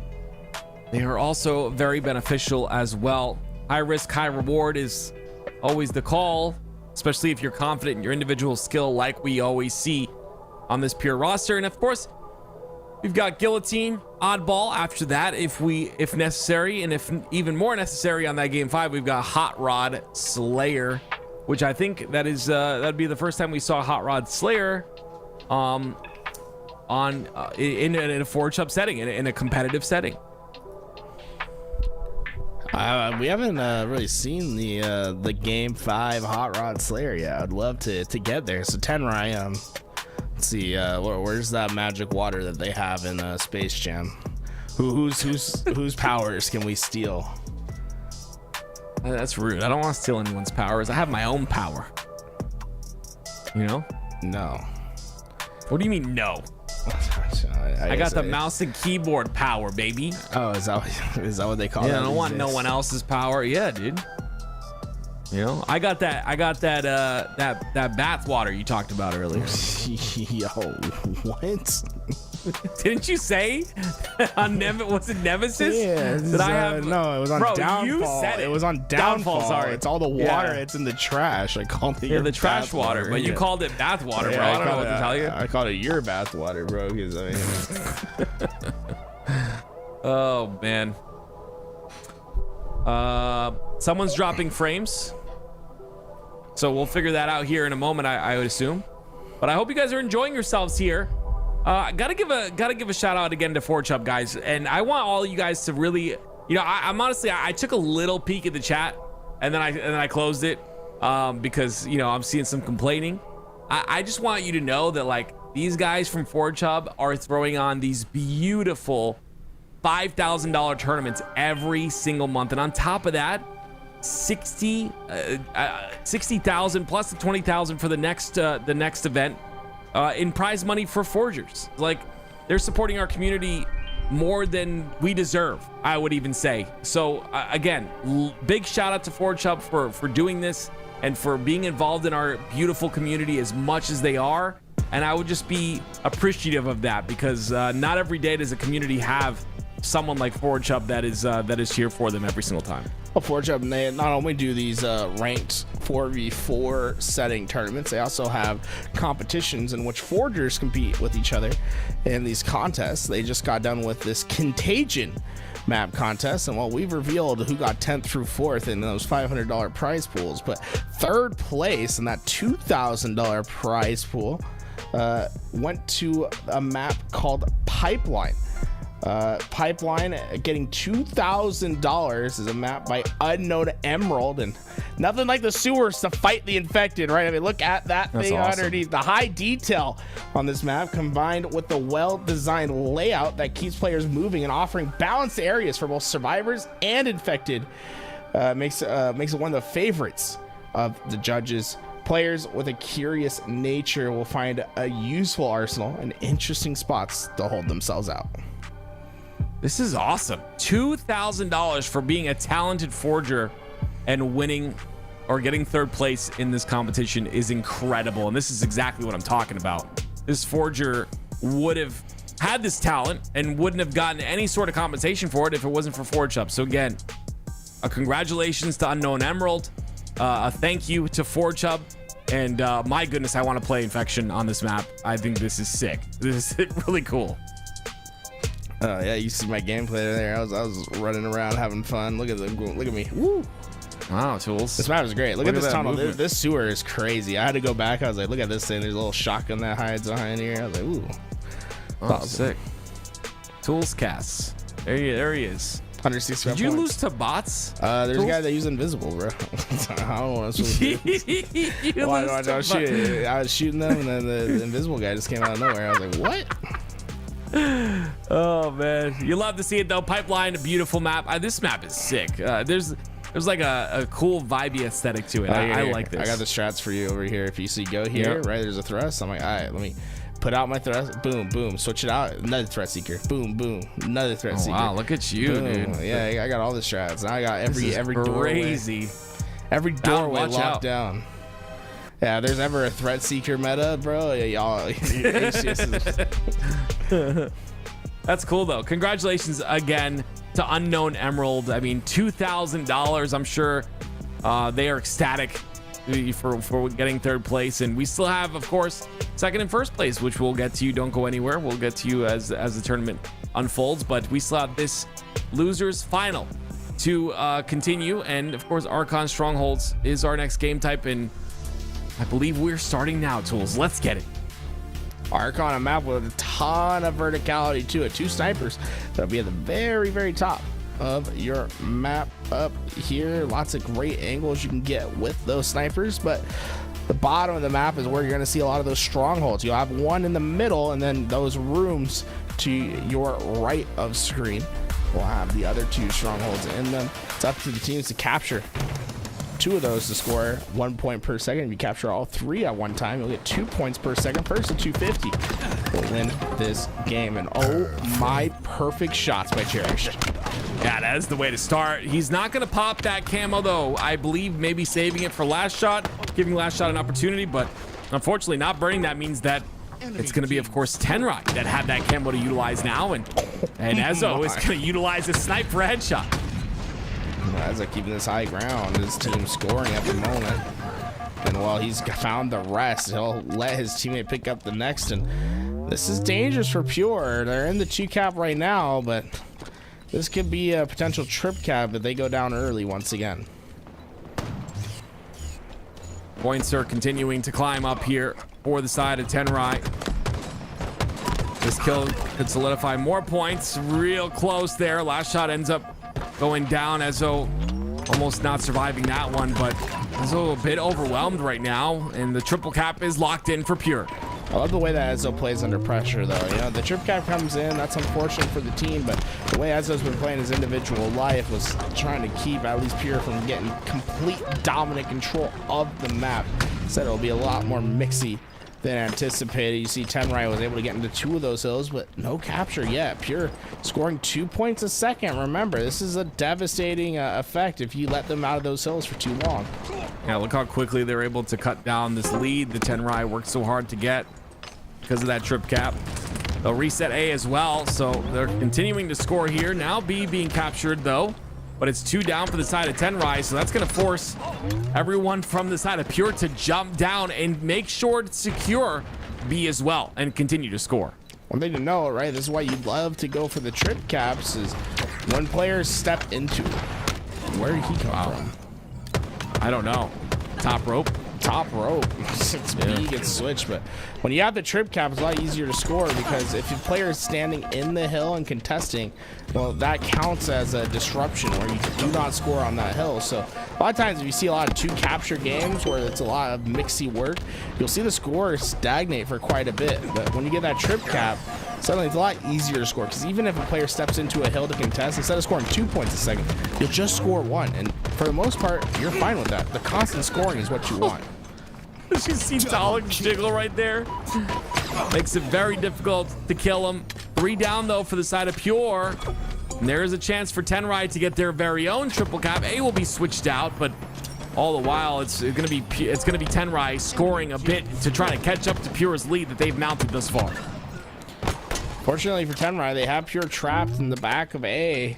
they are also very beneficial as well. High risk, high reward is always the call, especially if you're confident in your individual skill, like we always see on this Pure roster. And of course, we've got Guillotine, Oddball after that if necessary, and if even more necessary on that game 5, we've got Hot Rod Slayer, which I think that'd be the first time we saw Hot Rod Slayer in a Forge Hub setting, in a competitive setting. We haven't really seen the game 5 Hot Rod Slayer yet. I'd love to get there. So Tenrai, let's see, where's that magic water that they have in Space Jam? Whose powers can we steal? That's rude. I don't want to steal anyone's powers. I have my own power. You know? No. What do you mean no? I got the mouse and keyboard power, baby. Oh, is that what they call it? Yeah, I don't want no one else's power. Yeah, dude. You know, I got that bath water you talked about earlier. Yo, what? Didn't you say on was it Nemesis? Yeah, that I have. No, it was on Downfall. You said it was on Downfall. Sorry, it's all the water. It's in the trash. I called it the trash water, but you called it bath water, bro. I don't know what to tell you. I called it your bath water, bro. Because I mean, oh man. Someone's dropping frames, so we'll figure that out here in a moment, I would assume. But I hope you guys are enjoying yourselves here. Gotta give a shout out again to Forge Hub, guys, and I want all you guys to really You know, I'm honestly, I took a little peek at the chat, and then I closed it because, you know, I'm seeing some complaining. I just want you to know that, like, these guys from Forge Hub are throwing on these beautiful $5,000 tournaments every single month, and on top of that, 60,000 plus the 20,000 for the next event in prize money for forgers. Like, they're supporting our community more than we deserve, I would even say. So again, big shout out to Forge Hub for doing this and for being involved in our beautiful community as much as they are. And I would just be appreciative of that, because not every day does a community have someone like Forge Hub that is here for them every single time. Well, Forge Hub, they not only do these ranked 4v4 setting tournaments, they also have competitions in which forgers compete with each other in these contests. They just got done with this Contagion map contest, and while we've revealed who got 10th through 4th in those $500 prize pools, but third place in that $2,000 prize pool went to a map called Pipeline. Pipeline getting $2,000 is a map by Unknown Emerald, and nothing like the sewers to fight the infected, right? I mean, look at that thing awesome. Underneath. The high detail on this map, combined with the well-designed layout that keeps players moving and offering balanced areas for both survivors and infected, makes it one of the favorites of the judges. Players with a curious nature will find a useful arsenal and interesting spots to hold themselves out. This is awesome. $2,000 for being a talented forger and winning or getting third place in this competition is incredible. And this is exactly what I'm talking about. This forger would have had this talent and wouldn't have gotten any sort of compensation for it if it wasn't for Forge Hub. So again, a congratulations to Unknown Emerald. A thank you to Forge Hub. And my goodness, I want to play Infection on this map. I think this is sick. This is really cool. Yeah, you see my gameplay there. I was running around having fun. Look at me. Woo! Wow, Tools. This map is great. Look at this that tunnel. movement. This sewer is crazy. I had to go back. I was like, look at this thing. There's a little shotgun that hides behind here. I was like, ooh. Oh, sick. Tools casts. There he is. 165 Did you points. lose to bots? There's a guy that uses invisible, bro. I don't want to shoot. I was shooting them, and then the invisible guy just came out of nowhere. I was like, what? Oh man, you love to see it though. Pipeline, a beautiful map. This map is sick. There's like a cool vibey aesthetic to it. I like this. I got the strats for you over here. If you see go here, Yep. right, there's a thrust. I'm like, all right, let me put out my thrust. Boom, boom. Switch it out. Another threat seeker. Boom, boom. Another threat seeker. Wow, look at you, Boom. dude. Yeah, I got all the strats. Now I got every crazy. doorway. Every doorway watch locked out. down. Yeah, there's ever a threat seeker meta, bro. Yeah, y'all. That's cool though. Congratulations again to Unknown Emerald. I mean, $2,000. I'm sure they are ecstatic for getting third place, and we still have, of course, second and first place, which we'll get to you. Don't go anywhere. We'll get to you as the tournament unfolds, but we still have this losers final to continue, and of course, Archon Strongholds is our next game type, and I believe we're starting now. Tools, let's get it. Archon, a map with a ton of verticality to it. 2 snipers that'll be at the very, very top of your map up here. Lots of great angles you can get with those snipers, but the bottom of the map is where you're going to see a lot of those strongholds. You'll have one in the middle, and then those rooms to your right of screen will have the other 2 strongholds in them. It's up to the teams to capture 2 of those to score 1 point per second. If you capture all 3 at one time, you'll get 2 points per second. First to 250 will win this game. And oh my, perfect shots by Cherish. Yeah, that is the way to start. He's not going to pop that camo, though. I believe maybe saving it for last shot, giving last shot an opportunity, but unfortunately not burning that means that it's going to be, of course, Tenrai that had that camo to utilize now, and Ezo is going to utilize a snipe for a headshot. As they're keeping this high ground, his team scoring at the moment. And while he's found the rest, he'll let his teammate pick up the next. And this is dangerous for Pure. They're in the 2 cap right now, but this could be a potential trip cap if they go down early once again. Points are continuing to climb up here for the side of Tenrai. This kill could solidify more points. Real close there. Last shot ends up going down. Ezo almost not surviving that one, but Ezo a bit overwhelmed right now, and the triple cap is locked in for Pure. I love the way that Ezo plays under pressure, though. You know, the trip cap comes in. That's unfortunate for the team, but the way Ezo's been playing his individual life was trying to keep at least Pure from getting complete dominant control of the map. Said it'll be a lot more mixy than anticipated. You see Tenrai was able to get into 2 of those hills, but no capture yet. Pure scoring 2 points a second. Remember, this is a devastating effect if you let them out of those hills for too long. Yeah, look how quickly they're able to cut down this lead the Tenrai worked so hard to get because of that trip cap. They'll reset A as well, so they're continuing to score here. Now B being captured though, but it's 2 down for the side of Tenrai, so that's going to force everyone from the side of Pure to jump down and make sure to secure B as well and continue to score. One thing to know, right, this is why you love to go for the trip caps, is when players step into it. Where did he come from? I don't know. Top rope? Top rope. It's B gets switched, but when you have the trip cap, it's a lot easier to score because if your player is standing in the hill and contesting, well, that counts as a disruption where you do not score on that hill. So a lot of times if you see a lot of 2 capture games where it's a lot of mixy work, you'll see the score stagnate for quite a bit. But when you get that trip cap, suddenly it's a lot easier to score because even if a player steps into a hill to contest, instead of scoring 2 points a second, you'll just score 1. And for the most part, you're fine with that. The constant scoring is what you want. You see Talik jiggle right there. Makes it very difficult to kill him. 3 down though for the side of Pure. And there is a chance for Tenrai to get their very own triple cap. A will be switched out, but all the while it's gonna be Tenrai scoring a bit to try to catch up to Pure's lead that they've mounted thus far. Fortunately for Tenrai, they have Pure trapped in the back of A.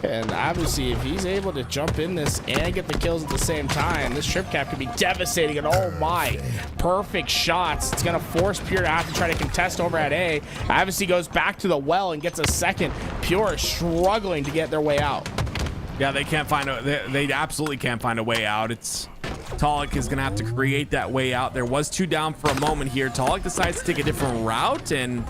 And obviously, if he's able to jump in this and get the kills at the same time, this trip cap could be devastating. And oh my, perfect shots. It's going to force Pure to have to try to contest over at A. Obviously goes back to the well and gets a second. Pure is struggling to get their way out. Yeah, they can't find they absolutely can't find a way out. It's Talik is going to have to create that way out. There was 2 down for a moment here. Talik decides to take a different route and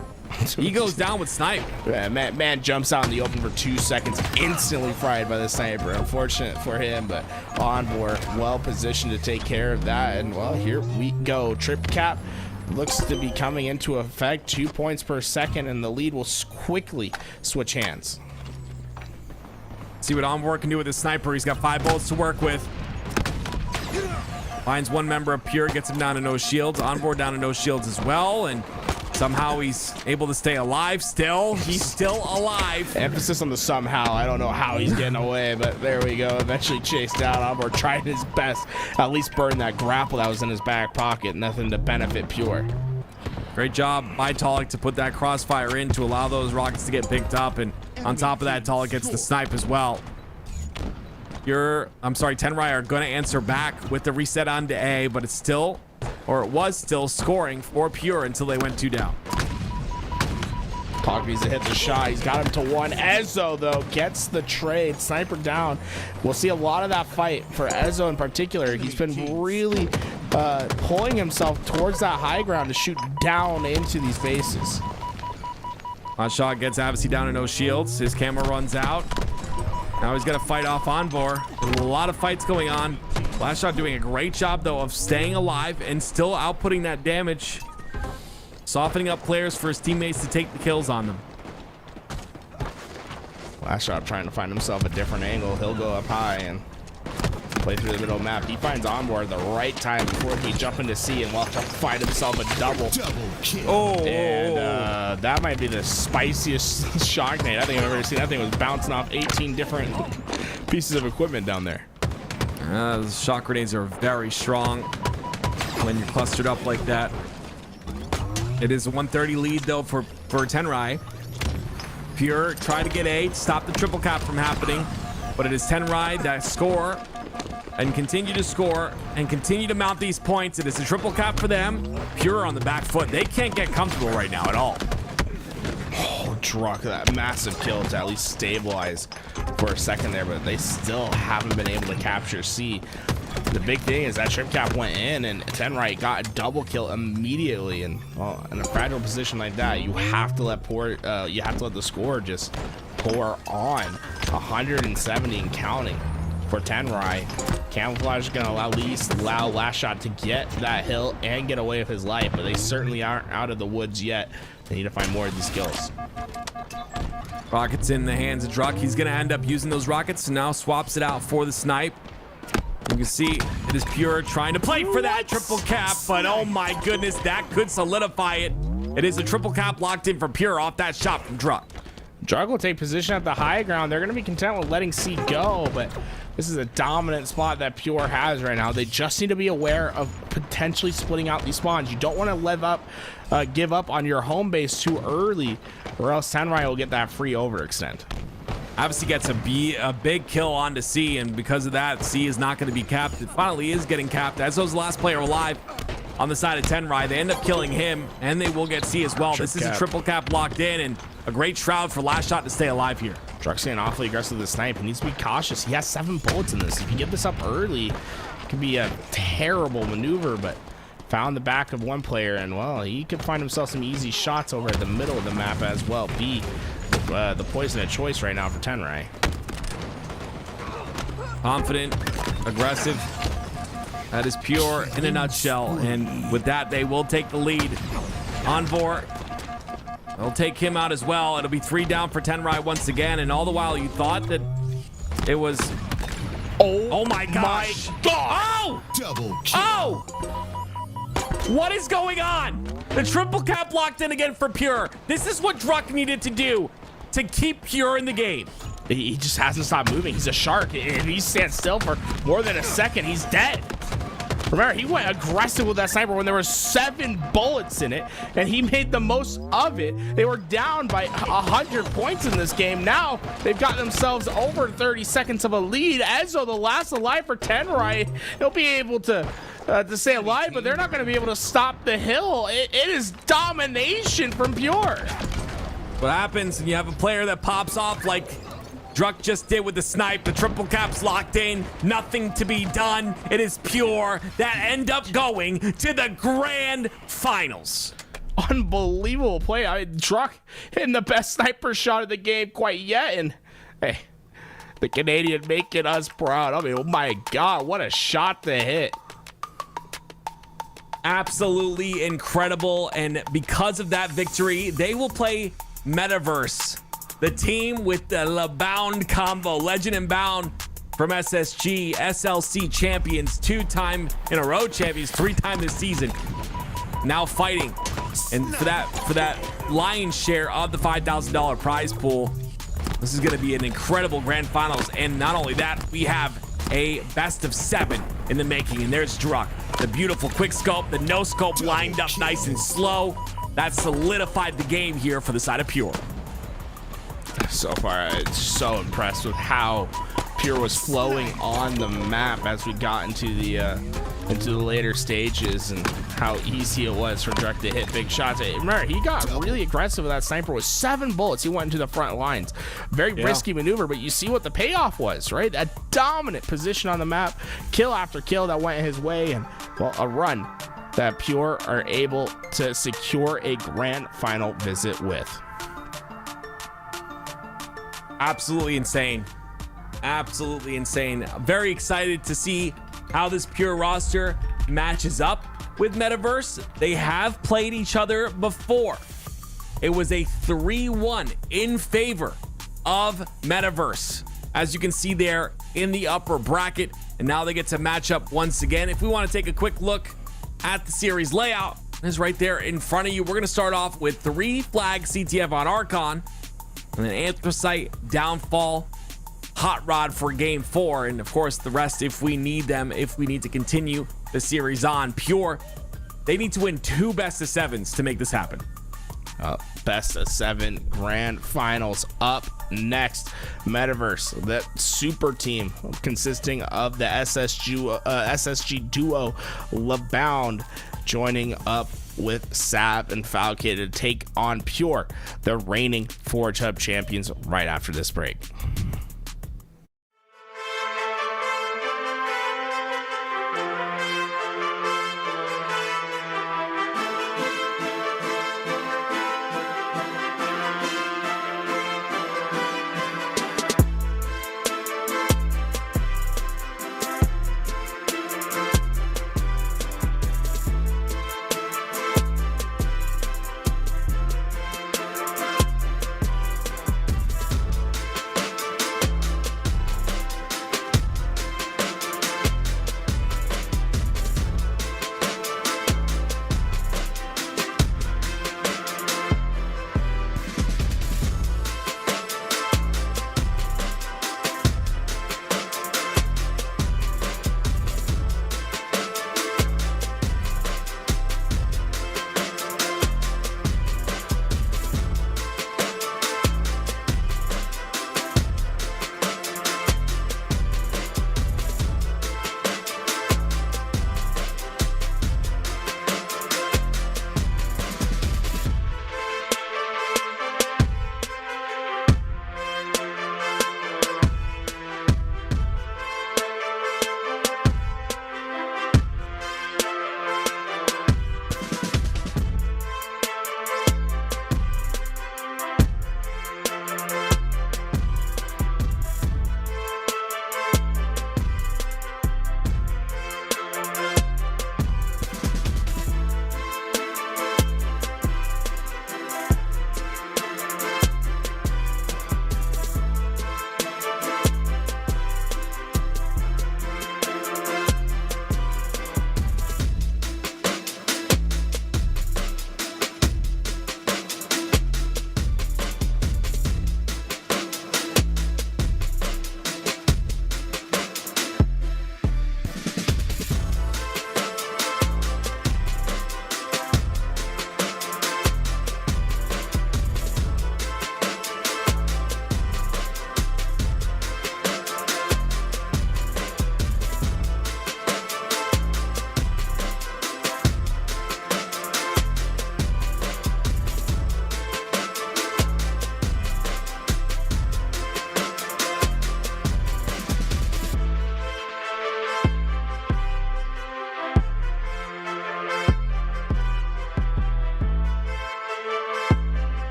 he goes down with snipe. Yeah, man jumps out in the open for 2 seconds, instantly fried by the sniper. Unfortunate for him, but Onboard well positioned to take care of that. And well, here we go. Trip cap looks to be coming into effect. 2 points per second, and the lead will quickly switch hands. See what Onboard can do with his sniper. He's got 5 bullets to work with. Finds 1 member of Pure, gets him down to no shields. Onboard down to no shields as well, and somehow he's able to stay alive still. He's still alive. Emphasis on the somehow. I don't know how he's getting away, but there we go. Eventually chased down. Onboard trying his best. At least burn that grapple that was in his back pocket. Nothing to benefit Pure. Great job by Talik to put that crossfire in to allow those rockets to get picked up. And on top of that, Talik gets the snipe as well. Tenrai are going to answer back with the reset onto A, but it's still, or it was still scoring for Pure until they went 2 down. Talik needs to hit the shot. He's got him to 1. Ezo, though, gets the trade. Sniper down. We'll see a lot of that fight for Ezo in particular. He's been really pulling himself towards that high ground to shoot down into these bases. Hot shot gets Avicii down to no shields. His camera runs out. Now he's got to fight off Onboard. A lot of fights going on. Last shot doing a great job, though, of staying alive and still outputting that damage. Softening up players for his teammates to take the kills on them. Last shot trying to find himself a different angle. He'll go up high and play through the middle map. He finds Onboard the right time before he jump into C and will find himself a double. Kill. And that might be the spiciest shock grenade I think I've ever seen. That thing was bouncing off 18 different pieces of equipment down there. The shock grenades are very strong when you're clustered up like that. It is a 130 lead though for Tenrai. Pure try to get A, stop the triple cap from happening, but it is Tenrai that score and continue to score and continue to mount these points. It is a triple cap for them. Pure on the back foot. They can't get comfortable right now at all. Oh, Druck, that massive kill to at least stabilize for a second there, but they still haven't been able to capture C. The big thing is that trip cap went in and Tenrai got a double kill immediately, and well, in a fragile position like that, you have to let the score just pour on 170 and counting for Tenrai. Camouflage is going to at least allow Last Shot to get that hill and get away with his life, but they certainly aren't out of the woods yet. They need to find more of these kills. Rockets in the hands of Druck. He's going to end up using those rockets, and now swaps it out for the snipe. You can see it is Pure trying to play for that triple cap, but oh my goodness, that could solidify it. It is a triple cap locked in for Pure off that shot from Druck. Druck will take position at the high ground. They're going to be content with letting C go, but this is a dominant spot that Pure has right now. They just need to be aware of potentially splitting out these spawns. You don't want to give up on your home base too early, or else Tenrai will get that free overextend. Obviously gets a big kill onto C, and because of that, C is not going to be capped. It finally is getting capped, as was the last player alive on the side of Tenrai. They end up killing him, and they will get C as well. This is a triple cap locked in, and a great shroud for Last Shot to stay alive here. Druck's getting awfully aggressive with the snipe. He needs to be cautious. He has 7 bullets in this. If you get this up early, it could be a terrible maneuver, but found the back of one player, and well, he could find himself some easy shots over at the middle of the map as well. B, the poison of choice right now for Tenrai. Confident, aggressive. That is Pure in a nutshell, and with that, they will take the lead. Envor, they'll take him out as well. It'll be 3 down for Tenrai once again, and all the while you thought that it was... Oh my gosh! Oh! Double kill. Oh! What is going on? The triple cap locked in again for Pure. This is what Druck needed to do to keep Pure in the game. He just hasn't stopped moving. He's a shark. If he stands still for more than a second, he's dead. Remember, he went aggressive with that sniper when there were 7 bullets in it, and he made the most of it. They were down by 100 points in this game. Now they've got themselves over 30 seconds of a lead. Ezo, the last alive for Tenrai, he'll be able to stay alive, but they're not going to be able to stop the hill. It is domination from Pure. What happens when you have a player that pops off like Druck just did with the snipe? The triple cap's locked in, nothing to be done. It is Pure that end up going to the grand finals. Unbelievable play. I mean, Druck hitting the best sniper shot of the game quite yet, and hey, the Canadian making us proud. I mean, oh my God, what a shot to hit. Absolutely incredible, and because of that victory, they will play Metaverse, the team with the LeBound combo, Legend and Bound from SSG, SLC champions, 2-time in a row champions, 3-time this season, now fighting, and for that lion's share of the $5,000 prize pool. This is going to be an incredible grand finals, and not only that, we have a best of 7 in the making, and there's Druck, the beautiful quick scope, the no scope lined up nice and slow. That solidified the game here for the side of Pure. So far, I'm so impressed with how Pure was flowing on the map as we got into the later stages, and how easy it was for Druck to hit big shots. Remember, he got really aggressive with that sniper with 7 bullets. He went into the front lines. Very risky maneuver, but you see what the payoff was, right? A dominant position on the map, kill after kill that went his way, and well, a run that Pure are able to secure a grand final visit with. Absolutely insane. Absolutely insane. Very excited to see how this Pure roster matches up with Metaverse. They have played each other before. It was a 3-1 in favor of Metaverse, as you can see there in the upper bracket, and now they get to match up once again. If we want to take a quick look at the series layout, it's right there in front of you. We're going to start off with 3 flag CTF on Archon, and then Anthracite, Downfall, Hot Rod for game 4, and of course the rest if we need them, if we need to continue the series on. Pure, they need to win 2 best of 7s to make this happen. Best of 7 grand finals up next. Metaverse, that super team consisting of the SSG duo LeBound, joining up with Sav and Falcon to take on Pure, the reigning Forge Hub champions, right after this break.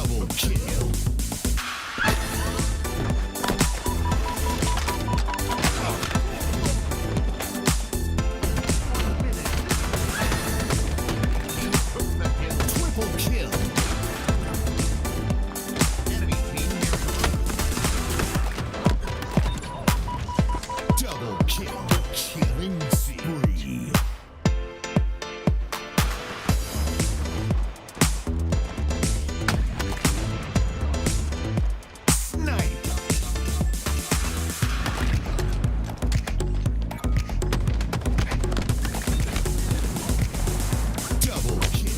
Double kill. Triple kill. Enemy team double kill. Killing spree. Snipe. Double kill.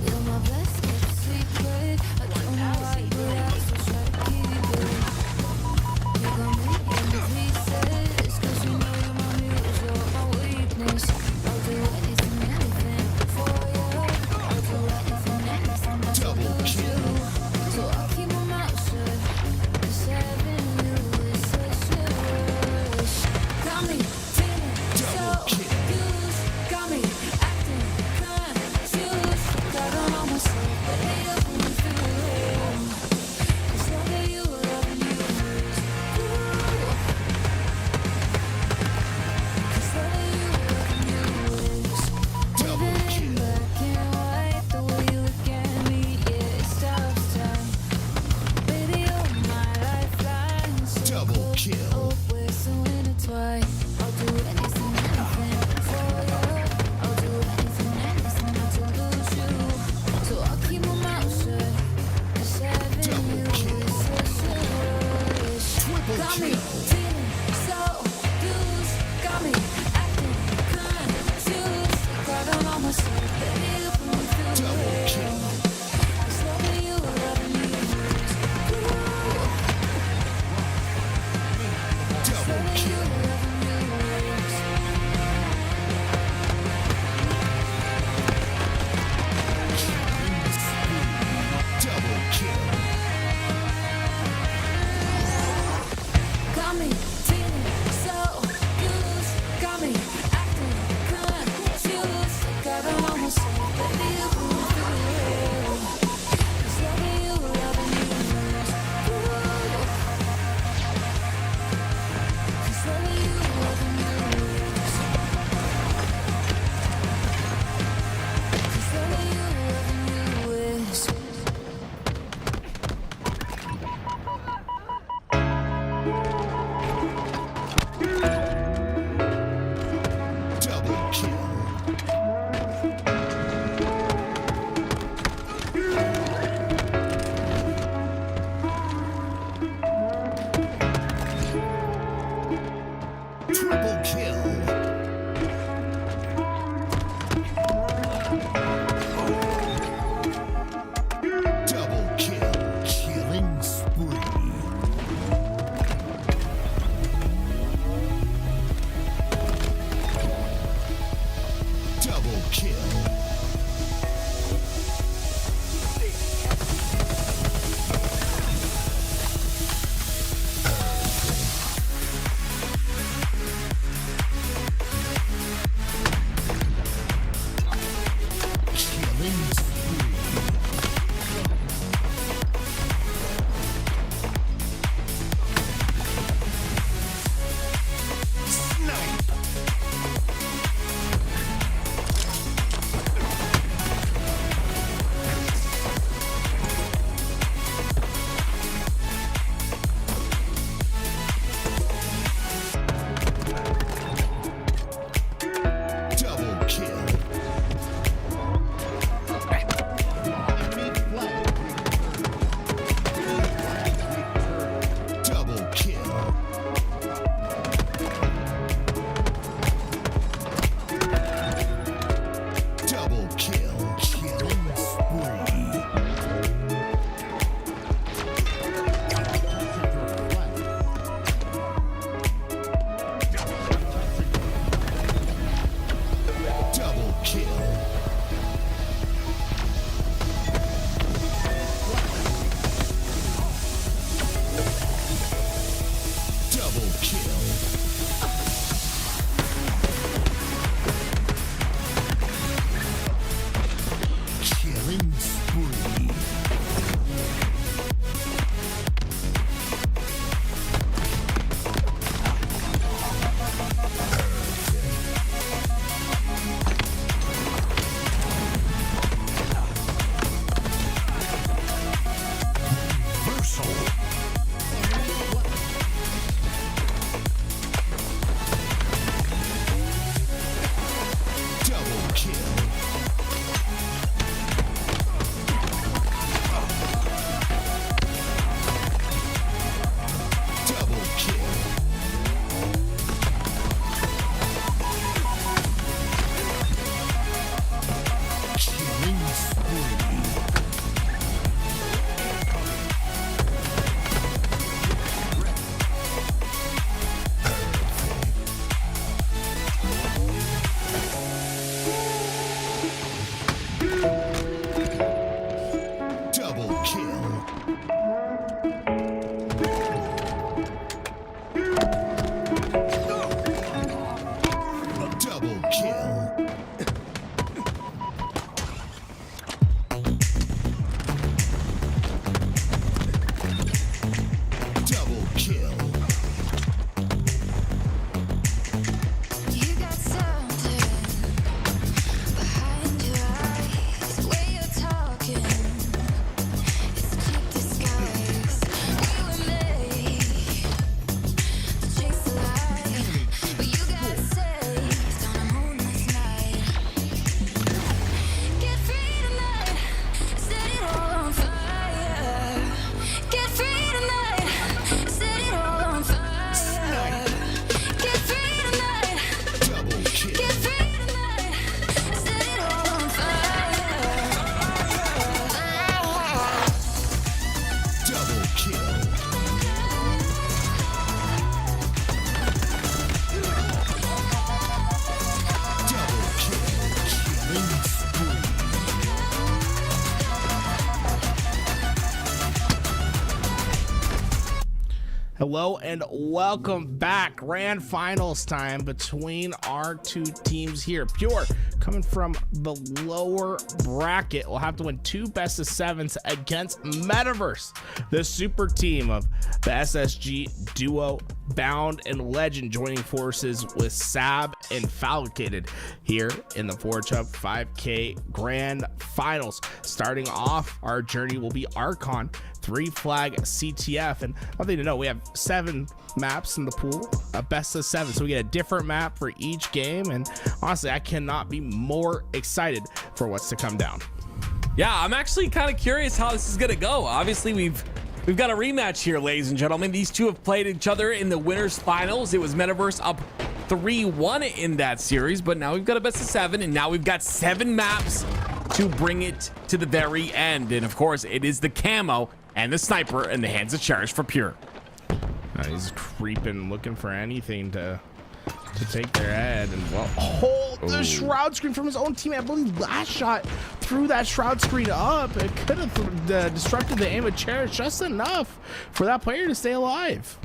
You're my best kept secret. I don't know why, but I still try to keep it. You got me in the pieces, 'cause you know you're my muse, you're my weakness. I'll do anything, anything for you. I'll do anything, anything not to Double lose you. kill. So I'll keep my mouth shut, 'cause having you is such a rush. Got me feeling so used, got me acting confused. Got all myself, but they don't wanna feel it. 'Cause loving you is ooh. 'Cause loving you is living in black and white. The way you look at me, yeah, it stops time. Baby, you're my lifeline. So Double kill. oh, we're so intertwined. I'll do anything, anything for you. I'll do anything, anything not to lose you. So I'll keep my mouth shut. 'Cause having you is such a rush. Got me feeling so used. Got me acting confused. Got all myself, baby, you put me through Double it. kill. 'Cause loving you is ooh. Double kill. Double kill. Got Hello and welcome back. Grand finals time between our two teams here. Pure coming from the lower bracket will have to win 2 best of 7s against Metaverse, the super team of the SSG duo Bound and Legend, joining forces with Sab and Fabricated here in the Forge Hub 5K Grand Finals. Starting off, our journey will be Archon 3 flag CTF, and one thing to know, we have 7 maps in the pool, a best of 7, so we get a different map for each game, and honestly I cannot be more excited for what's to come down. Yeah, I'm actually kind of curious how this is gonna go. Obviously we've got a rematch here, ladies and gentlemen. These two have played each other in the winners finals. It was Metaverse up 3-1 in that series, but now we've got a best of 7, and now we've got 7 maps to bring it to the very end. And of course it is the camo and the sniper in the hands of Cherish for Pure. He's creeping, looking for anything to take their head, and well, hold the shroud screen from his own teammate. I believe last shot threw that shroud screen up. It could have disrupted the aim of Cherish just enough for that player to stay alive.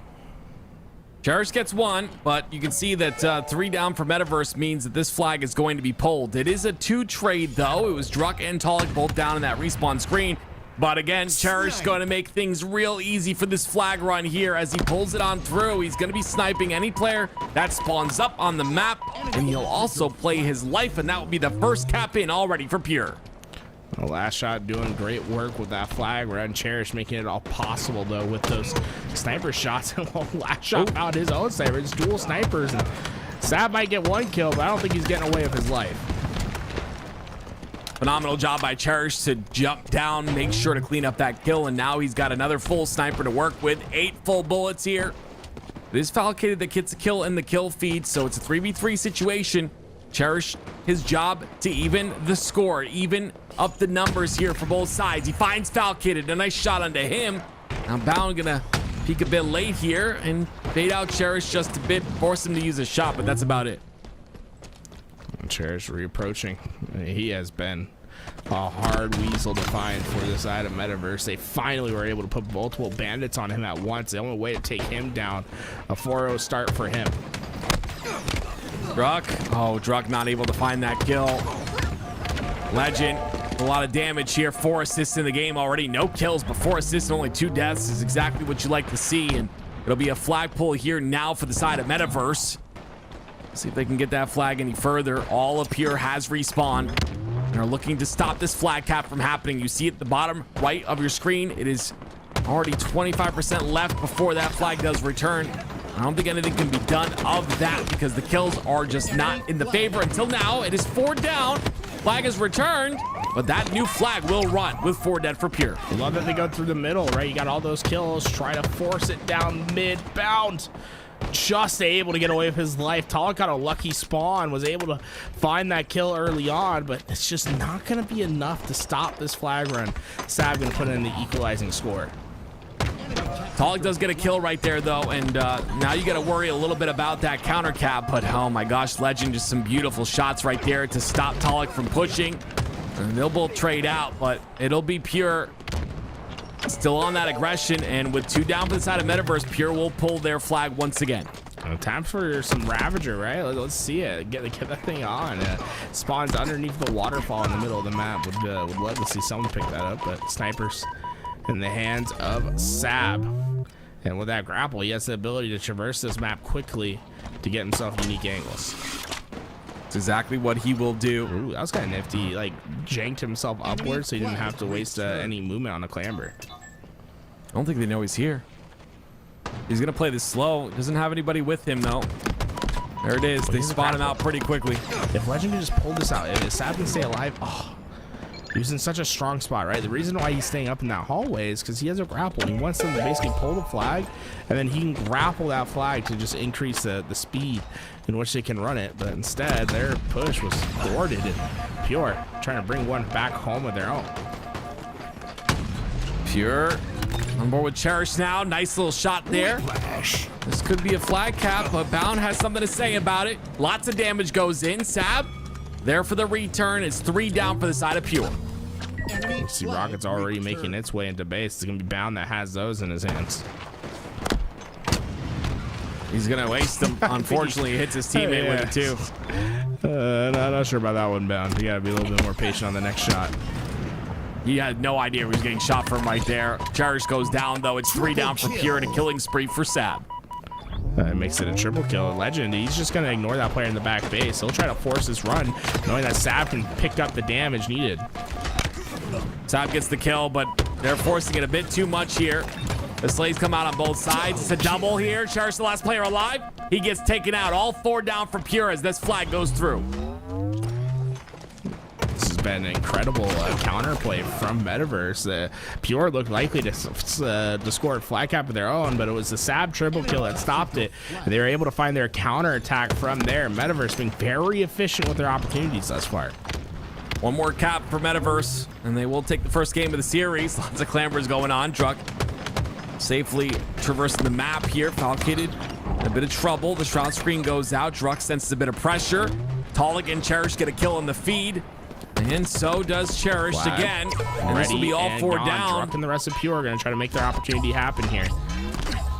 Cherish gets 1, but you can see that 3 down for Metaverse means that this flag is going to be pulled. It is a 2 trade though. It was Druck and Talik both down in that respawn screen. But again, Cherish is going to make things real easy for this flag run here as he pulls it on through. He's going to be sniping any player that spawns up on the map, and he'll also play his life, and that will be the first cap in already for Pure. The last shot doing great work with that flag run. Cherish making it all possible though with those sniper shots. And last shot found his own sniper. It's dual snipers, and Sab might get 1 kill, but I don't think he's getting away with his life. Phenomenal job by Cherish to jump down, make sure to clean up that kill, and now he's got another full sniper to work with. 8 full bullets here. It is Falcated that gets a kill in the kill feed, so it's a 3v3 situation. Cherish, his job to even the score, even up the numbers here for both sides. He finds Falcated, a nice shot onto him. Now Bound gonna peek a bit late here and bait out Cherish just a bit, force him to use a shot, but that's about it. Cherish reapproaching. He has been a hard weasel to find for the side of Metaverse. They finally were able to put multiple bandits on him at once. The only way to take him down. A 4-0 start for him. Druck not able to find that kill. Legend, a lot of damage here. 4 assists in the game already. No kills, but 4 assists and only 2 deaths is exactly what you like to see. And it'll be a flag pull here now for the side of Metaverse. See if they can get that flag any further. All of Pure has respawned and are looking to stop this flag cap from happening. You see at the bottom right of your screen, it is already 25% left before that flag does return. I don't think anything can be done of that because the kills are just not in the favor until now. It is 4 down. Flag is returned, but that new flag will run with 4 dead for Pure. I love that they go through the middle, right? You got all those kills. Try to force it down mid. Bound just able to get away with his life. Talik got a lucky spawn, was able to find that kill early on, but it's just not going to be enough to stop this flag run. Sab going to put in the equalizing score. Talik does get a kill right there though, and now you got to worry a little bit about that counter cap, but oh my gosh, Legend, just some beautiful shots right there to stop Talik from pushing. And they'll both trade out, but it'll be Pure still on that aggression, and with 2 down for the side of Metaverse, Pure will pull their flag once again. Time for some Ravager, right? Let's see it. Get that thing on. Spawns underneath the waterfall in the middle of the map. Would love to see someone pick that up, but snipers in the hands of Sab. And with that grapple, he has the ability to traverse this map quickly to get himself unique angles. It's exactly what he will do. Ooh, that was kind of nifty. He, like, janked himself upwards so he didn't have to waste any movement on the clamber. I don't think they know he's here. He's gonna play this slow. Doesn't have anybody with him though. There it is. They spot him out pretty quickly. If Legend could just pull this out, if Sab can stay alive, he was in such a strong spot, right? The reason why he's staying up in that hallway is because he has a grapple. He wants them to basically pull the flag, and then he can grapple that flag to just increase the speed in which they can run it. But instead, their push was thwarted, and Pure trying to bring one back home of their own. Pure on board with Cherish now. Nice little shot there. This could be a flag cap, but Bound has something to say about it. Lots of damage goes in. Sab there for the return. It's 3 down for the side of Pure. You see Rocket's already making its way into base. It's going to be Bound that has those in his hands. He's gonna waste them. Unfortunately, he hits his teammate with it too. Not sure about that one, Bound. You gotta be a little bit more patient on the next shot. He had no idea he was getting shot from right there. Cherish goes down though. It's 3 down for Pure and a killing spree for Sab. It makes it a triple kill. Legend, he's just going to ignore that player in the back base. He'll try to force this run, knowing that Sab can pick up the damage needed. Sab gets the kill, but they're forcing it a bit too much here. The Slays come out on both sides. It's a double here. Cherish, the last player alive. He gets taken out. All 4 down for Pure as this flag goes through. This has been an incredible counterplay from Metaverse. Pure looked likely to score a flag cap of their own, but it was the Sab triple kill that stopped it. And they were able to find their counter attack from there. Metaverse being very efficient with their opportunities thus far. One more cap for Metaverse, and they will take the first game of the series. Lots of clambers going on. Druck safely traversing the map here. Falcated in a bit of trouble. The shroud screen goes out. Druck senses a bit of pressure. Tolic and Cherish get a kill in the feed. And so does Cherish again. And this will be all 4 down. Druck and the rest of Pure are going to try to make their opportunity happen here.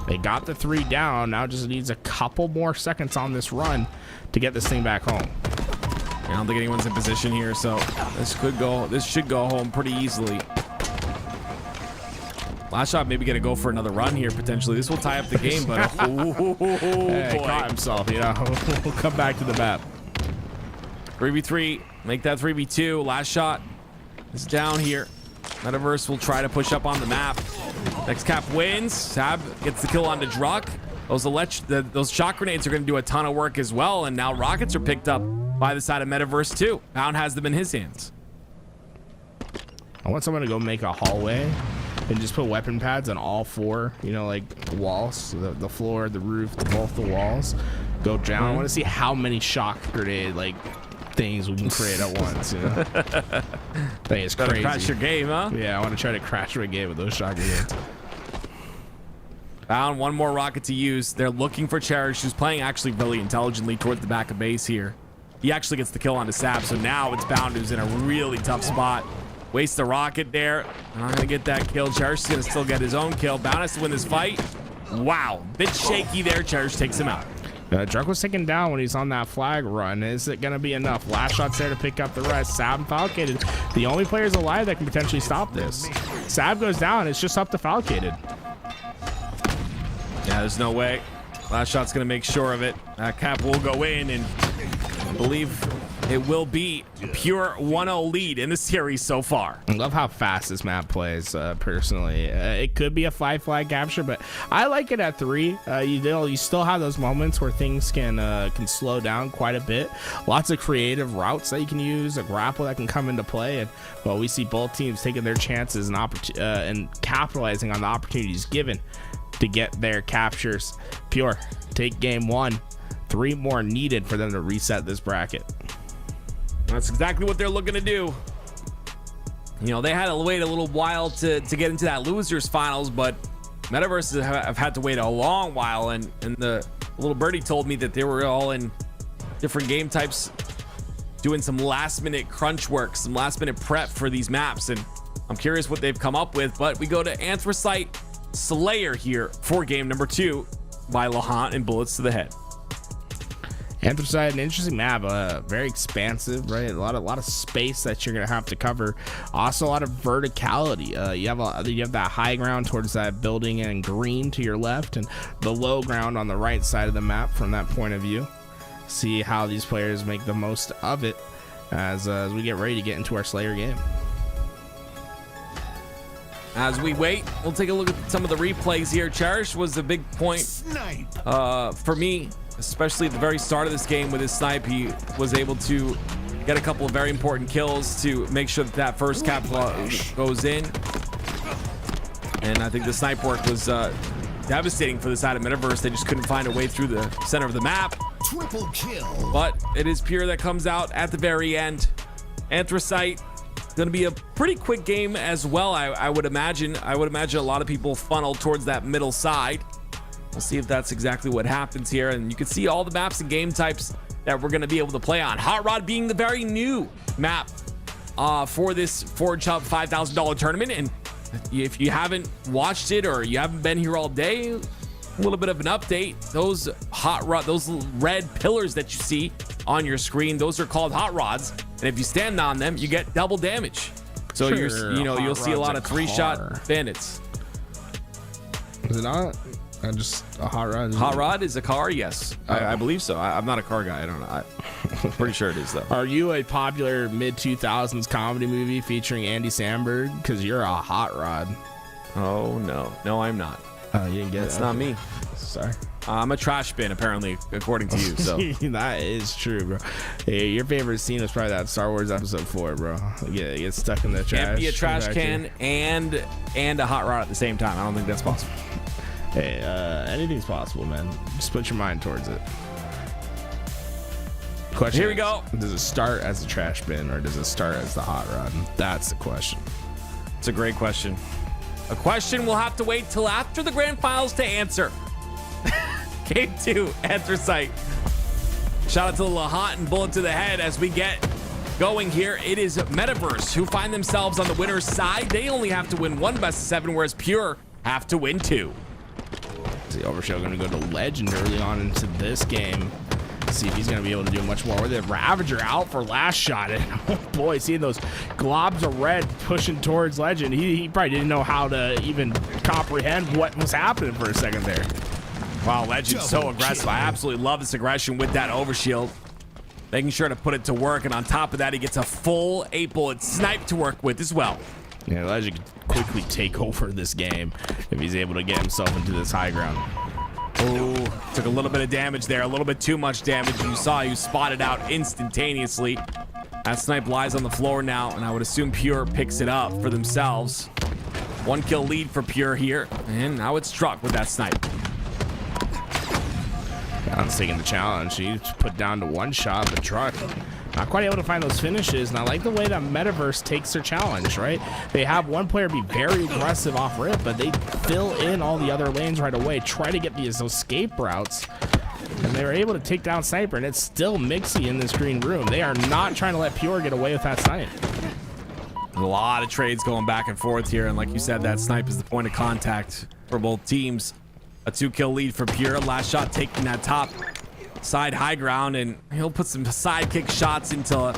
They got the 3 down. Now just needs a couple more seconds on this run to get this thing back home. I don't think anyone's in position here, so this should go home pretty easily. Last shot maybe gonna go for another run here potentially. This will tie up the game, but Hey, caught himself, you know. We'll come back to the map. 3v3, make that 3v2. Last shot is down here. Metaverse will try to push up on the map. Next cap wins. Sab gets the kill onto Druck. Those shot grenades are going to do a ton of work as well, and now rockets are picked up by the side of Metaverse too. Bound has them in his hands. I want someone to go make a hallway and just put weapon pads on all 4, you know, like walls, the floor, the roof, both the walls. Go down. I want to see how many shock grenade like things we can create at once, you know. That is crazy. Crash your game, huh? Yeah, I want to try to crash my game with those shock grenades. Bound, one more rocket to use. They're looking for Cherish, who's playing actually really intelligently towards the back of base here. He actually gets the kill onto Sab, so now it's Bound who's in a really tough spot. Wastes the rocket there. Not gonna get that kill. Cherish is gonna still get his own kill. Bound has to win this fight. Wow, bit shaky there. Cherish takes him out. Druck was taken down when he's on that flag run. Is it going to be enough? Last shot's there to pick up the rest. Sab and Falcated, the only players alive that can potentially stop this. Sab goes down. It's just up to Falcated. Yeah, there's no way. Last shot's going to make sure of it. That cap will go in, and I believe it will be a pure 1-0 lead in the series so far. I love how fast this map plays, personally. It could be a 5 flag capture, but I like it at 3. You still have those moments where things can slow down quite a bit. Lots of creative routes that you can use, a grapple that can come into play, and well, we see both teams taking their chances and capitalizing on the opportunities given to get their captures. Pure take game 1. 3 more needed for them to reset this bracket. That's exactly what they're looking to do. You know, they had to wait a little while to get into that losers finals, but Metaverse have had to wait a long while, and the little birdie told me that they were all in different game types doing some last minute crunch work, some last minute prep for these maps, and I'm curious what they've come up with. But we go to Anthracite Slayer here for game number 2 by Lahant and Bullets to the Head. Anthracite, an interesting map, very expansive, right? A lot of space that you're gonna have to cover. Also, a lot of verticality. You have that high ground towards that building and green to your left, and the low ground on the right side of the map from that point of view. See how these players make the most of it as we get ready to get into our Slayer game. As we wait, we'll take a look at some of the replays here. Cherish was a big point for me, especially at the very start of this game with his snipe. He was able to get a couple of very important kills to make sure that first cap goes in. And I think the snipe work was devastating for the side of Metaverse. They just couldn't find a way through the center of the map. Triple kill. But it is Pure that comes out at the very end. Anthracite, going to be a pretty quick game as well, I would imagine. I would imagine a lot of people funnel towards that middle side. We'll see if that's exactly what happens here. And you can see all the maps and game types that we're going to be able to play on. Hot Rod being the very new map for this Forge Hub $5,000 tournament. And if you haven't watched it or you haven't been here all day, a little bit of an update. Those those red pillars that you see on your screen, those are called hot rods. And if you stand on them, you get double damage. So Sure, you'll see a lot rod's of a 3-shot car. bandits. Is it not? Just a hot rod. Hot rod is a car? Yes. I believe so. I'm not a car guy. I don't know. I'm pretty sure it is, though. Are you a popular mid-2000s comedy movie featuring Andy Samberg? Because you're a hot rod. Oh, no. No, I'm not. Oh, you didn't get it. It's not me. Sorry. I'm a trash bin, apparently, according to you. So That is true, bro. Hey, your favorite scene was probably that Star Wars Episode 4, bro. Get stuck in the trash. can't be a trash compactor. can and a hot rod at the same time. I don't think that's possible. Hey, anything's possible, man. Just put your mind towards it. Question. Here we go. Does it start as a trash bin or does it start as the hot rod? That's the question. It's a great question. A question we'll have to wait till after the grand finals to answer. Game 2, Anthracite. Shout out to the Lahat and bullet to the head as we get going here. It is Metaverse who find themselves on the winner's side. They only have to win 1 best of 7, whereas Pure have to win 2. Is the Overshow going to go to Legend early on into this game? See if he's going to be able to do much more with it. Ravager out for last shot. And oh boy, seeing those globs of red pushing towards Legend, he probably didn't know how to even comprehend what was happening for a second there. Wow, Legend's so aggressive. I absolutely love this aggression with that overshield. Making sure to put it to work, and on top of that, he gets a full 8-bullet snipe to work with as well. Yeah, Legend could quickly take over this game if he's able to get himself into this high ground. Oh, took a little bit of damage there, a little bit too much damage. You saw he was spotted out instantaneously. That snipe lies on the floor now, and I would assume Pure picks it up for themselves. 1 kill lead for Pure here, and now it's struck with that snipe. Allen's taking the challenge. He's put down to 1 shot of the truck. Not quite able to find those finishes, and I like the way that Metaverse takes their challenge, right? They have one player be very aggressive off rip, but they fill in all the other lanes right away, try to get these escape routes, and they were able to take down Sniper, and it's still Mixie in this green room. They are not trying to let Pure get away with that snipe. A lot of trades going back and forth here, and like you said, that snipe is the point of contact for both teams. A 2-kill lead for Pure. Last shot taking that top side high ground, and he'll put some sidekick shots into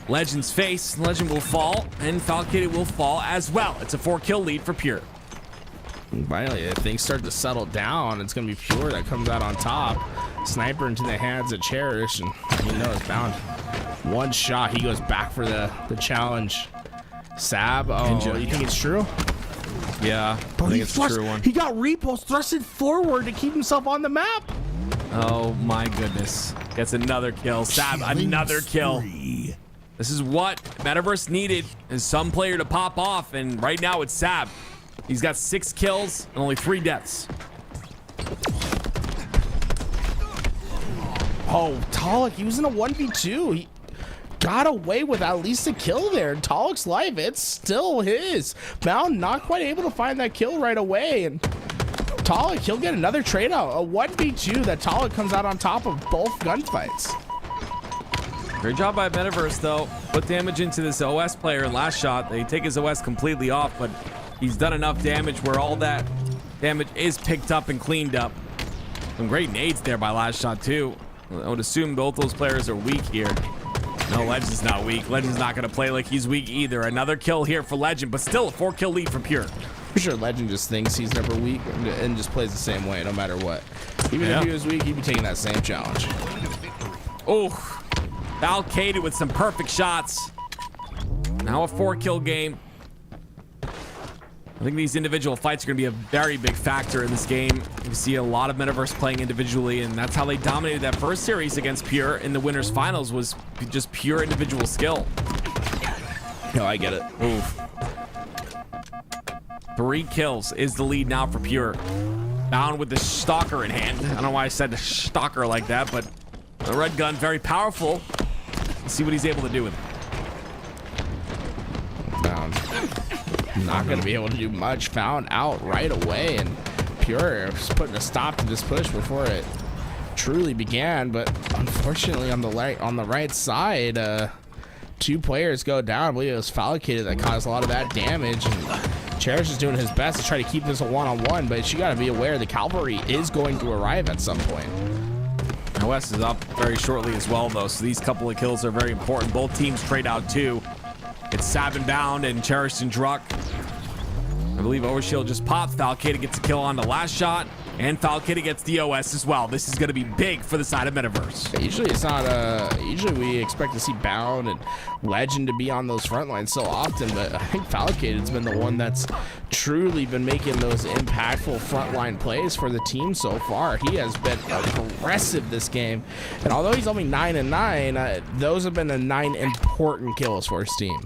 Legend's face. Legend will fall, and Falcated will fall as well. It's a 4-kill lead for Pure. And finally, if things start to settle down, it's going to be Pure that comes out on top. Sniper into the hands of Cherish, and you know it's bound. 1 shot, he goes back for the challenge. Sab, oh, you think it's true? Yeah, I think it's a true one. He got repost thrusted forward to keep himself on the map. Oh my goodness. Gets another kill. Sab, another kill. This is what Metaverse needed, is some player to pop off, and right now it's Sab. He's got 6 kills and only 3 deaths. Oh, Talik, he was in a 1v2. He got away with at least a kill there. Talik's life, it's still his. Mound not quite able to find that kill right away, and Talik, he'll get another trade out. A 1v2 that Talik comes out on top of both gunfights. Great job by Metaverse, though. Put damage into this OS player in last shot. They take his OS completely off, but he's done enough damage where all that damage is picked up and cleaned up. Some great nades there by last shot, too. I would assume both those players are weak here. No, Legend's not weak. Legend's not going to play like he's weak either. Another kill here for Legend, but still a 4-kill lead for Pure. I'm sure Legend just thinks he's never weak and just plays the same way no matter what. Even if he was weak, he'd be taking that same challenge. Oh, Falcated with some perfect shots. Now a 4-kill game. I think these individual fights are going to be a very big factor in this game. You see a lot of Metaverse playing individually, and that's how they dominated that first series against Pure in the winners finals, was just pure individual skill. No, I get it. Oof. 3 kills is the lead now for Pure. Bound with the Stalker in hand. I don't know why I said Stalker like that, but the red gun, very powerful. Let's see what he's able to do with it. Bound. Not going to be able to do much. Found out right away, and Pure is putting a stop to this push before it truly began. But unfortunately, on the right side, 2 players go down. I believe it was Falcated that caused a lot of that damage, and Cherish is doing his best to try to keep this a one-on-one, but you got to be aware the cavalry is going to arrive at some point. West is up very shortly as well, though, so these couple of kills are very important. Both teams trade out too. It's Sabin Bound and Cherish and Druck. I believe Overshield just popped. Falcata gets a kill on the last shot, and Falcata gets the OS as well. This is going to be big for the side of Metaverse. Usually it's not, usually we expect to see Bound and Legend to be on those front lines so often, but I think Falcata's been the one that's truly been making those impactful frontline plays for the team so far. He has been aggressive this game, and although he's only 9-9, those have been the 9 important kills for his team.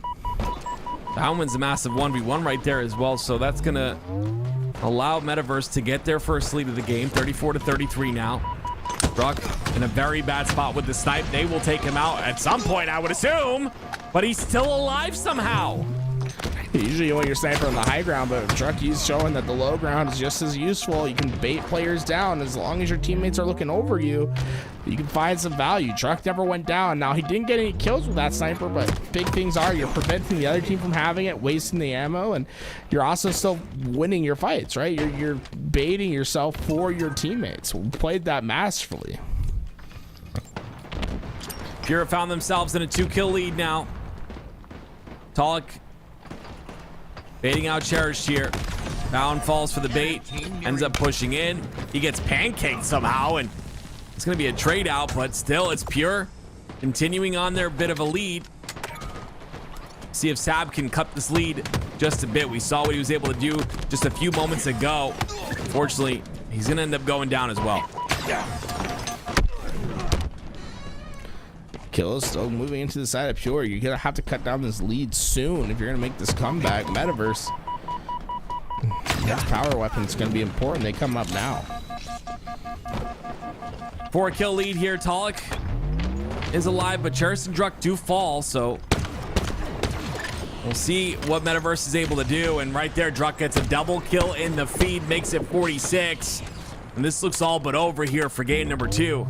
Bound wins a massive 1v1 right there as well, so that's going to allow Metaverse to get their first lead of the game, 34-33 now. Druck in a very bad spot with the snipe. They will take him out at some point, I would assume, but he's still alive somehow. Usually you want your sniper on the high ground, but Drucky's showing that the low ground is just as useful. You can bait players down as long as your teammates are looking over you. You can find some value. Druck never went down. Now, he didn't get any kills with that sniper, but big things are you're preventing the other team from having it, wasting the ammo, and you're also still winning your fights, right? You're baiting yourself for your teammates. We played that masterfully. Pure found themselves in a 2-kill lead now. Talik baiting out Cherish here. Bound falls for the bait, ends up pushing in. He gets pancaked somehow, and it's going to be a trade out, but still it's Pure continuing on their bit of a lead. See if Sab can cut this lead just a bit. We saw what he was able to do just a few moments ago. Unfortunately, he's going to end up going down as well. Kills still moving into the side of Pure. You're gonna have to cut down this lead soon if you're gonna make this comeback. Metaverse, this power weapon is gonna be important. They come up now. 4-kill lead here. Talik is alive, but Cherish and Druck do fall, so we'll see what Metaverse is able to do. And right there, Druck gets a double kill in the feed, makes it 46. And this looks all but over here for game number 2.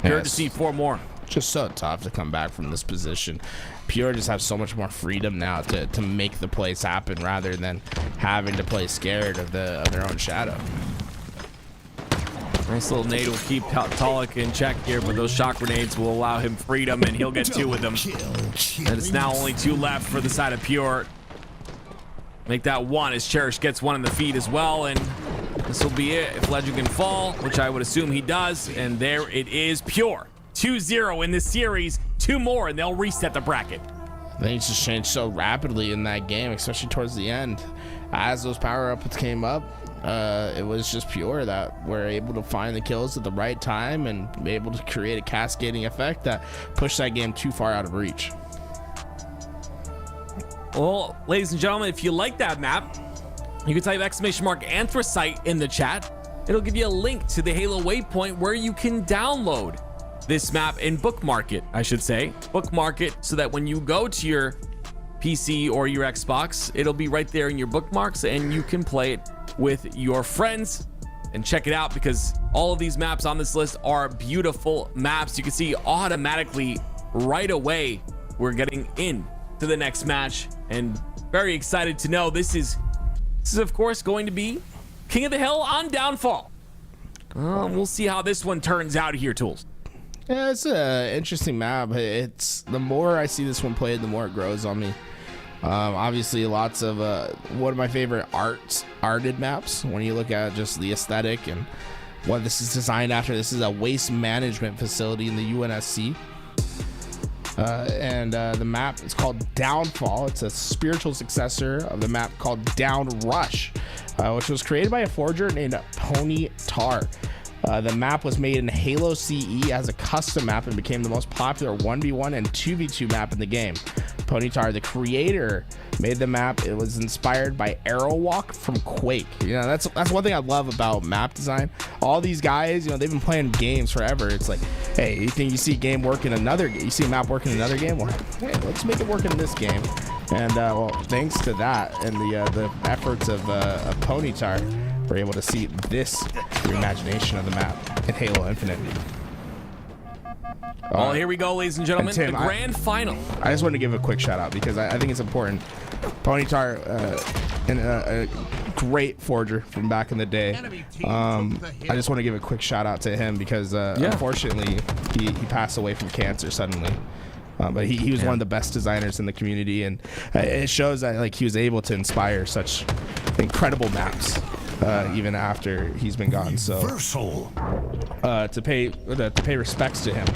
Pure to see 4 more. Just so tough to come back from this position. Pure just have so much more freedom now to make the plays happen rather than having to play scared of their own shadow. Nice little nade will keep Talik in check here, but those shock grenades will allow him freedom, and he'll get 2 with them. And it's now only 2 left for the side of Pure. Make that 1 as Cherish gets 1 in the feed as well, and this will be it if Legend can fall, which I would assume he does. And there it is, Pure 2-0 in this series. 2 more and they'll reset the bracket. Things just changed so rapidly in that game, especially towards the end. As those power-ups came up, it was just Pure that were able to find the kills at the right time and be able to create a cascading effect that pushed that game too far out of reach. Well, ladies and gentlemen, if you like that map, you can type !Anthracite in the chat. It'll give you a link to the Halo waypoint where you can download this map and bookmark it, I should say. Bookmark it so that when you go to your PC or your Xbox, it'll be right there in your bookmarks and you can play it with your friends and check it out, because all of these maps on this list are beautiful maps. You can see automatically right away we're getting in to the next match, and very excited to know this is of course going to be King of the Hill on Downfall. We'll see how this one turns out here, Tools. Yeah, it's an interesting map. It's the more I see this one played, the more it grows on me. Obviously, lots of one of my favorite arted maps. When you look at just the aesthetic and what this is designed after, this is a waste management facility in the UNSC. And the map is called Downfall. It's a spiritual successor of the map called Down Rush, which was created by a forger named Pony Tar. The map was made in Halo CE as a custom map and became the most popular 1v1 and 2v2 map in the game. Ponytar, the creator, made the map. It was inspired by Arrowwalk from Quake. You know, that's one thing I love about map design. All these guys, you know, they've been playing games forever. It's like, hey, you think you see a game work in another game? You see a map work in another game? Well, hey, let's make it work in this game. And well, thanks to that and the efforts of Ponytar, we're able to see this reimagination of the map in Halo Infinite. Well, here we go, ladies and gentlemen. Tim, the grand final. I just want to give a quick shout out because I think it's important. Ponytar, a great forger from back in the day. I just want to give a quick shout out to him because unfortunately he passed away from cancer suddenly. But he was one of the best designers in the community, and it shows that like he was able to inspire such incredible maps even after he's been gone. So to pay respects to him,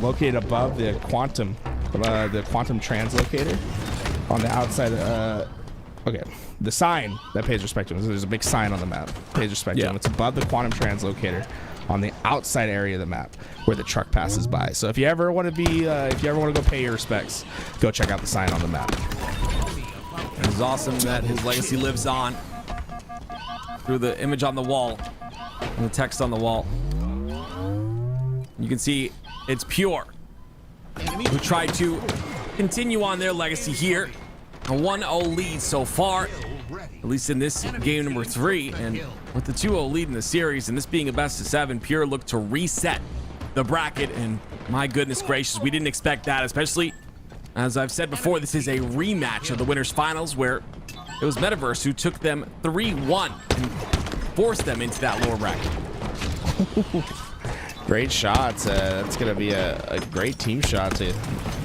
located above the quantum translocator on the outside. The sign that pays respect to him. There's a big sign on the map. Pays respect to him. It's above the quantum translocator on the outside area of the map where the truck passes by. So if you ever want to go pay your respects, go check out the sign on the map. It's awesome that his legacy lives on through the image on the wall and the text on the wall. You can see it's Pure who tried to continue on their legacy here. A 1-0 lead so far, at least in this game number 3, and with the 2-0 lead in the series and this being a best of 7, Pure looked to reset the bracket, and my goodness gracious, we didn't expect that, especially as I've said before, this is a rematch of the winners finals where it was Metaverse who took them 3-1 and forced them into that lower bracket. Great shots. That's going to be a great team shot to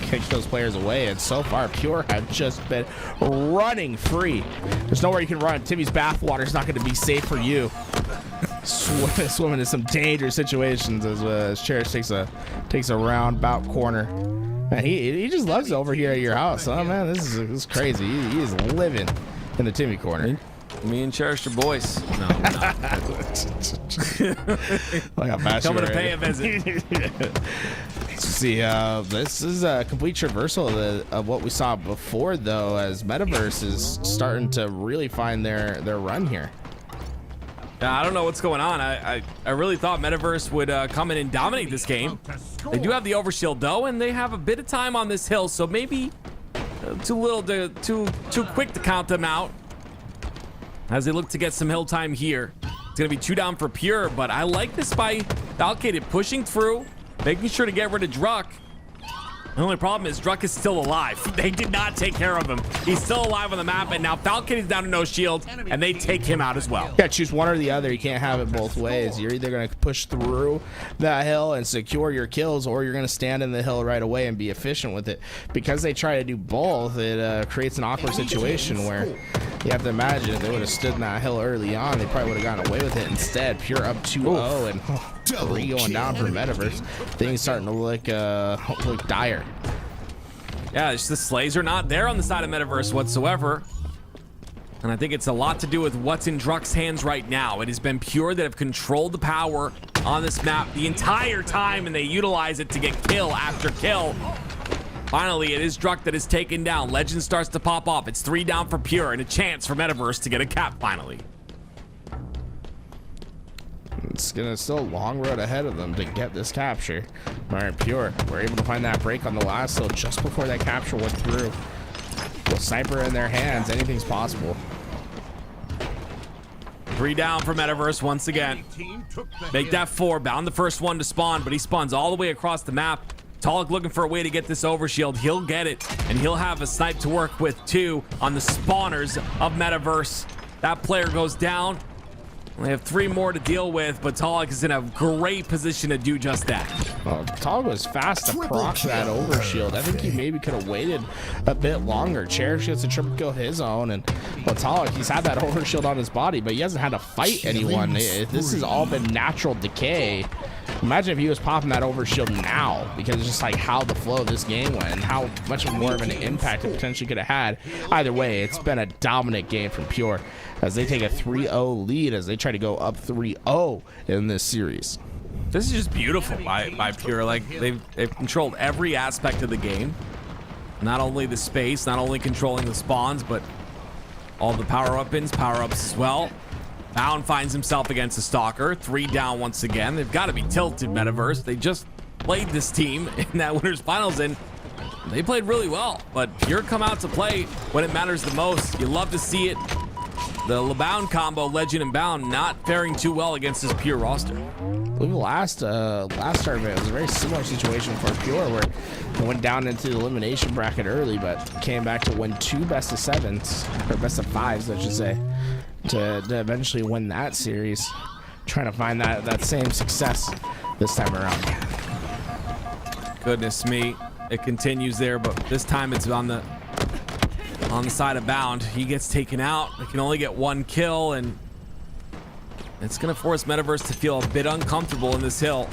kick those players away. And so far, Pure have just been running free. There's nowhere you can run. Timmy's bathwater is not going to be safe for you. Swimming in some dangerous situations as Cherish takes a roundabout corner. Man, he just loves it over here at your house. Oh man, this is crazy. He is living in the Timmy corner. Me and Cherish are boys. No. Coming to pay a visit. See, this is a complete traversal of what we saw before, though, as Metaverse is starting to really find their run here. Yeah, I don't know what's going on. I really thought Metaverse would come in and dominate this game. They do have the overshield, though, and they have a bit of time on this hill, so maybe too quick to count them out as they look to get some hill time here. It's going to be 2 down for Pure, but I like this by Valkated pushing through, making sure to get rid of Druck. The only problem is Druck is still alive. They did not take care of him. He's still alive on the map, and now Falcon is down to no shield, and they take him out as well. Yeah, choose one or the other. You can't have it both ways. You're either going to push through that hill and secure your kills, or you're going to stand in the hill right away and be efficient with it. Because they try to do both, it creates an awkward situation where you have to imagine if they would have stood in that hill early on, they probably would have gotten away with it. Instead, Pure up 2-0 and 3 going down for Metaverse. Things starting to look dire. Yeah, it's the slays are not there on the side of Metaverse whatsoever. And I think it's a lot to do with what's in Druck's hands right now. It has been Pure that have controlled the power on this map the entire time, and they utilize it to get kill after kill. Finally, it is Druck that is taken down. Legend starts to pop off. It's 3 down for Pure and a chance for Metaverse to get a cap finally. It's still a long road ahead of them to get this capture. All right, Pure, we're able to find that break on the last hill just before that capture went through. With Sniper in their hands, anything's possible. 3 down for Metaverse once again. Make that 4, bound the first one to spawn, but he spawns all the way across the map. Talik looking for a way to get this overshield. He'll get it, and he'll have a snipe to work with too on the spawners of Metaverse. That player goes down. They have 3 more to deal with, but Talik is in a great position to do just that. Well, Talik was fast to proc that overshield. I think he maybe could have waited a bit longer. Cherish gets a triple kill of his own, and well, Talik, he's had that overshield on his body, but he hasn't had to fight anyone. This has all been natural decay. Imagine if he was popping that overshield now, because it's just like how the flow of this game went and how much more of an impact it potentially could have had. Either way, it's been a dominant game from Pure as they take a 3-0 lead as they try to go up 3-0 in this series. This is just beautiful by Pure. Like they've controlled every aspect of the game. Not only the space, not only controlling the spawns, but all the power-ups as well. Bound finds himself against a Stalker. 3 down once again. They've got to be tilted, Metaverse. They just played this team in that winners finals, and they played really well. But Pure come out to play when it matters the most. You love to see it. The LeBound combo, Legend and Bound, not faring too well against this Pure roster. I believe last tournament it was a very similar situation for Pure, where they went down into the elimination bracket early, but came back to win 2 best of 7s, or best of 5s, I should say, to eventually win that series. Trying to find that same success this time around. Goodness me, it continues there, but this time it's on the side of Bound. He gets taken out. They can only get 1 kill, and it's going to force Metaverse to feel a bit uncomfortable in this hill.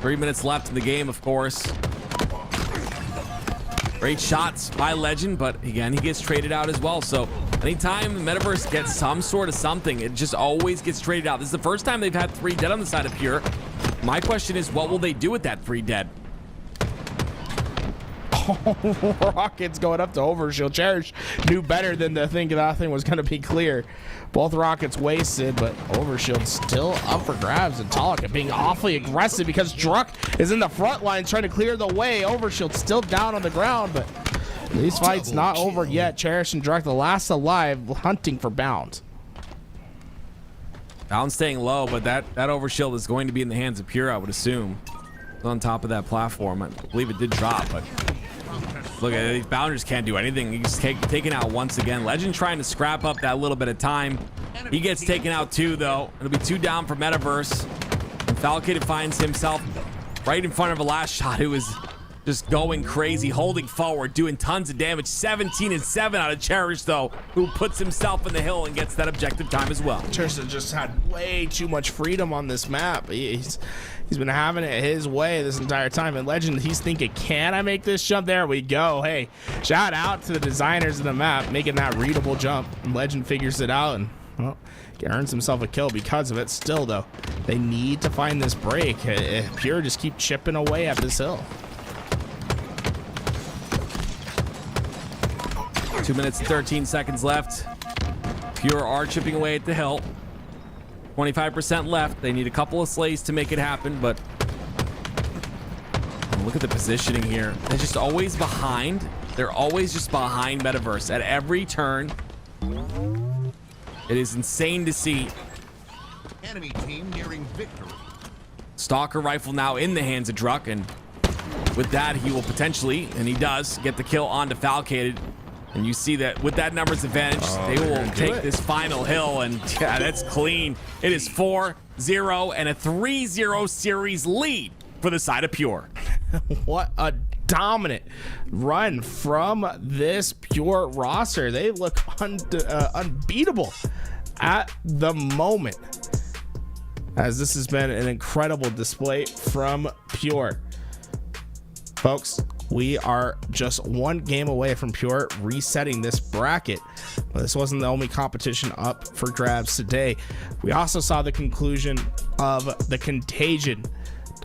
3 minutes left in the game, of course. Great shots by Legend, but again, he gets traded out as well. So anytime the Metaverse gets some sort of something, it just always gets traded out. This is the first time they've had 3 dead on the side of Pure. My question is, what will they do with that 3 dead? Rockets going up to Overshield. Cherish knew better than to think that thing was going to be clear. Both rockets wasted, but Overshield still up for grabs. And Talika being awfully aggressive because Druck is in the front line trying to clear the way. Overshield still down on the ground, but these fights not over yet. Cherish and Druck, the last alive, hunting for Bound. Bound staying low, but that Overshield is going to be in the hands of Pure, I would assume. It's on top of that platform. I believe it did drop, but look at it. These Bounders can't do anything. He's taken out once again. Legend trying to scrap up that little bit of time. He gets taken out too, though. It'll be 2 down for Metaverse. And Falcated finds himself right in front of a last shot who is just going crazy, holding forward, doing tons of damage. 17 and 7 out of Cherish, though, who puts himself in the hill and gets that objective time as well. Cherish just had way too much freedom on this map. He's been having it his way this entire time. And Legend, he's thinking, can I make this jump? There we go. Hey, shout out to the designers of the map making that readable jump. And Legend figures it out and, well, earns himself a kill because of it. Still, though, they need to find this break. Pure just keep chipping away at this hill. 2 minutes and 13 seconds left. Pure are chipping away at the hill. 25% left. They need a couple of slays to make it happen, but look at the positioning here. They're just always behind. They're always just behind Metaverse at every turn. It is insane to see. Enemy team nearing victory. Stalker rifle now in the hands of Druck, and with that, he will potentially, and he does, get the kill onto Falcated. And you see that with that numbers advantage, they will take this final hill, and yeah, that's clean. It is 4-0 and a 3-0 series lead for the side of Pure. What a dominant run from this Pure roster. They look unbeatable at the moment, as this has been an incredible display from Pure. Folks, we are just 1 game away from Pure resetting this bracket. But this wasn't the only competition up for grabs today. We also saw the conclusion of the Contagion.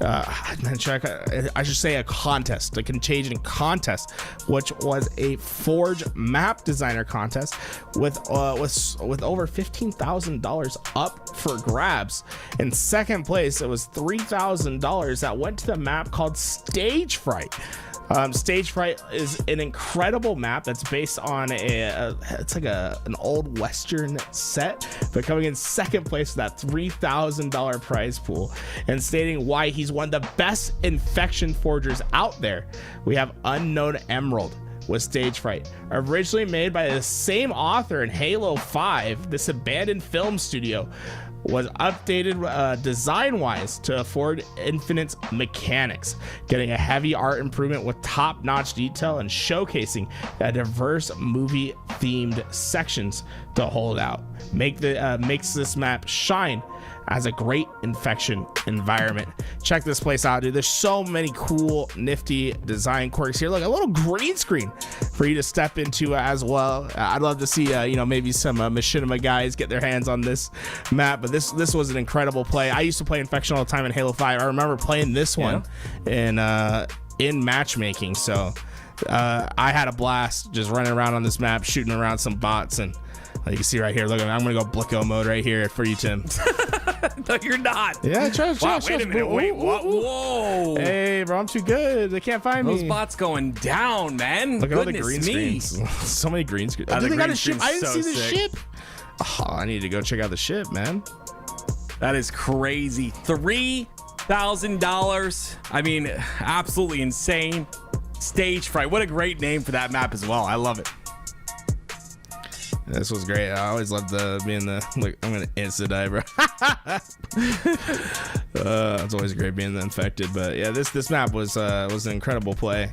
I should say a contest, the Contagion contest, which was a Forge map designer contest with over $15,000 up for grabs. In second place, it was $3,000 that went to the map called Stage Fright. Stage Fright is an incredible map that's based on it's like an old Western set, but coming in second place with that $3,000 prize pool. And stating why he's one of the best infection forgers out there, we have Unknown Emerald with Stage Fright. Originally made by the same author in Halo 5, this abandoned film studio was updated design-wise to afford infinite mechanics, getting a heavy art improvement with top-notch detail and showcasing a diverse movie-themed sections to hold out. Makes this map shine as a great infection environment. Check this place out, dude. There's so many cool, nifty design quirks here. Look, a little green screen for you to step into as well. I'd love to see, maybe some machinima guys get their hands on this map, but this was an incredible play. I used to play Infection all the time in Halo 5. I remember playing this one in matchmaking, so I had a blast just running around on this map, shooting around some bots, and You can see right here. Look, I'm gonna go Blicko mode right here for you, Tim. No, you're not. Yeah, trust. Wow, wait a minute. Wait, what? Whoa. Hey, bro, I'm too good. They can't find Those me. bots going down, man. Look at all the Goodness green me. screens. So many green screens. Oh, Oh, the they got green a ship. I didn't screen's see the so sick. ship. Oh, I need to go check out the ship, man. That is crazy. $3,000. I mean, absolutely insane. Stage fright. What a great name for that map as well. I love it. This was great. I always loved being the. Look, I'm gonna insta die, bro. It's always great being the infected, but yeah, this map was an incredible play.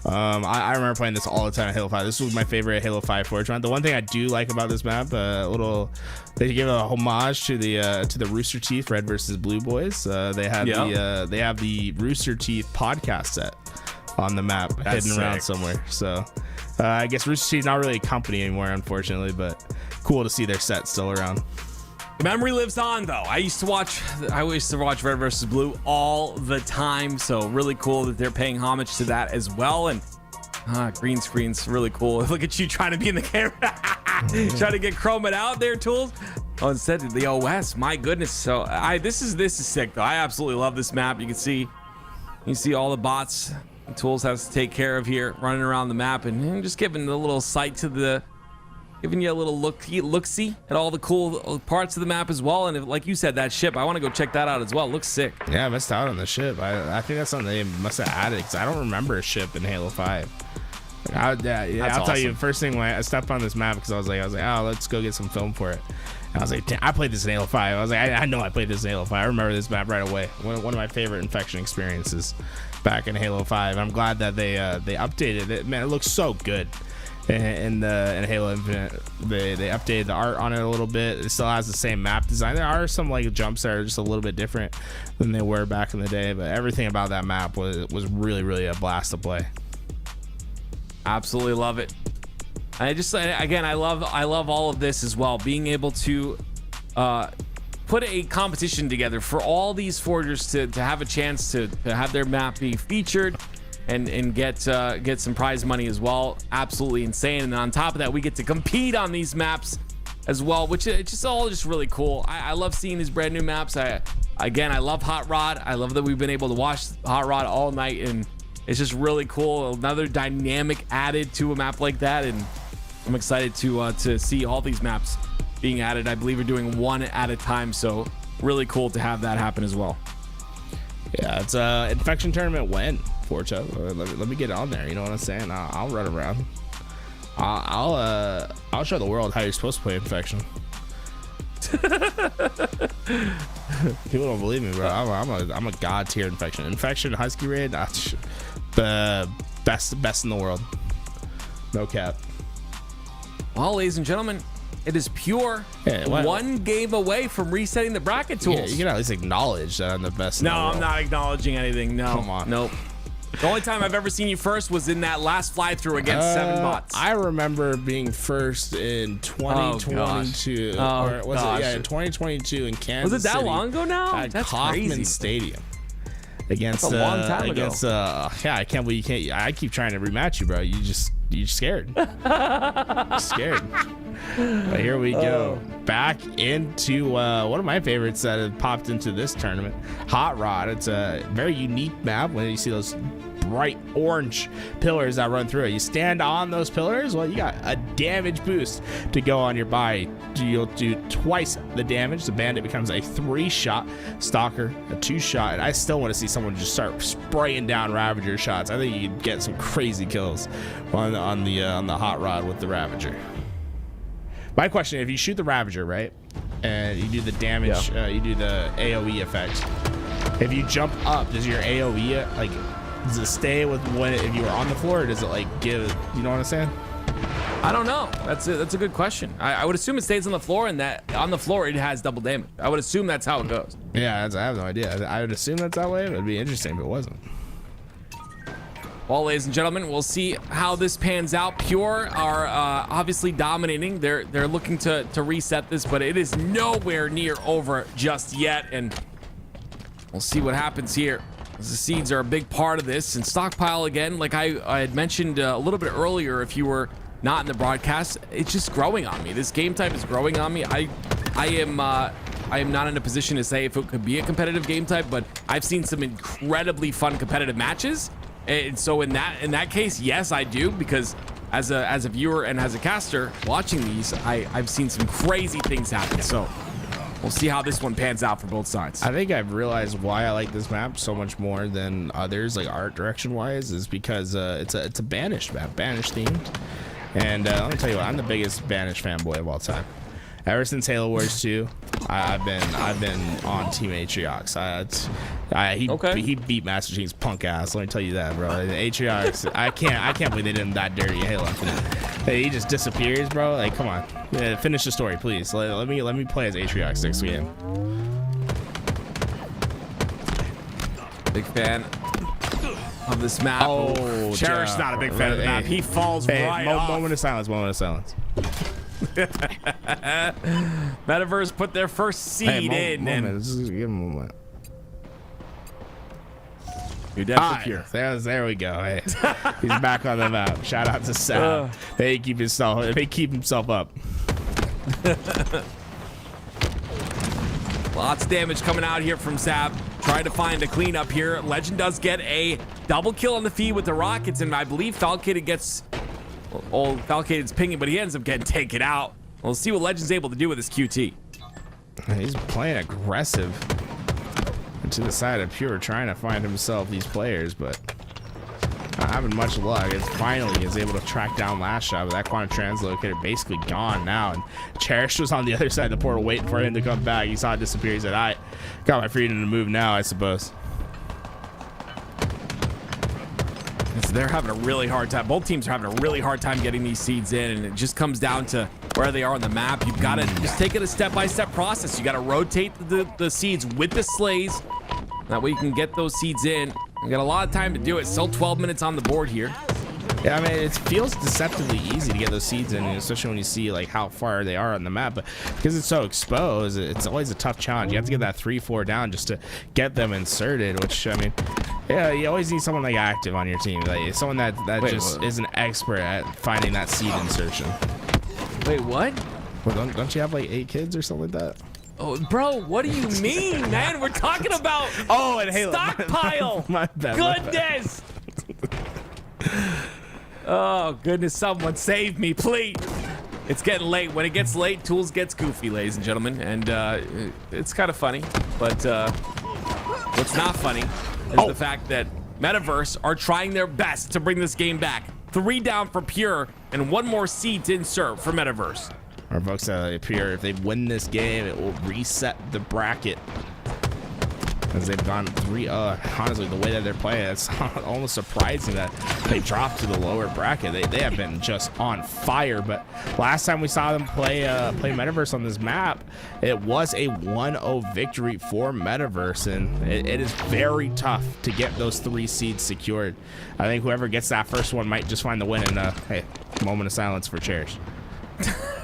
I remember playing this all the time at Halo 5. This was my favorite Halo 5 Forge map. The one thing I do like about this map, they give a homage to the Rooster Teeth Red versus Blue boys. They have the Rooster Teeth podcast set on the map hidden around somewhere. So I guess Rooster Teeth not really a company anymore, unfortunately, but cool to see their set still around. Memory lives on, though. I used to watch Red versus Blue all the time, so really cool that they're paying homage to that as well. And green screen's really cool. Look at you trying to be in the camera, trying to get chroma out there, Tools. Oh, instead of the OS, my goodness. So this is sick, though. I absolutely love this map. You see all the bots Tools has to take care of here, running around the map, and just giving the little sight to giving you a little look-see at all the cool parts of the map as well. And like you said, that ship, I want to go check that out as well. It looks sick. Yeah, I missed out on the ship. I think that's something they must have added, because I don't remember a ship in Halo 5. I'll tell you, first thing when I stepped on this map, because I was like, oh, let's go get some film for it. And I was like, damn, I played this in Halo 5. I was like, I know I played this in Halo 5. I remember this map right away. One of my favorite infection experiences back in Halo 5. I'm glad that they updated it. Man, it looks so good. In Halo Infinite, they updated the art on it a little bit. It still has the same map design. There are some like jumps that are just a little bit different than they were back in the day, but everything about that map was really, really a blast to play. Absolutely love it. I love all of this as well. Being able to put a competition together for all these forgers to have a chance to have their map be featured and get some prize money as well. Absolutely insane. And on top of that, we get to compete on these maps as well, which is just all just really cool. I love seeing these brand new maps. I love Hot Rod. I love that we've been able to watch Hot Rod all night, and it's just really cool. Another dynamic added to a map like that, and I'm excited to see all these maps being added. I believe we're doing one at a time, so really cool to have that happen as well. Yeah, it's a infection tournament win. Forge up. Let me get on there. You know what I'm saying? I'll run around. I'll show the world how you're supposed to play infection. People don't believe me, bro. I'm a god tier infection. Infection husky raid, the best in the world. No cap. Well, ladies and gentlemen, it is pure. One game away from resetting the bracket tools. Yeah, you can at least acknowledge that I'm the best. No, in the world. I'm not acknowledging anything. No, come on. Nope. The only time I've ever seen you first was in that last fly through against 7 bots. I remember being first in 2022. Or was it? Yeah, in 2022 in Kansas Was it that City long ago now? at That's Kauffman crazy. Stadium. Against That's a long time ago. I can't believe you can't. I keep trying to rematch you, bro. You're scared. Scared. But here we go. Back into one of my favorites that have popped into this tournament, Hot Rod. It's a very unique map when you see those bright orange pillars that run through it. You stand on those pillars, well, you got a damage boost to go on your body. You'll do twice the damage. The bandit becomes a 3-shot, stalker a 2-shot, and I still want to see someone just start spraying down Ravager shots. I think you'd get some crazy kills on the Hot Rod with the Ravager. My question: if you shoot the Ravager, right, and you do the damage, you do the AOE effect. If you jump up, does your AOE does it stay with if you were on the floor, or does it give? You know what I'm saying? I don't know. That's a good question. I would assume it stays on the floor, and that on the floor it has double damage. I would assume that's how it goes. Yeah, I have no idea. I would assume that's that way. But it'd be interesting if it wasn't. Well, ladies and gentlemen, we'll see how this pans out. Pure are obviously dominating. They're looking to reset this, but it is nowhere near over just yet, and we'll see what happens here. The seeds are a big part of this, and Stockpile, again, like I had mentioned a little bit earlier, if you were not in the broadcast, it's just growing on me. This game type is growing on me. I am not in a position to say if it could be a competitive game type, but I've seen some incredibly fun competitive matches. And so in that case, yes, I do, because as a viewer and as a caster watching these, I've seen some crazy things happen. So we'll see how this one pans out for both sides. I think I've realized why I like this map so much more than others, like art direction wise, is because it's a banished map, banished themed. And let me tell you what, I'm the biggest banished fanboy of all time. Ever since Halo Wars 2, I've been on Team Atriox. He beat Master Chief's punk ass. Let me tell you that, bro. Atriox, I can't believe they did him that dirty at Halo. He just disappears, bro. Like, come on, finish the story, please. Let me play as Atriox next game. Big fan of this map. Oh, Cherish not a big fan of the map. He falls right off. Moment of silence. Moment of silence. Metaverse put their first seed in. Just give him a moment. You're definitely pure. There we go. Hey, he's back on the map. Shout out to Sam. They keep himself up. Lots of damage coming out here from Zab. Trying to find a cleanup here. Legend does get a double kill on the feed with the rockets, and I believe Falcated gets. Old Falcated's pinging, but he ends up getting taken out. We'll see what Legend's able to do with his QT. He's playing aggressive to the side of Pure, trying to find himself these players, but not having much luck. It's finally is able to track down Last Shot, but that quantum translocator basically gone now. And Cherish was on the other side of the portal waiting for him to come back. He saw it disappear. He said, I got my freedom to move now, I suppose. They're having a really hard time. Both teams are having a really hard time getting these seeds in, and it just comes down to where they are on the map. You've got to just take it a step-by-step process. You got to rotate the seeds with the slays. That way you can get those seeds in. You got a lot of time to do it. Still 12 minutes on the board here. Yeah, I mean, it feels deceptively easy to get those seeds in, especially when you see like how far they are on the map. But because it's so exposed, it's always a tough challenge. You have to get that 3-4 down just to get them inserted, which, I mean, yeah, you always need someone like active on your team, like someone that is an expert at finding that seed insertion. Wait, what? Well, don't you have like 8 kids or something like that? Oh, bro, what do you mean, man? We're talking about and Halo. Stockpile. My bad. Goodness. Oh, goodness, someone save me, please. It's getting late. When it gets late, Tools gets goofy, ladies and gentlemen. And it's kind of funny. But what's not funny is the fact that Metaverse are trying their best to bring this game back. 3 down for Pure and 1 more seed to insert for Metaverse. Our folks Pure, if they win this game, it will reset the bracket. As they've gone 3, honestly, the way that they're playing, it's almost surprising that they dropped to the lower bracket. They have been just on fire. But last time we saw them play Metaverse on this map, it was a 1-0 victory for Metaverse, and it is very tough to get those 3 seeds secured. I think whoever gets that first one might just find the win. And hey, moment of silence for Cherish.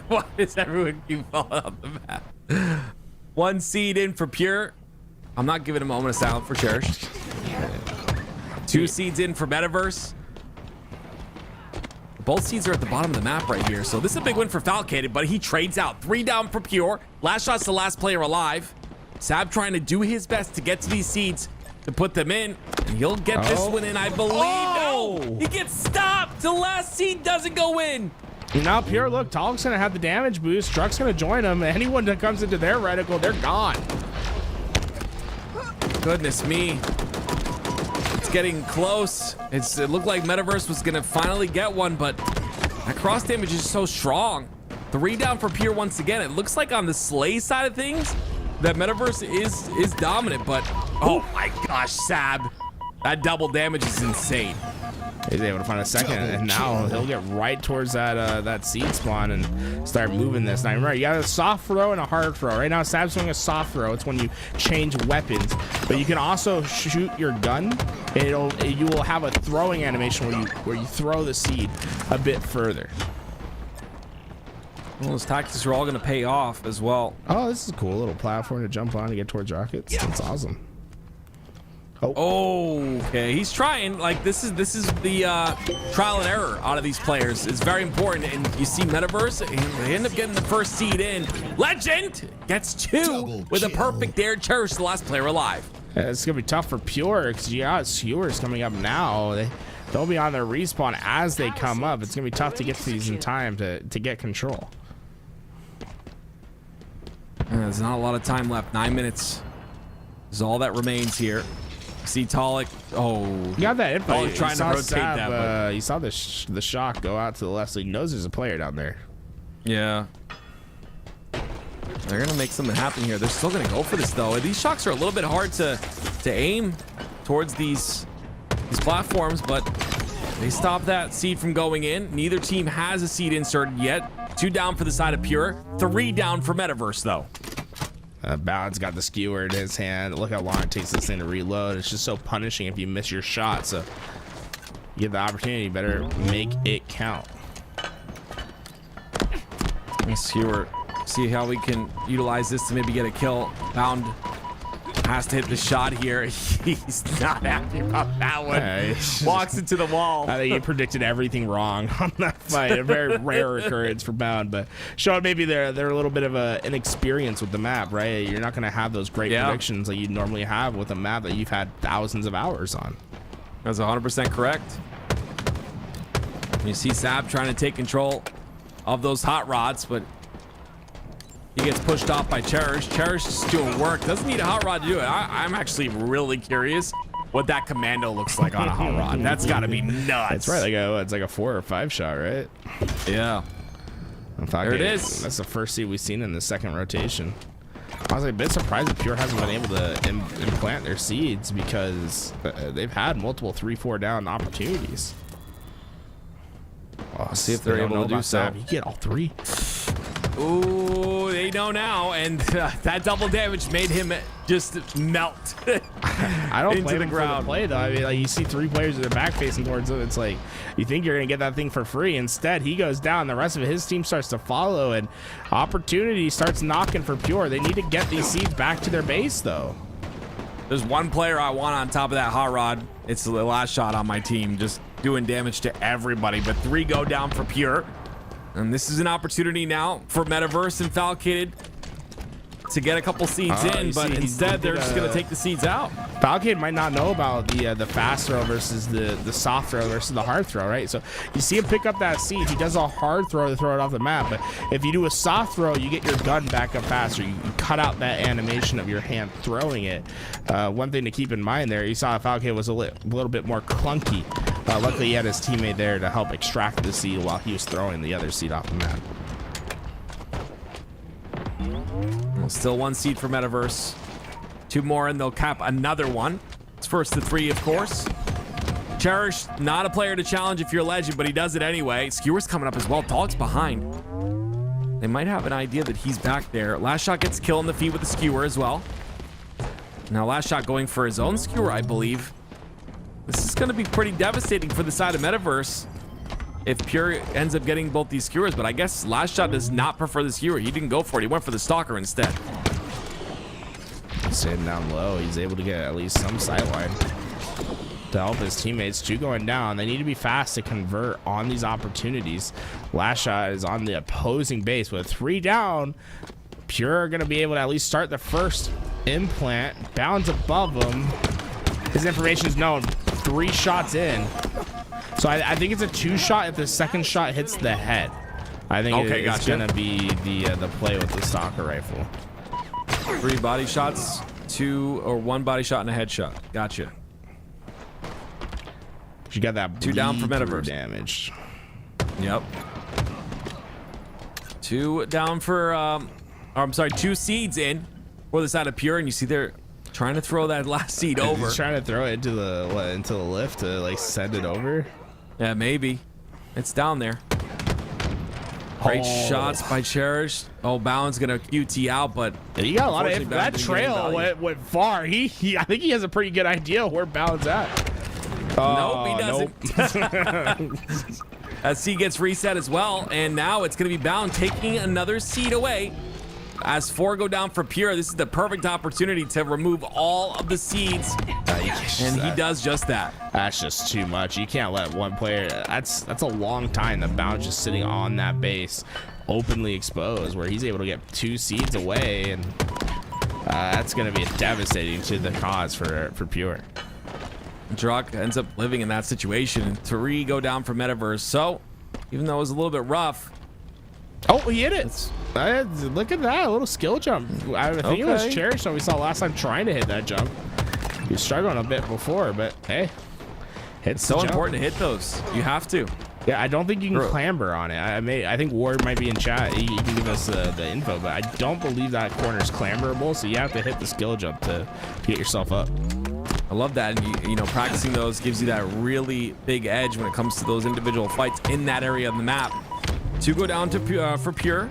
Why does everyone keep falling off the map? 1 seed in for Pure. I'm not giving a moment of silence for Cherish. 2 seeds in for Metaverse. Both seeds are at the bottom of the map right here. So this is a big win for Falcated, but he trades out. 3 down for Pure. Last shot's the last player alive. Sab trying to do his best to get to these seeds to put them in. And he'll get this one in, I believe. No! He gets stopped. The last seed doesn't go in. Now Pure, look, Talk's gonna have the damage boost. Truck's gonna join him. Anyone that comes into their reticle, they're gone. Goodness me. It's getting close. It looked like Metaverse was gonna finally get one, but that cross damage is so strong. 3 down for Pure once again. It looks like on the Slay side of things that Metaverse is dominant, but oh my gosh, Sab. That double damage is insane. He's able to find a second, and now he'll get right towards that seed spawn and start moving this. Now remember, you got a soft throw and a hard throw. Right now, Sab's doing a soft throw. It's when you change weapons, but you can also shoot your gun. You will have a throwing animation where you throw the seed a bit further. Well, those tactics are all going to pay off as well. Oh, this is a cool little platform to jump on to get towards rockets. That's awesome. Okay, he's trying. Like this is the trial and error out of these players. It's very important. And you see Metaverse, and they end up getting the first seed in. Legend gets 2 Double with a kill. perfect dare. Cherish the last player alive. It's gonna be tough for Pure because you got skewers coming up now. They'll be on their respawn as they come up. It's gonna be tough to get to these in time to get control. There's not a lot of time left. 9 minutes is all that remains here. See Talik. Oh, You got that info. Talik trying to rotate that. But You saw the shock go out to the left, so he knows there's a player down there. yeah. They're gonna make something happen here. They're still gonna go for this though. These shocks are a little bit hard to aim towards these platforms, but they stop that seed from going in. Neither team has a seed inserted yet. 2 down for the side of Pure. 3 down for Metaverse though. Balance got the skewer in his hand. Look how long it takes this thing to reload. It's just so punishing if you miss your shot. So you get the opportunity, you better make it count. Skewer, see how we can utilize this to maybe get a kill. Bound has to hit the shot here. He's not happy about that one. Walks into the wall. I think he predicted everything wrong on that fight. A very rare occurrence for Bound, but showing maybe they're a little bit of an experience with the map, right? You're not going to have those great predictions like you normally have with a map that you've had thousands of hours on. That's 100% correct. You see Sab trying to take control of those hot rods, but he gets pushed off by Cherish. Cherish is doing work. Doesn't need a hot rod to do it. I'm actually really curious what that commando looks like on a hot rod. That's got to be nuts. That's right. It's like a 4 or 5 shot, right? Yeah. There it is. That's the first seed we've seen in the second rotation. I was like a bit surprised that Pure hasn't been able to implant their seeds because they've had multiple 3-4 down opportunities. Oh, see if they're able to do so. You get all 3. Ooh, they know now, and that double damage made him just melt. I don't into blame the him for ground. the play though. I mean, like you see 3 players that are back facing towards him. It's like you think you're gonna get that thing for free. Instead, he goes down. The rest of his team starts to follow, and opportunity starts knocking for Pure. They need to get these seeds back to their base though. There's one player I want on top of that hot rod. It's the last shot on my team, just doing damage to everybody. But 3 go down for Pure. And this is an opportunity now for Metaverse and Falcated to get a couple seeds in, but instead they're just going to take the seeds out. Falcade might not know about the fast throw versus the soft throw versus the hard throw, right? So you see him pick up that seed. He does a hard throw to throw it off the map, but if you do a soft throw, you get your gun back up faster. You cut out that animation of your hand throwing it. One thing to keep in mind there, you saw Falcade was a little bit more clunky. Luckily, he had his teammate there to help extract the seed while he was throwing the other seed off the map. Well, still 1 seed for Metaverse. 2 more and they'll cap another one. It's first to 3, of course. Cherish, not a player to challenge if you're a legend, but he does it anyway. Skewer's coming up as well. Dog's behind. They might have an idea that he's back there. Last shot gets killed in the feet with the skewer as well. Now last shot going for his own skewer, I believe. This is going to be pretty devastating for the side of Metaverse if Pure ends up getting both these skewers, but I guess last shot does not prefer the skewer. He didn't go for it. He went for the stalker instead. Sitting down low, he's able to get at least some sideline to help his teammates. 2 going down. They need to be fast to convert on these opportunities. Last shot is on the opposing base with 3 down. Pure are going to be able to at least start the first implant. Bounds above him. His information is known. 3 shots in. So I think it's a 2 shot if the second shot hits the head. I think it's going to be the play with the stalker rifle. 3 body shots, 1 body shot and a headshot. Gotcha. You got that 2 down for Metaverse damage. Yep. 2 down for I'm sorry, 2 seeds in for the side of Pure, and you see they're trying to throw that last seed over. He's trying to throw it into the lift to like send it over. Yeah, maybe. It's down there. Great shots by Cherish. Oh, Bound's gonna QT out, but you got a lot of unfortunately, that Bound didn't get trail any value. went far. He I think he has a pretty good idea where Bound's at. Nope, he doesn't. As C gets reset as well, and now it's gonna be Bound taking another seed away as 4 go down for Pure, this is the perfect opportunity to remove all of the seeds, and he does just that. That's just too much. You can't let one player. That's a long time. The bounce just sitting on that base, openly exposed, where he's able to get 2 seeds away, and that's going to be devastating to the cause for Pure. Druck ends up living in that situation, and 3 go down for Metaverse. So, even though it was a little bit rough. Oh, he hit it. Look at that, a little skill jump. I think it was Cherish that we saw last time trying to hit that jump. He was struggling a bit before, but hey, it's so important to hit those. You have to. Yeah, I don't think you can clamber on it. I think Ward might be in chat. He can give us the info, but I don't believe that corner is clamberable, so you have to hit the skill jump to get yourself up. I love that, and you know, practicing those gives you that really big edge when it comes to those individual fights in that area of the map. 2 go down to for Pure.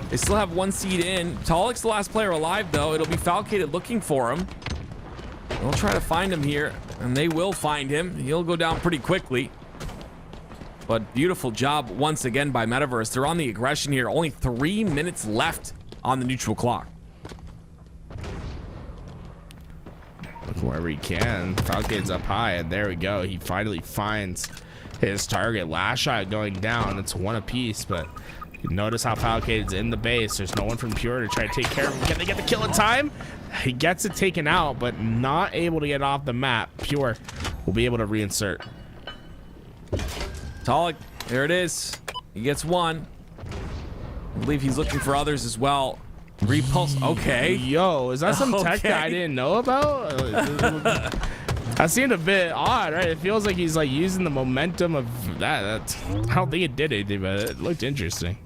They still have 1 seed in. Talik's the last player alive, though. It'll be Falcated looking for him. They'll try to find him here, and they will find him. He'll go down pretty quickly. But beautiful job once again by Metaverse. They're on the aggression here. Only 3 minutes left on the neutral clock. Look wherever he can. Falcated's up high, and there we go. He finally finds his target. Last shot going down. It's 1 apiece, but you notice how Falcated's in the base. There's no one from Pure to try to take care of him. Can they get the kill in time? He gets it taken out, but not able to get off the map. Pure will be able to reinsert. Talik, there it is. He gets 1. I believe he's looking for others as well. Repulse. Okay. Yo, is that some tech that I didn't know about? That seemed a bit odd, right? It feels like he's like using the momentum of that. I don't think it did anything, but it looked interesting.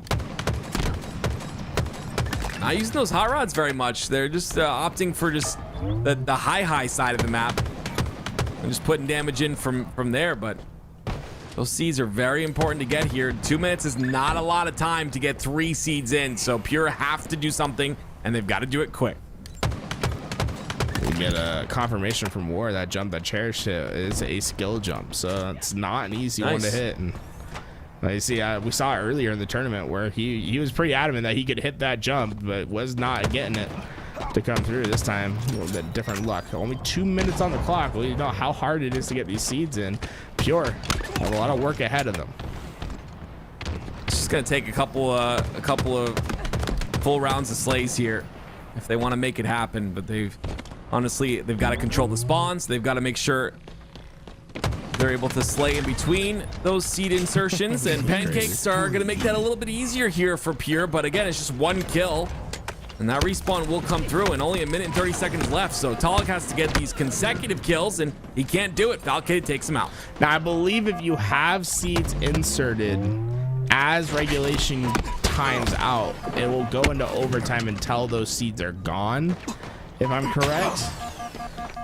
Not using those hot rods very much. They're just opting for just the high side of the map and just putting damage in from there. But those seeds are very important to get here. 2 minutes is not a lot of time to get 3 seeds in, so Pure have to do something, and they've got to do it quick. We get a confirmation from War that jump that Cherish hit is a skill jump, so it's not an easy one to hit. And you see, we saw earlier in the tournament where he was pretty adamant that he could hit that jump, but was not getting it to come through. This time, a little bit different luck. Only 2 minutes on the clock. Well, you know how hard it is to get these seeds in. Pure have a lot of work ahead of them. It's just gonna take a couple of full rounds of slays here if they want to make it happen. But they've got to control the spawns. They've got to make sure they're able to slay in between those seed insertions, and pancakes are gonna make that a little bit easier here for Pure. But again, it's just 1 kill. And that respawn will come through, and only 1 minute and 30 seconds left. So Talik has to get these consecutive kills, and he can't do it. Falcated takes him out. Now, I believe if you have seeds inserted as regulation times out, it will go into overtime until those seeds are gone, if I'm correct.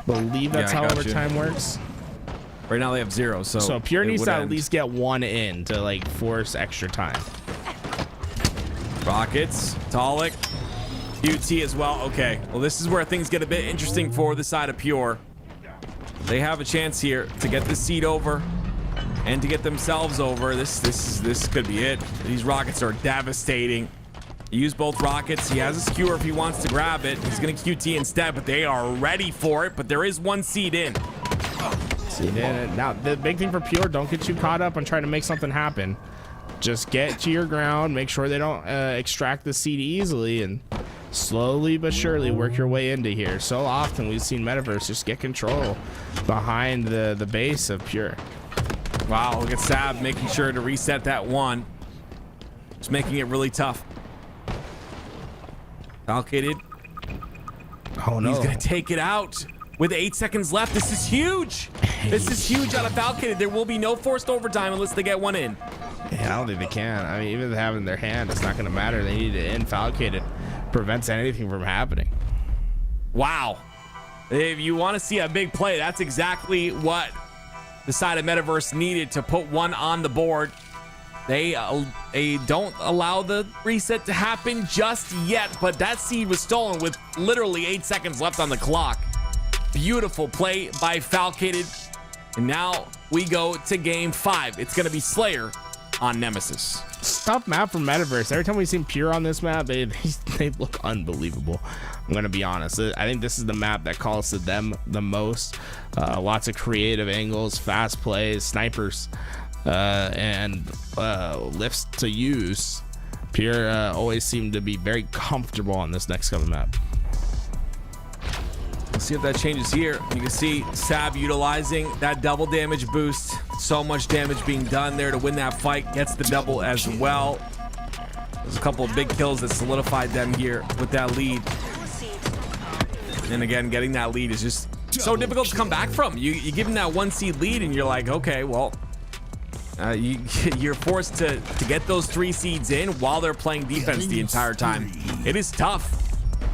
Believe that's how overtime works. Right now they have 0, so Pure needs to at least get 1 in to like force extra time. Rockets, Talik, QT as well. Okay, well, this is where things get a bit interesting for the side of Pure. They have a chance here to get this seed over and to get themselves over. This could be it. These rockets are devastating. Use both rockets. He has a skewer if he wants to grab it. He's gonna QT instead, but they are ready for it. But there is 1 seed in. Seed in. Now the big thing for Pure, don't get too caught up on trying to make something happen. Just get to your ground, make sure they don't extract the seed easily, and slowly but surely work your way into here. So often we've seen Metaverse just get control behind the base of Pure. Wow, look at Sab making sure to reset that 1. It's making it really tough. Falcated. Oh no. He's gonna take it out with 8 seconds left. This is huge. This is huge out of Falcated. There will be no forced overtime unless they get 1 in. Yeah, I don't think they can. I mean, even if they have it in their hand, it's not going to matter. They need it in. Falcated prevents anything from happening. Wow. If you want to see a big play, that's exactly what the side of Metaverse needed to put 1 on the board. They don't allow the reset to happen just yet, but that seed was stolen with literally 8 seconds left on the clock. Beautiful play by Falcated. And now we go to game 5. It's going to be Slayer on Nemesis. tough map from Metaverse. Every time we've seen Pure on this map, they look unbelievable. I'm gonna be honest. I think this is the map that calls to them the most. Lots of creative angles, fast plays, snipers, and lifts to use. Pure always seem to be very comfortable on this next coming map. We'll see if that changes here. You can see Sab utilizing that double damage boost. So much damage being done there to win that fight. Gets the double as well. There's a couple of big kills that solidified them here with that lead. And again, getting that lead is just so difficult to come back from. You give them that 1 seed lead and you're like, okay, well, you're forced to get those 3 seeds in while they're playing defense the entire time. It is tough.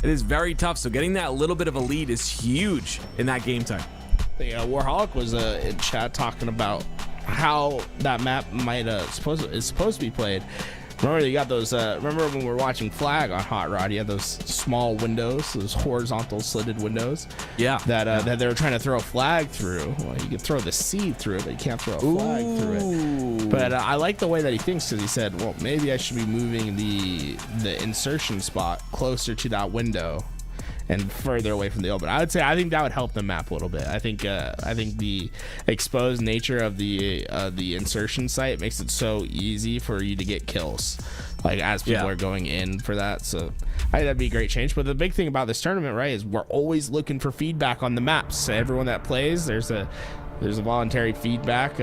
It is very tough. So getting that little bit of a lead is huge in that game time. Yeah, Warholic was in chat talking about how that map might is supposed to be played. Remember, you got those. Remember when we were watching Flag on Hot Rod? You had those small windows, those horizontal slitted windows. Yeah. That they were trying to throw a flag through. Well, you could throw the seed through it, but you can't throw a flag through it. But I like the way that he thinks, because he said, well, maybe I should be moving the insertion spot closer to that window and further away from the open. I think that would help the map a little bit. I think the exposed nature of the insertion site makes it so easy for you to get kills, like as people are going in for that. So I think that'd be a great change. But the big thing about this tournament, right, is we're always looking for feedback on the maps. So everyone that plays, there's a voluntary feedback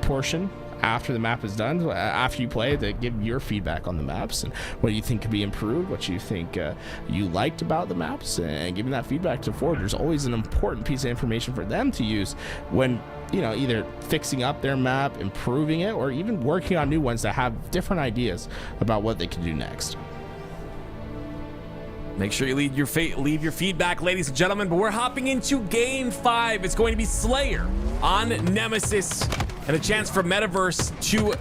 portion after the map is done, after you play, to give your feedback on the maps and what you think could be improved, what you think you liked about the maps, and giving that feedback to forwarders. Always an important piece of information for them to use when, you know, either fixing up their map, improving it, or even working on new ones that have different ideas about what they can do next. Make sure you leave your feedback, ladies and gentlemen. But we're hopping into Game 5. It's going to be Slayer on Nemesis, and a chance for Metaverse to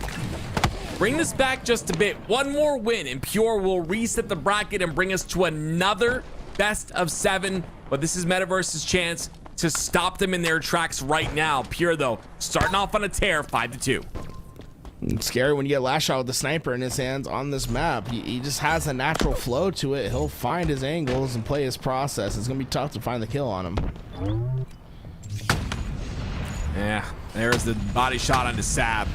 bring this back just a bit. One more win, and Pure will reset the bracket and bring us to another best of 7. But this is Metaverse's chance to stop them in their tracks right now. Pure, though, starting off on a tear, 5-2. It's scary when you get Lashshot with the sniper in his hands on this map. He just has a natural flow to it. He'll find his angles and play his process. It's gonna be tough to find the kill on him. Yeah, there's the body shot onto Sab.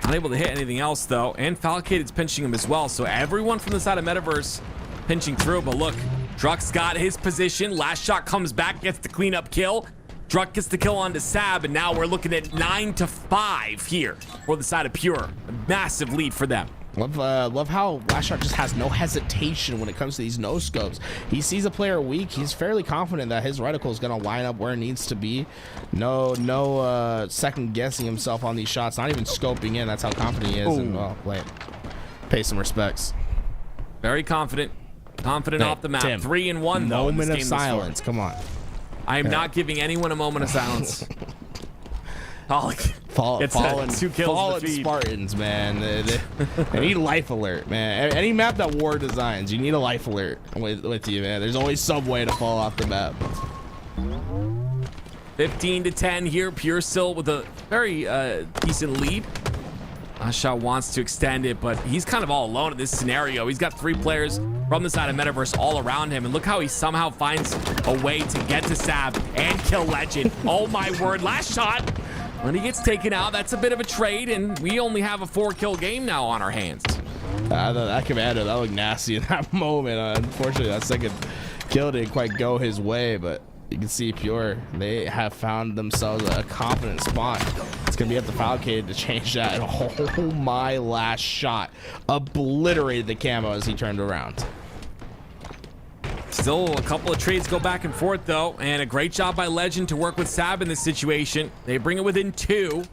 Unable to hit anything else, though. And Falcated's pinching him as well. So everyone from the side of Metaverse pinching through. But look, Druck's got his position. Lashshot comes back, gets the cleanup kill. Druck gets the kill onto Sab, and now we're looking at 9-5 here for the side of Pure. A massive lead for them. Love how Lashshot just has no hesitation when it comes to these no scopes. He sees a player weak. He's fairly confident that his reticle is going to line up where it needs to be. No second guessing himself on these shots. Not even scoping in. That's how confident he is. And well, pay some respects. Very confident. Confident off the map. Tim, 3-1 though. Moment of silence. Come on. I am not giving anyone a moment of silence. Fallen 2 kills. Spartans, man. They need life alert, man. Any map that War designs, you need a life alert with you, man. There's always some way to fall off the map. 15-10 here. Pure still with a very decent lead. Lashshot wants to extend it, but he's kind of all alone in this scenario. He's got 3 players from the side of Metaverse all around him, and look how he somehow finds a way to get to Sab and kill Legend. Oh my word, Lashshot, when he gets taken out, that's a bit of a trade, and we only have a 4-kill game now on our hands. That commander, that looked nasty in that moment. Unfortunately, that second kill didn't quite go his way, but you can see Pure, they have found themselves a confident spot. It's gonna be up to Falcade to change that. And oh my, Lashshot obliterated the camo as he turned around. Still a couple of trades go back and forth though, and a great job by Legend to work with Sab in this situation. They bring it within 2.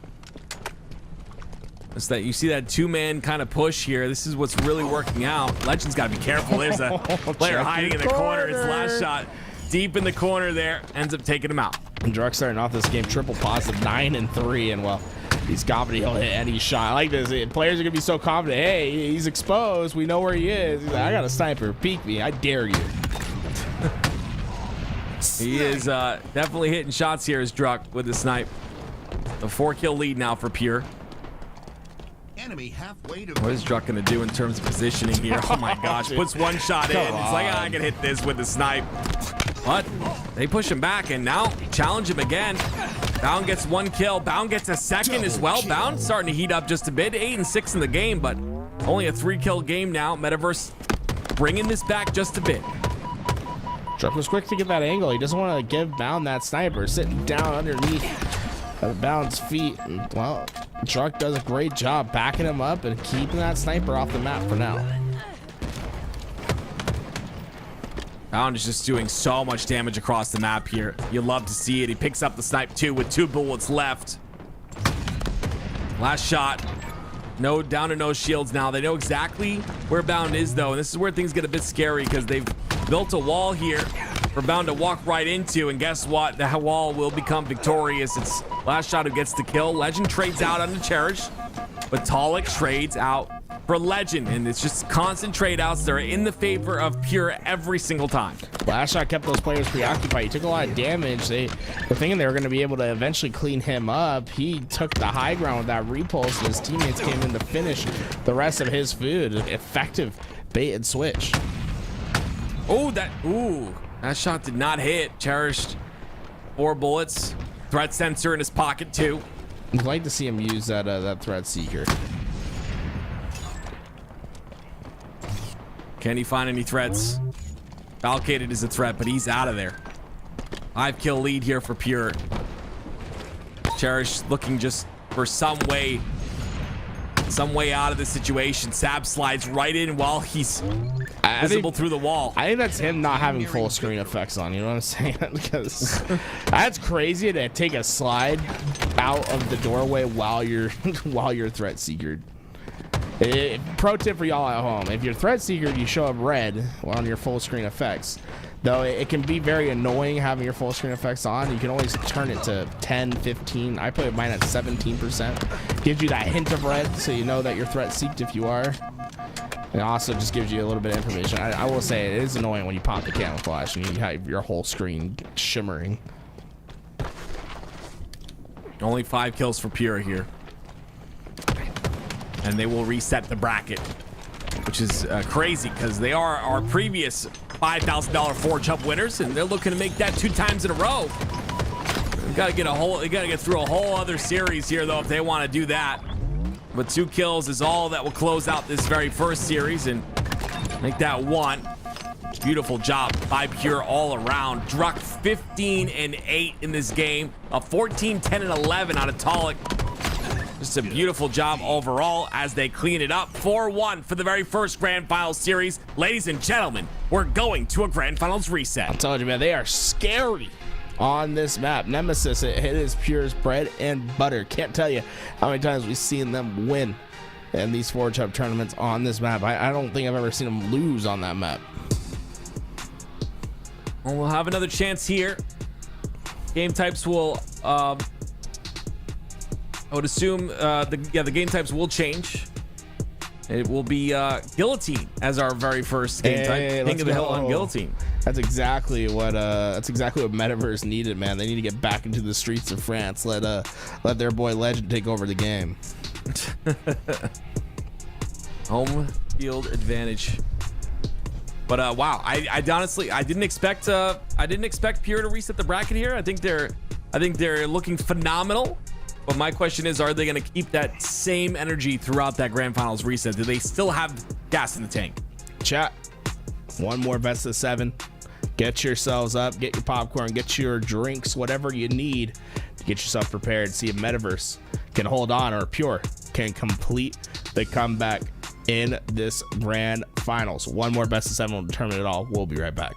It's that you see that 2-man kind of push here. This is what's really working out. Legend's got to be careful. There's a player hiding in the corner. It's Lashshot deep in the corner there, ends up taking him out. And Druck starting off this game triple positive, 9-3, and well, he's confident he'll hit any shot. I like this. Players are gonna be so confident. Hey, he's exposed. We know where he is. He's like, I got a sniper. Peek me. I dare you. He is definitely hitting shots here as Druck with the snipe. A 4-kill lead now for Pure. enemy halfway to What is Druck gonna do in terms of positioning here? Oh my gosh, puts one shot in. It's like, I can hit this with the snipe. But they push him back and now challenge him again. Bound gets one kill. Bound gets a second as well. Bound starting to heat up just a bit. 8 and 6 in the game, but only a 3-kill game now. Metaverse bringing this back just a bit. Druck was quick to get that angle. He doesn't want to give Bound that sniper. Sitting down underneath Bound's feet. And, well, Druck does a great job backing him up and keeping that sniper off the map for now. Bound is just doing so much damage across the map here. You love to see it. He picks up the snipe too with 2 bullets left. Last shot. No, down to no shields now. They know exactly where Bound is though. And this is where things get a bit scary because they've built a wall here for Bound to walk right into. And guess what? The wall will become victorious. It's last shot who gets the kill. Legend trades out on the Cherish, but Talik trades out for Legend, and it's just constant trade outs. They're in the favor of Pure every single time. Last shot kept those players preoccupied. He took a lot of damage. They were thinking they were going to be able to eventually clean him up. He took the high ground with that repulse, and his teammates came in to finish the rest of his food. Effective bait and switch. That shot did not hit. Cherished 4 bullets. Threat sensor in his pocket too. I'd like to see him use that threat seeker. Can he find any threats? Valkated is a threat, but he's out of there. 5-kill lead here for Pure. Cherish looking just for some way out of the situation. Sab slides right in while he's visible through the wall. I think that's him not having full screen effects on. You know what I'm saying? Because that's crazy to take a slide out of the doorway while you're threat seekered. Pro tip for y'all at home: if you're threat seeker, you show up red on your full screen effects. Though it can be very annoying having your full screen effects on. You can always turn it to 10, 15. I put mine at 17%. Gives you that hint of red, so you know that you're threat seeked if you are. And also just gives you a little bit of information. I will say it is annoying when you pop the camouflage and you have your whole screen shimmering. Only 5 kills for Pure here. And they will reset the bracket, which is crazy because they are our previous $5,000 Forge Hub winners, and they're looking to make that 2 times in a row. They gotta get through a whole other series here though if they want to do that. But 2 kills is all that will close out this very first series and make that 1. Beautiful job by Pure all around. Druck 15 and 8 in this game, a 14, 10 and 11 out of Talik. Just a beautiful job overall as they clean it up. 4-1 for the very first Grand Finals series. Ladies and gentlemen, we're going to a Grand Finals reset. I'm telling you, man, they are scary on this map. Nemesis, it is Pure's bread and butter. Can't tell you how many times we've seen them win in these Forge Hub tournaments on this map. I don't think I've ever seen them lose on that map. Well, we'll have another chance here. Game types will... I would assume the game types will change. It will be Guillotine as our very first game type. King of the Hill on Guillotine. That's exactly what Metaverse needed, man. They need to get back into the streets of France. Let their boy Legend take over the game. Home field advantage. But wow, I honestly didn't expect Pure to reset the bracket here. I think they're looking phenomenal. But my question is, are they going to keep that same energy throughout that Grand Finals reset? Do they still have gas in the tank? Chat. One more best of 7. Get yourselves up. Get your popcorn. Get your drinks. Whatever you need to get yourself prepared. See if Metaverse can hold on or Pure can complete the comeback in this Grand Finals. One more best of 7 will determine it all. We'll be right back.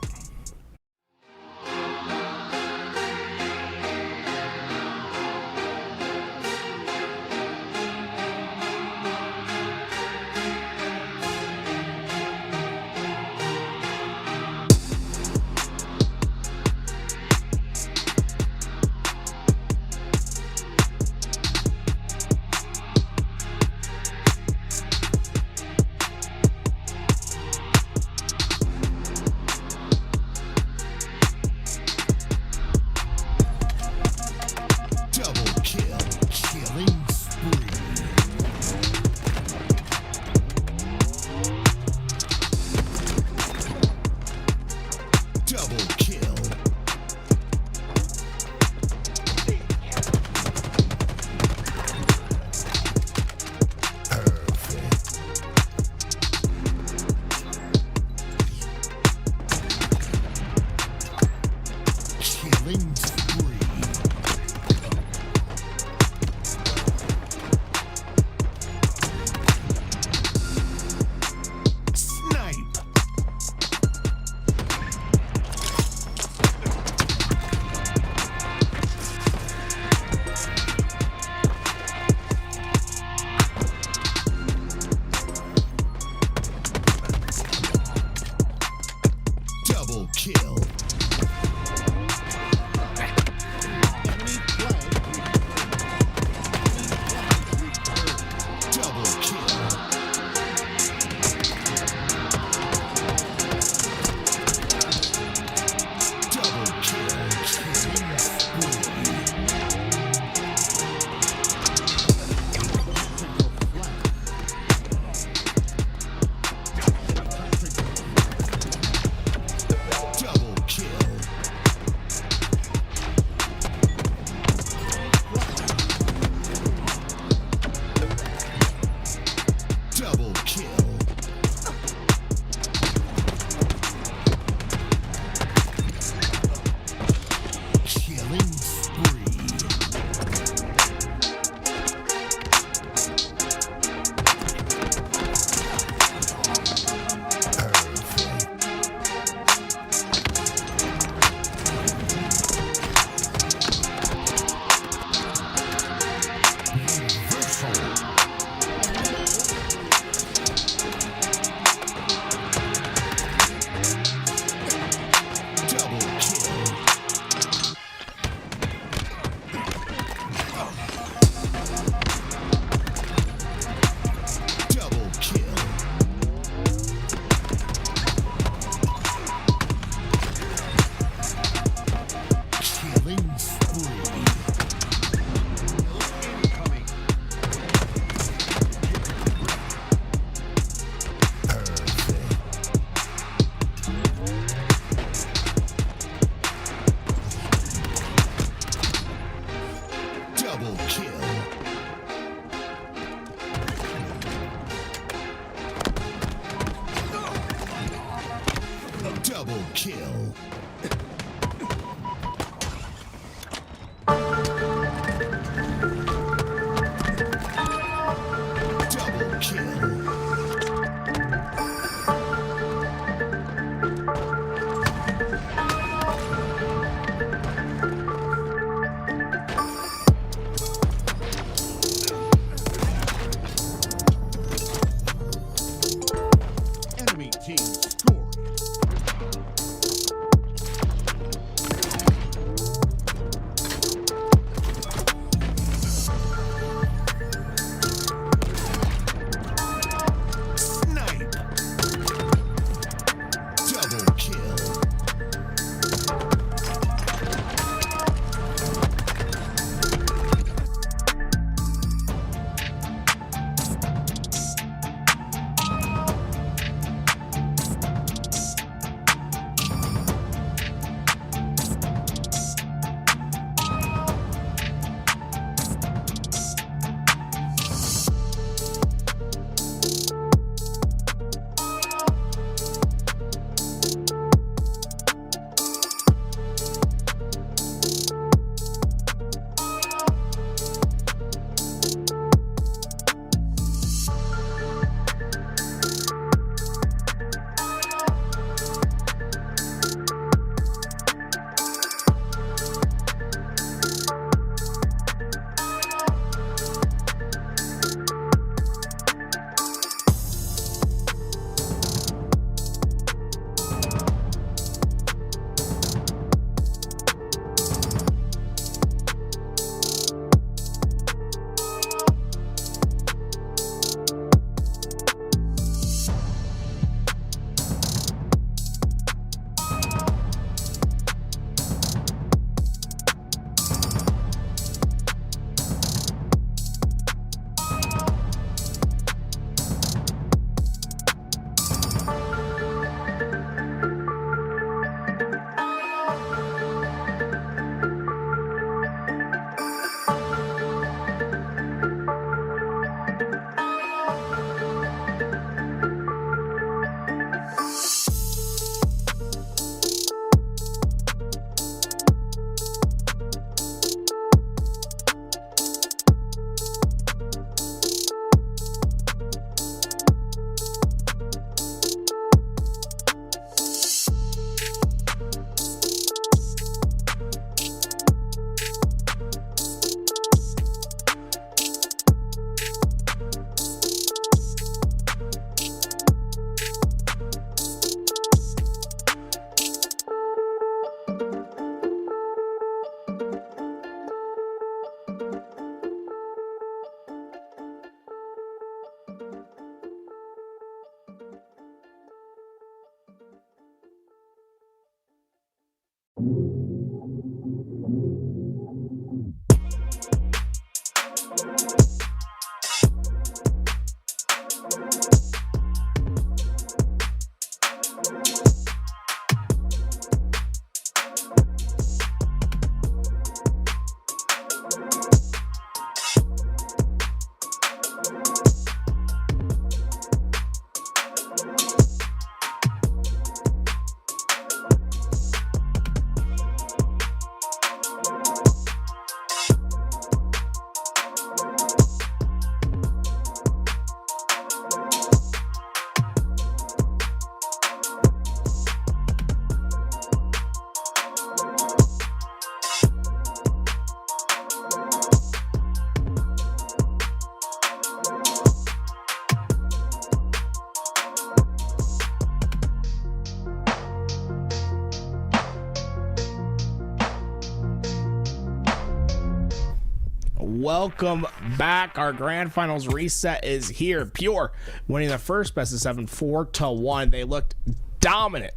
welcome back. Our grand finals reset is here. Pure winning the first best of 7 4-1. They looked dominant.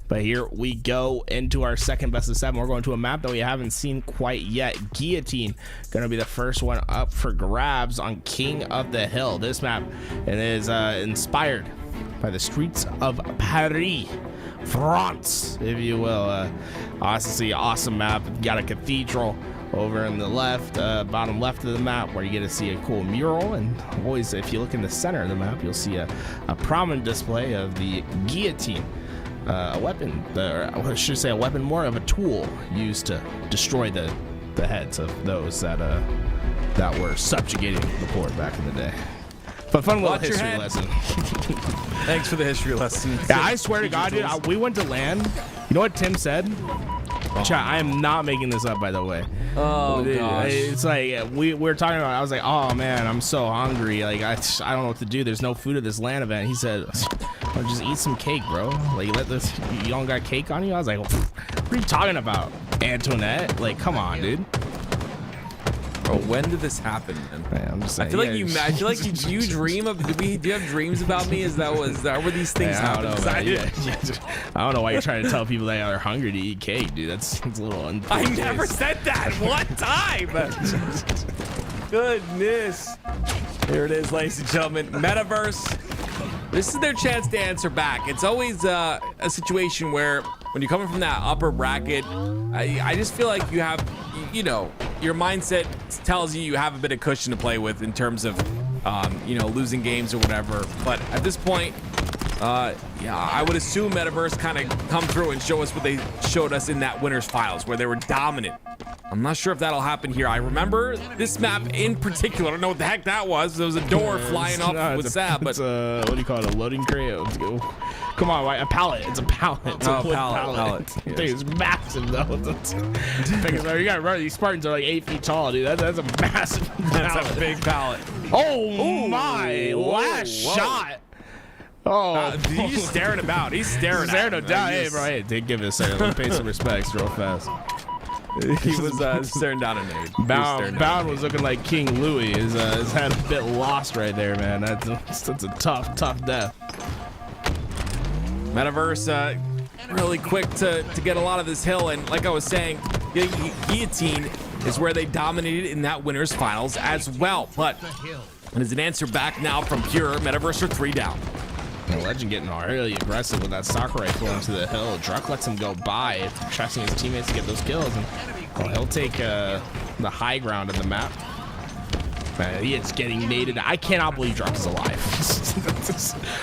But here we go into our second best of 7. We're going to a map that we haven't seen quite yet. Guillotine going to be the first one up for grabs on King of the Hill. This map is inspired by the streets of Paris, France, if you will. Honestly, awesome map. Got a cathedral over in the left, bottom left of the map, where you get to see a cool mural. And always, if you look in the center of the map, you'll see a prominent display of the guillotine. A weapon, or I should say a weapon, more of a tool used to destroy the heads of those that were subjugating the poor back in the day. But fun little history lesson. Thanks for the history lesson. Yeah, I swear to God, dude, we went to land. You know what Tim said? Chat, I am not making this up, by the way. Oh, gosh. It's like we were talking about. I was like, oh man, I'm so hungry. Like I don't know what to do. There's no food at this LAN event. He said, oh, just eat some cake, bro. Like you don't got cake on you. I was like, what are you talking about, Antoinette? Like, come on, dude. Bro, when did this happen, man? I'm just saying, I feel like you dream of. Do you have dreams about me? Is that where these things happen? I don't know why you're trying to tell people they are hungry to eat cake, dude. It's a little I never said that one time. Goodness. Here it is, ladies and gentlemen. Metaverse. This is their chance to answer back. It's always a situation where when you're coming from that upper bracket, I just feel like you have, your mindset tells you have a bit of cushion to play with in terms of, losing games or whatever. But at this point, I would assume Metaverse kind of come through and show us what they showed us in that winners finals, where they were dominant. I'm not sure if that'll happen here. I remember this map in particular. I don't know what the heck that was. There was a door flying off with Sab, but it's a, what do you call it? A loading crate? Let's go. Come on, a pallet. It's a pallet. It's a wood pallet. Yeah. Dude, it's massive though. You gotta remember, these Spartans are like 8 feet tall, dude. That's a massive pallet. That's a big pallet. Oh my! Last shot. Oh, he's just staring about. He's staring him down. Hey, bro. Hey, give it a second. Let me pay some respects real fast. He was staring down an aid. Bound was looking like King Louis. His head a bit lost right there, man. That's a tough death. Metaverse really quick to get a lot of this hill, and like I was saying, Guillotine is where they dominated in that winners finals as well. But and as an answer back now from Pure, Metaverse are 3 down. Legend getting really aggressive with that stock rifle into the hill. Druck lets him go by, trusting his teammates to get those kills, and he'll take the high ground of the map. Man, he is getting naded. I cannot believe Druck is alive.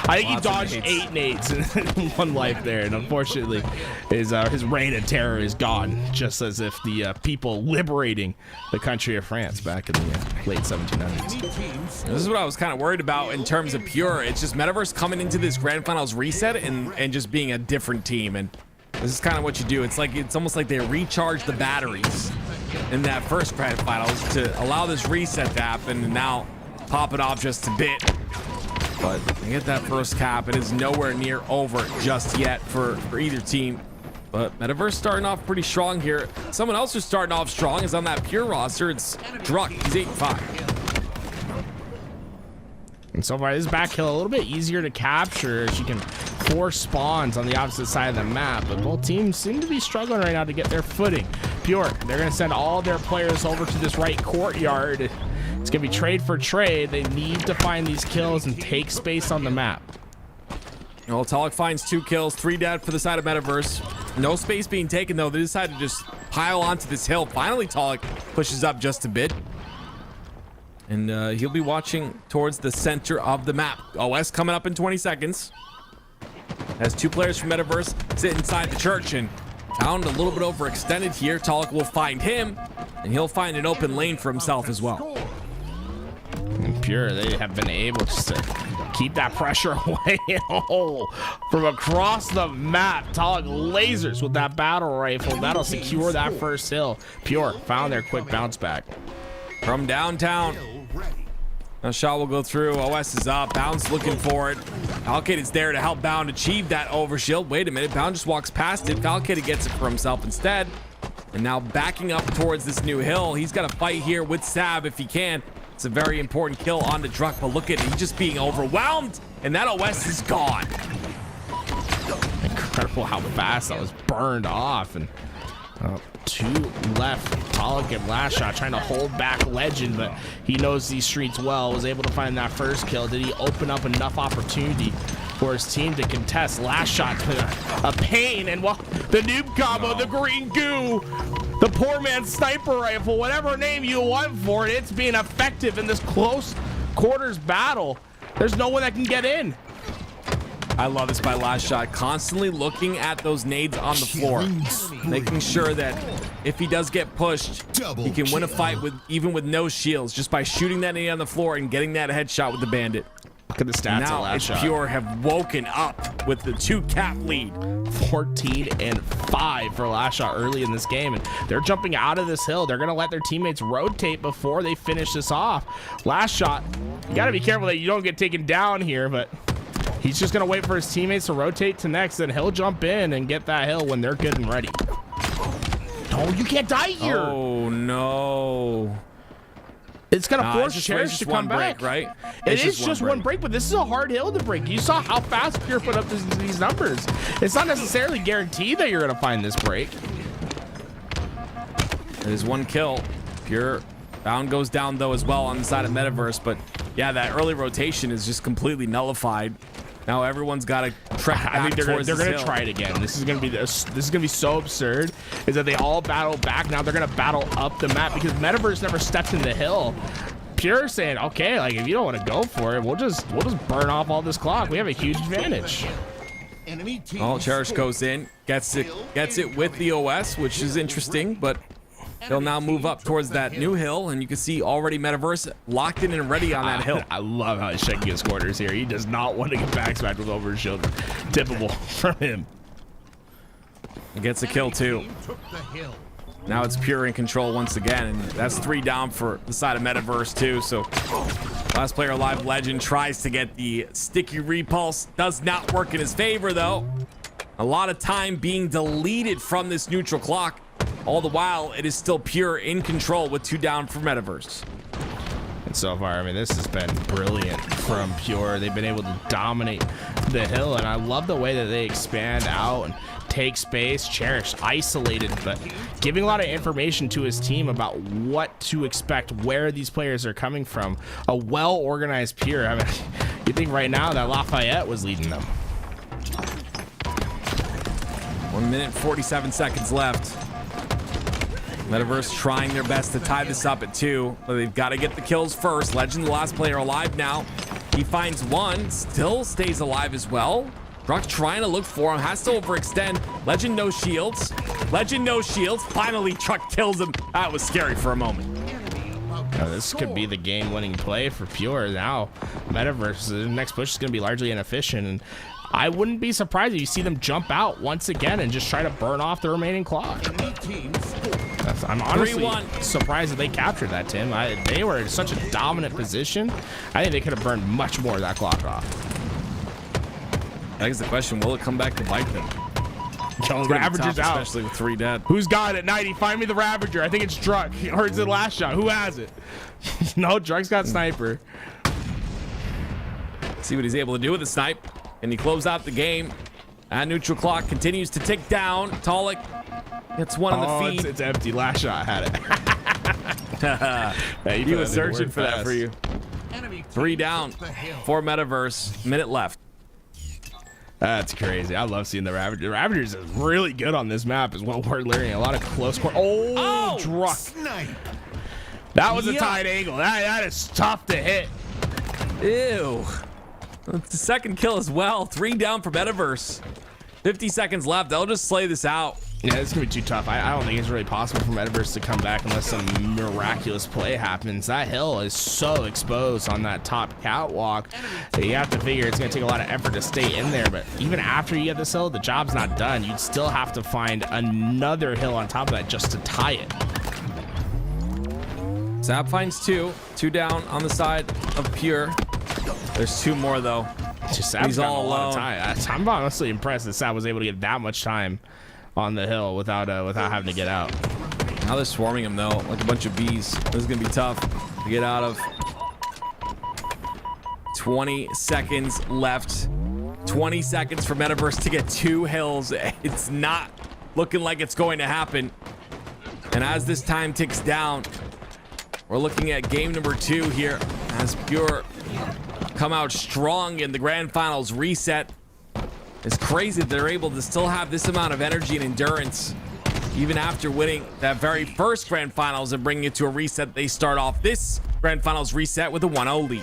I think he dodged 8 nades in 1 life there, and unfortunately, his reign of terror is gone, just as if the people liberating the country of France back in the late 1700s. This is what I was kind of worried about in terms of Pure. It's just Metaverse coming into this grand finals reset and just being a different team, and this is kind of what you do. It's almost like they recharge the batteries in that first grand finals to allow this reset to happen, and now pop it off just a bit. But they get that first cap. It is nowhere near over just yet for either team. But Metaverse starting off pretty strong here. Someone else who's starting off strong is on that Pure roster. It's Druck. He's 8-5. And so far, this back hill a little bit easier to capture as you can force spawns on the opposite side of the map. But both teams seem to be struggling right now to get their footing. Pure, they're going to send all their players over to this right courtyard. It's going to be trade for trade. They need to find these kills and take space on the map. Well, Talik finds 2 kills, 3 dead for the side of Metaverse. No space being taken, though. They decide to just pile onto this hill. Finally, Talik pushes up just a bit. And he'll be watching towards the center of the map. OS coming up in 20 seconds. Has 2 players from Metaverse sit inside the church, and found a little bit overextended here. Talik will find him, and he'll find an open lane for himself as well. And Pure, they have been able just to keep that pressure away from across the map. Talik lasers with that battle rifle. That'll secure that first hill. Pure found their quick bounce back. From downtown. Now shot will go through. OS is up. Bound's looking for it. Falcade is there to help Bound achieve that overshield. Wait a minute. Bound just walks past it. Falcade gets it for himself instead. And now backing up towards this new hill. He's got to fight here with Sab if he can. It's a very important kill on the Druck, but look at it. He's just being overwhelmed, and that OS is gone. Incredible how fast that was burned off. And two left. Pollock and Last Shot trying to hold back Legend, but he knows these streets well. Was able to find that first kill. Did he open up enough opportunity for his team to contest? Last Shot a pain, and well, the noob combo, the green goo, the poor man's sniper rifle, whatever name you want for it, it's being effective in this close quarters battle. There's no one that can get in. I love this by Last Shot, constantly looking at those nades on the floor, making sure that if he does get pushed, he can win a fight with even with no shields, just by shooting that nade on the floor and getting that headshot with the bandit. Look at the stats. Now Last it's Shot. Pure have woken up with the 2-cap lead. 14-5 for Last Shot early in this game, and they're jumping out of this hill. They're gonna let their teammates rotate before they finish this off. Last Shot, you gotta be careful that you don't get taken down here, but he's just gonna wait for his teammates to rotate to next, and he'll jump in and get that hill when they're good and ready. Oh, you can't die here. Oh no. It's gonna force it's Cherish to just one come back. break, right? It is just one break, but this is a hard hill to break. You saw how fast Pure put up these numbers. It's not necessarily guaranteed that you're gonna find this break. It is one kill. Pure bound goes down though as well on the side of Metaverse, but yeah, that early rotation is just completely nullified. Now everyone's got to trek back. I think they're gonna hill. try it again. This is gonna be so absurd. Is that they all battle back now? They're gonna battle up the map because Metaverse never stepped in the hill. Pure saying, okay, like if you don't want to go for it, we'll just burn off all this clock. We have a huge advantage. Oh, Cherish goes in, gets it with the OS, which is interesting, but he'll now move up towards that new hill, and you can see already Metaverse locked in and ready on that hill. I love how he's checking his quarters here. He does not want to get backsmacked with over his shoulder. Typical from him. He gets a kill too. Now it's Pure in control once again, and that's 3 down for the side of Metaverse too. So last player alive, Legend, tries to get the sticky repulse. Does not work in his favor though. A lot of time being deleted from this neutral clock. All the while, it is still Pure in control with 2 down for Metaverse. And so far, I mean, this has been brilliant from Pure. They've been able to dominate the hill, and I love the way that they expand out and take space. Cherish isolated, but giving a lot of information to his team about what to expect, where these players are coming from. A well-organized Pure. I mean, you think right now that Lafayette was leading them. 1 minute, 47 seconds left. Metaverse trying their best to tie this up at 2, but they've got to get the kills first. Legend, the last player alive now. He finds one, still stays alive as well. Druck trying to look for him, has to overextend. Legend no shields. Legend no shields. Finally, Druck kills him. That was scary for a moment. Now, this could be the game-winning play for Pure. Now, Metaverse, the next push is going to be largely inefficient, and I wouldn't be surprised if you see them jump out once again and just try to burn off the remaining clock. I'm honestly surprised that they captured that, Tim. They were in such a dominant position. I think they could have burned much more of that clock off. That is the question. Will it come back to bite them? Ravager's out. Especially with 3 dead. Who's got it? 90. Find me the Ravager. I think it's Druck. Or is it Last Shot? Who has it? No, Druck's got Sniper. See what he's able to do with the snipe. And he close out the game. And neutral clock continues to tick down. Tolic gets one on the feed. It's empty. Last Shot had it. He was searching for that for you. 3 down for Metaverse. Minute left. That's crazy. I love seeing the Ravager. The Ravager's is really good on this map is what we're learning. A lot of close quarter. Oh, Druck. That was a tight angle. That is tough to hit. Ew. That's the second kill as well. 3 down for Metaverse. 50 seconds left. They'll just slay this out. Yeah, it's gonna be too tough. I don't think it's really possible for Metaverse to come back unless some miraculous play happens. That hill is so exposed on that top catwalk that you have to figure it's gonna take a lot of effort to stay in there. But even after you get this hill, the job's not done. You'd still have to find another hill on top of that just to tie it. Zap finds 2. 2 down on the side of Pure. There's 2 more though. He's all alone. I'm honestly impressed that Sab was able to get that much time on the hill without having to get out. Now they're swarming him though, like a bunch of bees. This is gonna be tough to get out of. 20 seconds left. 20 seconds for Metaverse to get 2 hills. It's not looking like it's going to happen. And as this time ticks down, we're looking at game number 2 here as Pure come out strong in the grand finals reset. It's crazy that they're able to still have this amount of energy and endurance even after winning that very first grand finals and bringing it to a reset. They start off this grand finals reset with a 1-0 lead.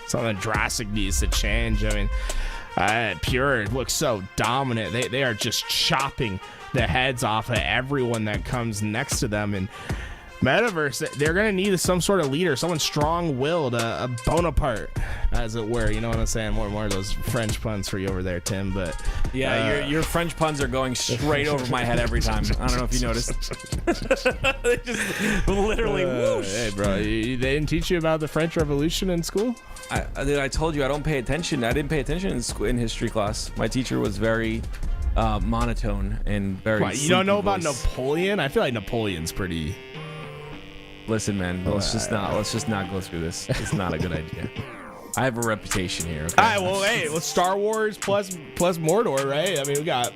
Something drastic needs to change. I mean, Pure looks so dominant. They are just chopping the heads off of everyone that comes next to them. And Metaverse, they're going to need some sort of leader, someone strong-willed, a Bonaparte, as it were. You know what I'm saying? More of those French puns for you over there, Tim. But yeah, your French puns are going straight over my head every time. I don't know if you noticed. They just literally whoosh. Hey, bro, they didn't teach you about the French Revolution in school? I told you I don't pay attention. I didn't pay attention in history class. My teacher was very monotone and very. What, you don't know voice. about Napoleon? I feel like Napoleon's pretty. Listen, man, let's just not go through this. It's not a good idea. I have a reputation here. Okay? All right, well, hey, well, Star Wars plus Mordor, right? I mean, you got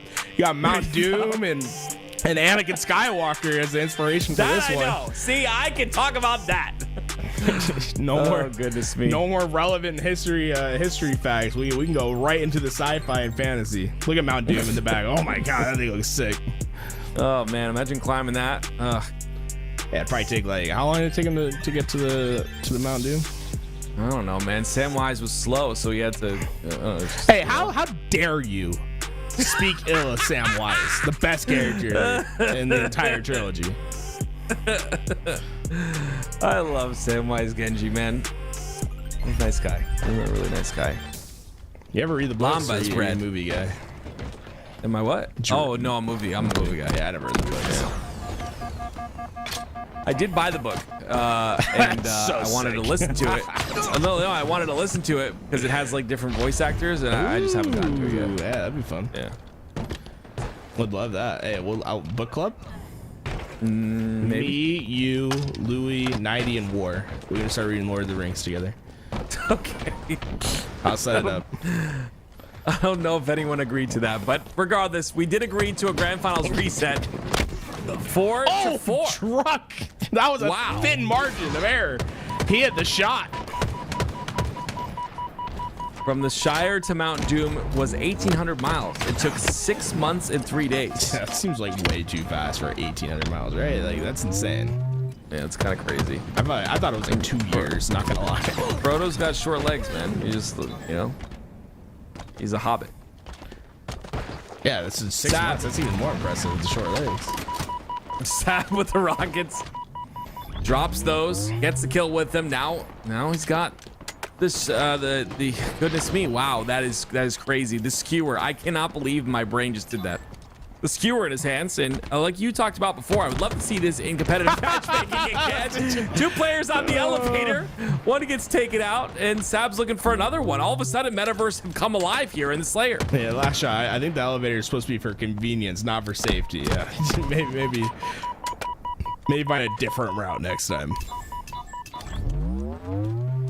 Mount Doom and Anakin Skywalker as the inspiration for this one. I know. See, I can talk about that. More goodness me. No more relevant history facts. We can go right into the sci-fi and fantasy. Look at Mount Doom in the back. Oh my god, that thing looks sick. Oh man, imagine climbing that. Yeah, it'd probably take like how long did it take him to get to the Mount Doom? I don't know, man. Samwise was slow, so he had to. Hey, how dare you speak ill of Samwise, the best character in the entire trilogy? I love Samwise Genji, man. He's a nice guy. He's a really nice guy. You ever read the books? Lamba's or you red. a movie guy? Am I what? Oh no, I'm a movie guy. Yeah, I never read the books. Yeah. I did buy the book, and So I wanted to sick. listen to it. No, I wanted to llisten to it because it has like different voice actors, and I just haven't gotten to it yet. Yeah, that'd be fun. Yeah, Would love that. Hey, book club? maybe. Me, you, Louis, Nighty, and War. We're gonna start reading Lord of the Rings together. Okay. I'll set it up. I don't know if anyone agreed to that, but regardless, we did agree to a grand finals reset. 4-4. Truck! That was a Wow. thin margin of error. He had the shot. From the Shire to Mount Doom was 1,800 miles. It took 6 months and 3 days. That seems like way too fast for 1,800 miles, right? Like, that's insane. Yeah, it's kind of crazy. I thought it was like 2 years, not gonna lie. Frodo's got short legs, man. He just, he's a hobbit. Yeah, this is 6 months. That's even more impressive with the short legs. Sad with the rockets. Drops those, gets the kill with them. Now he's got this. The goodness me, wow, that is crazy. The skewer, I cannot believe my brain just did that. The skewer in his hands, and like you talked about before, I would love to see this in competitive matchmaking again. 2 players on the elevator, one gets taken out, and Sab's looking for another one. All of a sudden, Metaverse have come alive here in the Slayer. Yeah, last shot. I think the elevator is supposed to be for convenience, not for safety. Yeah, maybe find a different route next time.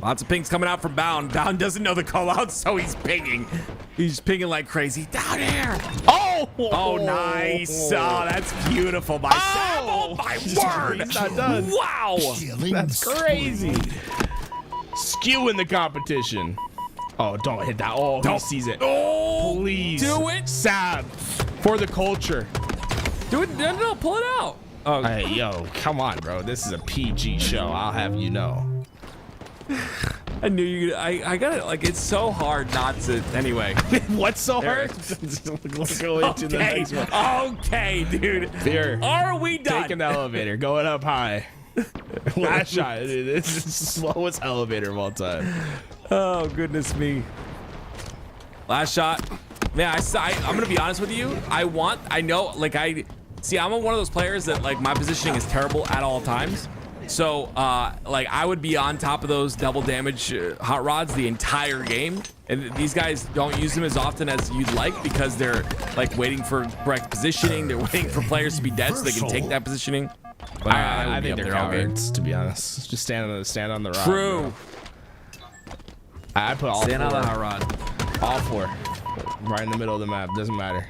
Lots of pings coming out from Bound. Bound doesn't know the call out, so he's pinging. He's pinging like crazy. Down here. Oh, nice. Oh, that's beautiful. My Sam. Oh, my word. He's not done. Wow. Killing That's crazy. Skewing the competition. Oh, don't hit that. Oh, he sees it. Oh, Please. do it. Sab. For the culture. Do it. No, pull it out. Oh, Hey, yo, come on, bro. This is a PG show. I'll have you know. I knew you. I got it. Like, it's so hard not to. Anyway. What's so There. hard? Let's go into the next one. Okay, dude. Here. Are we done? Take an elevator. Going up high. Last shot. This is the slowest elevator of all time. Oh, goodness me. Last shot. Man, I'm going to be honest with you. I'm one of those players that, like, my positioning is terrible at all times. So, like, I would be on top of those double damage hot rods the entire game. And these guys don't use them as often as you'd like because they're, like, waiting for correct positioning. They're waiting for players to be dead so they can take that positioning. But I think they're cowards, to be honest. Just stand on the rod. True. I put all Stand four. on the hot rod. All four. Right in the middle of the map. Doesn't matter.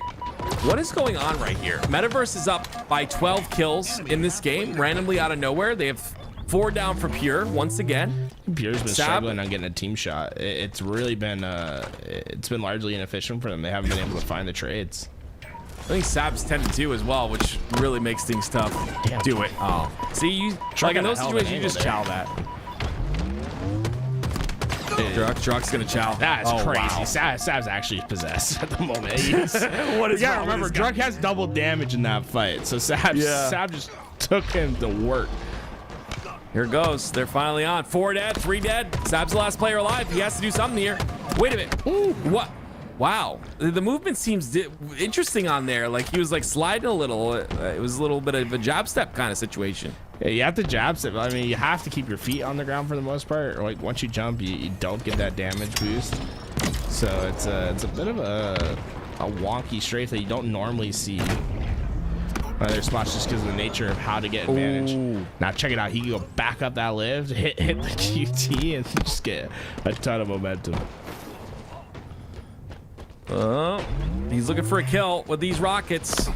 What is going on right here? Metaverse is up by 12 kills in this game, randomly out of nowhere. They have 4 down for Pure once again. Pure's been Sab? struggling on getting a team shot. It's really been it's been largely inefficient for them. They haven't been able to find the trades. I think Sab's 10-2 as well, which really makes things tough. Damn. Do it. Oh. See, you like in those situations, you just chow that. Druck's gonna chow. That's crazy. Wow. Sab's actually possessed at the moment. What is you wrong gotta with remember, this guy? Druck has double damage in that fight. So Sab just took him to work. Here it goes. They're finally on. 4 dead, 3 dead. Sab's the last player alive. He has to do something here. Wait a minute. Ooh. What? Wow. The movement seems interesting on there. Like he was like sliding a little. It was a little bit of a jab step kind of situation. Yeah, you have to jab step. I mean, you have to keep your feet on the ground for the most part. Like once you jump, you don't get that damage boost. So it's a bit of a wonky strafe that you don't normally see other spots just because of the nature of how to get advantage. Ooh. Now check it out. He can go back up that lift, hit the QT, and just get a ton of momentum. Oh, he's looking for a kill with these rockets.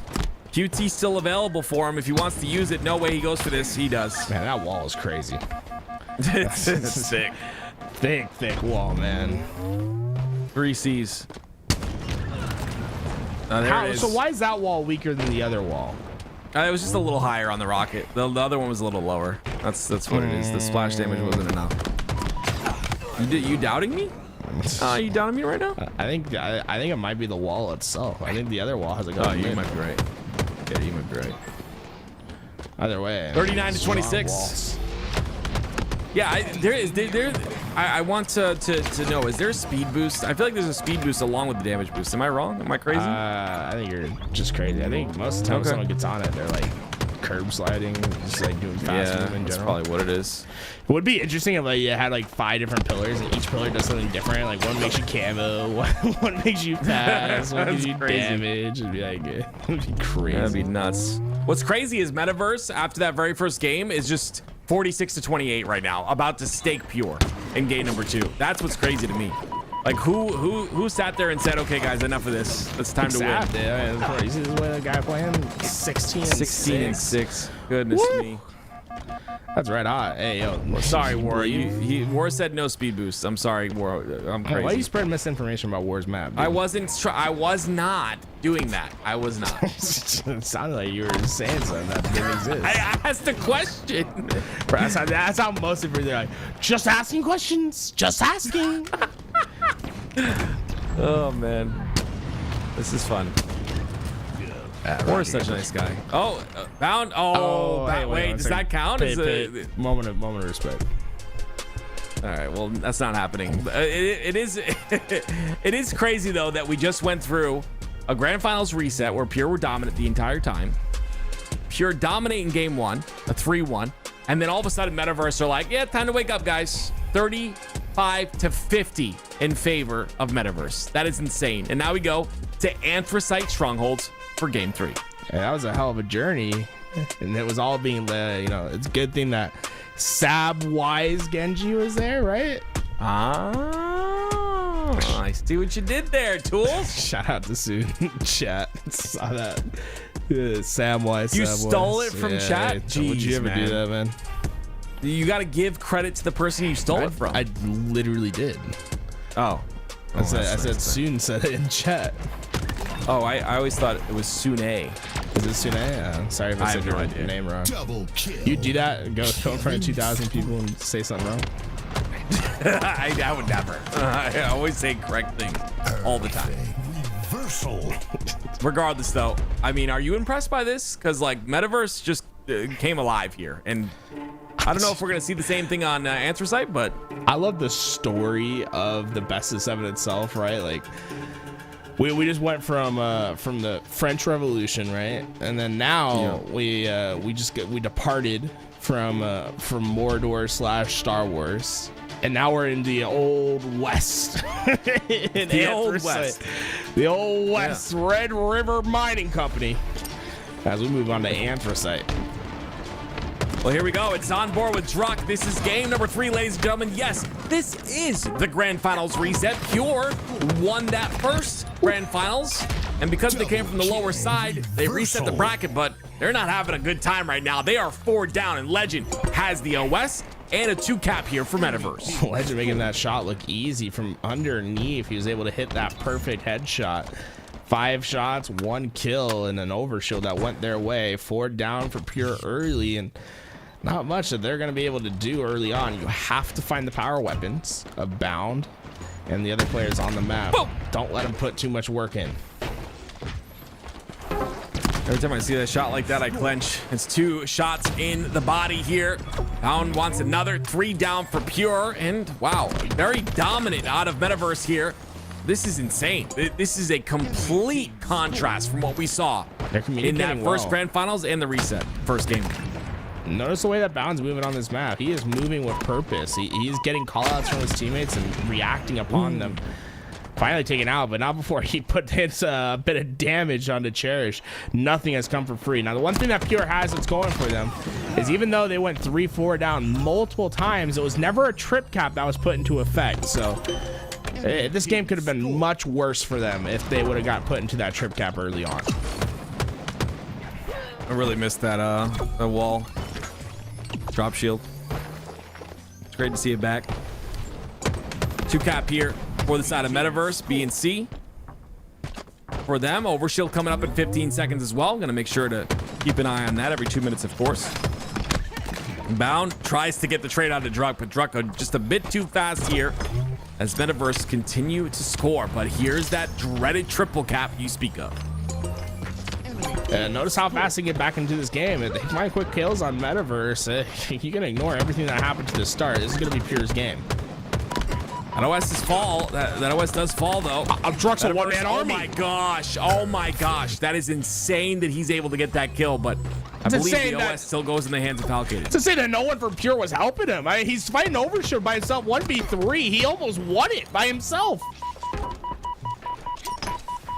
QT still available for him if he wants to use it. No way he goes for this. He does. Man, that wall is crazy. It's sick. Thick wall, man. 3 Cs. Oh, there it is. So why is that wall weaker than the other wall? It was just a little higher on the rocket. The other one was a little lower. That's what it is. The splash damage wasn't enough. You doubting me? You doubting me right now? I think it might be the wall itself. I think the other wall has a good. Oh, you might be right. Yeah, you might be right. Either way. 39 to 26. Walls. Yeah, I want to know, is there a speed boost? I feel like there's a speed boost along with the damage boost. Am I wrong? Am I crazy? I think you're just crazy. I think most of the time when someone gets on it, they're like curb sliding, just like doing fast movement in that's general. probably what it is. It would be interesting if like you had like 5 different pillars and each pillar does something different. Like one makes you camo, one makes you pass, one gives you damage. It'd be like it'd be crazy. That'd be nuts. What's crazy is Metaverse after that very first game is just 46 to 28 right now, about to stake Pure in game number 2. That's what's crazy to me. Like who sat there and said, okay guys, enough of this. It's time to win. Yeah, you see the way the guy playing 16 and 6. Goodness me. That's red hot. Hey, yo. Sorry, War. War said no speed boost. I'm sorry, War. I'm crazy. Why are you spreading misinformation about War's map? Dude? I was not doing that. I was not. It sounded like you were saying something that didn't exist. I asked a question. Bro, that's how most of you are like, just asking questions. Just asking. Oh, man. This is fun. War is such a nice guy. Oh, bound. Oh, hey, wait, does that count? Moment of respect. All right, well, that's not happening. It is crazy though that we just went through a grand finals reset where Pure were dominant the entire time. Pure dominating game 1, a 3-1, and then all of a sudden Metaverse are like, yeah, time to wake up, guys. 35 to 50 in favor of Metaverse. That is insane. And now we go to Anthracite Strongholds for game 3. Yeah, that was a hell of a journey, and it was all being led. You know, it's a good thing that Sab Wise Genji was there, right? I see what you did there, Tools. Shout out to Soon chat. Saw that. Sam Wise. You Sam stole Wise. it from Yeah, chat? Would you Jeez, ever man. do that, man? You got to give credit to the person you stole it from. I literally did. Oh. I said Soon said it in chat. Oh, I always thought it was Sune. Is it Sune? Sorry if I said your name wrong. Double kill. You do that? Go in front of 2,000 people and say something wrong? I would never. I always say correct things all the time. Reversal. Regardless, though, I mean, are you impressed by this? Because, like, Metaverse just came alive here. And I don't know if we're going to see the same thing on Anthracite, but... I love the story of the best of 7 itself, right? Like, We just went from the French Revolution, right? And then now we departed from Mordor / Star Wars. And now we're in the Old West. The Old West. The Old West Red River Mining Company. As we move on to Anthracite. Well, here we go. It's on board with Druck. This is game number 3, ladies and gentlemen. Yes, this is the Grand Finals reset. Pure won that first Grand Finals. And because they came from the lower side, they reset the bracket, but they're not having a good time right now. They are 4 down, and Legend has the OS and a 2-cap here for Metaverse. Legend making that shot look easy from underneath. He was able to hit that perfect headshot. 5 shots, 1 kill, and an overshield that went their way. 4 down for Pure early, and not much that they're going to be able to do early on. You have to find the power weapons of Bound and the other players on the map. Boom. Don't let them put too much work in. Every time I see that shot like that, I clench. It's 2 shots in the body here. Bound wants another. 3 down for Pure, and wow, very dominant out of Metaverse here. This is insane. This is a complete contrast from what we saw in that first Grand Finals and the reset first game. Notice the way that Bound's moving on this map. He is moving with purpose. He's getting callouts from his teammates and reacting upon them. Finally taken out, but not before he put his bit of damage onto Cherish. Nothing has come for free. Now, the one thing that Pure has that's going for them is even though they went 3-4 down multiple times, it was never a trip cap that was put into effect. So this game could have been much worse for them if they would have got put into that trip cap early on. I really missed that wall drop shield. It's great to see it back. 2-cap here for the side of Metaverse, B and C. For them, overshield coming up in 15 seconds as well. Gonna make sure to keep an eye on that every 2 minutes, of course. Bound tries to get the trade out of Druck, but Druck just a bit too fast here as Metaverse continue to score. But here's that dreaded triple cap you speak of. Notice how fast they get back into this game. If they find quick kills on Metaverse, you can ignore everything that happened to the start. This is going to be Pure's game. That OS does fall. That OS does fall, though. Druck's a one-man army. Oh, my gosh. Oh, my gosh. That is insane that he's able to get that kill, but I believe the OS still goes in the hands of Falcated. To say that no one from Pure was helping him. He's fighting Overshield by himself, 1v3. He almost won it by himself.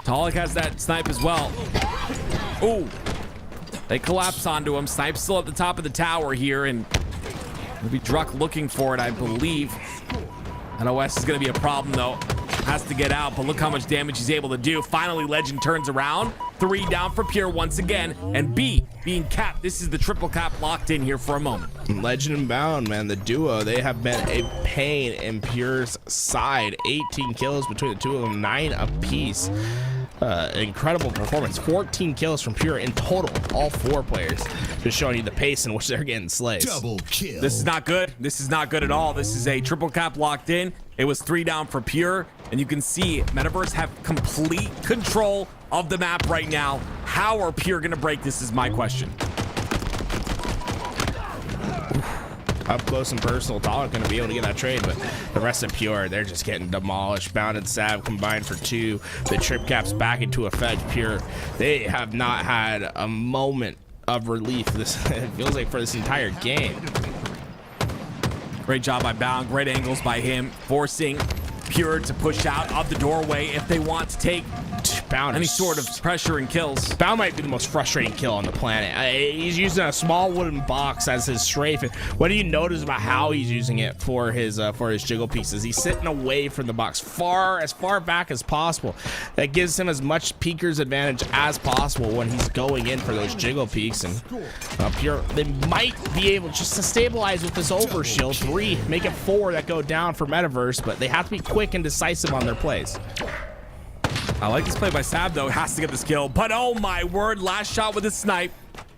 Talik has that snipe as well. Ooh. They collapse onto him. Snipe's still at the top of the tower here, and maybe Druck looking for it, I believe. And OS is going to be a problem, though. Has to get out, but look how much damage he's able to do. Finally, Legend turns around. 3 down for Pure once again. And B being capped. This is the triple cap locked in here for a moment. Legend and Bound, man, the duo, they have been a pain in Pure's side. 18 kills between the two of them, 9 apiece. Incredible performance. 14 kills from Pure in total, all 4 players. Just showing you the pace in which they're getting slayed. Double kill. This is not good. This is not good at all. This is a triple cap locked in. It was 3 down for Pure, and you can see Metaverse have complete control of the map right now. How are Pure gonna break this is my question. Up close and personal, Talik going to be able to get that trade, but the rest of Pure, they're just getting demolished. Bound and Sav combined for 2. The trip cap's back into effect. Pure, they have not had a moment of relief. This it feels like for this entire game. Great job by Bound. Great angles by him, forcing Pure to push out of the doorway if they want to take Bound any sort of pressure and kills. Bound might be the most frustrating kill on the planet. He's using a small wooden box as his strafe. What do you notice about how he's using it for his jiggle pieces? He's sitting away from the box, as far back as possible. That gives him as much peeker's advantage as possible when he's going in for those jiggle peaks. And Pure, they might be able just to stabilize with this overshield. 3, make it 4 that go down for Metaverse, but they have to be quick and decisive on their plays. I like this play by Sab, though. Has to get this kill. But oh my word, last shot with a snipe.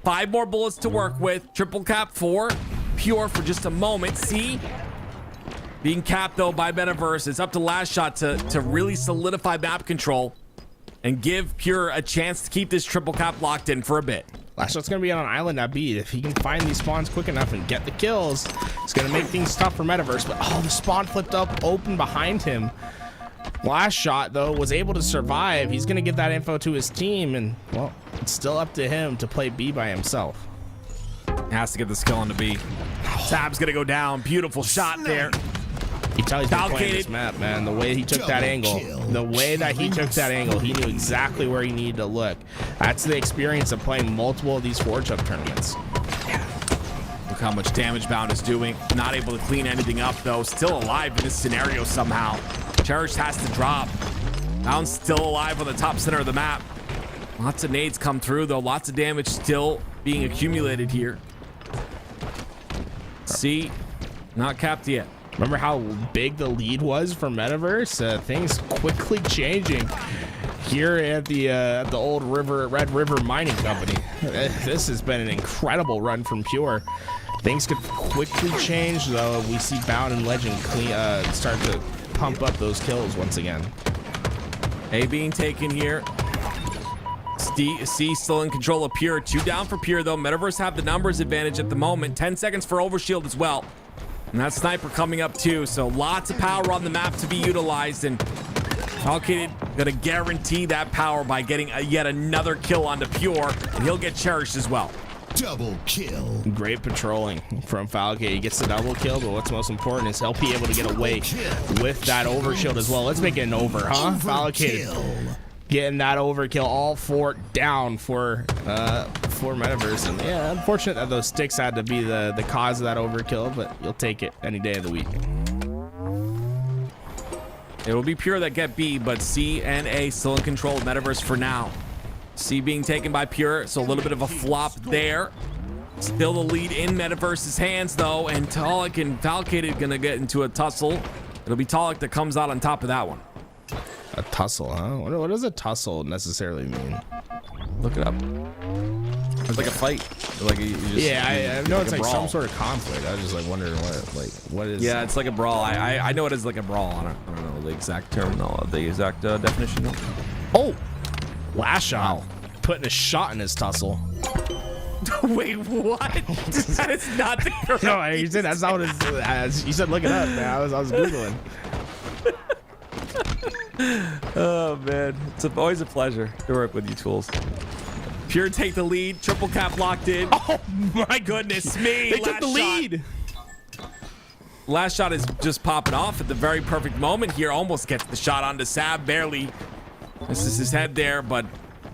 5 more bullets to work with. Triple cap for Pure for just a moment. C being capped, though, by Metaverse. It's up to last shot to really solidify map control and give Pure a chance to keep this triple cap locked in for a bit. Last shot's going to be on an island at B. If he can find these spawns quick enough and get the kills, it's going to make things tough for Metaverse. But oh, the spawn flipped up open behind him. Last shot, though, was able to survive. He's going to get that info to his team, and, well, it's still up to him to play B by himself. Has to get this kill on the B. Tab's gonna go down. Beautiful shot there. You tell he's been playing this map, man. The way he took that angle, he knew exactly where he needed to look. That's the experience of playing multiple of these Forge Hub tournaments. Look how much damage Bound is doing. Not able to clean anything up, though. Still alive in this scenario somehow. Cherish has to drop. Bound's still alive on the top center of the map. Lots of nades come through, though. Lots of damage still being accumulated here. See, not capped yet. Remember how big the lead was for Metaverse? Things quickly changing here at the old Red River Mining Company. This has been an incredible run from Pure. Things could quickly change, though. We see Bound and Legend start to pump up those kills once again. A being taken here. C still in control of Pure. 2 down for Pure, though. Metaverse have the numbers advantage at the moment. 10 seconds for Overshield as well. And that sniper coming up too. So lots of power on the map to be utilized. And Falcated gonna guarantee that power by getting yet another kill onto Pure. And he'll get cherished as well. Double kill. Great patrolling from Falcade. He gets the double kill, but what's most important is he'll be able to get away with that overshield as well. Let's make it an over, huh? Falcade getting that overkill, all 4 down for Metaverse. And yeah, unfortunate that those sticks had to be the cause of that overkill, but you'll take it any day of the week. It will be Pure that get B, but C and A still in control of Metaverse for now. C being taken by Pure, so a little bit of a flop there. Still the lead in Metaverse's hands, though, and Talik and Falcated gonna get into a tussle. It'll be Talik that comes out on top of that one. A tussle, huh? What does a tussle necessarily mean? Look it up. It's like a fight. Like I know it's like some sort of conflict. I was just like wondering what is. Yeah, it's like a brawl. I know it is like a brawl. I don't know the exact term, the exact definition. Oh, last shot. Wow. Putting a shot in his tussle. Wait, what? That is not the correct. No, you said that's not what it's. You said look it up, man. I was googling. Oh man, it's always a pleasure to work with you, Tools. Pure take the lead. Triple cap locked in. Oh my goodness me! They took the lead. Last shot is just popping off at the very perfect moment here. Almost gets the shot onto Sab, barely. This is his head there, but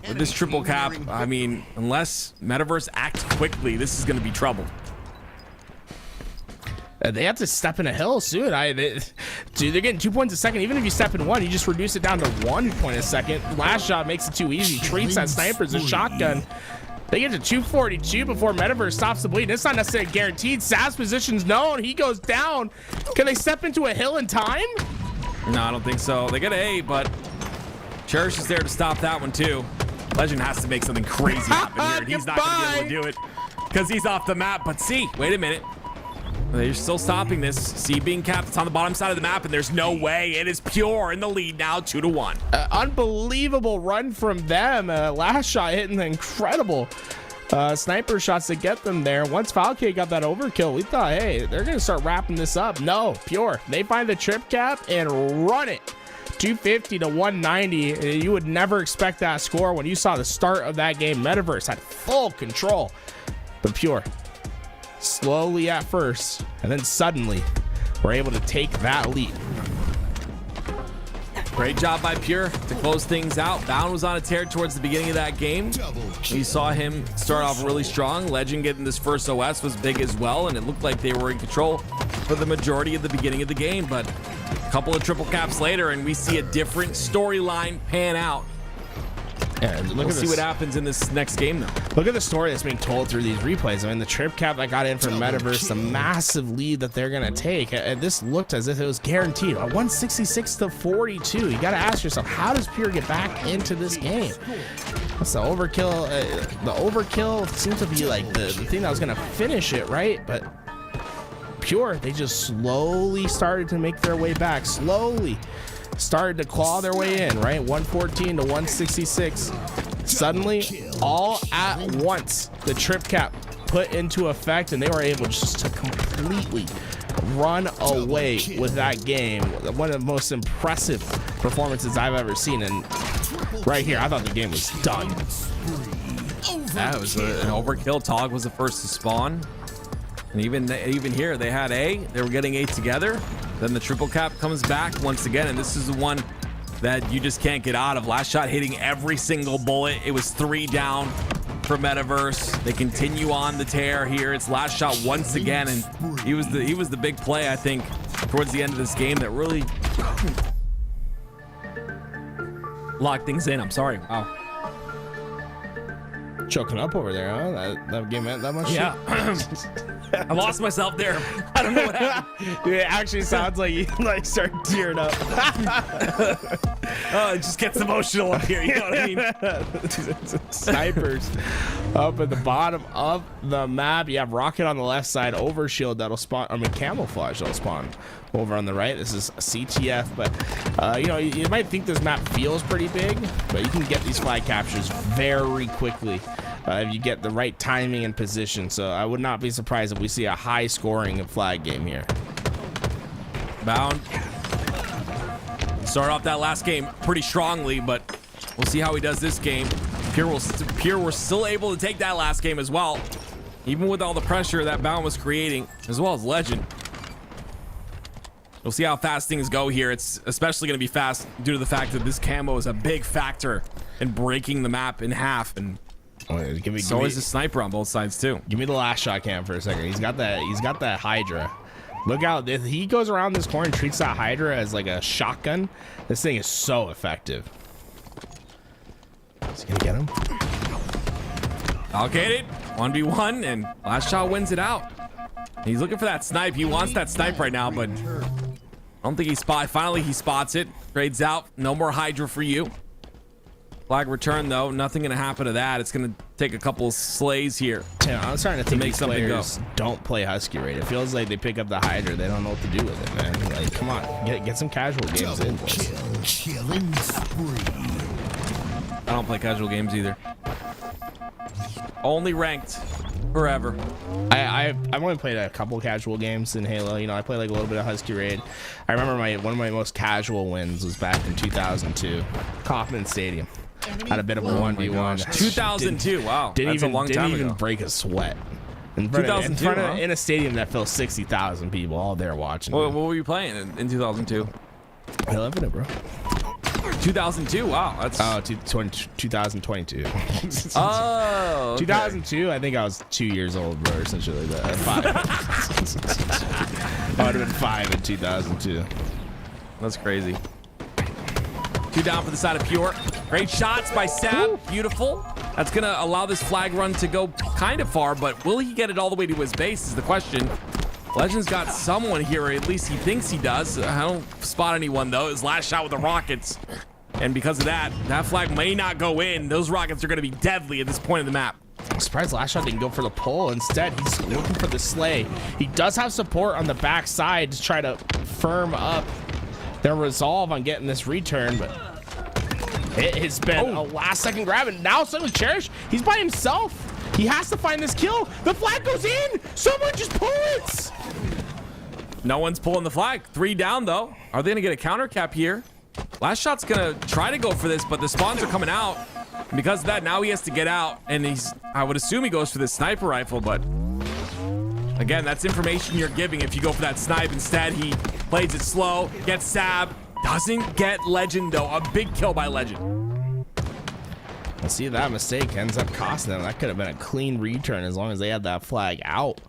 with this triple cap, I mean, unless Metaverse acts quickly, this is going to be trouble. They have to step in a hill soon. Dude, they're getting 2 points a second. Even if you step in 1, you just reduce it down to 1 point a second. Last shot makes it too easy. Treats that sniper as a shotgun. They get to 242 before Metaverse stops the bleed. It's not necessarily guaranteed. Sav's position's known. He goes down. Can they step into a hill in time? No, I don't think so. They get A, but Cherish is there to stop that one too. Legend has to make something crazy happen here, and he's not going to be able to do it because he's off the map. But C, wait a minute. They're still stopping this. C being capped. It's on the bottom side of the map, and there's no way. It is Pure in the lead now, 2-1. Unbelievable run from them. Last shot hitting incredible sniper shots to get them there. Once Falcade got that overkill, we thought, hey, they're going to start wrapping this up. No, Pure. They find the trip cap and run it. 250 to 190. You would never expect that score when you saw the start of that game. Metaverse had full control, but Pure slowly at first, and then suddenly we're able to take that lead. Great job by Pure to close things out. Bound was on a tear towards the beginning of that game. We saw him start off really strong. Legend getting this first OS was big as well, and it looked like they were in control for the majority of the beginning of the game. But a couple of triple caps later, and we see a different storyline pan out. Yeah, we'll see what happens in this next game, though. Look at the story that's being told through these replays. I mean, the trip cap that got in from Metaverse, the massive lead that they're going to take. And this looked as if it was guaranteed. 166 to 42. You got to ask yourself, how does Pure get back into this game? That's the overkill. The overkill seemed to be like the thing that was going to finish it, right? But Pure, they just slowly started to make their way back. Slowly started to claw their way in, right? 114 to 166. Suddenly, all at once, the trip cap put into effect, and they were able just to completely run away with that game. One of the most impressive performances I've ever seen. And right here, I thought the game was done. That was an overkill. Tog was the first to spawn. And even here, they had A. They were getting A together. Then the triple cap comes back once again. And this is the one that you just can't get out of. Last shot hitting every single bullet. It was 3 down for Metaverse. They continue on the tear here. It's last shot once again. And he was the big play, I think, towards the end of this game that really locked things in. I'm sorry. Wow. Choking up over there, huh? That game meant that much? Yeah. I lost myself there. I don't know what happened. It actually sounds like you like start tearing up. Oh, it just gets emotional up here. You know what I mean? Snipers up at the bottom of the map. You have rocket on the left side, overshield that'll spawn. I mean, camouflage that'll spawn over on the right. This is a CTF, but you know, you might think this map feels pretty big, but you can get these flag captures very quickly if you get the right timing and position. So I would not be surprised if we see a high scoring flag game here. Bound. Started off that last game pretty strongly, but we'll see how he does this game. Pure were still able to take that last game as well, even with all the pressure that Bound was creating, as well as Legend. We'll see how fast things go here. It's especially going to be fast due to the fact that this camo is a big factor in breaking the map in half, and so is the sniper on both sides too. Give me the last shot cam for a second. He's got that Hydra. Look out, if he goes around this corner and treats that Hydra as like a shotgun, this thing is so effective. Is he gonna get him? I'll get it. 1v1, and last shot wins it out. He's looking for that snipe. He wants that snipe right now, but I don't think he finally he spots it. Trades out. No more Hydra for you. Flag return though. Nothing gonna happen to that. It's gonna take a couple slays here. Yeah, I'm starting to think make these something players don't play Husky Raid. It feels like they pick up the Hydra. They don't know what to do with it, man. Like, come on, get some casual games in. Killing spree. I don't play casual games either. Only ranked forever. I've only played a couple casual games in Halo. You know, I played like a little bit of Husky Raid. I remember one of my most casual wins was back in 2002, Kauffman Stadium. Had a bit of a 1v1. 2002. Wow, that's a long time Didn't even ago. break a sweat. In 2002, in a stadium that fills 60,000 people, all there watching. What were you playing in 2002? Halo Infinite, bro. 2002. Wow, that's 2022. oh. Okay. 2002. I think I was 2 years old, bro, or something like that. 5. I would have been 5 in 2002. That's crazy. 2 down for the side of Pure. Great shots by Sab. Beautiful. That's going to allow this flag run to go kind of far, but will he get it all the way to his base is the question. Legend's got someone here, or at least he thinks he does. I don't spot anyone, though. His last shot with the rockets. And because of that, that flag may not go in. Those rockets are going to be deadly at this point of the map. I'm surprised last shot didn't go for the pull. Instead, he's looking for the slay. He does have support on the back side to try to firm up their resolve on getting this return, but it has been a last-second grab, and now suddenly Cherish, he's by himself. He has to find this kill. The flag goes in. Someone just pull it. No one's pulling the flag. 3 down, though. Are they going to get a counter cap here? Last shot's going to try to go for this, but the spawns are coming out. And because of that, now he has to get out, and I would assume he goes for this sniper rifle, but again, that's information you're giving if you go for that snipe. Instead, he plays it slow, gets Sab, doesn't get Legend, though. A big kill by Legend. Let's see if that mistake ends up costing them. That could have been a clean return as long as they had that flag out.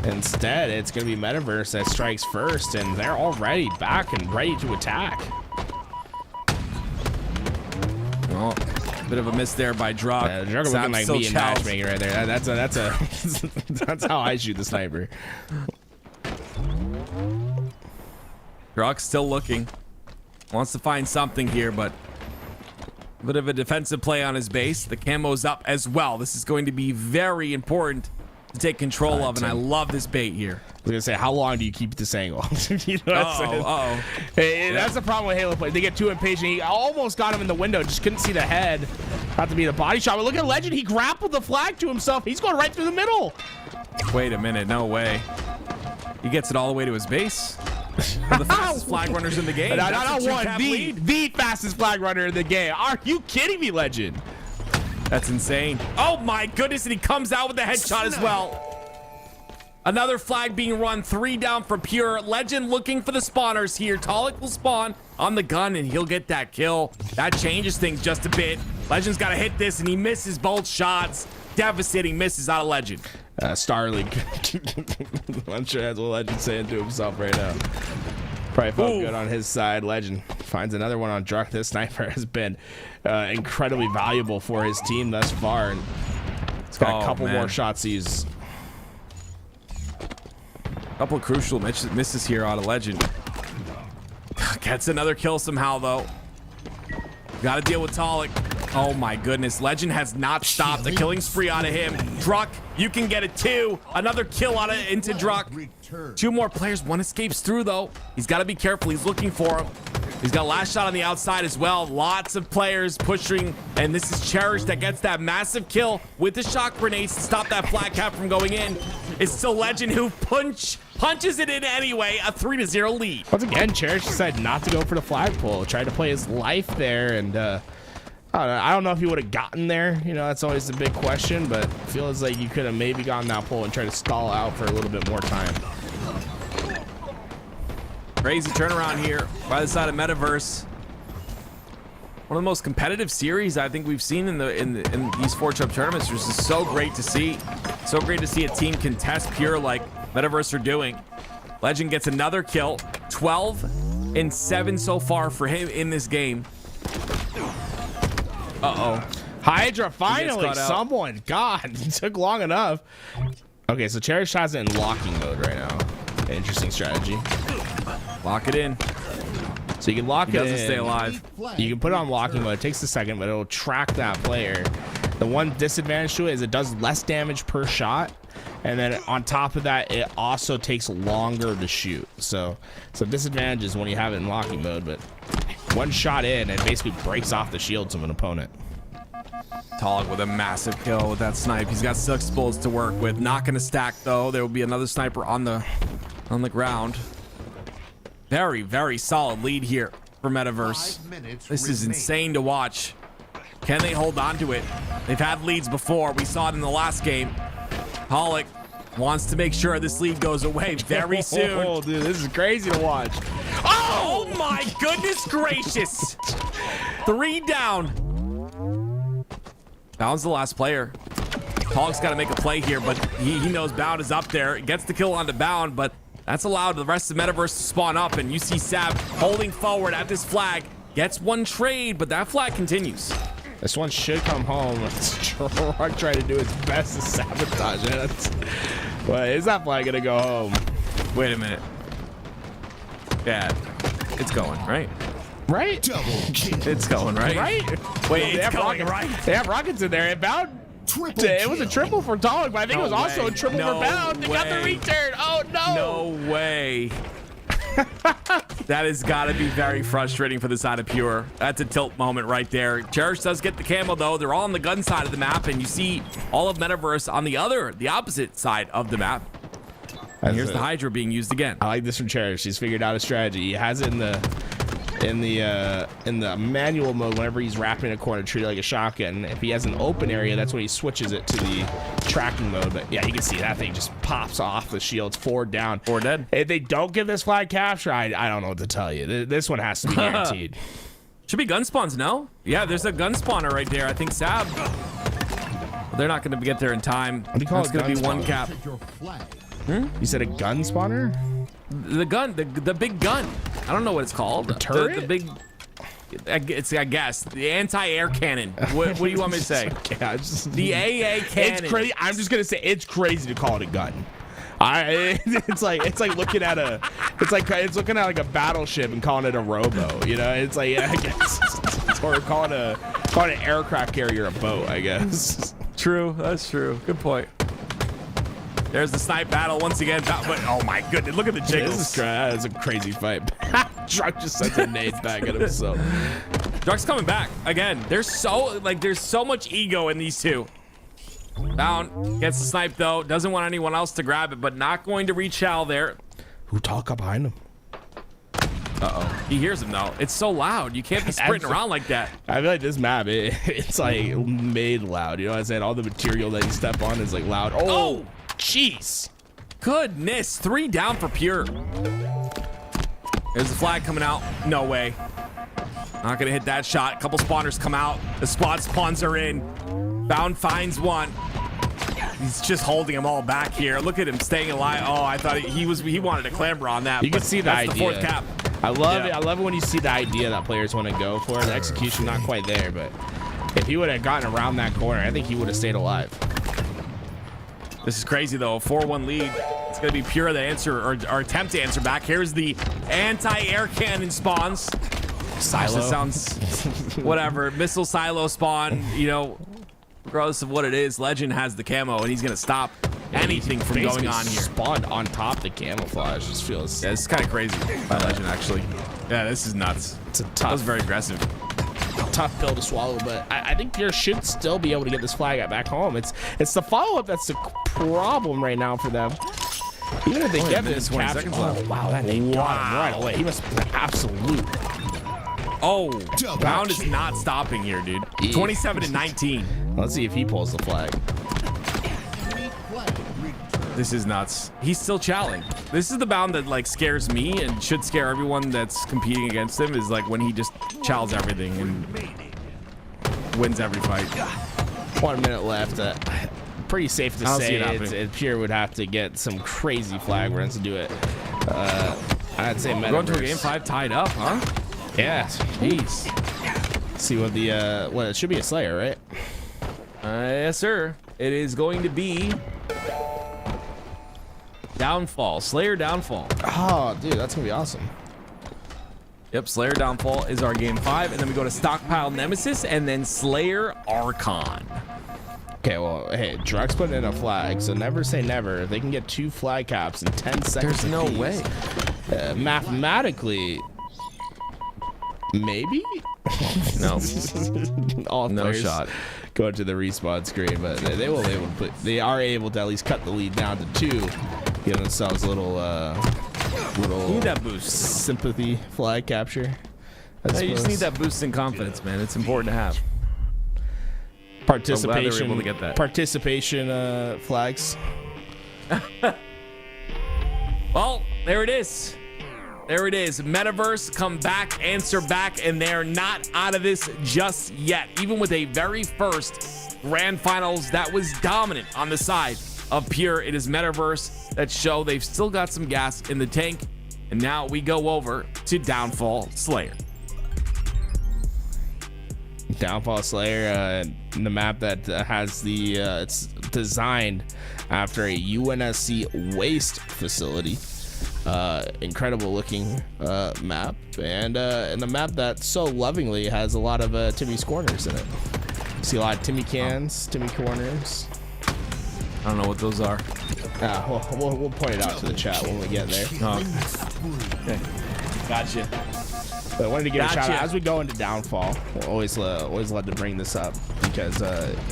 Instead, it's going to be Metaverse that strikes first, and they're already back and ready to attack. Oh, bit of a miss there by Drog. Yeah, Drog looking like me in matchmaking right there. That's how I shoot the sniper. Drog's still looking. Wants to find something here, but a bit of a defensive play on his base. The camo's up as well. This is going to be very important to take control of, and I love this bait here. I was gonna say, how long do you keep this angle? You know what I'm saying? Hey, that's the problem with Halo play. They get too impatient. He almost got him in the window, just couldn't see the head. About to be the body shot. But look at Legend. He grappled the flag to himself. He's going right through the middle. Wait a minute. No way. He gets it all the way to his base. One of the fastest flag runners in the game. Not That's a one, two-cap the lead. fastest flag runner in the game. Are you kidding me, Legend? That's insane. Oh my goodness, and he comes out with the headshot as well. Another flag being run, 3 down for Pure. Legend looking for the spawners here. Talik will spawn on the gun and he'll get that kill. That changes things just a bit. Legend's got to hit this and he misses both shots. Devastating misses out of Legend. Starlink. I'm sure that's what Legend's saying to himself right now. Probably felt good on his side. Legend finds another one on Druck. This sniper has been incredibly valuable for his team thus far. And it's got a couple more shots to use. Couple crucial misses here out of Legend. Gets another kill somehow though. Got to deal with Talik. Oh my goodness, Legend has not stopped the killing spree out of him. Druck, you can get it too. Another kill out of into Druck. 2 more players, 1 escapes through though. He's got to be careful, he's looking for him. He's got last shot on the outside as well. Lots of players pushing, and this is Cherish that gets that massive kill with the shock grenades to stop that flag cap from going in. It's still Legend who punches it in anyway. A 3-0 lead. Once again, Cherish decided not to go for the flagpole. Tried to play his life there, and I don't know if he would have gotten there. You know, that's always the big question, but it feels like you could have maybe gotten that pole and tried to stall out for a little bit more time. Crazy turnaround here by the side of Metaverse. One of the most competitive series I think we've seen in these 4-chub tournaments. This is so great to see. So great to see a team contest Pure like Metaverse are doing. Legend gets another kill. 12 and 7 so far for him in this game. Hydra, finally, someone. God, it took long enough. Okay, so Cherish has it in locking mode right now. Interesting strategy. Lock it in. So you can lock it in. Doesn't stay alive. You can put it on locking mode. It takes a second, but it'll track that player. The one disadvantage to it is it does less damage per shot. And then on top of that, it also takes longer to shoot. So disadvantage is when you have it in locking mode, but one shot in, it basically breaks off the shields of an opponent. Talik with a massive kill with that snipe. He's got 6 bullets to work with. Not going to stack though. There will be another sniper on the ground. Very, very solid lead here for Metaverse. This is insane to watch. Can they hold on to it? They've had leads before. We saw it in the last game. Talik wants to make sure this lead goes away very soon. Oh, dude, this is crazy to watch. Oh my goodness gracious. 3 down. Bound's the last player. Talik's got to make a play here, but he knows Bound is up there. Gets the kill onto Bound, but that's allowed the rest of Metaverse to spawn up, and you see Sab holding forward at this flag. Gets 1 trade, but that flag continues. This one should come home. Strong trying to do its best to sabotage it. Well, is that flag gonna go home? Wait a minute. Yeah, it's going, right? Right? Double kill. It's going, right? Right? Wait, it's going, right? They have rockets in there. It bound. Triple It was a triple for Talik, but I think it was also a triple No for Bound. They got the way. return. Oh no! No way. That has got to be very frustrating for the side of Pure. That's a tilt moment right there. Cherish does get the camo though. They're all on the gun side of the map, and you see all of Metaverse on the opposite side of the map. And here's the Hydra being used again. I like this from Cherish. He's figured out a strategy. He has it in the manual mode. Whenever he's wrapping a corner, treat it like a shotgun. If he has an open area, that's when he switches it to the tracking mode. But yeah, you can see that thing just pops off the shields. 4 down, 4 dead. If they don't give this flag capture, I don't know what to tell you. This one has to be guaranteed. Should be gun spawns, no? Yeah, there's a gun spawner right there. I think Sab. They're not going to get there in time. What do you call It's it? going to be 1 cap. You said a gun spawner? The gun, the big gun. I don't know what it's called. The turret? The big. It's, I guess, the anti-air cannon. What do you want me to say? Yeah, The AA cannon. It's crazy. I'm just gonna say it's crazy to call it a gun. It's like looking at it's looking at like a battleship and calling it a robo. You know, it's like I guess or calling an aircraft carrier a boat. I guess. True. That's true. Good point. There's the snipe battle once again. But oh my goodness, look at the jiggles. That is a crazy fight. Druck just sends a nade back at himself. Druck's coming back again. There's so much ego in these two. Down gets the snipe though. Doesn't want anyone else to grab it, but not going to reach Hal there. Who talk up behind him? Uh-oh. He hears him, though. It's so loud. You can't be sprinting around like that. I feel like this map, it's like made loud. You know what I'm saying? All the material that you step on is like loud. Oh, jeez. Goodness. 3 down for Pure. There's the flag coming out. No way. Not going to hit that shot. A couple spawners come out. The squad spawns are in. Bound finds one. He's just holding them all back here. Look at him staying alive. Oh, I thought he wanted to clamber on that. You can see the that's idea. The 4th cap. I love it. I love it when you see the idea that players want to go for. The execution not quite there, but if he would have gotten around that corner, I think he would have stayed alive. This is crazy though. A 4-1 lead. It's gonna be Pure the answer or attempt to answer back. Here's the anti-air cannon spawns. Silo. That sounds whatever. Missile silo spawn. You know, regardless of what it is, Legend has the camo and he's gonna stop anything from going on here. Spawned on top the camouflage. Just feels. Yeah, it's kind of crazy by Legend actually. Yeah, this is nuts. It's a That was very aggressive. tough pill to swallow, but I think Pure should still be able to get this flag back home. It's the follow-up that's the problem right now for them. Even if they get this 20 capture, seconds left. wow, that name got him right away. He must be absolute. Oh, Bound is not stopping here, dude. 27 to 19. Let's see if he pulls the flag. This is nuts. He's still chowing. This is the Bound that like scares me and should scare everyone that's competing against him, is like when he just chows everything and wins every fight. 1 minute left. Pretty safe to I don't see it say happening. Pure would have to get some crazy flag runs to do it. I'd say Metaverse. Going to a game 5 tied up, huh? Yeah. Jeez. See what the it should be a Slayer, right? Yes, sir. It is going to be Downfall. Slayer Downfall. Oh, dude, that's gonna be awesome. Yep, Slayer Downfall is our game 5, and then we go to Stockpile Nemesis, and then Slayer Archon. Okay, well, hey, Drux put in a flag, so never say never. They can get 2 flag caps in 10 seconds. There's no apiece. way. Mathematically, maybe. No. All No players shot. go to the respawn screen, but they will be able to put. They are able to at least cut the lead down to 2, give themselves a little Need that boost. sympathy flag capture. Hey, you just need that boost in confidence, man. It's important to have. participation. I'm glad they were able to get that. Participation flags. Well, there it is. There it is. Metaverse, come back, answer back, and they're not out of this just yet. Even with a very first grand finals that was dominant on the side of Pure, it is Metaverse that show they've still got some gas in the tank. And now we go over to Downfall Slayer. Downfall Slayer, the map that has the it's designed after a UNSC waste facility. Incredible looking map, and the map that so lovingly has a lot of Timmy's corners in it. See a lot of Timmy cans, Timmy corners. I don't know what those are. We'll point it out to the chat when we get there. Okay. Gotcha. But I wanted to give a shout Gotcha. out as we go into Downfall. We'll always love to bring this up because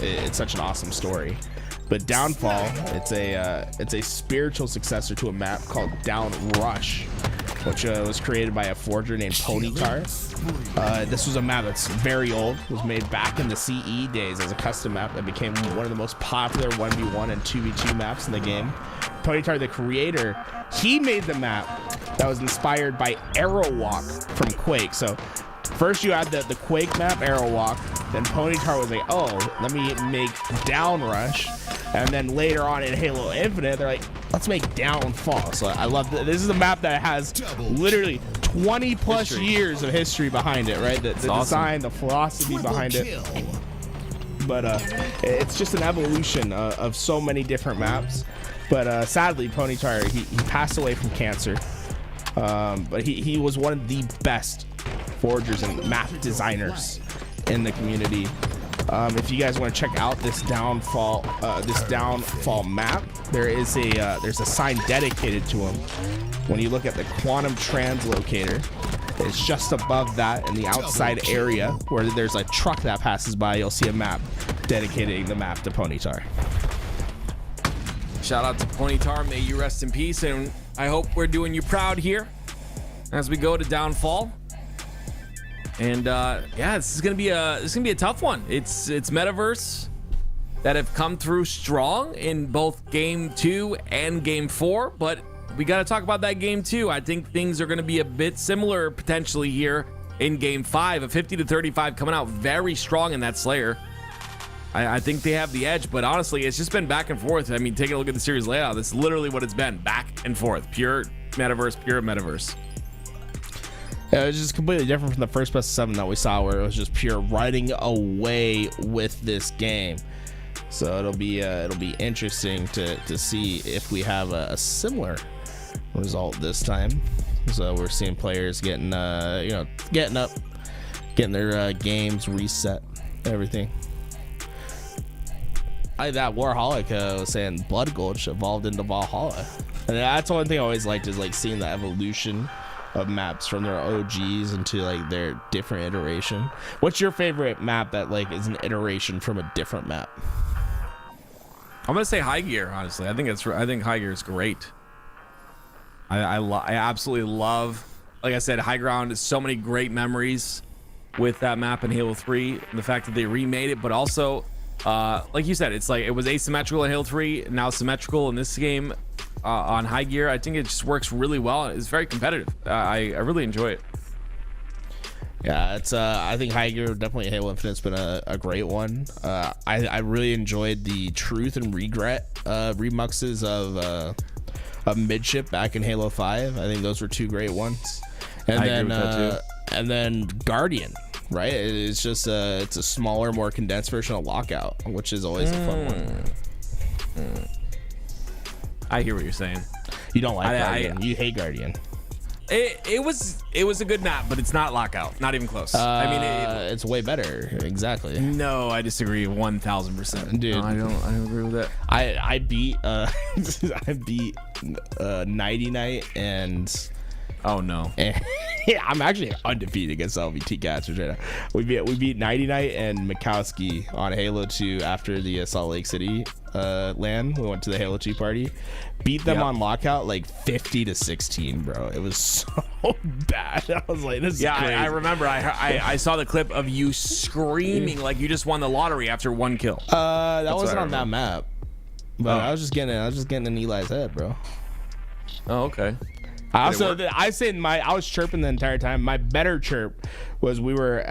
it's such an awesome story. But Downfall, it's a spiritual successor to a map called Down Rush, which was created by a forger named Ponytar. This was a map that's very old. It was made back in the CE days as a custom map that became one of the most popular 1v1 and 2v2 maps in the game. Ponytar, the creator, he made the map that was inspired by Arrowwalk from Quake. So first you had the Quake map, Arrowwalk. Then Ponytar was like, oh, let me make Down Rush. And then later on in Halo Infinite, they're like, let's make Downfall. So I love that. This is a map that has literally 20 plus years of history behind it, right? The design, the philosophy behind it. But it's just an evolution of so many different maps. But sadly, Ponytar, he passed away from cancer. But he was one of the best forgers and map designers in the community. If you guys want to check out this Downfall map, there's a sign dedicated to him. When you look at the quantum translocator, it's just above that in the outside area where there's a truck that passes by. You'll see a map dedicating the map to Ponytar. Shout out to Ponytar. May you rest in peace, and I hope we're doing you proud here as we go to Downfall. And yeah, this is gonna be a tough one. It's Metaverse that have come through strong in both game 2 and game 4, but we got to talk about that game 2. I think things are going to be a bit similar potentially here in game 5. A 50-35 coming out very strong in that Slayer. I think they have the edge, but honestly, it's just been back and forth. I mean, taking a look at the series layout, that's literally what it's been, back and forth. Pure Metaverse. Yeah, it was just completely different from the first best of 7 that we saw, where it was just pure riding away with this game. So it'll be interesting to see if we have a similar result this time. So we're seeing players getting getting up, getting their games reset, everything. That Warholic was saying Blood Gulch evolved into Valhalla, and that's one thing I always liked, is like seeing the evolution of maps from their OGs into like their different iteration. What's your favorite map that like is an iteration from a different map? I'm gonna say High Gear. Honestly, I think High Gear is great. I absolutely love. Like I said, High Ground is so many great memories with that map in Halo 3. And the fact that they remade it, but also, like you said, it's like it was asymmetrical in Halo 3, now symmetrical in this game on High Gear. I think it just works really well. It's very competitive. I really enjoy it. Yeah, it's I think High Gear, definitely Halo Infinite's been a great one. I really enjoyed the Truth and Regret remixes of Midship back in Halo 5. I think those were 2 great ones. And then Guardian, right? It's just it's a smaller, more condensed version of Lockout, which is always a fun one. I hear what you're saying. You don't like Guardian. You hate Guardian. It was a good map, but it's not Lockout. Not even close. I mean, it's way better. Exactly. No, I disagree 1,000%. Dude, no, I don't agree with that. I beat I beat Nighty Night and oh no. Yeah, I'm actually undefeated against LVT Cats right now. We beat Nighty Night and Mikowski on Halo 2 after the Salt Lake City LAN. We went to the Halo 2 party. Beat them on Lockout like 50-16, bro. It was so bad. I was like, this is crazy. I remember. I saw the clip of you screaming like you just won the lottery after 1 kill. That wasn't on that map. But I was just getting in Eli's head, bro. Oh, okay. I was chirping the entire time. My better chirp was we were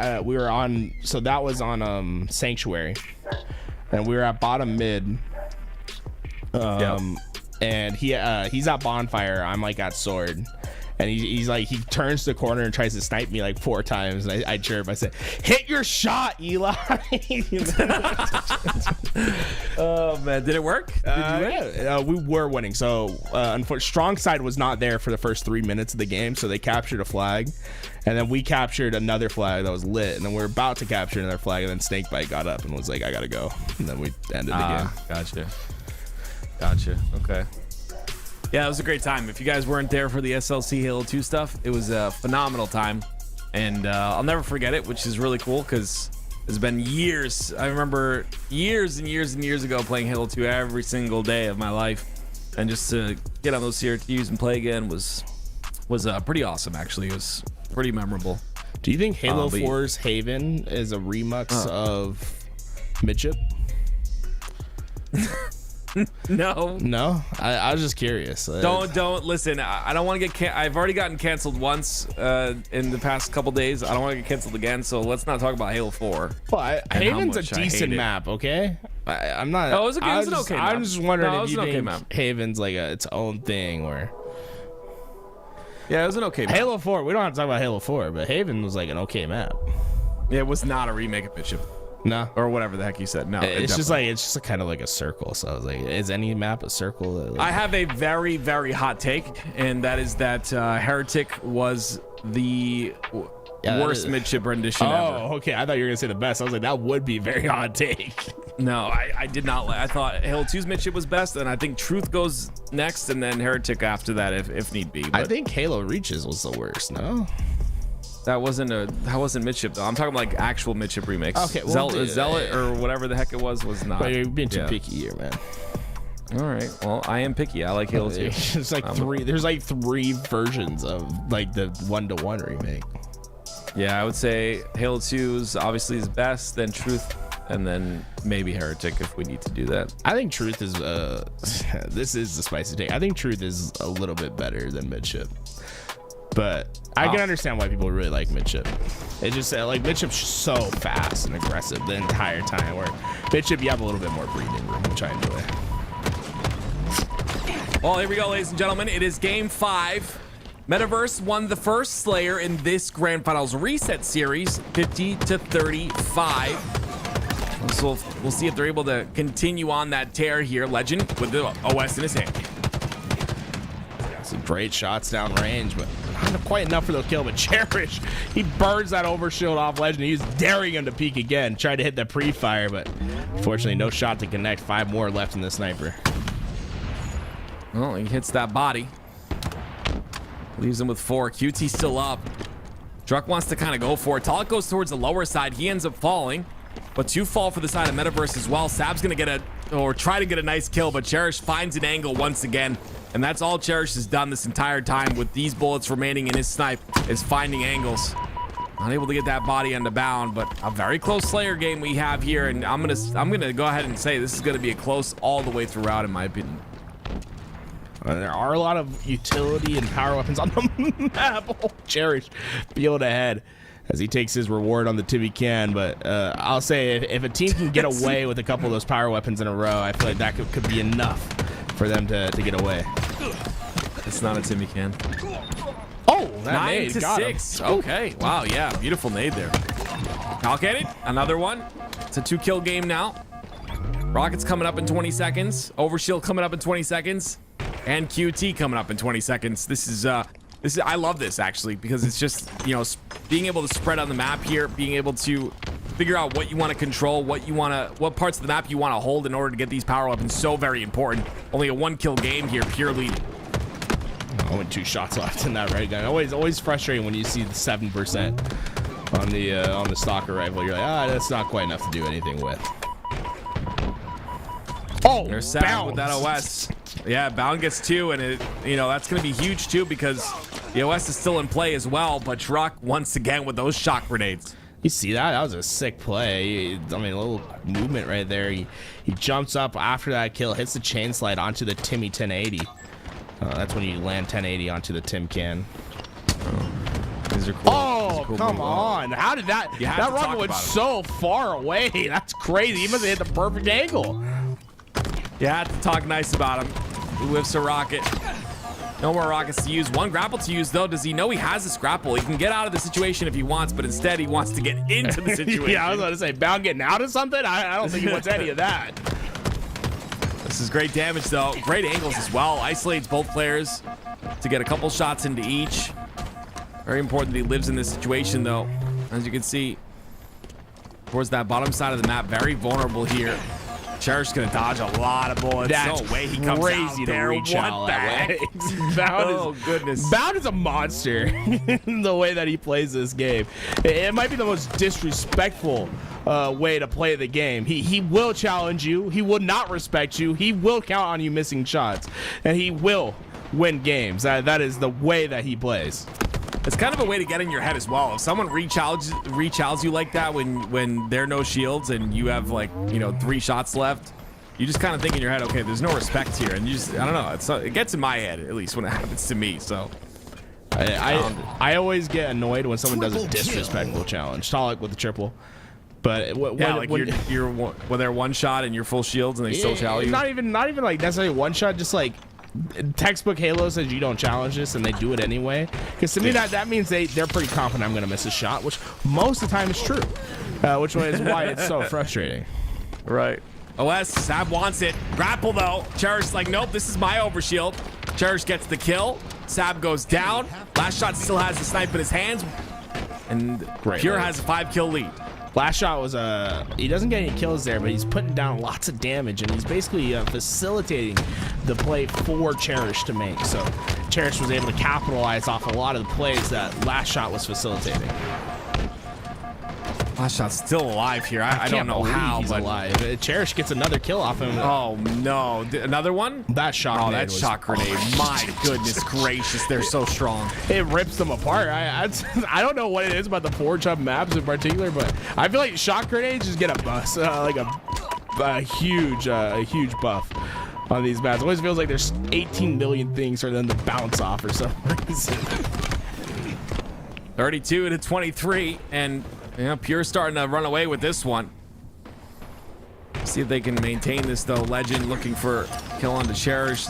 on, so that was on Sanctuary, and we were at bottom mid. And he's at Bonfire. I'm like at Sword, and he's like, he turns the corner and tries to snipe me like 4 times, and I chirp. I said, "Hit your shot, Eli." Oh man, did it work? We were winning. So unfortunately, Strong Side was not there for the first 3 minutes of the game, so they captured a flag, and then we captured another flag that was lit, and then we were about to capture another flag, and then Snakebite got up and was like, "I gotta go," and then we ended the game. Gotcha. Okay. Yeah, it was a great time. If you guys weren't there for the SLC Halo 2 stuff, it was a phenomenal time, and I'll never forget it, which is really cool because it's been years. I remember years and years and years ago playing Halo 2 every single day of my life, and just to get on those CRTs and play again was pretty awesome. Actually, it was pretty memorable. Do you think Halo 4's Haven is a remix of Midship? No. I was just curious. Don't listen. I don't want to get. I've already gotten canceled once in the past couple days. I don't want to get canceled again. So let's not talk about Halo 4. Well, Haven's a decent map. Okay, I'm not. Oh, it was an okay map. I'm just wondering if you think Haven's like its own thing, or. Yeah, it was an okay map. Halo 4. We don't have to talk about Halo 4, but Haven was like an okay map. Yeah, it was not a remake of Midship. No, or whatever the heck you said. No, it's just kind of like a circle. So I was like, is any map a circle? I have a very, very hot take, and that is that Heretic was the worst Midship rendition ever. Oh, okay. I thought you were gonna say the best. I was like, that would be a very hot take. No, I did not. I thought Halo 2's Midship was best, and I think Truth goes next, and then Heretic after that, if need be. But I think Halo Reaches was the worst. No. That wasn't Midship though. I'm talking like actual Midship remakes. Okay, well, Zealot or whatever the heck it was not. But you're being too picky here, man. All right. Well, I am picky. I like Halo 2. It's like three. There's like 3 versions of like the 1-to-1 remake. Yeah, I would say Halo 2 is obviously the best, then Truth, and then maybe Heretic if we need to do that. I think Truth is this is the spicy take. I think Truth is a little bit better than Midship, but I can understand why people really like Midship. It just like Midship's so fast and aggressive the entire time, where Midship you have a little bit more breathing room, which I enjoy. Well, here we go, ladies and gentlemen. It is game 5. Metaverse won the first Slayer in this Grand Finals reset series, 50-35. So we'll see if they're able to continue on that tear here. Legend with the OS in his hand. Some great shots down range, but not quite enough for the kill. But Cherish, he burns that overshield off Legend. He's daring him to peek again. Tried to hit the pre-fire, but unfortunately no shot to connect. 5 more left in the sniper. Well, he hits that body. Leaves him with 4. QT still up. Druck wants to kind of go for it. Talik goes towards the lower side. He ends up falling. But 2 fall for the side of Metaverse as well. Sab's going to get try to get a nice kill, but Cherish finds an angle once again. And that's all Cherish has done this entire time with these bullets remaining in his snipe, is finding angles. Unable to get that body on the bound, but a very close Slayer game we have here. And I'm gonna go ahead and say this is going to be a close all the way throughout, in my opinion. There are a lot of utility and power weapons on the map. Oh, Cherish field ahead as he takes his reward on the Timmy can. But I'll say if a team can get away with a couple of those power weapons in a row, I feel like that could be enough for them to get away. It's not a Timmy can. Oh, that 9 nade to got 6. him. Okay. Wow. Yeah. Beautiful nade there. Calculated. Another one. It's a 2-kill game now. Rockets coming up in 20 seconds. Overshield coming up in 20 seconds. And QT coming up in 20 seconds. This is I love this actually, because it's just, you know, being able to spread on the map here, being able to figure out what you want to control, what parts of the map you want to hold in order to get these power weapons. So very important. Only a 1-kill game here, purely. Only 2 shots left in that right gun. Always frustrating when you see the 7% on the stalker rifle. You're like, that's not quite enough to do anything with. Oh, there's Sam with that OS. Yeah, Bound gets 2, and that's going to be huge too, because the OS is still in play as well. But Druck once again with those shock grenades. You see that? That was a sick play. I mean, a little movement right there. He jumps up after that kill, hits the chain slide onto the Timmy 1080. That's when you land 1080 onto the Tim can. These are cool. Oh, cool come on. How did that? That rocket went so far away. That's crazy. He must have hit the perfect angle. You had to talk nice about him. He whiffs a rocket. No more rockets to use. 1 grapple to use, though. Does he know he has this grapple? He can get out of the situation if he wants, but instead he wants to get into the situation. Yeah, I was about to say, Bound getting out of something? I don't think he wants any of that. This is great damage, though. Great angles as well. Isolates both players to get a couple shots into each. Very important that he lives in this situation, though. As you can see, towards that bottom side of the map, very vulnerable here. Cherish gonna dodge a lot of bullets. That's no way he comes crazy out to there. reach out What the heck? Bound goodness. Bound is a monster in the way that he plays this game. It might be the most disrespectful way to play the game. He will challenge you. He will not respect you. He will count on you missing shots, and he will win games. That is the way that he plays. It's kind of a way to get in your head as well. If someone rechallenges you like that when there are no shields and you have 3 shots left, you just kind of think in your head, okay, there's no respect here, and you just, I don't know, it gets in my head at least when it happens to me. So I always get annoyed when someone does a disrespectful challenge. Talik with the triple. But when they're 1 shot and you're full shields and they still challenge you. Not even like necessarily 1 shot, just like textbook Halo says you don't challenge this and they do it anyway, because to me that means they're pretty confident I'm gonna miss a shot, which most of the time is true, which is why it's so frustrating. Right. OS, Sab wants it. Grapple though. Cherish like, nope, this is my overshield. Cherish gets the kill. Sab goes down. Last shot still has the snipe in his hands, and Pure has a 5-kill lead. Last shot was he doesn't get any kills there, but he's putting down lots of damage, and he's basically facilitating the play for Cherish to make. So Cherish was able to capitalize off a lot of the plays that Last Shot was facilitating. Last shot's still alive here. I don't know how, he's but alive. Cherish gets another kill off him. oh no, another one? That shot. Oh, that shot grenade. My goodness gracious, they're so strong. It rips them apart. I don't know what it is about the Forge Hub maps in particular, but I feel like shot grenades just get a bust, like a huge buff on these maps. It always feels like there's 18 million things for them to bounce off for some reason. 32 to 23, and Pure starting to run away with this one. See if they can maintain this though. Legend looking for kill on the Cherish.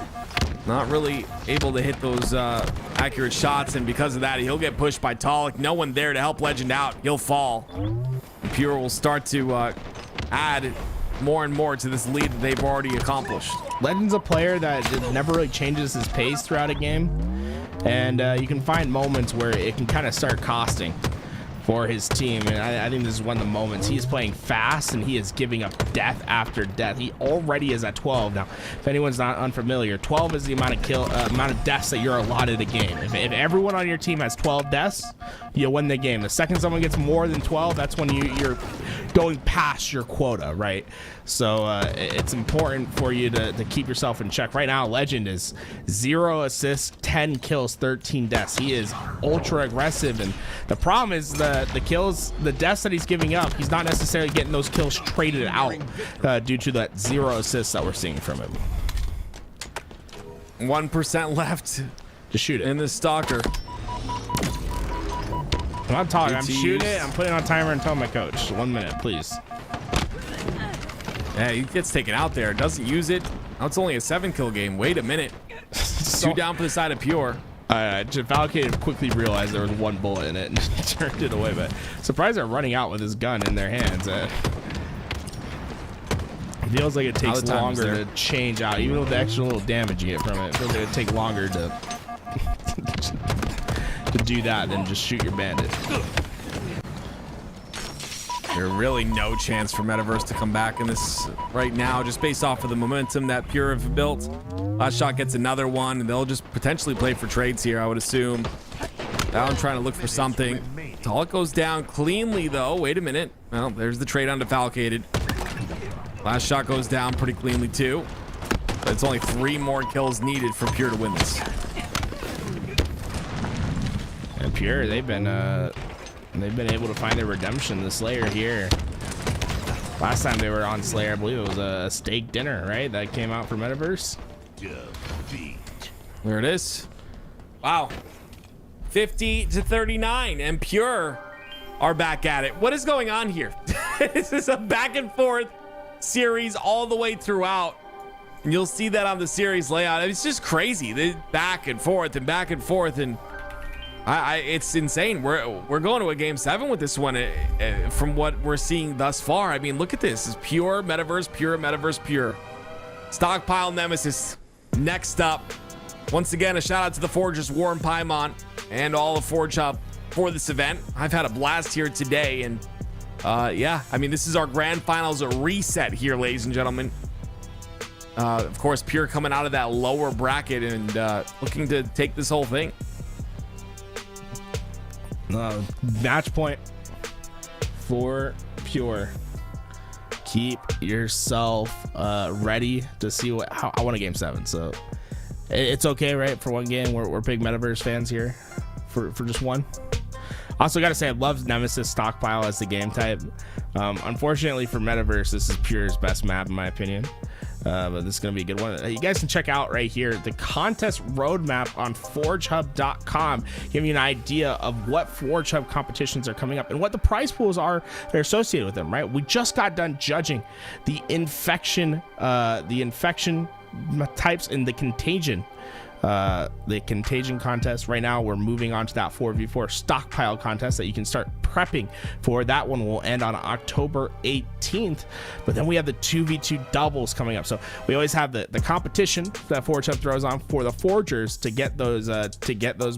Not really able to hit those accurate shots, and because of that, he'll get pushed by Talik. No one there to help Legend out. He'll fall. Pure will start to add more and more to this lead that they've already accomplished. Legend's a player that never really changes his pace throughout a game, and you can find moments where it can kind of start costing for his team, and I think this is one of the moments. He's playing fast and he is giving up death after death. He already is at 12 now. If anyone's not unfamiliar, 12 is the amount of deaths that you're allotted a game. If everyone on your team has 12 deaths, you win the game. The second someone gets more than 12, that's when you're going past your quota, right? So it's important for you to keep yourself in check. Right now, Legend is 0 assists, 10 kills, 13 deaths. He is ultra aggressive, and the problem is the deaths that he's giving up, he's not necessarily getting those kills traded out due to that 0 assists that we're seeing from him. 1% left. Just shoot it. In the Stalker. I'm not talking. I'm shooting it. I'm putting it on timer and telling my coach. 1 minute, please. Yeah, he gets taken out there. Doesn't use it. Now it's only a 7-kill game. Wait a minute. Two down for the side of Pure. Valkyrie quickly realized there was one bullet in it and turned it away, but surprised they're running out with his gun in their hands. It feels like it takes longer to change out, even with the extra little damage you get from it. It feels like it'd take longer to do that than just shoot your bandit. There's really no chance for Metaverse to come back in this right now, just based off of the momentum that Pure have built. Last shot gets another one, and they'll just potentially play for trades here, I would assume. Now I'm trying to look for something. Talik goes down cleanly, though. Wait a minute. Well, there's the trade on Defalcated. Last shot goes down pretty cleanly, too. But it's only 3 more kills needed for Pure to win this. And Pure, they've been able to find their redemption. The Slayer here. Last time they were on Slayer, I believe it was a steak dinner, right? That came out for Metaverse. There it is. Wow. 50 to 39, and Pure are back at it. What is going on here? This is a back and forth series all the way throughout. And you'll see that on the series layout. It's just crazy. They back and forth and back and forth, and it's insane. We're going to a game 7 with this one from what we're seeing thus far. I mean, look at this. It's Pure, Metaverse, Pure, Metaverse, Pure. Stockpile, Nemesis. Next up, once again, a shout out to the Forgers, Warren Paimon, and all of Forge Hub for this event. I've had a blast here today, and yeah, I mean, this is our grand finals reset here, ladies and gentlemen. Of course, Pure coming out of that lower bracket and looking to take this whole thing. Match point for Pure. Keep yourself ready to see how I want a game 7. So it's okay, right? For one game, we're big Metaverse fans here for just one. Also, gotta say, I love Nemesis Stockpile as the game type. Unfortunately for Metaverse, this is Pure's best map in my opinion. But this is gonna be a good one. You guys can check out right here the contest roadmap on ForgeHub.com, giving you an idea of what Forge Hub competitions are coming up and what the prize pools are that are associated with them. Right, we just got done judging the infection types in the Contagion. The Contagion contest. Right now we're moving on to that 4v4 stockpile contest that you can start prepping for. That one will end on October 18th, but then we have the 2v2 doubles coming up. So we always have the competition that Forge Hub throws on for the forgers to get those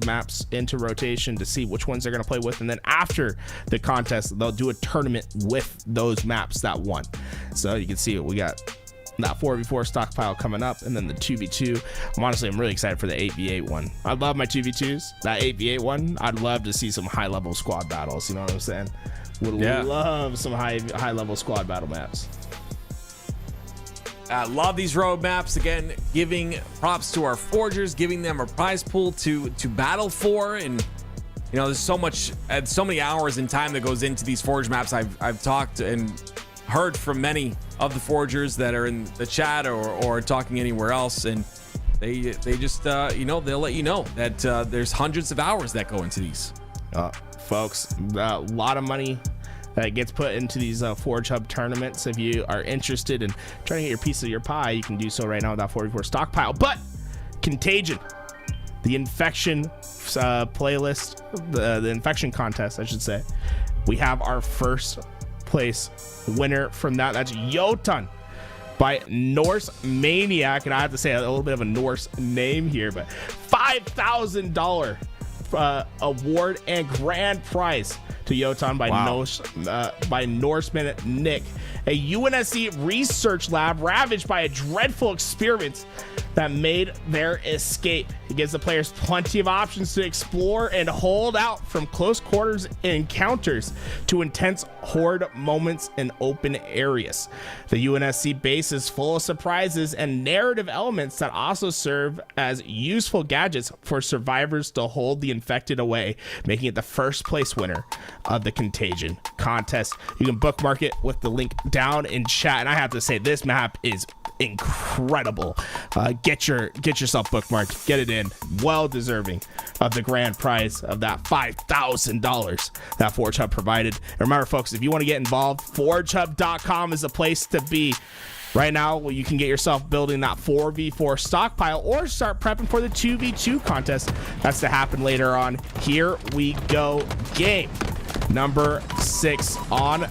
maps into rotation to see which ones they're going to play with, and then after the contest they'll do a tournament with those maps that won. So you can see we got that 4v4 stockpile coming up, and then the 2v2. I'm really excited for the 8v8 one. I love my 2v2s. That 8v8 one, I'd love to see some high-level squad battles. You know what I'm saying? Would love some high-level squad battle maps. I love these roadmaps. Again, giving props to our forgers, giving them a prize pool to battle for, and you know, there's so many hours and time that goes into these forge maps. I've talked and heard from many of the forgers that are in the chat or talking anywhere else, and they just you know, they'll let you know that there's hundreds of hours that go into these. Folks, a lot of money that gets put into these Forge Hub tournaments. If you are interested in trying to get your piece of your pie, you can do so right now with that 44 stockpile. But Contagion, the infection playlist, the infection contest, I should say, we have our first place winner from that. That's Jotun by Norse Maniac, and I have to say a little bit of a Norse name here, but $5,000 award and grand prize to Jotun by Norseman Nick, a UNSC research lab ravaged by a dreadful experiment that made their escape. It gives the players plenty of options to explore and hold out, from close quarters encounters to intense horde moments in open areas. The UNSC base is full of surprises and narrative elements that also serve as useful gadgets for survivors to hold the infected away, making it the first place winner of the Contagion contest. You can bookmark it with the link down in chat, and I have to say, this map is incredible. Get yourself bookmarked, get it in. Well deserving of the grand prize of that $5,000 that Forge Hub provided. And remember, folks, if you want to get involved, forgehub.com is the place to be. Right now, you can get yourself building that 4v4 stockpile or start prepping for the 2v2 contest. That's to happen later on. Here we go. Game number 6 on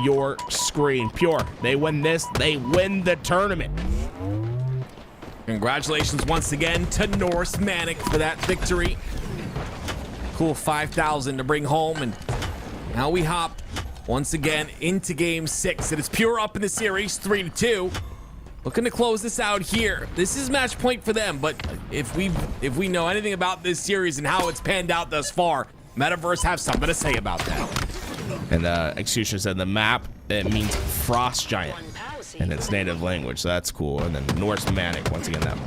your screen. Pure, they win this, they win the tournament. Congratulations once again to Norse Manic for that victory. Cool 5,000 to bring home, and now we hop once again into game 6. It is Pure up in the series 3-2. Looking to close this out here. This is match point for them, but if we know anything about this series and how it's panned out thus far, Metaverse have something to say about that. And Execution said the map, it means frost giant in its native language, so that's cool. And then Norse Manic, once again, that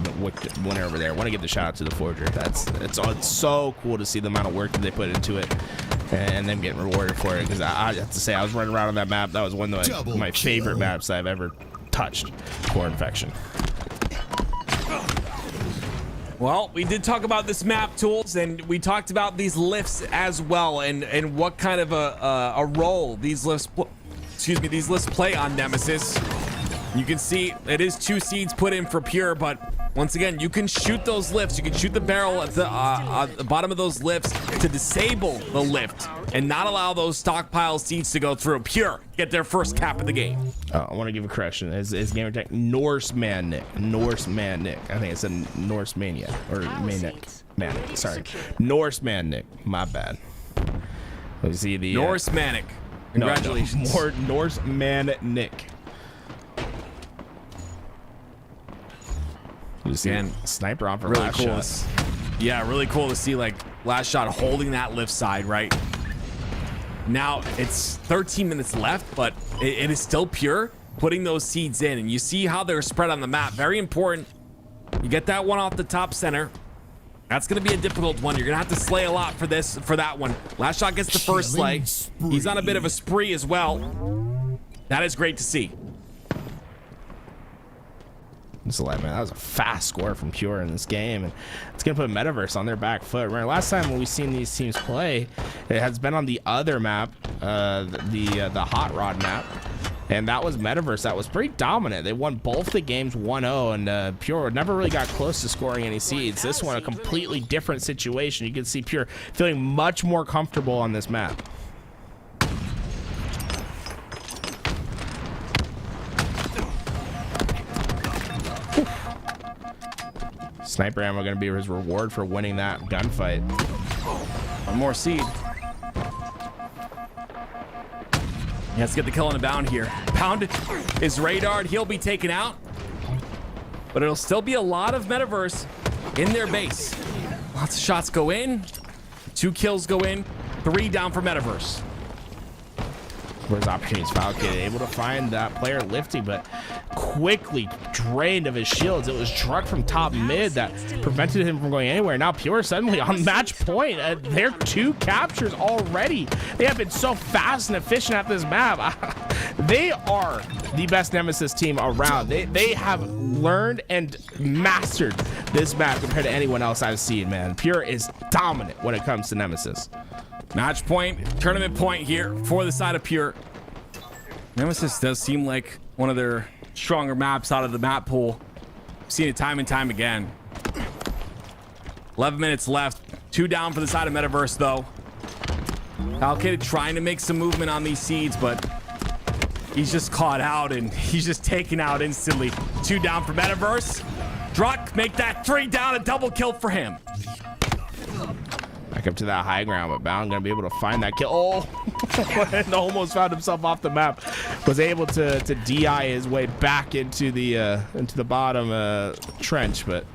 winner over there. I want to give the shout out to the Forger. It's so cool to see the amount of work that they put into it and them getting rewarded for it. Because I have to say, I was running around on that map. That was one of my favorite maps that I've ever touched. Core Infection. Well, we did talk about this map, Tools, and we talked about these lifts as well, and what kind of a role these lifts play on Nemesis. You can see it is 2 seeds put in for Pure, but once again, you can shoot those lifts. You can shoot the barrel at the bottom of those lifts to disable the lift and not allow those stockpile seeds to go through. Pure get their first cap of the game. I want to give a correction. His gamer tag, Norseman Nick. Norseman Nick. I think it's a Norse Mania or Manic. Sorry, Norseman Nick. My bad. Let's see the Norse Manic. Congratulations. More Norseman Nick. Again, sniper on for really last cool. shot. Yeah, really cool to see, like, last shot holding that lift side, right? Now it's 13 minutes left, but it is still Pure putting those seeds in, and you see how they're spread on the map. Very important. You get that one off the top center. That's going to be a difficult one. You're going to have to slay a lot for that one. Last shot gets the first slay. He's on a bit of a spree as well. That is great to see. Man, that was a fast score from Pure in this game, and it's gonna put Metaverse on their back foot. Right, last time when we've seen these teams play, it has been on the other map, the Hot Rod map, and that was Metaverse. That was pretty dominant. They won both the games 1-0, and Pure never really got close to scoring any seeds. This one, a completely different situation. You can see Pure feeling much more comfortable on this map. Sniper ammo going to be his reward for winning that gunfight. One more seed. Let's get the kill on the Bound here. Bound is radared. He'll be taken out. but it'll still be a lot of Metaverse in their base. Lots of shots go in, 2 kills go in, 3 down for Metaverse. Where's opportunities? Falcon able to find that player lifting, but quickly drained of his shields. It was Druck from top mid that prevented him from going anywhere. Now Pure suddenly on match point. They're 2 captures already. They have been so fast and efficient at this map. They are the best Nemesis team around. They have learned and mastered this map compared to anyone else I've seen, man. Pure is dominant when it comes to Nemesis. Match point, tournament point here for the side of Pure. Nemesis does seem like one of their stronger maps out of the map pool. I've seen it time and time again. 11 minutes left. 2 down for the side of Metaverse, though. Falcon trying to make some movement on these seeds, but he's just caught out and he's just taken out instantly. 2 down for Metaverse. Druck make that 3 down, a double kill for him. Back up to that high ground, but Bound gonna be able to find that kill. Oh, and almost found himself off the map. Was able to DI his way back into the bottom trench, but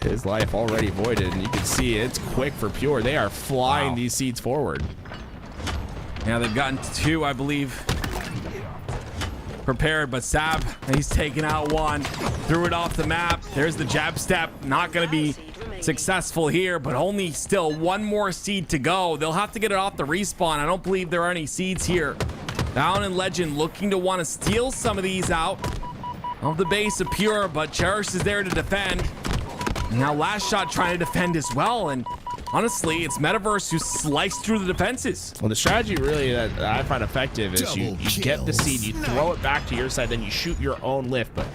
his life already voided. And you can see it's quick for Pure. They are flying these seeds forward. Yeah, they've gotten 2, I believe, prepared, but Sab, he's taken out 1, threw it off the map. There's the jab step, not gonna be successful here, but only still 1 more seed to go. They'll have to get it off the respawn. I don't believe there are any seeds here. Down in Legend looking to want to steal some of these out of the base of Pure, but Cherish is there to defend. And now Last Shot trying to defend as well, and honestly, it's Metaverse who sliced through the defenses. Well, the strategy really that I find effective is you get the seed, you throw it back to your side, then you shoot your own lift, but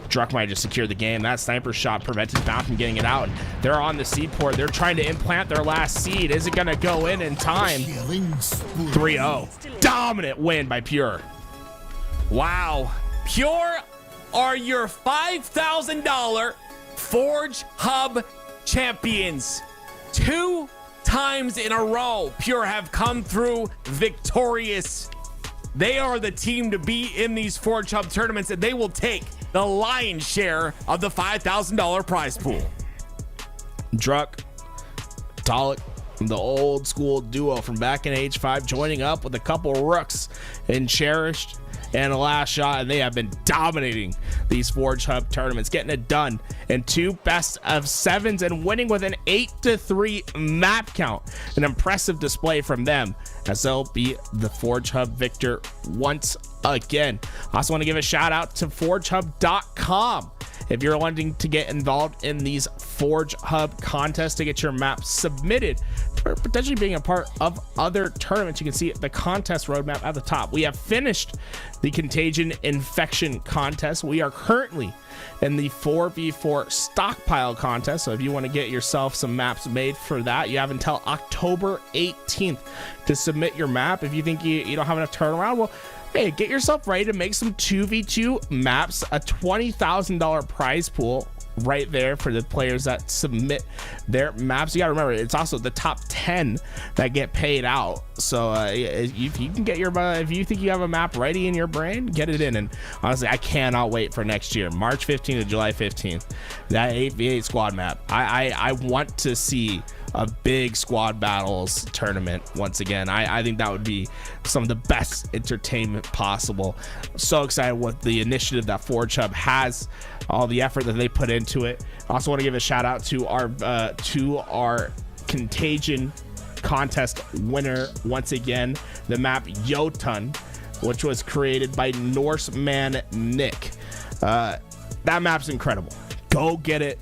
Druck might just secure the game. That sniper shot prevented Bound from getting it out. They're on the seed port. They're trying to implant their last seed. Is it going to go in time? 3-0. Dominant win by Pure. Wow. Pure are your $5,000 Forge Hub champions. 2 times in a row, Pure have come through victorious. They are the team to beat in these Forge Hub tournaments, and they will take the lion's share of the $5,000 prize pool. Druck, Dalek, the old school duo from back in H5, joining up with a couple rooks in Cherished and a Last Shot, and they have been dominating these Forge Hub tournaments, getting it done in 2 best of 7s and winning with an 8-3 map count. An impressive display from them, as they'll be the Forge Hub victor once again. I also want to give a shout out to ForgeHub.com. If you're wanting to get involved in these Forge Hub contests to get your map submitted for potentially being a part of other tournaments, you can see the contest roadmap at the top. We have finished the Contagion Infection contest. We are currently in the 4v4 Stockpile contest. So if you want to get yourself some maps made for that, you have until October 18th to submit your map. If you think you don't have enough turnaround, well, hey, get yourself ready to make some 2v2 maps, a $20,000 prize pool right there for the players that submit their maps. You gotta remember, it's also the top 10 that get paid out. So if you can get your if you think you have a map ready in your brain, get it in. And honestly, I cannot wait for next year, March 15th to July 15th, that 8v8 squad map. I want to see a big squad battles tournament once again. I think that would be some of the best entertainment possible. So excited with the initiative that Forge Hub has, all the effort that they put into it. I also want to give a shout out to our Contagion contest winner once again, the map Jotun, which was created by Norseman Nick. That map's incredible. Go get it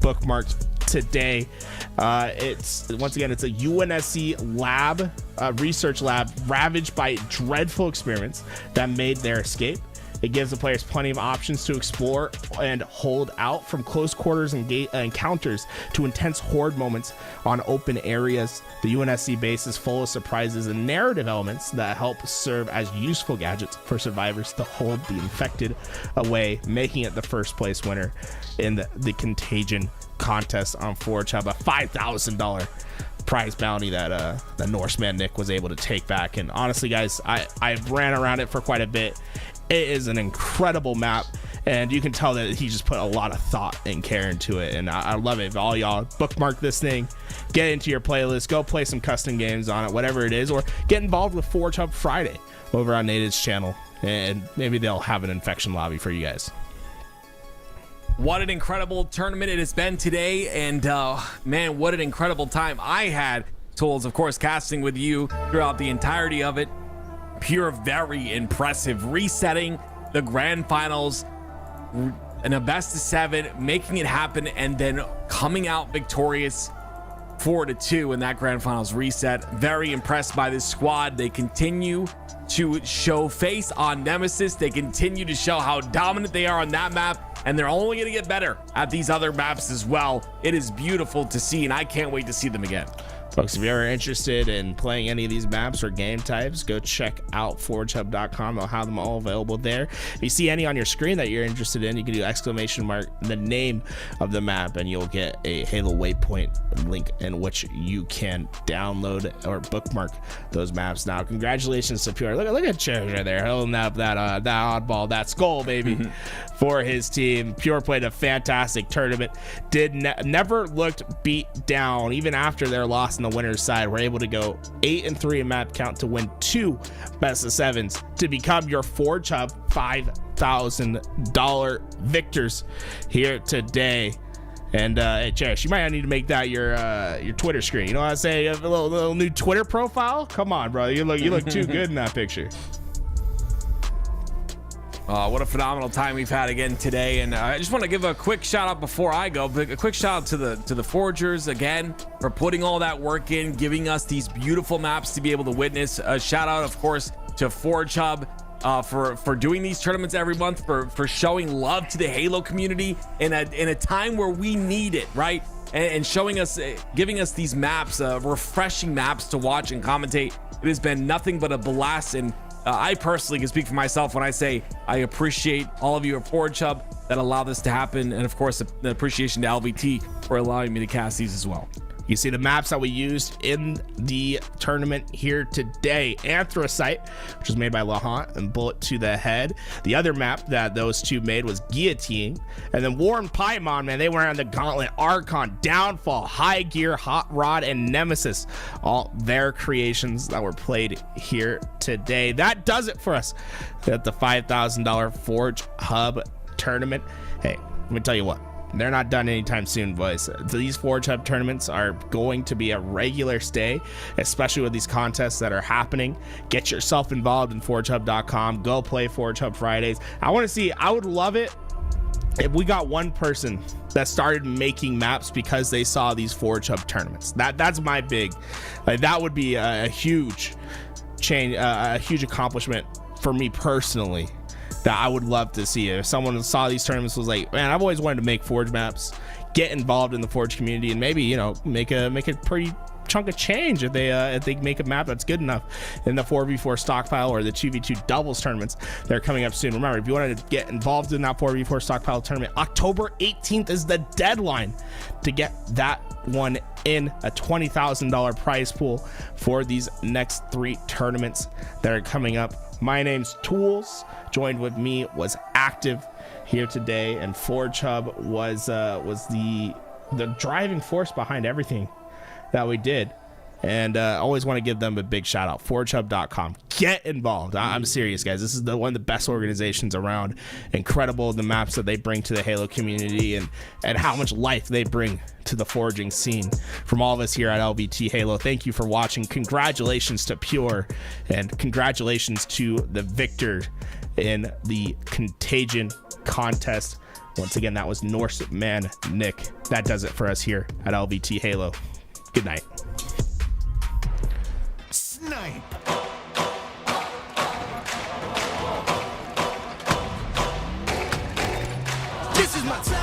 bookmarked today. It's once again, it's a UNSC lab, research lab ravaged by dreadful experiments that made their escape. It gives the players plenty of options to explore and hold out, from close quarters and encounters to intense horde moments on open areas. The UNSC base is full of surprises and narrative elements that help serve as useful gadgets for survivors to hold the infected away, making it the first place winner in the Contagion contest on Forge Hub, a $5,000 prize bounty that the Norseman Nick was able to take back. And honestly, guys, I ran around it for quite a bit. It is an incredible map, and you can tell that he just put a lot of thought and care into it, and I love it. If all y'all bookmark this thing, get into your playlist, go play some custom games on it, whatever it is, or get involved with Forge Hub Friday over on Native's channel, and maybe they'll have an infection lobby for you guys. What an incredible tournament it has been today, and man, what an incredible time I had. Tools, of course, casting with you throughout the entirety of it. Pure, very impressive. Resetting the grand finals in a best of 7, making it happen, and then coming out victorious 4-2 in that grand finals reset. Very impressed by this squad. They continue to show face on Nemesis. They continue to show how dominant they are on that map, and they're only going to get better at these other maps as well. It is beautiful to see, and I can't wait to see them again. Folks, if you're interested in playing any of these maps or game types, go check out forgehub.com. They'll have them all available there. If you see any on your screen that you're interested in, you can do exclamation mark the name of the map, and you'll get a Halo waypoint link in which you can download or bookmark those maps. Now, congratulations to Pure. Look at Cherish right there holding up that oddball, that skull, baby, for his team. Pure played a fantastic tournament. Never looked beat down, even after their loss in the winner's side. We're able to go 8-3 in map count to win 2 best of 7s to become your Forge Hub $5,000 victors here today. And hey, Cherish, you might need to make that your Twitter screen. You know what I'm saying? You have a little new Twitter profile. Come on, bro. You look too good in that picture. What a phenomenal time we've had again today, and I just want to give a quick shout out before I go. A quick shout out to the Forgers again for putting all that work in, giving us these beautiful maps to be able to witness. A shout out, of course, to Forge Hub for doing these tournaments every month, for showing love to the Halo community in a time where we need it, right? And showing us, giving us these maps, refreshing maps to watch and commentate. It has been nothing but a blast, and I personally can speak for myself when I say I appreciate all of you at Forge Hub that allow this to happen, and of course the appreciation to LVT for allowing me to cast these as well. You see the maps that we used in the tournament here today. Anthracite, which was made by Lahant, and Bullet to the Head. The other map that those two made was Guillotine. And then War and Paimon, man, they were on the Gauntlet, Archon, Downfall, High Gear, Hot Rod, and Nemesis. All their creations that were played here today. That does it for us at the $5,000 Forge Hub tournament. Hey, let me tell you what. They're not done anytime soon, boys. These Forge Hub tournaments are going to be a regular stay, especially with these contests that are happening. Get yourself involved in forgehub.com. Go play Forge Hub Fridays. I would love it if we got one person that started making maps because they saw these Forge Hub tournaments. That's my big, like, that would be a huge change, a huge accomplishment for me personally. That I would love to see. If someone saw these tournaments was like, man, I've always wanted to make Forge maps, get involved in the Forge community, and maybe, you know, make a pretty chunk of change if they make a map that's good enough in the 4v4 Stockpile or the 2v2 doubles tournaments that are coming up soon. Remember, if you want to get involved in that 4v4 Stockpile tournament, October 18th is the deadline to get that one in. A $20,000 prize pool for these next 3 tournaments that are coming up. My name's Tools. Joined with me was Active here today, and Forge Hub was the driving force behind everything that we did. And I always want to give them a big shout out. Forgehub.com. Get involved. I'm serious, guys. This is one of the best organizations around. Incredible, the maps that they bring to the Halo community, and how much life they bring to the forging scene. From all of us here at LVT Halo, thank you for watching. Congratulations to Pure, and congratulations to the victor in the Contagion contest. Once again, that was Norseman Nick. That does it for us here at LVT Halo. Good night. Snipe. This is my time.